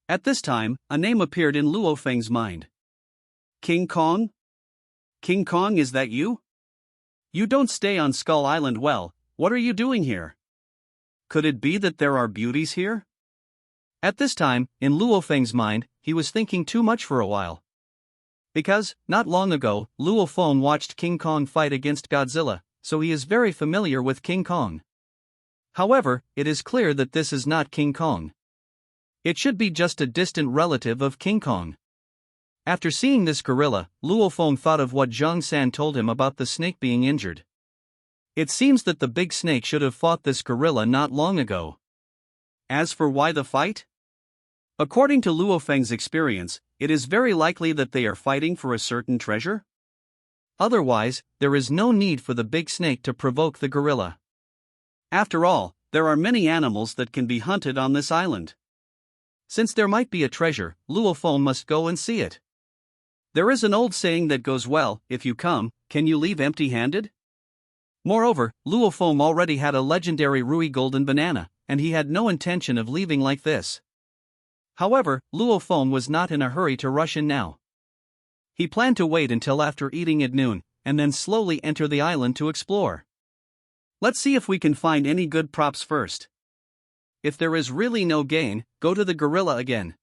At this time, a name appeared in Luo Feng's mind. King Kong? King Kong, is that you? You don't stay on Skull Island. Well, what are you doing here? Could it be that there are beauties here? At this time, in Luo Feng's mind, he was thinking too much for a while. Because, not long ago, Luo Feng watched King Kong fight against Godzilla, so he is very familiar with King Kong. However, it is clear that this is not King Kong. It should be just a distant relative of King Kong. After seeing this gorilla, Luo Feng thought of what Zhang San told him about the snake being injured. It seems that the big snake should have fought this gorilla not long ago. As for why the fight? According to Luo Feng's experience, it is very likely that they are fighting for a certain treasure. Otherwise, there is no need for the big snake to provoke the gorilla. After all, there are many animals that can be hunted on this island. Since there might be a treasure, Luo Feng must go and see it. There is an old saying that goes, well, if you come, can you leave empty-handed? Moreover, Luo Feng already had a legendary Rui golden banana, and he had no intention of leaving like this. However, Luo Feng was not in a hurry to rush in now. He planned to wait until after eating at noon, and then slowly enter the island to explore. Let's see if we can find any good props first. If there is really no gain, go to the gorilla again.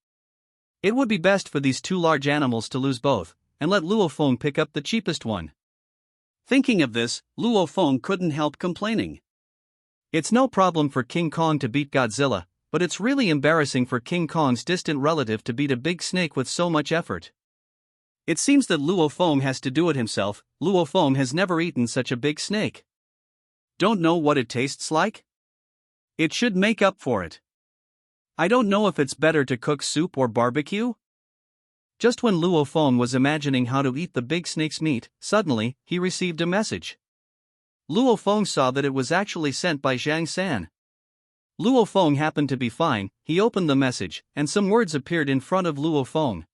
It would be best for these two large animals to lose both, and let Luo Feng pick up the cheapest one. Thinking of this, Luo Feng couldn't help complaining. It's no problem for King Kong to beat Godzilla, but it's really embarrassing for King Kong's distant relative to beat a big snake with so much effort. It seems that Luo Feng has to do it himself. Luo Feng has never eaten such a big snake. Don't know what it tastes like? It should make up for it. I don't know if it's better to cook soup or barbecue? Just when Luo Feng was imagining how to eat the big snake's meat, suddenly, he received a message. Luo Feng saw that it was actually sent by Zhang San. Luo Feng happened to be fine. He opened the message, and some words appeared in front of Luo Feng.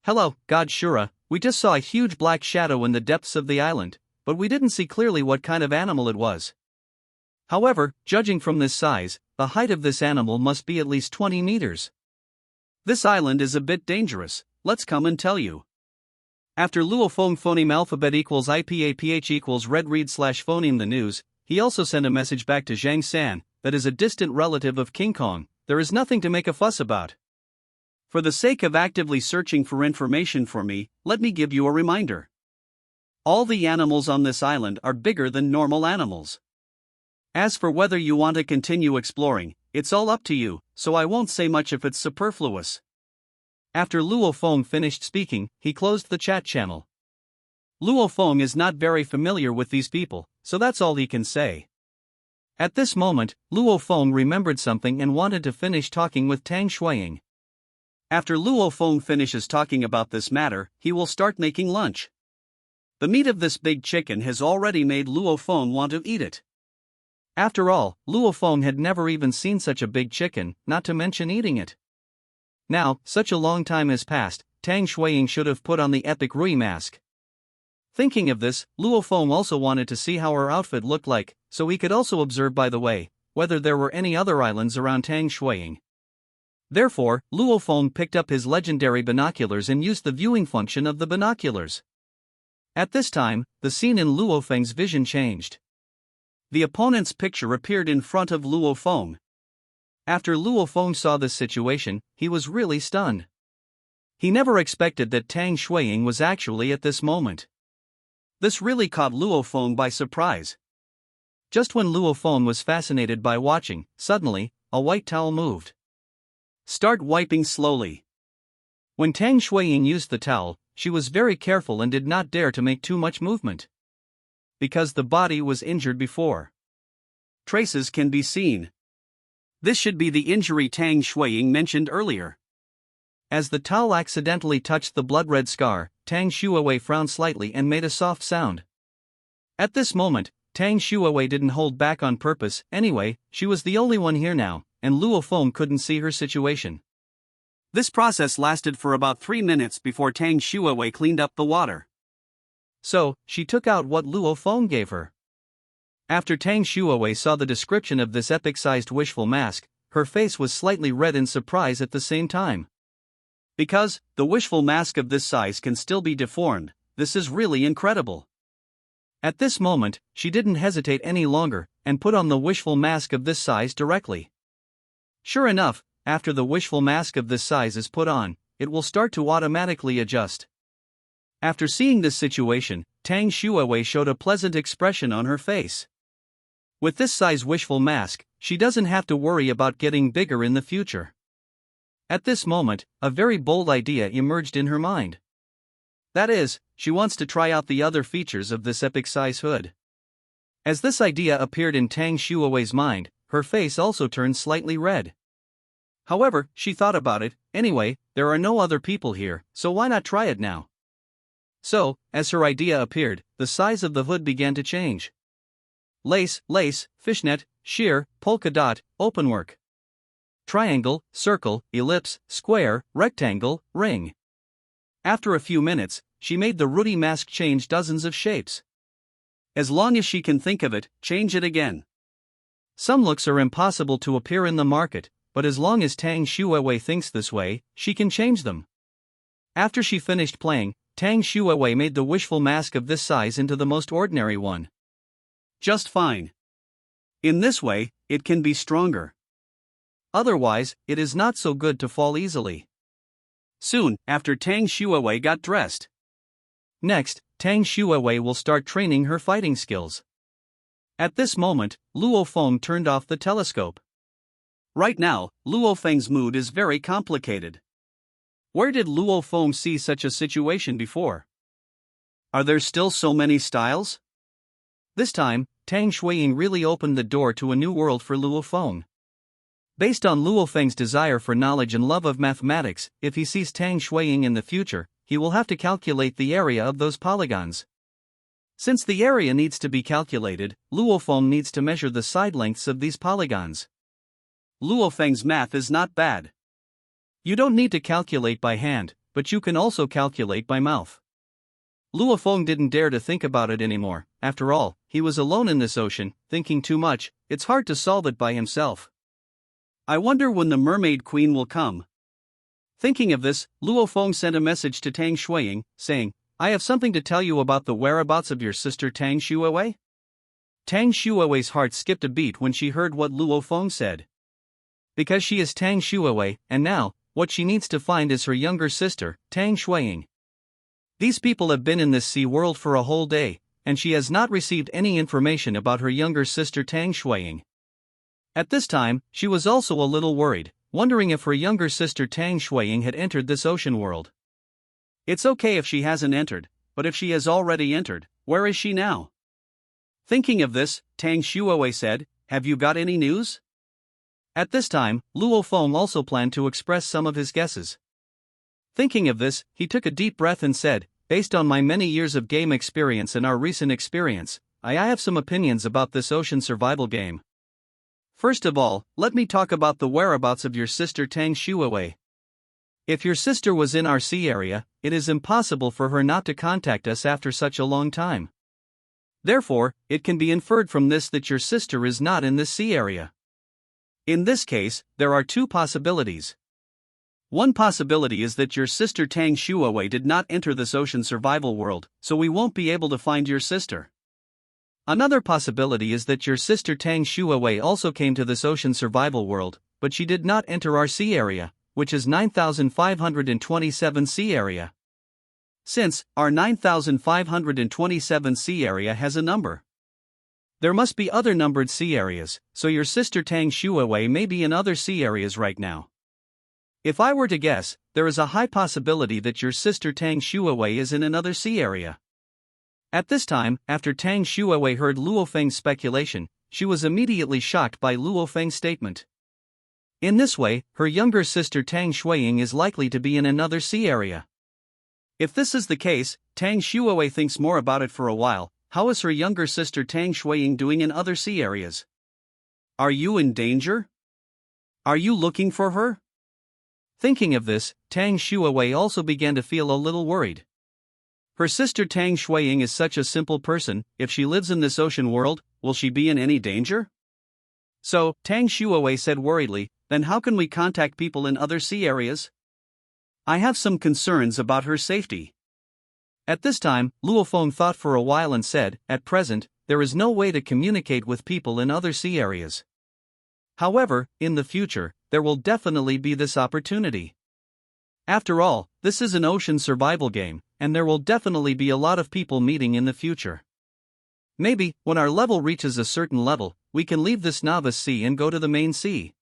Hello, God Shura, we just saw a huge black shadow in the depths of the island, but we didn't see clearly what kind of animal it was. However, judging from this size, the height of this animal must be at least 20 meters. This island is a bit dangerous, let's come and tell you. After Luo Feng phoneme alphabet equals IPAPH equals red read / phoneme the news, he also sent a message back to Zhang San, that is a distant relative of King Kong. There is nothing to make a fuss about. For the sake of actively searching for information for me, let me give you a reminder. All the animals on this island are bigger than normal animals. As for whether you want to continue exploring, it's all up to you, so I won't say much if it's superfluous. After Luo Feng finished speaking, he closed the chat channel. Luo Feng is not very familiar with these people, so that's all he can say. At this moment, Luo Feng remembered something and wanted to finish talking with Tang Shuiying. After Luo Feng finishes talking about this matter, he will start making lunch. The meat of this big chicken has already made Luo Feng want to eat it. After all, Luo Feng had never even seen such a big chicken, not to mention eating it. Now, such a long time has passed, Tang Shuiying should have put on the epic Rui mask. Thinking of this, Luo Feng also wanted to see how her outfit looked like, so he could also observe by the way, whether there were any other islands around Tang Shuiying. Therefore, Luo Feng picked up his legendary binoculars and used the viewing function of the binoculars. At this time, the scene in Luo Feng's vision changed. The opponent's picture appeared in front of Luo Feng. After Luo Feng saw this situation, he was really stunned. He never expected that Tang Shuiying was actually at this moment. This really caught Luo Feng by surprise. Just when Luo Feng was fascinated by watching, suddenly, a white towel moved. Start wiping slowly. When Tang Shuiying used the towel, she was very careful and did not dare to make too much movement. Because the body was injured before. Traces can be seen. This should be the injury Tang Shuiying mentioned earlier. As the towel accidentally touched the blood-red scar, Tang Shuiwei frowned slightly and made a soft sound. At this moment, Tang Shuiwei didn't hold back on purpose. Anyway, she was the only one here now, and Luo Feng couldn't see her situation. This process lasted for about 3 minutes before Tang Shuiwei cleaned up the water. So, she took out what Luo Feng gave her. After Tang Shuiwei saw the description of this epic-sized wishful mask, her face was slightly red in surprise at the same time. Because, the wishful mask of this size can still be deformed, this is really incredible. At this moment, she didn't hesitate any longer, and put on the wishful mask of this size directly. Sure enough, after the wishful mask of this size is put on, it will start to automatically adjust. After seeing this situation, Tang Shuiwei showed a pleasant expression on her face. With this size wishful mask, she doesn't have to worry about getting bigger in the future. At this moment, a very bold idea emerged in her mind. That is, she wants to try out the other features of this epic-size hood. As this idea appeared in Tang Shuiwei's mind, her face also turned slightly red. However, she thought about it. Anyway, there are no other people here, so why not try it now? So, as her idea appeared, the size of the hood began to change. Lace, fishnet, sheer, polka dot, openwork. Triangle, circle, ellipse, square, rectangle, ring. After a few minutes, she made the Rudy mask change dozens of shapes. As long as she can think of it, change it again. Some looks are impossible to appear in the market, but as long as Tang Shuiwei thinks this way, she can change them. After she finished playing, Tang Shuiwei made the wishful mask of this size into the most ordinary one. Just fine. In this way, it can be stronger. Otherwise, it is not so good to fall easily. Soon, after Tang Shuiwei got dressed. Next, Tang Shuiwei will start training her fighting skills. At this moment, Luo Feng turned off the telescope. Right now, Luo Feng's mood is very complicated. Where did Luo Feng see such a situation before? Are there still so many styles? This time, Tang Shuiying really opened the door to a new world for Luo Feng. Based on Luo Feng's desire for knowledge and love of mathematics, if he sees Tang Shuiying in the future, he will have to calculate the area of those polygons. Since the area needs to be calculated, Luo Feng needs to measure the side lengths of these polygons. Luo Feng's math is not bad. You don't need to calculate by hand, but you can also calculate by mouth. Luo Feng didn't dare to think about it anymore. After all, he was alone in this ocean, thinking too much. It's hard to solve it by himself. I wonder when the mermaid queen will come. Thinking of this, Luo Feng sent a message to Tang Shuiying, saying, I have something to tell you about the whereabouts of your sister Tang Shuiwei. Tang Shuiwei's heart skipped a beat when she heard what Luo Feng said. Because she is Tang Shuiwei, and now, what she needs to find is her younger sister, Tang Shuiying. These people have been in this sea world for a whole day, and she has not received any information about her younger sister Tang Shuiying. At this time, she was also a little worried, wondering if her younger sister Tang Shuiying had entered this ocean world. It's okay if she hasn't entered, but if she has already entered, where is she now? Thinking of this, Tang Shuiwei said, Have you got any news? At this time, Luo Feng also planned to express some of his guesses. Thinking of this, he took a deep breath and said, Based on my many years of game experience and our recent experience, I have some opinions about this ocean survival game. First of all, let me talk about the whereabouts of your sister Tang Shuiwei. If your sister was in our sea area, it is impossible for her not to contact us after such a long time. Therefore, it can be inferred from this that your sister is not in this sea area. In this case, there are two possibilities. One possibility is that your sister Tang Shuiwei did not enter this ocean survival world, so we won't be able to find your sister. Another possibility is that your sister Tang Shuiwei also came to this ocean survival world, but she did not enter our sea area, which is 9,527 sea area. since our 9,527 sea area has a number. There must be other numbered sea areas, so your sister Tang Shuiwei may be in other sea areas right now. If I were to guess, there is a high possibility that your sister Tang Shuiwei is in another sea area. At this time, after Tang Shuiwei heard Luo Feng's speculation, she was immediately shocked by Luo Feng's statement. In this way, her younger sister Tang Shuiying is likely to be in another sea area. If this is the case, Tang Shuiwei thinks more about it for a while. How is her younger sister Tang Shuiying doing in other sea areas? Are you in danger? Are you looking for her? Thinking of this, Tang Shuiwei also began to feel a little worried. Her sister Tang Shuiying is such a simple person. If she lives in this ocean world, will she be in any danger? So, Tang Shuiwei said worriedly, then how can we contact people in other sea areas? I have some concerns about her safety. At this time, Luo Feng thought for a while and said, at present, there is no way to communicate with people in other sea areas. However, in the future, there will definitely be this opportunity. After all, this is an ocean survival game, and there will definitely be a lot of people meeting in the future. Maybe, when our level reaches a certain level, we can leave this novice sea and go to the main sea.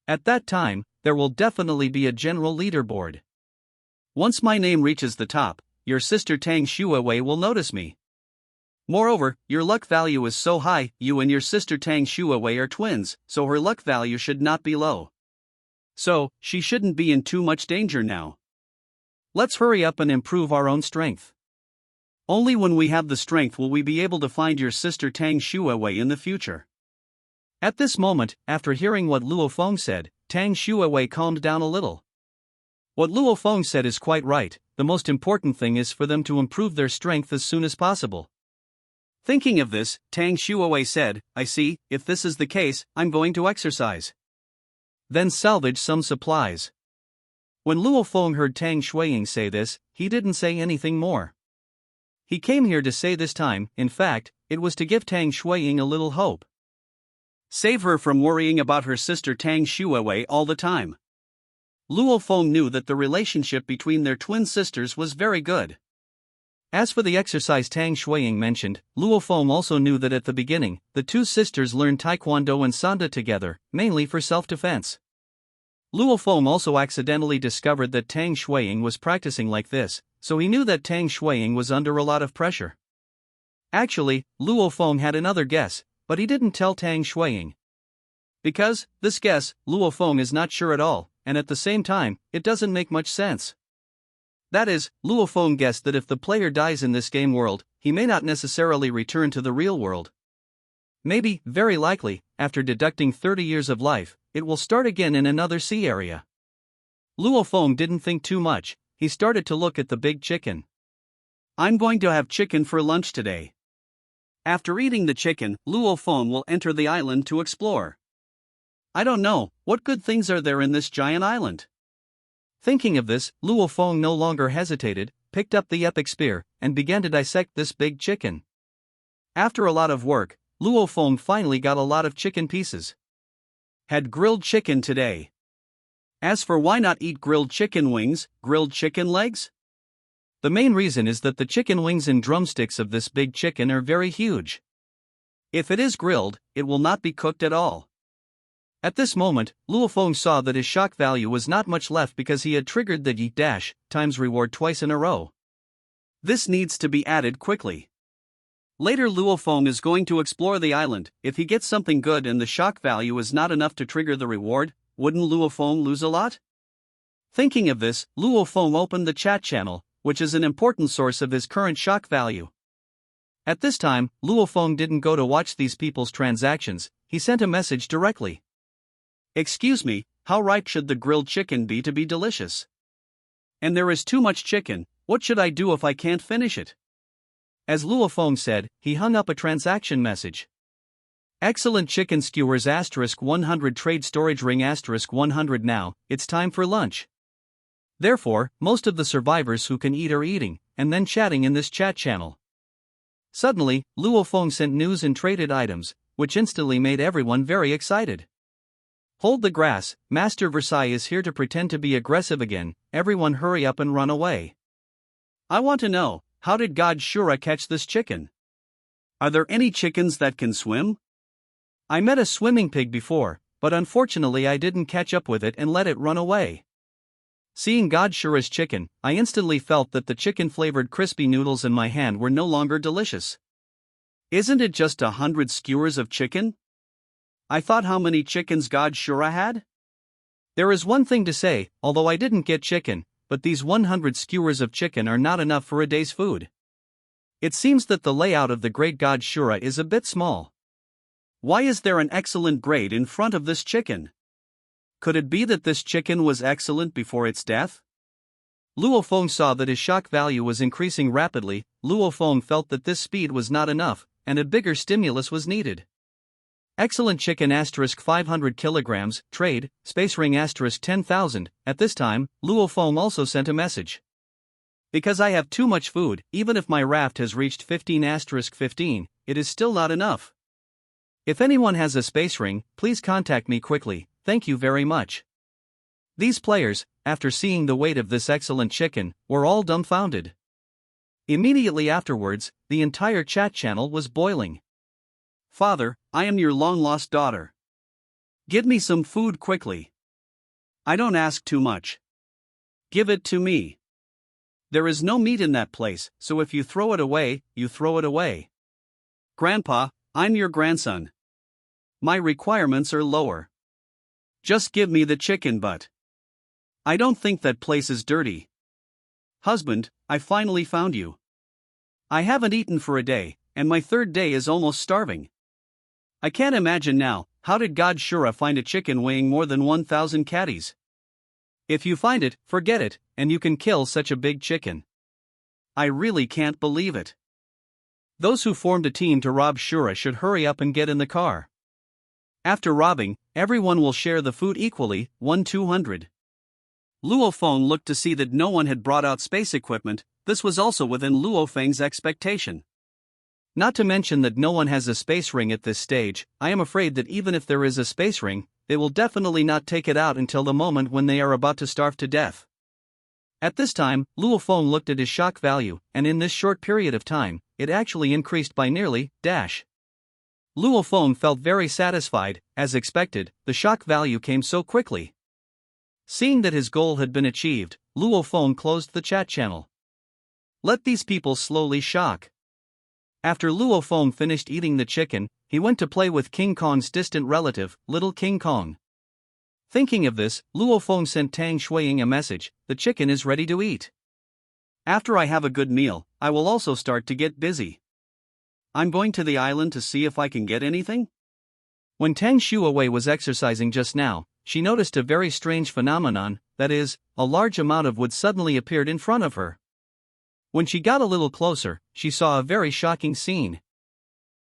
At that time, there will definitely be a general leaderboard. Once my name reaches the top, your sister Tang Shuiwei will notice me. Moreover, your luck value is so high, you and your sister Tang Shuiwei are twins, so her luck value should not be low. So, she shouldn't be in too much danger now. Let's hurry up and improve our own strength. Only when we have the strength will we be able to find your sister Tang Shuiwei in the future. At this moment, after hearing what Luo Feng said, Tang Shuiwei calmed down a little. What Luo Feng said is quite right. The most important thing is for them to improve their strength as soon as possible. Thinking of this, Tang Shuiwei said, I see, if this is the case, I'm going to exercise. Then salvage some supplies. When Luo Feng heard Tang Shuiying say this, he didn't say anything more. He came here to say this time, in fact, it was to give Tang Shuiying a little hope. Save her from worrying about her sister Tang Shuiwei all the time. Luo Feng knew that the relationship between their twin sisters was very good. As for the exercise Tang Shuiying mentioned, Luo Feng also knew that at the beginning, the two sisters learned Taekwondo and Sanda together, mainly for self-defense. Luo Feng also accidentally discovered that Tang Shuiying was practicing like this, so he knew that Tang Shuiying was under a lot of pressure. Actually, Luo Feng had another guess, but he didn't tell Tang Shuiying. Because, this guess, Luo Feng is not sure at all, and at the same time, it doesn't make much sense. That is, Luo Feng guessed that if the player dies in this game world, he may not necessarily return to the real world. Maybe, very likely, after deducting 30 years of life, it will start again in another sea area. Luo Feng didn't think too much, he started to look at the big chicken. I'm going to have chicken for lunch today. After eating the chicken, Luo Feng will enter the island to explore. I don't know, what good things are there in this giant island? Thinking of this, Luo Feng no longer hesitated, picked up the epic spear, and began to dissect this big chicken. After a lot of work, Luo Feng finally got a lot of chicken pieces. Had grilled chicken today. As for why not eat grilled chicken wings, grilled chicken legs? The main reason is that the chicken wings and drumsticks of this big chicken are very huge. If it is grilled, it will not be cooked at all. At this moment, Luo Feng saw that his shock value was not much left because he had triggered the yeet dash times reward twice in a row. This needs to be added quickly. Later Luo Feng is going to explore the island. If he gets something good and the shock value is not enough to trigger the reward, wouldn't Luo Feng lose a lot? Thinking of this, Luo Feng opened the chat channel, which is an important source of his current shock value. At this time, Luo Feng didn't go to watch these people's transactions, he sent a message directly. Excuse me, how ripe should the grilled chicken be to be delicious? And there is too much chicken, what should I do if I can't finish it? As Luo Feng said, he hung up a transaction message. Excellent chicken skewers *100 trade storage ring *100 now, it's time for lunch. Therefore, most of the survivors who can eat are eating, and then chatting in this chat channel. Suddenly, Luo Feng sent news and traded items, which instantly made everyone very excited. Hold the grass, Master Versailles is here to pretend to be aggressive again, everyone hurry up and run away. I want to know, how did God Shura catch this chicken? Are there any chickens that can swim? I met a swimming pig before, but unfortunately I didn't catch up with it and let it run away. Seeing God Shura's chicken, I instantly felt that the chicken-flavored crispy noodles in my hand were no longer delicious. Isn't it just 100 skewers of chicken? I thought how many chickens God Shura had? There is one thing to say, although I didn't get chicken, but these 100 skewers of chicken are not enough for a day's food. It seems that the layout of the great God Shura is a bit small. Why is there an excellent grade in front of this chicken? Could it be that this chicken was excellent before its death? Luo Feng saw that his shock value was increasing rapidly. Luo Feng felt that this speed was not enough, and a bigger stimulus was needed. Excellent chicken * 500 kilograms, trade, space ring * 10,000. At this time, Luo Feng also sent a message. Because I have too much food, even if my raft has reached 15 * 15, it is still not enough. If anyone has a space ring, please contact me quickly, thank you very much. These players, after seeing the weight of this excellent chicken, were all dumbfounded. Immediately afterwards, the entire chat channel was boiling. Father, I am your long-lost daughter. Give me some food quickly. I don't ask too much. Give it to me. There is no meat in that place, so if you throw it away, you throw it away. Grandpa, I'm your grandson. My requirements are lower. Just give me the chicken butt. I don't think that place is dirty. Husband, I finally found you. I haven't eaten for a day, and my third day is almost starving. I can't imagine now, how did God Shura find a chicken weighing more than 1,000 catties? If you find it, forget it, and you can kill such a big chicken. I really can't believe it. Those who formed a team to rob Shura should hurry up and get in the car. After robbing, everyone will share the food equally, 1-200. Luo Feng looked to see that no one had brought out space equipment. This was also within Luo Feng's expectation. Not to mention that no one has a space ring at this stage. I am afraid that even if there is a space ring, they will definitely not take it out until the moment when they are about to starve to death. At this time, Luo Feng looked at his shock value, and in this short period of time, it actually increased by nearly dash. Luo Feng felt very satisfied. As expected, the shock value came so quickly. Seeing that his goal had been achieved, Luo Feng closed the chat channel. Let these people slowly shock. After Luo Feng finished eating the chicken, he went to play with King Kong's distant relative, Little King Kong. Thinking of this, Luo Feng sent Tang Shuiying a message, the chicken is ready to eat. After I have a good meal, I will also start to get busy. I'm going to the island to see if I can get anything. When Tang Shuiwei was exercising just now, she noticed a very strange phenomenon, that is, a large amount of wood suddenly appeared in front of her. When she got a little closer, she saw a very shocking scene.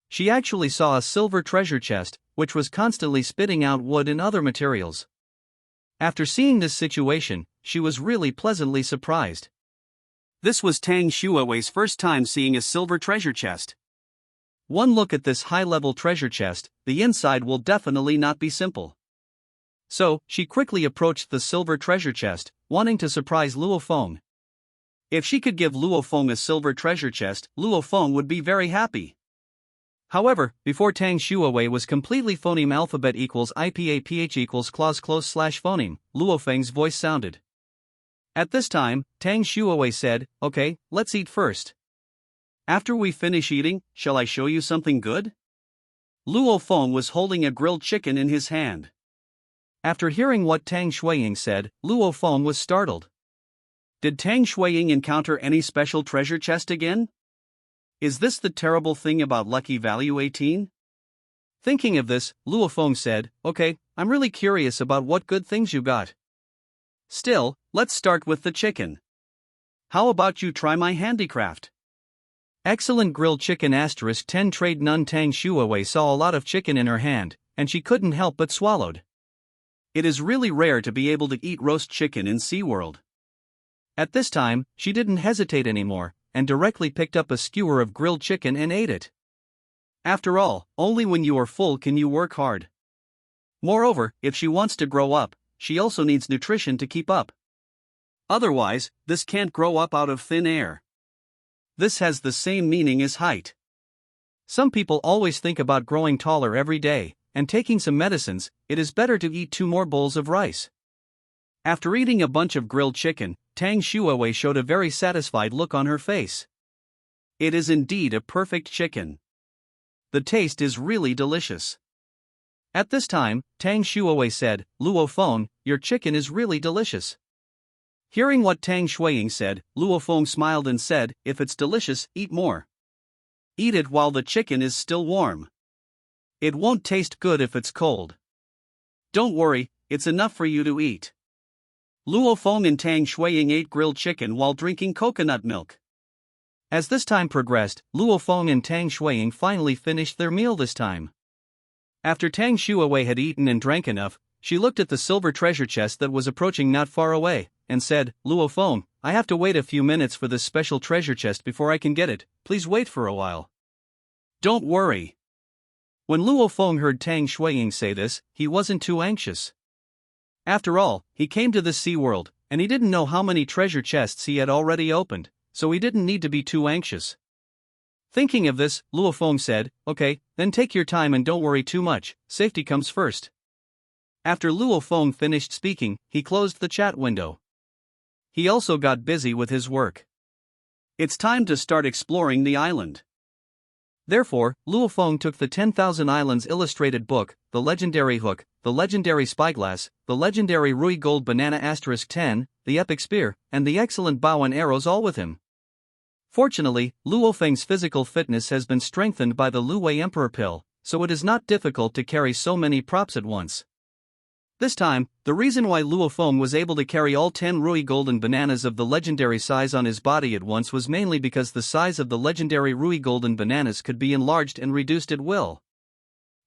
She actually saw a silver treasure chest, which was constantly spitting out wood and other materials. After seeing this situation, she was really pleasantly surprised. This was Tang Shuiwei's first time seeing a silver treasure chest. One look at this high-level treasure chest, the inside will definitely not be simple. So, she quickly approached the silver treasure chest, wanting to surprise Luo Feng. If she could give Luo Feng a silver treasure chest, Luo Feng would be very happy. However, before Tang Shuiwei was completely phoneme alphabet equals IPAPH equals clause close / phoneme, Luo Feng's voice sounded. At this time, Tang Shuiwei said, okay, let's eat first. After we finish eating, shall I show you something good? Luo Feng was holding a grilled chicken in his hand. After hearing what Tang Shuiying said, Luo Feng was startled. Did Tang Shuiying encounter any special treasure chest again? Is this the terrible thing about lucky value 18? Thinking of this, Luo Feng said, okay, I'm really curious about what good things you got. Still, let's start with the chicken. How about you try my handicraft? Excellent grilled chicken * 10 trade none. Tang Shuiwei saw a lot of chicken in her hand, and she couldn't help but swallowed. It is really rare to be able to eat roast chicken in SeaWorld. At this time, she didn't hesitate anymore, and directly picked up a skewer of grilled chicken and ate it. After all, only when you are full can you work hard. Moreover, if she wants to grow up, she also needs nutrition to keep up. Otherwise, this can't grow up out of thin air. This has the same meaning as height. Some people always think about growing taller every day, and taking some medicines. It is better to eat 2 more bowls of rice. After eating a bunch of grilled chicken, Tang Shuawei showed a very satisfied look on her face. It is indeed a perfect chicken. The taste is really delicious. At this time, Tang Shuawei said, "Luo Feng, your chicken is really delicious." Hearing what Tang Shuiying said, Luo Feng smiled and said, "If it's delicious, eat more. Eat it while the chicken is still warm. It won't taste good if it's cold. Don't worry, it's enough for you to eat." Luo Feng and Tang Shuiying ate grilled chicken while drinking coconut milk. As this time progressed, Luo Feng and Tang Shuiying finally finished their meal this time. After Tang Shuawei had eaten and drank enough, she looked at the silver treasure chest that was approaching not far away, and said, "Luo Feng, I have to wait a few minutes for this special treasure chest before I can get it. Please wait for a while." "Don't worry." When Luo Feng heard Tang Shuiying say this, he wasn't too anxious. After all, he came to this sea world, and he didn't know how many treasure chests he had already opened, so he didn't need to be too anxious. Thinking of this, Luo Feng said, "Okay, then take your time and don't worry too much, safety comes first." After Luo Feng finished speaking, he closed the chat window. He also got busy with his work. It's time to start exploring the island. Therefore, Luo Feng took the 10,000 Islands illustrated book, the legendary hook, the legendary spyglass, the legendary Rui Gold Banana *10, the epic spear, and the excellent bow and arrows all with him. Fortunately, Luo Feng's physical fitness has been strengthened by the Lu Wei Emperor pill, so it is not difficult to carry so many props at once. This time, the reason why Luo Feng was able to carry all 10 Rui Golden Bananas of the legendary size on his body at once was mainly because the size of the legendary Rui Golden Bananas could be enlarged and reduced at will.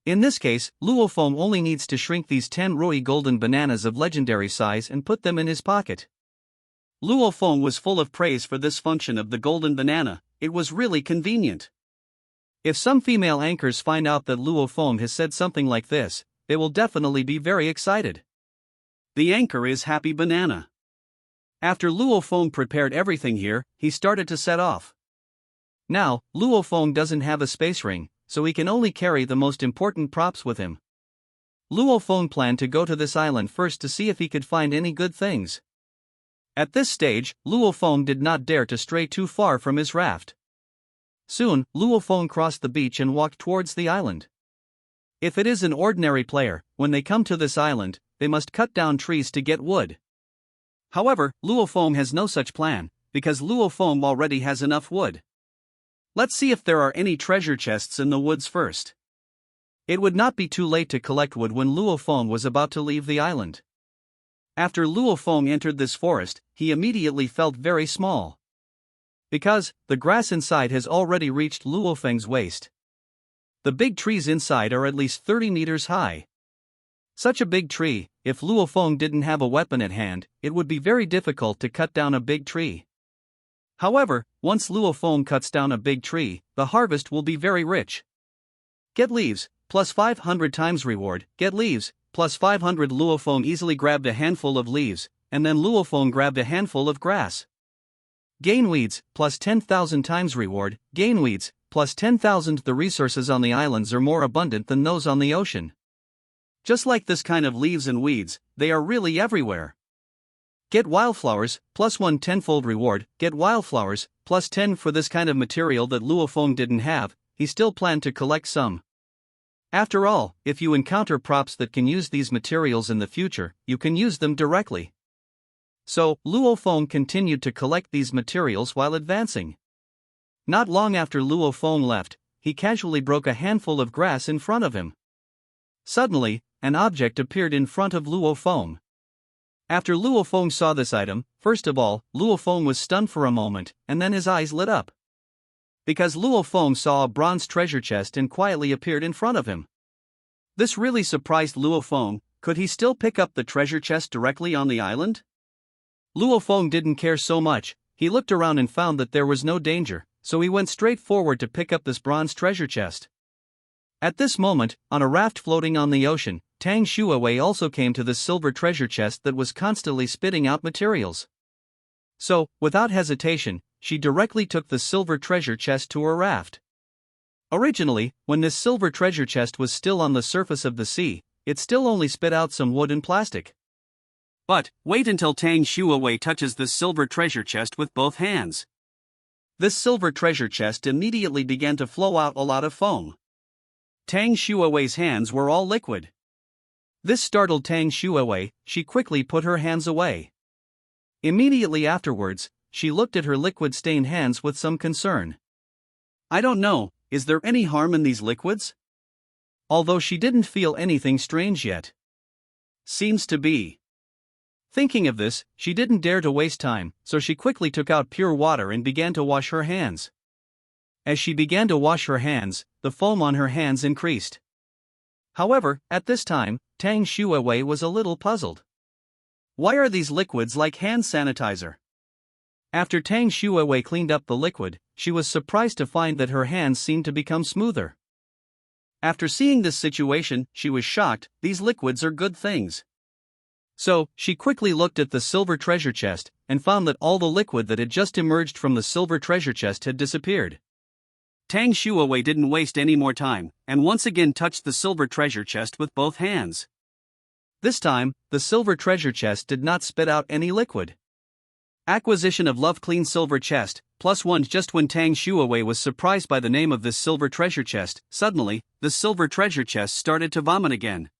In this case, Luo Feng only needs to shrink these 10 Rui Golden Bananas of legendary size and put them in his pocket. Luo Feng was full of praise for this function of the golden banana. It was really convenient. If some female anchors find out that Luo Feng has said something like this, they will definitely be very excited. The anchor is Happy Banana. After Luo Feng prepared everything here, he started to set off. Now, Luo Feng doesn't have a space ring, so he can only carry the most important props with him. Luo Feng planned to go to this island first to see if he could find any good things. At this stage, Luo Feng did not dare to stray too far from his raft. Soon, Luo Feng crossed the beach and walked towards the island. If it is an ordinary player, when they come to this island, they must cut down trees to get wood. However, Luo Feng has no such plan, because Luo Feng already has enough wood. Let's see if there are any treasure chests in the woods first. It would not be too late to collect wood when Luo Feng was about to leave the island. After Luo Feng entered this forest, he immediately felt very small. Because, the grass inside has already reached Luo Feng's waist. The big trees inside are at least 30 meters high. Such a big tree, if Luo Feng didn't have a weapon at hand, it would be very difficult to cut down a big tree. However, once Luo Feng cuts down a big tree, the harvest will be very rich. Get leaves, plus 500 times reward, get leaves, plus 500. Luo Feng easily grabbed a handful of leaves, and then Luo Feng grabbed a handful of grass. Gain weeds, plus 10,000 times reward, gain weeds, plus 10,000. The resources on the islands are more abundant than those on the ocean. Just like this kind of leaves and weeds, they are really everywhere. Get wildflowers, plus 1 tenfold reward, get wildflowers, plus 10 for this kind of material that Luo Feng didn't have. He still planned to collect some. After all, if you encounter props that can use these materials in the future, you can use them directly. So, Luo Feng continued to collect these materials while advancing. Not long after Luo Feng left, he casually broke a handful of grass in front of him. Suddenly, an object appeared in front of Luo Feng. After Luo Feng saw this item, first of all, Luo Feng was stunned for a moment, and then his eyes lit up. Because Luo Feng saw a bronze treasure chest and quietly appeared in front of him. This really surprised Luo Feng. Could he still pick up the treasure chest directly on the island? Luo Feng didn't care so much. He looked around and found that there was no danger, so he went straight forward to pick up this bronze treasure chest. At this moment, on a raft floating on the ocean, Tang Shuawei also came to the silver treasure chest that was constantly spitting out materials. So, without hesitation, she directly took the silver treasure chest to her raft. Originally, when this silver treasure chest was still on the surface of the sea, it still only spit out some wood and plastic. But, wait until Tang Shuawei touches this silver treasure chest with both hands. This silver treasure chest immediately began to flow out a lot of foam. Tang Shuawei's hands were all liquid. This startled Tang Shuawei. She quickly put her hands away. Immediately afterwards, she looked at her liquid-stained hands with some concern. I don't know, is there any harm in these liquids? Although she didn't feel anything strange yet. Seems to be. Thinking of this, she didn't dare to waste time, so she quickly took out pure water and began to wash her hands. As she began to wash her hands, the foam on her hands increased. However, at this time, Tang Shuawei was a little puzzled. Why are these liquids like hand sanitizer? After Tang Shuawei cleaned up the liquid, she was surprised to find that her hands seemed to become smoother. After seeing this situation, she was shocked. These liquids are good things. So, she quickly looked at the silver treasure chest, and found that all the liquid that had just emerged from the silver treasure chest had disappeared. Tang Shuawei didn't waste any more time, and once again touched the silver treasure chest with both hands. This time, the silver treasure chest did not spit out any liquid. Acquisition of Love Clean Silver Chest, +1. Just when Tang Shuawei was surprised by the name of this silver treasure chest, suddenly, the silver treasure chest started to vomit again.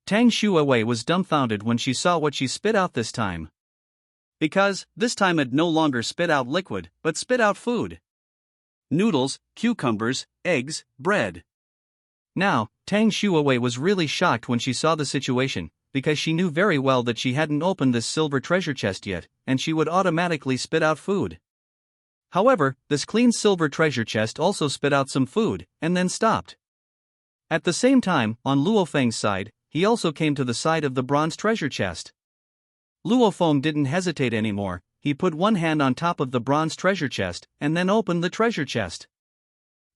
Tang Shuawei was dumbfounded when she saw what she spit out this time. Because, this time it no longer spit out liquid, but spit out food. Noodles, cucumbers, eggs, bread. Now, Tang Shuawei was really shocked when she saw the situation, because she knew very well that she hadn't opened this silver treasure chest yet, and she would automatically spit out food. However, this clean silver treasure chest also spit out some food, and then stopped. At the same time, on Luo Feng's side, he also came to the side of the bronze treasure chest. Luo Feng didn't hesitate anymore. He put one hand on top of the bronze treasure chest, and then opened the treasure chest.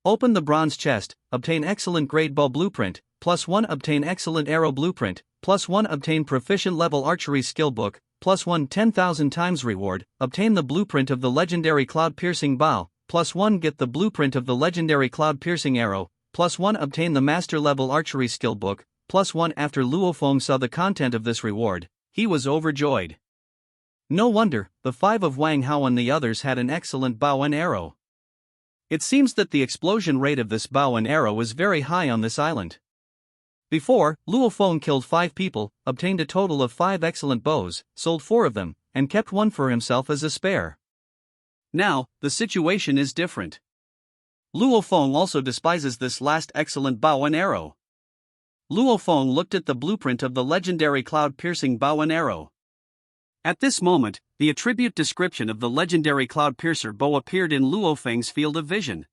Open the bronze chest, obtain excellent grade bow blueprint, +1 obtain excellent arrow blueprint, +1 obtain proficient level archery skill book, +1 10,000 times reward, obtain the blueprint of the legendary cloud piercing bow, +1 get the blueprint of the legendary cloud piercing arrow, +1 obtain the master level archery skill book, +1. After Luo Feng saw the content of this reward, he was overjoyed. No wonder, the 5 of Wang Hao and the others had an excellent bow and arrow. It seems that the explosion rate of this bow and arrow is very high on this island. Before, Luo Feng killed 5 people, obtained a total of 5 excellent bows, sold 4 of them, and kept one for himself as a spare. Now, the situation is different. Luo Feng also despises this last excellent bow and arrow. Luo Feng looked at the blueprint of the legendary cloud-piercing bow and arrow. At this moment, the attribute description of the legendary cloud-piercer bow appeared in Luo Feng's field of vision.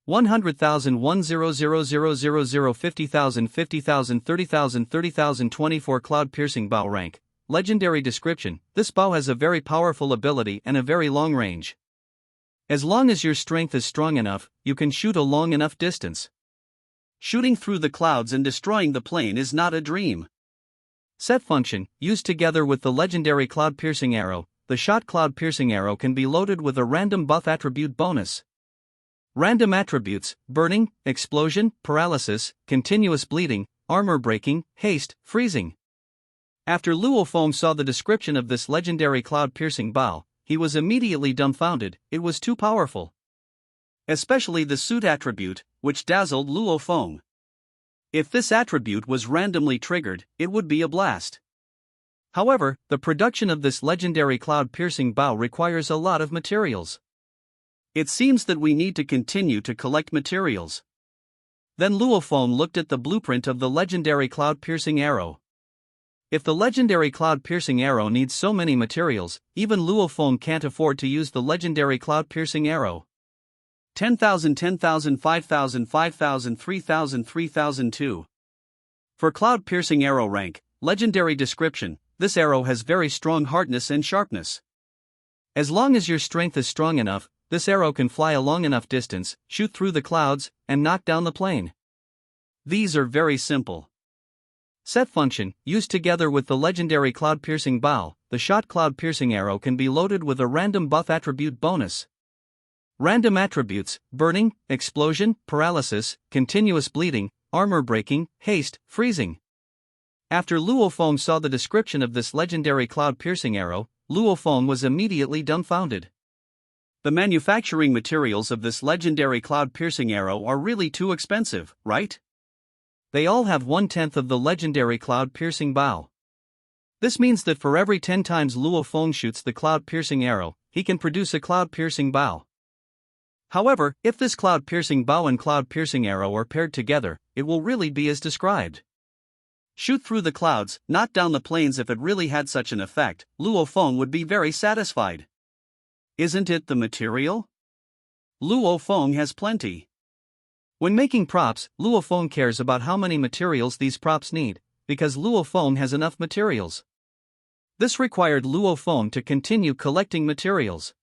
100,000 100,000 50,000 50,000 30,000 30,000 24 cloud-piercing bow rank. Legendary description: this bow has a very powerful ability and a very long range. As long as your strength is strong enough, you can shoot a long enough distance. Shooting through the clouds and destroying the plane is not a dream. Set function: used together with the legendary cloud-piercing arrow, the shot cloud-piercing arrow can be loaded with a random buff attribute bonus. Random attributes: burning, explosion, paralysis, continuous bleeding, armor breaking, haste, freezing. After Luo Feng saw the description of this legendary cloud-piercing bow, he was immediately dumbfounded. It was too powerful. Especially the suit attribute, which dazzled Luo Feng. If this attribute was randomly triggered, it would be a blast. However, the production of this legendary cloud-piercing bow requires a lot of materials. It seems that we need to continue to collect materials. Then Luo Feng looked at the blueprint of the legendary cloud-piercing arrow. If the legendary cloud-piercing arrow needs so many materials, even Luo Feng can't afford to use the legendary cloud-piercing arrow. 10,000 10,000 5,000 5,000 3,000 3,002. For cloud-piercing arrow rank, legendary description: this arrow has very strong hardness and sharpness. As long as your strength is strong enough, this arrow can fly a long enough distance, shoot through the clouds, and knock down the plane. These are very simple. Set function, used together with the legendary cloud-piercing bow, the shot cloud-piercing arrow can be loaded with a random buff attribute bonus. Random attributes: burning, explosion, paralysis, continuous bleeding, armor breaking, haste, freezing. After Luo Feng saw the description of this legendary cloud-piercing arrow, Luo Feng was immediately dumbfounded. The manufacturing materials of this legendary cloud-piercing arrow are really too expensive, right? They all have 1/10 of the legendary cloud-piercing bow. This means that for every 10 times Luo Feng shoots the cloud-piercing arrow, he can produce a cloud-piercing bow. However, if this cloud-piercing bow and cloud-piercing arrow are paired together, it will really be as described. Shoot through the clouds, not down the plains. If it really had such an effect, Luo Feng would be very satisfied. Isn't it the material? Luo Feng has plenty. When making props, Luo Feng cares about how many materials these props need, because Luo Feng has enough materials. This required Luo Feng to continue collecting materials.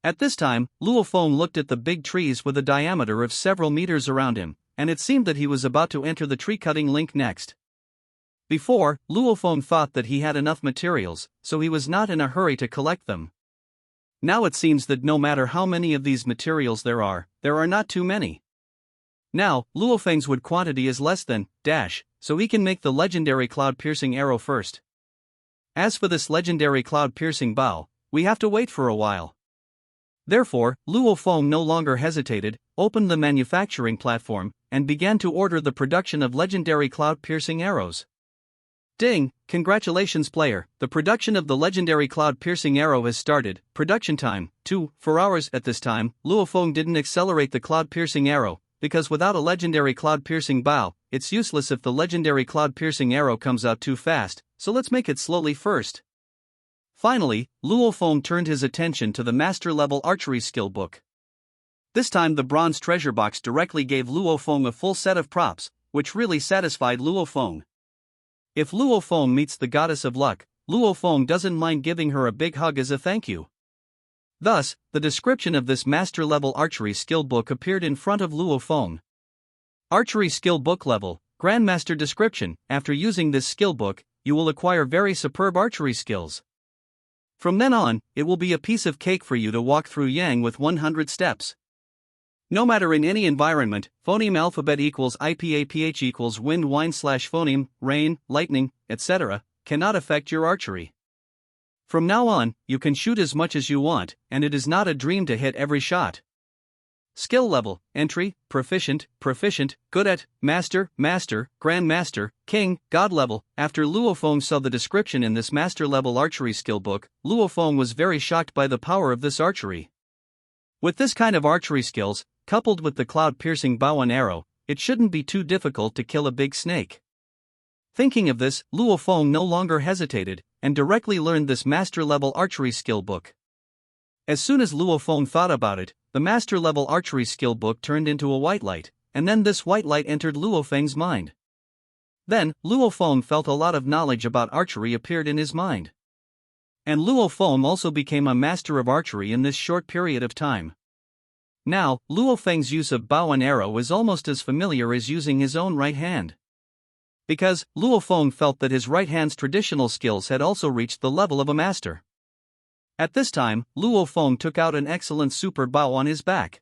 At this time, Luo Feng looked at the big trees with a diameter of several meters around him, and it seemed that he was about to enter the tree-cutting link next. Before, Luo Feng thought that he had enough materials, so he was not in a hurry to collect them. Now it seems that no matter how many of these materials there are not too many. Now, Luo Feng's wood quantity is less than so he can make the legendary cloud-piercing arrow first. As for this legendary cloud-piercing bow, we have to wait for a while. Therefore, Luo Feng no longer hesitated, opened the manufacturing platform, and began to order the production of legendary cloud-piercing arrows. Ding! Congratulations player, the production of the legendary cloud-piercing arrow has started. Production time, 4 hours. At this time, Luo Feng didn't accelerate the cloud-piercing arrow, because without a legendary cloud-piercing bow, it's useless if the legendary cloud-piercing arrow comes out too fast, so let's make it slowly first. Finally, Luo Feng turned his attention to the master-level archery skill book. This time the bronze treasure box directly gave Luo Feng a full set of props, which really satisfied Luo Feng. If Luo Feng meets the goddess of luck, Luo Feng doesn't mind giving her a big hug as a thank you. Thus, the description of this master-level archery skill book appeared in front of Luo Feng. Archery skill book level, Grandmaster description: after using this skill book, you will acquire very superb archery skills. From then on, it will be a piece of cake for you to walk through Yang with 100 steps. No matter in any environment, phoneme alphabet equals IPAPH equals wind wine/phoneme, rain, lightning, etc., cannot affect your archery. From now on, you can shoot as much as you want, and it is not a dream to hit every shot. Skill level, entry, proficient, good at, master, grandmaster, king, god level. After Luo Feng saw the description in this master level archery skill book, Luo Feng was very shocked by the power of this archery. With this kind of archery skills, coupled with the cloud-piercing bow and arrow, it shouldn't be too difficult to kill a big snake. Thinking of this, Luo Feng no longer hesitated, and directly learned this master-level archery skill book. As soon as Luo Feng thought about it, the master-level archery skill book turned into a white light, and then this white light entered Luo Feng's mind. Then, Luo Feng felt a lot of knowledge about archery appeared in his mind. And Luo Feng also became a master of archery in this short period of time. Now, Luo Feng's use of bow and arrow is almost as familiar as using his own right hand. Because, Luo Feng felt that his right hand's traditional skills had also reached the level of a master. At this time, Luo Feng took out an excellent super bow on his back.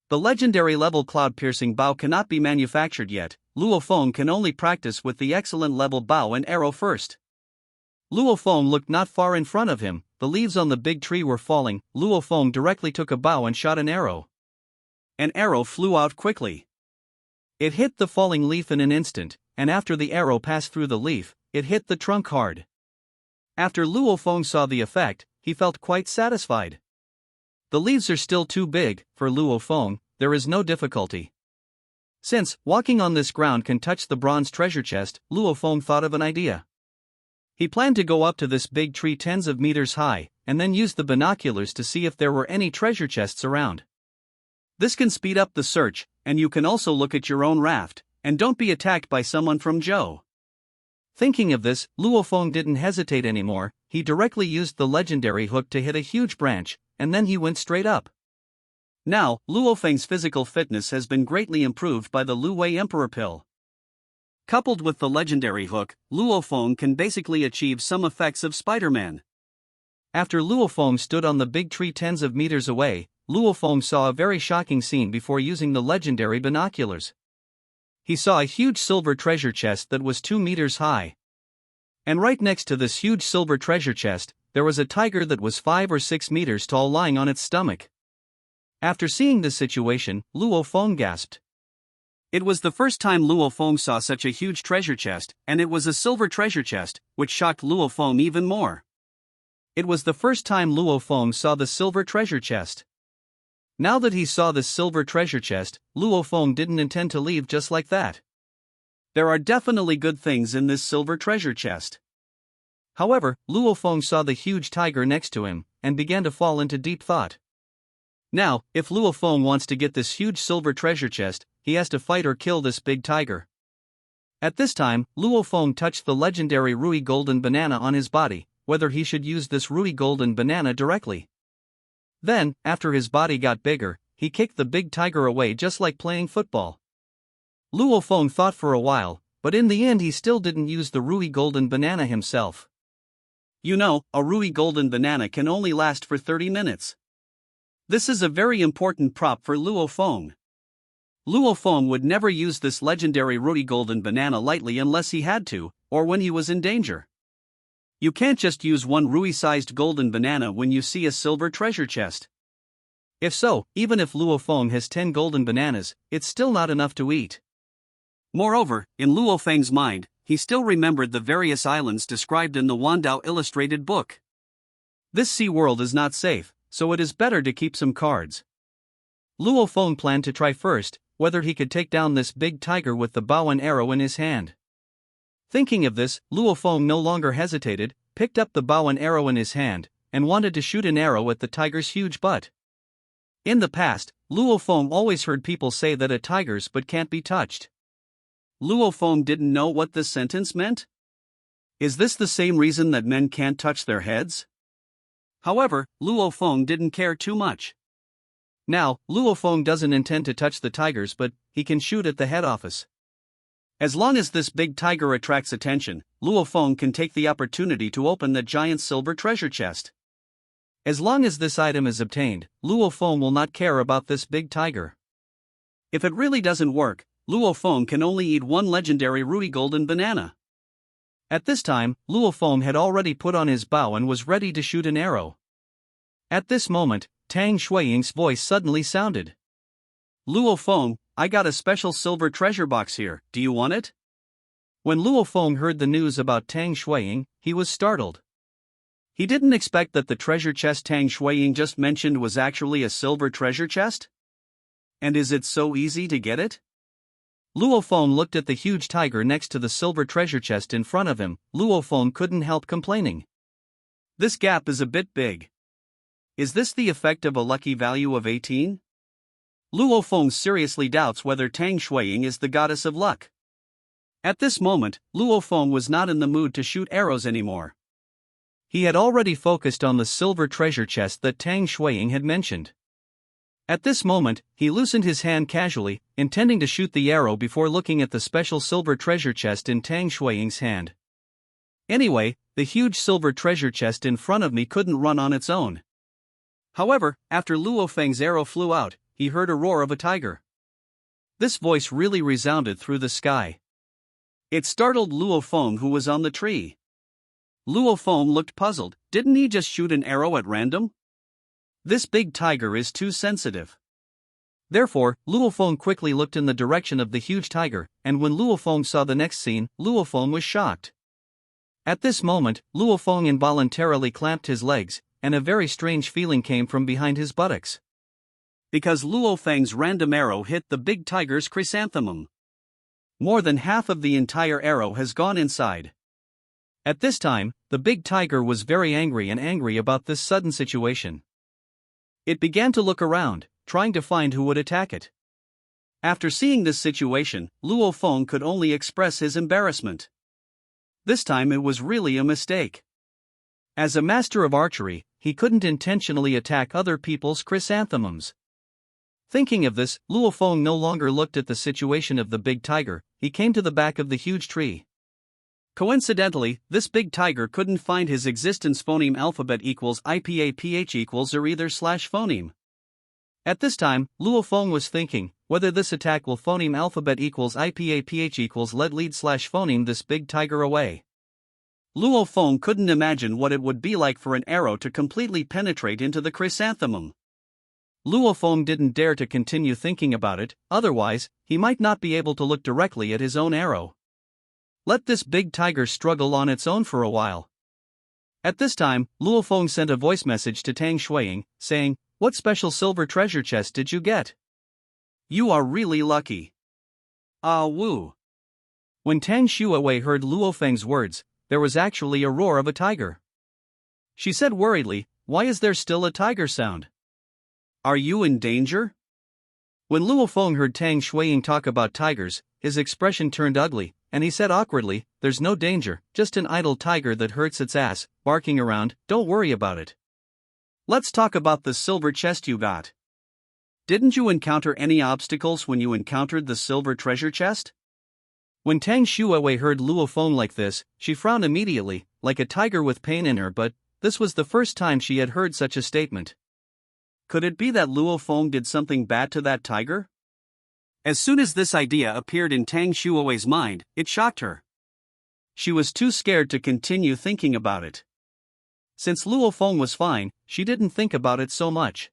The legendary level cloud-piercing bow cannot be manufactured yet. Luo Feng can only practice with the excellent level bow and arrow first. Luo Feng looked not far in front of him, the leaves on the big tree were falling. Luo Feng directly took a bow and shot an arrow. An arrow flew out quickly. It hit the falling leaf in an instant, and after the arrow passed through the leaf, it hit the trunk hard. After Luo Feng saw the effect, he felt quite satisfied. The leaves are still too big. For Luo Feng, there is no difficulty. Since walking on this ground can touch the bronze treasure chest, Luo Feng thought of an idea. He planned to go up to this big tree tens of meters high, and then use the binoculars to see if there were any treasure chests around. This can speed up the search, and you can also look at your own raft, and don't be attacked by someone from Zhou. Thinking of this, Luo Feng didn't hesitate anymore. He directly used the legendary hook to hit a huge branch, and then he went straight up. Now, Luo Feng's physical fitness has been greatly improved by the Lu Wei Emperor pill. Coupled with the legendary hook, Luo Feng can basically achieve some effects of Spider-Man. After Luo Feng stood on the big tree tens of meters away, Luo Feng saw a very shocking scene before using the legendary binoculars. He saw a huge silver treasure chest that was 2 meters high. And right next to this huge silver treasure chest, there was a tiger that was 5 or 6 meters tall lying on its stomach. After seeing this situation, Luo Feng gasped. It was the first time Luo Feng saw such a huge treasure chest, and it was a silver treasure chest, which shocked Luo Feng even more. It was the first time Luo Feng saw the silver treasure chest. Now that he saw this silver treasure chest, Luo Feng didn't intend to leave just like that. There are definitely good things in this silver treasure chest. However, Luo Feng saw the huge tiger next to him, and began to fall into deep thought. Now, if Luo Feng wants to get this huge silver treasure chest, he has to fight or kill this big tiger. At this time, Luo Feng touched the legendary Rui Golden Banana on his body, whether he should use this Rui Golden Banana directly. Then, after his body got bigger, he kicked the big tiger away just like playing football. Luo Feng thought for a while, but in the end he still didn't use the Rui Golden Banana himself. You know, a Rui Golden Banana can only last for 30 minutes. This is a very important prop for Luo Feng. Luo Feng would never use this legendary Rui Golden Banana lightly unless he had to, or when he was in danger. You can't just use one Rui-sized golden banana when you see a silver treasure chest. If so, even if Luo Feng has 10 golden bananas, it's still not enough to eat. Moreover, in Luo Feng's mind, he still remembered the various islands described in the Wandao illustrated book. This sea world is not safe, so it is better to keep some cards. Luo Feng planned to try first whether he could take down this big tiger with the bow and arrow in his hand. Thinking of this, Luo Feng no longer hesitated, picked up the bow and arrow in his hand, and wanted to shoot an arrow at the tiger's huge butt. In the past, Luo Feng always heard people say that a tiger's butt can't be touched. Luo Feng didn't know what this sentence meant? Is this the same reason that men can't touch their heads? However, Luo Feng didn't care too much. Now, Luo Feng doesn't intend to touch the tigers, but he can shoot at the head office. As long as this big tiger attracts attention, Luo Feng can take the opportunity to open the giant silver treasure chest. As long as this item is obtained, Luo Feng will not care about this big tiger. If it really doesn't work, Luo Feng can only eat one legendary Rui Golden Banana. At this time, Luo Feng had already put on his bow and was ready to shoot an arrow. At this moment, Tang Shuiying's voice suddenly sounded. Luo Feng, I got a special silver treasure box here, do you want it? When Luo Feng heard the news about Tang Shuiying, he was startled. He didn't expect that the treasure chest Tang Shuiying just mentioned was actually a silver treasure chest. And is it so easy to get it? Luo Feng looked at the huge tiger next to the silver treasure chest in front of him. Luo Feng couldn't help complaining. This gap is a bit big. Is this the effect of a lucky value of 18? Luo Feng seriously doubts whether Tang Shuiying is the goddess of luck. At this moment, Luo Feng was not in the mood to shoot arrows anymore. He had already focused on the silver treasure chest that Tang Shuiying had mentioned. At this moment, he loosened his hand casually, intending to shoot the arrow before looking at the special silver treasure chest in Tang Shuiying's hand. Anyway, the huge silver treasure chest in front of me couldn't run on its own. However, after Luo Feng's arrow flew out, he heard a roar of a tiger. This voice really resounded through the sky. It startled Luo Feng, who was on the tree. Luo Feng looked puzzled. Didn't he just shoot an arrow at random? This big tiger is too sensitive. Therefore, Luo Feng quickly looked in the direction of the huge tiger, and when Luo Feng saw the next scene, Luo Feng was shocked. At this moment, Luo Feng involuntarily clamped his legs, and a very strange feeling came from behind his buttocks. Because Luo Feng's random arrow hit the big tiger's chrysanthemum. More than half of the entire arrow has gone inside. At this time, the big tiger was very angry about this sudden situation. It began to look around, trying to find who would attack it. After seeing this situation, Luo Feng could only express his embarrassment. This time it was really a mistake. As a master of archery, he couldn't intentionally attack other people's chrysanthemums. Thinking of this, Luo Feng no longer looked at the situation of the big tiger, he came to the back of the huge tree. Coincidentally, this big tiger couldn't find his existence phoneme alphabet equals IPAPH equals or either slash phoneme. At this time, Luo Feng was thinking, whether this attack will phoneme alphabet equals IPAPH equals lead slash phoneme this big tiger away. Luo Feng couldn't imagine what it would be like for an arrow to completely penetrate into the chrysanthemum. Luo Feng didn't dare to continue thinking about it, otherwise, he might not be able to look directly at his own arrow. Let this big tiger struggle on its own for a while. At this time, Luo Feng sent a voice message to Tang Shuiying, saying, "What special silver treasure chest did you get? You are really lucky." Ah woo. When Tang Shuiwei heard Luo Feng's words, there was actually a roar of a tiger. She said worriedly, "Why is there still a tiger sound? Are you in danger?" When Luo Feng heard Tang Shuiying talk about tigers, his expression turned ugly, and he said awkwardly, "There's no danger, just an idle tiger that hurts its ass, barking around, don't worry about it. Let's talk about the silver chest you got. Didn't you encounter any obstacles when you encountered the silver treasure chest?" When Tang Shuiwei heard Luo Feng like this, she frowned immediately, like a tiger with pain in her, but this was the first time she had heard such a statement. Could it be that Luo Feng did something bad to that tiger? As soon as this idea appeared in Tang Shuiwei's mind, it shocked her. She was too scared to continue thinking about it. Since Luo Feng was fine, she didn't think about it so much.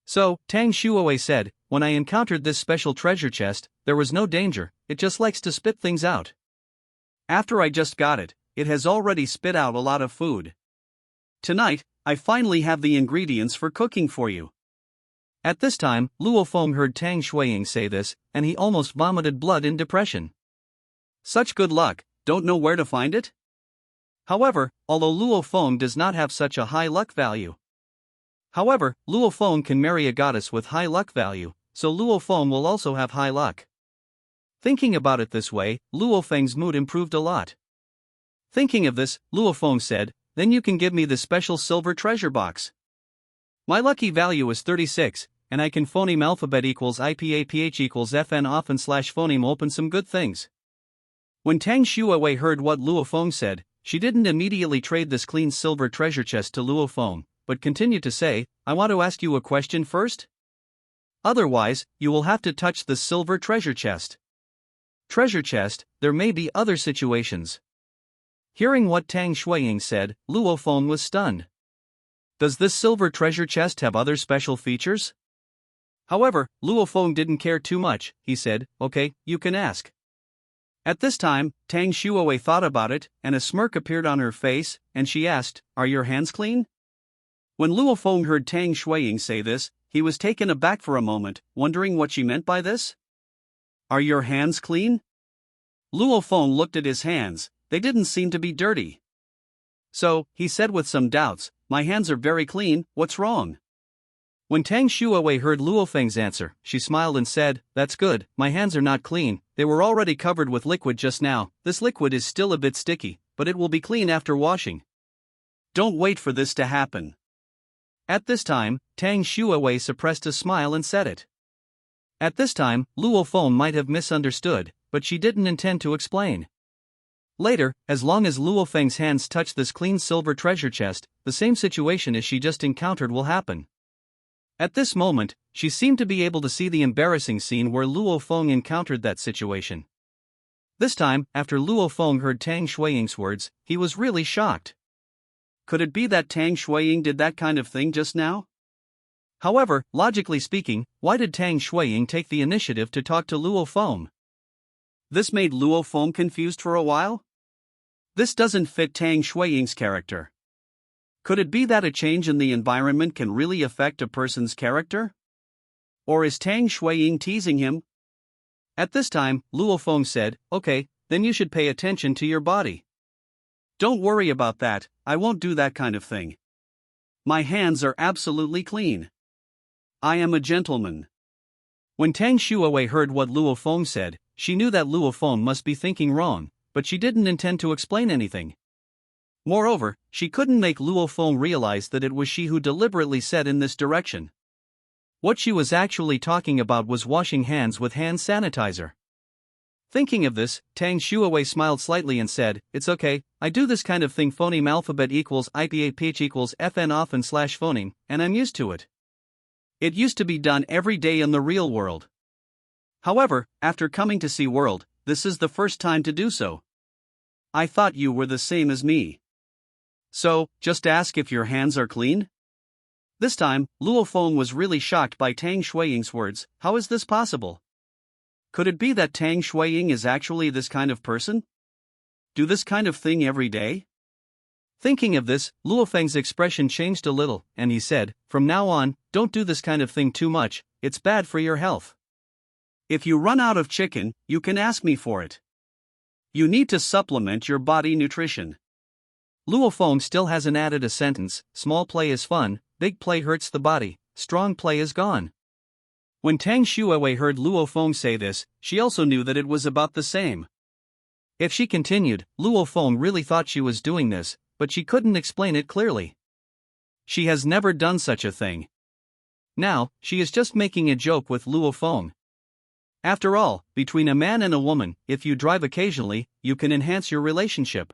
So, Tang Shuiwei said, "When I encountered this special treasure chest, there was no danger, it just likes to spit things out. After I just got it, it has already spit out a lot of food. Tonight, I finally have the ingredients for cooking for you." At this time, Luo Feng heard Tang Shuiying say this, and he almost vomited blood in depression. Such good luck, don't know where to find it? However, although Luo Feng does not have such a high luck value. However, Luo Feng can marry a goddess with high luck value, so Luo Feng will also have high luck. Thinking about it this way, Luo Feng's mood improved a lot. Thinking of this, Luo Feng said, "Then you can give me the special silver treasure box. My lucky value is 36, and I can phoneme alphabet equals IPAPH equals FN often slash phoneme open some good things." When Tang Shuiwei heard what Luo Feng said, she didn't immediately trade this clean silver treasure chest to Luo Feng, but continued to say, "I want to ask you a question first. Otherwise, you will have to touch the silver treasure chest. Treasure chest, there may be other situations." Hearing what Tang Shuiying said, Luo Feng was stunned. Does this silver treasure chest have other special features? However, Luo Feng didn't care too much, he said, "Okay, you can ask." At this time, Tang Shuiwei thought about it, and a smirk appeared on her face, and she asked, "Are your hands clean?" When Luo Feng heard Tang Shuiying say this, he was taken aback for a moment, wondering what she meant by this. "Are your hands clean?" Luo Feng looked at his hands, they didn't seem to be dirty. So, he said with some doubts, "My hands are very clean, what's wrong?" When Tang Shuiwei heard Luo Feng's answer, she smiled and said, "That's good, my hands are not clean, they were already covered with liquid just now, this liquid is still a bit sticky, but it will be clean after washing. Don't wait for this to happen." At this time, Tang Shuiwei suppressed a smile and said it. At this time, Luo Feng might have misunderstood, but she didn't intend to explain. Later, as long as Luo Feng's hands touch this clean silver treasure chest, the same situation as she just encountered will happen. At this moment, she seemed to be able to see the embarrassing scene where Luo Feng encountered that situation. This time, after Luo Feng heard Tang Shuiying's words, he was really shocked. Could it be that Tang Shuiying did that kind of thing just now? However, logically speaking, why did Tang Shuiying take the initiative to talk to Luo Feng? This made Luo Feng confused for a while. This doesn't fit Tang Shuiying's character. Could it be that a change in the environment can really affect a person's character? Or is Tang Shuiying teasing him? At this time, Luo Feng said, "Okay, then you should pay attention to your body. Don't worry about that, I won't do that kind of thing. My hands are absolutely clean. I am a gentleman." When Tang Shuiwei heard what Luo Feng said, she knew that Luo Feng must be thinking wrong, but she didn't intend to explain anything. Moreover, she couldn't make Luo Feng realize that it was she who deliberately said in this direction. What she was actually talking about was washing hands with hand sanitizer. Thinking of this, Tang Shuawei smiled slightly and said, "It's okay, I do this kind of thing phoneme alphabet equals IPAPH equals FN often slash phoneme, and I'm used to it. It used to be done every day in the real world. However, after coming to Sea World, this is the first time to do so. I thought you were the same as me. So, just ask if your hands are clean?" This time, Luo Feng was really shocked by Tang Shuiying's words. How is this possible? Could it be that Tang Shuiying is actually this kind of person? Do this kind of thing every day? Thinking of this, Luo Feng's expression changed a little, and he said, "From now on, don't do this kind of thing too much, it's bad for your health. If you run out of chicken, you can ask me for it. You need to supplement your body nutrition." Luo Feng still hasn't added a sentence. Small play is fun, big play hurts the body, strong play is gone. When Tang Shuawei heard Luo Feng say this, she also knew that it was about the same. If she continued, Luo Feng really thought she was doing this, but she couldn't explain it clearly. She has never done such a thing. Now, she is just making a joke with Luo Feng. After all, between a man and a woman, if you drive occasionally, you can enhance your relationship.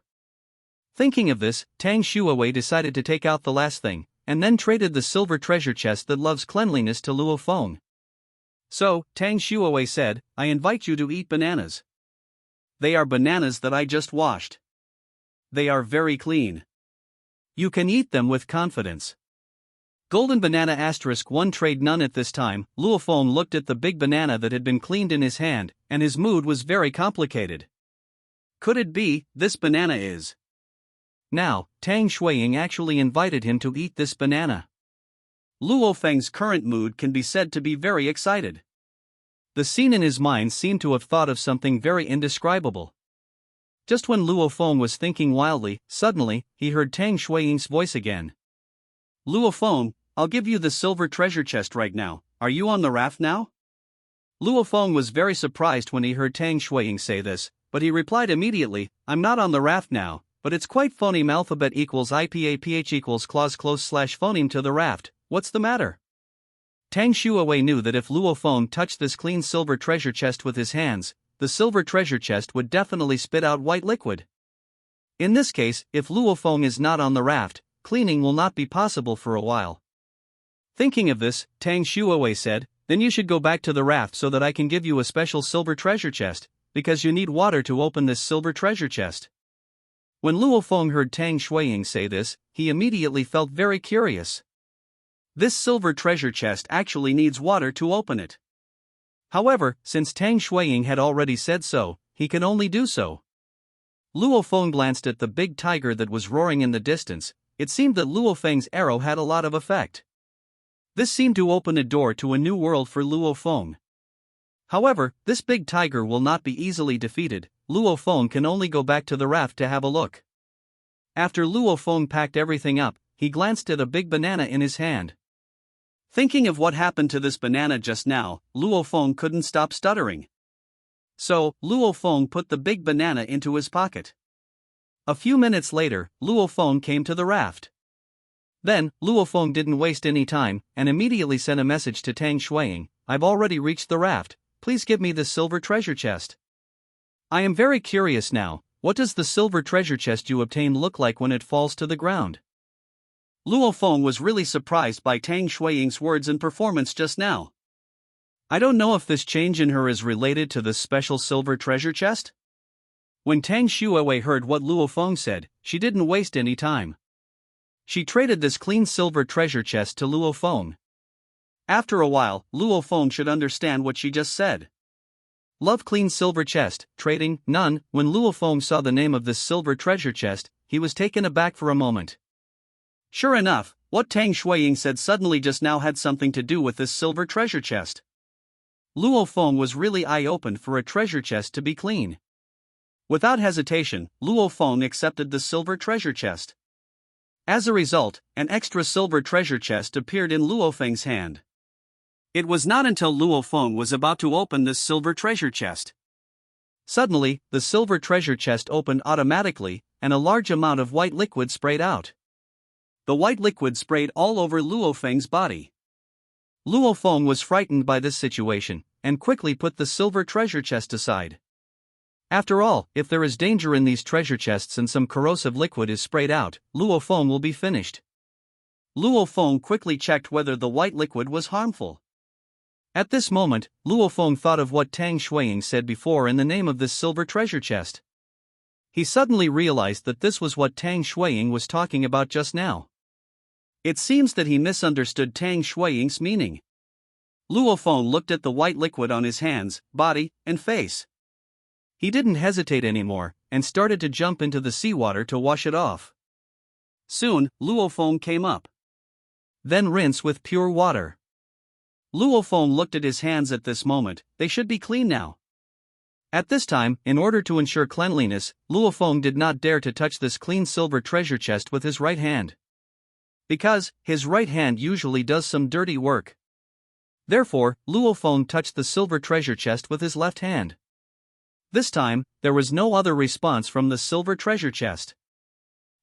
Thinking of this, Tang Shuawei decided to take out the last thing, and then traded the silver treasure chest that loves cleanliness to Luo Feng. So, Tang Shuawei said, "I invite you to eat bananas. They are bananas that I just washed. They are very clean. You can eat them with confidence." Golden banana *1 trade none at this time. Luo Feng looked at the big banana that had been cleaned in his hand, and his mood was very complicated. Could it be, this banana is? Now, Tang Shuiying actually invited him to eat this banana. Luo Feng's current mood can be said to be very excited. The scene in his mind seemed to have thought of something very indescribable. Just when Luo Feng was thinking wildly, suddenly, he heard Tang Shuiying's voice again. "Luo Feng, I'll give you the silver treasure chest right now. Are you on the raft now?" Luo Feng was very surprised when he heard Tang Shuiying say this, but he replied immediately, "I'm not on the raft now, but it's quite phoneme alphabet equals IPAPH equals clause close slash phoneme to the raft. What's the matter?" Tang Shuawei knew that if Luo Feng touched this clean silver treasure chest with his hands, the silver treasure chest would definitely spit out white liquid. In this case, if Luo Feng is not on the raft, cleaning will not be possible for a while. Thinking of this, Tang Shuawei said, "Then you should go back to the raft so that I can give you a special silver treasure chest, because you need water to open this silver treasure chest." When Luo Feng heard Tang Shuiying say this, he immediately felt very curious. This silver treasure chest actually needs water to open it. However, since Tang Shuiying had already said so, he can only do so. Luo Feng glanced at the big tiger that was roaring in the distance. It seemed that Luo Feng's arrow had a lot of effect. This seemed to open a door to a new world for Luo Feng. However, this big tiger will not be easily defeated. Luo Feng can only go back to the raft to have a look. After Luo Feng packed everything up, he glanced at a big banana in his hand. Thinking of what happened to this banana just now, Luo Feng couldn't stop stuttering. So, Luo Feng put the big banana into his pocket. A few minutes later, Luo Feng came to the raft. Then, Luo Feng didn't waste any time, and immediately sent a message to Tang Shuiying, "I've already reached the raft, please give me the silver treasure chest. I am very curious now, what does the silver treasure chest you obtain look like when it falls to the ground?" Luo Feng was really surprised by Tang Shuiying's words and performance just now. I don't know if this change in her is related to this special silver treasure chest? When Tang Shuawei heard what Luo Feng said, she didn't waste any time. She traded this clean silver treasure chest to Luo Feng. After a while, Luo Feng should understand what she just said. Love clean silver chest, trading, none. When Luo Feng saw the name of this silver treasure chest, he was taken aback for a moment. Sure enough, what Tang Shuiying said suddenly just now had something to do with this silver treasure chest. Luo Feng was really eye-opened for a treasure chest to be clean. Without hesitation, Luo Feng accepted the silver treasure chest. As a result, an extra silver treasure chest appeared in Luo Feng's hand. It was not until Luo Feng was about to open this silver treasure chest. Suddenly, the silver treasure chest opened automatically, and a large amount of white liquid sprayed out. The white liquid sprayed all over Luo Feng's body. Luo Feng was frightened by this situation, and quickly put the silver treasure chest aside. After all, if there is danger in these treasure chests and some corrosive liquid is sprayed out, Luo Feng will be finished. Luo Feng quickly checked whether the white liquid was harmful. At this moment, Luo Feng thought of what Tang Shuiying said before in the name of this silver treasure chest. He suddenly realized that this was what Tang Shuiying was talking about just now. It seems that he misunderstood Tang Shuiying's meaning. Luo Feng looked at the white liquid on his hands, body, and face. He didn't hesitate anymore, and started to jump into the seawater to wash it off. Soon, Luo Feng came up. Then rinse with pure water. Luo Feng looked at his hands at this moment, they should be clean now. At this time, in order to ensure cleanliness, Luo Feng did not dare to touch this clean silver treasure chest with his right hand. Because, his right hand usually does some dirty work. Therefore, Luo Feng touched the silver treasure chest with his left hand. This time, there was no other response from the silver treasure chest.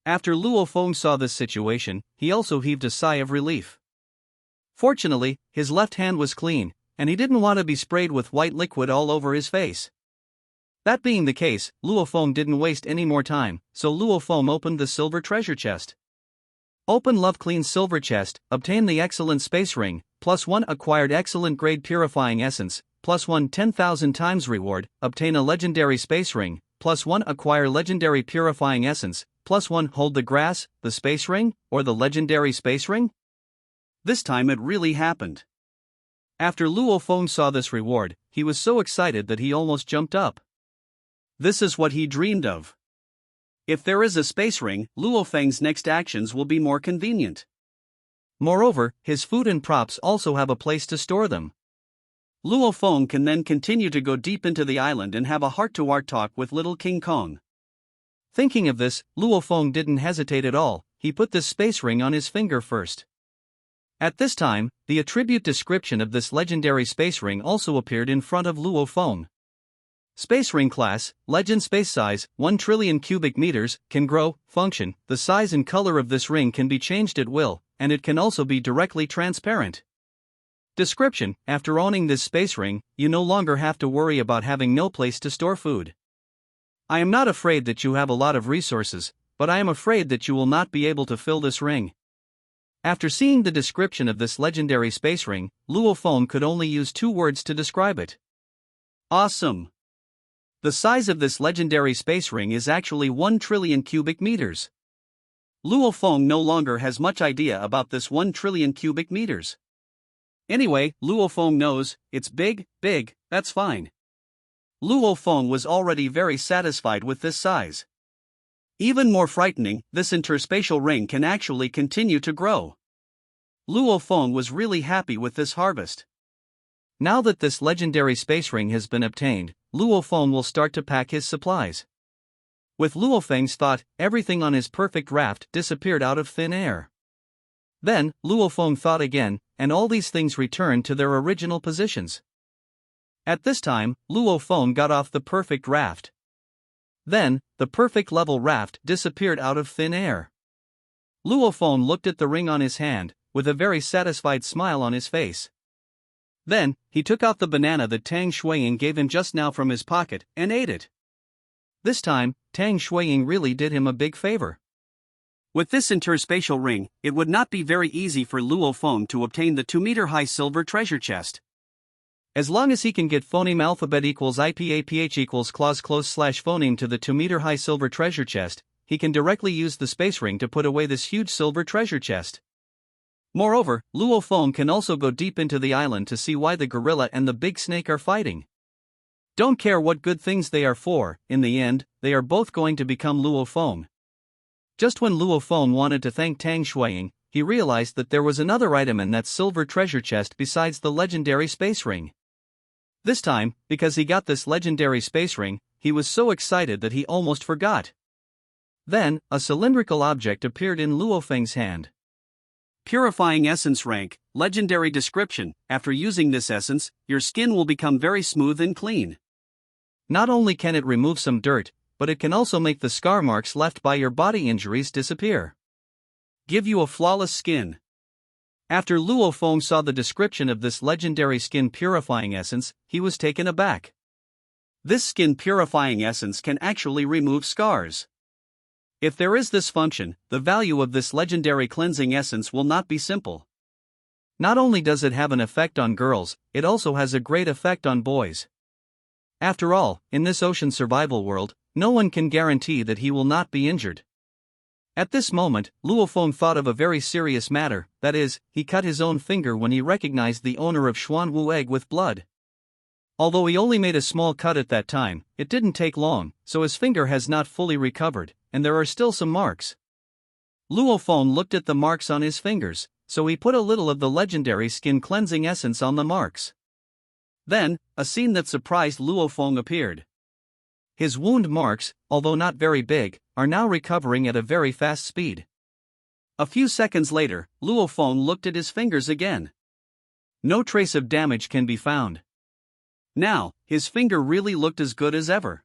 After Luo Feng saw this situation, he also heaved a sigh of relief. Fortunately, his left hand was clean, and he didn't want to be sprayed with white liquid all over his face. That being the case, Luo Feng didn't waste any more time, so Luo Feng opened the silver treasure chest. Open Love Clean Silver Chest, obtain the Excellent Space Ring, +1 acquired Excellent Grade Purifying Essence, +1 10,000 times reward, obtain a Legendary Space Ring, +1 acquire Legendary Purifying Essence, +1 hold the grass, the Space Ring, or the Legendary Space Ring? This time it really happened. After Luo Feng saw this reward, he was so excited that he almost jumped up. This is what he dreamed of. If there is a space ring, Luo Feng's next actions will be more convenient. Moreover, his food and props also have a place to store them. Luo Feng can then continue to go deep into the island and have a heart-to-heart talk with little King Kong. Thinking of this, Luo Feng didn't hesitate at all, he put this space ring on his finger first. At this time, the attribute description of this legendary space ring also appeared in front of Luo Feng. Space Ring Class, Legend Space Size, 1 trillion cubic meters, can grow, function, the size and color of this ring can be changed at will, and it can also be directly transparent. Description: after owning this space ring, you no longer have to worry about having no place to store food. I am not afraid that you have a lot of resources, but I am afraid that you will not be able to fill this ring. After seeing the description of this legendary space ring, Luo Feng could only use 2 words to describe it. Awesome! The size of this legendary space ring is actually 1 trillion cubic meters. Luo Feng no longer has much idea about this 1 trillion cubic meters. Anyway, Luo Feng knows, it's big, that's fine. Luo Feng was already very satisfied with this size. Even more frightening, this interspatial ring can actually continue to grow. Luo Feng was really happy with this harvest. Now that this legendary space ring has been obtained, Luo Feng will start to pack his supplies. With Luo Feng's thought, everything on his perfect raft disappeared out of thin air. Then, Luo Feng thought again, and all these things returned to their original positions. At this time, Luo Feng got off the perfect raft. Then, the perfect level raft disappeared out of thin air. Luo Feng looked at the ring on his hand, with a very satisfied smile on his face. Then, he took out the banana that Tang Shuiying gave him just now from his pocket, and ate it. This time, Tang Shuiying really did him a big favor. With this interspatial ring, it would not be very easy for Luo Feng to obtain the 2-meter-high silver treasure chest. As long as he can get phoneme alphabet equals IPAPH equals clause close slash phoneme to the 2-meter-high silver treasure chest, he can directly use the space ring to put away this huge silver treasure chest. Moreover, Luo Feng can also go deep into the island to see why the gorilla and the big snake are fighting. Don't care what good things they are for, in the end, they are both going to become Luo Feng. Just when Luo Feng wanted to thank Tang Shuiying, he realized that there was another item in that silver treasure chest besides the legendary space ring. This time, because he got this legendary space ring, he was so excited that he almost forgot. Then, a cylindrical object appeared in Luo Feng's hand. Purifying Essence rank, legendary description: after using this essence, your skin will become very smooth and clean. Not only can it remove some dirt, but it can also make the scar marks left by your body injuries disappear. Give you a flawless skin. After Luo Feng saw the description of this legendary skin purifying essence, he was taken aback. This skin purifying essence can actually remove scars. If there is this function, the value of this legendary cleansing essence will not be simple. Not only does it have an effect on girls, it also has a great effect on boys. After all, in this ocean survival world, no one can guarantee that he will not be injured. At this moment, Luo Feng thought of a very serious matter, that is, he cut his own finger when he recognized the owner of Xuanwu egg with blood. Although he only made a small cut at that time, it didn't take long, so his finger has not fully recovered, and there are still some marks. Luo Feng looked at the marks on his fingers, so he put a little of the legendary skin cleansing essence on the marks. Then, a scene that surprised Luo Feng appeared. His wound marks, although not very big, are now recovering at a very fast speed. A few seconds later, Luo Feng looked at his fingers again. No trace of damage can be found. Now, his finger really looked as good as ever.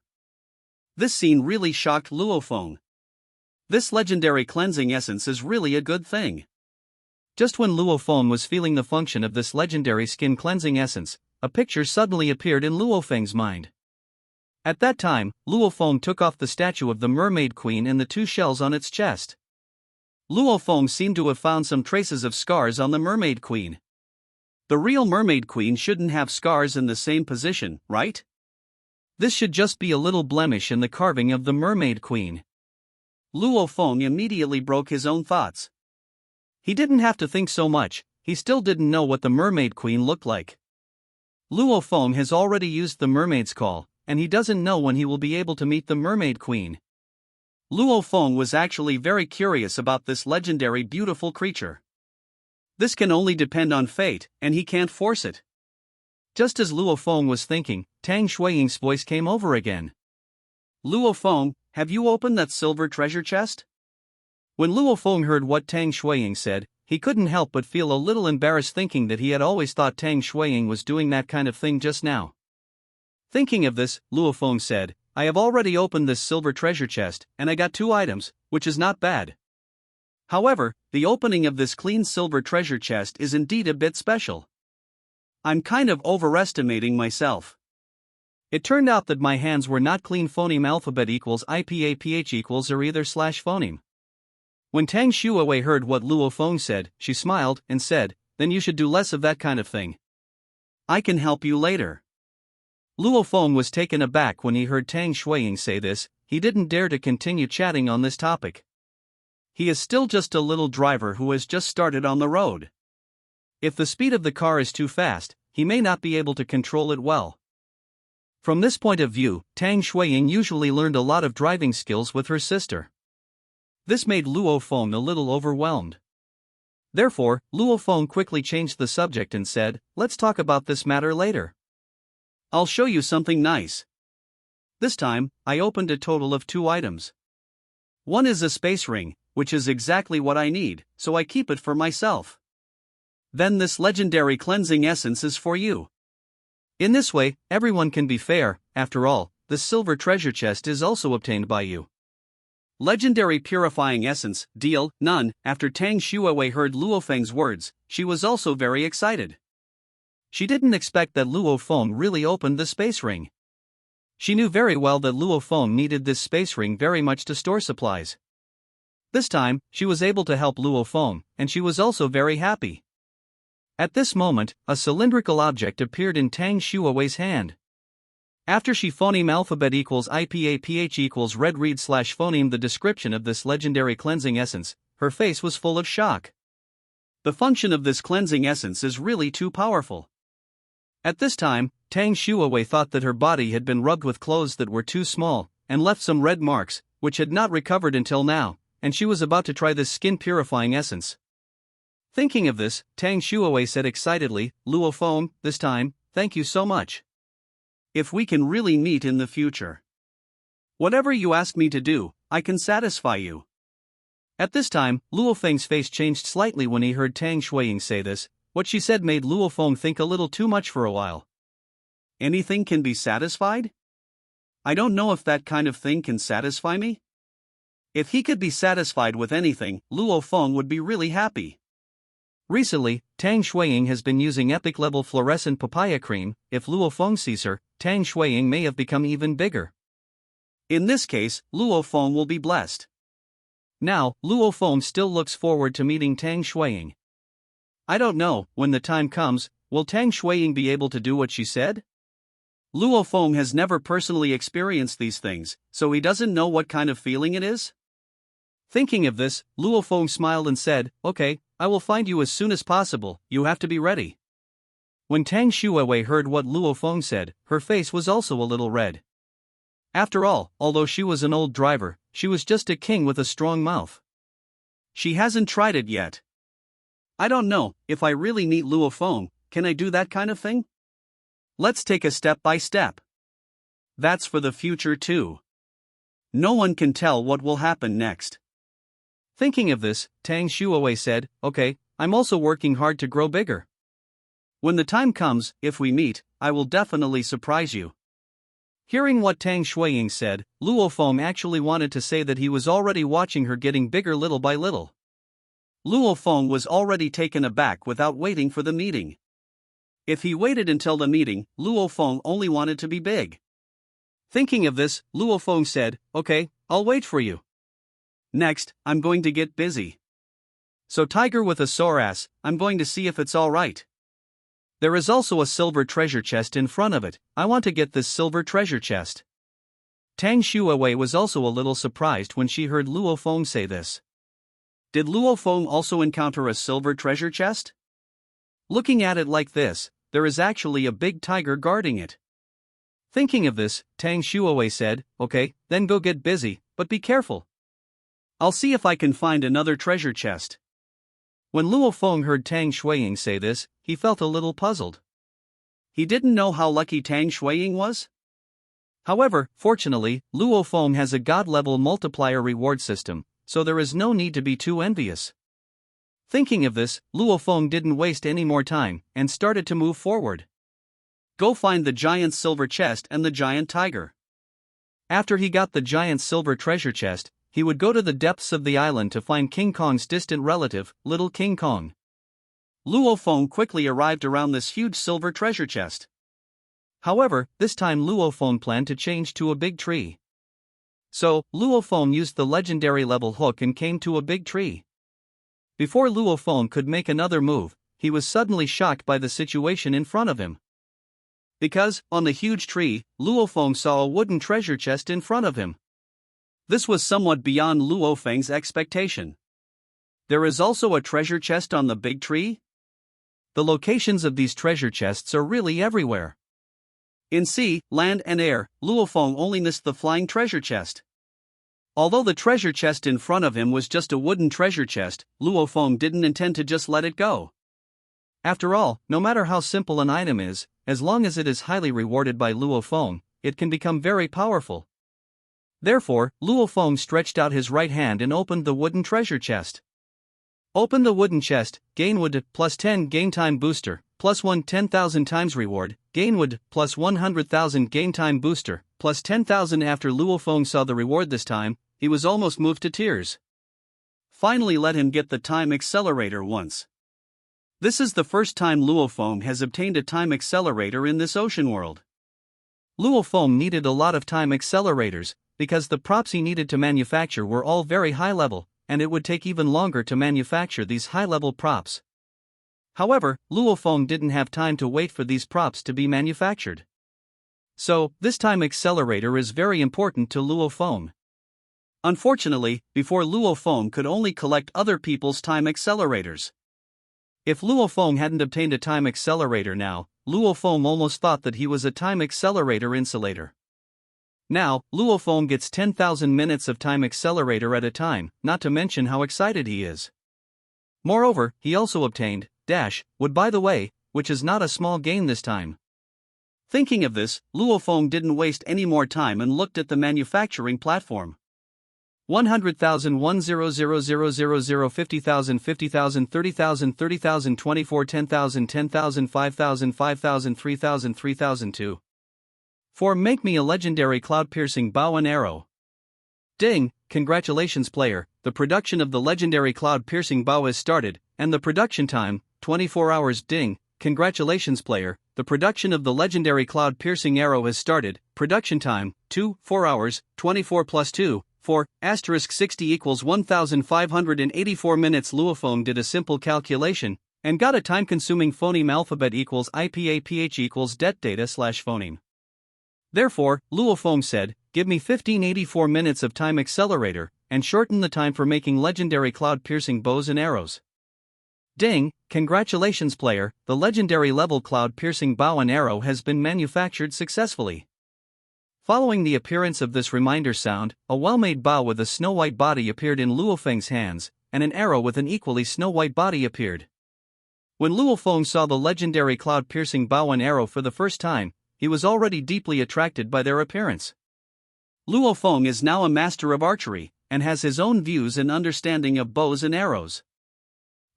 This scene really shocked Luo Feng. This legendary cleansing essence is really a good thing. Just when Luo Feng was feeling the function of this legendary skin cleansing essence, a picture suddenly appeared in Luo Feng's mind. At that time, Luo Feng took off the statue of the mermaid queen and the 2 shells on its chest. Luo Feng seemed to have found some traces of scars on the mermaid queen. The real mermaid queen shouldn't have scars in the same position, right? This should just be a little blemish in the carving of the mermaid queen. Luo Feng immediately broke his own thoughts. He didn't have to think so much, he still didn't know what the mermaid queen looked like. Luo Feng has already used the mermaid's call, and he doesn't know when he will be able to meet the mermaid queen. Luo Feng was actually very curious about this legendary beautiful creature. This can only depend on fate, and he can't force it. Just as Luo Feng was thinking, Tang Shuiying's voice came over again. Luo Feng, have you opened that silver treasure chest? When Luo Feng heard what Tang Shuiying said, he couldn't help but feel a little embarrassed, thinking that he had always thought Tang Shuiying was doing that kind of thing just now. Thinking of this, Luo Feng said, I have already opened this silver treasure chest, and I got 2 items, which is not bad. However, the opening of this clean silver treasure chest is indeed a bit special. I'm kind of overestimating myself. It turned out that my hands were not clean. Phoneme alphabet equals IPAPH equals or either / phoneme. When Tang Shuiwei heard what Luo Feng said, she smiled and said, then you should do less of that kind of thing. I can help you later. Luo Feng was taken aback when he heard Tang Shuiying say this. He didn't dare to continue chatting on this topic. He is still just a little driver who has just started on the road. If the speed of the car is too fast, he may not be able to control it well. From this point of view, Tang Shuiying usually learned a lot of driving skills with her sister. This made Luo Feng a little overwhelmed. Therefore, Luo Feng quickly changed the subject and said, let's talk about this matter later. I'll show you something nice. This time, I opened a total of 2 items. One is a space ring, which is exactly what I need, so I keep it for myself. Then this legendary cleansing essence is for you. In this way, everyone can be fair. After all, the silver treasure chest is also obtained by you. Legendary purifying essence, deal, none. After Tang Shuiwei heard Luo Feng's words, she was also very excited. She didn't expect that Luo Feng really opened the space ring. She knew very well that Luo Feng needed this space ring very much to store supplies. This time, she was able to help Luo Feng, and she was also very happy. At this moment, a cylindrical object appeared in Tang Shuiwei's hand. After she phoneme alphabet equals IPAPH equals red read / phoneme the description of this legendary cleansing essence, her face was full of shock. The function of this cleansing essence is really too powerful. At this time, Tang Shuiwei thought that her body had been rubbed with clothes that were too small, and left some red marks, which had not recovered until now, and she was about to try this skin purifying essence. Thinking of this, Tang Shuiwei said excitedly, Luo Feng, this time, thank you so much. If we can really meet in the future. Whatever you ask me to do, I can satisfy you. At this time, Luo Feng's face changed slightly when he heard Tang Shuiying say this. What she said made Luo Feng think a little too much for a while. Anything can be satisfied? I don't know if that kind of thing can satisfy me. If he could be satisfied with anything, Luo Feng would be really happy. Recently, Tang Shuiying has been using epic-level fluorescent papaya cream. If Luo Feng sees her, Tang Shuiying may have become even bigger. In this case, Luo Feng will be blessed. Now, Luo Feng still looks forward to meeting Tang Shuiying. I don't know, when the time comes, will Tang Shuiying be able to do what she said? Luo Feng has never personally experienced these things, so he doesn't know what kind of feeling it is. Thinking of this, Luo Feng smiled and said, "Okay, I will find you as soon as possible, you have to be ready." When Tang Shuiwei heard what Luo Feng said, her face was also a little red. After all, although she was an old driver, she was just a king with a strong mouth. She hasn't tried it yet. I don't know, if I really meet Luo Feng, can I do that kind of thing? Let's take a step by step. That's for the future too. No one can tell what will happen next. Thinking of this, Tang Shuiwei said, "Okay, I'm also working hard to grow bigger. When the time comes, if we meet, I will definitely surprise you." Hearing what Tang Shuiying said, Luo Feng actually wanted to say that he was already watching her getting bigger little by little. Luo Feng was already taken aback without waiting for the meeting. If he waited until the meeting, Luo Feng only wanted to be big. Thinking of this, Luo Feng said, "Okay, I'll wait for you. Next, I'm going to get busy. So tiger with a sore ass, I'm going to see if it's alright. There is also a silver treasure chest in front of it, I want to get this silver treasure chest." Tang Shuiwei was also a little surprised when she heard Luo Feng say this. Did Luo Feng also encounter a silver treasure chest? Looking at it like this, there is actually a big tiger guarding it. Thinking of this, Tang Shuiwei said, "Okay, then go get busy, but be careful. I'll see if I can find another treasure chest." When Luo Feng heard Tang Shuiying say this, he felt a little puzzled. He didn't know how lucky Tang Shuiying was. However, fortunately, Luo Feng has a god-level multiplier reward system, so there is no need to be too envious. Thinking of this, Luo Feng didn't waste any more time, and started to move forward. Go find the giant silver chest and the giant tiger. After he got the giant silver treasure chest, he would go to the depths of the island to find King Kong's distant relative, Little King Kong. Luo Feng quickly arrived around this huge silver treasure chest. However, this time Luo Feng planned to change to a big tree. So, Luo Feng used the legendary level hook and came to a big tree. Before Luo Feng could make another move, he was suddenly shocked by the situation in front of him. Because, on the huge tree, Luo Feng saw a wooden treasure chest in front of him. This was somewhat beyond Luo Feng's expectation. There is also a treasure chest on the big tree? The locations of these treasure chests are really everywhere. In sea, land and air, Luo Feng only missed the flying treasure chest. Although the treasure chest in front of him was just a wooden treasure chest, Luo Feng didn't intend to just let it go. After all, no matter how simple an item is, as long as it is highly rewarded by Luo Feng, it can become very powerful. Therefore, Luo Feng stretched out his right hand and opened the wooden treasure chest. Open the wooden chest, gain wood, plus 10 game time booster, plus 1 10,000 times reward, gain wood, plus 100,000 game time booster, plus 10,000. After Luo Feng saw the reward this time, he was almost moved to tears. Finally let him get the time accelerator once. This is the first time Luo Feng has obtained a time accelerator in this ocean world. Luo Feng needed a lot of time accelerators, because the props he needed to manufacture were all very high level, and it would take even longer to manufacture these high level props. However, Luo Feng didn't have time to wait for these props to be manufactured. So, this time accelerator is very important to Luo Feng. Unfortunately, before Luo Feng could only collect other people's time accelerators. If Luo Feng hadn't obtained a time accelerator now, Luo Feng almost thought that he was a time accelerator insulator. Now, Luo Feng gets 10,000 minutes of time accelerator at a time, not to mention how excited he is. Moreover, he also obtained wood, by the way, which is not a small gain this time. Thinking of this, Luo Feng didn't waste any more time and looked at the manufacturing platform. 100,000 100,000 50,000 50,000 30,000 30,000 24 10,000 10,000 5,000 5,000 3,000 3,002. 4. Make me a legendary cloud-piercing bow and arrow. Ding! Congratulations player, the production of the legendary cloud-piercing bow has started, and the production time, 24 hours. Ding, congratulations player, the production of the legendary cloud-piercing arrow has started. Production time, 4 hours, 24 plus 2, 4, asterisk 60 equals 1584 minutes. Luofeng did a simple calculation, and got a time-consuming phoneme alphabet equals IPAPH equals det data slash phoneme. Therefore, Luofeng said, give me 1584 minutes of time accelerator, and shorten the time for making legendary cloud-piercing bows and arrows. Ding, congratulations player, the legendary level cloud-piercing bow and arrow has been manufactured successfully. Following the appearance of this reminder sound, a well-made bow with a snow-white body appeared in Luofeng's hands, and an arrow with an equally snow-white body appeared. When Luofeng saw the legendary cloud-piercing bow and arrow for the first time, he was already deeply attracted by their appearance. Luofeng is now a master of archery, and has his own views and understanding of bows and arrows.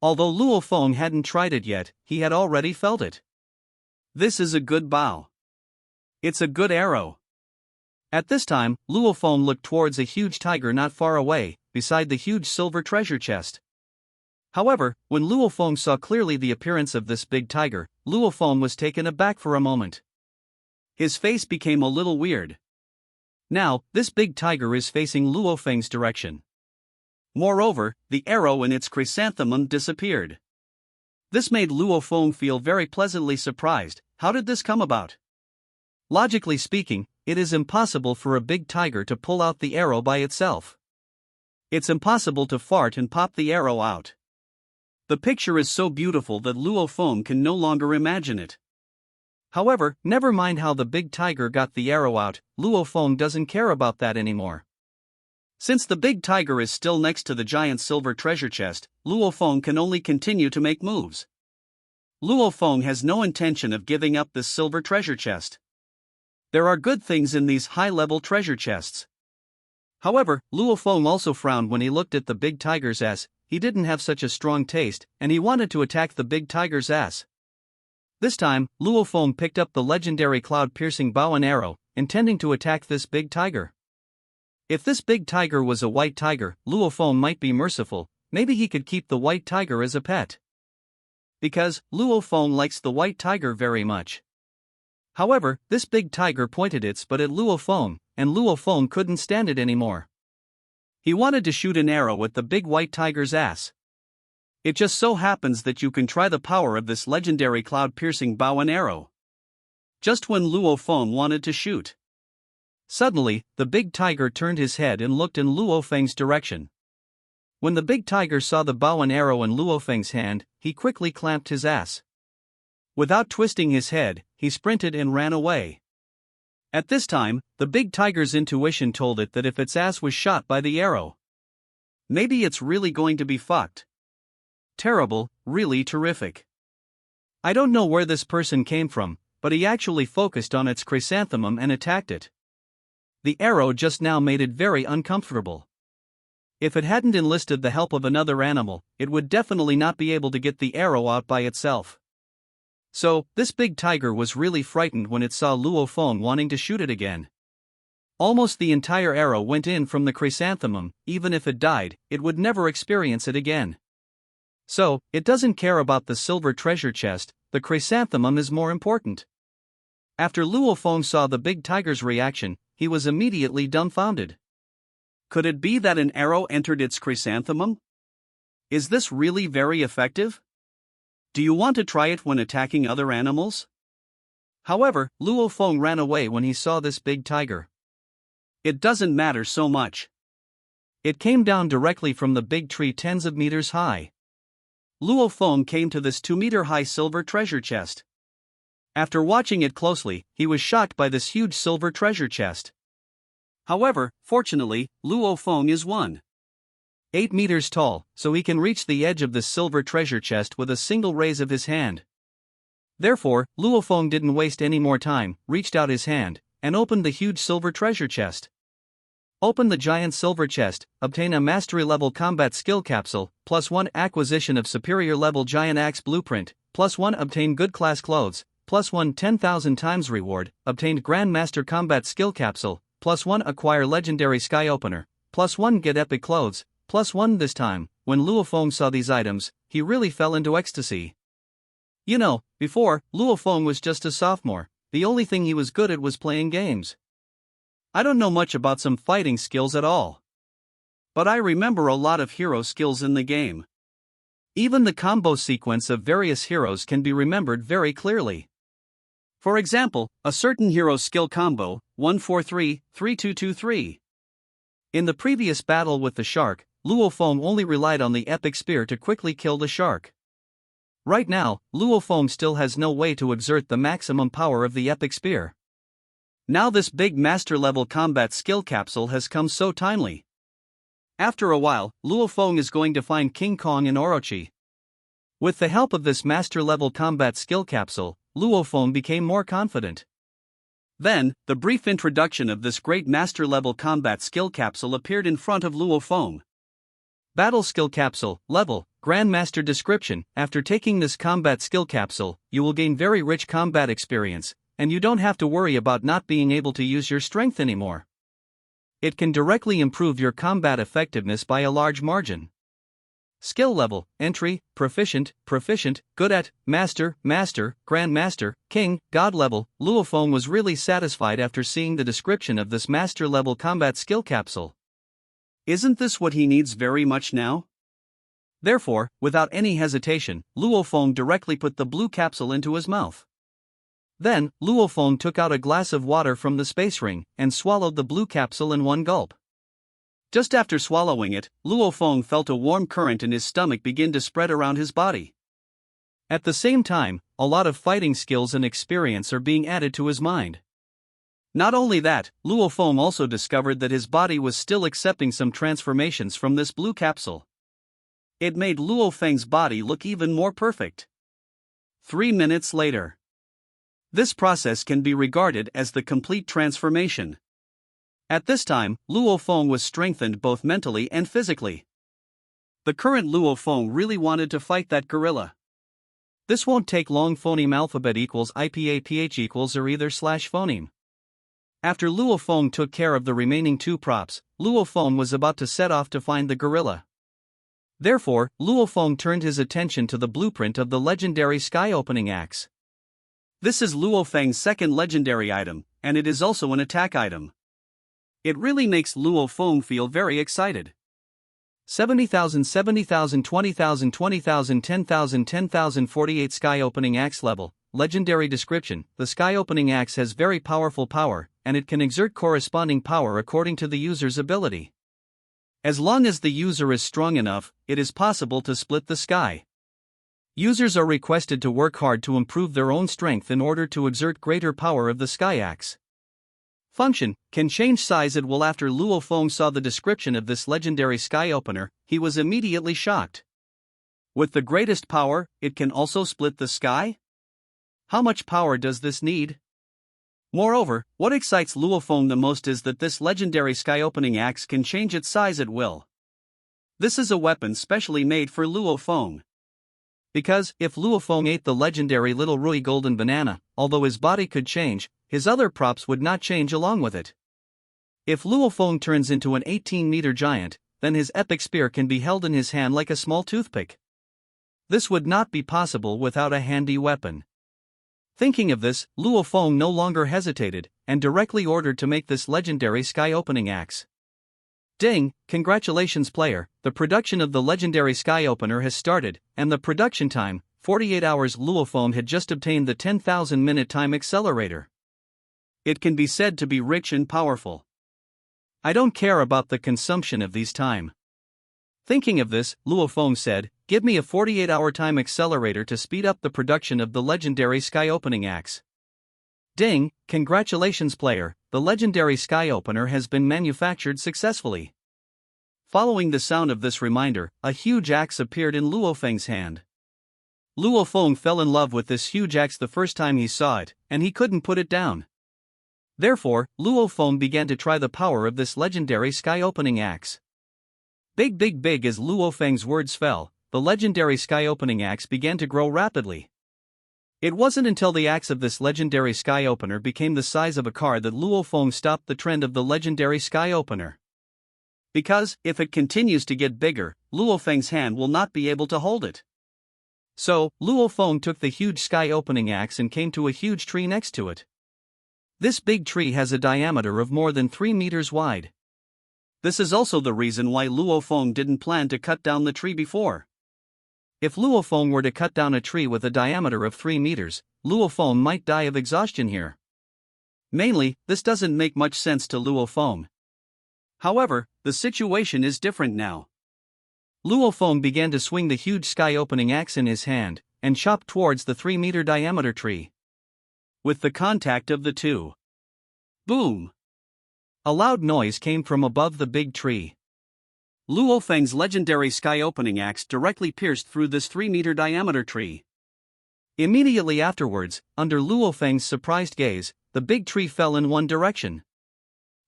Although Luofeng hadn't tried it yet, he had already felt it. This is a good bow. It's a good arrow. At this time, Luofeng looked towards a huge tiger not far away, beside the huge silver treasure chest. However, when Luofeng saw clearly the appearance of this big tiger, Luofeng was taken aback for a moment. His face became a little weird. Now, this big tiger is facing Luofeng's direction. Moreover, the arrow in its chrysanthemum disappeared. This made Luofeng feel very pleasantly surprised. How did this come about? Logically speaking, it is impossible for a big tiger to pull out the arrow by itself. It's impossible to fart and pop the arrow out. The picture is so beautiful that Luofeng can no longer imagine it. However, never mind how the big tiger got the arrow out, Luofeng doesn't care about that anymore. Since the big tiger is still next to the giant silver treasure chest, Luofeng can only continue to make moves. Luofeng has no intention of giving up this silver treasure chest. There are good things in these high-level treasure chests. However, Luofeng also frowned when he looked at the big tiger's ass. He didn't have such a strong taste, and he wanted to attack the big tiger's ass. This time, Luofeng picked up the legendary cloud-piercing bow and arrow, intending to attack this big tiger. If this big tiger was a white tiger, Luofeng might be merciful. Maybe he could keep the white tiger as a pet. Because Luofeng likes the white tiger very much. However, this big tiger pointed its butt at Luofeng, and Luofeng couldn't stand it anymore. He wanted to shoot an arrow at the big white tiger's ass. It just so happens that you can try the power of this legendary cloud-piercing bow and arrow. Just when Luofeng wanted to shoot, suddenly, the big tiger turned his head and looked in Luofeng's direction. When the big tiger saw the bow and arrow in Luofeng's hand, he quickly clamped his ass. Without twisting his head, he sprinted and ran away. At this time, the big tiger's intuition told it that if its ass was shot by the arrow, maybe it's really going to be fucked. Terrible, really terrific. I don't know where this person came from, but he actually focused on its chrysanthemum and attacked it. The arrow just now made it very uncomfortable. If it hadn't enlisted the help of another animal, it would definitely not be able to get the arrow out by itself. So, this big tiger was really frightened when it saw Luofeng wanting to shoot it again. Almost the entire arrow went in from the chrysanthemum. Even if it died, it would never experience it again. So, it doesn't care about the silver treasure chest, the chrysanthemum is more important. After Luofeng saw the big tiger's reaction, he was immediately dumbfounded. Could it be that an arrow entered its chrysanthemum? Is this really very effective? Do you want to try it when attacking other animals? However, Luofeng ran away when he saw this big tiger. It doesn't matter so much. It came down directly from the big tree tens of meters high. Luofeng came to this 2-meter-high silver treasure chest. After watching it closely, he was shocked by this huge silver treasure chest. However, fortunately, Luofeng is 1.8 meters tall, so he can reach the edge of the silver treasure chest with a single raise of his hand. Therefore, Luofeng didn't waste any more time, reached out his hand, and opened the huge silver treasure chest. Open the giant silver chest, obtain a mastery level combat skill capsule, +1 acquisition of superior level giant axe blueprint, +1 obtain good class clothes, +1 10,000 times reward, obtained grandmaster combat skill capsule, +1 acquire legendary sky opener, +1 get epic clothes, +1 this time. When Luo Feng saw these items, he really fell into ecstasy. You know, before, Luo Feng was just a sophomore, the only thing he was good at was playing games. I don't know much about some fighting skills at all. But I remember a lot of hero skills in the game. Even the combo sequence of various heroes can be remembered very clearly. For example, a certain hero's skill combo, 143-3223. In the previous battle with the shark, Luo Feng only relied on the epic spear to quickly kill the shark. Right now, Luo Feng still has no way to exert the maximum power of the epic spear. Now this big master-level combat skill capsule has come so timely. After a while, Luo Feng is going to find King Kong and Orochi. With the help of this master-level combat skill capsule, Luo Feng became more confident. Then, the brief introduction of this great master-level combat skill capsule appeared in front of Luo Feng. Battle skill capsule, level, Grandmaster description. After taking this combat skill capsule, you will gain very rich combat experience, and you don't have to worry about not being able to use your strength anymore. It can directly improve your combat effectiveness by a large margin. Skill level, entry, proficient, good at, master, grandmaster, king, god level. Luo Feng was really satisfied after seeing the description of this master level combat skill capsule. Isn't this what he needs very much now? Therefore, without any hesitation, Luo Feng directly put the blue capsule into his mouth. Then, Luo Feng took out a glass of water from the space ring and swallowed the blue capsule in one gulp. Just after swallowing it, Luo Feng felt a warm current in his stomach begin to spread around his body. At the same time, a lot of fighting skills and experience are being added to his mind. Not only that, Luo Feng also discovered that his body was still accepting some transformations from this blue capsule. It made Luo Feng's body look even more perfect. 3 minutes later. This process can be regarded as the complete transformation. At this time, Luo Feng was strengthened both mentally and physically. The current Luo Feng really wanted to fight that gorilla. This won't take long. Phoneme alphabet equals IPAPH equals or either slash phoneme. After Luo Feng took care of the remaining two props, Luo Feng was about to set off to find the gorilla. Therefore, Luo Feng turned his attention to the blueprint of the legendary sky opening axe. This is Luo Feng's second legendary item, and it is also an attack item. It really makes Luo Feng feel very excited. 70,000, 70,000, 20,000, 20,000, 10,000, 10,000, 48 sky opening axe level. Legendary description: the sky opening axe has very powerful power, and it can exert corresponding power according to the user's ability. As long as the user is strong enough, it is possible to split the sky. Users are requested to work hard to improve their own strength in order to exert greater power of the sky axe. Function: can change size at will. After Luo Feng saw the description of this legendary sky opener, he was immediately shocked. With the greatest power, it can also split the sky? How much power does this need? Moreover, what excites Luo Feng the most is that this legendary sky opening axe can change its size at will. This is a weapon specially made for Luo Feng. Because, if Luo Feng ate the legendary Little Rui golden banana, although his body could change, his other props would not change along with it. If Luo Feng turns into an 18-meter giant, then his epic spear can be held in his hand like a small toothpick. This would not be possible without a handy weapon. Thinking of this, Luo Feng no longer hesitated, and directly ordered to make this legendary sky opening axe. Ding! Congratulations player, the production of the legendary sky opener has started, and the production time, 48 hours. Luo Feng had just obtained the 10,000 minute time accelerator. It can be said to be rich and powerful. I don't care about the consumption of these time. Thinking of this, Luo Feng said, give me a 48-hour time accelerator to speed up the production of the legendary sky opening axe. Ding! Congratulations player, the legendary sky opener has been manufactured successfully. Following the sound of this reminder, a huge axe appeared in Luo Feng's hand. Luo Feng fell in love with this huge axe the first time he saw it, and he couldn't put it down. Therefore, Luo Feng began to try the power of this legendary sky opening axe. Big as Luo Feng's words fell, the legendary sky opening axe began to grow rapidly. It wasn't until the axe of this legendary sky opener became the size of a car that Luo Feng stopped the trend of the legendary sky opener. because, if it continues to get bigger, Luo Feng's hand will not be able to hold it. So, Luo Feng took the huge sky-opening axe and came to a huge tree next to it. This big tree has a diameter of more than 3 meters wide. This is also the reason why Luo Feng didn't plan to cut down the tree before. If Luo Feng were to cut down a tree with a diameter of 3 meters, Luo Feng might die of exhaustion here. Mainly, this doesn't make much sense to Luo Feng. However, the situation is different now. Luo Feng began to swing the huge sky-opening axe in his hand, and chop towards the 3-meter diameter tree. With the contact of the two, boom! A loud noise came from above the big tree. Luo Feng's legendary sky-opening axe directly pierced through this 3-meter diameter tree. Immediately afterwards, under Luo Feng's surprised gaze, the big tree fell in one direction.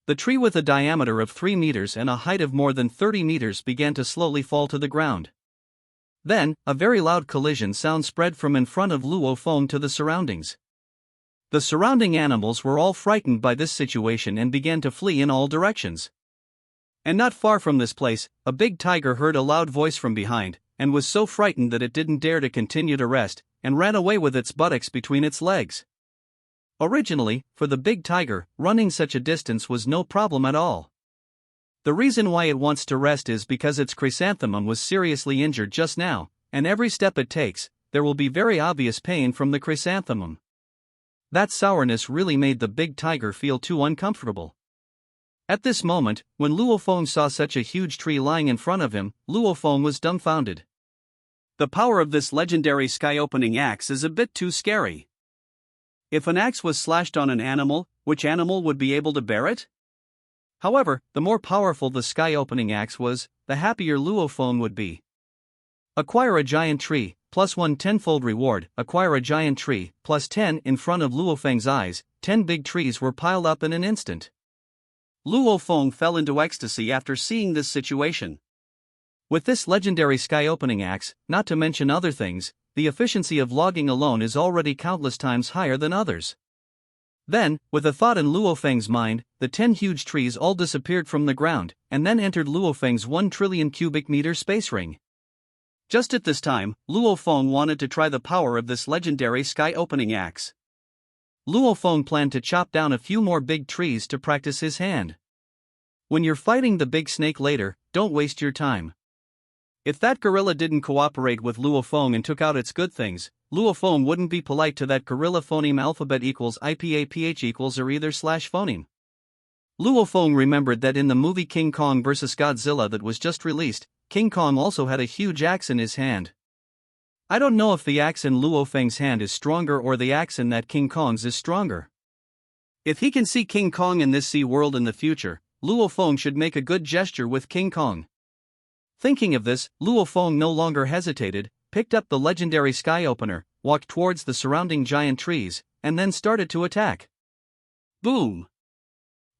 The tree with a diameter of 3 meters and a height of more than 30 meters began to slowly fall to the ground. Then, a very loud collision sound spread from in front of Luo Feng to the surroundings. The surrounding animals were all frightened by this situation and began to flee in all directions. And not far from this place, a big tiger heard a loud voice from behind, and was so frightened that it didn't dare to continue to rest, and ran away with its buttocks between its legs. Originally, for the big tiger, running such a distance was no problem at all. The reason why it wants to rest is because its chrysanthemum was seriously injured just now, and every step it takes, there will be very obvious pain from the chrysanthemum. That sourness really made the big tiger feel too uncomfortable. At this moment, when Luo Feng saw such a huge tree lying in front of him, Luo Feng was dumbfounded. The power of this legendary sky-opening axe is a bit too scary. If an axe was slashed on an animal, which animal would be able to bear it? However, the more powerful the sky-opening axe was, the happier Luo Feng would be. Acquire a giant tree, +1 tenfold reward. Acquire a giant tree, +10 in front of Luo Feng's eyes. 10 big trees were piled up in an instant. Luo Feng fell into ecstasy after seeing this situation. With this legendary sky-opening axe, not to mention other things, the efficiency of logging alone is already countless times higher than others. Then, with a thought in Luo Feng's mind, the 10 huge trees all disappeared from the ground, and then entered Luo Feng's 1 trillion cubic meter space ring. Just at this time, Luo Feng wanted to try the power of this legendary sky-opening axe. Luo Feng planned to chop down a few more big trees to practice his hand. When you're fighting the big snake later, don't waste your time. If that gorilla didn't cooperate with Luo Feng and took out its good things, Luo Feng wouldn't be polite to that gorilla. Phoneme alphabet equals IPAPH equals or either / phoneme. Luo Feng remembered that in the movie King Kong vs. Godzilla that was just released, King Kong also had a huge axe in his hand. I don't know if the axe in Luo Feng's hand is stronger or the axe in that King Kong's is stronger. If he can see King Kong in this sea world in the future, Luo Feng should make a good gesture with King Kong. Thinking of this, Luo Feng no longer hesitated, picked up the legendary sky opener, walked towards the surrounding giant trees, and then started to attack. Boom!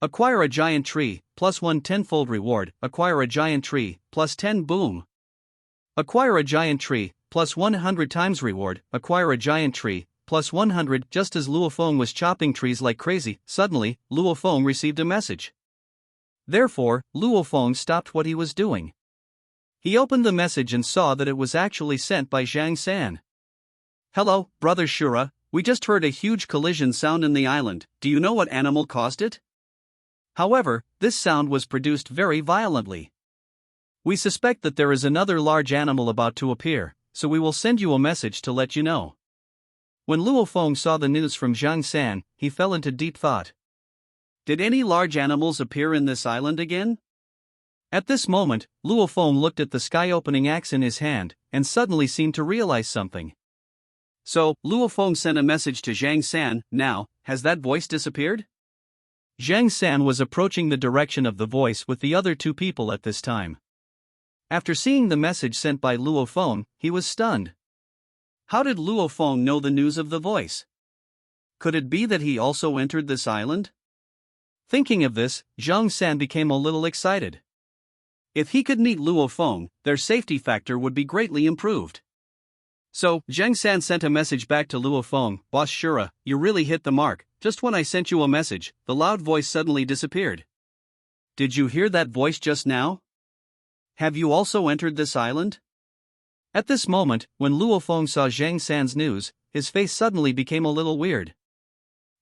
Acquire a giant tree, +1 tenfold reward. Acquire a giant tree, +10 boom! Acquire a giant tree, +100 times reward. Acquire a giant tree, +100. Just as Luo Feng was chopping trees like crazy, suddenly, Luo Feng received a message. Therefore, Luo Feng stopped what he was doing. He opened the message and saw that it was actually sent by Zhang San. Hello, Brother Shura, we just heard a huge collision sound in the island. Do you know what animal caused it? However, this sound was produced very violently. We suspect that there is another large animal about to appear, so we will send you a message to let you know. When Luo Feng saw the news from Zhang San, he fell into deep thought. Did any large animals appear in this island again? At this moment, Luo Feng looked at the sky-opening axe in his hand, and suddenly seemed to realize something. So, Luo Feng sent a message to Zhang San. Now, has that voice disappeared? Zhang San was approaching the direction of the voice with the other two people at this time. After seeing the message sent by Luo Feng, he was stunned. How did Luo Feng know the news of the voice? Could it be that he also entered this island? Thinking of this, Zhang San became a little excited. If he could meet Luo Feng, their safety factor would be greatly improved. So, Zhang San sent a message back to Luo Feng. Boss Shura, you really hit the mark. Just when I sent you a message, the loud voice suddenly disappeared. did you hear that voice just now? Have you also entered this island? At this moment, when Luo Feng saw Zhang San's news, his face suddenly became a little weird.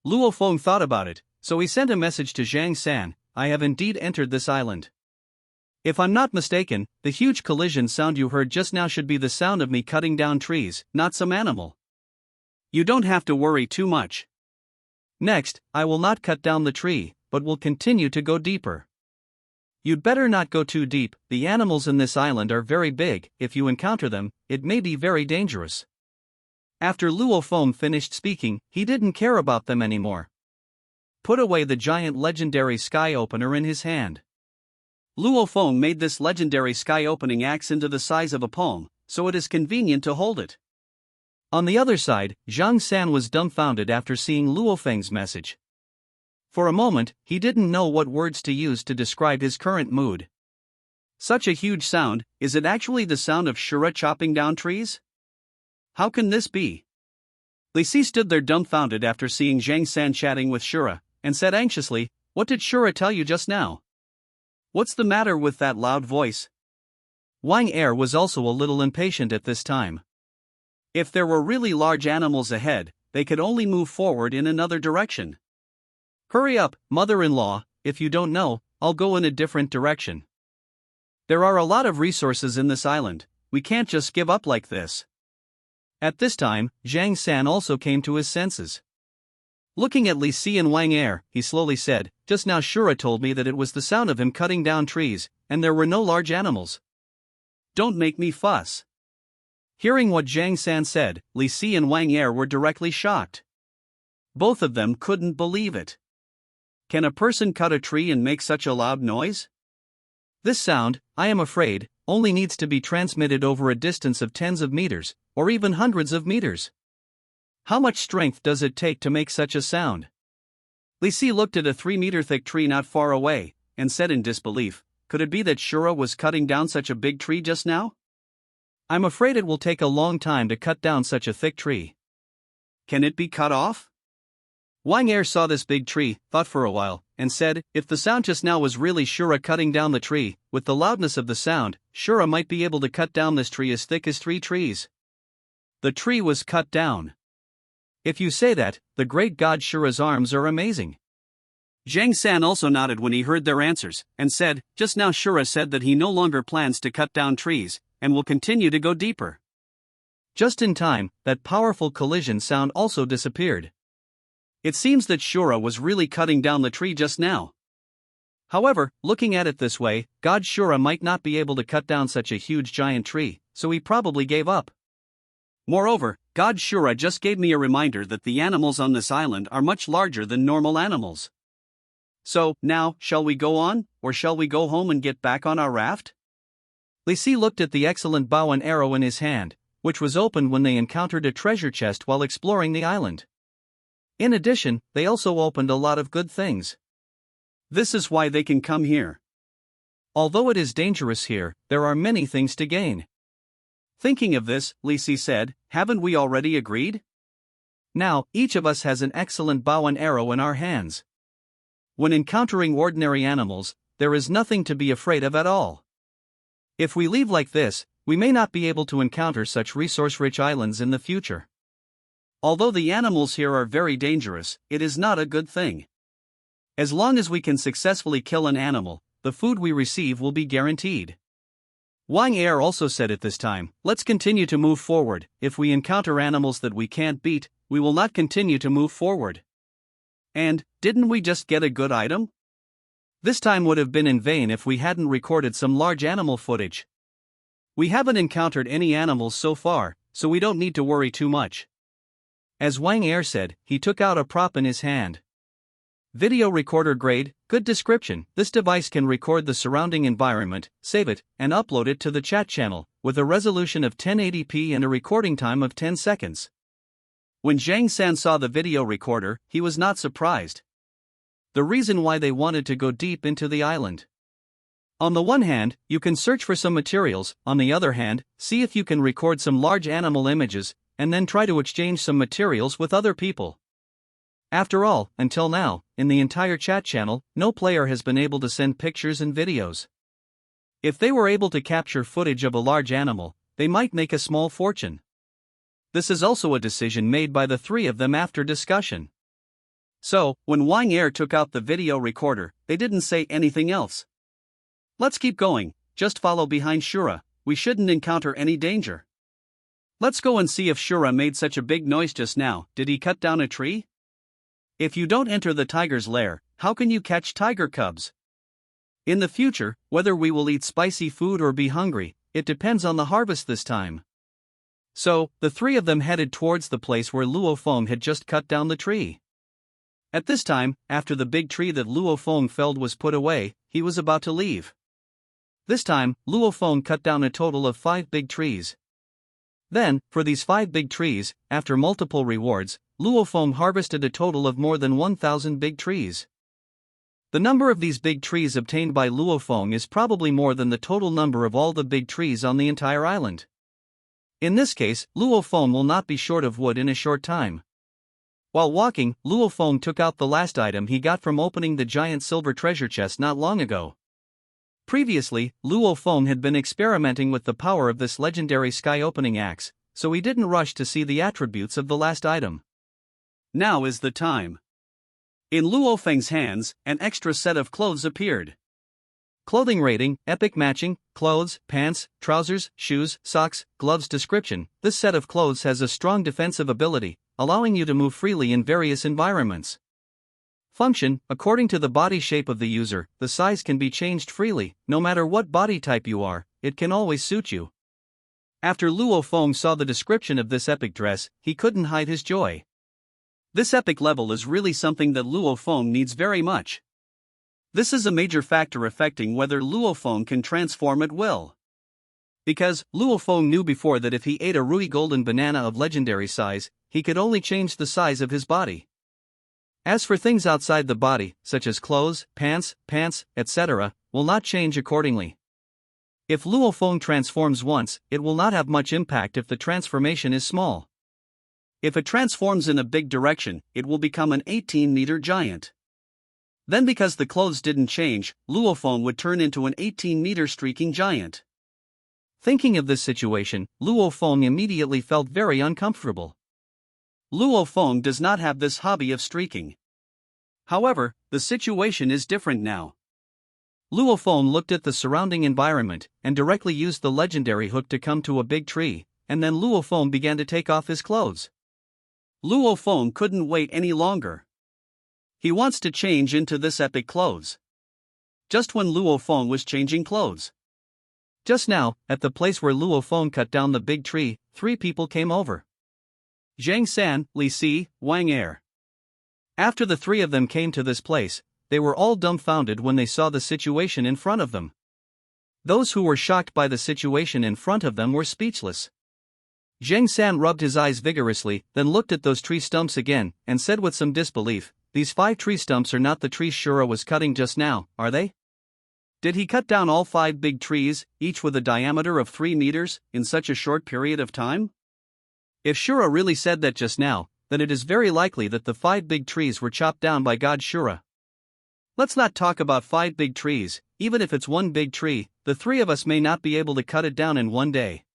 Luo Feng thought about it, so he sent a message to Zhang San, I have indeed entered this island. If I'm not mistaken, the huge collision sound you heard just now should be the sound of me cutting down trees, not some animal. You don't have to worry too much. Next, I will not cut down the tree, but will continue to go deeper. You'd better not go too deep, the animals in this island are very big, if you encounter them, it may be very dangerous. After Luo Feng finished speaking, he didn't care about them anymore. Put away the giant legendary sky opener in his hand. Luo Feng made this legendary sky opening axe into the size of a palm, so it is convenient to hold it. On the other side, Zhang San was dumbfounded after seeing Luo Feng's message. For a moment, he didn't know what words to use to describe his current mood. Such a huge sound, is it actually the sound of Shura chopping down trees? How can this be? Li Si stood there dumbfounded after seeing Zhang San chatting with Shura, and said anxiously, What did Shura tell you just now? What's the matter with that loud voice? Wang Er was also a little impatient at this time. If there were really large animals ahead, they could only move forward in another direction. Hurry up, mother-in-law, if you don't know, I'll go in a different direction. There are a lot of resources in this island, we can't just give up like this. At this time, Zhang San also came to his senses. Looking at Li Si and Wang Er, he slowly said, Just now Shura told me that it was the sound of him cutting down trees, and there were no large animals. Don't make me fuss. Hearing what Zhang San said, Li Si and Wang Er were directly shocked. Both of them couldn't believe it. Can a person cut a tree and make such a loud noise? This sound, I am afraid, only needs to be transmitted over a distance of tens of meters, or even hundreds of meters. How much strength does it take to make such a sound? Li Si looked at a 3-meter thick tree not far away, and said in disbelief, Could it be that Shura was cutting down such a big tree just now? I'm afraid it will take a long time to cut down such a thick tree. Can it be cut off? Wang Er saw this big tree, thought for a while, and said, If the sound just now was really Shura cutting down the tree, with the loudness of the sound, Shura might be able to cut down this tree as thick as 3 trees. The tree was cut down. If you say that, the great god Shura's arms are amazing. Zhang San also nodded when he heard their answers, and said, Just now Shura said that he no longer plans to cut down trees, and will continue to go deeper. Just in time, that powerful collision sound also disappeared. It seems that Shura was really cutting down the tree just now. However, looking at it this way, God Shura might not be able to cut down such a huge giant tree, so he probably gave up. Moreover, God Shura just gave me a reminder that the animals on this island are much larger than normal animals. So, now, shall we go on, or shall we go home and get back on our raft? Li Si looked at the excellent bow and arrow in his hand, which was opened when they encountered a treasure chest while exploring the island. In addition, they also opened a lot of good things. This is why they can come here. Although it is dangerous here, there are many things to gain. Thinking of this, Li Si said, Haven't we already agreed? Now, each of us has an excellent bow and arrow in our hands. When encountering ordinary animals, there is nothing to be afraid of at all. If we leave like this, we may not be able to encounter such resource-rich islands in the future. Although the animals here are very dangerous, it is not a good thing. As long as we can successfully kill an animal, the food we receive will be guaranteed. Wang Er also said at this time, Let's continue to move forward. If we encounter animals that we can't beat, we will not continue to move forward. And, didn't we just get a good item? This time would have been in vain if we hadn't recorded some large animal footage. We haven't encountered any animals so far, so we don't need to worry too much. As Wang Er said, he took out a prop in his hand. Video recorder grade, good description. This device can record the surrounding environment, save it, and upload it to the chat channel, with a resolution of 1080p and a recording time of 10 seconds. When Zhang San saw the video recorder, he was not surprised. The reason why they wanted to go deep into the island. On the one hand, you can search for some materials, on the other hand, see if you can record some large animal images, and then try to exchange some materials with other people. After all, until now, in the entire chat channel, no player has been able to send pictures and videos. If they were able to capture footage of a large animal, they might make a small fortune. This is also a decision made by the three of them after discussion. So, when Wang Air took out the video recorder, they didn't say anything else. Let's keep going, just follow behind Shura, we shouldn't encounter any danger. Let's go and see if Shura made such a big noise just now. Did he cut down a tree? If you don't enter the tiger's lair, how can you catch tiger cubs? In the future, whether we will eat spicy food or be hungry, it depends on the harvest this time. So, the three of them headed towards the place where Luo Feng had just cut down the tree. At this time, after the big tree that Luo Feng felled was put away, he was about to leave. This time, Luo Feng cut down a total of 5 big trees. Then, for these 5 big trees, after multiple rewards, Luo Feng harvested a total of more than 1,000 big trees. The number of these big trees obtained by Luo Feng is probably more than the total number of all the big trees on the entire island. In this case, Luo Feng will not be short of wood in a short time. While walking, Luo Feng took out the last item he got from opening the giant silver treasure chest not long ago. Previously, Luo Feng had been experimenting with the power of this legendary sky-opening axe, so he didn't rush to see the attributes of the last item. Now is the time. In Luo Feng's hands, an extra set of clothes appeared. Clothing rating, epic matching, clothes, pants, trousers, shoes, socks, gloves. Description: this set of clothes has a strong defensive ability, allowing you to move freely in various environments. Function: according to the body shape of the user, the size can be changed freely. No matter what body type you are, it can always suit you. After Luo Feng saw the description of this epic dress, he couldn't hide his joy. This epic level is really something that Luo Feng needs very much. This is a major factor affecting whether Luo Feng can transform at will. Because, Luo Feng knew before that if he ate a Rui golden banana of legendary size, he could only change the size of his body. As for things outside the body, such as clothes, pants, etc., will not change accordingly. If Luo Feng transforms once, it will not have much impact if the transformation is small. If it transforms in a big direction, it will become an 18-meter giant. Then because the clothes didn't change, Luo Feng would turn into an 18-meter streaking giant. Thinking of this situation, Luo Feng immediately felt very uncomfortable. Luo Feng does not have this hobby of streaking. However, the situation is different now. Luo Feng looked at the surrounding environment and directly used the legendary hook to come to a big tree, and then Luo Feng began to take off his clothes. Luo Feng couldn't wait any longer. He wants to change into this epic clothes. Just when Luo Feng was changing clothes. Just now, at the place where Luo Feng cut down the big tree, 3 people came over. Zhang San, Li Si, Wang Air. After the 3 of them came to this place, they were all dumbfounded when they saw the situation in front of them. Those who were shocked by the situation in front of them were speechless. Zhang San rubbed his eyes vigorously, then looked at those tree stumps again, and said with some disbelief, "These 5 tree stumps are not the trees Shura was cutting just now, are they? Did he cut down all 5 big trees, each with a diameter of 3 meters, in such a short period of time? If Shura really said that just now, then it is very likely that the 5 big trees were chopped down by God Shura. Let's not talk about 5 big trees, even if it's one big tree, the 3 of us may not be able to cut it down in one day.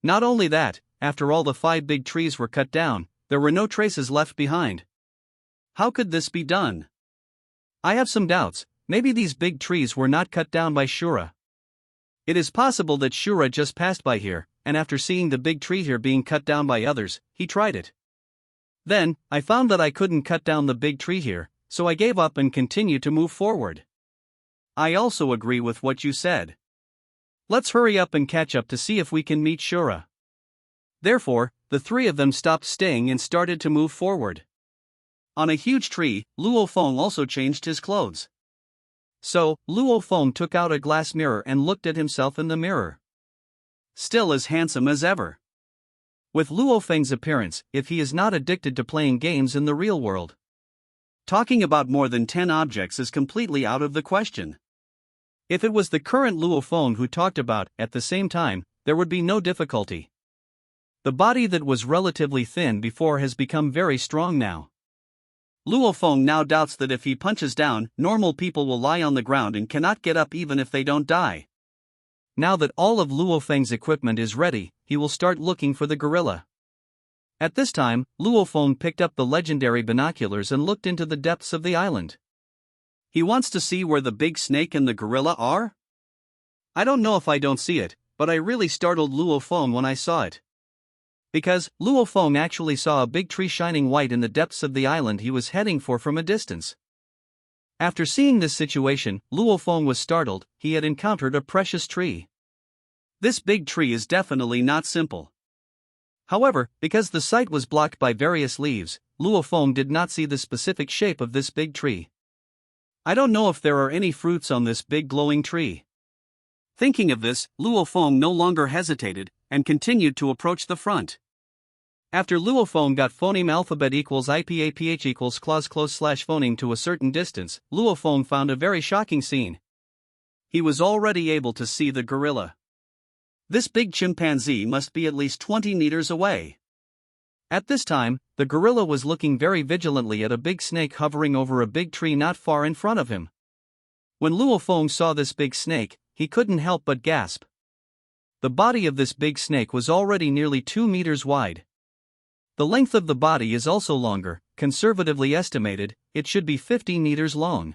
Not only that, after all the 5 big trees were cut down, there were no traces left behind. How could this be done? I have some doubts, maybe these big trees were not cut down by Shura. It is possible that Shura just passed by here, and after seeing the big tree here being cut down by others, he tried it. Then, I found that I couldn't cut down the big tree here, so I gave up and continued to move forward. I also agree with what you said. Let's hurry up and catch up to see if we can meet Shura. Therefore, the 3 of them stopped staying and started to move forward. On a huge tree, Luo Feng also changed his clothes. So, Luo Feng took out a glass mirror and looked at himself in the mirror. Still as handsome as ever. With Luo Feng's appearance, if he is not addicted to playing games in the real world. Talking about more than 10 objects is completely out of the question. If it was the current Luo Feng who talked about, at the same time, there would be no difficulty. The body that was relatively thin before has become very strong now. Luo Feng now doubts that if he punches down, normal people will lie on the ground and cannot get up even if they don't die. Now that all of Luo Feng's equipment is ready, he will start looking for the gorilla. At this time, Luo Feng picked up the legendary binoculars and looked into the depths of the island. He wants to see where the big snake and the gorilla are? I don't know if I don't see it, but I really startled Luo Feng when I saw it. Because Luo Feng actually saw a big tree shining white in the depths of the island he was heading for from a distance. After seeing this situation, Luo Feng was startled. He had encountered a precious tree. This big tree is definitely not simple. However, because the sight was blocked by various leaves, Luo Feng did not see the specific shape of this big tree. I don't know if there are any fruits on this big glowing tree. Thinking of this, Luo Feng no longer hesitated, and continued to approach the front. After Luo Feng got phoneme alphabet equals IPAPH equals clause close / phoneme to a certain distance, Luo Feng found a very shocking scene. He was already able to see the gorilla. This big chimpanzee must be at least 20 meters away. At this time, the gorilla was looking very vigilantly at a big snake hovering over a big tree not far in front of him. When Luo Feng saw this big snake, he couldn't help but gasp. The body of this big snake was already nearly 2 meters wide. The length of the body is also longer, conservatively estimated, it should be 50 meters long.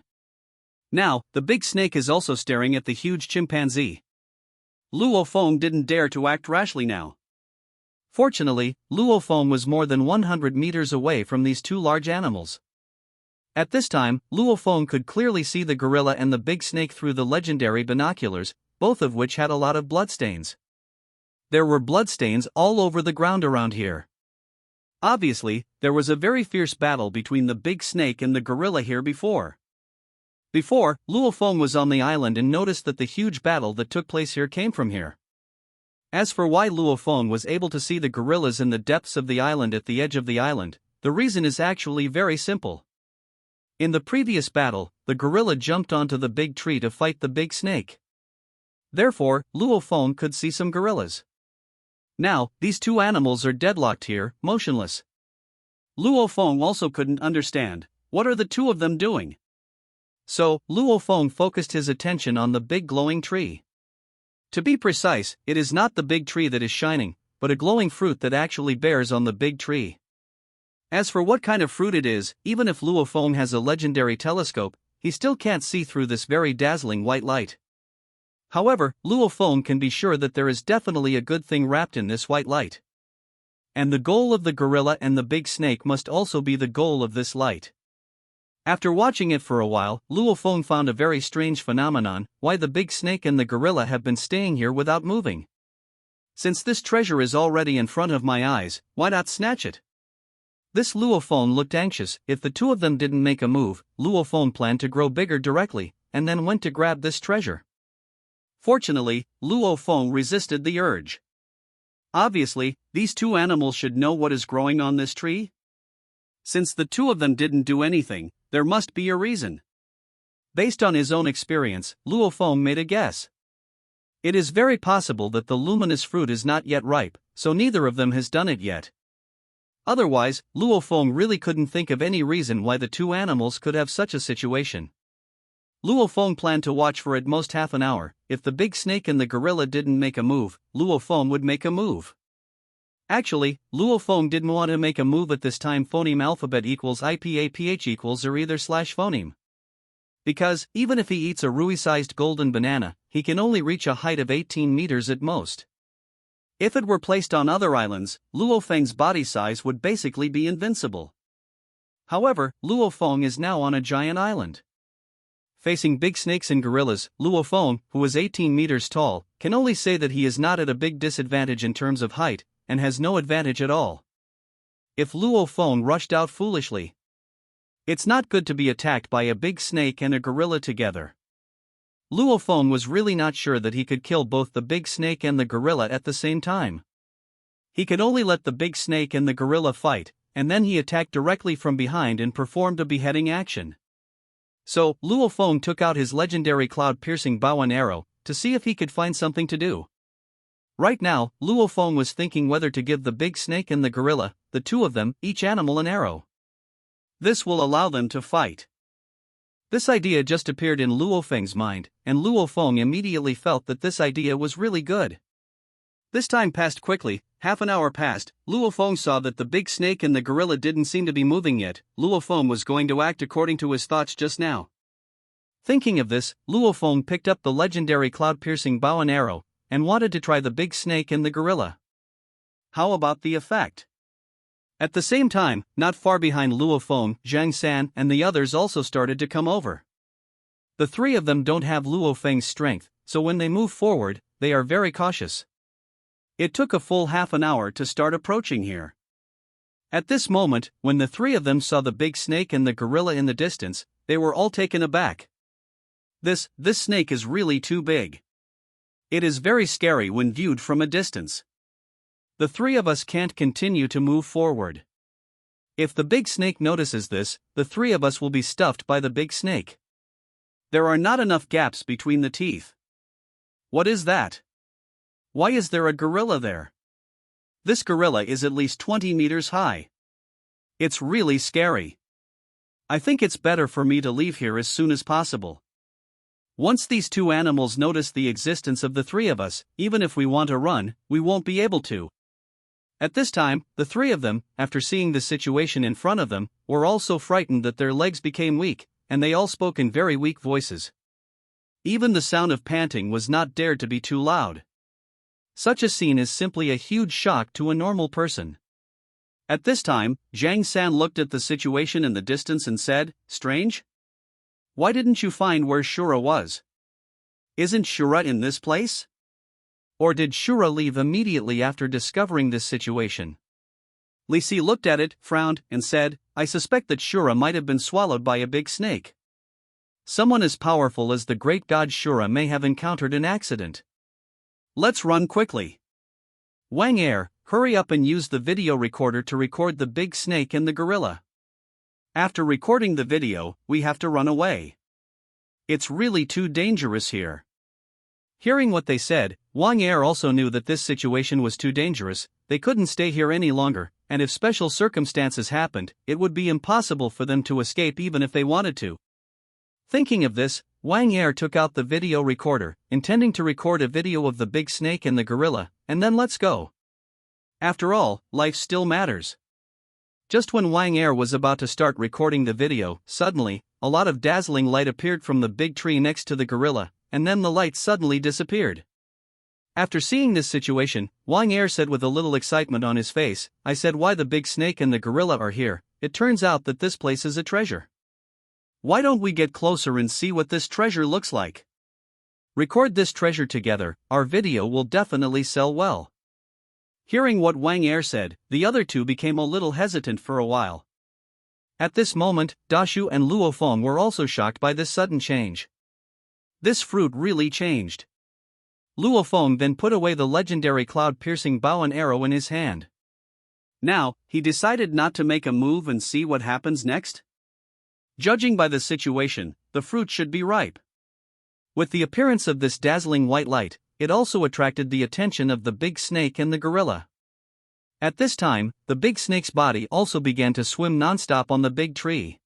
Now, the big snake is also staring at the huge chimpanzee. Luo Feng didn't dare to act rashly now. Fortunately, Luo Feng was more than 100 meters away from these two large animals. At this time, Luo Feng could clearly see the gorilla and the big snake through the legendary binoculars, both of which had a lot of bloodstains. There were bloodstains all over the ground around here. Obviously, there was a very fierce battle between the big snake and the gorilla here before. Luo Feng was on the island and noticed that the huge battle that took place here came from here. As for why Luo Feng was able to see the gorillas in the depths of the island at the edge of the island, the reason is actually very simple. In the previous battle, the gorilla jumped onto the big tree to fight the big snake. Therefore, Luo Feng could see some gorillas. Now, these two animals are deadlocked here, motionless. Luo Feng also couldn't understand, what are the two of them doing? So, Luo Feng focused his attention on the big glowing tree. To be precise, it is not the big tree that is shining, but a glowing fruit that actually bears on the big tree. As for what kind of fruit it is, even if Luo Feng has a legendary telescope, he still can't see through this very dazzling white light. However, Luo Feng can be sure that there is definitely a good thing wrapped in this white light. And the goal of the gorilla and the big snake must also be the goal of this light. After watching it for a while, Luo Feng found a very strange phenomenon, why the big snake and the gorilla have been staying here without moving. Since this treasure is already in front of my eyes, why not snatch it? This Luo Feng looked anxious. If the two of them didn't make a move, Luo Feng planned to grow bigger directly, and then went to grab this treasure. Fortunately, Luo Feng resisted the urge. Obviously, these two animals should know what is growing on this tree. Since the two of them didn't do anything, there must be a reason. Based on his own experience, Luo Feng made a guess. It is very possible that the luminous fruit is not yet ripe, so neither of them has done it yet. Otherwise, Luo Feng really couldn't think of any reason why the two animals could have such a situation. Luo Feng planned to watch for at most half an hour. If the big snake and the gorilla didn't make a move, Luo Feng would make a move. Actually, Luo Feng didn't want to make a move at this time. Phoneme alphabet equals IPAPH equals or either / phoneme. Because, even if he eats a rui-sized golden banana, he can only reach a height of 18 meters at most. If it were placed on other islands, Luo Feng's body size would basically be invincible. However, Luo Feng is now on a giant island. Facing big snakes and gorillas, Luo Feng, who is 18 meters tall, can only say that he is not at a big disadvantage in terms of height, and has no advantage at all. If Luo Feng rushed out foolishly, it's not good to be attacked by a big snake and a gorilla together. Luo Feng was really not sure that he could kill both the big snake and the gorilla at the same time. He could only let the big snake and the gorilla fight, and then he attacked directly from behind and performed a beheading action. So, Luo Feng took out his legendary cloud-piercing bow and arrow, to see if he could find something to do. Right now, Luo Feng was thinking whether to give the big snake and the gorilla, the two of them, each animal an arrow. This will allow them to fight. This idea just appeared in Luo Feng's mind, and Luo Feng immediately felt that this idea was really good. This time passed quickly. Half an hour passed. Luo Feng saw that the big snake and the gorilla didn't seem to be moving yet. Luo Feng was going to act according to his thoughts just now. Thinking of this, Luo Feng picked up the legendary cloud-piercing bow and arrow, and wanted to try the big snake and the gorilla. How about the effect? At the same time, not far behind Luo Feng, Zhang San and the others also started to come over. The three of them don't have Luo Feng's strength, so when they move forward, they are very cautious. It took a full half an hour to start approaching here. At this moment, when the three of them saw the big snake and the gorilla in the distance, they were all taken aback. This snake is really too big. It is very scary when viewed from a distance. The three of us can't continue to move forward. If the big snake notices this, the three of us will be stuffed by the big snake. There are not enough gaps between the teeth. What is that? Why is there a gorilla there? This gorilla is at least 20 meters high. It's really scary. I think it's better for me to leave here as soon as possible. Once these two animals notice the existence of the three of us, even if we want to run, we won't be able to. At this time, the three of them, after seeing the situation in front of them, were all so frightened that their legs became weak, and they all spoke in very weak voices. Even the sound of panting was not dared to be too loud. Such a scene is simply a huge shock to a normal person. At this time, Zhang San looked at the situation in the distance and said, "Strange? Why didn't you find where Shura was? Isn't Shura in this place? Or did Shura leave immediately after discovering this situation?" Li Si looked at it, frowned, and said, "I suspect that Shura might have been swallowed by a big snake. Someone as powerful as the great god Shura may have encountered an accident. Let's run quickly. Wang Er, hurry up and use the video recorder to record the big snake and the gorilla. After recording the video, we have to run away. It's really too dangerous here." Hearing what they said, Wang Er also knew that this situation was too dangerous. They couldn't stay here any longer, and if special circumstances happened, it would be impossible for them to escape even if they wanted to. Thinking of this, Wang Er took out the video recorder, intending to record a video of the big snake and the gorilla, and then let's go. After all, life still matters. Just when Wang Er was about to start recording the video, suddenly, a lot of dazzling light appeared from the big tree next to the gorilla, and then the light suddenly disappeared. After seeing this situation, Wang Er said with a little excitement on his face, "I said why the big snake and the gorilla are here. It turns out that this place is a treasure. Why don't we get closer and see what this treasure looks like? Record this treasure together, our video will definitely sell well." Hearing what Wang Er said, the other two became a little hesitant for a while. At this moment, Dashu and Luo Feng were also shocked by this sudden change. This fruit really changed. Luo Feng then put away the legendary cloud-piercing bow and arrow in his hand. Now, he decided not to make a move and see what happens next. Judging by the situation, the fruit should be ripe. With the appearance of this dazzling white light, it also attracted the attention of the big snake and the gorilla. At this time, the big snake's body also began to swim nonstop on the big tree.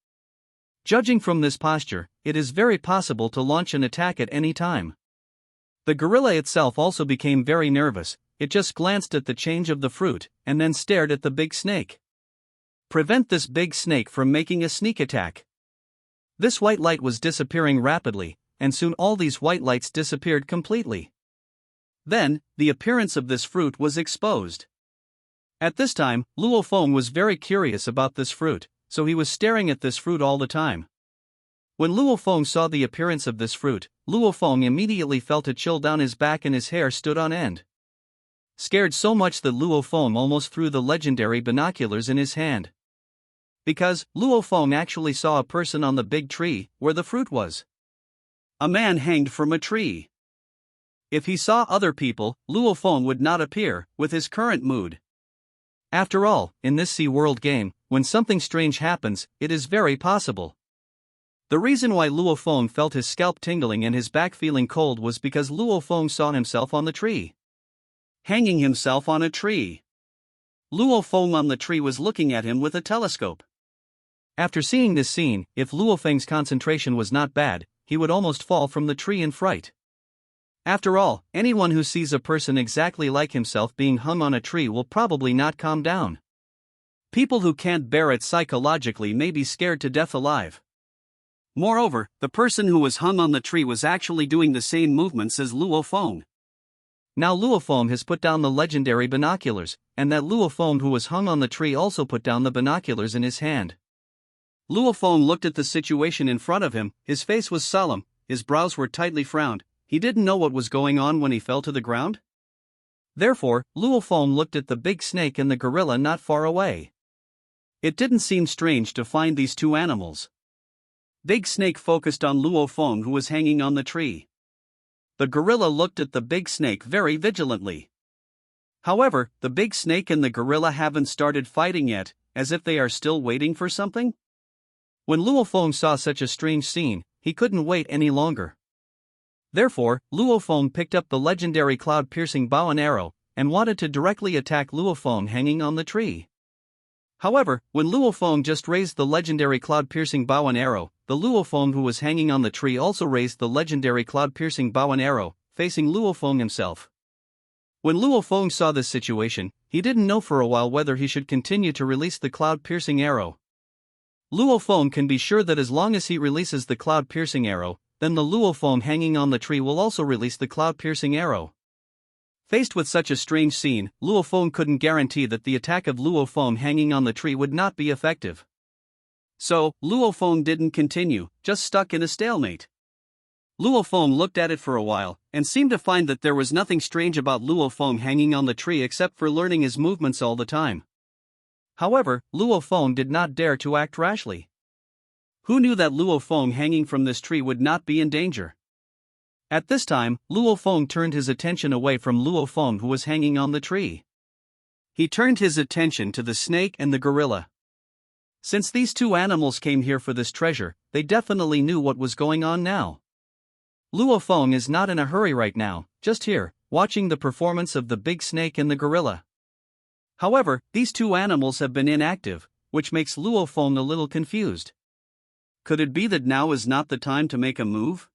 Judging from this posture, it is very possible to launch an attack at any time. The gorilla itself also became very nervous. It just glanced at the change of the fruit, and then stared at the big snake. Prevent this big snake from making a sneak attack. This white light was disappearing rapidly, and soon all these white lights disappeared completely. Then, the appearance of this fruit was exposed. At this time, Luo Feng was very curious about this fruit, so he was staring at this fruit all the time. When Luo Feng saw the appearance of this fruit, Luo Feng immediately felt a chill down his back and his hair stood on end. Scared so much that Luo Feng almost threw the legendary binoculars in his hand. Because, Luo Feng actually saw a person on the big tree, where the fruit was. A man hanged from a tree. If he saw other people, Luo Feng would not appear, with his current mood. After all, in this Sea World game, when something strange happens, it is very possible. The reason why Luo Feng felt his scalp tingling and his back feeling cold was because Luo Feng saw himself on the tree. Hanging himself on a tree. Luo Feng on the tree was looking at him with a telescope. After seeing this scene, if Luo Feng's concentration was not bad, he would almost fall from the tree in fright. After all, anyone who sees a person exactly like himself being hung on a tree will probably not calm down. People who can't bear it psychologically may be scared to death alive. Moreover, the person who was hung on the tree was actually doing the same movements as Luo Feng. Now Luo Feng has put down the legendary binoculars, and that Luo Feng who was hung on the tree also put down the binoculars in his hand. Luo Feng looked at the situation in front of him, his face was solemn, his brows were tightly frowned, he didn't know what was going on when he fell to the ground. Therefore, Luo Feng looked at the big snake and the gorilla not far away. It didn't seem strange to find these two animals. Big Snake focused on Luo Feng who was hanging on the tree. The gorilla looked at the big snake very vigilantly. However, the big snake and the gorilla haven't started fighting yet, as if they are still waiting for something. When Luo Feng saw such a strange scene, he couldn't wait any longer. Therefore, Luo Feng picked up the legendary cloud-piercing bow and arrow, and wanted to directly attack Luo Feng hanging on the tree. However, when Luo Feng just raised the legendary cloud-piercing bow and arrow, the Luo Feng who was hanging on the tree also raised the legendary cloud-piercing bow and arrow, facing Luo Feng himself. When Luo Feng saw this situation, he didn't know for a while whether he should continue to release the cloud-piercing arrow. Luo Feng can be sure that as long as he releases the cloud-piercing arrow, then the Luo Feng hanging on the tree will also release the cloud-piercing arrow. Faced with such a strange scene, Luo Feng couldn't guarantee that the attack of Luo Feng hanging on the tree would not be effective. So, Luo Feng didn't continue, just stuck in a stalemate. Luo Feng looked at it for a while, and seemed to find that there was nothing strange about Luo Feng hanging on the tree except for learning his movements all the time. However, Luo Feng did not dare to act rashly. Who knew that Luo Feng hanging from this tree would not be in danger? At this time, Luo Feng turned his attention away from Luo Feng who was hanging on the tree. He turned his attention to the snake and the gorilla. Since these two animals came here for this treasure, they definitely knew what was going on now. Luo Feng is not in a hurry right now, just here, watching the performance of the big snake and the gorilla. However, these two animals have been inactive, which makes Luo Feng a little confused. Could it be that now is not the time to make a move?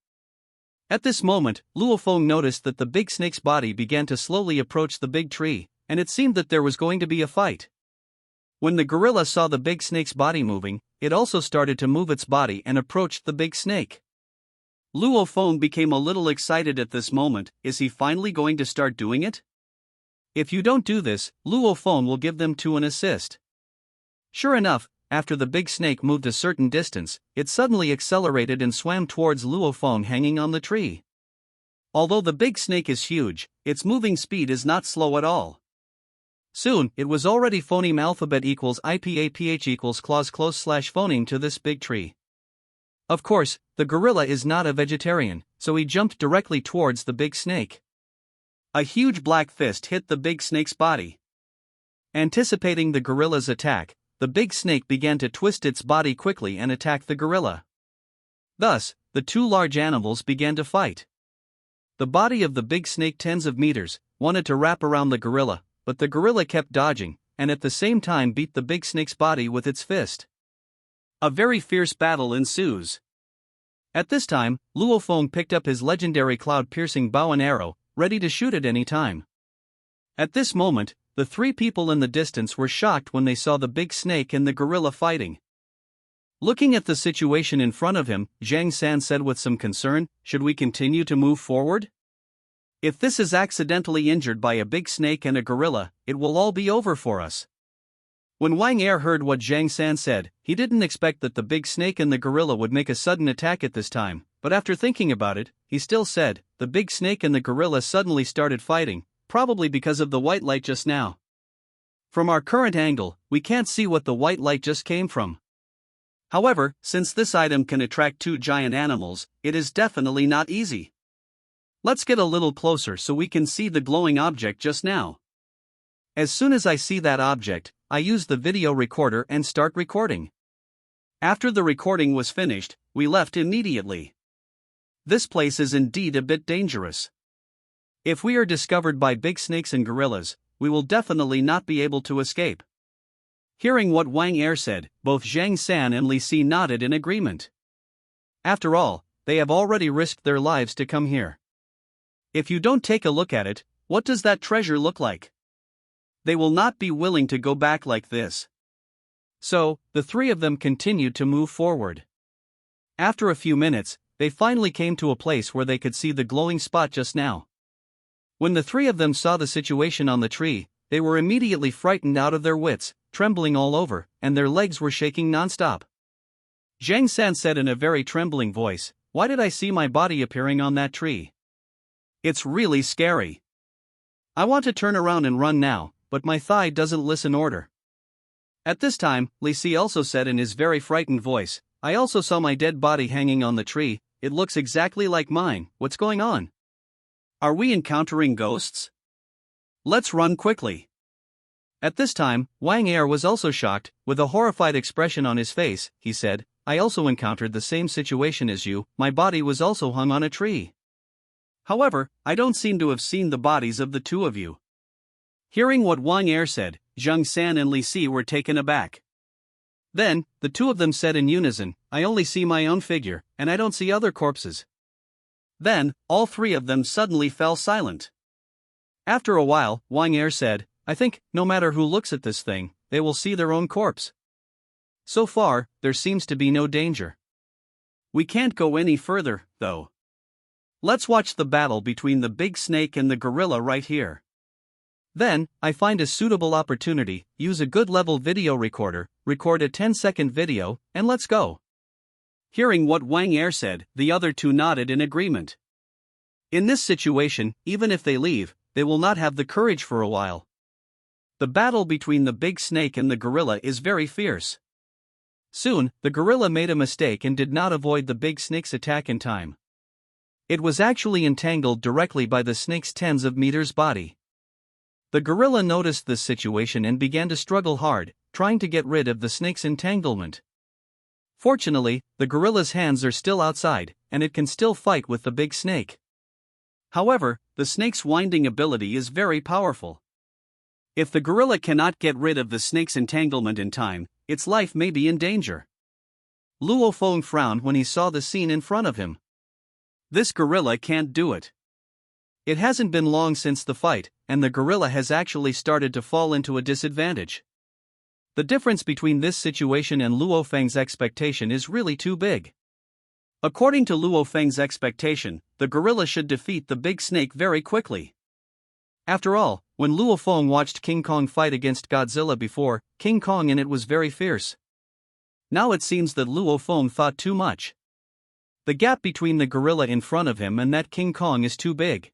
At this moment, Luo Feng noticed that the big snake's body began to slowly approach the big tree, and it seemed that there was going to be a fight. When the gorilla saw the big snake's body moving, it also started to move its body and approached the big snake. Luo Feng became a little excited at this moment. Is he finally going to start doing it? If you don't do this, Luo Feng will give them two an assist. Sure enough, after the big snake moved a certain distance, it suddenly accelerated and swam towards Luo Feng hanging on the tree. Although the big snake is huge, its moving speed is not slow at all. Soon, it was already phoneme alphabet equals IPAPH equals clause close slash phoneme to this big tree. Of course, the gorilla is not a vegetarian, so he jumped directly towards the big snake. A huge black fist hit the big snake's body. Anticipating the gorilla's attack, the big snake began to twist its body quickly and attack the gorilla. Thus, the two large animals began to fight. The body of the big snake, tens of meters, wanted to wrap around the gorilla, but the gorilla kept dodging, and at the same time beat the big snake's body with its fist. A very fierce battle ensues. At this time, Luo Feng picked up his legendary cloud-piercing bow and arrow, ready to shoot at any time. At this moment, the three people in the distance were shocked when they saw the big snake and the gorilla fighting. Looking at the situation in front of him, Zhang San said with some concern, "Should we continue to move forward? If this is accidentally injured by a big snake and a gorilla, it will all be over for us." When Wang Er heard what Zhang San said, he didn't expect that the big snake and the gorilla would make a sudden attack at this time, but after thinking about it, he still said, the big snake and the gorilla suddenly started fighting, probably because of the white light just now. From our current angle, we can't see what the white light just came from. However, since this item can attract two giant animals, it is definitely not easy. Let's get a little closer so we can see the glowing object just now. As soon as I see that object, I use the video recorder and start recording. After the recording was finished, we left immediately. This place is indeed a bit dangerous. If we are discovered by big snakes and gorillas, we will definitely not be able to escape. Hearing what Wang Er said, both Zhang San and Li Si nodded in agreement. After all, they have already risked their lives to come here. If you don't take a look at it, what does that treasure look like? They will not be willing to go back like this. So, the three of them continued to move forward. After a few minutes, they finally came to a place where they could see the glowing spot just now. When the three of them saw the situation on the tree, they were immediately frightened out of their wits, trembling all over, and their legs were shaking non-stop. Zhang San said in a very trembling voice, "Why did I see my body appearing on that tree? It's really scary. I want to turn around and run now, but my thigh doesn't listen order." At this time, Li Si also said in his very frightened voice, "I also saw my dead body hanging on the tree, it looks exactly like mine, what's going on? Are we encountering ghosts? Let's run quickly." At this time, Wang Er was also shocked, with a horrified expression on his face. He said, "I also encountered the same situation as you, my body was also hung on a tree. However, I don't seem to have seen the bodies of the two of you." Hearing what Wang Er said, Zhang San and Li Si were taken aback. Then, the two of them said in unison, "I only see my own figure, and I don't see other corpses." Then, all three of them suddenly fell silent. After a while, Wang Er said, "I think, no matter who looks at this thing, they will see their own corpse. So far, there seems to be no danger. We can't go any further, though. Let's watch the battle between the big snake and the gorilla right here. Then, I find a suitable opportunity, use a good level video recorder, record a 10-second video, and let's go." Hearing what Wang Er said, the other two nodded in agreement. In this situation, even if they leave, they will not have the courage for a while. The battle between the big snake and the gorilla is very fierce. Soon, the gorilla made a mistake and did not avoid the big snake's attack in time. It was actually entangled directly by the snake's tens of meters body. The gorilla noticed this situation and began to struggle hard, trying to get rid of the snake's entanglement. Fortunately, the gorilla's hands are still outside, and it can still fight with the big snake. However, the snake's winding ability is very powerful. If the gorilla cannot get rid of the snake's entanglement in time, its life may be in danger. Luo Feng frowned when he saw the scene in front of him. This gorilla can't do it. It hasn't been long since the fight, and the gorilla has actually started to fall into a disadvantage. The difference between this situation and Luo Feng's expectation is really too big. According to Luo Feng's expectation, the gorilla should defeat the big snake very quickly. After all, when Luo Feng watched King Kong fight against Godzilla before, King Kong in it was very fierce. Now it seems that Luo Feng thought too much. The gap between the gorilla in front of him and that King Kong is too big.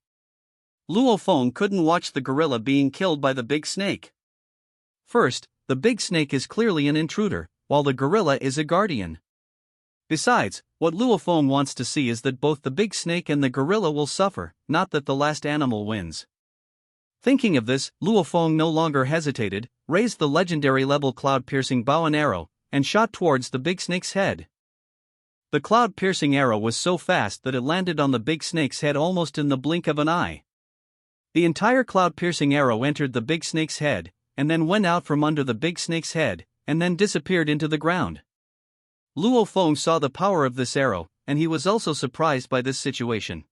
Luo Feng couldn't watch the gorilla being killed by the big snake. First, the big snake is clearly an intruder, while the gorilla is a guardian. Besides, what Luo Feng wants to see is that both the big snake and the gorilla will suffer, not that the last animal wins. Thinking of this, Luo Feng no longer hesitated, raised the legendary level cloud-piercing bow and arrow, and shot towards the big snake's head. The cloud-piercing arrow was so fast that it landed on the big snake's head almost in the blink of an eye. The entire cloud-piercing arrow entered the big snake's head, and then went out from under the big snake's head, and then disappeared into the ground. Luo Feng saw the power of this arrow, and he was also surprised by this situation.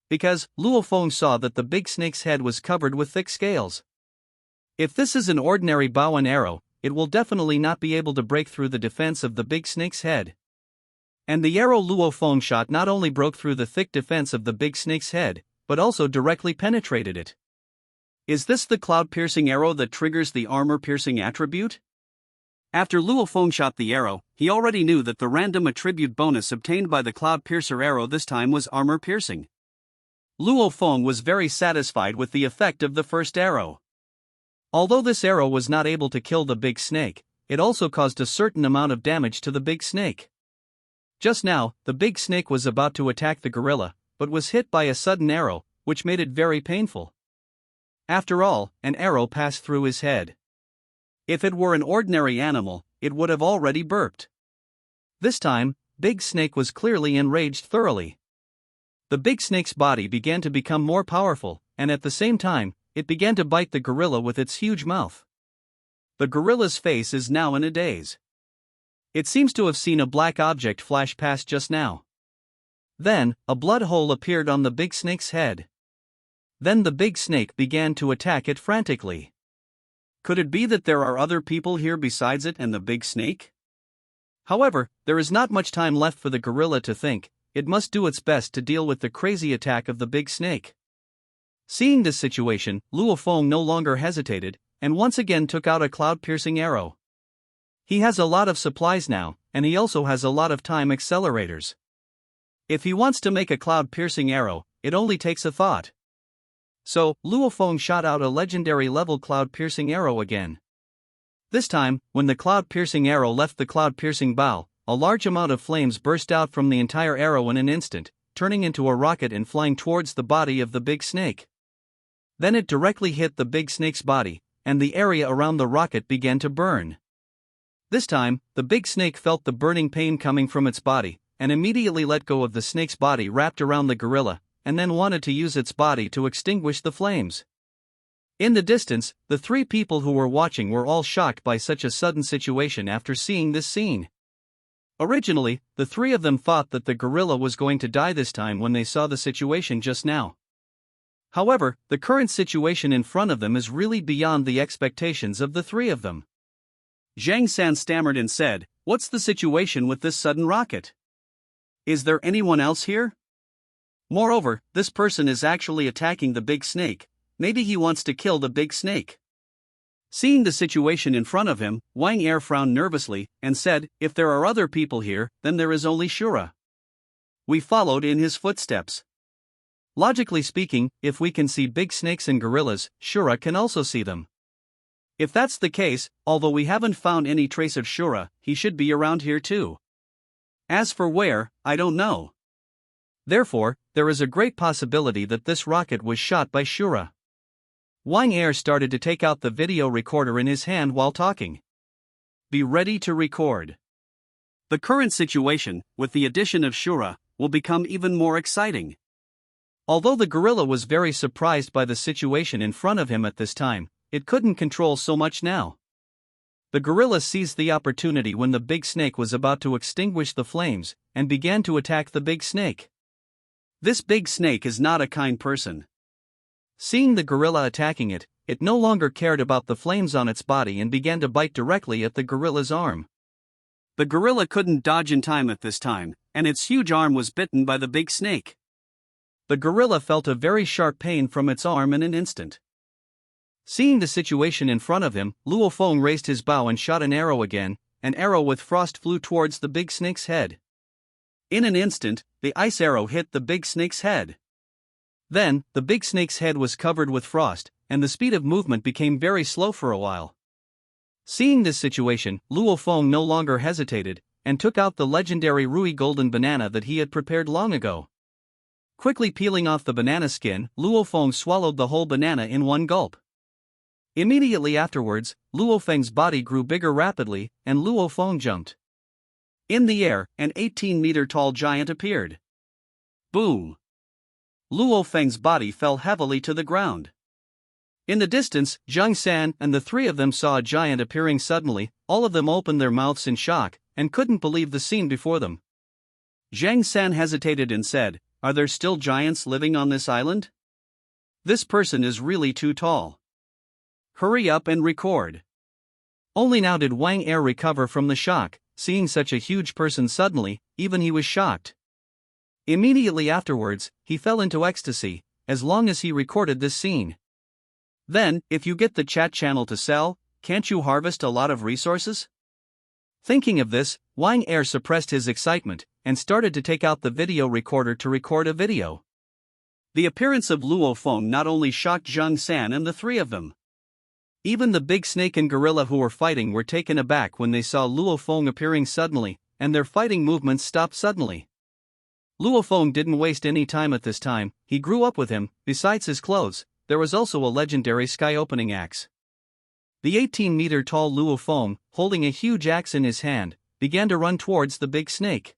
Because, Luo Feng saw that the big snake's head was covered with thick scales. If this is an ordinary bow and arrow, it will definitely not be able to break through the defense of the big snake's head. And the arrow Luo Feng shot not only broke through the thick defense of the big snake's head, but also directly penetrated it. Is this the cloud-piercing arrow that triggers the armor-piercing attribute? After Luo Feng shot the arrow, he already knew that the random attribute bonus obtained by the cloud-piercer arrow this time was armor-piercing. Luo Feng was very satisfied with the effect of the first arrow. Although this arrow was not able to kill the big snake, it also caused a certain amount of damage to the big snake. Just now, the big snake was about to attack the gorilla, but was hit by a sudden arrow, which made it very painful. After all, an arrow passed through his head. If it were an ordinary animal, it would have already burped. This time, Big Snake was clearly enraged thoroughly. The big snake's body began to become more powerful, and at the same time, it began to bite the gorilla with its huge mouth. The gorilla's face is now in a daze. It seems to have seen a black object flash past just now. Then, a blood hole appeared on the big snake's head. Then the big snake began to attack it frantically. Could it be that there are other people here besides it and the big snake? However, there is not much time left for the gorilla to think. It must do its best to deal with the crazy attack of the big snake. Seeing this situation, Luo Feng no longer hesitated, and once again took out a cloud-piercing arrow. He has a lot of supplies now, and he also has a lot of time accelerators. If he wants to make a cloud-piercing arrow, it only takes a thought. So, Luo Feng shot out a legendary level cloud-piercing arrow again. This time, when the cloud-piercing arrow left the cloud-piercing bow, a large amount of flames burst out from the entire arrow in an instant, turning into a rocket and flying towards the body of the big snake. Then it directly hit the big snake's body, and the area around the rocket began to burn. This time, the big snake felt the burning pain coming from its body, and immediately let go of the snake's body wrapped around the gorilla, and then wanted to use its body to extinguish the flames. In the distance, the three people who were watching were all shocked by such a sudden situation after seeing this scene. Originally, the three of them thought that the gorilla was going to die this time when they saw the situation just now. However, the current situation in front of them is really beyond the expectations of the three of them. Zhang San stammered and said, "What's the situation with this sudden rocket? Is there anyone else here? Moreover, this person is actually attacking the big snake. Maybe he wants to kill the big snake." Seeing the situation in front of him, Wang Er frowned nervously and said, "If there are other people here, then there is only Shura." We followed in his footsteps. Logically speaking, if we can see big snakes and gorillas, Shura can also see them. If that's the case, although we haven't found any trace of Shura, he should be around here too. As for where, I don't know. Therefore, there is a great possibility that this rocket was shot by Shura. Wang Er started to take out the video recorder in his hand while talking. Be ready to record. The current situation, with the addition of Shura, will become even more exciting. Although the gorilla was very surprised by the situation in front of him at this time, it couldn't control so much now. The gorilla seized the opportunity when the big snake was about to extinguish the flames, and began to attack the big snake. This big snake is not a kind person. Seeing the gorilla attacking it, it no longer cared about the flames on its body and began to bite directly at the gorilla's arm. The gorilla couldn't dodge in time at this time, and its huge arm was bitten by the big snake. The gorilla felt a very sharp pain from its arm in an instant. Seeing the situation in front of him, Luo Feng raised his bow and shot an arrow again. An arrow with frost flew towards the big snake's head. In an instant, the ice arrow hit the big snake's head. Then, the big snake's head was covered with frost, and the speed of movement became very slow for a while. Seeing this situation, Luo Feng no longer hesitated, and took out the legendary Rui golden banana that he had prepared long ago. Quickly peeling off the banana skin, Luo Feng swallowed the whole banana in one gulp. Immediately afterwards, Luo Feng's body grew bigger rapidly, and Luo Feng jumped. In the air, an 18-meter-tall giant appeared. Boom! Luo Feng's body fell heavily to the ground. In the distance, Zhang San and the three of them saw a giant appearing suddenly. All of them opened their mouths in shock, and couldn't believe the scene before them. Zhang San hesitated and said, "Are there still giants living on this island? This person is really too tall. Hurry up and record." Only now did Wang Er recover from the shock. Seeing such a huge person suddenly, even he was shocked. Immediately afterwards, he fell into ecstasy, as long as he recorded this scene. Then, if you get the chat channel to sell, can't you harvest a lot of resources? Thinking of this, Wang Er suppressed his excitement, and started to take out the video recorder to record a video. The appearance of Luo Feng not only shocked Zhang San and the three of them. Even the big snake and gorilla who were fighting were taken aback when they saw Luo Feng appearing suddenly, and their fighting movements stopped suddenly. Luo Feng didn't waste any time at this time. He grew up with him. Besides his clothes, there was also a legendary sky-opening axe. The 18-meter-tall Luo Feng, holding a huge axe in his hand, began to run towards the big snake.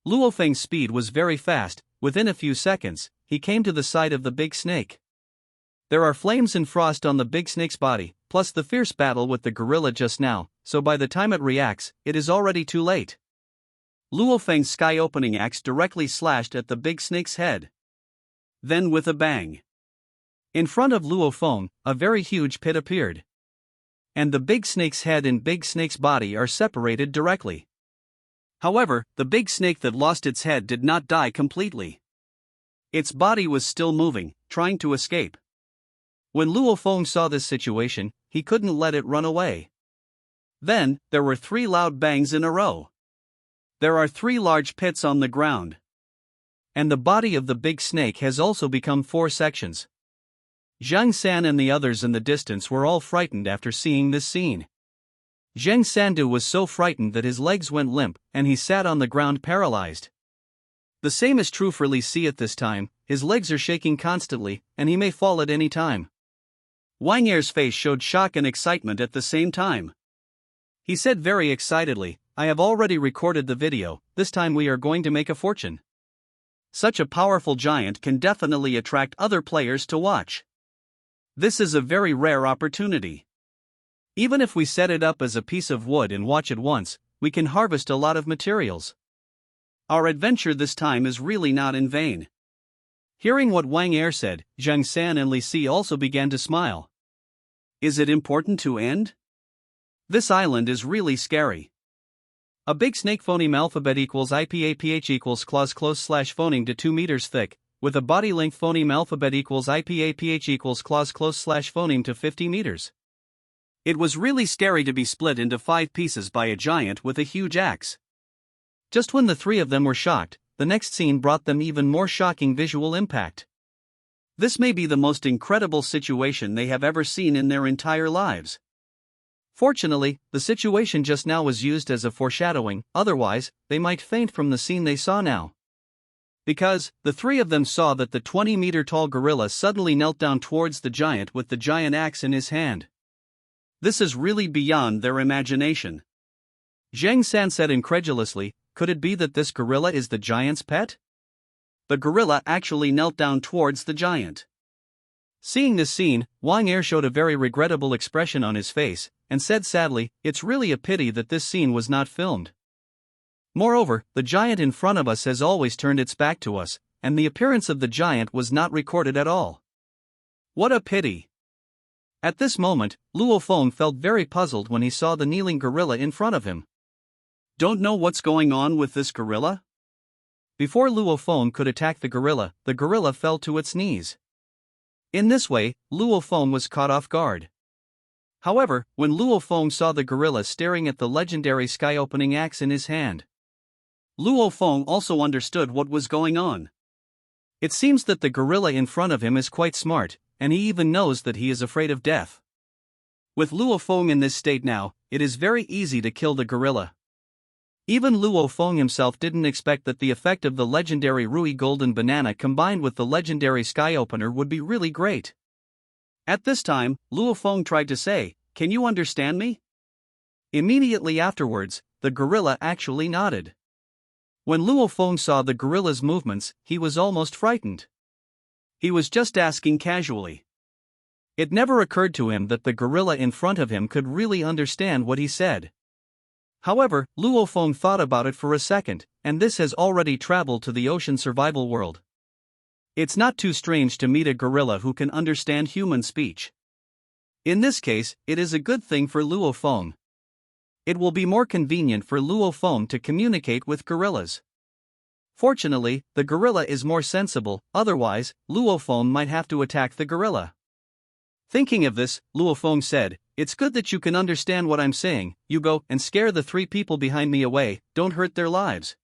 Luo Feng's speed was very fast. Within a few seconds, he came to the side of the big snake. There are flames and frost on the big snake's body, plus the fierce battle with the gorilla just now, so by the time it reacts, it is already too late. Luo Feng's sky-opening axe directly slashed at the big snake's head. Then with a bang, in front of Luo Feng, a very huge pit appeared. And the big snake's head and big snake's body are separated directly. However, the big snake that lost its head did not die completely. Its body was still moving, trying to escape. When Luo Feng saw this situation, he couldn't let it run away. Then, there were 3 loud bangs in a row. There are 3 large pits on the ground. And the body of the big snake has also become 4 sections. Zhang San and the others in the distance were all frightened after seeing this scene. Zheng Sandu was so frightened that his legs went limp, and he sat on the ground paralyzed. The same is true for Li Si at this time, his legs are shaking constantly, and he may fall at any time. Wang Er's face showed shock and excitement at the same time. He said very excitedly, "I have already recorded the video, this time we are going to make a fortune." Such a powerful giant can definitely attract other players to watch. This is a very rare opportunity. Even if we set it up as a piece of wood and watch it once, we can harvest a lot of materials. Our adventure this time is really not in vain. Hearing what Wang Er said, Zhang San and Li Si also began to smile. Is it important to end? This island is really scary. A big snake phoneme alphabet equals IPAPH equals clause close slash phoneme to 2 meters thick, with a body length phoneme alphabet equals IPAPH equals clause close slash phoneme to 50 meters. It was really scary to be split into 5 pieces by a giant with a huge axe. Just when the 3 of them were shocked, the next scene brought them even more shocking visual impact. This may be the most incredible situation they have ever seen in their entire lives. Fortunately, the situation just now was used as a foreshadowing, otherwise, they might faint from the scene they saw now. Because, the 3 of them saw that the 20-meter-tall gorilla suddenly knelt down towards the giant with the giant axe in his hand. This is really beyond their imagination. Zheng San said incredulously, "Could it be that this gorilla is the giant's pet?" The gorilla actually knelt down towards the giant. Seeing this scene, Wang Er showed a very regrettable expression on his face, and said sadly, "It's really a pity that this scene was not filmed. Moreover, the giant in front of us has always turned its back to us, and the appearance of the giant was not recorded at all. What a pity." At this moment, Luo Feng felt very puzzled when he saw the kneeling gorilla in front of him. Don't know what's going on with this gorilla? Before Luo Feng could attack the gorilla fell to its knees. In this way, Luo Feng was caught off guard. However, when Luo Feng saw the gorilla staring at the legendary sky-opening axe in his hand, Luo Feng also understood what was going on. It seems that the gorilla in front of him is quite smart, and he even knows that he is afraid of death. With Luo Feng in this state now, it is very easy to kill the gorilla. Even Luo Feng himself didn't expect that the effect of the legendary Rui Golden Banana combined with the legendary Sky Opener would be really great. At this time, Luo Feng tried to say, "Can you understand me?" Immediately afterwards, the gorilla actually nodded. When Luo Feng saw the gorilla's movements, he was almost frightened. He was just asking casually. It never occurred to him that the gorilla in front of him could really understand what he said. However, Luo Feng thought about it for a second, and this has already traveled to the ocean survival world. It's not too strange to meet a gorilla who can understand human speech. In this case, it is a good thing for Luo Feng. It will be more convenient for Luo Feng to communicate with gorillas. Fortunately, the gorilla is more sensible, otherwise, Luo Feng might have to attack the gorilla. Thinking of this, Luo Feng said, "It's good that you can understand what I'm saying. You go and scare the 3 people behind me away, don't hurt their lives.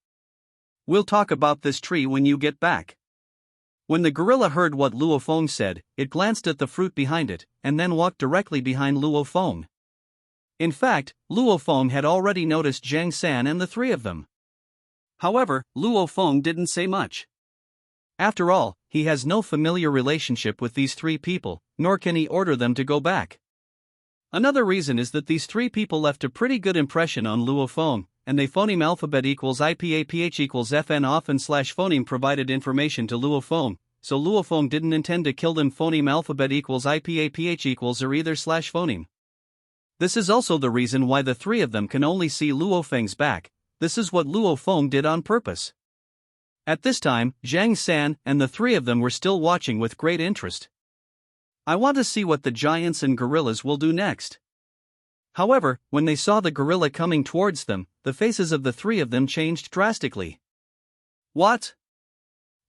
We'll talk about this tree when you get back." When the gorilla heard what Luo Feng said, it glanced at the fruit behind it, and then walked directly behind Luo Feng. In fact, Luo Feng had already noticed Zhang San and the 3 of them. However, Luo Feng didn't say much. After all, he has no familiar relationship with these 3 people, nor can he order them to go back. Another reason is that these 3 people left a pretty good impression on Luo Feng, and they phoneme alphabet equals IPAPH equals FN often slash phoneme provided information to Luo Feng, so Luo Feng didn't intend to kill them. Phoneme alphabet equals IPAPH equals or either slash phoneme. This is also the reason why the three of them can only see Luo Feng's back. This is what Luo Feng did on purpose. At this time, Zhang San and the three of them were still watching with great interest. I want to see what the giants and gorillas will do next. However, when they saw the gorilla coming towards them, the faces of the three of them changed drastically. What?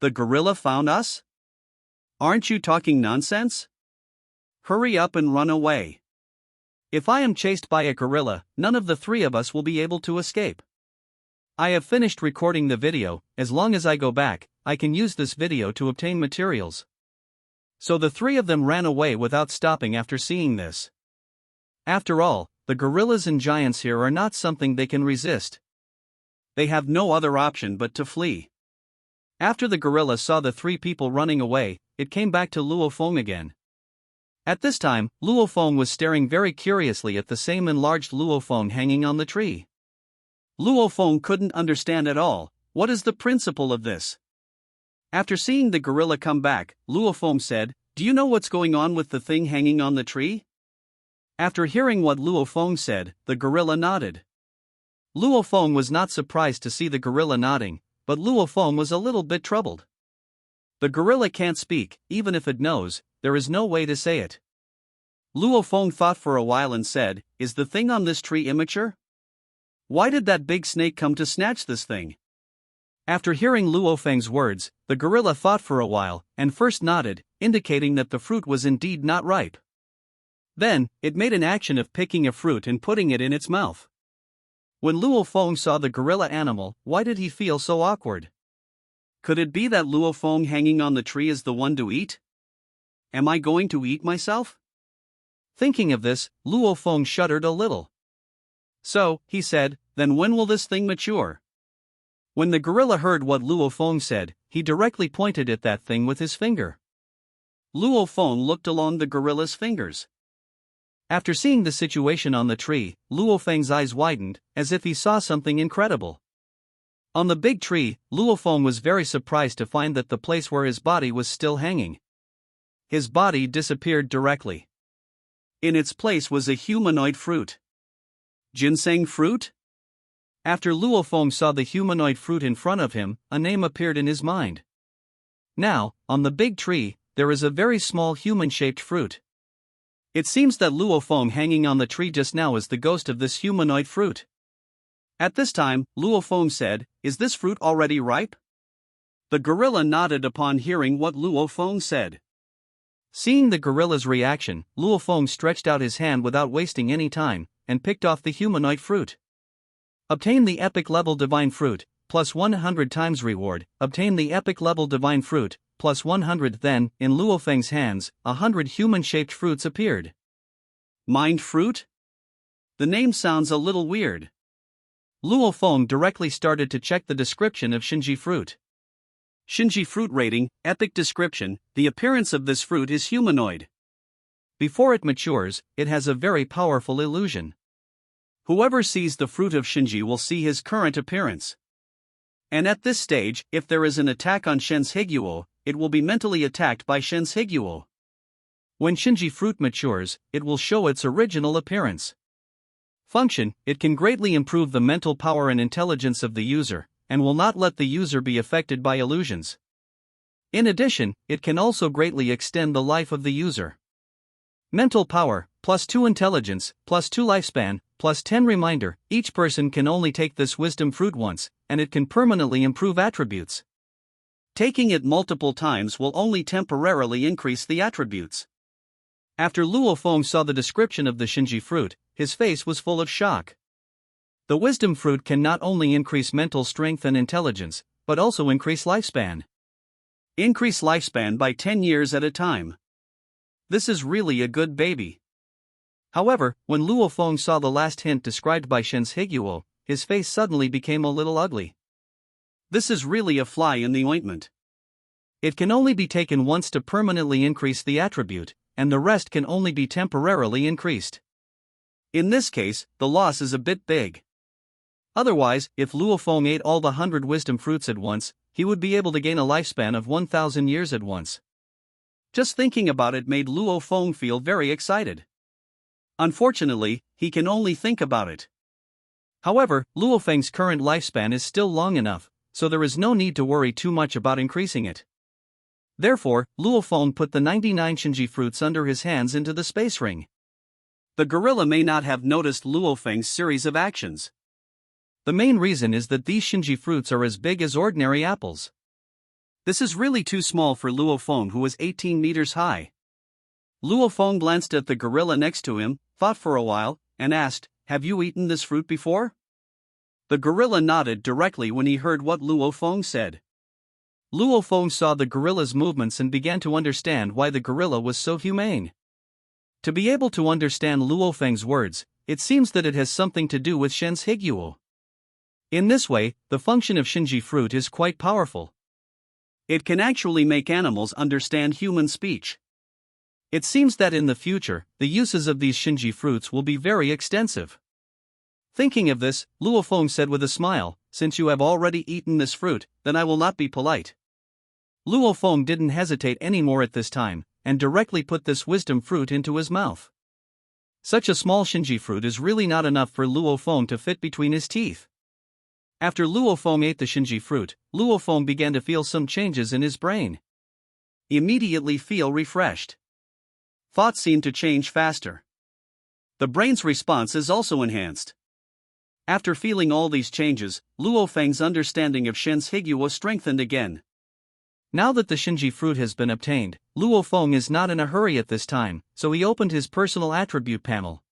The gorilla found us? Aren't you talking nonsense? Hurry up and run away. If I am chased by a gorilla, none of the three of us will be able to escape. I have finished recording the video. As long as I go back, I can use this video to obtain materials. So the three of them ran away without stopping after seeing this. After all, the gorillas and giants here are not something they can resist. They have no other option but to flee. After the gorilla saw the three people running away, it came back to Luo Feng again. At this time, Luo Feng was staring very curiously at the same enlarged Luo Feng hanging on the tree. Luo Feng couldn't understand at all. What is the principle of this? After seeing the gorilla come back, Luo Feng said, "Do you know what's going on with the thing hanging on the tree?" After hearing what Luo Feng said, the gorilla nodded. Luo Feng was not surprised to see the gorilla nodding, but Luo Feng was a little bit troubled. The gorilla can't speak, even if it knows, there is no way to say it. Luo Feng thought for a while and said, "Is the thing on this tree immature? Why did that big snake come to snatch this thing?" After hearing Luo Feng's words, the gorilla thought for a while, and first nodded, indicating that the fruit was indeed not ripe. Then, it made an action of picking a fruit and putting it in its mouth. When Luo Feng saw the gorilla animal, why did he feel so awkward? Could it be that Luo Feng hanging on the tree is the one to eat? Am I going to eat myself? Thinking of this, Luo Feng shuddered a little. So, he said, "Then when will this thing mature?" When the gorilla heard what Luo Feng said, he directly pointed at that thing with his finger. Luo Feng looked along the gorilla's fingers. After seeing the situation on the tree, Luo Feng's eyes widened, as if he saw something incredible. On the big tree, Luo Feng was very surprised to find that the place where his body was still hanging. His body disappeared directly. In its place was a humanoid fruit. Ginseng fruit? After Luo Feng saw the humanoid fruit in front of him, a name appeared in his mind. Now, on the big tree, there is a very small human-shaped fruit. It seems that Luo Feng hanging on the tree just now is the ghost of this humanoid fruit. At this time, Luo Feng said, "Is this fruit already ripe?" The gorilla nodded upon hearing what Luo Feng said. Seeing the gorilla's reaction, Luo Feng stretched out his hand without wasting any time, and picked off the humanoid fruit. Obtain the epic level divine fruit, plus 100 times reward. Obtain the epic level divine fruit, plus 100. Then, in Luo Feng's hands, 100 human-shaped fruits appeared. Mind fruit? The name sounds a little weird. Luo Feng directly started to check the description of Shinji fruit. Shinji fruit rating, epic description, the appearance of this fruit is humanoid. Before it matures, it has a very powerful illusion. Whoever sees the fruit of Shinji will see his current appearance. And at this stage, if there is an attack on Shen's Higuo, it will be mentally attacked by Shen's Higuo. When Shinji fruit matures, it will show its original appearance. Function, it can greatly improve the mental power and intelligence of the user, and will not let the user be affected by illusions. In addition, it can also greatly extend the life of the user. Mental power, plus 2 intelligence, plus 2 lifespan, plus 10 reminder. Each person can only take this wisdom fruit once, and it can permanently improve attributes. Taking it multiple times will only temporarily increase the attributes. After Luo Feng saw the description of the Shinji fruit, his face was full of shock. The wisdom fruit can not only increase mental strength and intelligence, but also increase lifespan. Increase lifespan by 10 years at a time. This is really a good baby. However, when Luo Feng saw the last hint described by Shen's Higuo, his face suddenly became a little ugly. This is really a fly in the ointment. It can only be taken once to permanently increase the attribute, and the rest can only be temporarily increased. In this case, the loss is a bit big. Otherwise, if Luo Feng ate all the 100 wisdom fruits at once, he would be able to gain a lifespan of 1,000 years at once. Just thinking about it made Luo Feng feel very excited. Unfortunately, he can only think about it. However, Luofeng's current lifespan is still long enough, so there is no need to worry too much about increasing it. Therefore, Luofeng put the 99 Shinji fruits under his hands into the space ring. The gorilla may not have noticed Luofeng's series of actions. The main reason is that these Shinji fruits are as big as ordinary apples. This is really too small for Luofeng, who is 18 meters high. Luofeng glanced at the gorilla next to him, thought for a while, and asked, "Have you eaten this fruit before?" The gorilla nodded directly when he heard what Luofeng said. Luofeng saw the gorilla's movements and began to understand why the gorilla was so humane. To be able to understand Luofeng's words, it seems that it has something to do with Shen's Higuo. In this way, the function of Shinji fruit is quite powerful. It can actually make animals understand human speech. It seems that in the future, the uses of these Shinji fruits will be very extensive. Thinking of this, Luofeng said with a smile, "Since you have already eaten this fruit, then I will not be polite." Luofeng didn't hesitate anymore at this time, and directly put this wisdom fruit into his mouth. Such a small Shinji fruit is really not enough for Luofeng to fit between his teeth. After Luofeng ate the Shinji fruit, Luofeng began to feel some changes in his brain. He immediately feel refreshed. Thoughts seem to change faster. The brain's response is also enhanced. After feeling all these changes, Luofeng's understanding of Shen's Higuo strengthened again. Now that the Shinji fruit has been obtained, Luofeng is not in a hurry at this time, so he opened his personal attribute panel.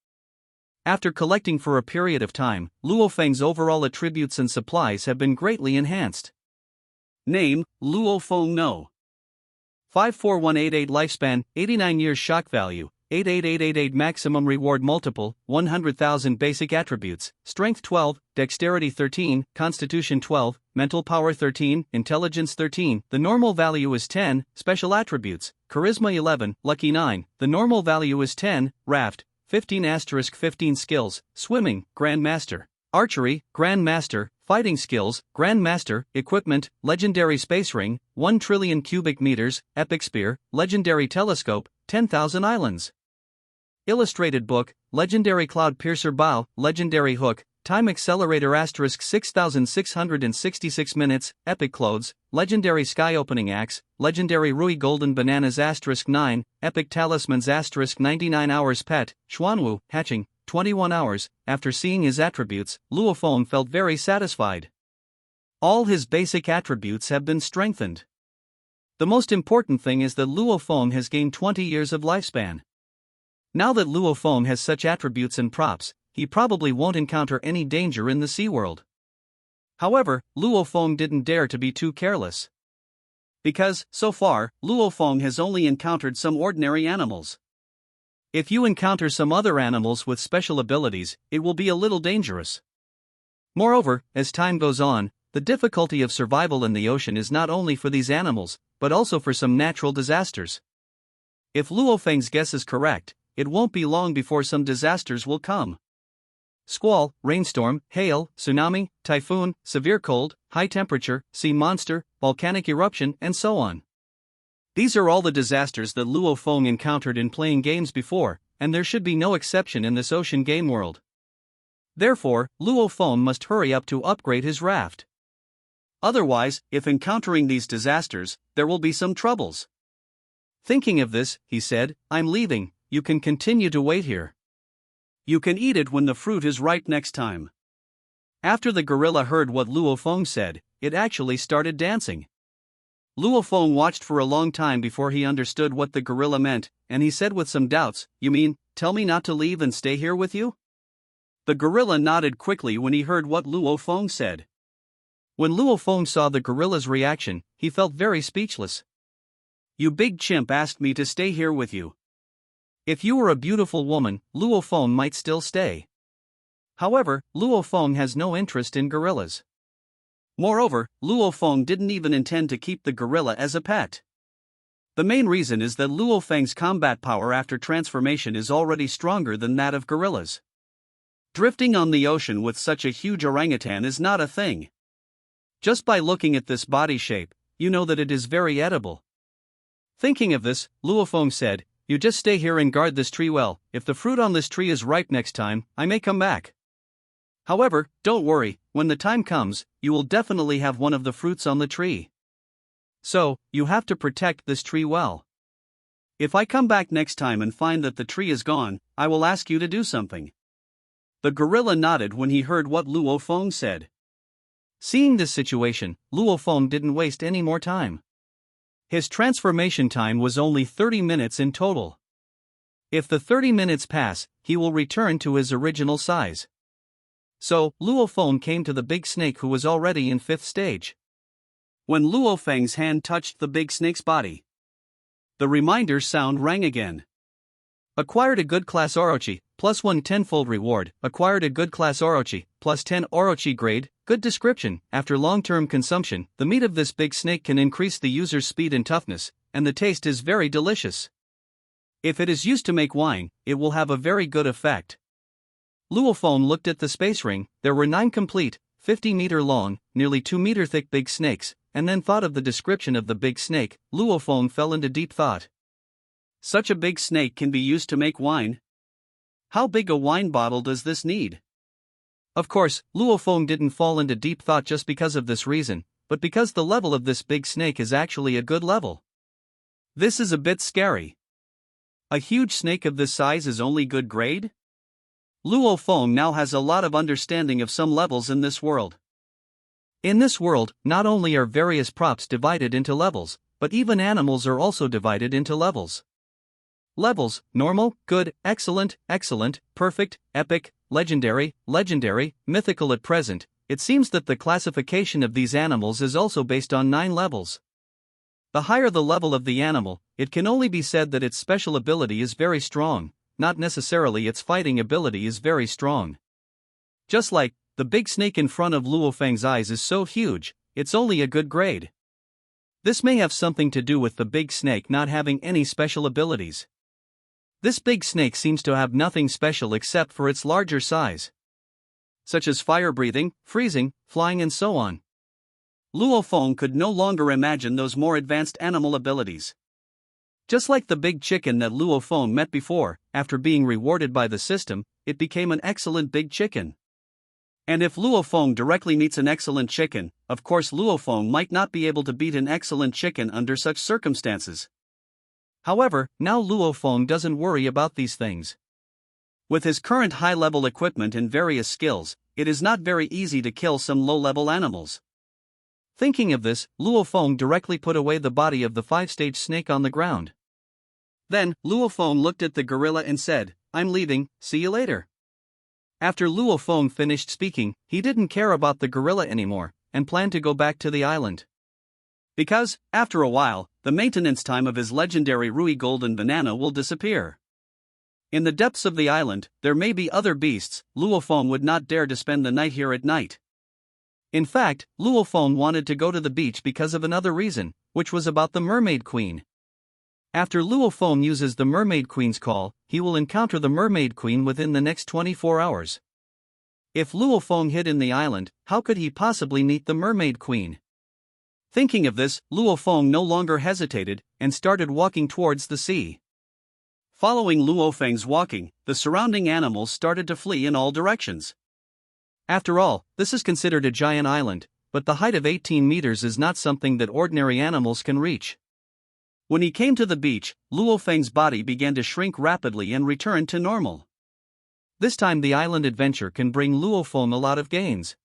After collecting for a period of time, Luofeng's overall attributes and supplies have been greatly enhanced. Name, Luofeng No. 54188 lifespan, 89 years shock value, 88888 maximum reward multiple, 100,000 basic attributes, strength 12, dexterity 13, constitution 12, mental power 13, intelligence 13, the normal value is 10, special attributes, charisma 11, lucky 9, the normal value is 10, raft, 15*15 skills, swimming, Grandmaster, archery, Grandmaster, fighting skills, Grandmaster, equipment, legendary space ring, 1 trillion cubic meters, epic spear, legendary telescope, 10,000 islands. Illustrated book, legendary cloud piercer bow, legendary hook, time accelerator * 6,666 minutes, epic clothes, legendary sky opening axe, legendary Rui golden bananas * 9, epic talismans * 99 hours pet, Xuanwu, hatching, 21 hours. After seeing his attributes, Luofeng felt very satisfied. All his basic attributes have been strengthened. The most important thing is that Luofeng has gained 20 years of lifespan. Now that Luofeng has such attributes and props, he probably won't encounter any danger in the sea world. However, Luofeng didn't dare to be too careless. Because, so far, Luofeng has only encountered some ordinary animals. If you encounter some other animals with special abilities, it will be a little dangerous. Moreover, as time goes on, the difficulty of survival in the ocean is not only for these animals, but also for some natural disasters. If Luofeng's guess is correct, it won't be long before some disasters will come. Squall, rainstorm, hail, tsunami, typhoon, severe cold, high temperature, sea monster, volcanic eruption, and so on. These are all the disasters that Luofeng encountered in playing games before, and there should be no exception in this ocean game world. Therefore, Luofeng must hurry up to upgrade his raft. Otherwise, if encountering these disasters, there will be some troubles. Thinking of this, he said, "I'm leaving, you can continue to wait here. You can eat it when the fruit is ripe next time." After the gorilla heard what Luofeng said, it actually started dancing. Luofeng watched for a long time before he understood what the gorilla meant, and he said with some doubts, "You mean, tell me not to leave and stay here with you?" The gorilla nodded quickly when he heard what Luofeng said. When Luofeng saw the gorilla's reaction, he felt very speechless. "You big chimp asked me to stay here with you." If you were a beautiful woman, Luofeng might still stay. However, Luofeng has no interest in gorillas. Moreover, Luofeng didn't even intend to keep the gorilla as a pet. The main reason is that Luofeng's combat power after transformation is already stronger than that of gorillas. Drifting on the ocean with such a huge orangutan is not a thing. Just by looking at this body shape, you know that it is very edible. Thinking of this, Luofeng said, you just stay here and guard this tree well. If the fruit on this tree is ripe next time, I may come back. However, don't worry, when the time comes, you will definitely have one of the fruits on the tree. So, you have to protect this tree well. If I come back next time and find that the tree is gone, I will ask you to do something." The gorilla nodded when he heard what Luo Feng said. Seeing this situation, Luo Feng didn't waste any more time. His transformation time was only 30 minutes in total. If the 30 minutes pass, he will return to his original size. So, Luo Feng came to the big snake who was already in 5th stage. When Luo Feng's hand touched the big snake's body, the reminder sound rang again. Acquired a good class Orochi, +1 tenfold reward. Acquired a good class Orochi, +10 Orochi grade. Good description. After long-term consumption, the meat of this big snake can increase the user's speed and toughness, and the taste is very delicious. If it is used to make wine, it will have a very good effect. Luo Feng looked at the space ring. There were 9 complete, 50-meter long, nearly 2-meter thick big snakes, and then thought of the description of the big snake. Luo Feng fell into deep thought. Such a big snake can be used to make wine? How big a wine bottle does this need? Of course, Luo Feng didn't fall into deep thought just because of this reason, but because the level of this big snake is actually a good level. This is a bit scary. A huge snake of this size is only good grade? Luo Feng now has a lot of understanding of some levels in this world. In this world, not only are various props divided into levels, but even animals are also divided into levels. Levels: normal, good, excellent, excellent, perfect, epic, legendary, legendary, mythical. At present, it seems that the classification of these animals is also based on 9 levels. The higher the level of the animal, it can only be said that its special ability is very strong, not necessarily its fighting ability is very strong. Just like, the big snake in front of Luo Feng's eyes is so huge, it's only a good grade. This may have something to do with the big snake not having any special abilities. This big snake seems to have nothing special except for its larger size, such as fire breathing, freezing, flying and so on. Luo Feng could no longer imagine those more advanced animal abilities. Just like the big chicken that Luo Feng met before, after being rewarded by the system, it became an excellent big chicken. And if Luo Feng directly meets an excellent chicken, of course Luo Feng might not be able to beat an excellent chicken under such circumstances. However, now Luo Feng doesn't worry about these things. With his current high-level equipment and various skills, it is not very easy to kill some low-level animals. Thinking of this, Luo Feng directly put away the body of the 5-stage snake on the ground. Then, Luo Feng looked at the gorilla and said, "I'm leaving, see you later." After Luo Feng finished speaking, he didn't care about the gorilla anymore, and planned to go back to the island. Because, after a while, the maintenance time of his legendary Rui Golden Banana will disappear. In the depths of the island, there may be other beasts. Luo Feng would not dare to spend the night here at night. In fact, Luo Feng wanted to go to the beach because of another reason, which was about the Mermaid Queen. After Luo Feng uses the Mermaid Queen's call, he will encounter the Mermaid Queen within the next 24 hours. If Luo Feng hid in the island, how could he possibly meet the Mermaid Queen? Thinking of this, Luo Feng no longer hesitated, and started walking towards the sea. Following Luo Feng's walking, the surrounding animals started to flee in all directions. After all, this is considered a giant island, but the height of 18 meters is not something that ordinary animals can reach. When he came to the beach, Luo Feng's body began to shrink rapidly and returned to normal. This time the island adventure can bring Luo Feng a lot of gains.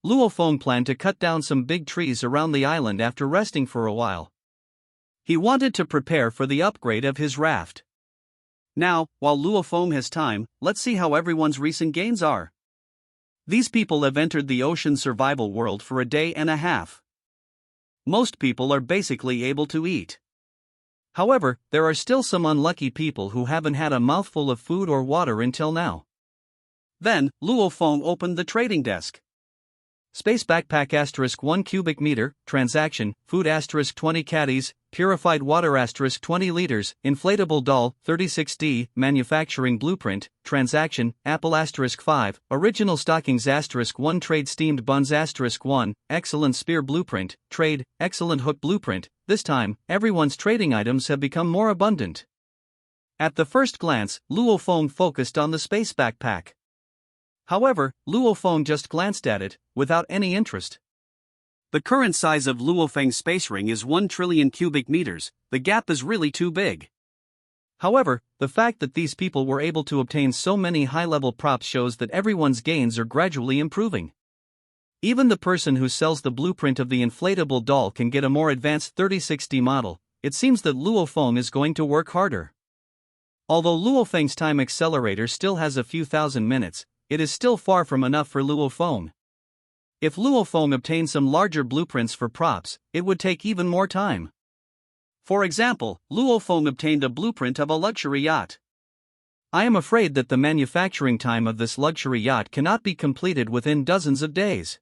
Luo Feng planned to cut down some big trees around the island after resting for a while. He wanted to prepare for the upgrade of his raft. Now, while Luo Feng has time, let's see how everyone's recent gains are. These people have entered the ocean survival world for a day and a half. Most people are basically able to eat. However, there are still some unlucky people who haven't had a mouthful of food or water until now. Then, Luo Feng opened the trading desk. Space backpack *1 cubic meter, transaction, food *20 caddies, purified water *20 liters, inflatable doll, 36D, manufacturing blueprint, transaction, apple *5, original stockings *1 trade steamed buns *1, excellent spear blueprint, trade, excellent hook blueprint. This time, everyone's trading items have become more abundant. At the first glance, Luo Feng focused on the space backpack. However, Luo Feng just glanced at it, without any interest. The current size of Luo Feng's space ring is 1 trillion cubic meters, the gap is really too big. However, the fact that these people were able to obtain so many high-level props shows that everyone's gains are gradually improving. Even the person who sells the blueprint of the inflatable doll can get a more advanced 3060 model. It seems that Luo Feng is going to work harder. Although Luo Feng's time accelerator still has a few thousand minutes, it is still far from enough for Luo Feng. If Luo Feng obtained some larger blueprints for props, it would take even more time. For example, Luo Feng obtained a blueprint of a luxury yacht. I am afraid that the manufacturing time of this luxury yacht cannot be completed within dozens of days.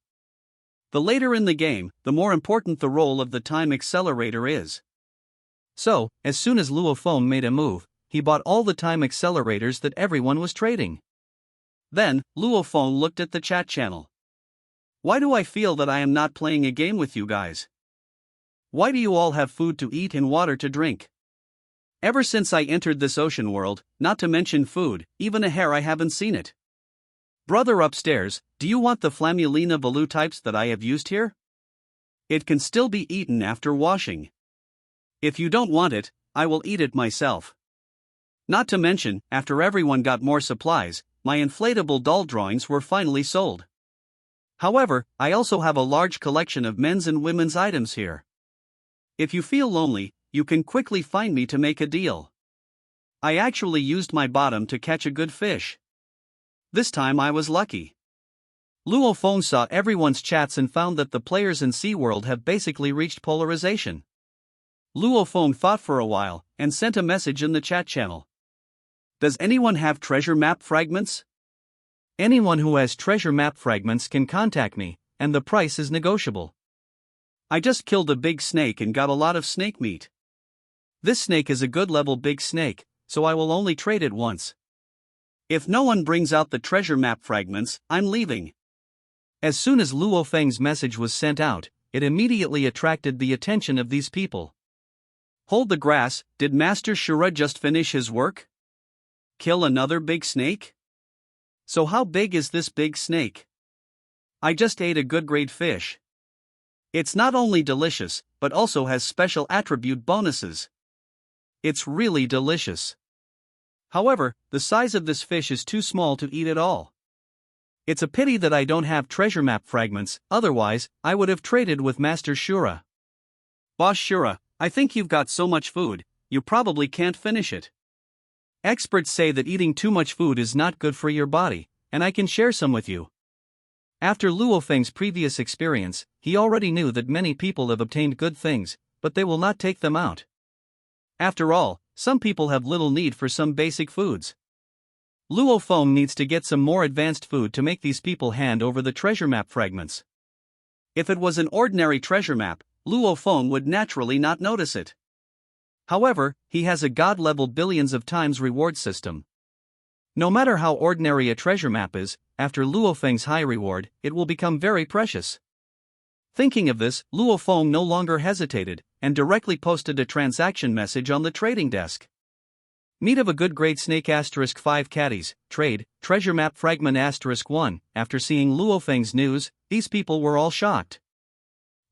The later in the game, the more important the role of the time accelerator is. So, as soon as Luo Feng made a move, he bought all the time accelerators that everyone was trading. Then, Luo Feng looked at the chat channel. Why do I feel that I am not playing a game with you guys? Why do you all have food to eat and water to drink? Ever since I entered this ocean world, not to mention food, even a hair I haven't seen it. Brother upstairs, do you want the Flamulina Value types that I have used here? It can still be eaten after washing. If you don't want it, I will eat it myself. Not to mention, after everyone got more supplies, my inflatable doll drawings were finally sold. However, I also have a large collection of men's and women's items here. If you feel lonely, you can quickly find me to make a deal. I actually used my bottom to catch a good fish. This time I was lucky. Luo Feng saw everyone's chats and found that the players in SeaWorld have basically reached polarization. Luo Feng thought for a while, and sent a message in the chat channel. Does anyone have treasure map fragments? Anyone who has treasure map fragments can contact me, and the price is negotiable. I just killed a big snake and got a lot of snake meat. This snake is a good level big snake, so I will only trade it once. If no one brings out the treasure map fragments, I'm leaving. As soon as Luo Feng's message was sent out, it immediately attracted the attention of these people. Hold the grass, did Master Shura just finish his work? Kill another big snake? So how big is this big snake? I just ate a good grade fish. It's not only delicious, but also has special attribute bonuses. It's really delicious. However, the size of this fish is too small to eat at all. It's a pity that I don't have treasure map fragments, otherwise, I would have traded with Master Shura. Boss Shura, I think you've got so much food, you probably can't finish it. Experts say that eating too much food is not good for your body, and I can share some with you. After Luo Feng's previous experience, he already knew that many people have obtained good things, but they will not take them out. After all, some people have little need for some basic foods. Luo Feng needs to get some more advanced food to make these people hand over the treasure map fragments. If it was an ordinary treasure map, Luo Feng would naturally not notice it. However, he has a god-level billions of times reward system. No matter how ordinary a treasure map is, after Luo Feng's high reward, it will become very precious. Thinking of this, Luo Feng no longer hesitated, and directly posted a transaction message on the trading desk. Meat of a good grade snake *5 caddies, trade, treasure map fragment *1. After seeing Luo Feng's news, these people were all shocked.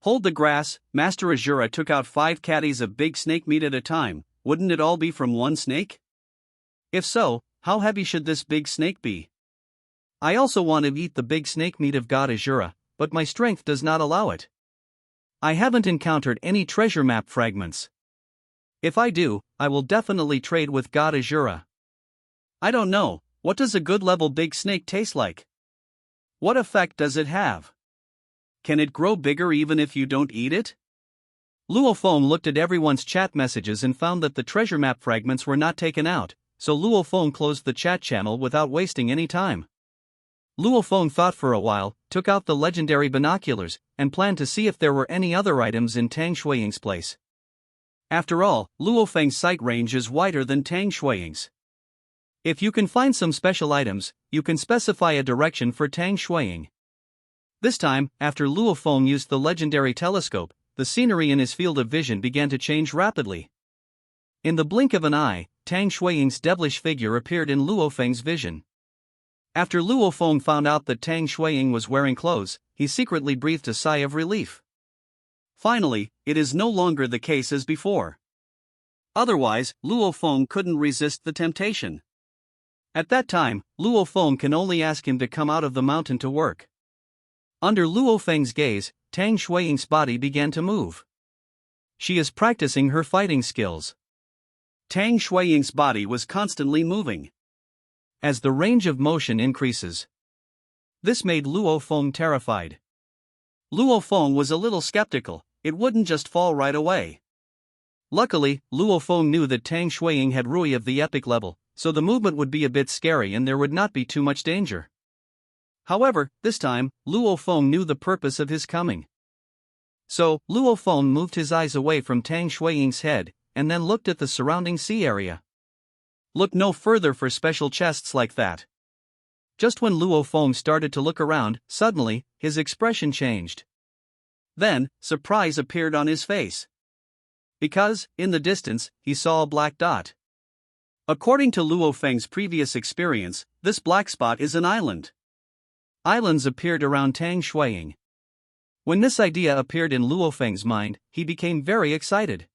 Hold the grass, Master Azura took out 5 caddies of big snake meat at a time, wouldn't it all be from one snake? If so, how heavy should this big snake be? I also want to eat the big snake meat of God Azura, but my strength does not allow it. I haven't encountered any treasure map fragments. If I do, I will definitely trade with God Azura. I don't know, what does a good level big snake taste like? What effect does it have? Can it grow bigger even if you don't eat it? Luo Feng looked at everyone's chat messages and found that the treasure map fragments were not taken out, so Luo Feng closed the chat channel without wasting any time. Luo Feng thought for a while, took out the legendary binoculars, and planned to see if there were any other items in Tang Shuiying's place. After all, Luo Feng's sight range is wider than Tang Shuiying's. If you can find some special items, you can specify a direction for Tang Shuiying. This time, after Luo Feng used the legendary telescope, the scenery in his field of vision began to change rapidly. In the blink of an eye, Tang Shuiying's devilish figure appeared in Luo Feng's vision. After Luo Feng found out that Tang Shuiying was wearing clothes, he secretly breathed a sigh of relief. Finally, it is no longer the case as before. Otherwise, Luo Feng couldn't resist the temptation. At that time, Luo Feng can only ask him to come out of the mountain to work. Under Luo Feng's gaze, Tang Shuiying's body began to move. She is practicing her fighting skills. Tang Shuiying's body was constantly moving. As the range of motion increases, this made Luo Feng terrified. Luo Feng was a little skeptical, it wouldn't just fall right away. Luckily, Luo Feng knew that Tang Shuiying had Rui of the epic level, so the movement would be a bit scary and there would not be too much danger. However, this time, Luo Feng knew the purpose of his coming. So, Luo Feng moved his eyes away from Tang Shuiying's head, and then looked at the surrounding sea area. Look no further for special chests like that. Just when Luo Feng started to look around, suddenly, his expression changed. Then, surprise appeared on his face. Because, in the distance, he saw a black dot. According to Luo Feng's previous experience, this black spot is an island. Islands appeared around Tang Shuiying. When this idea appeared in Luo Feng's mind, he became very excited.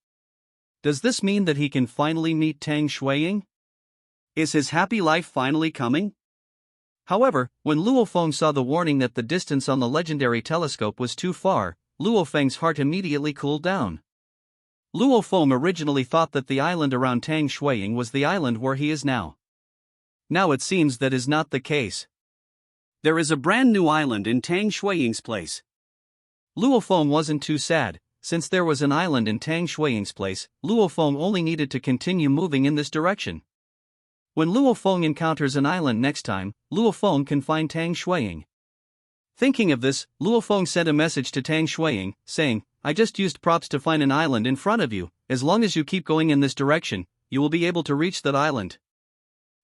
Does this mean that he can finally meet Tang Shuiying? Is his happy life finally coming? However, when Luo Feng saw the warning that the distance on the legendary telescope was too far, Luo Feng's heart immediately cooled down. Luo Feng originally thought that the island around Tang Shuiying was the island where he is now. Now it seems that is not the case. There is a brand new island in Tang Shuiying's place. Luo Feng wasn't too sad, since there was an island in Tang Shuiying's place, Luo Feng only needed to continue moving in this direction. When Luo Feng encounters an island next time, Luo Feng can find Tang Shuiying. Thinking of this, Luo Feng sent a message to Tang Shuiying, saying, I just used props to find an island in front of you, as long as you keep going in this direction, you will be able to reach that island.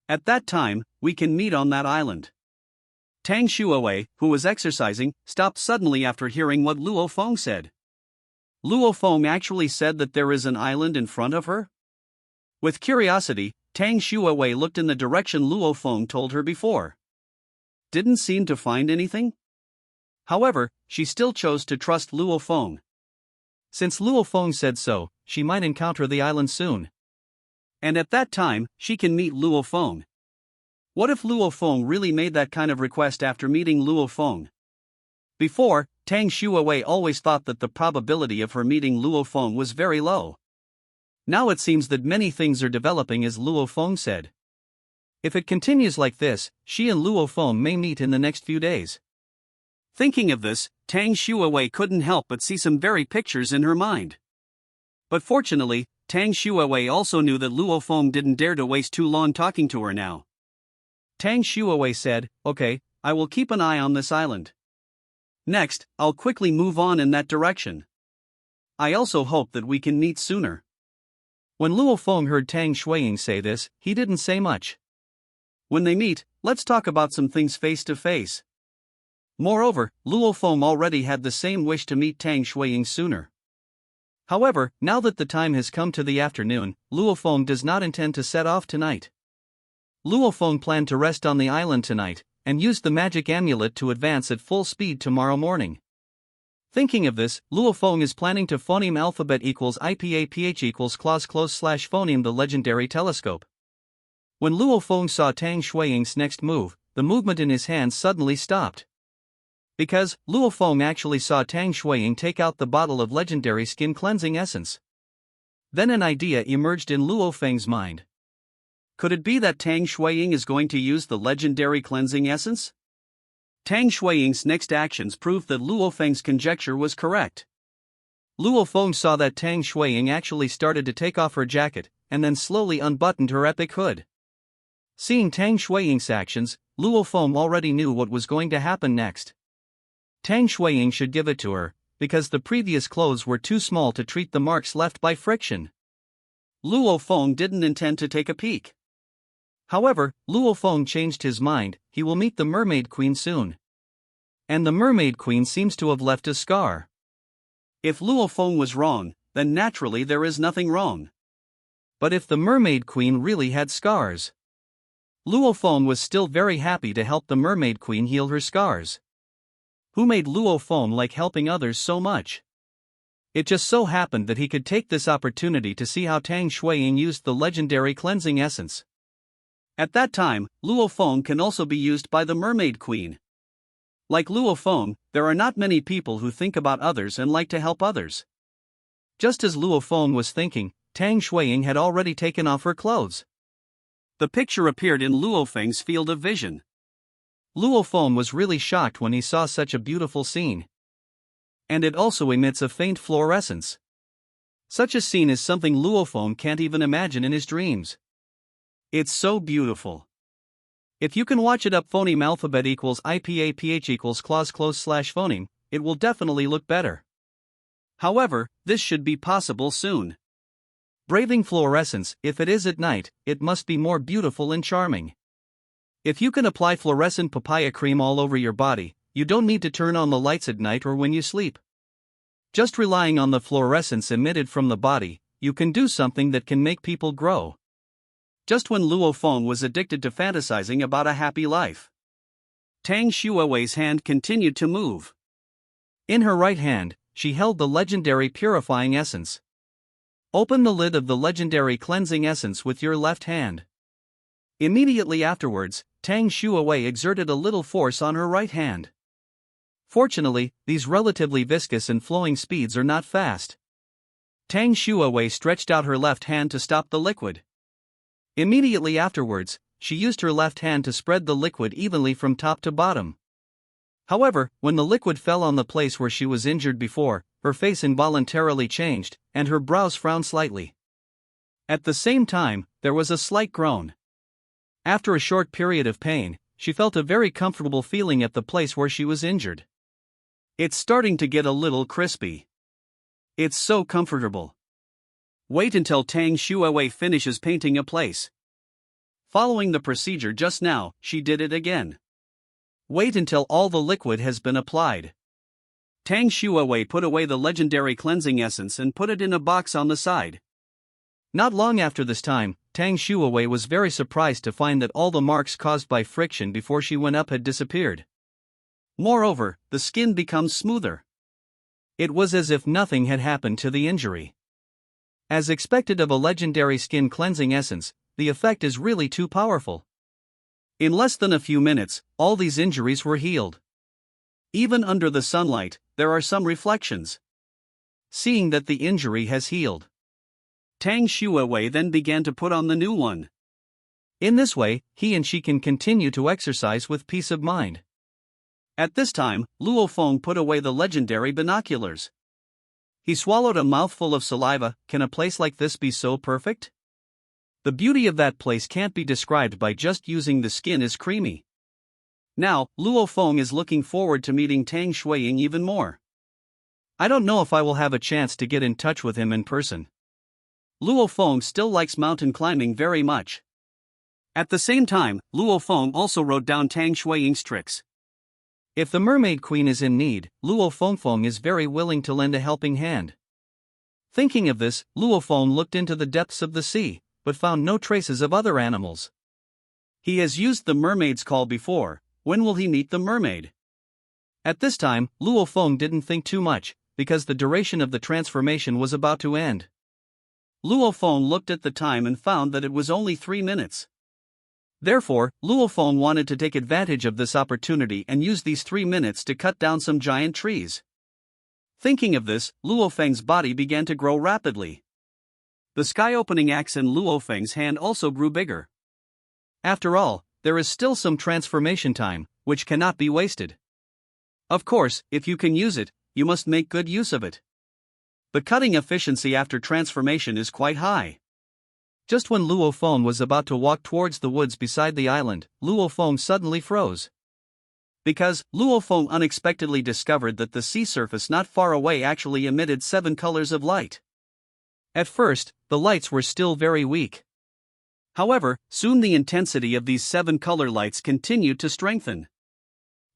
At that time, we can meet on that island. Tang Shuiwei, who was exercising, stopped suddenly after hearing what Luo Feng said. Luo Feng actually said that there is an island in front of her? With curiosity, Tang Shuiwei looked in the direction Luo Feng told her before. Didn't seem to find anything? However, she still chose to trust Luo Feng. Since Luo Feng said so, she might encounter the island soon. And at that time, she can meet Luo Feng. What if Luo Feng really made that kind of request after meeting Luo Feng? Before, Tang Shuiwei always thought that the probability of her meeting Luo Feng was very low. Now it seems that many things are developing as Luo Feng said. If it continues like this, she and Luo Feng may meet in the next few days. Thinking of this, Tang Shuiwei couldn't help but see some very pictures in her mind. But fortunately, Tang Shuiwei also knew that Luo Feng didn't dare to waste too long talking to her now. Tang Shuiwei said, okay, I will keep an eye on this island. Next, I'll quickly move on in that direction. I also hope that we can meet sooner. When Luo Feng heard Tang Shuiying say this, he didn't say much. When they meet, let's talk about some things face to face. Moreover, Luo Feng already had the same wish to meet Tang Shuiying sooner. However, now that the time has come to the afternoon, Luo Feng does not intend to set off tonight. Luo Feng planned to rest on the island tonight, and used the magic amulet to advance at full speed tomorrow morning. Thinking of this, Luo Feng is planning to phoneme alphabet equals IPAPH equals clause close slash phoneme the legendary telescope. When Luo Feng saw Tang Shuiying's next move, the movement in his hands suddenly stopped. Because, Luo Feng actually saw Tang Shuiying take out the bottle of legendary skin cleansing essence. Then an idea emerged in Luo Feng's mind. Could it be that Tang Shuiying is going to use the legendary cleansing essence? Tang Shuiying's next actions proved that Luo Feng's conjecture was correct. Luo Feng saw that Tang Shuiying actually started to take off her jacket, and then slowly unbuttoned her epic hood. Seeing Tang Shuiying's actions, Luo Feng already knew what was going to happen next. Tang Shuiying should give it to her, because the previous clothes were too small to treat the marks left by friction. Luo Feng didn't intend to take a peek. However, Luo Feng changed his mind, he will meet the Mermaid Queen soon. And the Mermaid Queen seems to have left a scar. If Luo Feng was wrong, then naturally there is nothing wrong. But if the mermaid queen really had scars? Luo Feng was still very happy to help the mermaid queen heal her scars. Who made Luo Feng like helping others so much? It just so happened that he could take this opportunity to see how Tang Shuiying used the legendary cleansing essence. At that time, Luo Feng can also be used by the mermaid queen. Like Luo Feng, there are not many people who think about others and like to help others. Just as Luo Feng was thinking, Tang Shuiying had already taken off her clothes. The picture appeared in Luo Feng's field of vision. Luo Feng was really shocked when he saw such a beautiful scene. And it also emits a faint fluorescence. Such a scene is something Luo Feng can't even imagine in his dreams. It's so beautiful. If you can watch it up phoneme alphabet equals IPAPH equals clause close slash phoneme, it will definitely look better. However, this should be possible soon. Braving fluorescence, if it is at night, it must be more beautiful and charming. If you can apply fluorescent papaya cream all over your body, you don't need to turn on the lights at night or when you sleep. Just relying on the fluorescence emitted from the body, you can do something that can make people grow. Just when Luo Feng was addicted to fantasizing about a happy life, Tang Shuiwei's hand continued to move. In her right hand, she held the legendary purifying essence. Open the lid of the legendary cleansing essence with your left hand. Immediately afterwards, Tang Shuiwei exerted a little force on her right hand. Fortunately, these relatively viscous and flowing speeds are not fast. Tang Shuiwei stretched out her left hand to stop the liquid. Immediately afterwards, she used her left hand to spread the liquid evenly from top to bottom. However, when the liquid fell on the place where she was injured before, her face involuntarily changed, and her brows frowned slightly. At the same time, there was a slight groan. After a short period of pain, she felt a very comfortable feeling at the place where she was injured. It's starting to get a little crispy. It's so comfortable. Wait until Tang Shuiwei finishes painting a place. Following the procedure just now, she did it again. Wait until all the liquid has been applied. Tang Shuiwei put away the legendary cleansing essence and put it in a box on the side. Not long after this time, Tang Shuiwei was very surprised to find that all the marks caused by friction before she went up had disappeared. Moreover, the skin becomes smoother. It was as if nothing had happened to the injury. As expected of a legendary skin cleansing essence, the effect is really too powerful. In less than a few minutes, all these injuries were healed. Even under the sunlight, there are some reflections. Seeing that the injury has healed, Tang Shuiwei then began to put on the new one. In this way, he and she can continue to exercise with peace of mind. At this time, Luo Feng put away the legendary binoculars. He swallowed a mouthful of saliva. Can a place like this be so perfect? The beauty of that place can't be described by just using the skin as creamy. Now, Luo Feng is looking forward to meeting Tang Shuiying even more. I don't know if I will have a chance to get in touch with him in person. Luo Feng still likes mountain climbing very much. At the same time, Luo Feng also wrote down Tang Shuiying's tricks. If the mermaid queen is in need, Luo Feng is very willing to lend a helping hand. Thinking of this, Luo Feng looked into the depths of the sea, but found no traces of other animals. He has used the mermaid's call before. When will he meet the mermaid? At this time, Luo Feng didn't think too much, because the duration of the transformation was about to end. Luo Feng looked at the time and found that it was only 3 minutes. Therefore, Luo Feng wanted to take advantage of this opportunity and use these 3 minutes to cut down some giant trees. Thinking of this, Luo Feng's body began to grow rapidly. The sky-opening axe in Luo Feng's hand also grew bigger. After all, there is still some transformation time, which cannot be wasted. Of course, if you can use it, you must make good use of it. The cutting efficiency after transformation is quite high. Just when Luo Feng was about to walk towards the woods beside the island, Luo Feng suddenly froze. Because, Luo Feng unexpectedly discovered that the sea surface not far away actually emitted 7 colors of light. At first, the lights were still very weak. However, soon the intensity of these 7 color lights continued to strengthen.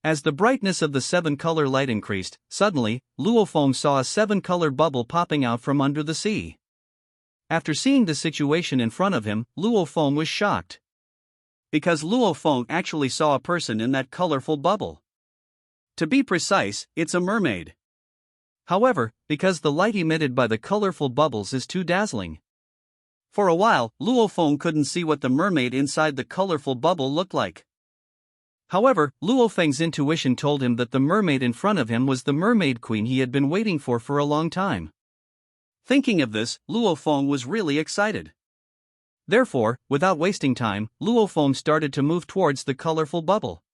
As the brightness of the 7 color light increased, suddenly, Luo Feng saw a 7 color bubble popping out from under the sea. After seeing the situation in front of him, Luo Feng was shocked. Because Luo Feng actually saw a person in that colorful bubble. To be precise, it's a mermaid. However, because the light emitted by the colorful bubbles is too dazzling. For a while, Luo Feng couldn't see what the mermaid inside the colorful bubble looked like. However, Luo Feng's intuition told him that the mermaid in front of him was the mermaid queen he had been waiting for a long time. Thinking of this, Luo Feng was really excited. Therefore, without wasting time, Luo Feng started to move towards the colorful bubble.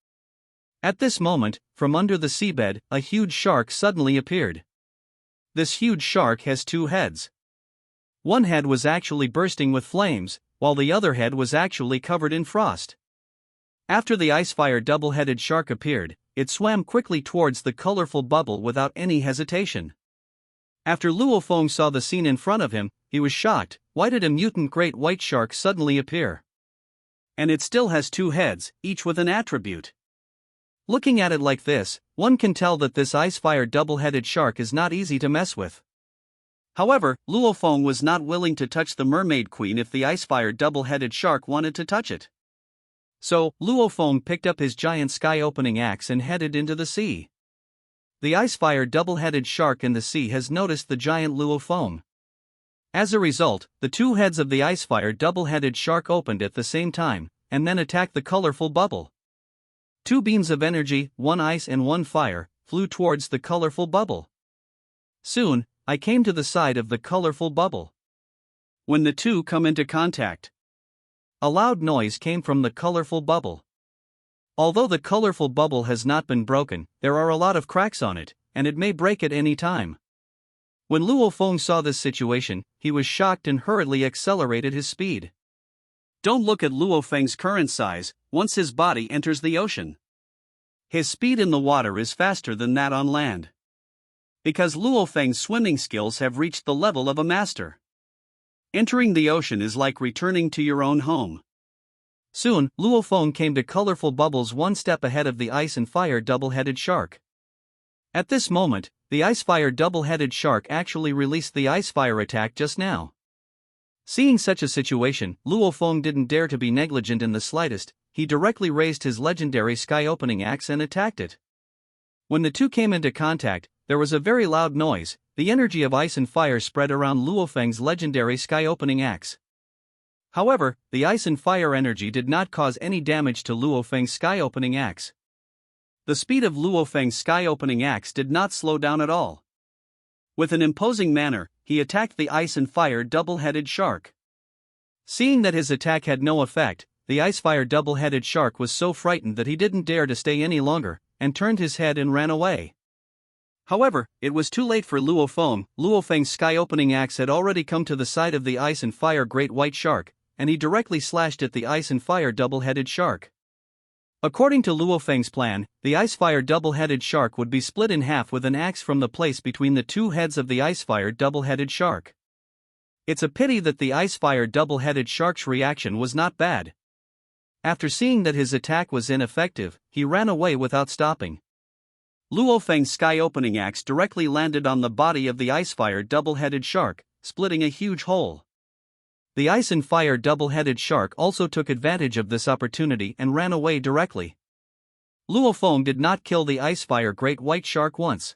At this moment, from under the seabed, a huge shark suddenly appeared. This huge shark has two heads. One head was actually bursting with flames, while the other head was actually covered in frost. After the ice-fire double-headed shark appeared, it swam quickly towards the colorful bubble without any hesitation. After Luo Feng saw the scene in front of him, he was shocked. Why did a mutant great white shark suddenly appear? And it still has two heads, each with an attribute. Looking at it like this, one can tell that this ice-fire double-headed shark is not easy to mess with. However, Luo Feng was not willing to touch the mermaid queen if the ice-fire double-headed shark wanted to touch it. So, Luo Feng picked up his giant sky-opening axe and headed into the sea. The ice-fire double-headed shark in the sea has noticed the giant Luo Feng. As a result, the two heads of the ice-fire double-headed shark opened at the same time, and then attacked the colorful bubble. Two beams of energy, one ice and one fire, flew towards the colorful bubble. Soon, I came to the side of the colorful bubble. When the two come into contact, a loud noise came from the colorful bubble. Although the colorful bubble has not been broken, there are a lot of cracks on it, and it may break at any time. When Luo Feng saw this situation, he was shocked and hurriedly accelerated his speed. Don't look at Luo Feng's current size. Once his body enters the ocean, his speed in the water is faster than that on land. Because Luo Feng's swimming skills have reached the level of a master. Entering the ocean is like returning to your own home. Soon, Luo Feng came to colorful bubbles one step ahead of the ice and fire double-headed shark. At this moment, the ice-fire double-headed shark actually released the ice-fire attack just now. Seeing such a situation, Luo Feng didn't dare to be negligent in the slightest. He directly raised his legendary sky-opening axe and attacked it. When the two came into contact, there was a very loud noise. The energy of ice and fire spread around Luo Feng's legendary sky-opening axe. However, the ice and fire energy did not cause any damage to Luo Feng's sky-opening axe. The speed of Luo Feng's sky-opening axe did not slow down at all. With an imposing manner, he attacked the ice and fire double-headed shark. Seeing that his attack had no effect, the ice-fire double-headed shark was so frightened that he didn't dare to stay any longer, and turned his head and ran away. However, it was too late for Luo Feng. Luo Feng's sky-opening axe had already come to the side of the ice and fire great white shark, and he directly slashed at the ice and fire double-headed shark. According to Luo Feng's plan, the ice-fire double-headed shark would be split in half with an axe from the place between the two heads of the ice-fire double-headed shark. It's a pity that the ice-fire double-headed shark's reaction was not bad. After seeing that his attack was ineffective, he ran away without stopping. Luo Feng's sky-opening axe directly landed on the body of the ice-fire double-headed shark, splitting a huge hole. The ice and fire double-headed shark also took advantage of this opportunity and ran away directly. Luo Feng did not kill the ice-fire great white shark once.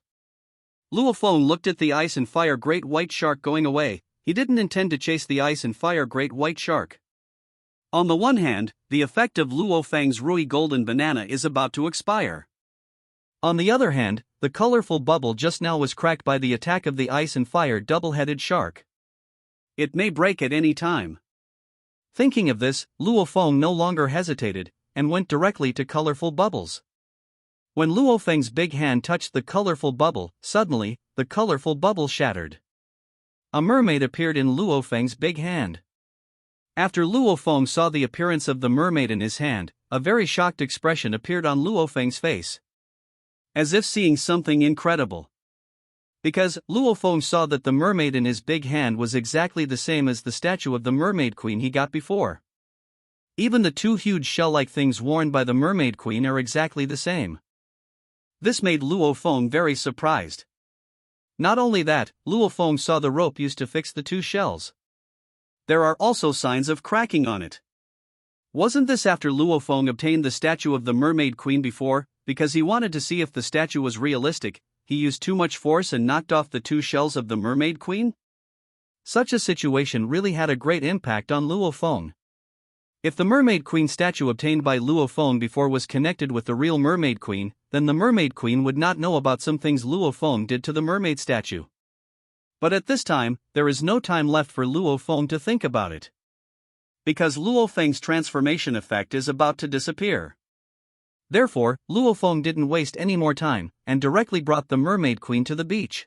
Luo Feng looked at the ice and fire great white shark going away. He didn't intend to chase the ice and fire great white shark. On the one hand, the effect of Luo Feng's Rui Golden Banana is about to expire. On the other hand, the colorful bubble just now was cracked by the attack of the ice and fire double-headed shark. It may break at any time. Thinking of this, Luo Feng no longer hesitated, and went directly to colorful bubbles. When Luo Feng's big hand touched the colorful bubble, suddenly, the colorful bubble shattered. A mermaid appeared in Luo Feng's big hand. After Luo Feng saw the appearance of the mermaid in his hand, a very shocked expression appeared on Luo Feng's face. As if seeing something incredible. Because Luo Feng saw that the mermaid in his big hand was exactly the same as the statue of the mermaid queen he got before. Even the two huge shell-like things worn by the mermaid queen are exactly the same. This made Luo Feng very surprised. Not only that, Luo Feng saw the rope used to fix the two shells. there are also signs of cracking on it. Wasn't this after Luo Feng obtained the statue of the Mermaid Queen before? Because he wanted to see if the statue was realistic, he used too much force and knocked off the 2 shells of the Mermaid Queen? Such a situation really had a great impact on Luo Feng. If the Mermaid Queen statue obtained by Luo Feng before was connected with the real Mermaid Queen, then the Mermaid Queen would not know about some things Luo Feng did to the mermaid statue. But at this time, there is no time left for Luo Feng to think about it. Because Luo Feng's transformation effect is about to disappear. Therefore, Luo Feng didn't waste any more time, and directly brought the Mermaid Queen to the beach.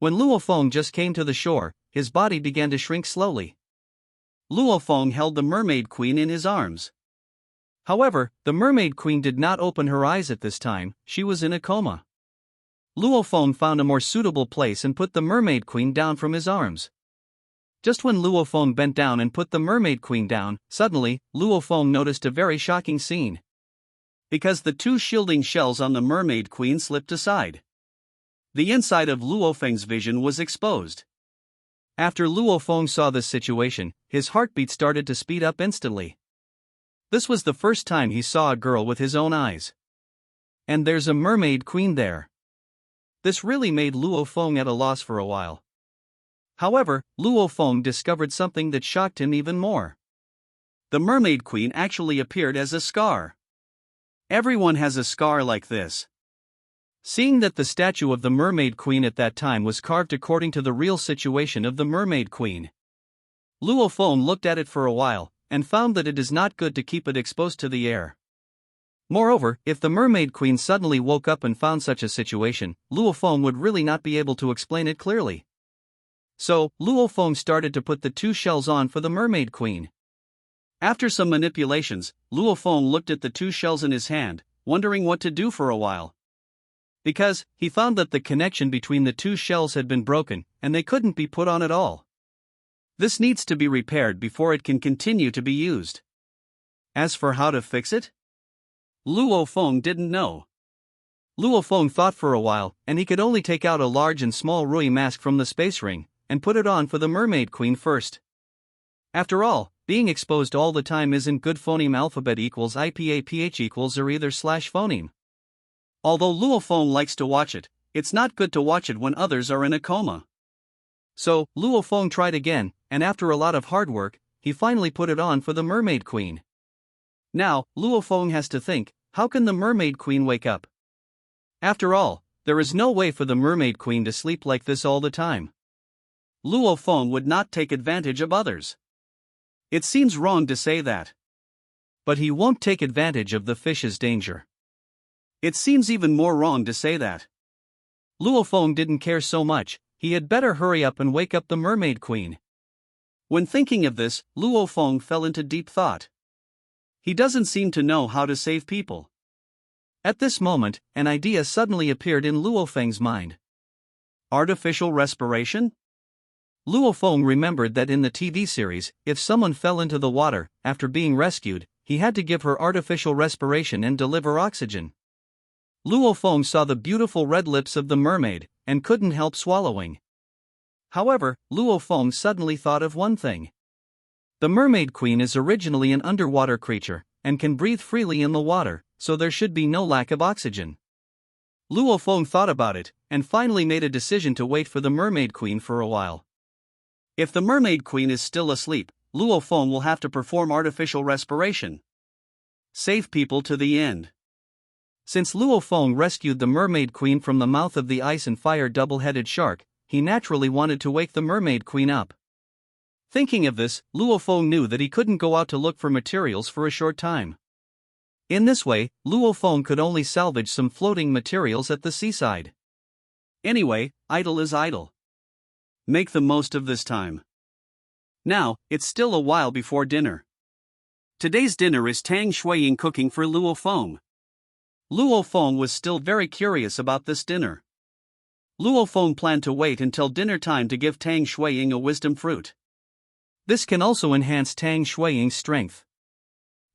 When Luo Feng just came to the shore, his body began to shrink slowly. Luo Feng held the Mermaid Queen in his arms. However, the Mermaid Queen did not open her eyes at this time, she was in a coma. Luo Feng found a more suitable place and put the Mermaid Queen down from his arms. Just when Luo Feng bent down and put the Mermaid Queen down, suddenly, Luo Feng noticed a very shocking scene. Because the 2 shielding shells on the Mermaid Queen slipped aside. The inside of Luo Feng's vision was exposed. After Luo Feng saw this situation, his heartbeat started to speed up instantly. This was the first time he saw a girl with his own eyes. And there's a Mermaid Queen there. This really made Luo Feng at a loss for a while. However, Luo Feng discovered something that shocked him even more. The Mermaid Queen actually appeared as a scar. Everyone has a scar like this. Seeing that the statue of the Mermaid Queen at that time was carved according to the real situation of the Mermaid Queen, Luo Feng looked at it for a while, and found that it is not good to keep it exposed to the air. Moreover, if the Mermaid Queen suddenly woke up and found such a situation, Luo Feng would really not be able to explain it clearly. So, Luo Feng started to put the 2 shells on for the Mermaid Queen. After some manipulations, Luo Feng looked at the 2 shells in his hand, wondering what to do for a while. Because, he found that the connection between the 2 shells had been broken, and they couldn't be put on at all. This needs to be repaired before it can continue to be used. As for how to fix it, Luo Feng didn't know. Luo Feng thought for a while, and he could only take out a large and small Rui mask from the space ring, and put it on for the Mermaid Queen first. After all, being exposed all the time isn't good. Phoneme alphabet equals IPAPH equals or either / phoneme. Although Luo Feng likes to watch it, it's not good to watch it when others are in a coma. So, Luo Feng tried again, and after a lot of hard work, he finally put it on for the Mermaid Queen. Now, Luo Feng has to think, how can the Mermaid Queen wake up? After all, there is no way for the Mermaid Queen to sleep like this all the time. Luo Feng would not take advantage of others. It seems wrong to say that. But he won't take advantage of the fish's danger. It seems even more wrong to say that. Luo Feng didn't care so much, he had better hurry up and wake up the Mermaid Queen. When thinking of this, Luo Feng fell into deep thought. He doesn't seem to know how to save people. At this moment, an idea suddenly appeared in Luo Feng's mind. Artificial respiration? Luo Feng remembered that in the TV series, if someone fell into the water, after being rescued, he had to give her artificial respiration and deliver oxygen. Luo Feng saw the beautiful red lips of the mermaid, and couldn't help swallowing. However, Luo Feng suddenly thought of one thing. The Mermaid Queen is originally an underwater creature, and can breathe freely in the water, so there should be no lack of oxygen. Luo Feng thought about it, and finally made a decision to wait for the Mermaid Queen for a while. If the Mermaid Queen is still asleep, Luo Feng will have to perform artificial respiration. Save people to the end. Since Luo Feng rescued the Mermaid Queen from the mouth of the ice and fire double-headed shark, he naturally wanted to wake the Mermaid Queen up. Thinking of this, Luo Feng knew that he couldn't go out to look for materials for a short time. In this way, Luo Feng could only salvage some floating materials at the seaside. Anyway, idle is idle. Make the most of this time. Now, it's still a while before dinner. Today's dinner is Tang Shuiying cooking for Luo Feng. Luo Feng was still very curious about this dinner. Luo Feng planned to wait until dinner time to give Tang Shuiying a wisdom fruit. This can also enhance Tang Shuiying's strength.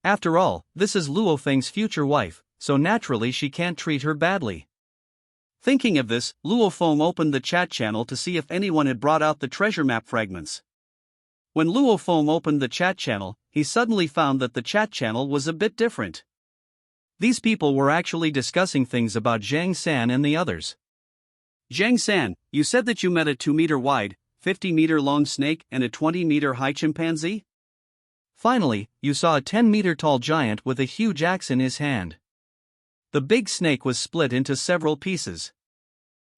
After all, this is Luo Feng's future wife, so naturally she can't treat her badly. Thinking of this, Luo Feng opened the chat channel to see if anyone had brought out the treasure map fragments. When Luo Feng opened the chat channel, he suddenly found that the chat channel was a bit different. These people were actually discussing things about Zhang San and the others. Zhang San, you said that you met a 2-meter wide, 50-meter long snake and a 20-meter high chimpanzee? Finally, you saw a 10-meter tall giant with a huge axe in his hand. The big snake was split into several pieces.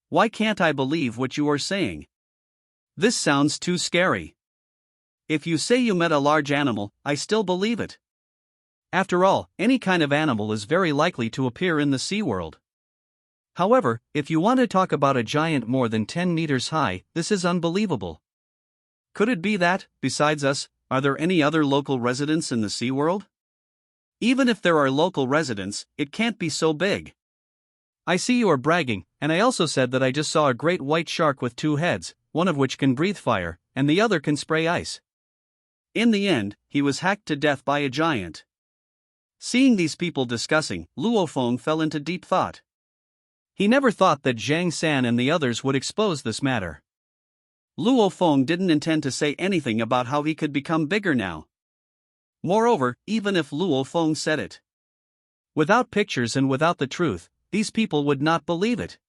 Why can't I believe what you are saying? This sounds too scary. If you say you met a large animal, I still believe it. After all, any kind of animal is very likely to appear in the sea world. However, if you want to talk about a giant more than 10 meters high, this is unbelievable. Could it be that, besides us, are there any other local residents in the sea world? Even if there are local residents, it can't be so big. I see you are bragging, and I also said that I just saw a great white shark with 2 heads, one of which can breathe fire, and the other can spray ice. In the end, he was hacked to death by a giant. Seeing these people discussing, Luo Feng fell into deep thought. He never thought that Zhang San and the others would expose this matter. Luo Feng didn't intend to say anything about how he could become bigger now. Moreover, even if Luo Feng said it, without pictures and without the truth, these people would not believe it.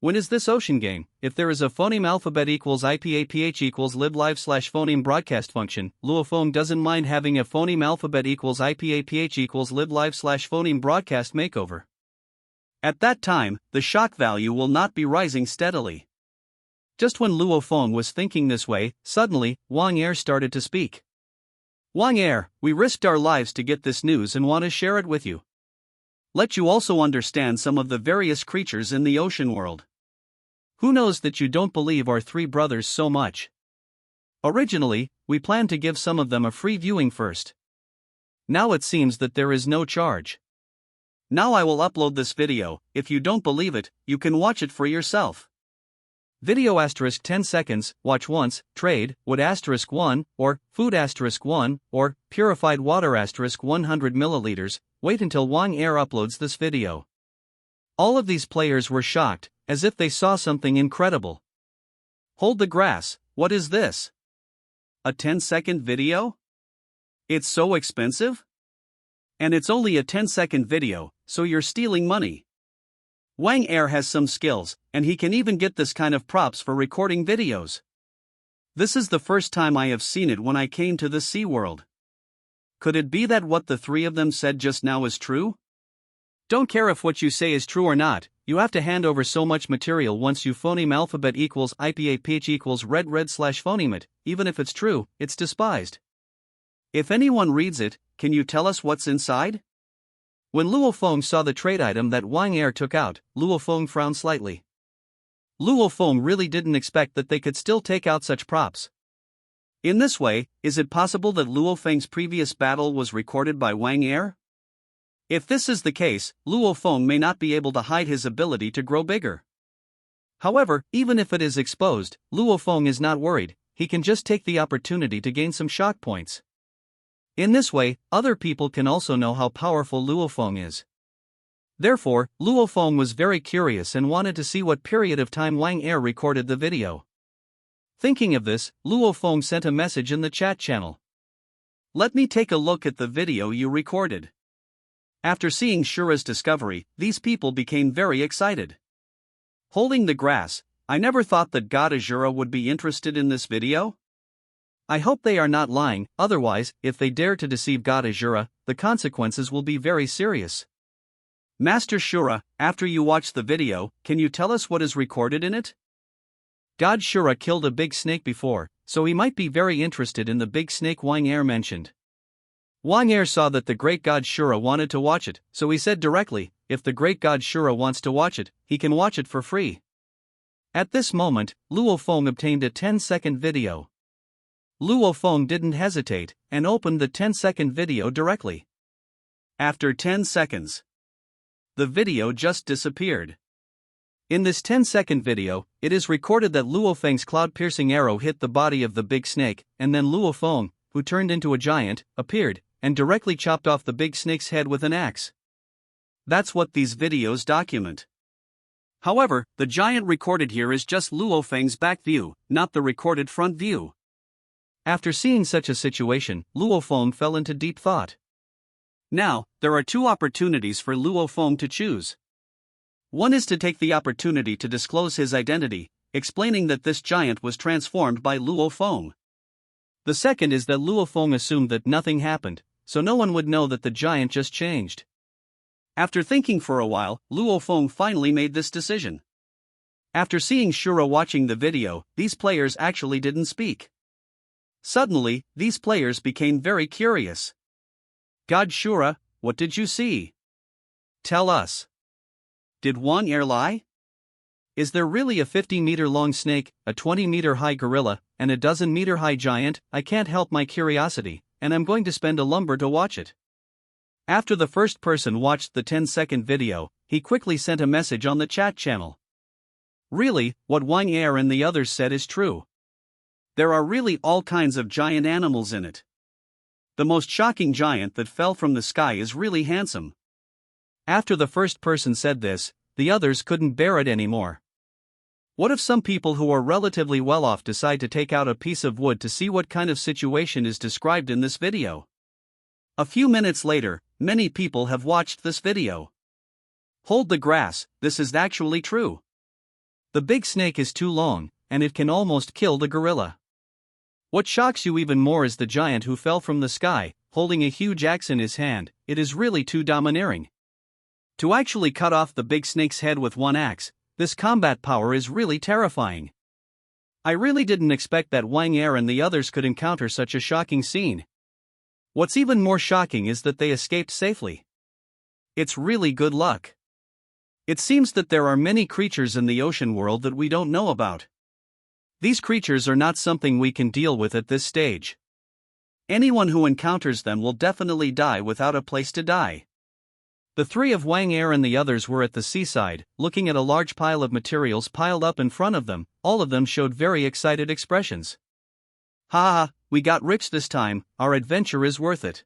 When is this ocean game? If there is a phoneme alphabet equals IPAPH equals libLive/phoneme broadcast function, Luo Feng doesn't mind having a phoneme alphabet equals IPAPH equals libLive/phoneme broadcast makeover. At that time, the shock value will not be rising steadily. Just when Luo Feng was thinking this way, suddenly, Wang Er started to speak. Wang Er, we risked our lives to get this news and want to share it with you. Let you also understand some of the various creatures in the ocean world. Who knows that you don't believe our 3 brothers so much? Originally, we planned to give some of them a free viewing first. Now it seems that there is no charge. Now I will upload this video. If you don't believe it, you can watch it for yourself. Video * 10 seconds, watch once, trade, wood * 1, or, food * 1, or, purified water * 100 milliliters, wait until Wang Er uploads this video. All of these players were shocked, as if they saw something incredible. Hold the grass, what is this? A 10-second video? It's so expensive? And it's only a 10-second video, so you're stealing money. Wang Er has some skills, and he can even get this kind of props for recording videos. This is the first time I have seen it when I came to the sea world. Could it be that what the 3 of them said just now is true? Don't care if what you say is true or not, you have to hand over so much material once you phoneme alphabet equals IPAPH equals red/phoneme it, even if it's true, it's despised. If anyone reads it, can you tell us what's inside? When Luo Feng saw the trade item that Wang Er took out, Luo Feng frowned slightly. Luo Feng really didn't expect that they could still take out such props. In this way, is it possible that Luo Feng's previous battle was recorded by Wang Er? If this is the case, Luo Feng may not be able to hide his ability to grow bigger. However, even if it is exposed, Luo Feng is not worried, he can just take the opportunity to gain some shock points. In this way, other people can also know how powerful Luo Feng is. Therefore, Luo Feng was very curious and wanted to see what period of time Wang Er recorded the video. Thinking of this, Luo Feng sent a message in the chat channel. Let me take a look at the video you recorded. After seeing Shura's discovery, these people became very excited. Holding the grass, I never thought that God Azura would be interested in this video. I hope they are not lying, otherwise, if they dare to deceive God Azura, the consequences will be very serious. Master Shura, after you watch the video, can you tell us what is recorded in it? God Shura killed a big snake before, so he might be very interested in the big snake Wang Er mentioned. Wang Er saw that the great god Shura wanted to watch it, so he said directly, if the great god Shura wants to watch it, he can watch it for free. At this moment, Luo Feng obtained a 10-second video. Luo Feng didn't hesitate, and opened the 10-second video directly. After 10 seconds, the video just disappeared. In this 10-second video, it is recorded that Luo Feng's cloud-piercing arrow hit the body of the big snake, and then Luo Feng, who turned into a giant, appeared, and directly chopped off the big snake's head with an axe. That's what these videos document. However, the giant recorded here is just Luo Feng's back view, not the recorded front view. After seeing such a situation, Luo Feng fell into deep thought. Now, there are two opportunities for Luo Feng to choose. One is to take the opportunity to disclose his identity, explaining that this giant was transformed by Luo Feng. The second is that Luo Feng assumed that nothing happened, so no one would know that the giant just changed. After thinking for a while, Luo Feng finally made this decision. After seeing Shura watching the video, these players actually didn't speak. Suddenly, these players became very curious. God Shura, what did you see? Tell us. Did Wang Er lie? Is there really a 50-meter-long snake, a 20-meter-high gorilla, and a dozen-meter-high giant? I can't help my curiosity, and I'm going to spend a lumber to watch it. After the first person watched the 10-second video, he quickly sent a message on the chat channel. Really, what Wang Er and the others said is true. There are really all kinds of giant animals in it. The most shocking giant that fell from the sky is really handsome. After the first person said this, the others couldn't bear it anymore. What if some people who are relatively well off decide to take out a piece of wood to see what kind of situation is described in this video? A few minutes later, many people have watched this video. Hold the grass, this is actually true. The big snake is too long, and it can almost kill the gorilla. What shocks you even more is the giant who fell from the sky, holding a huge axe in his hand. It is really too domineering. To actually cut off the big snake's head with one axe, this combat power is really terrifying. I really didn't expect that Wang Er and the others could encounter such a shocking scene. What's even more shocking is that they escaped safely. It's really good luck. It seems that there are many creatures in the ocean world that we don't know about. These creatures are not something we can deal with at this stage. Anyone who encounters them will definitely die without a place to die. The three of Wang Er and the others were at the seaside, looking at a large pile of materials piled up in front of them. All of them showed very excited expressions. Ha ha, we got rich this time, our adventure is worth it.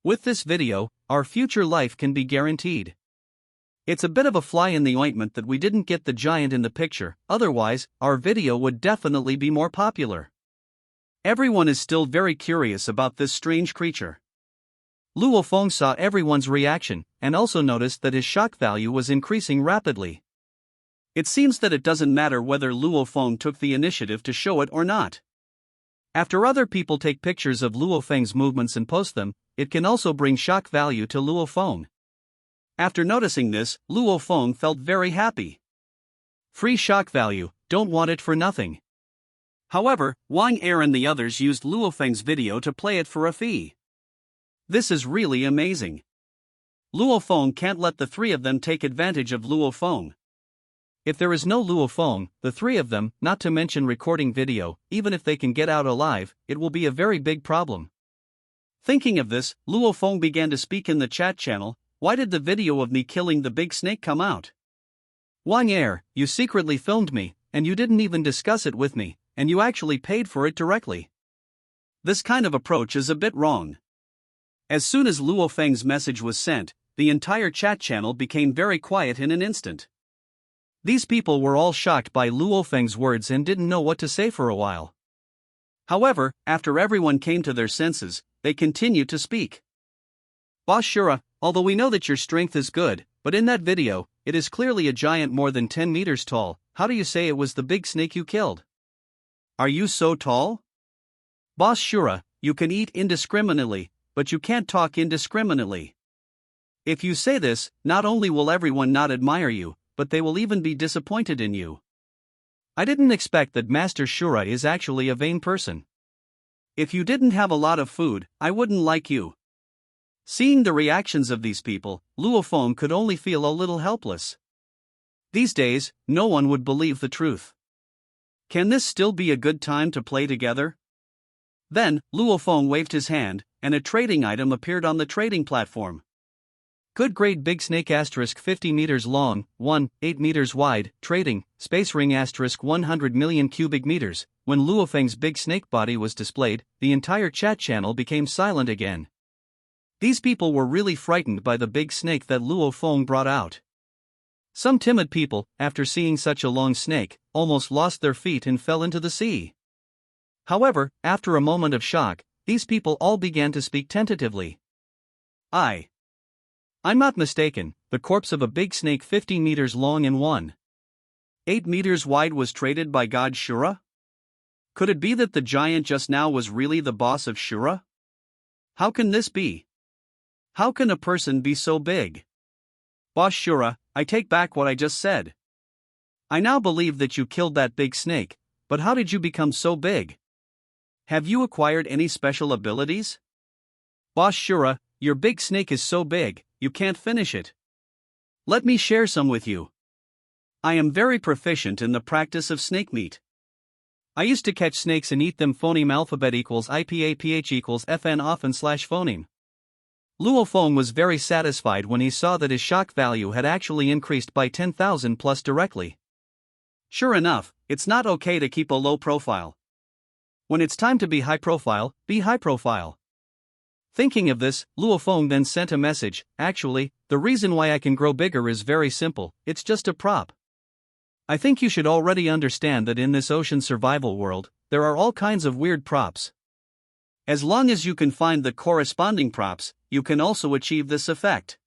With this video, our future life can be guaranteed. It's a bit of a fly in the ointment that we didn't get the giant in the picture, otherwise, our video would definitely be more popular. Everyone is still very curious about this strange creature. Luo Feng saw everyone's reaction, and also noticed that his shock value was increasing rapidly. It seems that it doesn't matter whether Luo Feng took the initiative to show it or not. After other people take pictures of Luo Feng's movements and post them, it can also bring shock value to Luo Feng. After noticing this, Luo Feng felt very happy. Free shock value, don't want it for nothing. However, Wang Er and the others used Luo Feng's video to play it for a fee. This is really amazing. Luo Feng can't let the three of them take advantage of Luo Feng. If there is no Luo Feng, the three of them, not to mention recording video, even if they can get out alive, it will be a very big problem. Thinking of this, Luo Feng began to speak in the chat channel. Why did the video of me killing the big snake come out? Wang Er, you secretly filmed me, and you didn't even discuss it with me, and you actually paid for it directly. This kind of approach is a bit wrong. As soon as Luo Feng's message was sent, the entire chat channel became very quiet in an instant. These people were all shocked by Luo Feng's words and didn't know what to say for a while. However, after everyone came to their senses, they continued to speak. Boss Shura, although we know that your strength is good, but in that video, it is clearly a giant more than 10 meters tall. How do you say it was the big snake you killed? Are you so tall? Boss Shura, you can eat indiscriminately, but you can't talk indiscriminately. If you say this, not only will everyone not admire you, but they will even be disappointed in you. I didn't expect that Master Shura is actually a vain person. If you didn't have a lot of food, I wouldn't like you. Seeing the reactions of these people, Luo Feng could only feel a little helpless. These days, no one would believe the truth. Can this still be a good time to play together? Then, Luo Feng waved his hand, and a trading item appeared on the trading platform. Good grade big snake asterisk 50 meters long, 8 meters wide, trading, space ring asterisk 100 million cubic meters. When Luo Feng's big snake body was displayed, the entire chat channel became silent again. These people were really frightened by the big snake that Luo Feng brought out. Some timid people, after seeing such a long snake, almost lost their feet and fell into the sea. However, after a moment of shock, these people all began to speak tentatively. I'm not mistaken, the corpse of a big snake 50 meters long and 1.8 meters wide was traded by god Shura? Could it be that the giant just now was really the boss of Shura? How can this be? How can a person be so big? Boss Shura, I take back what I just said. I now believe that you killed that big snake, but how did you become so big? Have you acquired any special abilities? Boss Shura, your big snake is so big, you can't finish it. Let me share some with you. I am very proficient in the practice of snake meat. I used to catch snakes and eat them. Phoneme alphabet equals IPAPH equals FN often / phoneme. Luo Feng was very satisfied when he saw that his shock value had actually increased by 10,000 plus directly. Sure enough, it's not okay to keep a low profile. When it's time to be high profile, be high profile. Thinking of this, Luo Feng then sent a message. Actually, the reason why I can grow bigger is very simple, it's just a prop. I think you should already understand that in this ocean survival world, there are all kinds of weird props. As long as you can find the corresponding props, you can also achieve this effect.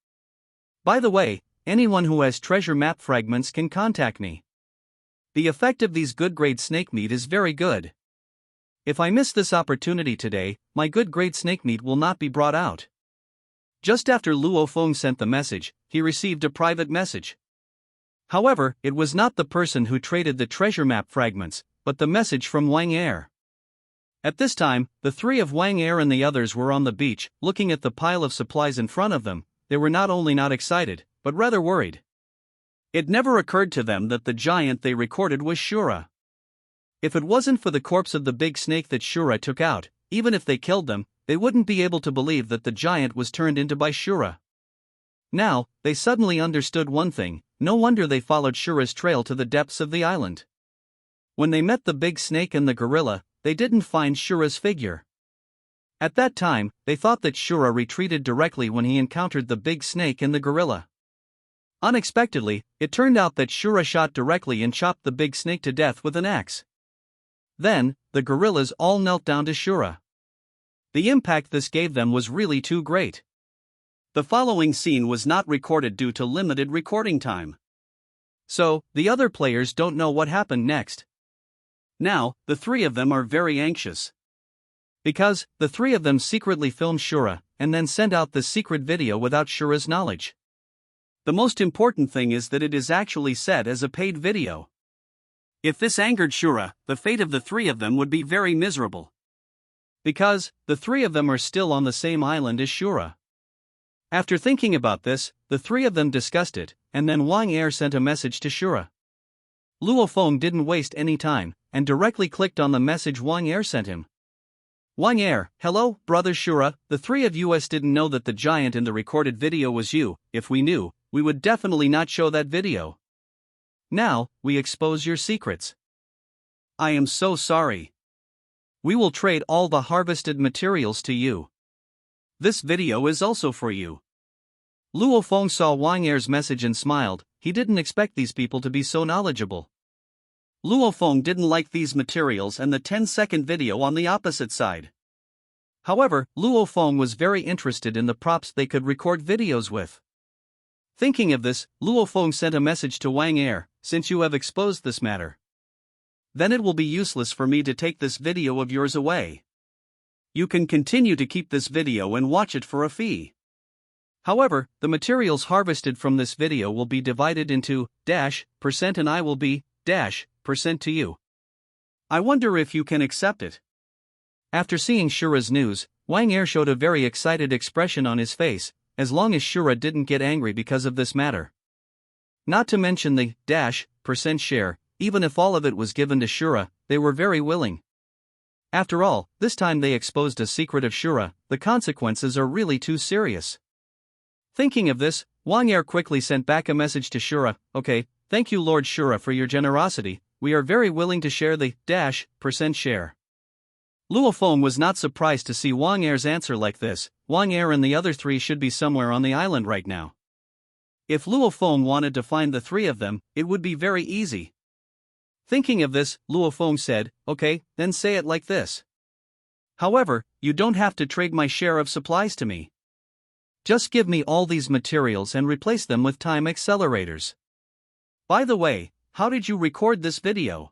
By the way, anyone who has treasure map fragments can contact me. The effect of these good grade snake meat is very good. If I miss this opportunity today, my good grade snake meat will not be brought out. Just after Luo Feng sent the message, he received a private message. However, it was not the person who traded the treasure map fragments, but the message from Wang Er. At this time, the three of Wang Er and the others were on the beach, looking at the pile of supplies in front of them. They were not only not excited, but rather worried. It never occurred to them that the giant they recorded was Shura. If it wasn't for the corpse of the big snake that Shura took out, even if they killed them, they wouldn't be able to believe that the giant was turned into by Shura. Now, they suddenly understood one thing. No wonder they followed Shura's trail to the depths of the island. When they met the big snake and the gorilla, they didn't find Shura's figure. At that time, they thought that Shura retreated directly when he encountered the big snake and the gorilla. Unexpectedly, it turned out that Shura shot directly and chopped the big snake to death with an axe. Then, the gorillas all knelt down to Shura. The impact this gave them was really too great. The following scene was not recorded due to limited recording time. So, the other players don't know what happened next. Now, the three of them are very anxious. Because, the three of them secretly filmed Shura, and then sent out the secret video without Shura's knowledge. The most important thing is that it is actually set as a paid video. If this angered Shura, the fate of the three of them would be very miserable. Because, the three of them are still on the same island as Shura. After thinking about this, the three of them discussed it, and then Wang Er sent a message to Shura. Luo Feng didn't waste any time, and directly clicked on the message Wang Er sent him. Wang Er, hello, brother Shura, the three of us didn't know that the giant in the recorded video was you. If we knew, we would definitely not show that video. Now, we expose your secrets. I am so sorry. We will trade all the harvested materials to you. This video is also for you. Luo Feng saw Wang Er's message and smiled. He didn't expect these people to be so knowledgeable. Luo Feng didn't like these materials and the 10-second video on the opposite side. However, Luo Feng was very interested in the props they could record videos with. Thinking of this, Luo Feng sent a message to Wang Er. Since you have exposed this matter, then it will be useless for me to take this video of yours away. You can continue to keep this video and watch it for a fee. However, the materials harvested from this video will be divided into %, and I will be %, to you. I wonder if you can accept it. After seeing Shura's news, Wang Er showed a very excited expression on his face, as long as Shura didn't get angry because of this matter. Not to mention the % share, even if all of it was given to Shura, they were very willing. After all, this time they exposed a secret of Shura, the consequences are really too serious. Thinking of this, Wang Er quickly sent back a message to Shura. Okay, thank you Lord Shura for your generosity, we are very willing to share the % share. Luo Feng was not surprised to see Wang Er's answer like this. Wang Er and the other three should be somewhere on the island right now. If Luo Feng wanted to find the three of them, it would be very easy. Thinking of this, Luo Feng said, "Okay, then say it like this. However, you don't have to trade my share of supplies to me. Just give me all these materials and replace them with time accelerators. By the way, how did you record this video?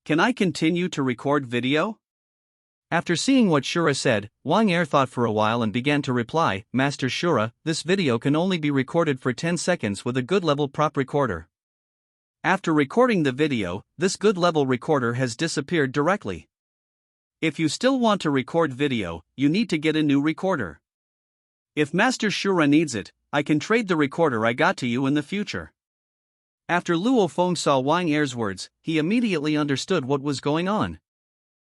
Can I continue to record video?" After seeing what Shura said, Wang Er thought for a while and began to reply, "Master Shura, this video can only be recorded for 10 seconds with a good level prop recorder. After recording the video, this good level recorder has disappeared directly. If you still want to record video, you need to get a new recorder. If Master Shura needs it, I can trade the recorder I got to you in the future." After Luo Feng saw Wang Er's words, he immediately understood what was going on.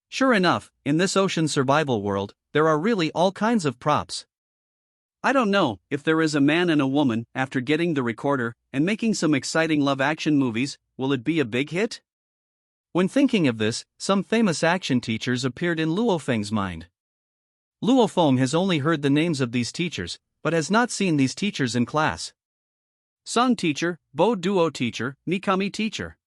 Sure enough, in this ocean survival world, there are really all kinds of props. I don't know if there is a man and a woman after getting the recorder and making some exciting love action movies, will it be a big hit? When thinking of this, some famous action teachers appeared in Luo Feng's mind. Luo Feng has only heard the names of these teachers, but has not seen these teachers in class. Song teacher, Bo Duo teacher, Mikami teacher.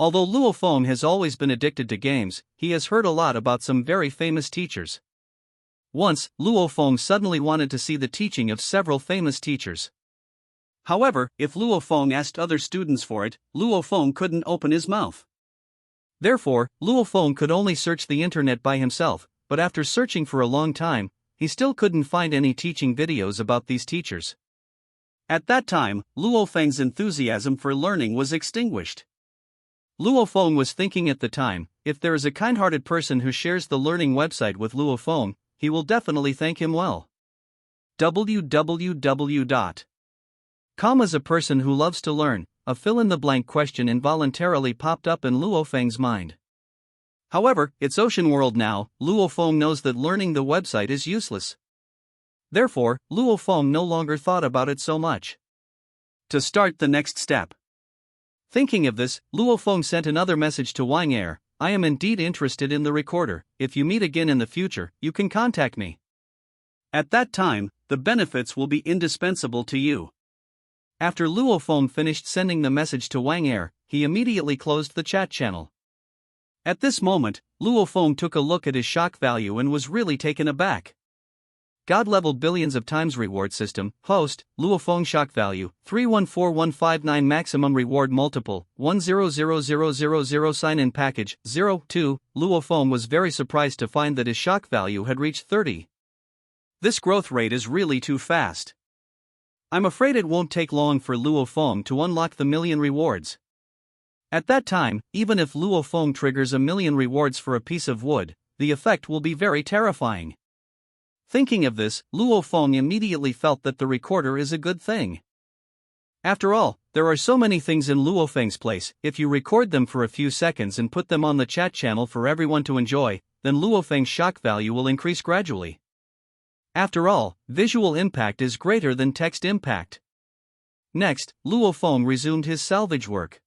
Although Luo Feng has always been addicted to games, he has heard a lot about some very famous teachers. Once, Luo Feng suddenly wanted to see the teaching of several famous teachers. However, if Luo Feng asked other students for it, Luo Feng couldn't open his mouth. Therefore, Luo Feng could only search the internet by himself, but after searching for a long time, he still couldn't find any teaching videos about these teachers. At that time, Luo Feng's enthusiasm for learning was extinguished. Luo Feng was thinking at the time, if there is a kind-hearted person who shares the learning website with Luo Feng, he will definitely thank him well. www. Is a person who loves to learn. A fill-in-the-blank question involuntarily popped up in Luo Feng's mind. However, it's ocean world now. Luo Feng knows that learning the website is useless. Therefore, Luo Feng no longer thought about it so much. To start the next step. Thinking of this, Luo Feng sent another message to Wang Er, "I am indeed interested in the recorder. If you meet again in the future, you can contact me. At that time, the benefits will be indispensable to you." After Luo Feng finished sending the message to Wang Er, he immediately closed the chat channel. At this moment, Luo Feng took a look at his shock value and was really taken aback. God-level billions of times reward system, host, Luo Feng shock value, 314159 maximum reward multiple, 100000 sign-in package, 02, Luo Feng was very surprised to find that his shock value had reached 30. This growth rate is really too fast. I'm afraid it won't take long for Luo Feng to unlock the million rewards. At that time, even if Luo Feng triggers 1,000,000 rewards for a piece of wood, the effect will be very terrifying. Thinking of this, Luo Feng immediately felt that the recorder is a good thing. After all, there are so many things in Luo Feng's place. If you record them for a few seconds and put them on the chat channel for everyone to enjoy, then Luo Feng's shock value will increase gradually. After all, visual impact is greater than text impact. Next, Luo Feng resumed his salvage work.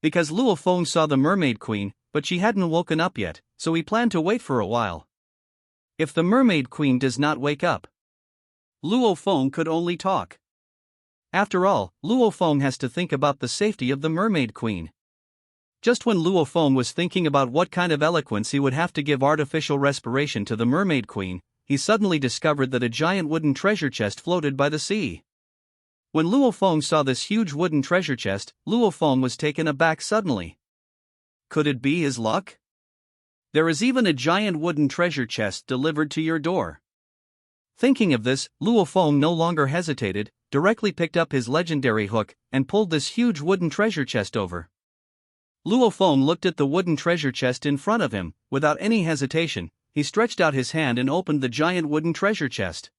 Because Luo Feng saw the Mermaid Queen, but she hadn't woken up yet, so he planned to wait for a while. If the Mermaid Queen does not wake up, Luo Feng could only talk. After all, Luo Feng has to think about the safety of the Mermaid Queen. Just when Luo Feng was thinking about what kind of eloquence he would have to give artificial respiration to the Mermaid Queen, he suddenly discovered that a giant wooden treasure chest floated by the sea. When Luo Feng saw this huge wooden treasure chest, Luo Feng was taken aback suddenly. Could it be his luck? There is even a giant wooden treasure chest delivered to your door. Thinking of this, Luo Feng no longer hesitated, directly picked up his legendary hook, and pulled this huge wooden treasure chest over. Luo Feng looked at the wooden treasure chest in front of him. Without any hesitation, he stretched out his hand and opened the giant wooden treasure chest.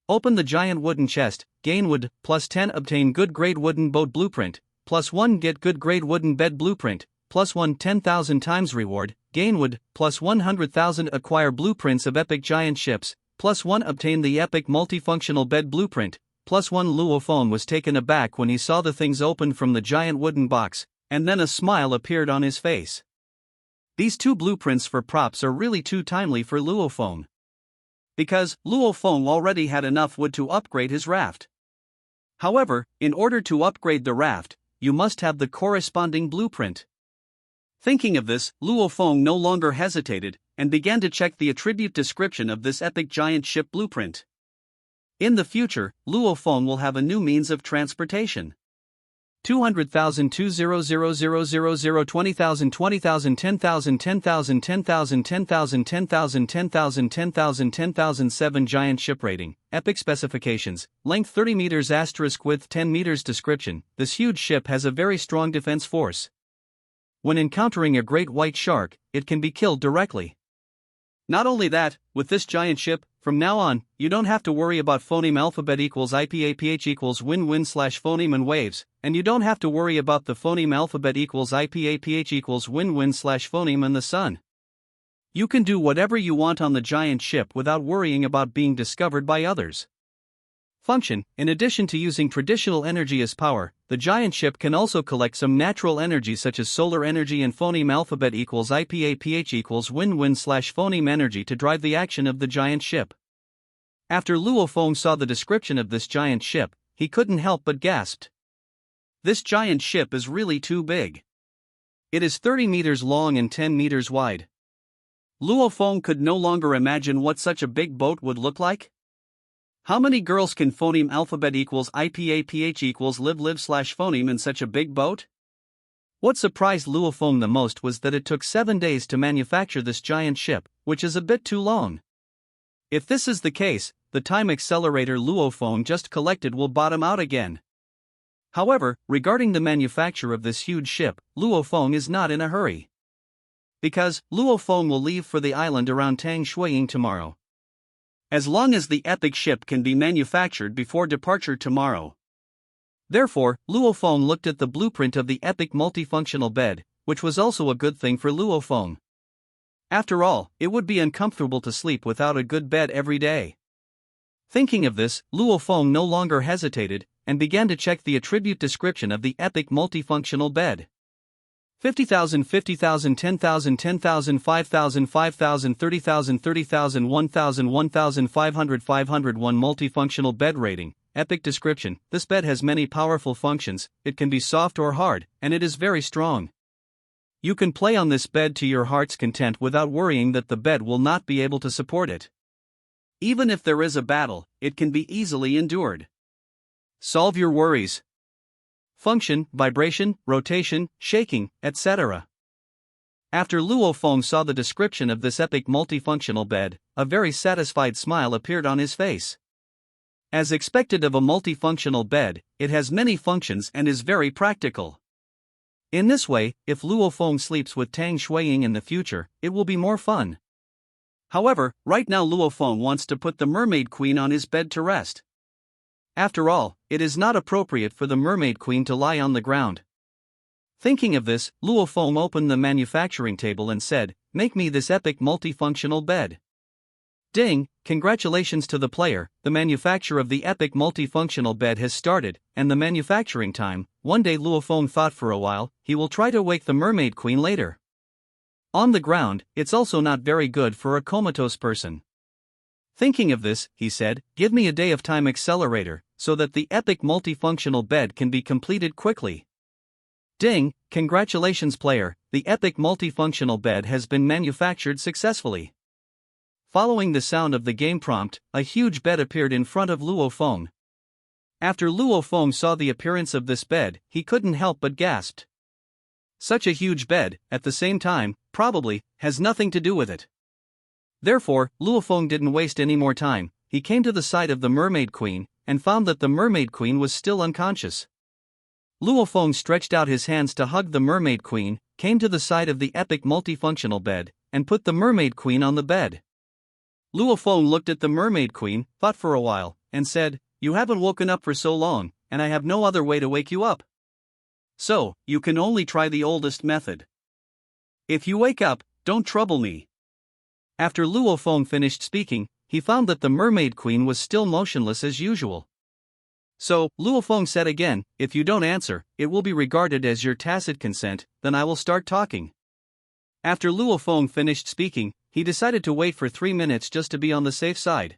Open the giant wooden chest, gain wood, +10 obtain good grade wooden boat blueprint, +1 get good grade wooden bed blueprint, +1 10,000 times reward, gain wood, +100,000 acquire blueprints of epic giant ships, +1 obtain the epic multifunctional bed blueprint, +1. Luo Feng was taken aback when he saw the things open from the giant wooden box, and then a smile appeared on his face. These two blueprints for props are really too timely for Luo Feng. Because Luo Feng already had enough wood to upgrade his raft. However, in order to upgrade the raft, you must have the corresponding blueprint. Thinking of this, Luo Feng no longer hesitated, and began to check the attribute description of this epic giant ship blueprint. In the future, Luo Feng will have a new means of transportation. 200,000 200,000 20,000 20,000 10,000 10,000 10,000 10,000 10,000 10,000 10,000 10,000 7 giant ship rating, epic specifications, length 30 meters * width 10 meters. Description: this huge ship has a very strong defense force. When encountering a great white shark, it can be killed directly. Not only that, with this giant ship, from now on, you don't have to worry about phoneme alphabet equals IPAPH equals win-win/phoneme and waves, and you don't have to worry about the phoneme alphabet equals IPAPH equals win-win/phoneme and the sun. You can do whatever you want on the giant ship without worrying about being discovered by others. Function: in addition to using traditional energy as power, the giant ship can also collect some natural energy such as solar energy and phoneme alphabet equals IPAPH equals win-win/phoneme energy to drive the action of the giant ship. After Luo Feng saw the description of this giant ship, he couldn't help but gasped. This giant ship is really too big. It is 30 meters long and 10 meters wide. Luo Feng could no longer imagine what such a big boat would look like. How many girls can phoneme alphabet equals IPAPH equals live/phoneme in such a big boat? What surprised Luo Feng the most was that it took 7 days to manufacture this giant ship, which is a bit too long. If this is the case, the time accelerator Luo Feng just collected will bottom out again. However, regarding the manufacture of this huge ship, Luo Feng is not in a hurry. Because Luo Feng will leave for the island around Tang Shuiying tomorrow. As long as the epic ship can be manufactured before departure tomorrow. Therefore, Luo Feng looked at the blueprint of the epic multifunctional bed, which was also a good thing for Luo Feng. After all, it would be uncomfortable to sleep without a good bed every day. Thinking of this, Luo Feng no longer hesitated, and began to check the attribute description of the epic multifunctional bed. 50,000 50,000 10,000 10,000 5,000 5,000 30,000 30,000 1,000 1,500 501 multifunctional bed rating, epic description: this bed has many powerful functions, it can be soft or hard, and it is very strong. You can play on this bed to your heart's content without worrying that the bed will not be able to support it. Even if there is a battle, it can be easily endured. Solve your worries. Function: vibration, rotation, shaking, etc. After Luo Feng saw the description of this epic multifunctional bed, a very satisfied smile appeared on his face. As expected of a multifunctional bed, it has many functions and is very practical. In this way, if Luo Feng sleeps with Tang Shuiying in the future, it will be more fun. However, right now Luo Feng wants to put the Mermaid Queen on his bed to rest. After all, it is not appropriate for the Mermaid Queen to lie on the ground. Thinking of this, Luo Feng opened the manufacturing table and said, "Make me this epic multifunctional bed." Ding! Congratulations to the player, the manufacture of the epic multifunctional bed has started, and the manufacturing time. One day Luo Feng thought for a while, he will try to wake the Mermaid Queen later. On the ground, it's also not very good for a comatose person. Thinking of this, he said, "Give me a day of time accelerator, so that the epic multifunctional bed can be completed quickly." Ding! Congratulations player, the epic multifunctional bed has been manufactured successfully. Following the sound of the game prompt, a huge bed appeared in front of Luo Feng. After Luo Feng saw the appearance of this bed, he couldn't help but gasped. Such a huge bed, at the same time, probably, has nothing to do with it. Therefore, Luo Feng didn't waste any more time. He came to the side of the Mermaid Queen, and found that the Mermaid Queen was still unconscious. Luo Feng stretched out his hands to hug the Mermaid Queen, came to the side of the epic multifunctional bed, and put the Mermaid Queen on the bed. Luo Feng looked at the Mermaid Queen, thought for a while, and said, "You haven't woken up for so long, and I have no other way to wake you up. So, you can only try the oldest method. If you wake up, don't trouble me." After Luo Feng finished speaking, he found that the Mermaid Queen was still motionless as usual. So, Luo Feng said again, "If you don't answer, it will be regarded as your tacit consent, then I will start talking." After Luo Feng finished speaking, he decided to wait for 3 minutes just to be on the safe side.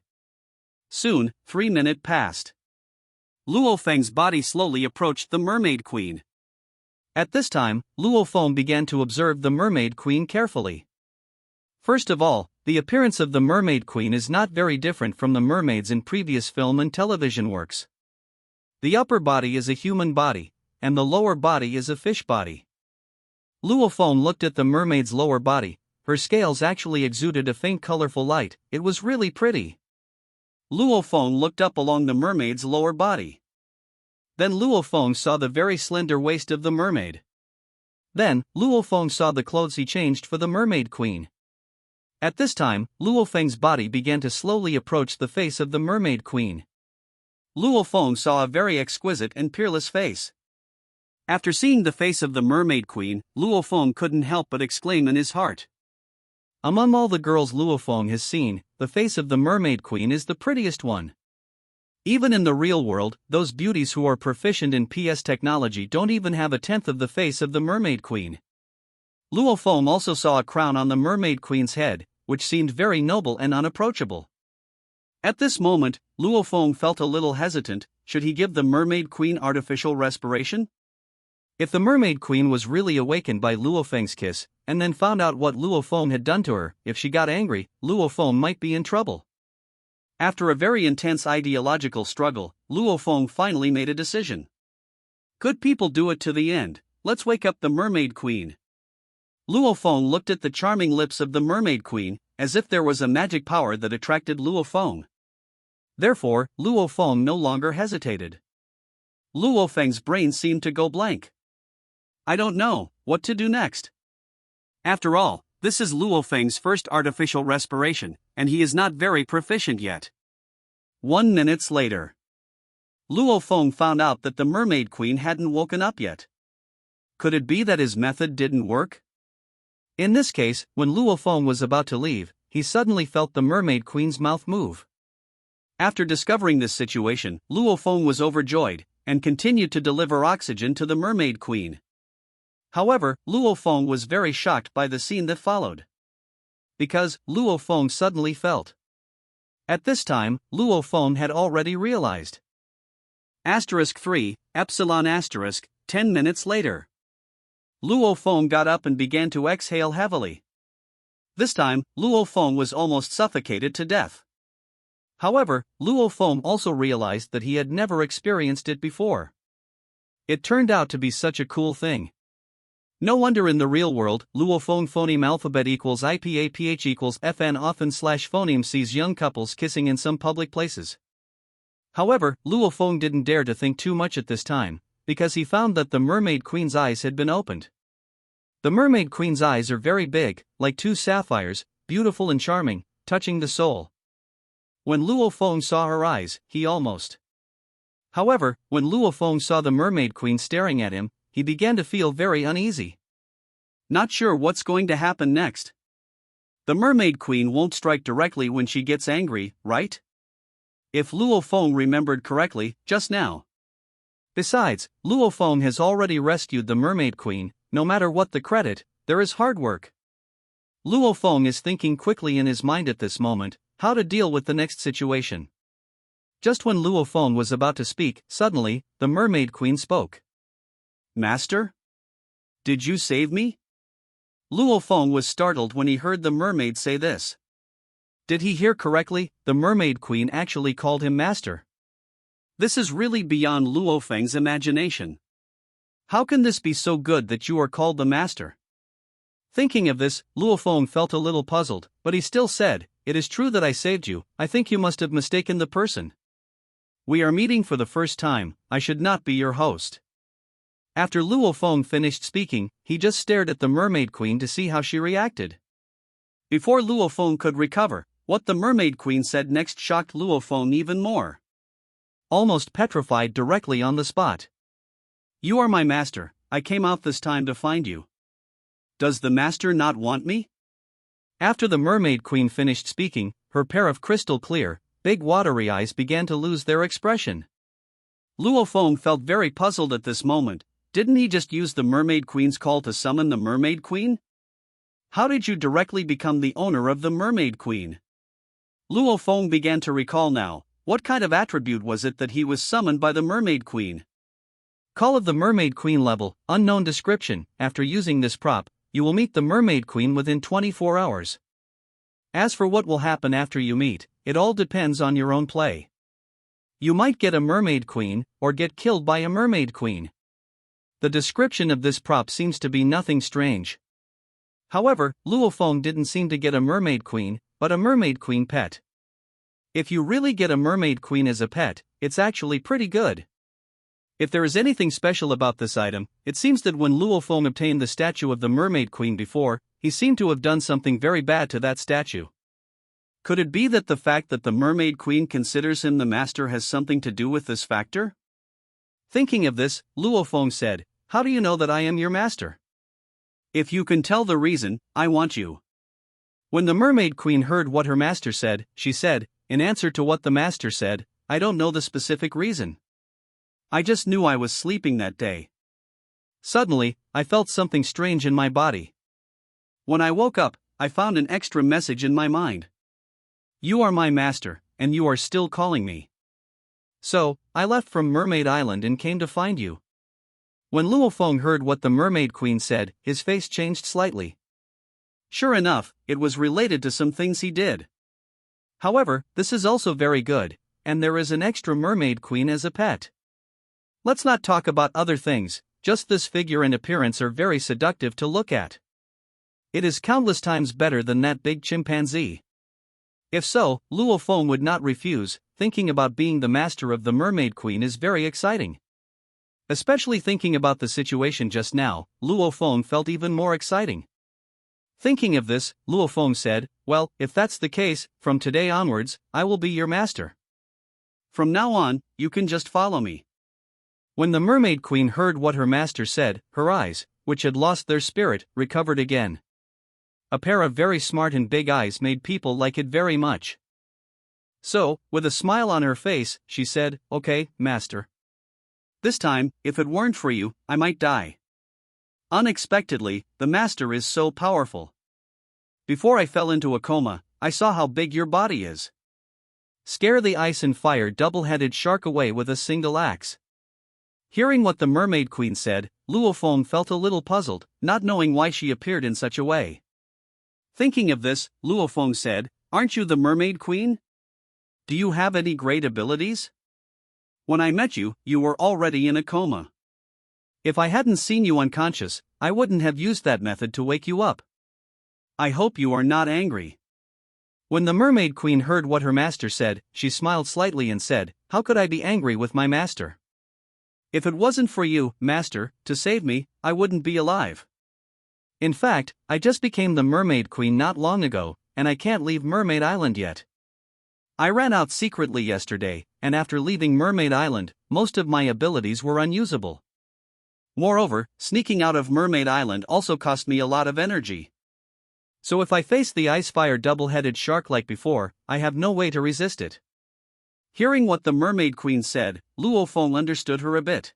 Soon, 3 minutes passed. Luo Feng's body slowly approached the Mermaid Queen. At this time, Luo Feng began to observe the Mermaid Queen carefully. First of all, the appearance of the Mermaid Queen is not very different from the mermaids in previous film and television works. The upper body is a human body, and the lower body is a fish body. Luo Feng looked at the mermaid's lower body. Her scales actually exuded a faint colorful light. It was really pretty. Luo Feng looked up along the mermaid's lower body. Then Luo Feng saw the very slender waist of the mermaid. Then, Luo Feng saw the clothes he changed for the Mermaid Queen. At this time, Luo Feng's body began to slowly approach the face of the Mermaid Queen. Luo Feng saw a very exquisite and peerless face. After seeing the face of the Mermaid Queen, Luo Feng couldn't help but exclaim in his heart. Among all the girls Luo Feng has seen, the face of the Mermaid Queen is the prettiest one. Even in the real world, those beauties who are proficient in PS technology don't even have a tenth of the face of the Mermaid Queen. Luo Feng also saw a crown on the Mermaid Queen's head, which seemed very noble and unapproachable. At this moment, Luo Feng felt a little hesitant. Should he give the Mermaid Queen artificial respiration? If the Mermaid Queen was really awakened by Luo Feng's kiss, and then found out what Luo Feng had done to her, if she got angry, Luo Feng might be in trouble. After a very intense ideological struggle, Luo Feng finally made a decision. Good people do it to the end. Let's wake up the Mermaid Queen. Luo Feng looked at the charming lips of the Mermaid Queen, as if there was a magic power that attracted Luo Feng. Therefore, Luo Feng no longer hesitated. Luo Feng's brain seemed to go blank. I don't know what to do next. After all, this is Luo Feng's first artificial respiration, and he is not very proficient yet. 1 minute later. Luo Feng found out that the Mermaid Queen hadn't woken up yet. Could it be that his method didn't work? In this case, when Luo Feng was about to leave, he suddenly felt the Mermaid Queen's mouth move. After discovering this situation, Luo Feng was overjoyed, and continued to deliver oxygen to the Mermaid Queen. However, Luo Feng was very shocked by the scene that followed. Because, Luo Feng suddenly felt. At this time, Luo Feng had already realized. *3, epsilon*, 10 minutes later. Luo Feng got up and began to exhale heavily. This time, Luo Feng was almost suffocated to death. However, Luo Feng also realized that he had never experienced it before. It turned out to be such a cool thing. No wonder in the real world, Luo Feng phoneme alphabet equals IPAPH equals FN often / phoneme sees young couples kissing in some public places. However, Luo Feng didn't dare to think too much at this time, because he found that the Mermaid Queen's eyes had been opened. The Mermaid Queen's eyes are very big, like two sapphires, beautiful and charming, touching the soul. When Luo Feng saw her eyes, he almost. However, when Luo Feng saw the Mermaid Queen staring at him, he began to feel very uneasy. Not sure what's going to happen next. The Mermaid Queen won't strike directly when she gets angry, right? If Luo Feng remembered correctly, just now. Besides, Luo Feng has already rescued the Mermaid Queen. No matter what the credit, there is hard work. Luo Feng is thinking quickly in his mind at this moment, how to deal with the next situation. Just when Luo Feng was about to speak, suddenly, the Mermaid Queen spoke. Master? Did you save me? Luo Feng was startled when he heard the mermaid say this. Did he hear correctly? The Mermaid Queen actually called him master. This is really beyond Luo Feng's imagination. How can this be so good that you are called the master? Thinking of this, Luo Feng felt a little puzzled, but he still said, It is true that I saved you. I think you must have mistaken the person. We are meeting for the first time. I should not be your host. After Luo Feng finished speaking, he just stared at the Mermaid Queen to see how she reacted. Before Luo Feng could recover, what the Mermaid Queen said next shocked Luo Feng even more. Almost petrified directly on the spot. You are my master. I came out this time to find you. Does the master not want me? After the Mermaid Queen finished speaking, her pair of crystal clear, big watery eyes began to lose their expression. Luo Feng felt very puzzled at this moment. Didn't he just use the Mermaid Queen's call to summon the Mermaid Queen? How did you directly become the owner of the Mermaid Queen? Luo Feng began to recall now. What kind of attribute was it that he was summoned by the Mermaid Queen? Call of the Mermaid Queen level, unknown description. After using this prop, you will meet the Mermaid Queen within 24 hours. As for what will happen after you meet, it all depends on your own play. You might get a Mermaid Queen, or get killed by a Mermaid Queen. The description of this prop seems to be nothing strange. However, Luofeng didn't seem to get a Mermaid Queen, but a Mermaid Queen pet. If you really get a Mermaid Queen as a pet, it's actually pretty good. If there is anything special about this item, it seems that when Luofeng obtained the statue of the Mermaid Queen before, he seemed to have done something very bad to that statue. Could it be that the fact that the Mermaid Queen considers him the master has something to do with this factor? Thinking of this, Luofeng said, "How do you know that I am your master? If you can tell the reason, I want you." When the Mermaid Queen heard what her master said, she said, in answer to what the master said, "I don't know the specific reason. I just knew I was sleeping that day. Suddenly, I felt something strange in my body. When I woke up, I found an extra message in my mind. You are my master, and you are still calling me. So, I left from Mermaid Island and came to find you." When Luofeng heard what the Mermaid Queen said, his face changed slightly. Sure enough, it was related to some things he did. However, this is also very good, and there is an extra Mermaid Queen as a pet. Let's not talk about other things, just this figure and appearance are very seductive to look at. It is countless times better than that big chimpanzee. If so, Luofeng would not refuse. Thinking about being the master of the Mermaid Queen is very exciting. Especially thinking about the situation just now, Luofeng felt even more exciting. Thinking of this, Luofeng said, "Well, if that's the case, from today onwards, I will be your master. From now on, you can just follow me." When the Mermaid Queen heard what her master said, her eyes, which had lost their spirit, recovered again. A pair of very smart and big eyes made people like it very much. So, with a smile on her face, she said, "Okay, master. This time, if it weren't for you, I might die." Unexpectedly, the master is so powerful. Before I fell into a coma, I saw how big your body is. Scare the ice and fire double-headed shark away with a single axe. Hearing what the Mermaid Queen said, Luofeng felt a little puzzled, not knowing why she appeared in such a way. Thinking of this, Luofeng said, "Aren't you the Mermaid Queen? Do you have any great abilities? When I met you, you were already in a coma. If I hadn't seen you unconscious, I wouldn't have used that method to wake you up. I hope you are not angry." When the Mermaid Queen heard what her master said, she smiled slightly and said, "How could I be angry with my master? If it wasn't for you, master, to save me, I wouldn't be alive. In fact, I just became the Mermaid Queen not long ago, and I can't leave Mermaid Island yet. I ran out secretly yesterday, and after leaving Mermaid Island, most of my abilities were unusable. Moreover, sneaking out of Mermaid Island also cost me a lot of energy. So if I face the ice-fire double-headed shark like before, I have no way to resist it." Hearing what the Mermaid Queen said, Luofeng understood her a bit.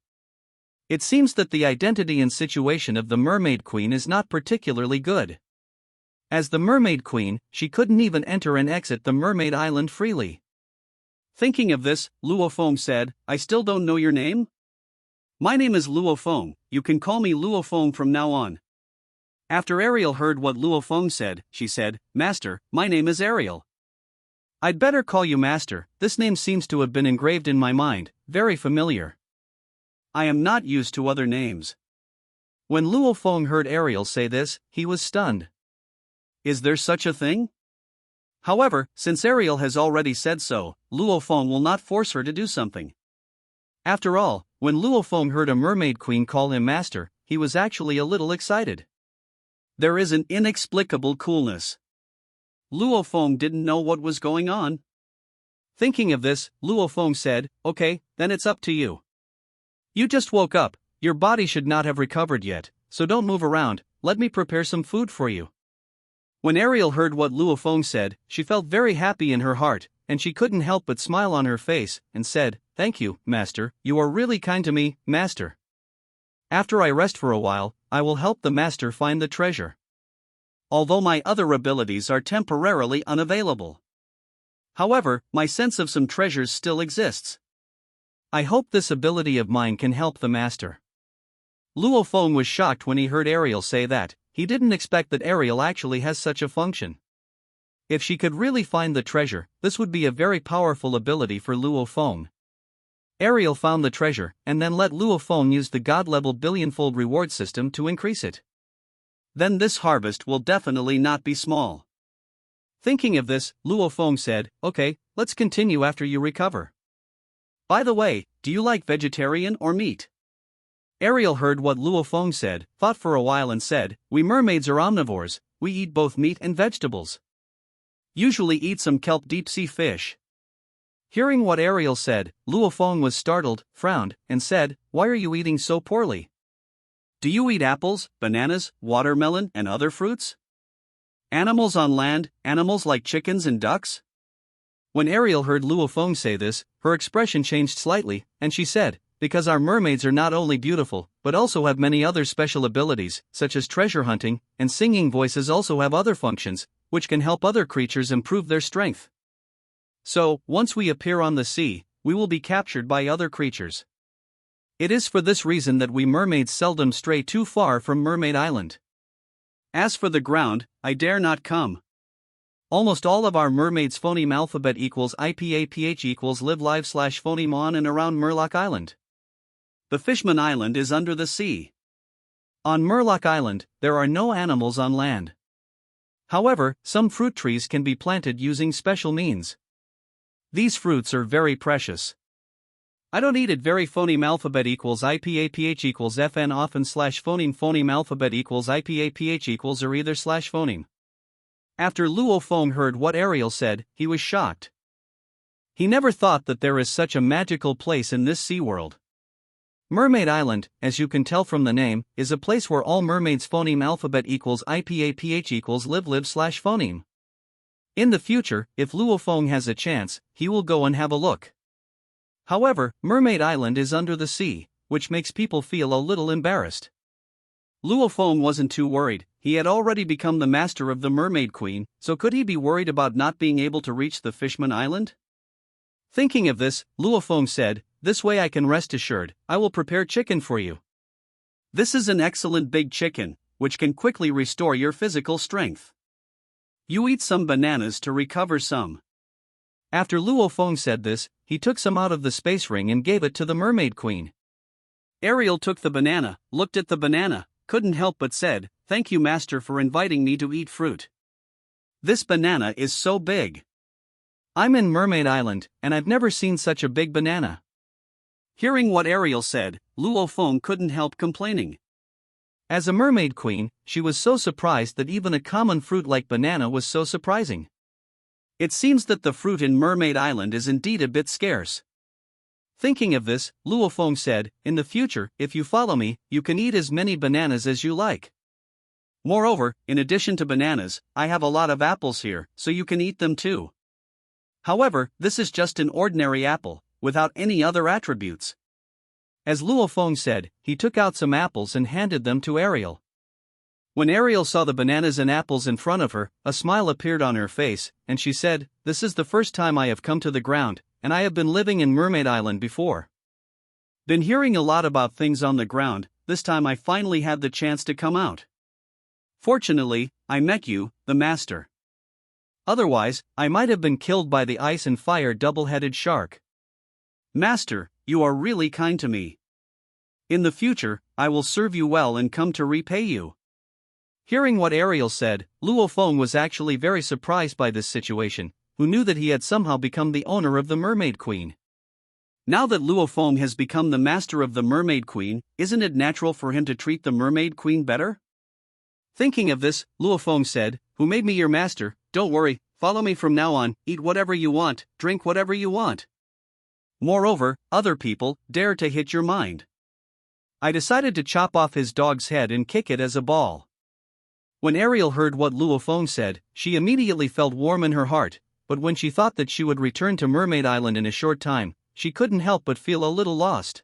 It seems that the identity and situation of the Mermaid Queen is not particularly good. As the Mermaid Queen, she couldn't even enter and exit the Mermaid Island freely. Thinking of this, Luofeng said, "I still don't know your name? My name is Luofeng, you can call me Luofeng from now on." After Ariel heard what Luofeng said, she said, "Master, my name is Ariel." "I'd better call you Master, this name seems to have been engraved in my mind, very familiar. I am not used to other names." When Luofeng heard Ariel say this, he was stunned. Is there such a thing? However, since Ariel has already said so, Luofeng will not force her to do something. After all, when Luofeng heard a Mermaid Queen call him Master, he was actually a little excited. There is an inexplicable coolness. Luofeng didn't know what was going on. Thinking of this, Luofeng said, "Okay, then it's up to you. You just woke up, your body should not have recovered yet, so don't move around, let me prepare some food for you." When Ariel heard what Luofeng said, she felt very happy in her heart, and she couldn't help but smile on her face, and said, "Thank you, Master, you are really kind to me, Master. After I rest for a while, I will help the Master find the treasure. Although my other abilities are temporarily unavailable. However, my sense of some treasures still exists. I hope this ability of mine can help the master. Luo Feng was shocked when he heard Ariel say that. He didn't expect that Ariel actually has such a function. If she could really find the treasure, this would be a very powerful ability for Luo Feng. Ariel found the treasure, and then let Luo Feng use the god-level billion-fold reward system to increase it. Then this harvest will definitely not be small. Thinking of this, Luo Feng said, "Okay, let's continue after you recover. By the way, do you like vegetarian or meat?" Ariel heard what Luo Feng said, thought for a while and said, "We mermaids are omnivores, we eat both meat and vegetables. Usually eat some kelp deep-sea fish." Hearing what Ariel said, Luo Feng was startled, frowned, and said, "Why are you eating so poorly? Do you eat apples, bananas, watermelon, and other fruits? Animals on land, animals like chickens and ducks?" When Ariel heard Luo Feng say this, her expression changed slightly, and she said, "Because our mermaids are not only beautiful, but also have many other special abilities, such as treasure hunting, and singing voices also have other functions, which can help other creatures improve their strength. So, once we appear on the sea, we will be captured by other creatures. It is for this reason that we mermaids seldom stray too far from Mermaid Island. As for the ground, I dare not come. Almost all of our mermaids' phoneme alphabet equals IPAPH equals live live / phoneme on and around Murloc Island. The Fishman Island is under the sea. On Murloc Island, there are no animals on land. However, some fruit trees can be planted using special means. These fruits are very precious. I don't eat it. Very phoneme alphabet equals IPAPH equals FN often / phoneme alphabet equals IPAPH equals or either / phoneme. After Luo Feng heard what Ariel said, he was shocked. He never thought that there is such a magical place in this sea world. Mermaid Island, as you can tell from the name, is a place where all mermaids' phoneme alphabet equals IPAPH equals live live / phoneme. In the future, if Luo Feng has a chance, he will go and have a look. However, Mermaid Island is under the sea, which makes people feel a little embarrassed. Luo Feng wasn't too worried. He had already become the master of the Mermaid Queen, so could he be worried about not being able to reach the Fishman Island? Thinking of this, Luo Feng said, "This way I can rest assured, I will prepare chicken for you. This is an excellent big chicken, which can quickly restore your physical strength. You eat some bananas to recover some." After Luo Feng said this, he took some out of the space ring and gave it to the Mermaid Queen. Ariel took the banana, looked at the banana, couldn't help but said, "Thank you, master, for inviting me to eat fruit. This banana is so big. I'm in Mermaid Island, and I've never seen such a big banana." Hearing what Ariel said, Luo Feng couldn't help complaining. As a mermaid queen, she was so surprised that even a common fruit like banana was so surprising. It seems that the fruit in Mermaid Island is indeed a bit scarce. Thinking of this, Luo Feng said, "In the future, if you follow me, you can eat as many bananas as you like. Moreover, in addition to bananas, I have a lot of apples here, so you can eat them too. However, this is just an ordinary apple, without any other attributes." As Luo Feng said, he took out some apples and handed them to Ariel. When Ariel saw the bananas and apples in front of her, a smile appeared on her face, and she said, "This is the first time I have come to the ground, and I have been living in Mermaid Island before. Been hearing a lot about things on the ground, this time I finally had the chance to come out. Fortunately, I met you, the master. Otherwise, I might have been killed by the ice and fire double-headed shark. Master, you are really kind to me. In the future, I will serve you well and come to repay you." Hearing what Ariel said, Luo Feng was actually very surprised by this situation, who knew that he had somehow become the owner of the Mermaid Queen. Now that Luo Feng has become the master of the Mermaid Queen, isn't it natural for him to treat the Mermaid Queen better? Thinking of this, Luo Feng said, "Who made me your master? Don't worry, follow me from now on, eat whatever you want, drink whatever you want. Moreover, other people dare to hit your mind." I decided to chop off his dog's head and kick it as a ball. When Ariel heard what Luo Feng said, she immediately felt warm in her heart, but when she thought that she would return to Mermaid Island in a short time, she couldn't help but feel a little lost.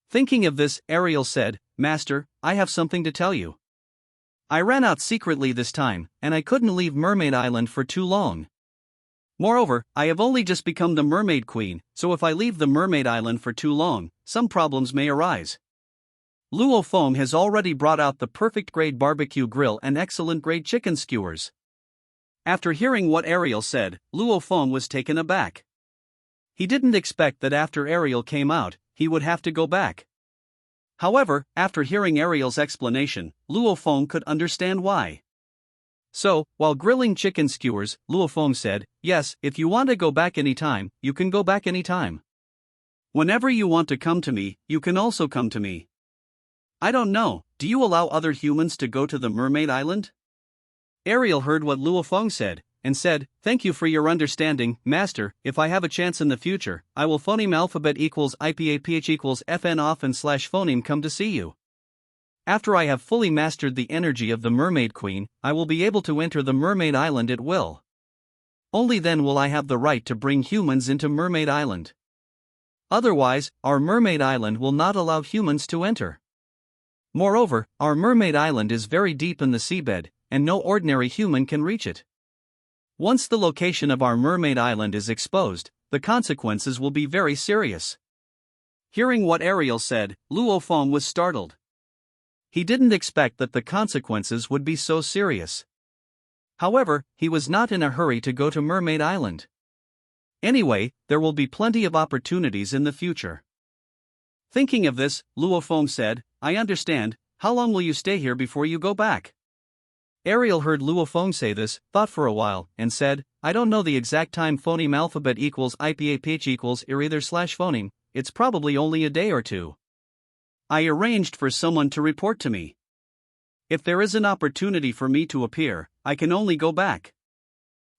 Thinking of this, Ariel said, "Master, I have something to tell you. I ran out secretly this time, and I couldn't leave Mermaid Island for too long. Moreover, I have only just become the mermaid queen, so if I leave the mermaid island for too long, some problems may arise. Luo Feng has already brought out the perfect grade barbecue grill and excellent grade chicken skewers. After hearing what Ariel said, Luo Feng was taken aback. He didn't expect that after Ariel came out, he would have to go back. However, after hearing Ariel's explanation, Luo Feng could understand why. So, while grilling chicken skewers, Luo Feng said, "Yes, if you want to go back anytime, you can go back anytime. Whenever you want to come to me, you can also come to me. I don't know, do you allow other humans to go to the mermaid island?" Ariel heard what Luo Feng said, and said, "Thank you for your understanding, Master. If I have a chance in the future, I will phoneme alphabet equals IPAPH equals FN often / phoneme come to see you. After I have fully mastered the energy of the Mermaid Queen, I will be able to enter the Mermaid Island at will. Only then will I have the right to bring humans into Mermaid Island. Otherwise, our Mermaid Island will not allow humans to enter. Moreover, our Mermaid Island is very deep in the seabed, and no ordinary human can reach it. Once the location of our Mermaid Island is exposed, the consequences will be very serious." Hearing what Ariel said, Luo Feng was startled. He didn't expect that the consequences would be so serious. However, he was not in a hurry to go to Mermaid Island. Anyway, there will be plenty of opportunities in the future. Thinking of this, Luo Feng said, "I understand. How long will you stay here before you go back?" Ariel heard Luo Feng say this, thought for a while, and said, "I don't know the exact time phoneme alphabet equals IPAPH equals either / phoneme, it's probably only a day or two. I arranged for someone to report to me. If there is an opportunity for me to appear, I can only go back."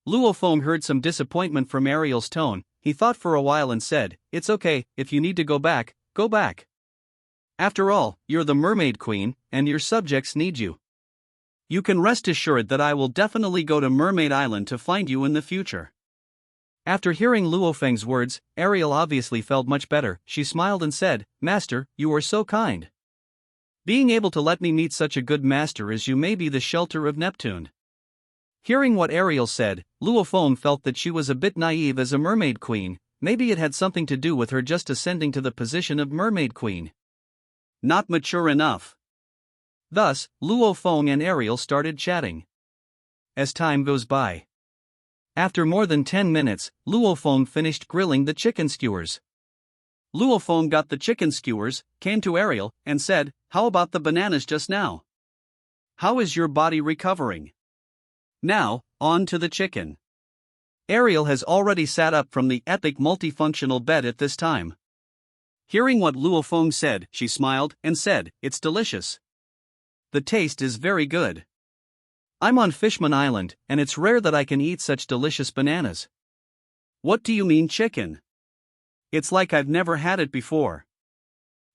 Luo Feng heard some disappointment from Ariel's tone. He thought for a while and said, "It's okay, if you need to go back, go back. After all, you're the Mermaid Queen, and your subjects need you. You can rest assured that I will definitely go to Mermaid Island to find you in the future." After hearing Luo Feng's words, Ariel obviously felt much better. She smiled and said, "Master, you are so kind. Being able to let me meet such a good master as you may be the shelter of Neptune." Hearing what Ariel said, Luo Feng felt that she was a bit naive as a mermaid queen. Maybe it had something to do with her just ascending to the position of mermaid queen. Not mature enough. Thus, Luo Feng and Ariel started chatting. As time goes by. After more than 10 minutes, Luo Feng finished grilling the chicken skewers. Luo Feng got the chicken skewers, came to Ariel, and said, "How about the bananas just now? How is your body recovering? Now, on to the chicken." Ariel has already sat up from the epic multifunctional bed at this time. Hearing what Luo Feng said, she smiled and said, "It's delicious. The taste is very good. I'm on Fishman Island, and it's rare that I can eat such delicious bananas." "What do you mean chicken? It's like I've never had it before."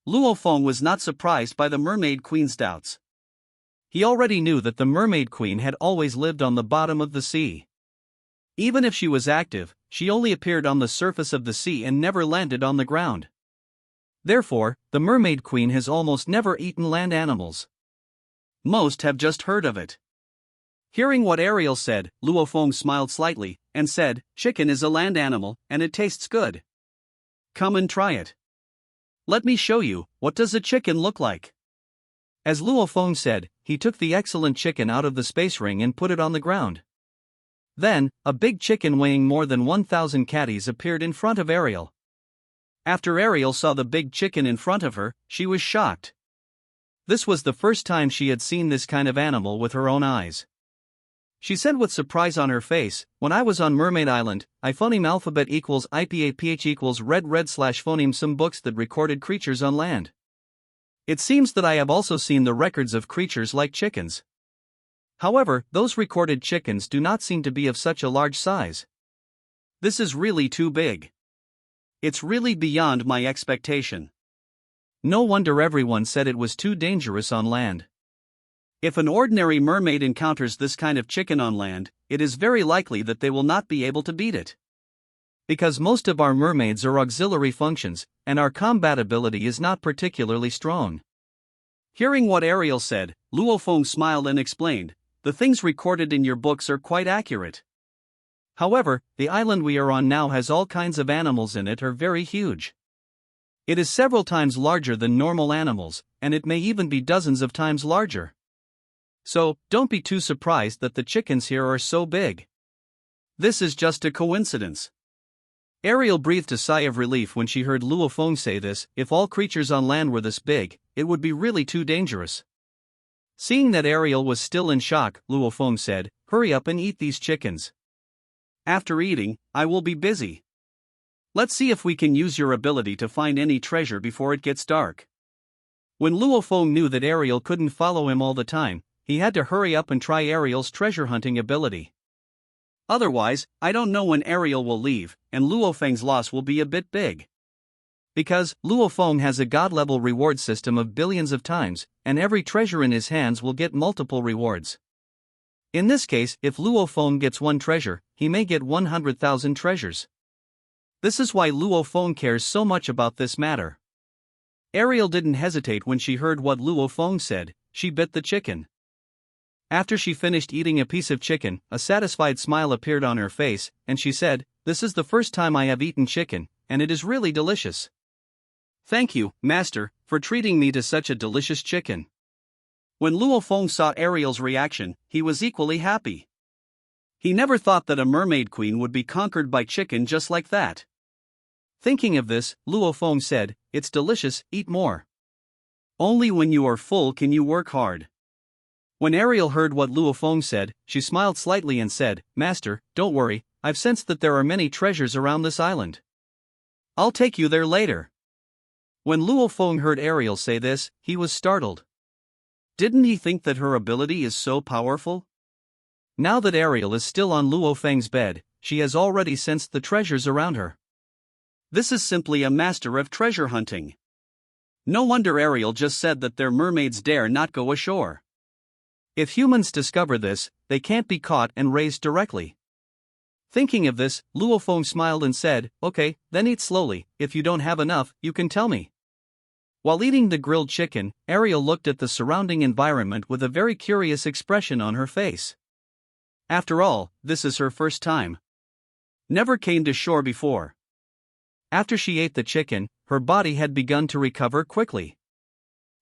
Luo Feng was not surprised by the Mermaid Queen's doubts. He already knew that the Mermaid Queen had always lived on the bottom of the sea. Even if she was active, she only appeared on the surface of the sea and never landed on the ground. Therefore, the Mermaid Queen has almost never eaten land animals. Most have just heard of it. Hearing what Ariel said, Luo Feng smiled slightly, and said, "Chicken is a land animal, and it tastes good. Come and try it. Let me show you, what does a chicken look like?" As Luo Feng said, he took the excellent chicken out of the space ring and put it on the ground. Then, a big chicken weighing more than 1,000 catties appeared in front of Ariel. After Ariel saw the big chicken in front of her, she was shocked. This was the first time she had seen this kind of animal with her own eyes. She said with surprise on her face, "When I was on Mermaid Island, I phoneme alphabet equals IPAPH equals red / phoneme some books that recorded creatures on land. It seems that I have also seen the records of creatures like chickens. However, those recorded chickens do not seem to be of such a large size. This is really too big. It's really beyond my expectation." No wonder everyone said it was too dangerous on land. If an ordinary mermaid encounters this kind of chicken on land, it is very likely that they will not be able to beat it. Because most of our mermaids are auxiliary functions, and our combat ability is not particularly strong. Hearing what Ariel said, Luo Feng smiled and explained, "The things recorded in your books are quite accurate. However, the island we are on now has all kinds of animals in it are very huge. It is several times larger than normal animals, and it may even be dozens of times larger. So, don't be too surprised that the chickens here are so big. This is just a coincidence. Ariel breathed a sigh of relief when she heard Luo Feng say this. If all creatures on land were this big, it would be really too dangerous. Seeing that Ariel was still in shock, Luo Feng said, "Hurry up and eat these chickens. After eating, I will be busy. Let's see if we can use your ability to find any treasure before it gets dark." When Luo Feng knew that Ariel couldn't follow him all the time, he had to hurry up and try Ariel's treasure hunting ability. Otherwise, I don't know when Ariel will leave, and Luo Feng's loss will be a bit big. Because Luo Feng has a god-level reward system of billions of times, and every treasure in his hands will get multiple rewards. In this case, if Luo Feng gets one treasure, he may get 100,000 treasures. This is why Luo Feng cares so much about this matter. Ariel didn't hesitate when she heard what Luo Feng said. She bit the chicken. After she finished eating a piece of chicken, a satisfied smile appeared on her face, and she said, "This is the first time I have eaten chicken, and it is really delicious. Thank you, Master, for treating me to such a delicious chicken." When Luo Feng saw Ariel's reaction, he was equally happy. He never thought that a mermaid queen would be conquered by chicken just like that. Thinking of this, Luo Feng said, "It's delicious, eat more. Only when you are full can you work hard." When Ariel heard what Luo Feng said, she smiled slightly and said, "Master, don't worry, I've sensed that there are many treasures around this island. I'll take you there later." When Luo Feng heard Ariel say this, he was startled. Didn't he think that her ability is so powerful? Now that Ariel is still on Luo Feng's bed, she has already sensed the treasures around her. This is simply a master of treasure hunting. No wonder Ariel just said that their mermaids dare not go ashore. If humans discover this, they can't be caught and raised directly. Thinking of this, Luo Feng smiled and said, "Okay, then eat slowly. If you don't have enough, you can tell me." While eating the grilled chicken, Ariel looked at the surrounding environment with a very curious expression on her face. After all, this is her first time. Never came to shore before. After she ate the chicken, her body had begun to recover quickly.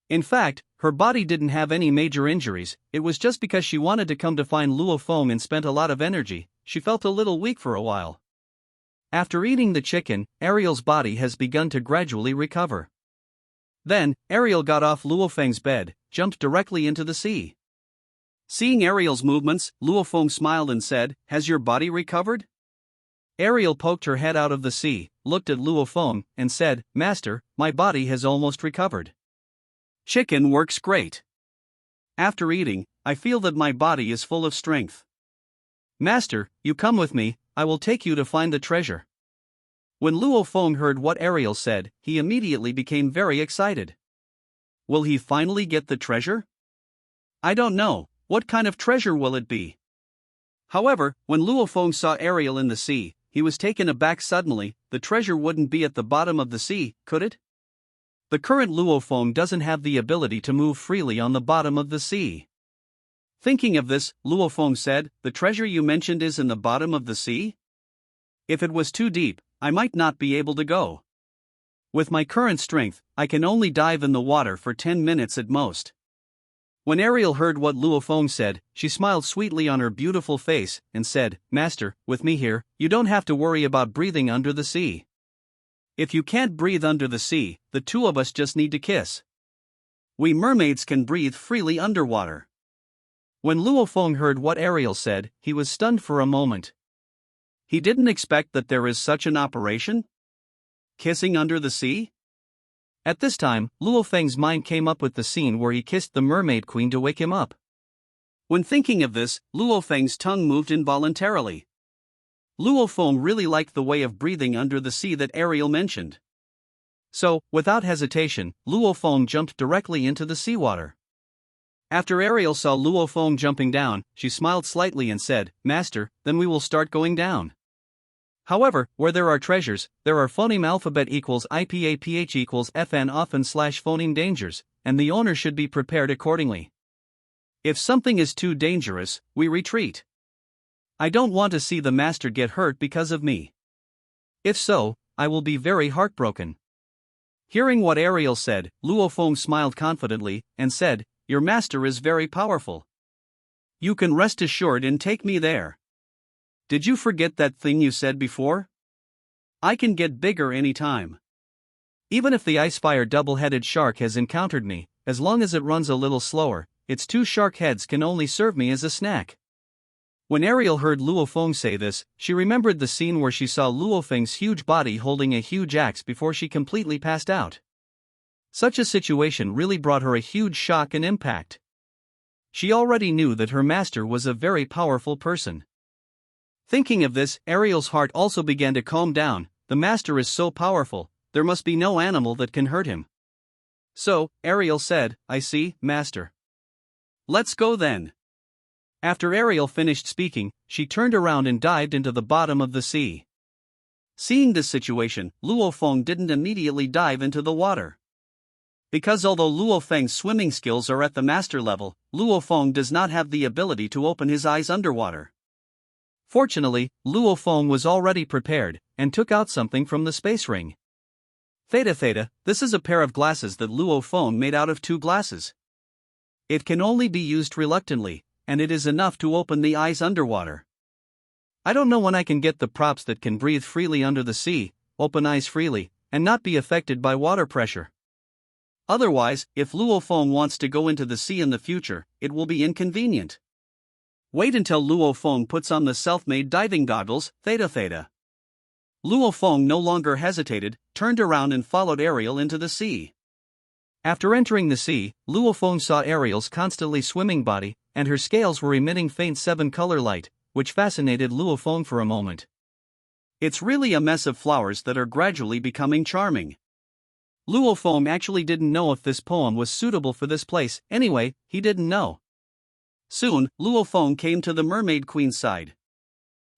In fact, her body didn't have any major injuries. It was just because she wanted to come to find Luo Feng and spent a lot of energy. She felt a little weak for a while. After eating the chicken, Ariel's body has begun to gradually recover. Then, Ariel got off Luo Feng's bed, jumped directly into the sea. Seeing Ariel's movements, Luo Feng smiled and said, "Has your body recovered?" Ariel poked her head out of the sea, looked at Luo Feng, and said, "Master, my body has almost recovered. Chicken works great. After eating, I feel that my body is full of strength. Master, you come with me, I will take you to find the treasure." When Luo Feng heard what Ariel said, he immediately became very excited. Will he finally get the treasure? I don't know. What kind of treasure will it be? However, when Luo Feng saw Ariel in the sea, he was taken aback suddenly. The treasure wouldn't be at the bottom of the sea, could it? The current Luo Feng doesn't have the ability to move freely on the bottom of the sea. Thinking of this, Luo Feng said, "The treasure you mentioned is in the bottom of the sea? If it was too deep, I might not be able to go. With my current strength, I can only dive in the water for 10 minutes at most." When Ariel heard what Luo Feng said, she smiled sweetly on her beautiful face, and said, "Master, with me here, you don't have to worry about breathing under the sea. If you can't breathe under the sea, the two of us just need to kiss. We mermaids can breathe freely underwater." When Luo Feng heard what Ariel said, he was stunned for a moment. He didn't expect that there is such an operation? Kissing under the sea? At this time, Luo Feng's mind came up with the scene where he kissed the mermaid queen to wake him up. When thinking of this, Luo Feng's tongue moved involuntarily. Luo Feng really liked the way of breathing under the sea that Ariel mentioned. So, without hesitation, Luo Feng jumped directly into the seawater. After Ariel saw Luo Feng jumping down, she smiled slightly and said, "Master, then we will start going down. However, where there are treasures, there are phoneme alphabet equals IPAPH equals FN often / phoneme dangers, and the owner should be prepared accordingly. If something is too dangerous, we retreat. I don't want to see the master get hurt because of me. If so, I will be very heartbroken. Hearing what Ariel said, Luo Feng smiled confidently and said, "Your master is very powerful. You can rest assured and take me there. Did you forget that thing you said before? I can get bigger anytime. Even if the ice-fire double-headed shark has encountered me, as long as it runs a little slower, its two shark heads can only serve me as a snack." When Ariel heard Luo Feng say this, she remembered the scene where she saw Luo Feng's huge body holding a huge axe before she completely passed out. Such a situation really brought her a huge shock and impact. She already knew that her master was a very powerful person. Thinking of this, Ariel's heart also began to calm down. The master is so powerful, there must be no animal that can hurt him. So, Ariel said, "I see, master. Let's go then." After Ariel finished speaking, she turned around and dived into the bottom of the sea. Seeing this situation, Luo Feng didn't immediately dive into the water. Because although Luo Feng's swimming skills are at the master level, Luo Feng does not have the ability to open his eyes underwater. Fortunately, Luo Feng was already prepared, and took out something from the space ring. Theta Theta, this is a pair of glasses that Luo Feng made out of two glasses. It can only be used reluctantly, and it is enough to open the eyes underwater. I don't know when I can get the props that can breathe freely under the sea, open eyes freely, and not be affected by water pressure. Otherwise, if Luo Feng wants to go into the sea in the future, it will be inconvenient. Wait until Luo Feng puts on the self-made diving goggles, Theta Theta. Luo Feng no longer hesitated, turned around and followed Ariel into the sea. After entering the sea, Luo Feng saw Ariel's constantly swimming body, and her scales were emitting faint 7-color light, which fascinated Luo Feng for a moment. It's really a mess of flowers that are gradually becoming charming. Luo Feng actually didn't know if this poem was suitable for this place. Anyway, he didn't know. Soon, Luo Feng came to the Mermaid Queen's side.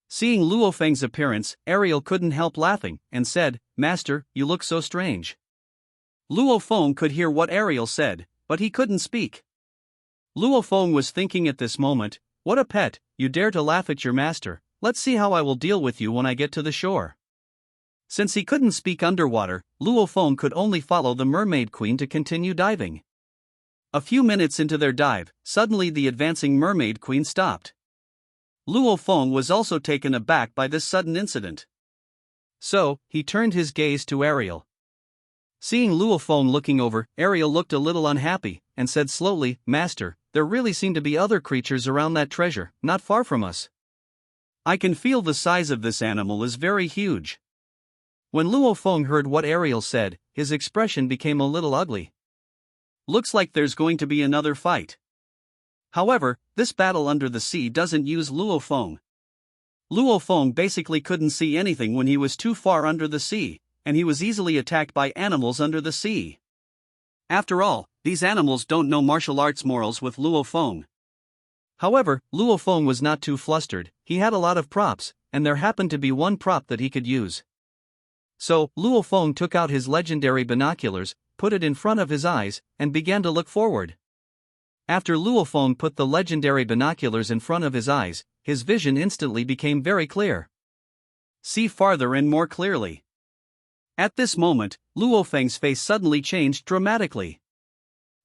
Seeing Luo Feng's appearance, Ariel couldn't help laughing, and said, "Master, you look so strange." Luo Feng could hear what Ariel said, but he couldn't speak. Luo Feng was thinking at this moment, "What a pet, you dare to laugh at your master, let's see how I will deal with you when I get to the shore." Since he couldn't speak underwater, Luo Feng could only follow the Mermaid Queen to continue diving. A few minutes into their dive, suddenly the advancing Mermaid Queen stopped. Luo Feng was also taken aback by this sudden incident. So, he turned his gaze to Ariel. Seeing Luo Feng looking over, Ariel looked a little unhappy, and said slowly, "Master, there really seem to be other creatures around that treasure, not far from us. I can feel the size of this animal is very huge." When Luo Feng heard what Ariel said, his expression became a little ugly. Looks like there's going to be another fight. However, this battle under the sea doesn't use Luo Feng. Luo Feng basically couldn't see anything when he was too far under the sea, and he was easily attacked by animals under the sea. After all, these animals don't know martial arts morals with Luo Feng. However, Luo Feng was not too flustered. He had a lot of props, and there happened to be one prop that he could use. So, Luo Feng took out his legendary binoculars, put it in front of his eyes, and began to look forward. After Luo Feng put the legendary binoculars in front of his eyes, his vision instantly became very clear. See farther and more clearly. At this moment, Luo Feng's face suddenly changed dramatically.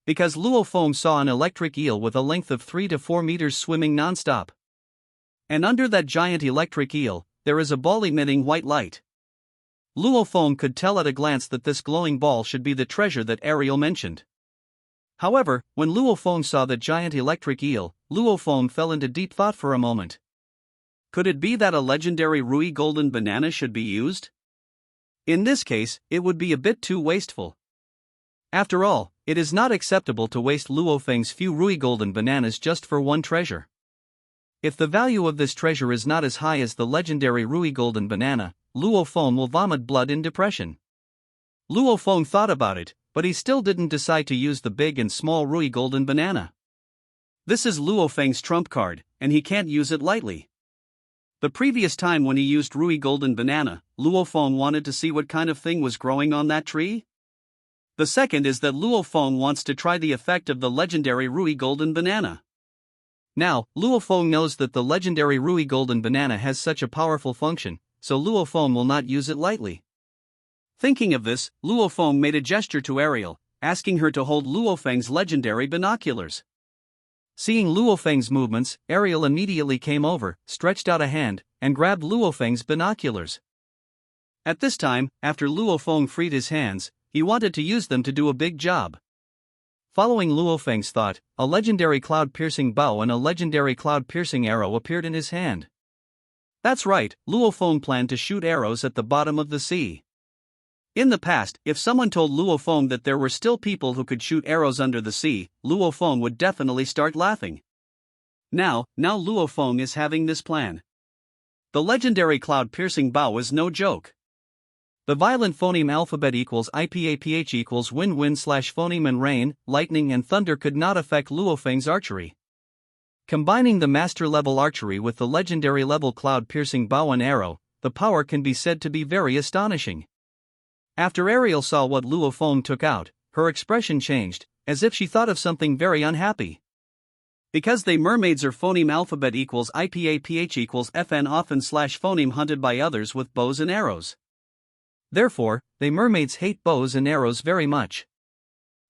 Because Luo Feng saw an electric eel with a length of 3 to 4 meters swimming non-stop. And under that giant electric eel, there is a ball emitting white light. Luo Feng could tell at a glance that this glowing ball should be the treasure that Ariel mentioned. However, when Luo Feng saw the giant electric eel, Luo Feng fell into deep thought for a moment. Could it be that a legendary Rui golden banana should be used? In this case, it would be a bit too wasteful. After all, it is not acceptable to waste Luo Feng's few Rui golden bananas just for one treasure. If the value of this treasure is not as high as the legendary Rui golden banana, Luo Feng will vomit blood in depression. Luo Feng thought about it, but he still didn't decide to use the big and small Rui golden banana. This is Luo Feng's trump card, and he can't use it lightly. The previous time when he used Rui golden banana, Luo Feng wanted to see what kind of thing was growing on that tree. The second is that Luo Feng wants to try the effect of the legendary Rui golden banana. Now, Luo Feng knows that the legendary Rui Golden Banana has such a powerful function, so Luo Feng will not use it lightly. Thinking of this, Luo Feng made a gesture to Ariel, asking her to hold Luo Feng's legendary binoculars. Seeing Luo Feng's movements, Ariel immediately came over, stretched out a hand, and grabbed Luo Feng's binoculars. At this time, after Luo Feng freed his hands, he wanted to use them to do a big job. Following Luo Feng's thought, a legendary cloud-piercing bow and a legendary cloud-piercing arrow appeared in his hand. That's right, Luo Feng planned to shoot arrows at the bottom of the sea. In the past, if someone told Luo Feng that there were still people who could shoot arrows under the sea, Luo Feng would definitely start laughing. Now Luo Feng is having this plan. The legendary cloud-piercing bow is no joke. The violent phoneme alphabet equals IPAPH equals wind/phoneme and rain, lightning and thunder could not affect Luo Feng's archery. Combining the master level archery with the legendary level cloud-piercing bow and arrow, the power can be said to be very astonishing. After Ariel saw what Luo Feng took out, her expression changed, as if she thought of something very unhappy. Because they mermaids are phoneme alphabet equals IPAPH equals FN often/phoneme hunted by others with bows and arrows. Therefore, they mermaids hate bows and arrows very much.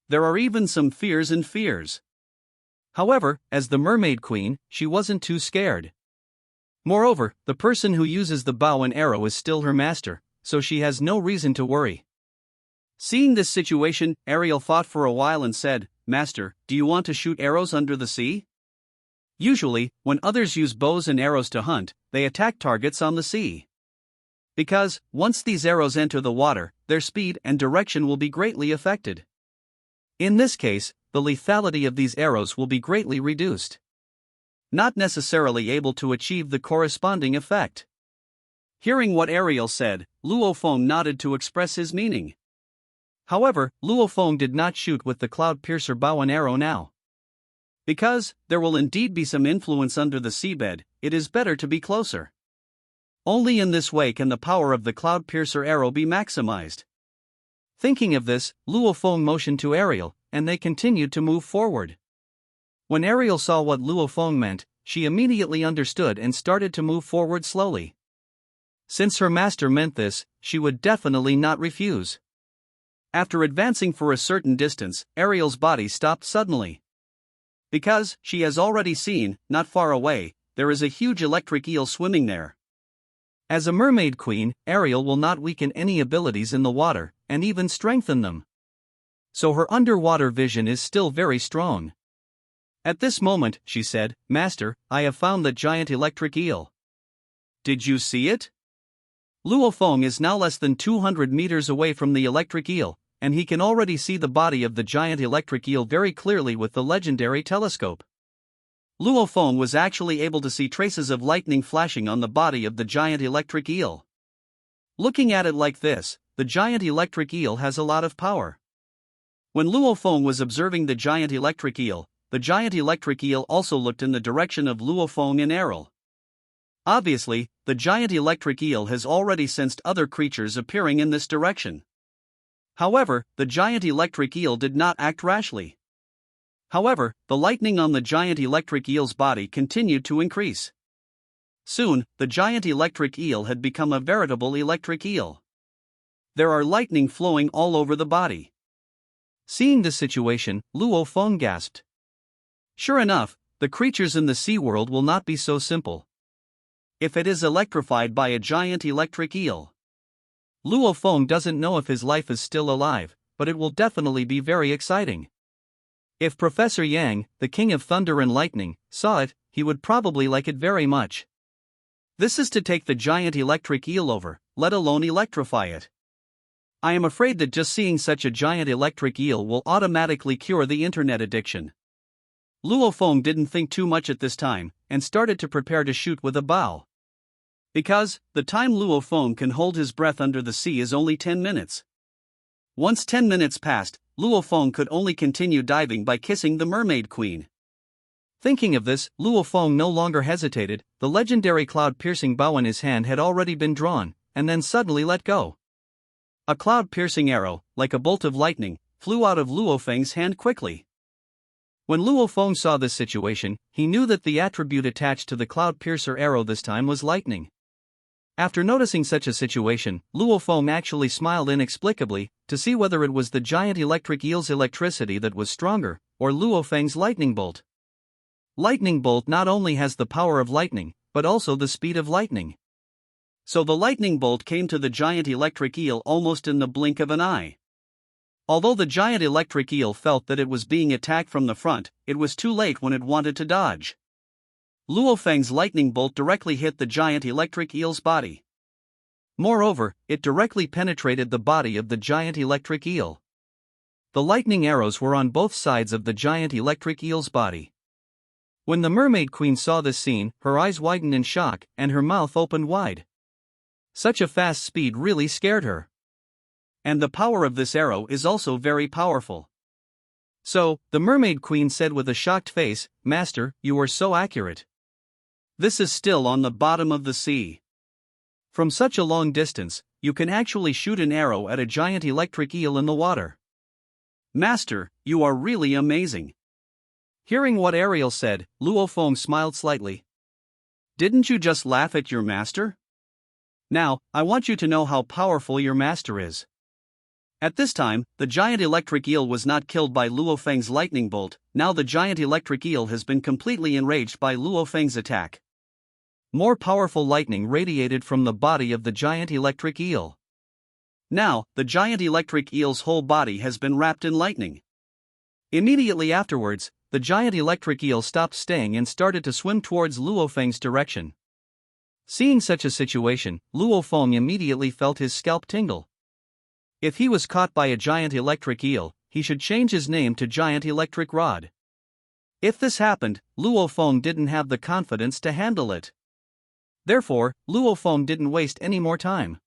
There are even some fears and fears. However, as the mermaid queen, she wasn't too scared. Moreover, the person who uses the bow and arrow is still her master, so she has no reason to worry. Seeing this situation, Ariel thought for a while and said, "Master, do you want to shoot arrows under the sea?" Usually, when others use bows and arrows to hunt, they attack targets on the sea. Because, once these arrows enter the water, their speed and direction will be greatly affected. In this case, the lethality of these arrows will be greatly reduced. Not necessarily able to achieve the corresponding effect. Hearing what Ariel said, Luo Feng nodded to express his meaning. However, Luo Feng did not shoot with the cloud piercer bow and arrow now. Because there will indeed be some influence under the seabed, it is better to be closer. Only in this way can the power of the cloud piercer arrow be maximized. Thinking of this, Luo Feng motioned to Ariel, and they continued to move forward. When Ariel saw what Luo Feng meant, she immediately understood and started to move forward slowly. Since her master meant this, she would definitely not refuse. After advancing for a certain distance, Ariel's body stopped suddenly. Because, she has already seen, not far away, there is a huge electric eel swimming there. As a mermaid queen, Ariel will not weaken any abilities in the water, and even strengthen them. So her underwater vision is still very strong. At this moment, she said, "Master, I have found the giant electric eel." Did you see it? Luo Feng is now less than 200 meters away from the electric eel, and he can already see the body of the giant electric eel very clearly with the legendary telescope. Luo Feng was actually able to see traces of lightning flashing on the body of the giant electric eel. Looking at it like this, the giant electric eel has a lot of power. When Luo Feng was observing the giant electric eel also looked in the direction of Luo Feng and Ariel. Obviously, the giant electric eel has already sensed other creatures appearing in this direction. However, the giant electric eel did not act rashly. However, the lightning on the giant electric eel's body continued to increase. Soon, the giant electric eel had become a veritable electric eel. There are lightning flowing all over the body. Seeing the situation, Luo Feng gasped. Sure enough, the creatures in the sea world will not be so simple. If it is electrified by a giant electric eel, Luo Feng doesn't know if his life is still alive, but it will definitely be very exciting. If Professor Yang, the King of Thunder and Lightning, saw it, he would probably like it very much. This is to take the giant electric eel over, let alone electrify it. I am afraid that just seeing such a giant electric eel will automatically cure the internet addiction. Luo Feng didn't think too much at this time, and started to prepare to shoot with a bow. Because, the time Luo Feng can hold his breath under the sea is only 10 minutes. Once 10 minutes passed, Luo Feng could only continue diving by kissing the mermaid queen. Thinking of this, Luo Feng no longer hesitated, the legendary cloud-piercing bow in his hand had already been drawn, and then suddenly let go. A cloud-piercing arrow, like a bolt of lightning, flew out of Luo Feng's hand quickly. When Luo Feng saw this situation, he knew that the attribute attached to the cloud piercer arrow this time was lightning. After noticing such a situation, Luo Feng actually smiled inexplicably, to see whether it was the giant electric eel's electricity that was stronger, or Luo Feng's lightning bolt. Lightning bolt not only has the power of lightning, but also the speed of lightning. So the lightning bolt came to the giant electric eel almost in the blink of an eye. Although the giant electric eel felt that it was being attacked from the front, it was too late when it wanted to dodge. Luo Feng's lightning bolt directly hit the giant electric eel's body. Moreover, it directly penetrated the body of the giant electric eel. The lightning arrows were on both sides of the giant electric eel's body. When the mermaid queen saw this scene, her eyes widened in shock, and her mouth opened wide. Such a fast speed really scared her. And the power of this arrow is also very powerful. So, the mermaid queen said with a shocked face, "Master, you are so accurate. This is still on the bottom of the sea. From such a long distance, you can actually shoot an arrow at a giant electric eel in the water. Master, you are really amazing." Hearing what Ariel said, Luo Feng smiled slightly. "Didn't you just laugh at your master? Now, I want you to know how powerful your master is." At this time, the giant electric eel was not killed by Luo Feng's lightning bolt. Now the giant electric eel has been completely enraged by Luo Feng's attack. More powerful lightning radiated from the body of the giant electric eel. Now, the giant electric eel's whole body has been wrapped in lightning. Immediately afterwards, the giant electric eel stopped staying and started to swim towards Luo Feng's direction. Seeing such a situation, Luo Feng immediately felt his scalp tingle. If he was caught by a giant electric eel, he should change his name to Giant Electric Rod. If this happened, Luo Feng didn't have the confidence to handle it. Therefore, Luo Feng didn't waste any more time.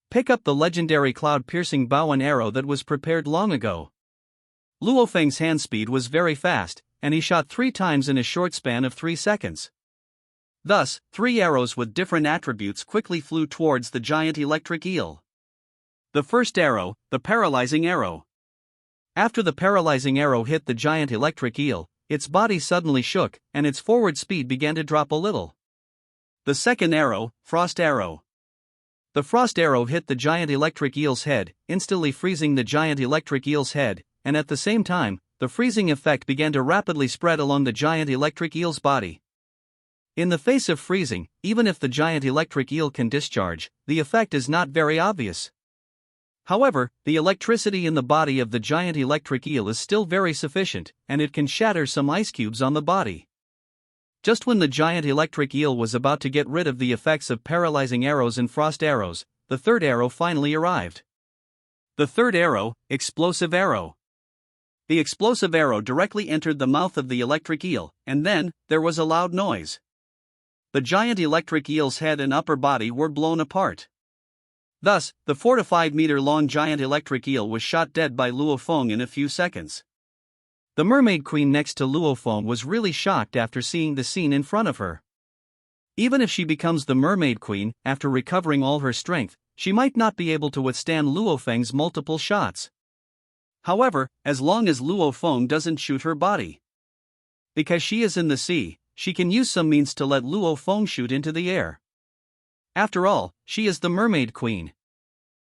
Pick up the legendary cloud-piercing bow and arrow that was prepared long ago. Luo Feng's hand speed was very fast, and he shot 3 times in a short span of 3 seconds. Thus, 3 arrows with different attributes quickly flew towards the giant electric eel. The first arrow, the paralyzing arrow. After the paralyzing arrow hit the giant electric eel, its body suddenly shook, and its forward speed began to drop a little. The second arrow, frost arrow. The frost arrow hit the giant electric eel's head, instantly freezing the giant electric eel's head, and at the same time, the freezing effect began to rapidly spread along the giant electric eel's body. In the face of freezing, even if the giant electric eel can discharge, the effect is not very obvious. However, the electricity in the body of the giant electric eel is still very sufficient, and it can shatter some ice cubes on the body. Just when the giant electric eel was about to get rid of the effects of paralyzing arrows and frost arrows, the third arrow finally arrived. The third arrow, explosive arrow. The explosive arrow directly entered the mouth of the electric eel, and then, there was a loud noise. The giant electric eel's head and upper body were blown apart. Thus, the 4 to 5 meter long giant electric eel was shot dead by Luo Feng in a few seconds. The mermaid queen next to Luo Feng was really shocked after seeing the scene in front of her. Even if she becomes the mermaid queen, after recovering all her strength, she might not be able to withstand Luo Feng's multiple shots. However, as long as Luo Feng doesn't shoot her body. Because she is in the sea, she can use some means to let Luo Feng shoot into the air. After all, she is the mermaid queen.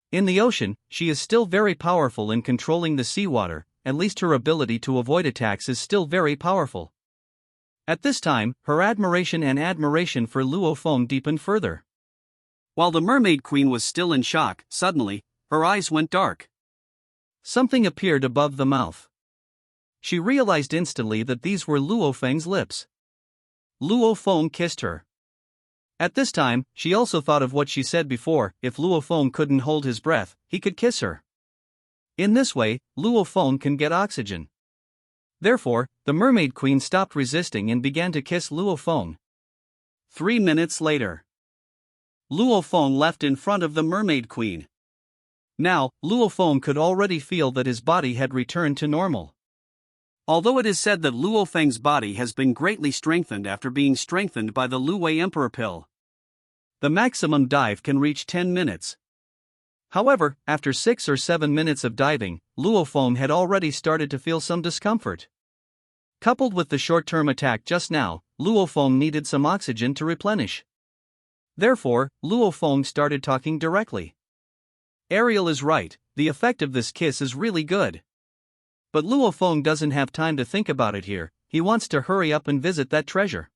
In the ocean, she is still very powerful in controlling the seawater. At least her ability to avoid attacks is still very powerful. At this time, her admiration for Luo Feng deepened further. While the mermaid queen was still in shock, suddenly, her eyes went dark. Something appeared above the mouth. She realized instantly that these were Luo Feng's lips. Luo Feng kissed her. At this time, she also thought of what she said before: if Luo Feng couldn't hold his breath, he could kiss her. In this way, Luo Feng can get oxygen. Therefore, the mermaid queen stopped resisting and began to kiss Luo Feng. 3 minutes later, Luo Feng left in front of the mermaid queen. Now, Luo Feng could already feel that his body had returned to normal. Although it is said that Luo Feng's body has been greatly strengthened after being strengthened by the Lu Wei Emperor pill, the maximum dive can reach 10 minutes. However, after 6 or 7 minutes of diving, Luo Feng had already started to feel some discomfort. Coupled with the short-term attack just now, Luo Feng needed some oxygen to replenish. Therefore, Luo Feng started talking directly. Ariel is right, the effect of this kiss is really good. But Luo Feng doesn't have time to think about it here, he wants to hurry up and visit that treasure.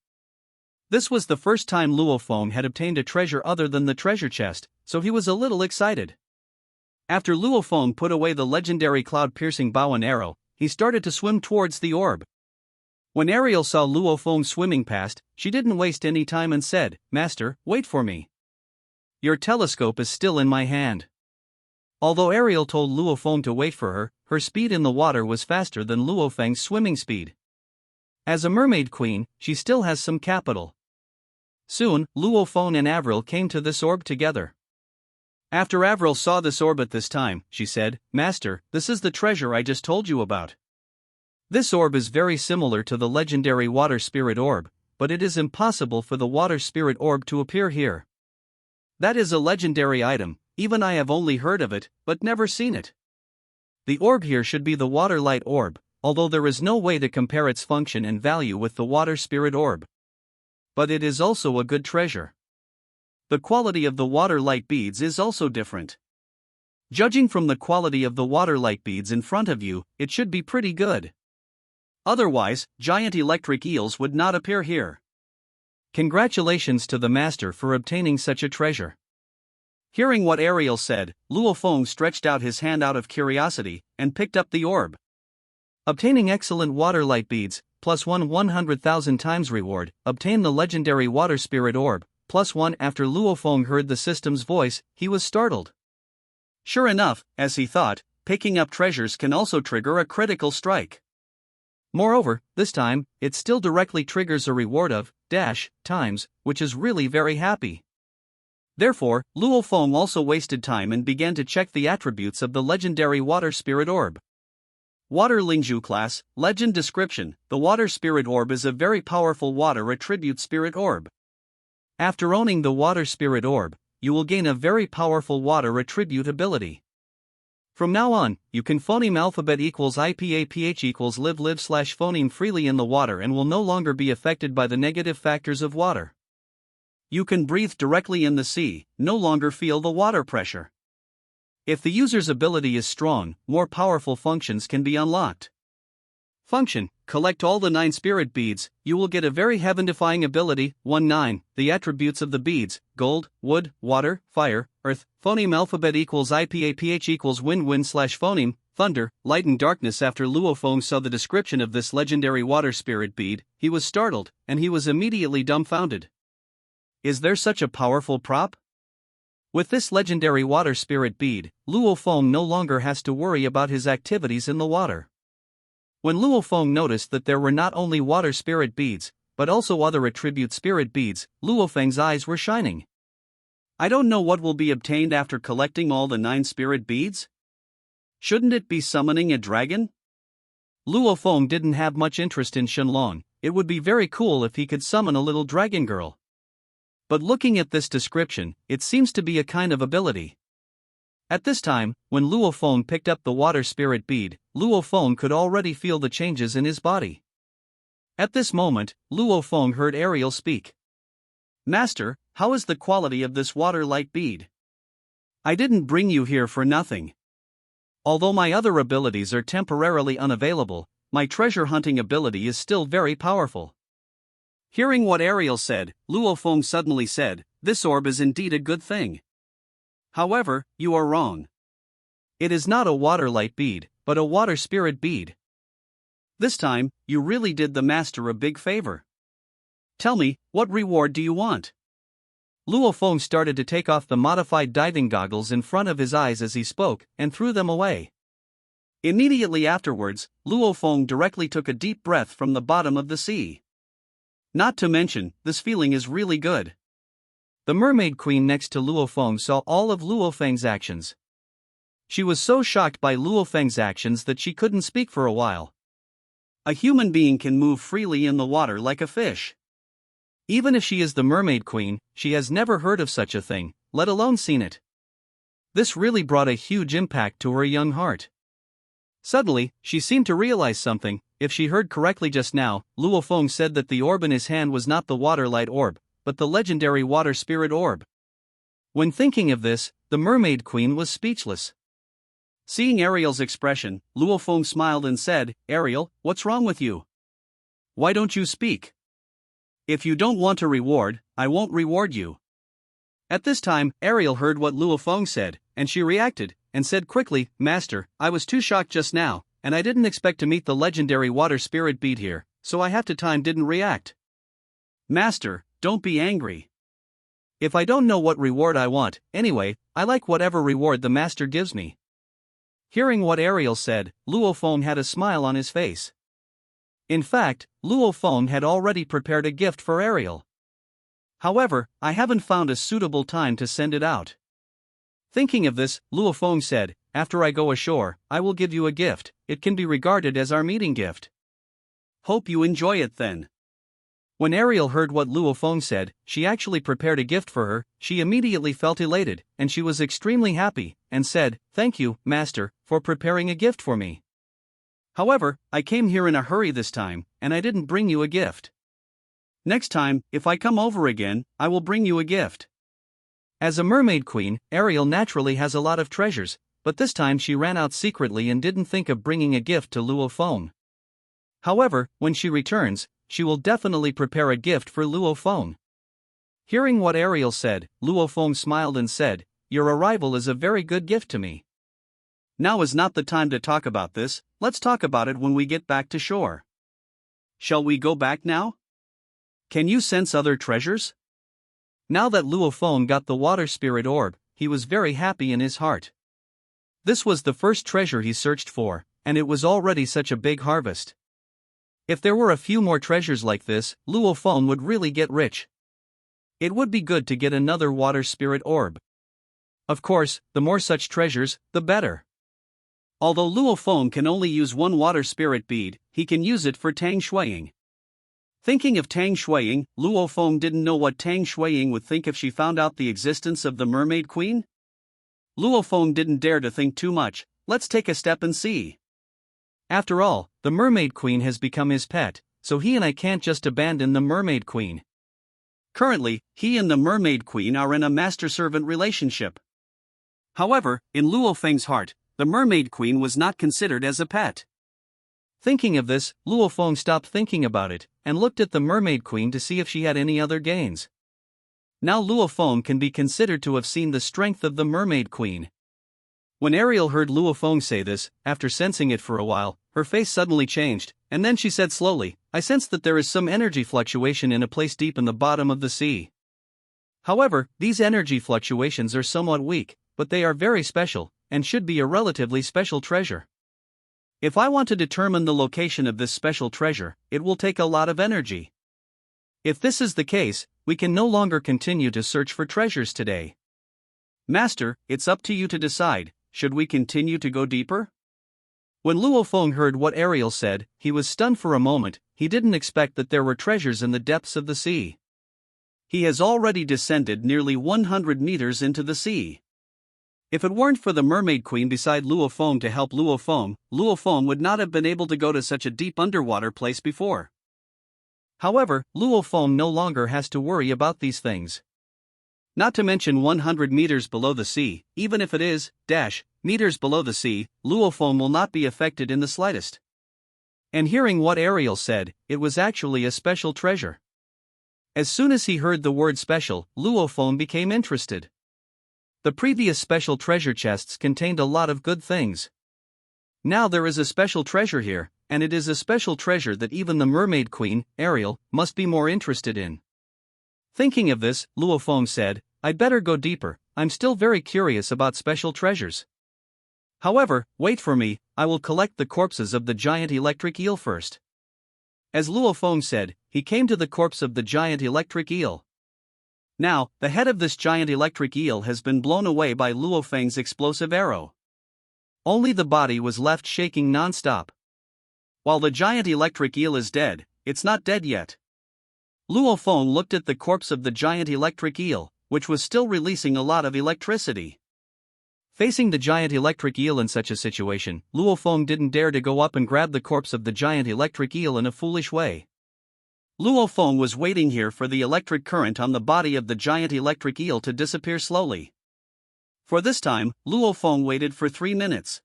This was the first time Luo Feng had obtained a treasure other than the treasure chest, so he was a little excited. After Luo Feng put away the legendary cloud-piercing bow and arrow, he started to swim towards the orb. When Ariel saw Luo Feng swimming past, she didn't waste any time and said, "Master, wait for me. Your telescope is still in my hand." Although Ariel told Luo Feng to wait for her, her speed in the water was faster than Luo Feng's swimming speed. As a mermaid queen, she still has some capital. Soon, Luo Feng and Avril came to this orb together. After Avril saw this orb at this time, she said, "Master, this is the treasure I just told you about. This orb is very similar to the legendary water spirit orb, but it is impossible for the water spirit orb to appear here. That is a legendary item, even I have only heard of it, but never seen it. The orb here should be the water light orb, although there is no way to compare its function and value with the water spirit orb. But it is also a good treasure. The quality of the water light beads is also different. Judging from the quality of the water light beads in front of you, it should be pretty good. Otherwise, giant electric eels would not appear here. Congratulations to the master for obtaining such a treasure." Hearing what Ariel said, Luo Feng stretched out his hand out of curiosity and picked up the orb. Obtaining excellent water light beads, +1 100,000 times reward. Obtain the legendary water spirit orb, +1. After Luo Feng heard the system's voice, he was startled. Sure enough, as he thought, picking up treasures can also trigger a critical strike. Moreover, this time, it still directly triggers a reward of times, which is really very happy. Therefore, Luo Feng also wasted time and began to check the attributes of the legendary water spirit orb. Water Lingzhu class, legend description: the water spirit orb is a very powerful water attribute spirit orb. After owning the water spirit orb, you will gain a very powerful water attribute ability. From now on, you can phoneme alphabet equals IPAPH equals live phoneme freely in the water and will no longer be affected by the negative factors of water. You can breathe directly in the sea, no longer feel the water pressure. If the user's ability is strong, more powerful functions can be unlocked. Function: collect all the 9 spirit beads, you will get a very heaven-defying ability. 1-9. The attributes of the beads: gold, wood, water, fire, earth. Phoneme alphabet equals IPAPH equals wind/phoneme, thunder, light and darkness. After Luo Feng saw the description of this legendary water spirit bead, he was startled, and he was immediately dumbfounded. Is there such a powerful prop? With this legendary water spirit bead, Luo Feng no longer has to worry about his activities in the water. When Luo Feng noticed that there were not only water spirit beads, but also other attribute spirit beads, Luo Feng's eyes were shining. I don't know what will be obtained after collecting all the 9 spirit beads? Shouldn't it be summoning a dragon? Luo Feng didn't have much interest in Shenlong. It would be very cool if he could summon a little dragon girl. But looking at this description, it seems to be a kind of ability. At this time, when Luo Feng picked up the water spirit bead, Luo Feng could already feel the changes in his body. At this moment, Luo Feng heard Ariel speak. "Master, how is the quality of this water light bead? I didn't bring you here for nothing. Although my other abilities are temporarily unavailable, my treasure hunting ability is still very powerful." Hearing what Ariel said, Luo Feng suddenly said, "This orb is indeed a good thing. However, you are wrong. It is not a water light bead, but a water spirit bead. This time, you really did the master a big favor. Tell me, what reward do you want?" Luo Feng started to take off the modified diving goggles in front of his eyes as he spoke, and threw them away. Immediately afterwards, Luo Feng directly took a deep breath from the bottom of the sea. Not to mention, this feeling is really good. The mermaid queen next to Luo Feng saw all of Luo Feng's actions. She was so shocked by Luo Feng's actions that she couldn't speak for a while. A human being can move freely in the water like a fish. Even if she is the mermaid queen, she has never heard of such a thing, let alone seen it. This really brought a huge impact to her young heart. Suddenly, she seemed to realize something. if she heard correctly just now, Luo Feng said that the orb in his hand was not the water light orb, but the legendary water spirit orb. When thinking of this, the mermaid queen was speechless. Seeing Ariel's expression, Luo Feng smiled and said, "Ariel, what's wrong with you? Why don't you speak? If you don't want a reward, I won't reward you." At this time, Ariel heard what Luo Feng said, and she reacted, and said quickly, "Master, I was too shocked just now, and I didn't expect to meet the legendary water spirit bead here, so I have to time didn't react. Master, don't be angry. If I don't know what reward I want, anyway, I like whatever reward the master gives me." Hearing what Ariel said, Luo Feng had a smile on his face. In fact, Luo Feng had already prepared a gift for Ariel. However, I haven't found a suitable time to send it out. Thinking of this, Luo Feng said, "After I go ashore, I will give you a gift. It can be regarded as our meeting gift. Hope you enjoy it then." When Ariel heard what Luo Feng said, she actually prepared a gift for her. She immediately felt elated, and she was extremely happy, and said, "Thank you, Master, for preparing a gift for me. However, I came here in a hurry this time, and I didn't bring you a gift. Next time, if I come over again, I will bring you a gift." As a mermaid queen, Ariel naturally has a lot of treasures, but this time she ran out secretly and didn't think of bringing a gift to Luo Feng. However, when she returns, she will definitely prepare a gift for Luo Feng. Hearing what Ariel said, Luo Feng smiled and said, "Your arrival is a very good gift to me. Now is not the time to talk about this, let's talk about it when we get back to shore. Shall we go back now? Can you sense other treasures?" Now that Luo Feng got the water spirit orb, he was very happy in his heart. This was the first treasure he searched for, and it was already such a big harvest. If there were a few more treasures like this, Luo Feng would really get rich. It would be good to get another water spirit orb. Of course, the more such treasures, the better. Although Luo Feng can only use one water spirit bead, he can use it for Tang Shuiying. Thinking of Tang Shuiying, Luo Feng didn't know what Tang Shuiying would think if she found out the existence of the mermaid queen. Luo Feng didn't dare to think too much. Let's take a step and see. After all, the mermaid queen has become his pet, so he and I can't just abandon the mermaid queen. Currently, he and the mermaid queen are in a master-servant relationship. However, in Luo Feng's heart, the mermaid queen was not considered as a pet. Thinking of this, Luo Feng stopped thinking about it, and looked at the mermaid queen to see if she had any other gains. Now Luo Feng can be considered to have seen the strength of the mermaid queen. When Ariel heard Luo Feng say this, after sensing it for a while, her face suddenly changed, and then she said slowly, "I sense that there is some energy fluctuation in a place deep in the bottom of the sea. However, these energy fluctuations are somewhat weak, but they are very special, and should be a relatively special treasure. If I want to determine the location of this special treasure, it will take a lot of energy. If this is the case, we can no longer continue to search for treasures today. Master, it's up to you to decide, should we continue to go deeper?" When Luo Feng heard what Ariel said, he was stunned for a moment. He didn't expect that there were treasures in the depths of the sea. He has already descended nearly 100 meters into the sea. If it weren't for the mermaid queen beside Luo Feng to help Luo Feng would not have been able to go to such a deep underwater place before. However, Luo Feng no longer has to worry about these things. Not to mention 100 meters below the sea, even if it is, meters below the sea, Luo Feng will not be affected in the slightest. And hearing what Ariel said, it was actually a special treasure. As soon as he heard the word special, Luo Feng became interested. The previous special treasure chests contained a lot of good things. Now there is a special treasure here, and it is a special treasure that even the mermaid queen, Ariel, must be more interested in. Thinking of this, Luo Feng said, "I'd better go deeper, I'm still very curious about special treasures. However, wait for me, I will collect the corpses of the giant electric eel first." As Luo Feng said, he came to the corpse of the giant electric eel. Now, the head of this giant electric eel has been blown away by Luo Feng's explosive arrow. Only the body was left shaking non-stop. While the giant electric eel is dead, it's not dead yet. Luo Feng looked at the corpse of the giant electric eel, which was still releasing a lot of electricity. Facing the giant electric eel in such a situation, Luo Feng didn't dare to go up and grab the corpse of the giant electric eel in a foolish way. Luo Feng was waiting here for the electric current on the body of the giant electric eel to disappear slowly. For this time, Luo Feng waited for 3 minutes.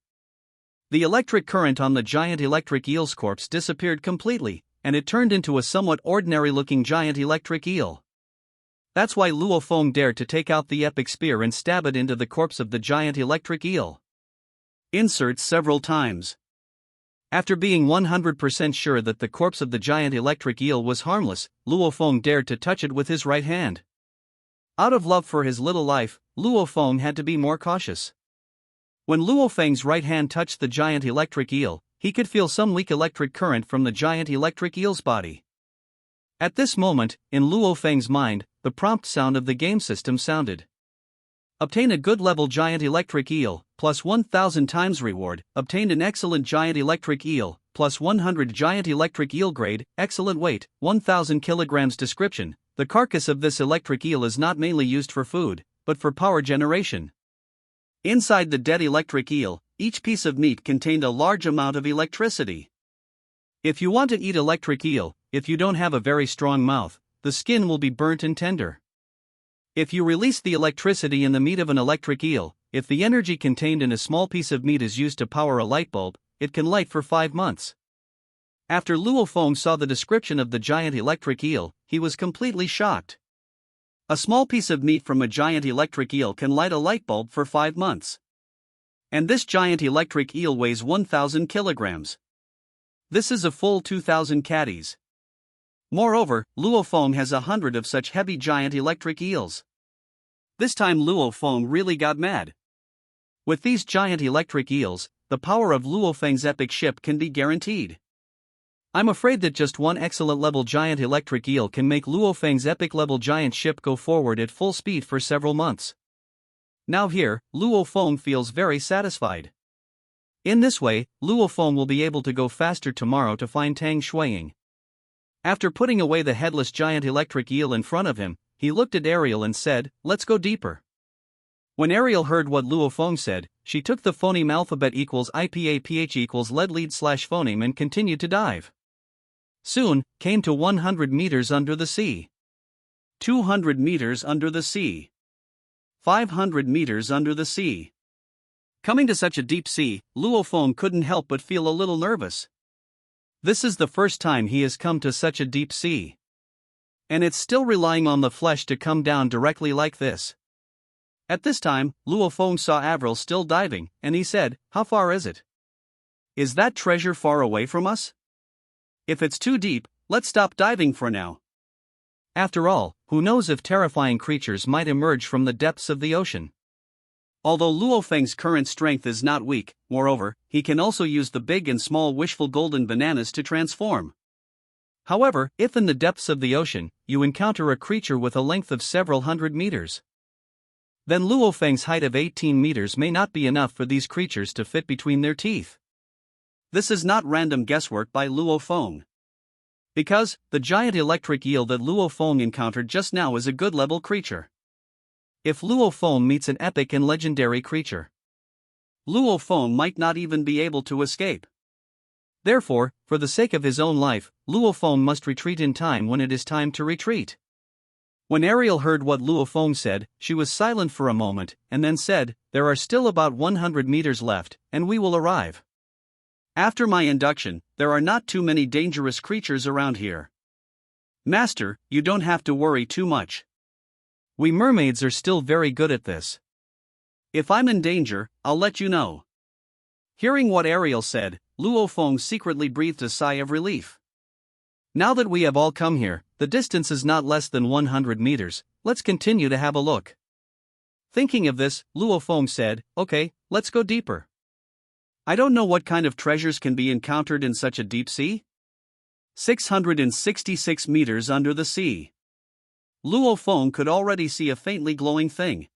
The electric current on the giant electric eel's corpse disappeared completely, and it turned into a somewhat ordinary-looking giant electric eel. That's why Luo Feng dared to take out the epic spear and stab it into the corpse of the giant electric eel. Insert several times. After being 100% sure that the corpse of the giant electric eel was harmless, Luo Feng dared to touch it with his right hand. Out of love for his little life, Luo Feng had to be more cautious. When Luo Feng's right hand touched the giant electric eel, he could feel some weak electric current from the giant electric eel's body. At this moment, in Luo Feng's mind, the prompt sound of the game system sounded. Obtain a good level giant electric eel, plus 1000 times reward. Obtained an excellent giant electric eel, plus 100 giant electric eel grade, excellent weight, 1000 kilograms. Description: the carcass of this electric eel is not mainly used for food, but for power generation. Inside the dead electric eel, each piece of meat contained a large amount of electricity. If you want to eat electric eel, if you don't have a very strong mouth, the skin will be burnt and tender. If you release the electricity in the meat of an electric eel, if the energy contained in a small piece of meat is used to power a light bulb, it can light for 5 months. After Luo Feng saw the description of the giant electric eel, he was completely shocked. A small piece of meat from a giant electric eel can light a light bulb for 5 months. And this giant electric eel weighs 1000 kilograms. This is a full 2000 caddies. Moreover, Luo Feng has 100 of such heavy giant electric eels. This time Luo Feng really got mad. With these giant electric eels, the power of Luo Feng's epic ship can be guaranteed. I'm afraid that just one excellent level giant electric eel can make Luo Feng's epic level giant ship go forward at full speed for several months. Now here, Luo Feng feels very satisfied. In this way, Luo Feng will be able to go faster tomorrow to find Tang Shuiying. After putting away the headless giant electric eel in front of him, he looked at Ariel and said, "Let's go deeper." When Ariel heard what Luo Feng said, she took the phoneme alphabet equals IPAPH equals lead slash phoneme and continued to dive. Soon, came to 100 meters under the sea. 200 meters under the sea. 500 meters under the sea. Coming to such a deep sea, Luo Feng couldn't help but feel a little nervous. This is the first time he has come to such a deep sea. And it's still relying on the flesh to come down directly like this. At this time, Luo Feng saw Avril still diving, and he said, "How far is it? Is that treasure far away from us? If it's too deep, let's stop diving for now." After all, who knows if terrifying creatures might emerge from the depths of the ocean. Although Luo Feng's current strength is not weak, moreover, he can also use the big and small wishful golden bananas to transform. However, if in the depths of the ocean, you encounter a creature with a length of several hundred meters, then Luo Feng's height of 18 meters may not be enough for these creatures to fit between their teeth. This is not random guesswork by Luo Feng. Because, the giant electric eel that Luo Feng encountered just now is a good level creature. If Luo Feng meets an epic and legendary creature, Luo Feng might not even be able to escape. Therefore, for the sake of his own life, Luo Feng must retreat in time when it is time to retreat. When Ariel heard what Luo Feng said, she was silent for a moment, and then said, "There are still about 100 meters left, and we will arrive. After my induction, there are not too many dangerous creatures around here. Master, you don't have to worry too much. We mermaids are still very good at this. If I'm in danger, I'll let you know." Hearing what Ariel said, Luo Feng secretly breathed a sigh of relief. Now that we have all come here, the distance is not less than 100 meters, let's continue to have a look. Thinking of this, Luo Feng said, "Okay, let's go deeper. I don't know what kind of treasures can be encountered in such a deep sea." 666 meters under the sea. Luo Feng could already see a faintly glowing thing.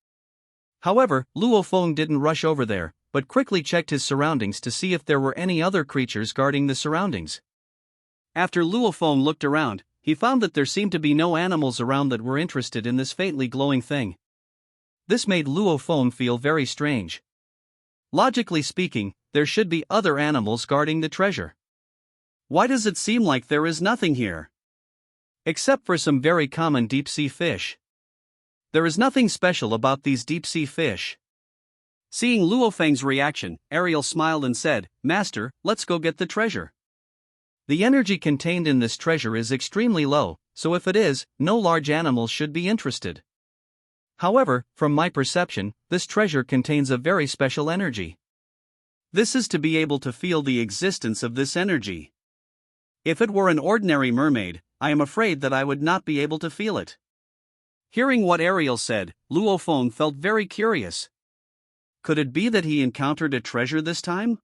However, Luo Feng didn't rush over there, but quickly checked his surroundings to see if there were any other creatures guarding the surroundings. After Luo Feng looked around, he found that there seemed to be no animals around that were interested in this faintly glowing thing. This made Luo Feng feel very strange. Logically speaking, there should be other animals guarding the treasure. Why does it seem like there is nothing here? Except for some very common deep-sea fish. There is nothing special about these deep-sea fish. Seeing Luo Feng's reaction, Ariel smiled and said, "Master, let's go get the treasure. The energy contained in this treasure is extremely low, so if it is, no large animals should be interested. However, from my perception, this treasure contains a very special energy. This is to be able to feel the existence of this energy. If it were an ordinary mermaid, I am afraid that I would not be able to feel it." Hearing what Ariel said, Luo Feng felt very curious. Could it be that he encountered a treasure this time?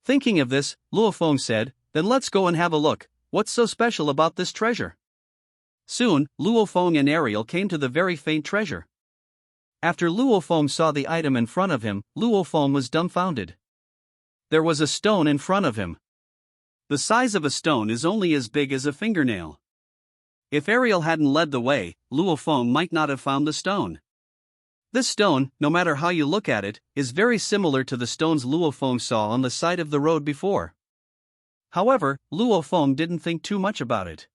Thinking of this, Luo Feng said, "Then let's go and have a look. What's so special about this treasure?" Soon, Luo Feng and Ariel came to the very faint treasure. After Luo Feng saw the item in front of him, Luo Feng was dumbfounded. There was a stone in front of him. The size of a stone is only as big as a fingernail. If Ariel hadn't led the way, Luo Feng might not have found the stone. This stone, no matter how you look at it, is very similar to the stones Luo Feng saw on the side of the road before. However, Luo Feng didn't think too much about it.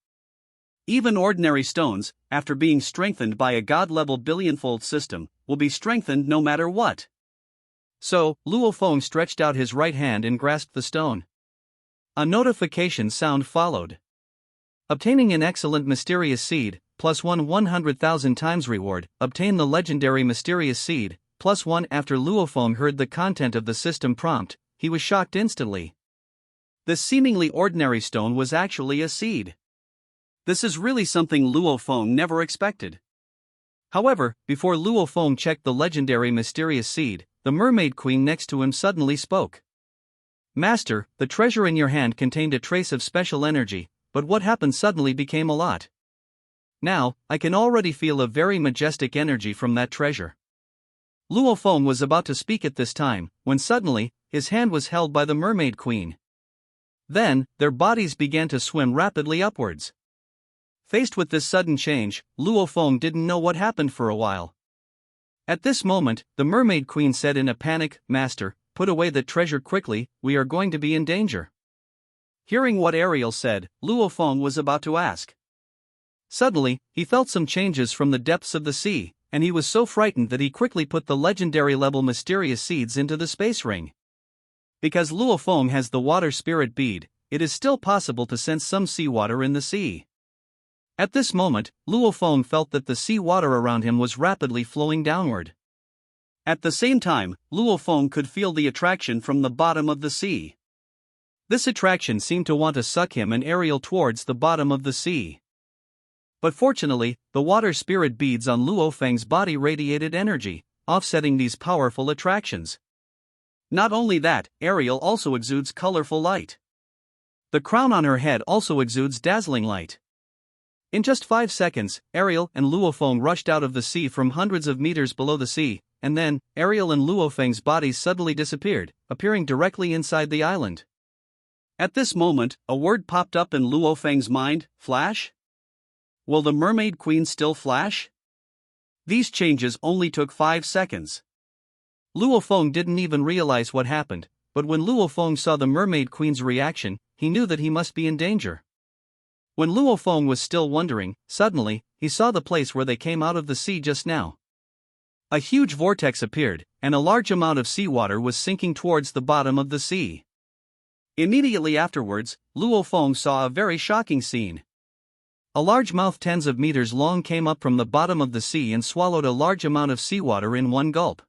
Even ordinary stones, after being strengthened by a god-level billion-fold system, will be strengthened no matter what. So, Luo Feng stretched out his right hand and grasped the stone. A notification sound followed. Obtaining an excellent mysterious seed, +1 100,000 times reward. Obtain the legendary mysterious seed, +1. After Luo Feng heard the content of the system prompt, he was shocked instantly. This seemingly ordinary stone was actually a seed. This is really something Luo Feng never expected. However, before Luo Feng checked the legendary mysterious seed, the mermaid queen next to him suddenly spoke. "Master, the treasure in your hand contained a trace of special energy, but what happened suddenly became a lot. Now, I can already feel a very majestic energy from that treasure." Luo Feng was about to speak at this time, when suddenly, his hand was held by the mermaid queen. Then, their bodies began to swim rapidly upwards. Faced with this sudden change, Luo Feng didn't know what happened for a while. At this moment, the mermaid queen said in a panic, "Master, put away that treasure quickly, we are going to be in danger." Hearing what Ariel said, Luo Feng was about to ask. Suddenly, he felt some changes from the depths of the sea, and he was so frightened that he quickly put the legendary level mysterious seeds into the space ring. Because Luo Feng has the water spirit bead, it is still possible to sense some seawater in the sea. At this moment, Luo Feng felt that the sea water around him was rapidly flowing downward. At the same time, Luo Feng could feel the attraction from the bottom of the sea. This attraction seemed to want to suck him and Ariel towards the bottom of the sea. But fortunately, the water spirit beads on Luo Feng's body radiated energy, offsetting these powerful attractions. Not only that, Ariel also exudes colorful light. The crown on her head also exudes dazzling light. In just 5 seconds, Ariel and Luo Feng rushed out of the sea from hundreds of meters below the sea, and then, Ariel and Luo Feng's bodies suddenly disappeared, appearing directly inside the island. At this moment, a word popped up in Luo Feng's mind: flash? Will the mermaid queen still flash? These changes only took 5 seconds. Luo Feng didn't even realize what happened, but when Luo Feng saw the mermaid queen's reaction, he knew that he must be in danger. When Luo Feng was still wondering, suddenly, he saw the place where they came out of the sea just now. A huge vortex appeared, and a large amount of seawater was sinking towards the bottom of the sea. Immediately afterwards, Luo Feng saw a very shocking scene. A large mouth tens of meters long came up from the bottom of the sea and swallowed a large amount of seawater in one gulp.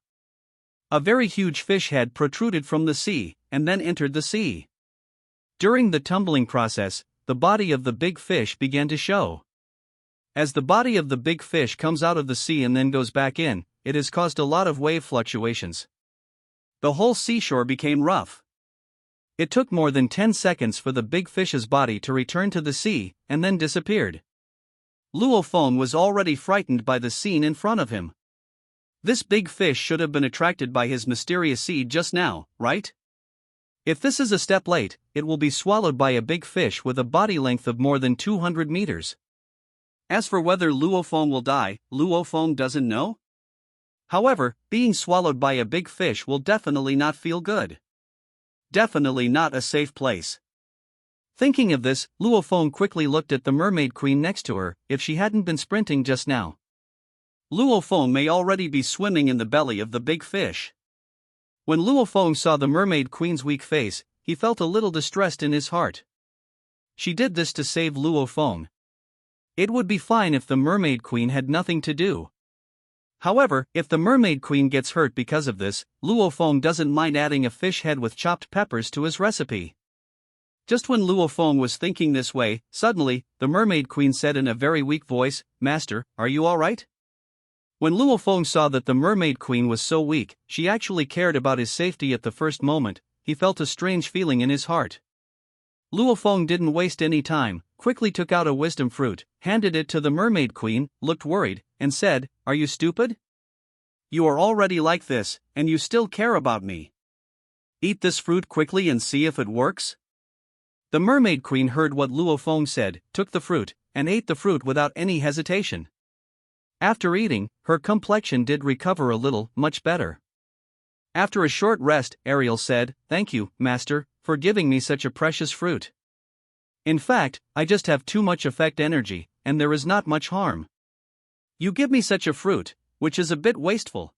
A very huge fish head protruded from the sea, and then entered the sea. During the tumbling process, the body of the big fish began to show. As the body of the big fish comes out of the sea and then goes back in, it has caused a lot of wave fluctuations. The whole seashore became rough. It took more than 10 seconds for the big fish's body to return to the sea, and then disappeared. Luo Feng was already frightened by the scene in front of him. This big fish should have been attracted by his mysterious seed just now, right? If this is a step late, it will be swallowed by a big fish with a body length of more than 200 meters. As for whether Luo Feng will die, Luo Feng doesn't know. However, being swallowed by a big fish will definitely not feel good. Definitely not a safe place. Thinking of this, Luo Feng quickly looked at the mermaid queen next to her. If she hadn't been sprinting just now, Luo Feng may already be swimming in the belly of the big fish. When Luo Feng saw the mermaid queen's weak face, he felt a little distressed in his heart. She did this to save Luo Feng. It would be fine if the mermaid queen had nothing to do. However, if the mermaid queen gets hurt because of this, Luo Feng doesn't mind adding a fish head with chopped peppers to his recipe. Just when Luo Feng was thinking this way, suddenly, the mermaid queen said in a very weak voice, "Master, are you alright?" When Luo Feng saw that the mermaid queen was so weak, she actually cared about his safety at the first moment, he felt a strange feeling in his heart. Luo Feng didn't waste any time, quickly took out a wisdom fruit, handed it to the mermaid queen, looked worried, and said, "Are you stupid? You are already like this, and you still care about me. Eat this fruit quickly and see if it works." The mermaid queen heard what Luo Feng said, took the fruit, and ate the fruit without any hesitation. After eating, her complexion did recover a little, much better. After a short rest, Ariel said, "Thank you, Master, for giving me such a precious fruit. In fact, I just have too much effect energy, and there is not much harm. You give me such a fruit, which is a bit wasteful."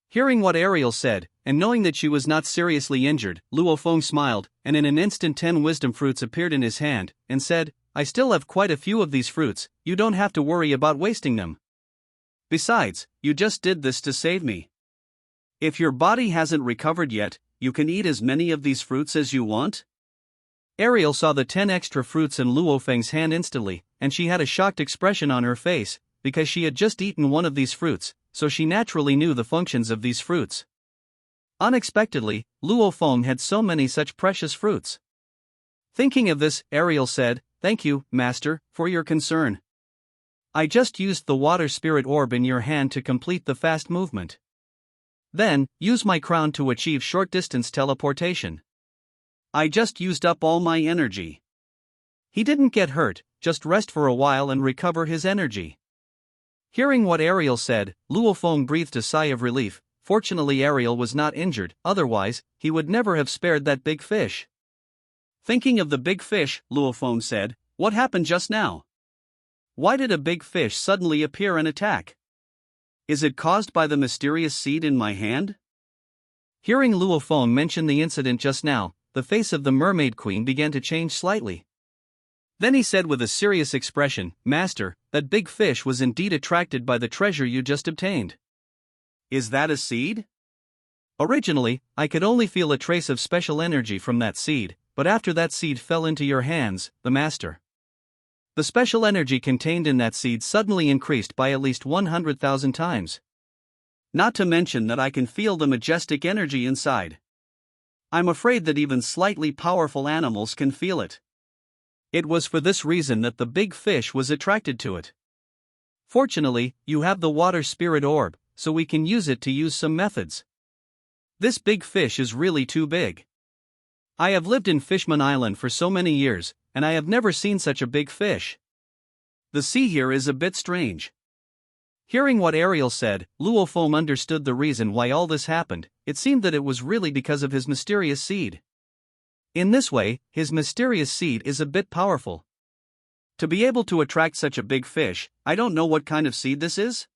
Hearing what Ariel said, and knowing that she was not seriously injured, Luo Feng smiled, and in an instant 10 wisdom fruits appeared in his hand, and said, "I still have quite a few of these fruits, you don't have to worry about wasting them. Besides, you just did this to save me. If your body hasn't recovered yet, you can eat as many of these fruits as you want." Ariel saw the 10 extra fruits in Luo Feng's hand instantly, and she had a shocked expression on her face, because she had just eaten one of these fruits, so she naturally knew the functions of these fruits. Unexpectedly, Luo Feng had so many such precious fruits. Thinking of this, Ariel said, "Thank you, Master, for your concern. I just used the water spirit orb in your hand to complete the fast movement. Then, use my crown to achieve short-distance teleportation. I just used up all my energy." He didn't get hurt, just rest for a while and recover his energy. Hearing what Ariel said, Luo Feng breathed a sigh of relief. Fortunately, Ariel was not injured, otherwise, he would never have spared that big fish. Thinking of the big fish, Luo Feng said, "What happened just now? Why did a big fish suddenly appear and attack? Is it caused by the mysterious seed in my hand?" Hearing Luo Feng mention the incident just now, the face of the mermaid queen began to change slightly. Then he said with a serious expression, "Master, that big fish was indeed attracted by the treasure you just obtained. Is that a seed? Originally, I could only feel a trace of special energy from that seed, but after that seed fell into your hands, the Master, the special energy contained in that seed suddenly increased by at least 100,000 times. Not to mention that I can feel the majestic energy inside. I'm afraid that even slightly powerful animals can feel it. It was for this reason that the big fish was attracted to it. Fortunately, you have the water spirit orb, so we can use it to use some methods. This big fish is really too big. I have lived in Fishman Island for so many years, and I have never seen such a big fish. The sea here is a bit strange." Hearing what Ariel said, Luo Feng understood the reason why all this happened. It seemed that it was really because of his mysterious seed. In this way, his mysterious seed is a bit powerful. To be able to attract such a big fish, I don't know what kind of seed this is.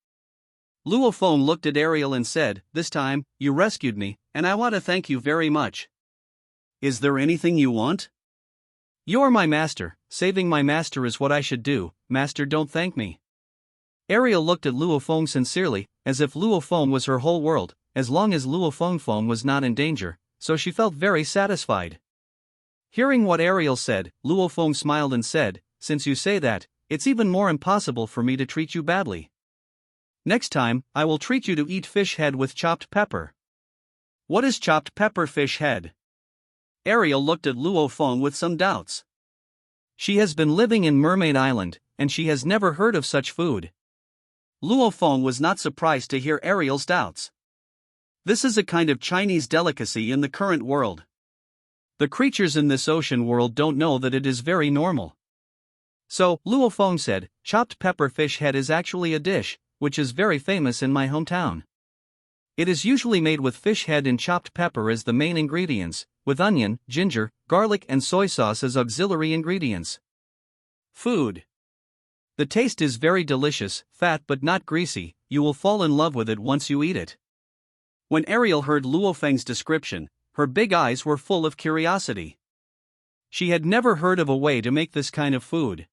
Luo Feng looked at Ariel and said, "This time, you rescued me, and I want to thank you very much. Is there anything you want?" "You're my master, saving my master is what I should do, Master, don't thank me." Ariel looked at Luo Feng sincerely, as if Luo Feng was her whole world, as long as Luo Feng was not in danger, so she felt very satisfied. Hearing what Ariel said, Luo Feng smiled and said, "Since you say that, it's even more impossible for me to treat you badly. Next time, I will treat you to eat fish head with chopped pepper." "What is chopped pepper fish head?" Ariel looked at Luo Feng with some doubts. She has been living in Mermaid Island, and she has never heard of such food. Luo Feng was not surprised to hear Ariel's doubts. This is a kind of Chinese delicacy in the current world. The creatures in this ocean world don't know that it is very normal. So, Luo Feng said, "Chopped pepper fish head is actually a dish, which is very famous in my hometown. It is usually made with fish head and chopped pepper as the main ingredients, with onion, ginger, garlic and soy sauce as auxiliary ingredients. Food. The taste is very delicious, fat but not greasy. You will fall in love with it once you eat it. When Ariel heard Luo Feng's description, her big eyes were full of curiosity. She had never heard of a way to make this kind of food.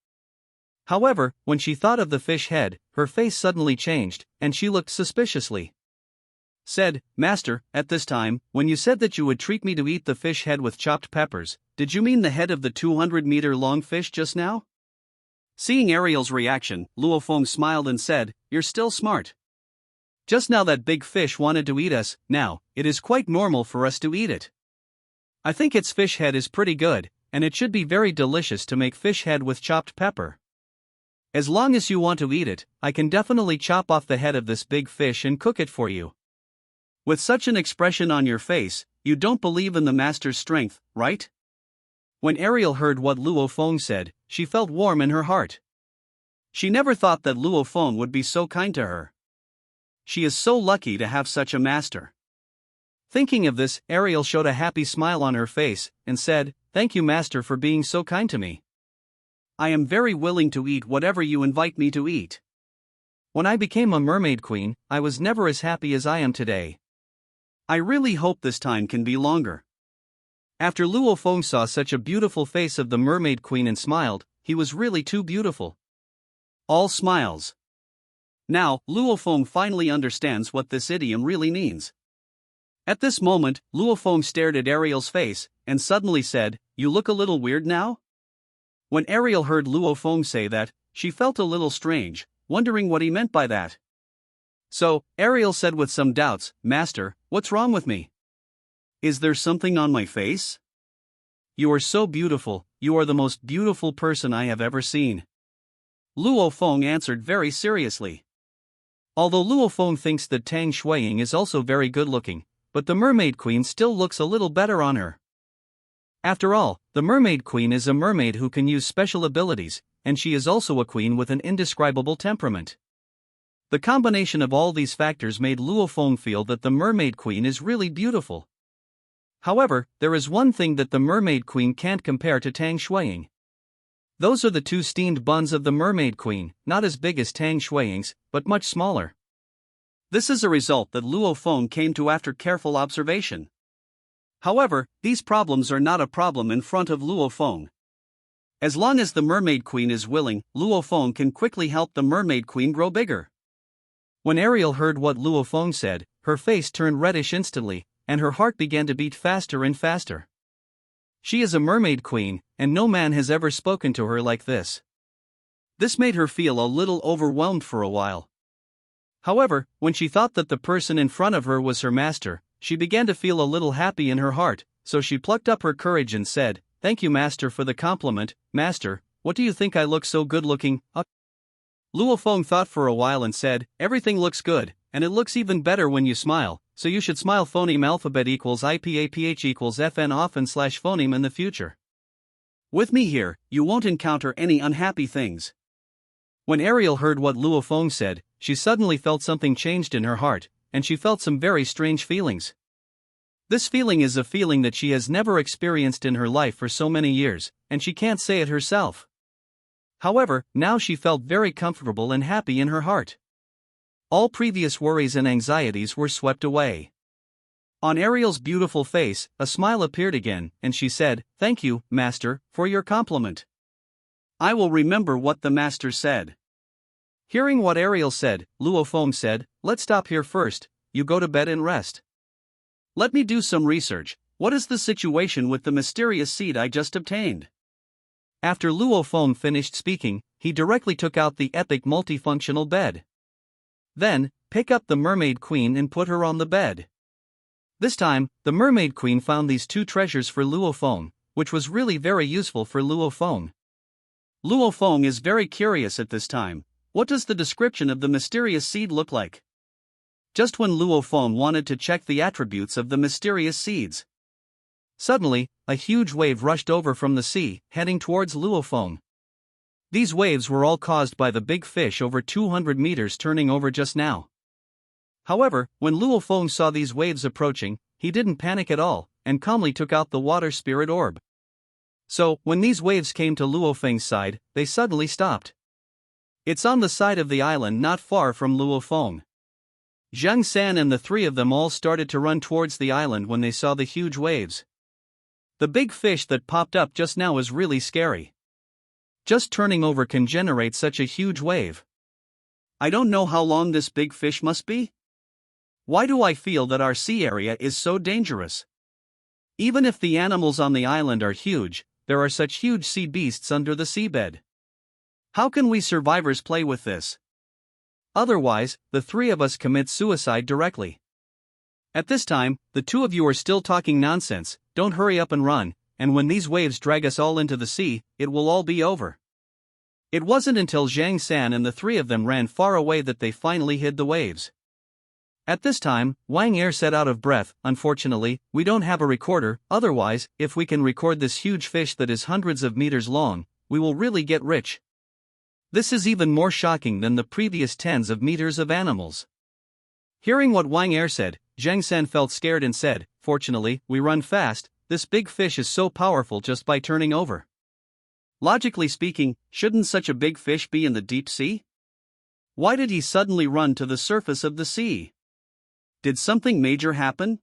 However, when she thought of the fish head, her face suddenly changed, and she looked suspiciously. Said, "Master, at this time, when you said that you would treat me to eat the fish head with chopped peppers, did you mean the head of the 200-meter-long fish just now?" Seeing Ariel's reaction, Luo Feng smiled and said, "You're still smart. Just now that big fish wanted to eat us. Now, it is quite normal for us to eat it. I think its fish head is pretty good, and it should be very delicious to make fish head with chopped pepper. As long as you want to eat it, I can definitely chop off the head of this big fish and cook it for you." With such an expression on your face, you don't believe in the master's strength, right? When Ariel heard what Luo Feng said, she felt warm in her heart. She never thought that Luo Feng would be so kind to her. She is so lucky to have such a master. Thinking of this, Ariel showed a happy smile on her face, and said, "Thank you, master, for being so kind to me. I am very willing to eat whatever you invite me to eat. When I became a mermaid queen, I was never as happy as I am today. I really hope this time can be longer." After Luo Feng saw such a beautiful face of the mermaid queen and smiled, he was really too beautiful. All smiles. Now, Luo Feng finally understands what this idiom really means. At this moment, Luo Feng stared at Ariel's face, and suddenly said, "You look a little weird now?" When Ariel heard Luo Feng say that, she felt a little strange, wondering what he meant by that. So, Ariel said with some doubts, "Master, what's wrong with me? Is there something on my face? You are so beautiful, you are the most beautiful person I have ever seen." Luo Feng answered very seriously. Although Luo Feng thinks that Tang Shuiying is also very good looking, but the mermaid queen still looks a little better on her. After all, the mermaid queen is a mermaid who can use special abilities, and she is also a queen with an indescribable temperament. The combination of all these factors made Luo Feng feel that the mermaid queen is really beautiful. However, there is one thing that the mermaid queen can't compare to Tang Shuiying. Those are the two steamed buns of the mermaid queen, not as big as Tang Shuiying's, but much smaller. This is a result that Luo Feng came to after careful observation. However, these problems are not a problem in front of Luo Feng. As long as the mermaid queen is willing, Luo Feng can quickly help the mermaid queen grow bigger. When Ariel heard what Luo Feng said, her face turned reddish instantly, and her heart began to beat faster and faster. She is a mermaid queen, and no man has ever spoken to her like this. This made her feel a little overwhelmed for a while. However, when she thought that the person in front of her was her master, she began to feel a little happy in her heart, so she plucked up her courage and said, "Thank you, master, for the compliment. Master, what do you think I look so good looking?" Luo Feng thought for a while and said, "Everything looks good, and it looks even better when you smile, so you should smile. Phoneme alphabet equals IPAPH equals FN often / phoneme in the future. With me here, you won't encounter any unhappy things." When Ariel heard what Luo Feng said, she suddenly felt something changed in her heart, and she felt some very strange feelings. This feeling is a feeling that she has never experienced in her life for so many years, and she can't say it herself. However, now she felt very comfortable and happy in her heart. All previous worries and anxieties were swept away. On Ariel's beautiful face, a smile appeared again, and she said, "Thank you, master, for your compliment. I will remember what the master said." Hearing what Ariel said, Luo Feng said, "Let's stop here first, you go to bed and rest. Let me do some research. What is the situation with the mysterious seed I just obtained?" After Luo Feng finished speaking, he directly took out the epic multifunctional bed. Then, pick up the mermaid queen and put her on the bed. This time, the mermaid queen found these two treasures for Luo Feng, which was really very useful for Luo Feng. Luo Feng is very curious at this time. What does the description of the mysterious seed look like? Just when Luo Feng wanted to check the attributes of the mysterious seeds, suddenly, a huge wave rushed over from the sea, heading towards Luo Feng. These waves were all caused by the big fish over 200 meters turning over just now. However, when Luo Feng saw these waves approaching, he didn't panic at all, and calmly took out the water spirit orb. So, when these waves came to Luo Feng's side, they suddenly stopped. It's on the side of the island not far from Luo Feng. Zhang San and the three of them all started to run towards the island when they saw the huge waves. The big fish that popped up just now is really scary. Just turning over can generate such a huge wave. I don't know how long this big fish must be. Why do I feel that our sea area is so dangerous? Even if the animals on the island are huge, there are such huge sea beasts under the seabed. How can we survivors play with this? Otherwise, the three of us commit suicide directly. At this time, the two of you are still talking nonsense. Don't hurry up and run, and when these waves drag us all into the sea, it will all be over. It wasn't until Zhang San and the three of them ran far away that they finally hid the waves. At this time, Wang Er said out of breath, "Unfortunately, we don't have a recorder, otherwise, if we can record this huge fish that is hundreds of meters long, we will really get rich." This is even more shocking than the previous tens of meters of animals. Hearing what Wang Er said, Zhang San felt scared and said, "Fortunately, we run fast, this big fish is so powerful just by turning over. Logically speaking, shouldn't such a big fish be in the deep sea? Why did he suddenly run to the surface of the sea? Did something major happen?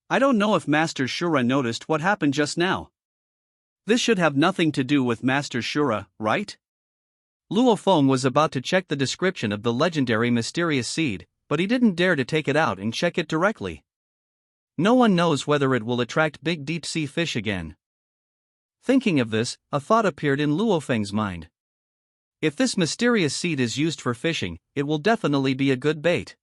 I don't know if Master Shura noticed what happened just now. This should have nothing to do with Master Shura, right?" Luo Feng was about to check the description of the legendary mysterious seed, but he didn't dare to take it out and check it directly. No one knows whether it will attract big deep-sea fish again. Thinking of this, a thought appeared in Luo Feng's mind. If this mysterious seed is used for fishing, it will definitely be a good bait.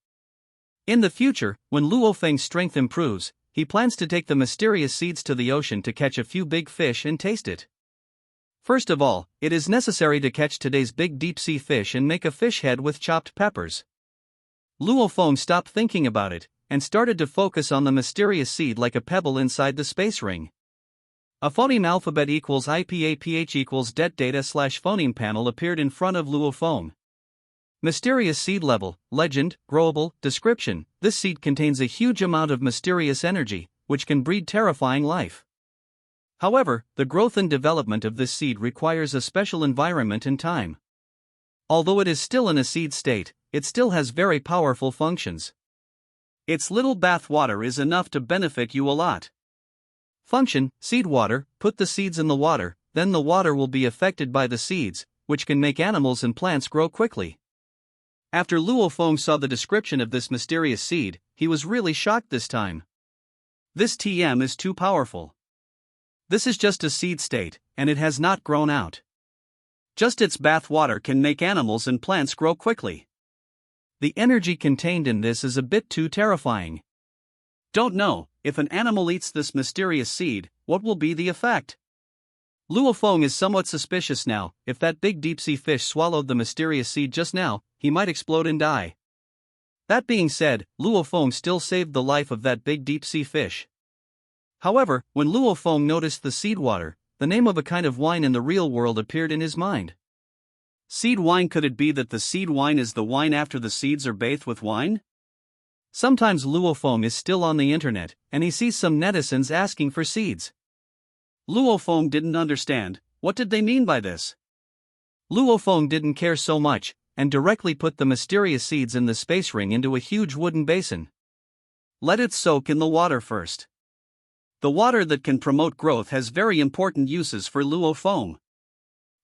In the future, when Luo Feng's strength improves, he plans to take the mysterious seeds to the ocean to catch a few big fish and taste it. First of all, it is necessary to catch today's big deep-sea fish and make a fish head with chopped peppers. Luo Feng stopped thinking about it, and started to focus on the mysterious seed like a pebble inside the space ring. A phoneme alphabet equals IPAPH equals det data / phoneme panel appeared in front of Luo Feng. Mysterious seed level, legend, growable, description. This seed contains a huge amount of mysterious energy, which can breed terrifying life. However, the growth and development of this seed requires a special environment and time. Although it is still in a seed state, it still has very powerful functions. Its little bath water is enough to benefit you a lot. Function: seed water. Put the seeds in the water, then the water will be affected by the seeds, which can make animals and plants grow quickly. After Luo Feng saw the description of this mysterious seed, he was really shocked this time. This TM is too powerful. This is just a seed state, and it has not grown out. Just its bath water can make animals and plants grow quickly. The energy contained in this is a bit too terrifying. Don't know, if an animal eats this mysterious seed, what will be the effect? Luo Feng is somewhat suspicious now. If that big deep-sea fish swallowed the mysterious seed just now, he might explode and die. That being said, Luo Feng still saved the life of that big deep-sea fish. However, when Luo Feng noticed the seed water, the name of a kind of wine in the real world appeared in his mind. Seed wine. Could it be that the seed wine is the wine after the seeds are bathed with wine? Sometimes Luo Feng is still on the internet, and he sees some netizens asking for seeds. Luo Feng didn't understand, what did they mean by this? Luo Feng didn't care so much, and directly put the mysterious seeds in the space ring into a huge wooden basin. Let it soak in the water first. The water that can promote growth has very important uses for Luo Feng.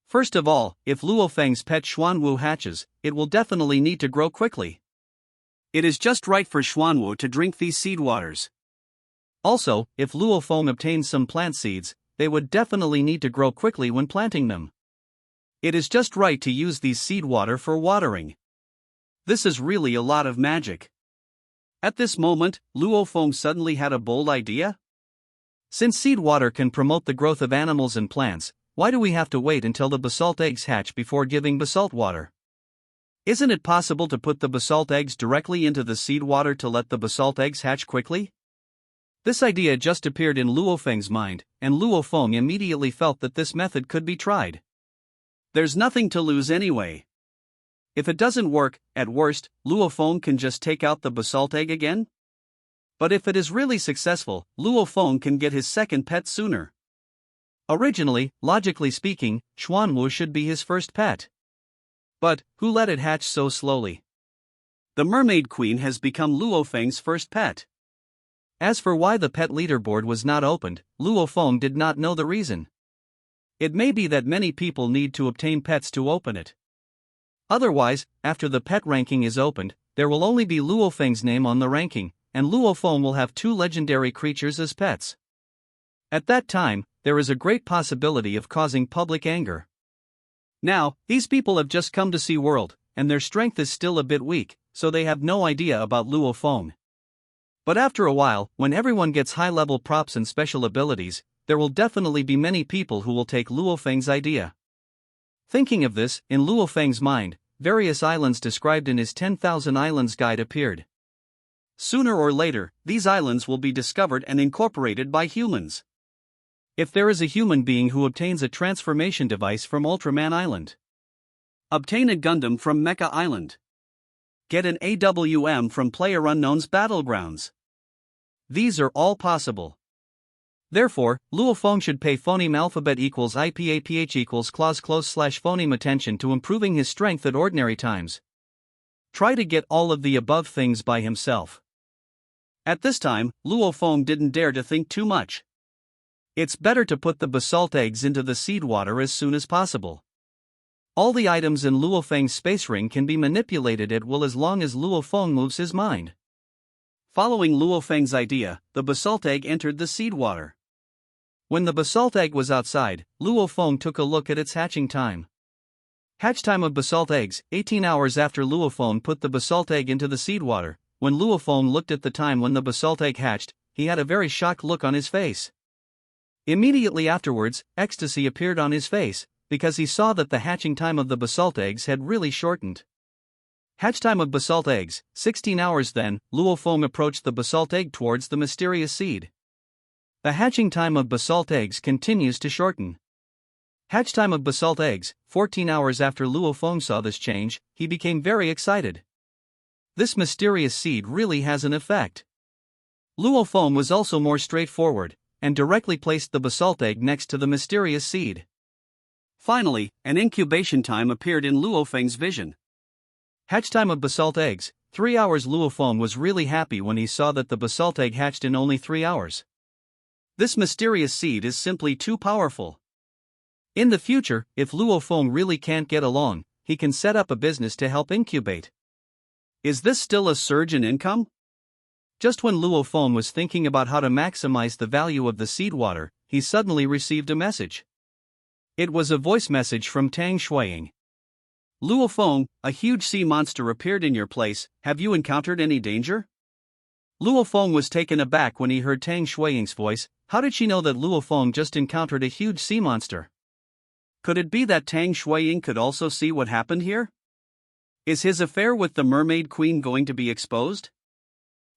First of all, if Luo Feng's pet Xuanwu hatches, it will definitely need to grow quickly. It is just right for Xuanwu to drink these seed waters. Also, if Luo Feng obtains some plant seeds, they would definitely need to grow quickly when planting them. It is just right to use these seed water for watering. This is really a lot of magic. At this moment, Luo Feng suddenly had a bold idea. Since seed water can promote the growth of animals and plants, why do we have to wait until the basalt eggs hatch before giving basalt water? Isn't it possible to put the basalt eggs directly into the seed water to let the basalt eggs hatch quickly? This idea just appeared in Luo Feng's mind, and Luo Feng immediately felt that this method could be tried. There's nothing to lose anyway. If it doesn't work, at worst, Luo Feng can just take out the basalt egg again? But if it is really successful, Luo Feng can get his second pet sooner. Originally, logically speaking, Xuanwu should be his first pet. But, who let it hatch so slowly? The Mermaid Queen has become Luo Feng's first pet. As for why the pet leaderboard was not opened, Luo Feng did not know the reason. It may be that many people need to obtain pets to open it. Otherwise, after the pet ranking is opened, there will only be Luo Feng's name on the ranking, and Luo Feng will have 2 legendary creatures as pets. At that time, there is a great possibility of causing public anger. Now, these people have just come to see world, and their strength is still a bit weak, so they have no idea about Luo Feng. But after a while, when everyone gets high-level props and special abilities, there will definitely be many people who will take Luo Feng's idea. Thinking of this, in Luo Feng's mind, various islands described in his 10,000 Islands guide appeared. Sooner or later, these islands will be discovered and incorporated by humans. If there is a human being who obtains a transformation device from Ultraman Island, obtain a Gundam from Mecha Island, get an AWM from PlayerUnknown's Battlegrounds. These are all possible. Therefore, Luo Feng should pay phoneme alphabet equals IPAPH equals clause close / phoneme attention to improving his strength at ordinary times. Try to get all of the above things by himself. At this time, Luo Feng didn't dare to think too much. It's better to put the basalt eggs into the seed water as soon as possible. All the items in Luo Feng's space ring can be manipulated at will as long as Luo Feng moves his mind. Following Luo Feng's idea, the basalt egg entered the seed water. When the basalt egg was outside, Luo Feng took a look at its hatching time. Hatch time of basalt eggs, 18 hours after Luo Feng put the basalt egg into the seed water. When Luo Feng looked at the time when the basalt egg hatched, he had a very shocked look on his face. Immediately afterwards, ecstasy appeared on his face, because he saw that the hatching time of the basalt eggs had really shortened. Hatch time of basalt eggs, 16 hours. Then, Luo Feng approached the basalt egg towards the mysterious seed. The hatching time of basalt eggs continues to shorten. Hatch time of basalt eggs, 14 hours after Luo Feng saw this change, he became very excited. This mysterious seed really has an effect. Luo Feng was also more straightforward, and directly placed the basalt egg next to the mysterious seed. Finally, an incubation time appeared in Luo Feng's vision. Hatch time of basalt eggs, 3 hours. Luo Feng was really happy when he saw that the basalt egg hatched in only 3 hours. This mysterious seed is simply too powerful. In the future, if Luo Feng really can't get along, he can set up a business to help incubate. Is this still a surge in income? Just when Luo Feng was thinking about how to maximize the value of the seed water, he suddenly received a message. It was a voice message from Tang Shuiying. Luo Feng, a huge sea monster appeared in your place. Have you encountered any danger? Luo Feng was taken aback when he heard Tang Shuiying's voice. How did she know that Luo Feng just encountered a huge sea monster? Could it be that Tang Shuiying could also see what happened here? Is his affair with the Mermaid Queen going to be exposed?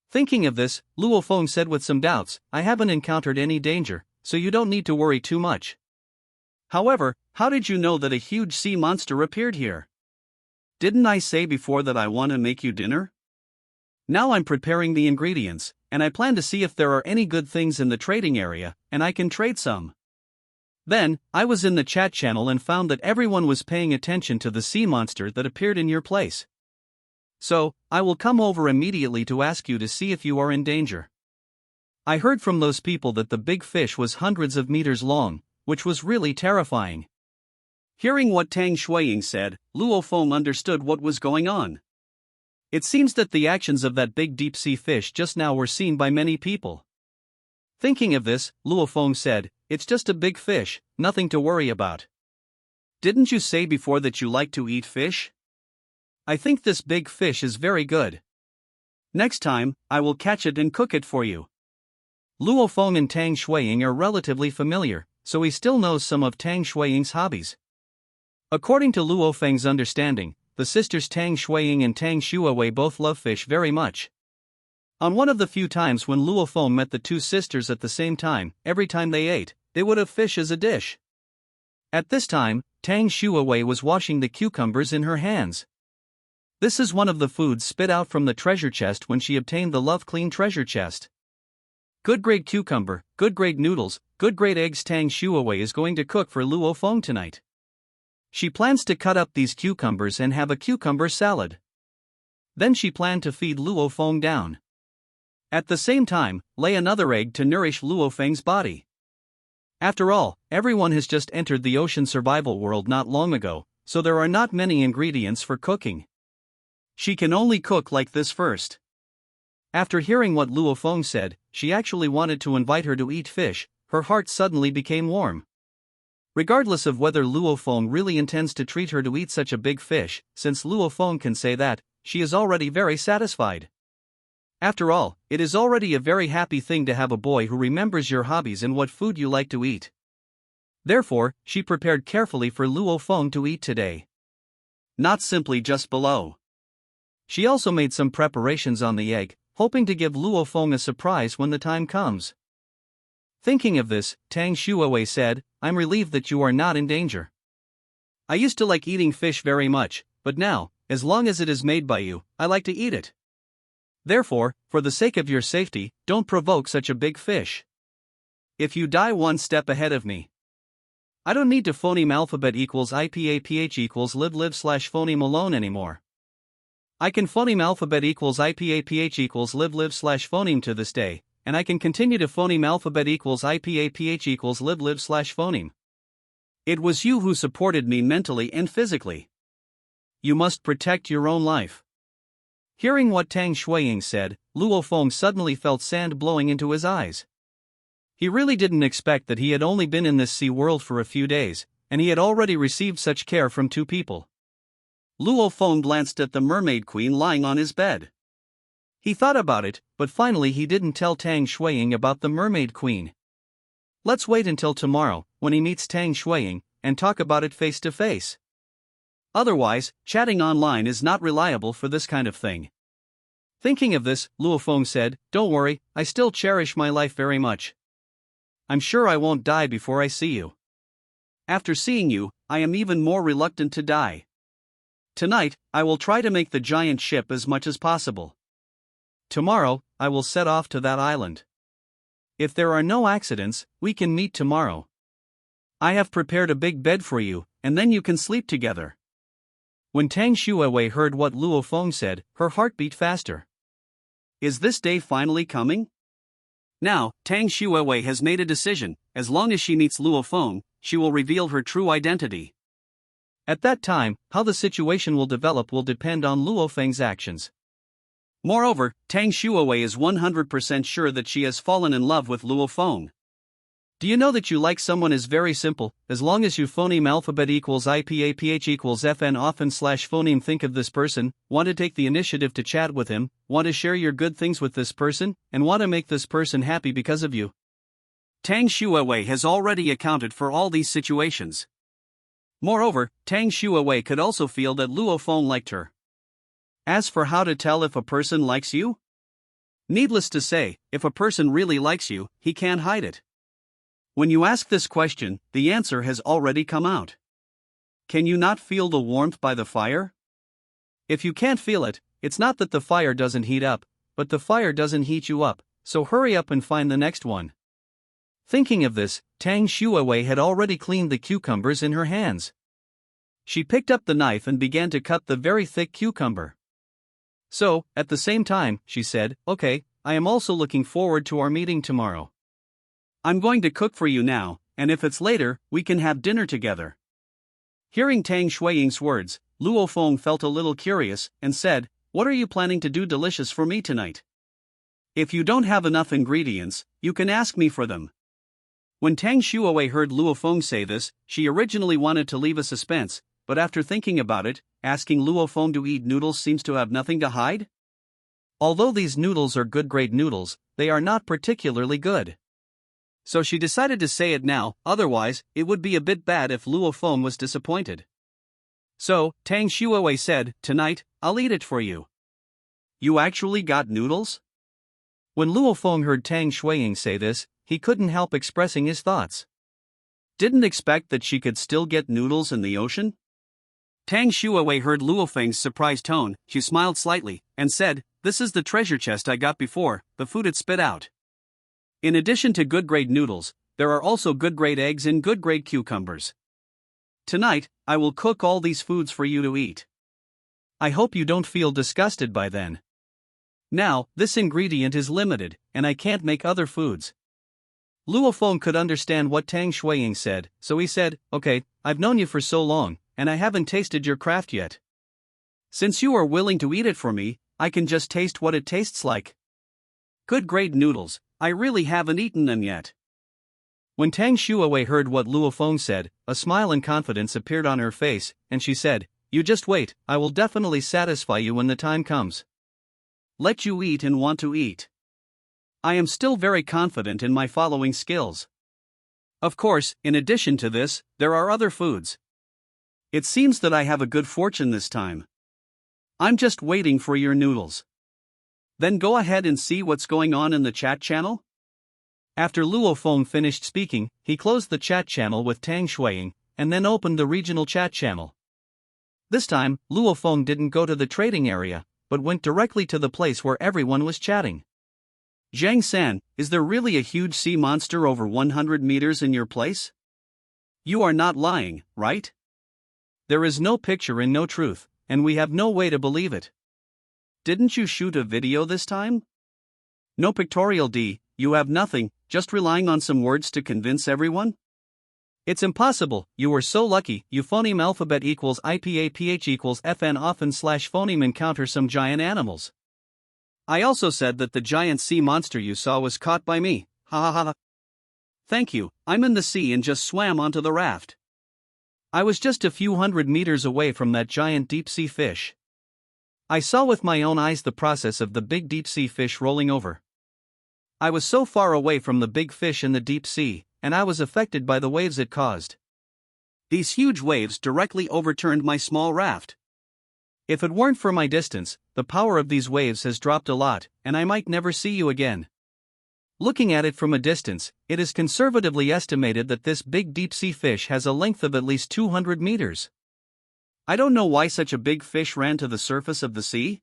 Thinking of this, Luo Feng said with some doubts, I haven't encountered any danger, so you don't need to worry too much. However, how did you know that a huge sea monster appeared here? Didn't I say before that I want to make you dinner? Now I'm preparing the ingredients, and I plan to see if there are any good things in the trading area, and I can trade some. Then, I was in the chat channel and found that everyone was paying attention to the sea monster that appeared in your place. So, I will come over immediately to ask you to see if you are in danger. I heard from those people that the big fish was hundreds of meters long, which was really terrifying. Hearing what Tang Shuiying said, Luo Feng understood what was going on. It seems that the actions of that big deep-sea fish just now were seen by many people. Thinking of this, Luo Feng said, it's just a big fish, nothing to worry about. Didn't you say before that you like to eat fish? I think this big fish is very good. Next time, I will catch it and cook it for you. Luo Feng and Tang Shuiying are relatively familiar, so he still knows some of Tang Shuiying's hobbies. According to Luo Feng's understanding, the sisters Tang Shuiying and Tang Shuawei both love fish very much. On one of the few times when Luo Feng met the two sisters at the same time, every time they ate, they would have fish as a dish. At this time, Tang Shuawei was washing the cucumbers in her hands. This is one of the foods spit out from the treasure chest when she obtained the Love Clean treasure chest. Good grade cucumber, good grade noodles, good grade eggs. Tang Shuawei is going to cook for Luo Feng tonight. She plans to cut up these cucumbers and have a cucumber salad. Then she planned to feed Luo Feng down. At the same time, lay another egg to nourish Luo Feng's body. After all, everyone has just entered the ocean survival world not long ago, so there are not many ingredients for cooking. She can only cook like this first. After hearing what Luo Feng said, she actually wanted to invite her to eat fish. Her heart suddenly became warm. Regardless of whether Luo Feng really intends to treat her to eat such a big fish, since Luo Feng can say that, she is already very satisfied. After all, it is already a very happy thing to have a boy who remembers your hobbies and what food you like to eat. Therefore, she prepared carefully for Luo Feng to eat today. Not simply just below. She also made some preparations on the egg, hoping to give Luo Feng a surprise when the time comes. Thinking of this, Tang Shuawei said, "I'm relieved that you are not in danger. I used to like eating fish very much, but now, as long as it is made by you, I like to eat it. Therefore, for the sake of your safety, don't provoke such a big fish. If you die one step ahead of me. I don't need to phoneme alphabet equals IPAPH equals live/phoneme alone anymore. I can phoneme alphabet equals IPAPH equals live/phoneme to this day, and I can continue to phoneme alphabet equals IPAPH equals live/phoneme. It was you who supported me mentally and physically. You must protect your own life." Hearing what Tang Shuiying said, Luo Feng suddenly felt sand blowing into his eyes. He really didn't expect that he had only been in this sea world for a few days, and he had already received such care from two people. Luo Feng glanced at the mermaid queen lying on his bed. He thought about it, but finally he didn't tell Tang Shuiying about the mermaid queen. Let's wait until tomorrow, when he meets Tang Shuiying, and talk about it face to face. Otherwise, chatting online is not reliable for this kind of thing. Thinking of this, Luo Feng said, "Don't worry, I still cherish my life very much. I'm sure I won't die before I see you. After seeing you, I am even more reluctant to die. Tonight, I will try to make the giant ship as much as possible. Tomorrow, I will set off to that island. If there are no accidents, we can meet tomorrow. I have prepared a big bed for you, and then you can sleep together." When Tang Shuawei heard what Luo Feng said, her heart beat faster. Is this day finally coming? Now, Tang Shuawei has made a decision. As long as she meets Luo Feng, she will reveal her true identity. At that time, how the situation will develop will depend on Luo Feng's actions. Moreover, Tang Shuawei is 100% sure that she has fallen in love with Luo Feng. Do you know that you like someone is very simple, as long as you phoneme alphabet equals IPAPH equals FN often/phoneme. Think of this person, want to take the initiative to chat with him, want to share your good things with this person, and want to make this person happy because of you. Tang Shuawei has already accounted for all these situations. Moreover, Tang Shuawei could also feel that Luo Feng liked her. As for how to tell if a person likes you? Needless to say, if a person really likes you, he can't hide it. When you ask this question, the answer has already come out. Can you not feel the warmth by the fire? If you can't feel it, it's not that the fire doesn't heat up, but the fire doesn't heat you up, so hurry up and find the next one. Thinking of this, Tang Shuawei had already cleaned the cucumbers in her hands. She picked up the knife and began to cut the very thick cucumber. So, at the same time, she said, "Okay, I am also looking forward to our meeting tomorrow. I'm going to cook for you now, and if it's later, we can have dinner together." Hearing Tang Shuiying's words, Luo Feng felt a little curious, and said, "What are you planning to do delicious for me tonight? If you don't have enough ingredients, you can ask me for them." When Tang Shuawei heard Luo Feng say this, she originally wanted to leave a suspense, but after thinking about it, asking Luo Feng to eat noodles seems to have nothing to hide. Although these noodles are good grade noodles, they are not particularly good. So she decided to say it now, otherwise, it would be a bit bad if Luo Feng was disappointed. So, Tang Shuawei said, "Tonight, I'll eat it for you." You actually got noodles? When Luo Feng heard Tang Shuiying say this, he couldn't help expressing his thoughts. Didn't expect that she could still get noodles in the ocean? Tang Shuawei heard Luo Feng's surprised tone. She smiled slightly and said, "This is the treasure chest I got before, the food it spit out. In addition to good-grade noodles, there are also good-grade eggs and good-grade cucumbers. Tonight, I will cook all these foods for you to eat. I hope you don't feel disgusted by then. Now, this ingredient is limited, and I can't make other foods." Luo Feng could understand what Tang Shuiying said, so he said, "Okay, I've known you for so long, and I haven't tasted your craft yet. Since you are willing to eat it for me, I can just taste what it tastes like. Good-grade noodles, I really haven't eaten them yet." When Tang Shuawei heard what Luo Feng said, a smile and confidence appeared on her face, and she said, "You just wait, I will definitely satisfy you when the time comes. Let you eat and want to eat. I am still very confident in my following skills. Of course, in addition to this, there are other foods. It seems that I have a good fortune this time. I'm just waiting for your noodles. Then go ahead and see what's going on in the chat channel." After Luo Feng finished speaking, he closed the chat channel with Tang Shuiying, and then opened the regional chat channel. This time, Luo Feng didn't go to the trading area, but went directly to the place where everyone was chatting. "Zhang San, is there really a huge sea monster over 100 meters in your place? You are not lying, right? There is no picture and no truth, and we have no way to believe it. Didn't you shoot a video this time? No pictorial D, you have nothing, just relying on some words to convince everyone? It's impossible, you were so lucky. You phoneme alphabet equals IPAPH equals FN often slash phoneme encounter some giant animals. I also said that the giant sea monster you saw was caught by me, ha ha ha. Thank you, I'm in the sea and just swam onto the raft. I was just a few hundred meters away from that giant deep-sea fish. I saw with my own eyes the process of the big deep-sea fish rolling over. I was so far away from the big fish in the deep sea, and I was affected by the waves it caused. These huge waves directly overturned my small raft. If it weren't for my distance, the power of these waves has dropped a lot, and I might never see you again. Looking at it from a distance, it is conservatively estimated that this big deep-sea fish has a length of at least 200 meters. I don't know why such a big fish ran to the surface of the sea.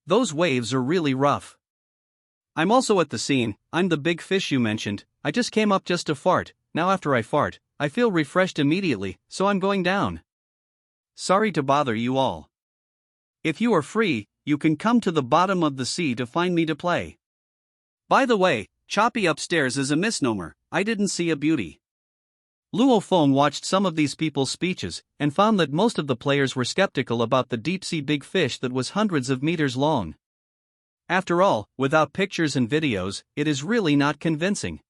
Those waves are really rough. I'm also at the scene. I'm the big fish you mentioned. I just came up just to fart. Now after I fart, I feel refreshed immediately, so I'm going down. Sorry to bother you all. If you are free, you can come to the bottom of the sea to find me to play. By the way, choppy upstairs is a misnomer. I didn't see a beauty." Luo Feng watched some of these people's speeches, and found that most of the players were skeptical about the deep-sea big fish that was hundreds of meters long. After all, without pictures and videos, it is really not convincing.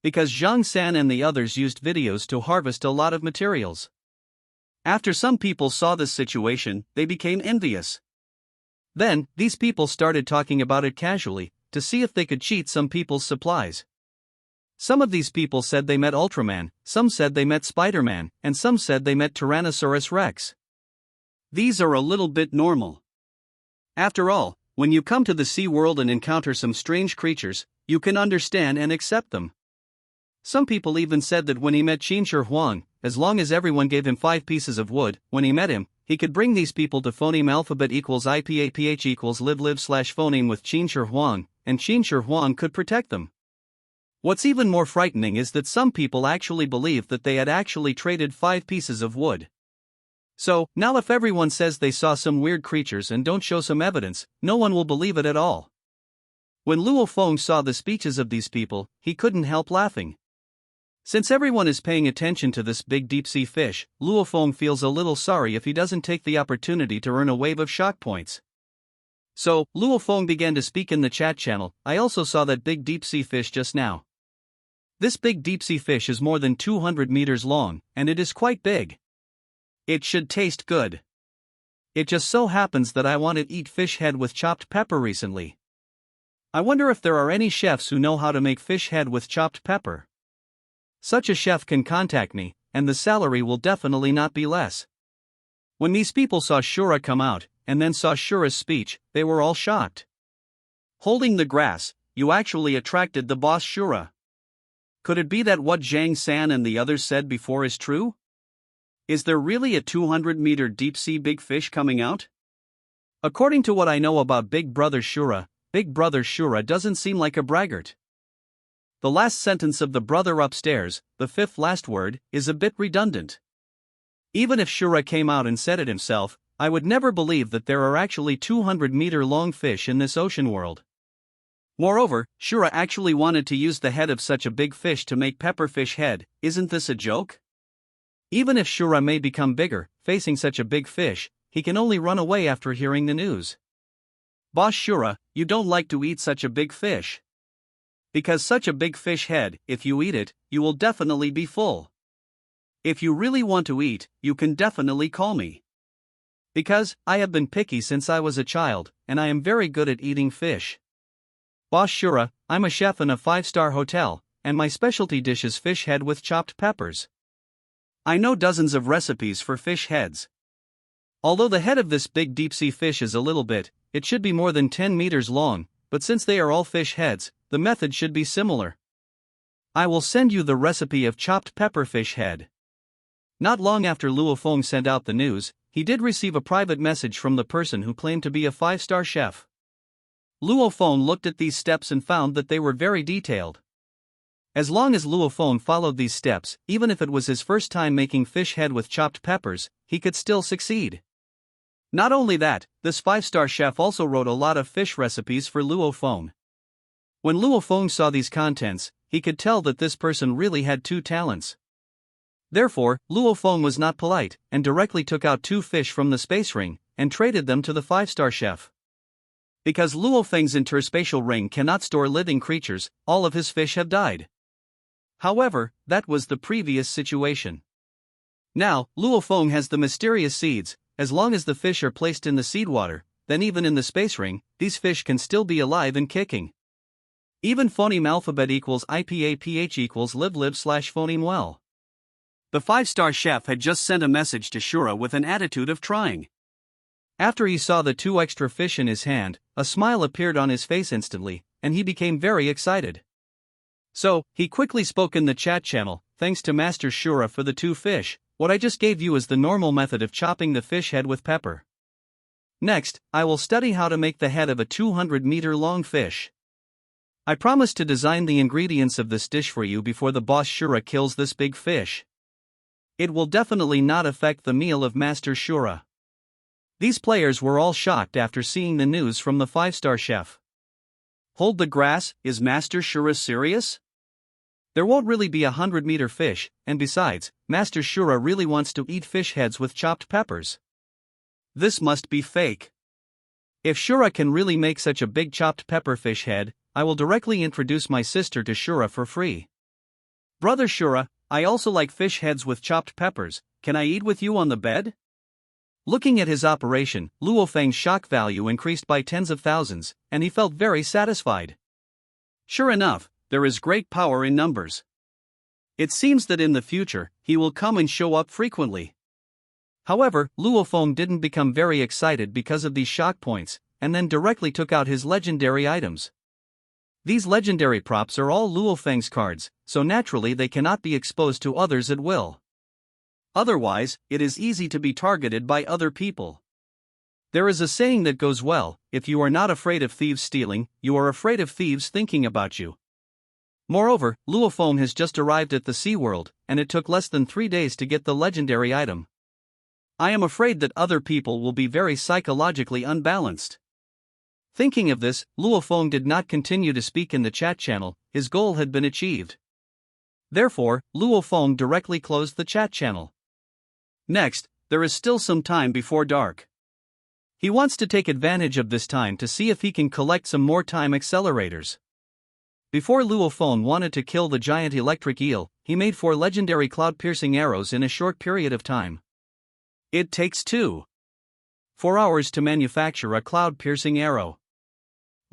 Because Zhang San and the others used videos to harvest a lot of materials. After some people saw this situation, they became envious. Then, these people started talking about it casually, to see if they could cheat some people's supplies. Some of these people said they met Ultraman, some said they met Spider-Man, and some said they met Tyrannosaurus Rex. These are a little bit normal. After all, when you come to the sea world and encounter some strange creatures, you can understand and accept them. Some people even said that when he met Qinshi Huang, as long as everyone gave him 5 pieces of wood, when he met him, he could bring these people to phoneme alphabet equals IPAPH equals live slash phoneme with Qinshi Huang, and Qinshi Huang could protect them. What's even more frightening is that some people actually believed that they had actually traded 5 pieces of wood. So, now if everyone says they saw some weird creatures and don't show some evidence, no one will believe it at all. When Luo Feng saw the speeches of these people, he couldn't help laughing. Since everyone is paying attention to this big deep-sea fish, Luo Feng feels a little sorry if he doesn't take the opportunity to earn a wave of shock points. So, Luo Feng began to speak in the chat channel. "I also saw that big deep-sea fish just now. This big deep-sea fish is more than 200 meters long, and it is quite big. It should taste good. It just so happens that I wanted to eat fish head with chopped pepper recently. I wonder if there are any chefs who know how to make fish head with chopped pepper. Such a chef can contact me, and the salary will definitely not be less." When these people saw Shura come out, and then saw Shura's speech, they were all shocked. "Holding the grass, you actually attracted the boss Shura. Could it be that what Zhang San and the others said before is true? Is there really a 200-meter deep-sea big fish coming out? According to what I know about Big Brother Shura doesn't seem like a braggart. The last sentence of the brother upstairs, the fifth last word, is a bit redundant. Even if Shura came out and said it himself, I would never believe that there are actually 200-meter-long fish in this ocean world. Moreover, Shura actually wanted to use the head of such a big fish to make pepperfish head. Isn't this a joke? Even if Shura may become bigger, facing such a big fish, he can only run away after hearing the news. Boss Shura, you don't like to eat such a big fish. Because such a big fish head, if you eat it, you will definitely be full. If you really want to eat, you can definitely call me. Because, I have been picky since I was a child, and I am very good at eating fish. Boss Shura, I'm a chef in a 5-star hotel, and my specialty dish is fish head with chopped peppers. I know dozens of recipes for fish heads. Although the head of this big deep-sea fish is a little bit, it should be more than 10 meters long, but since they are all fish heads, the method should be similar. I will send you the recipe of chopped pepperfish head. Not long after Luo Feng sent out the news, he did receive a private message from the person who claimed to be a 5-star chef. Luo Feng looked at these steps and found that they were very detailed. As long as Luo Feng followed these steps, even if it was his first time making fish head with chopped peppers, he could still succeed. Not only that, this 5-star chef also wrote a lot of fish recipes for Luo Feng. When Luo Feng saw these contents, he could tell that this person really had 2 talents. Therefore, Luo Feng was not polite, and directly took out 2 fish from the space ring, and traded them to the 5-star chef. Because Luo Feng's interspatial ring cannot store living creatures, all of his fish have died. However, that was the previous situation. Now, Luo Feng has the mysterious seeds. As long as the fish are placed in the seed water, then even in the space ring, these fish can still be alive and kicking. Even phoneme alphabet equals IPAPH equals live/phoneme well. The 5-star chef had just sent a message to Shura with an attitude of trying. After he saw the 2 extra fish in his hand, a smile appeared on his face instantly, and he became very excited. So, he quickly spoke in the chat channel, thanks to Master Shura for the 2 fish, what I just gave you is the normal method of chopping the fish head with pepper. Next, I will study how to make the head of a 200-meter-long fish. I promise to design the ingredients of this dish for you before the boss Shura kills this big fish. It will definitely not affect the meal of Master Shura. These players were all shocked after seeing the news from the 5-star chef. Hold the grass, is Master Shura serious? There won't really be a 100-meter fish, and besides, Master Shura really wants to eat fish heads with chopped peppers. This must be fake. If Shura can really make such a big chopped pepper fish head, I will directly introduce my sister to Shura for free. Brother Shura, I also like fish heads with chopped peppers, can I eat with you on the bed? Looking at his operation, Luo Feng's shock value increased by tens of thousands, and he felt very satisfied. Sure enough, there is great power in numbers. It seems that in the future, he will come and show up frequently. However, Luo Feng didn't become very excited because of these shock points, and then directly took out his legendary items. These legendary props are all Luo Feng's cards, so naturally they cannot be exposed to others at will. Otherwise, it is easy to be targeted by other people. There is a saying that goes well, if you are not afraid of thieves stealing, you are afraid of thieves thinking about you. Moreover, Luo Feng has just arrived at the SeaWorld, and it took less than 3 days to get the legendary item. I am afraid that other people will be very psychologically unbalanced. Thinking of this, Luo Feng did not continue to speak in the chat channel, his goal had been achieved. Therefore, Luo Feng directly closed the chat channel. Next, there is still some time before dark. He wants to take advantage of this time to see if he can collect some more time accelerators. Before Luo Feng wanted to kill the giant electric eel, he made 4 legendary cloud-piercing arrows in a short period of time. It takes 4 hours to manufacture a cloud-piercing arrow.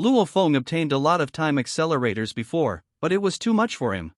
Luo Feng obtained a lot of time accelerators before, but it was too much for him.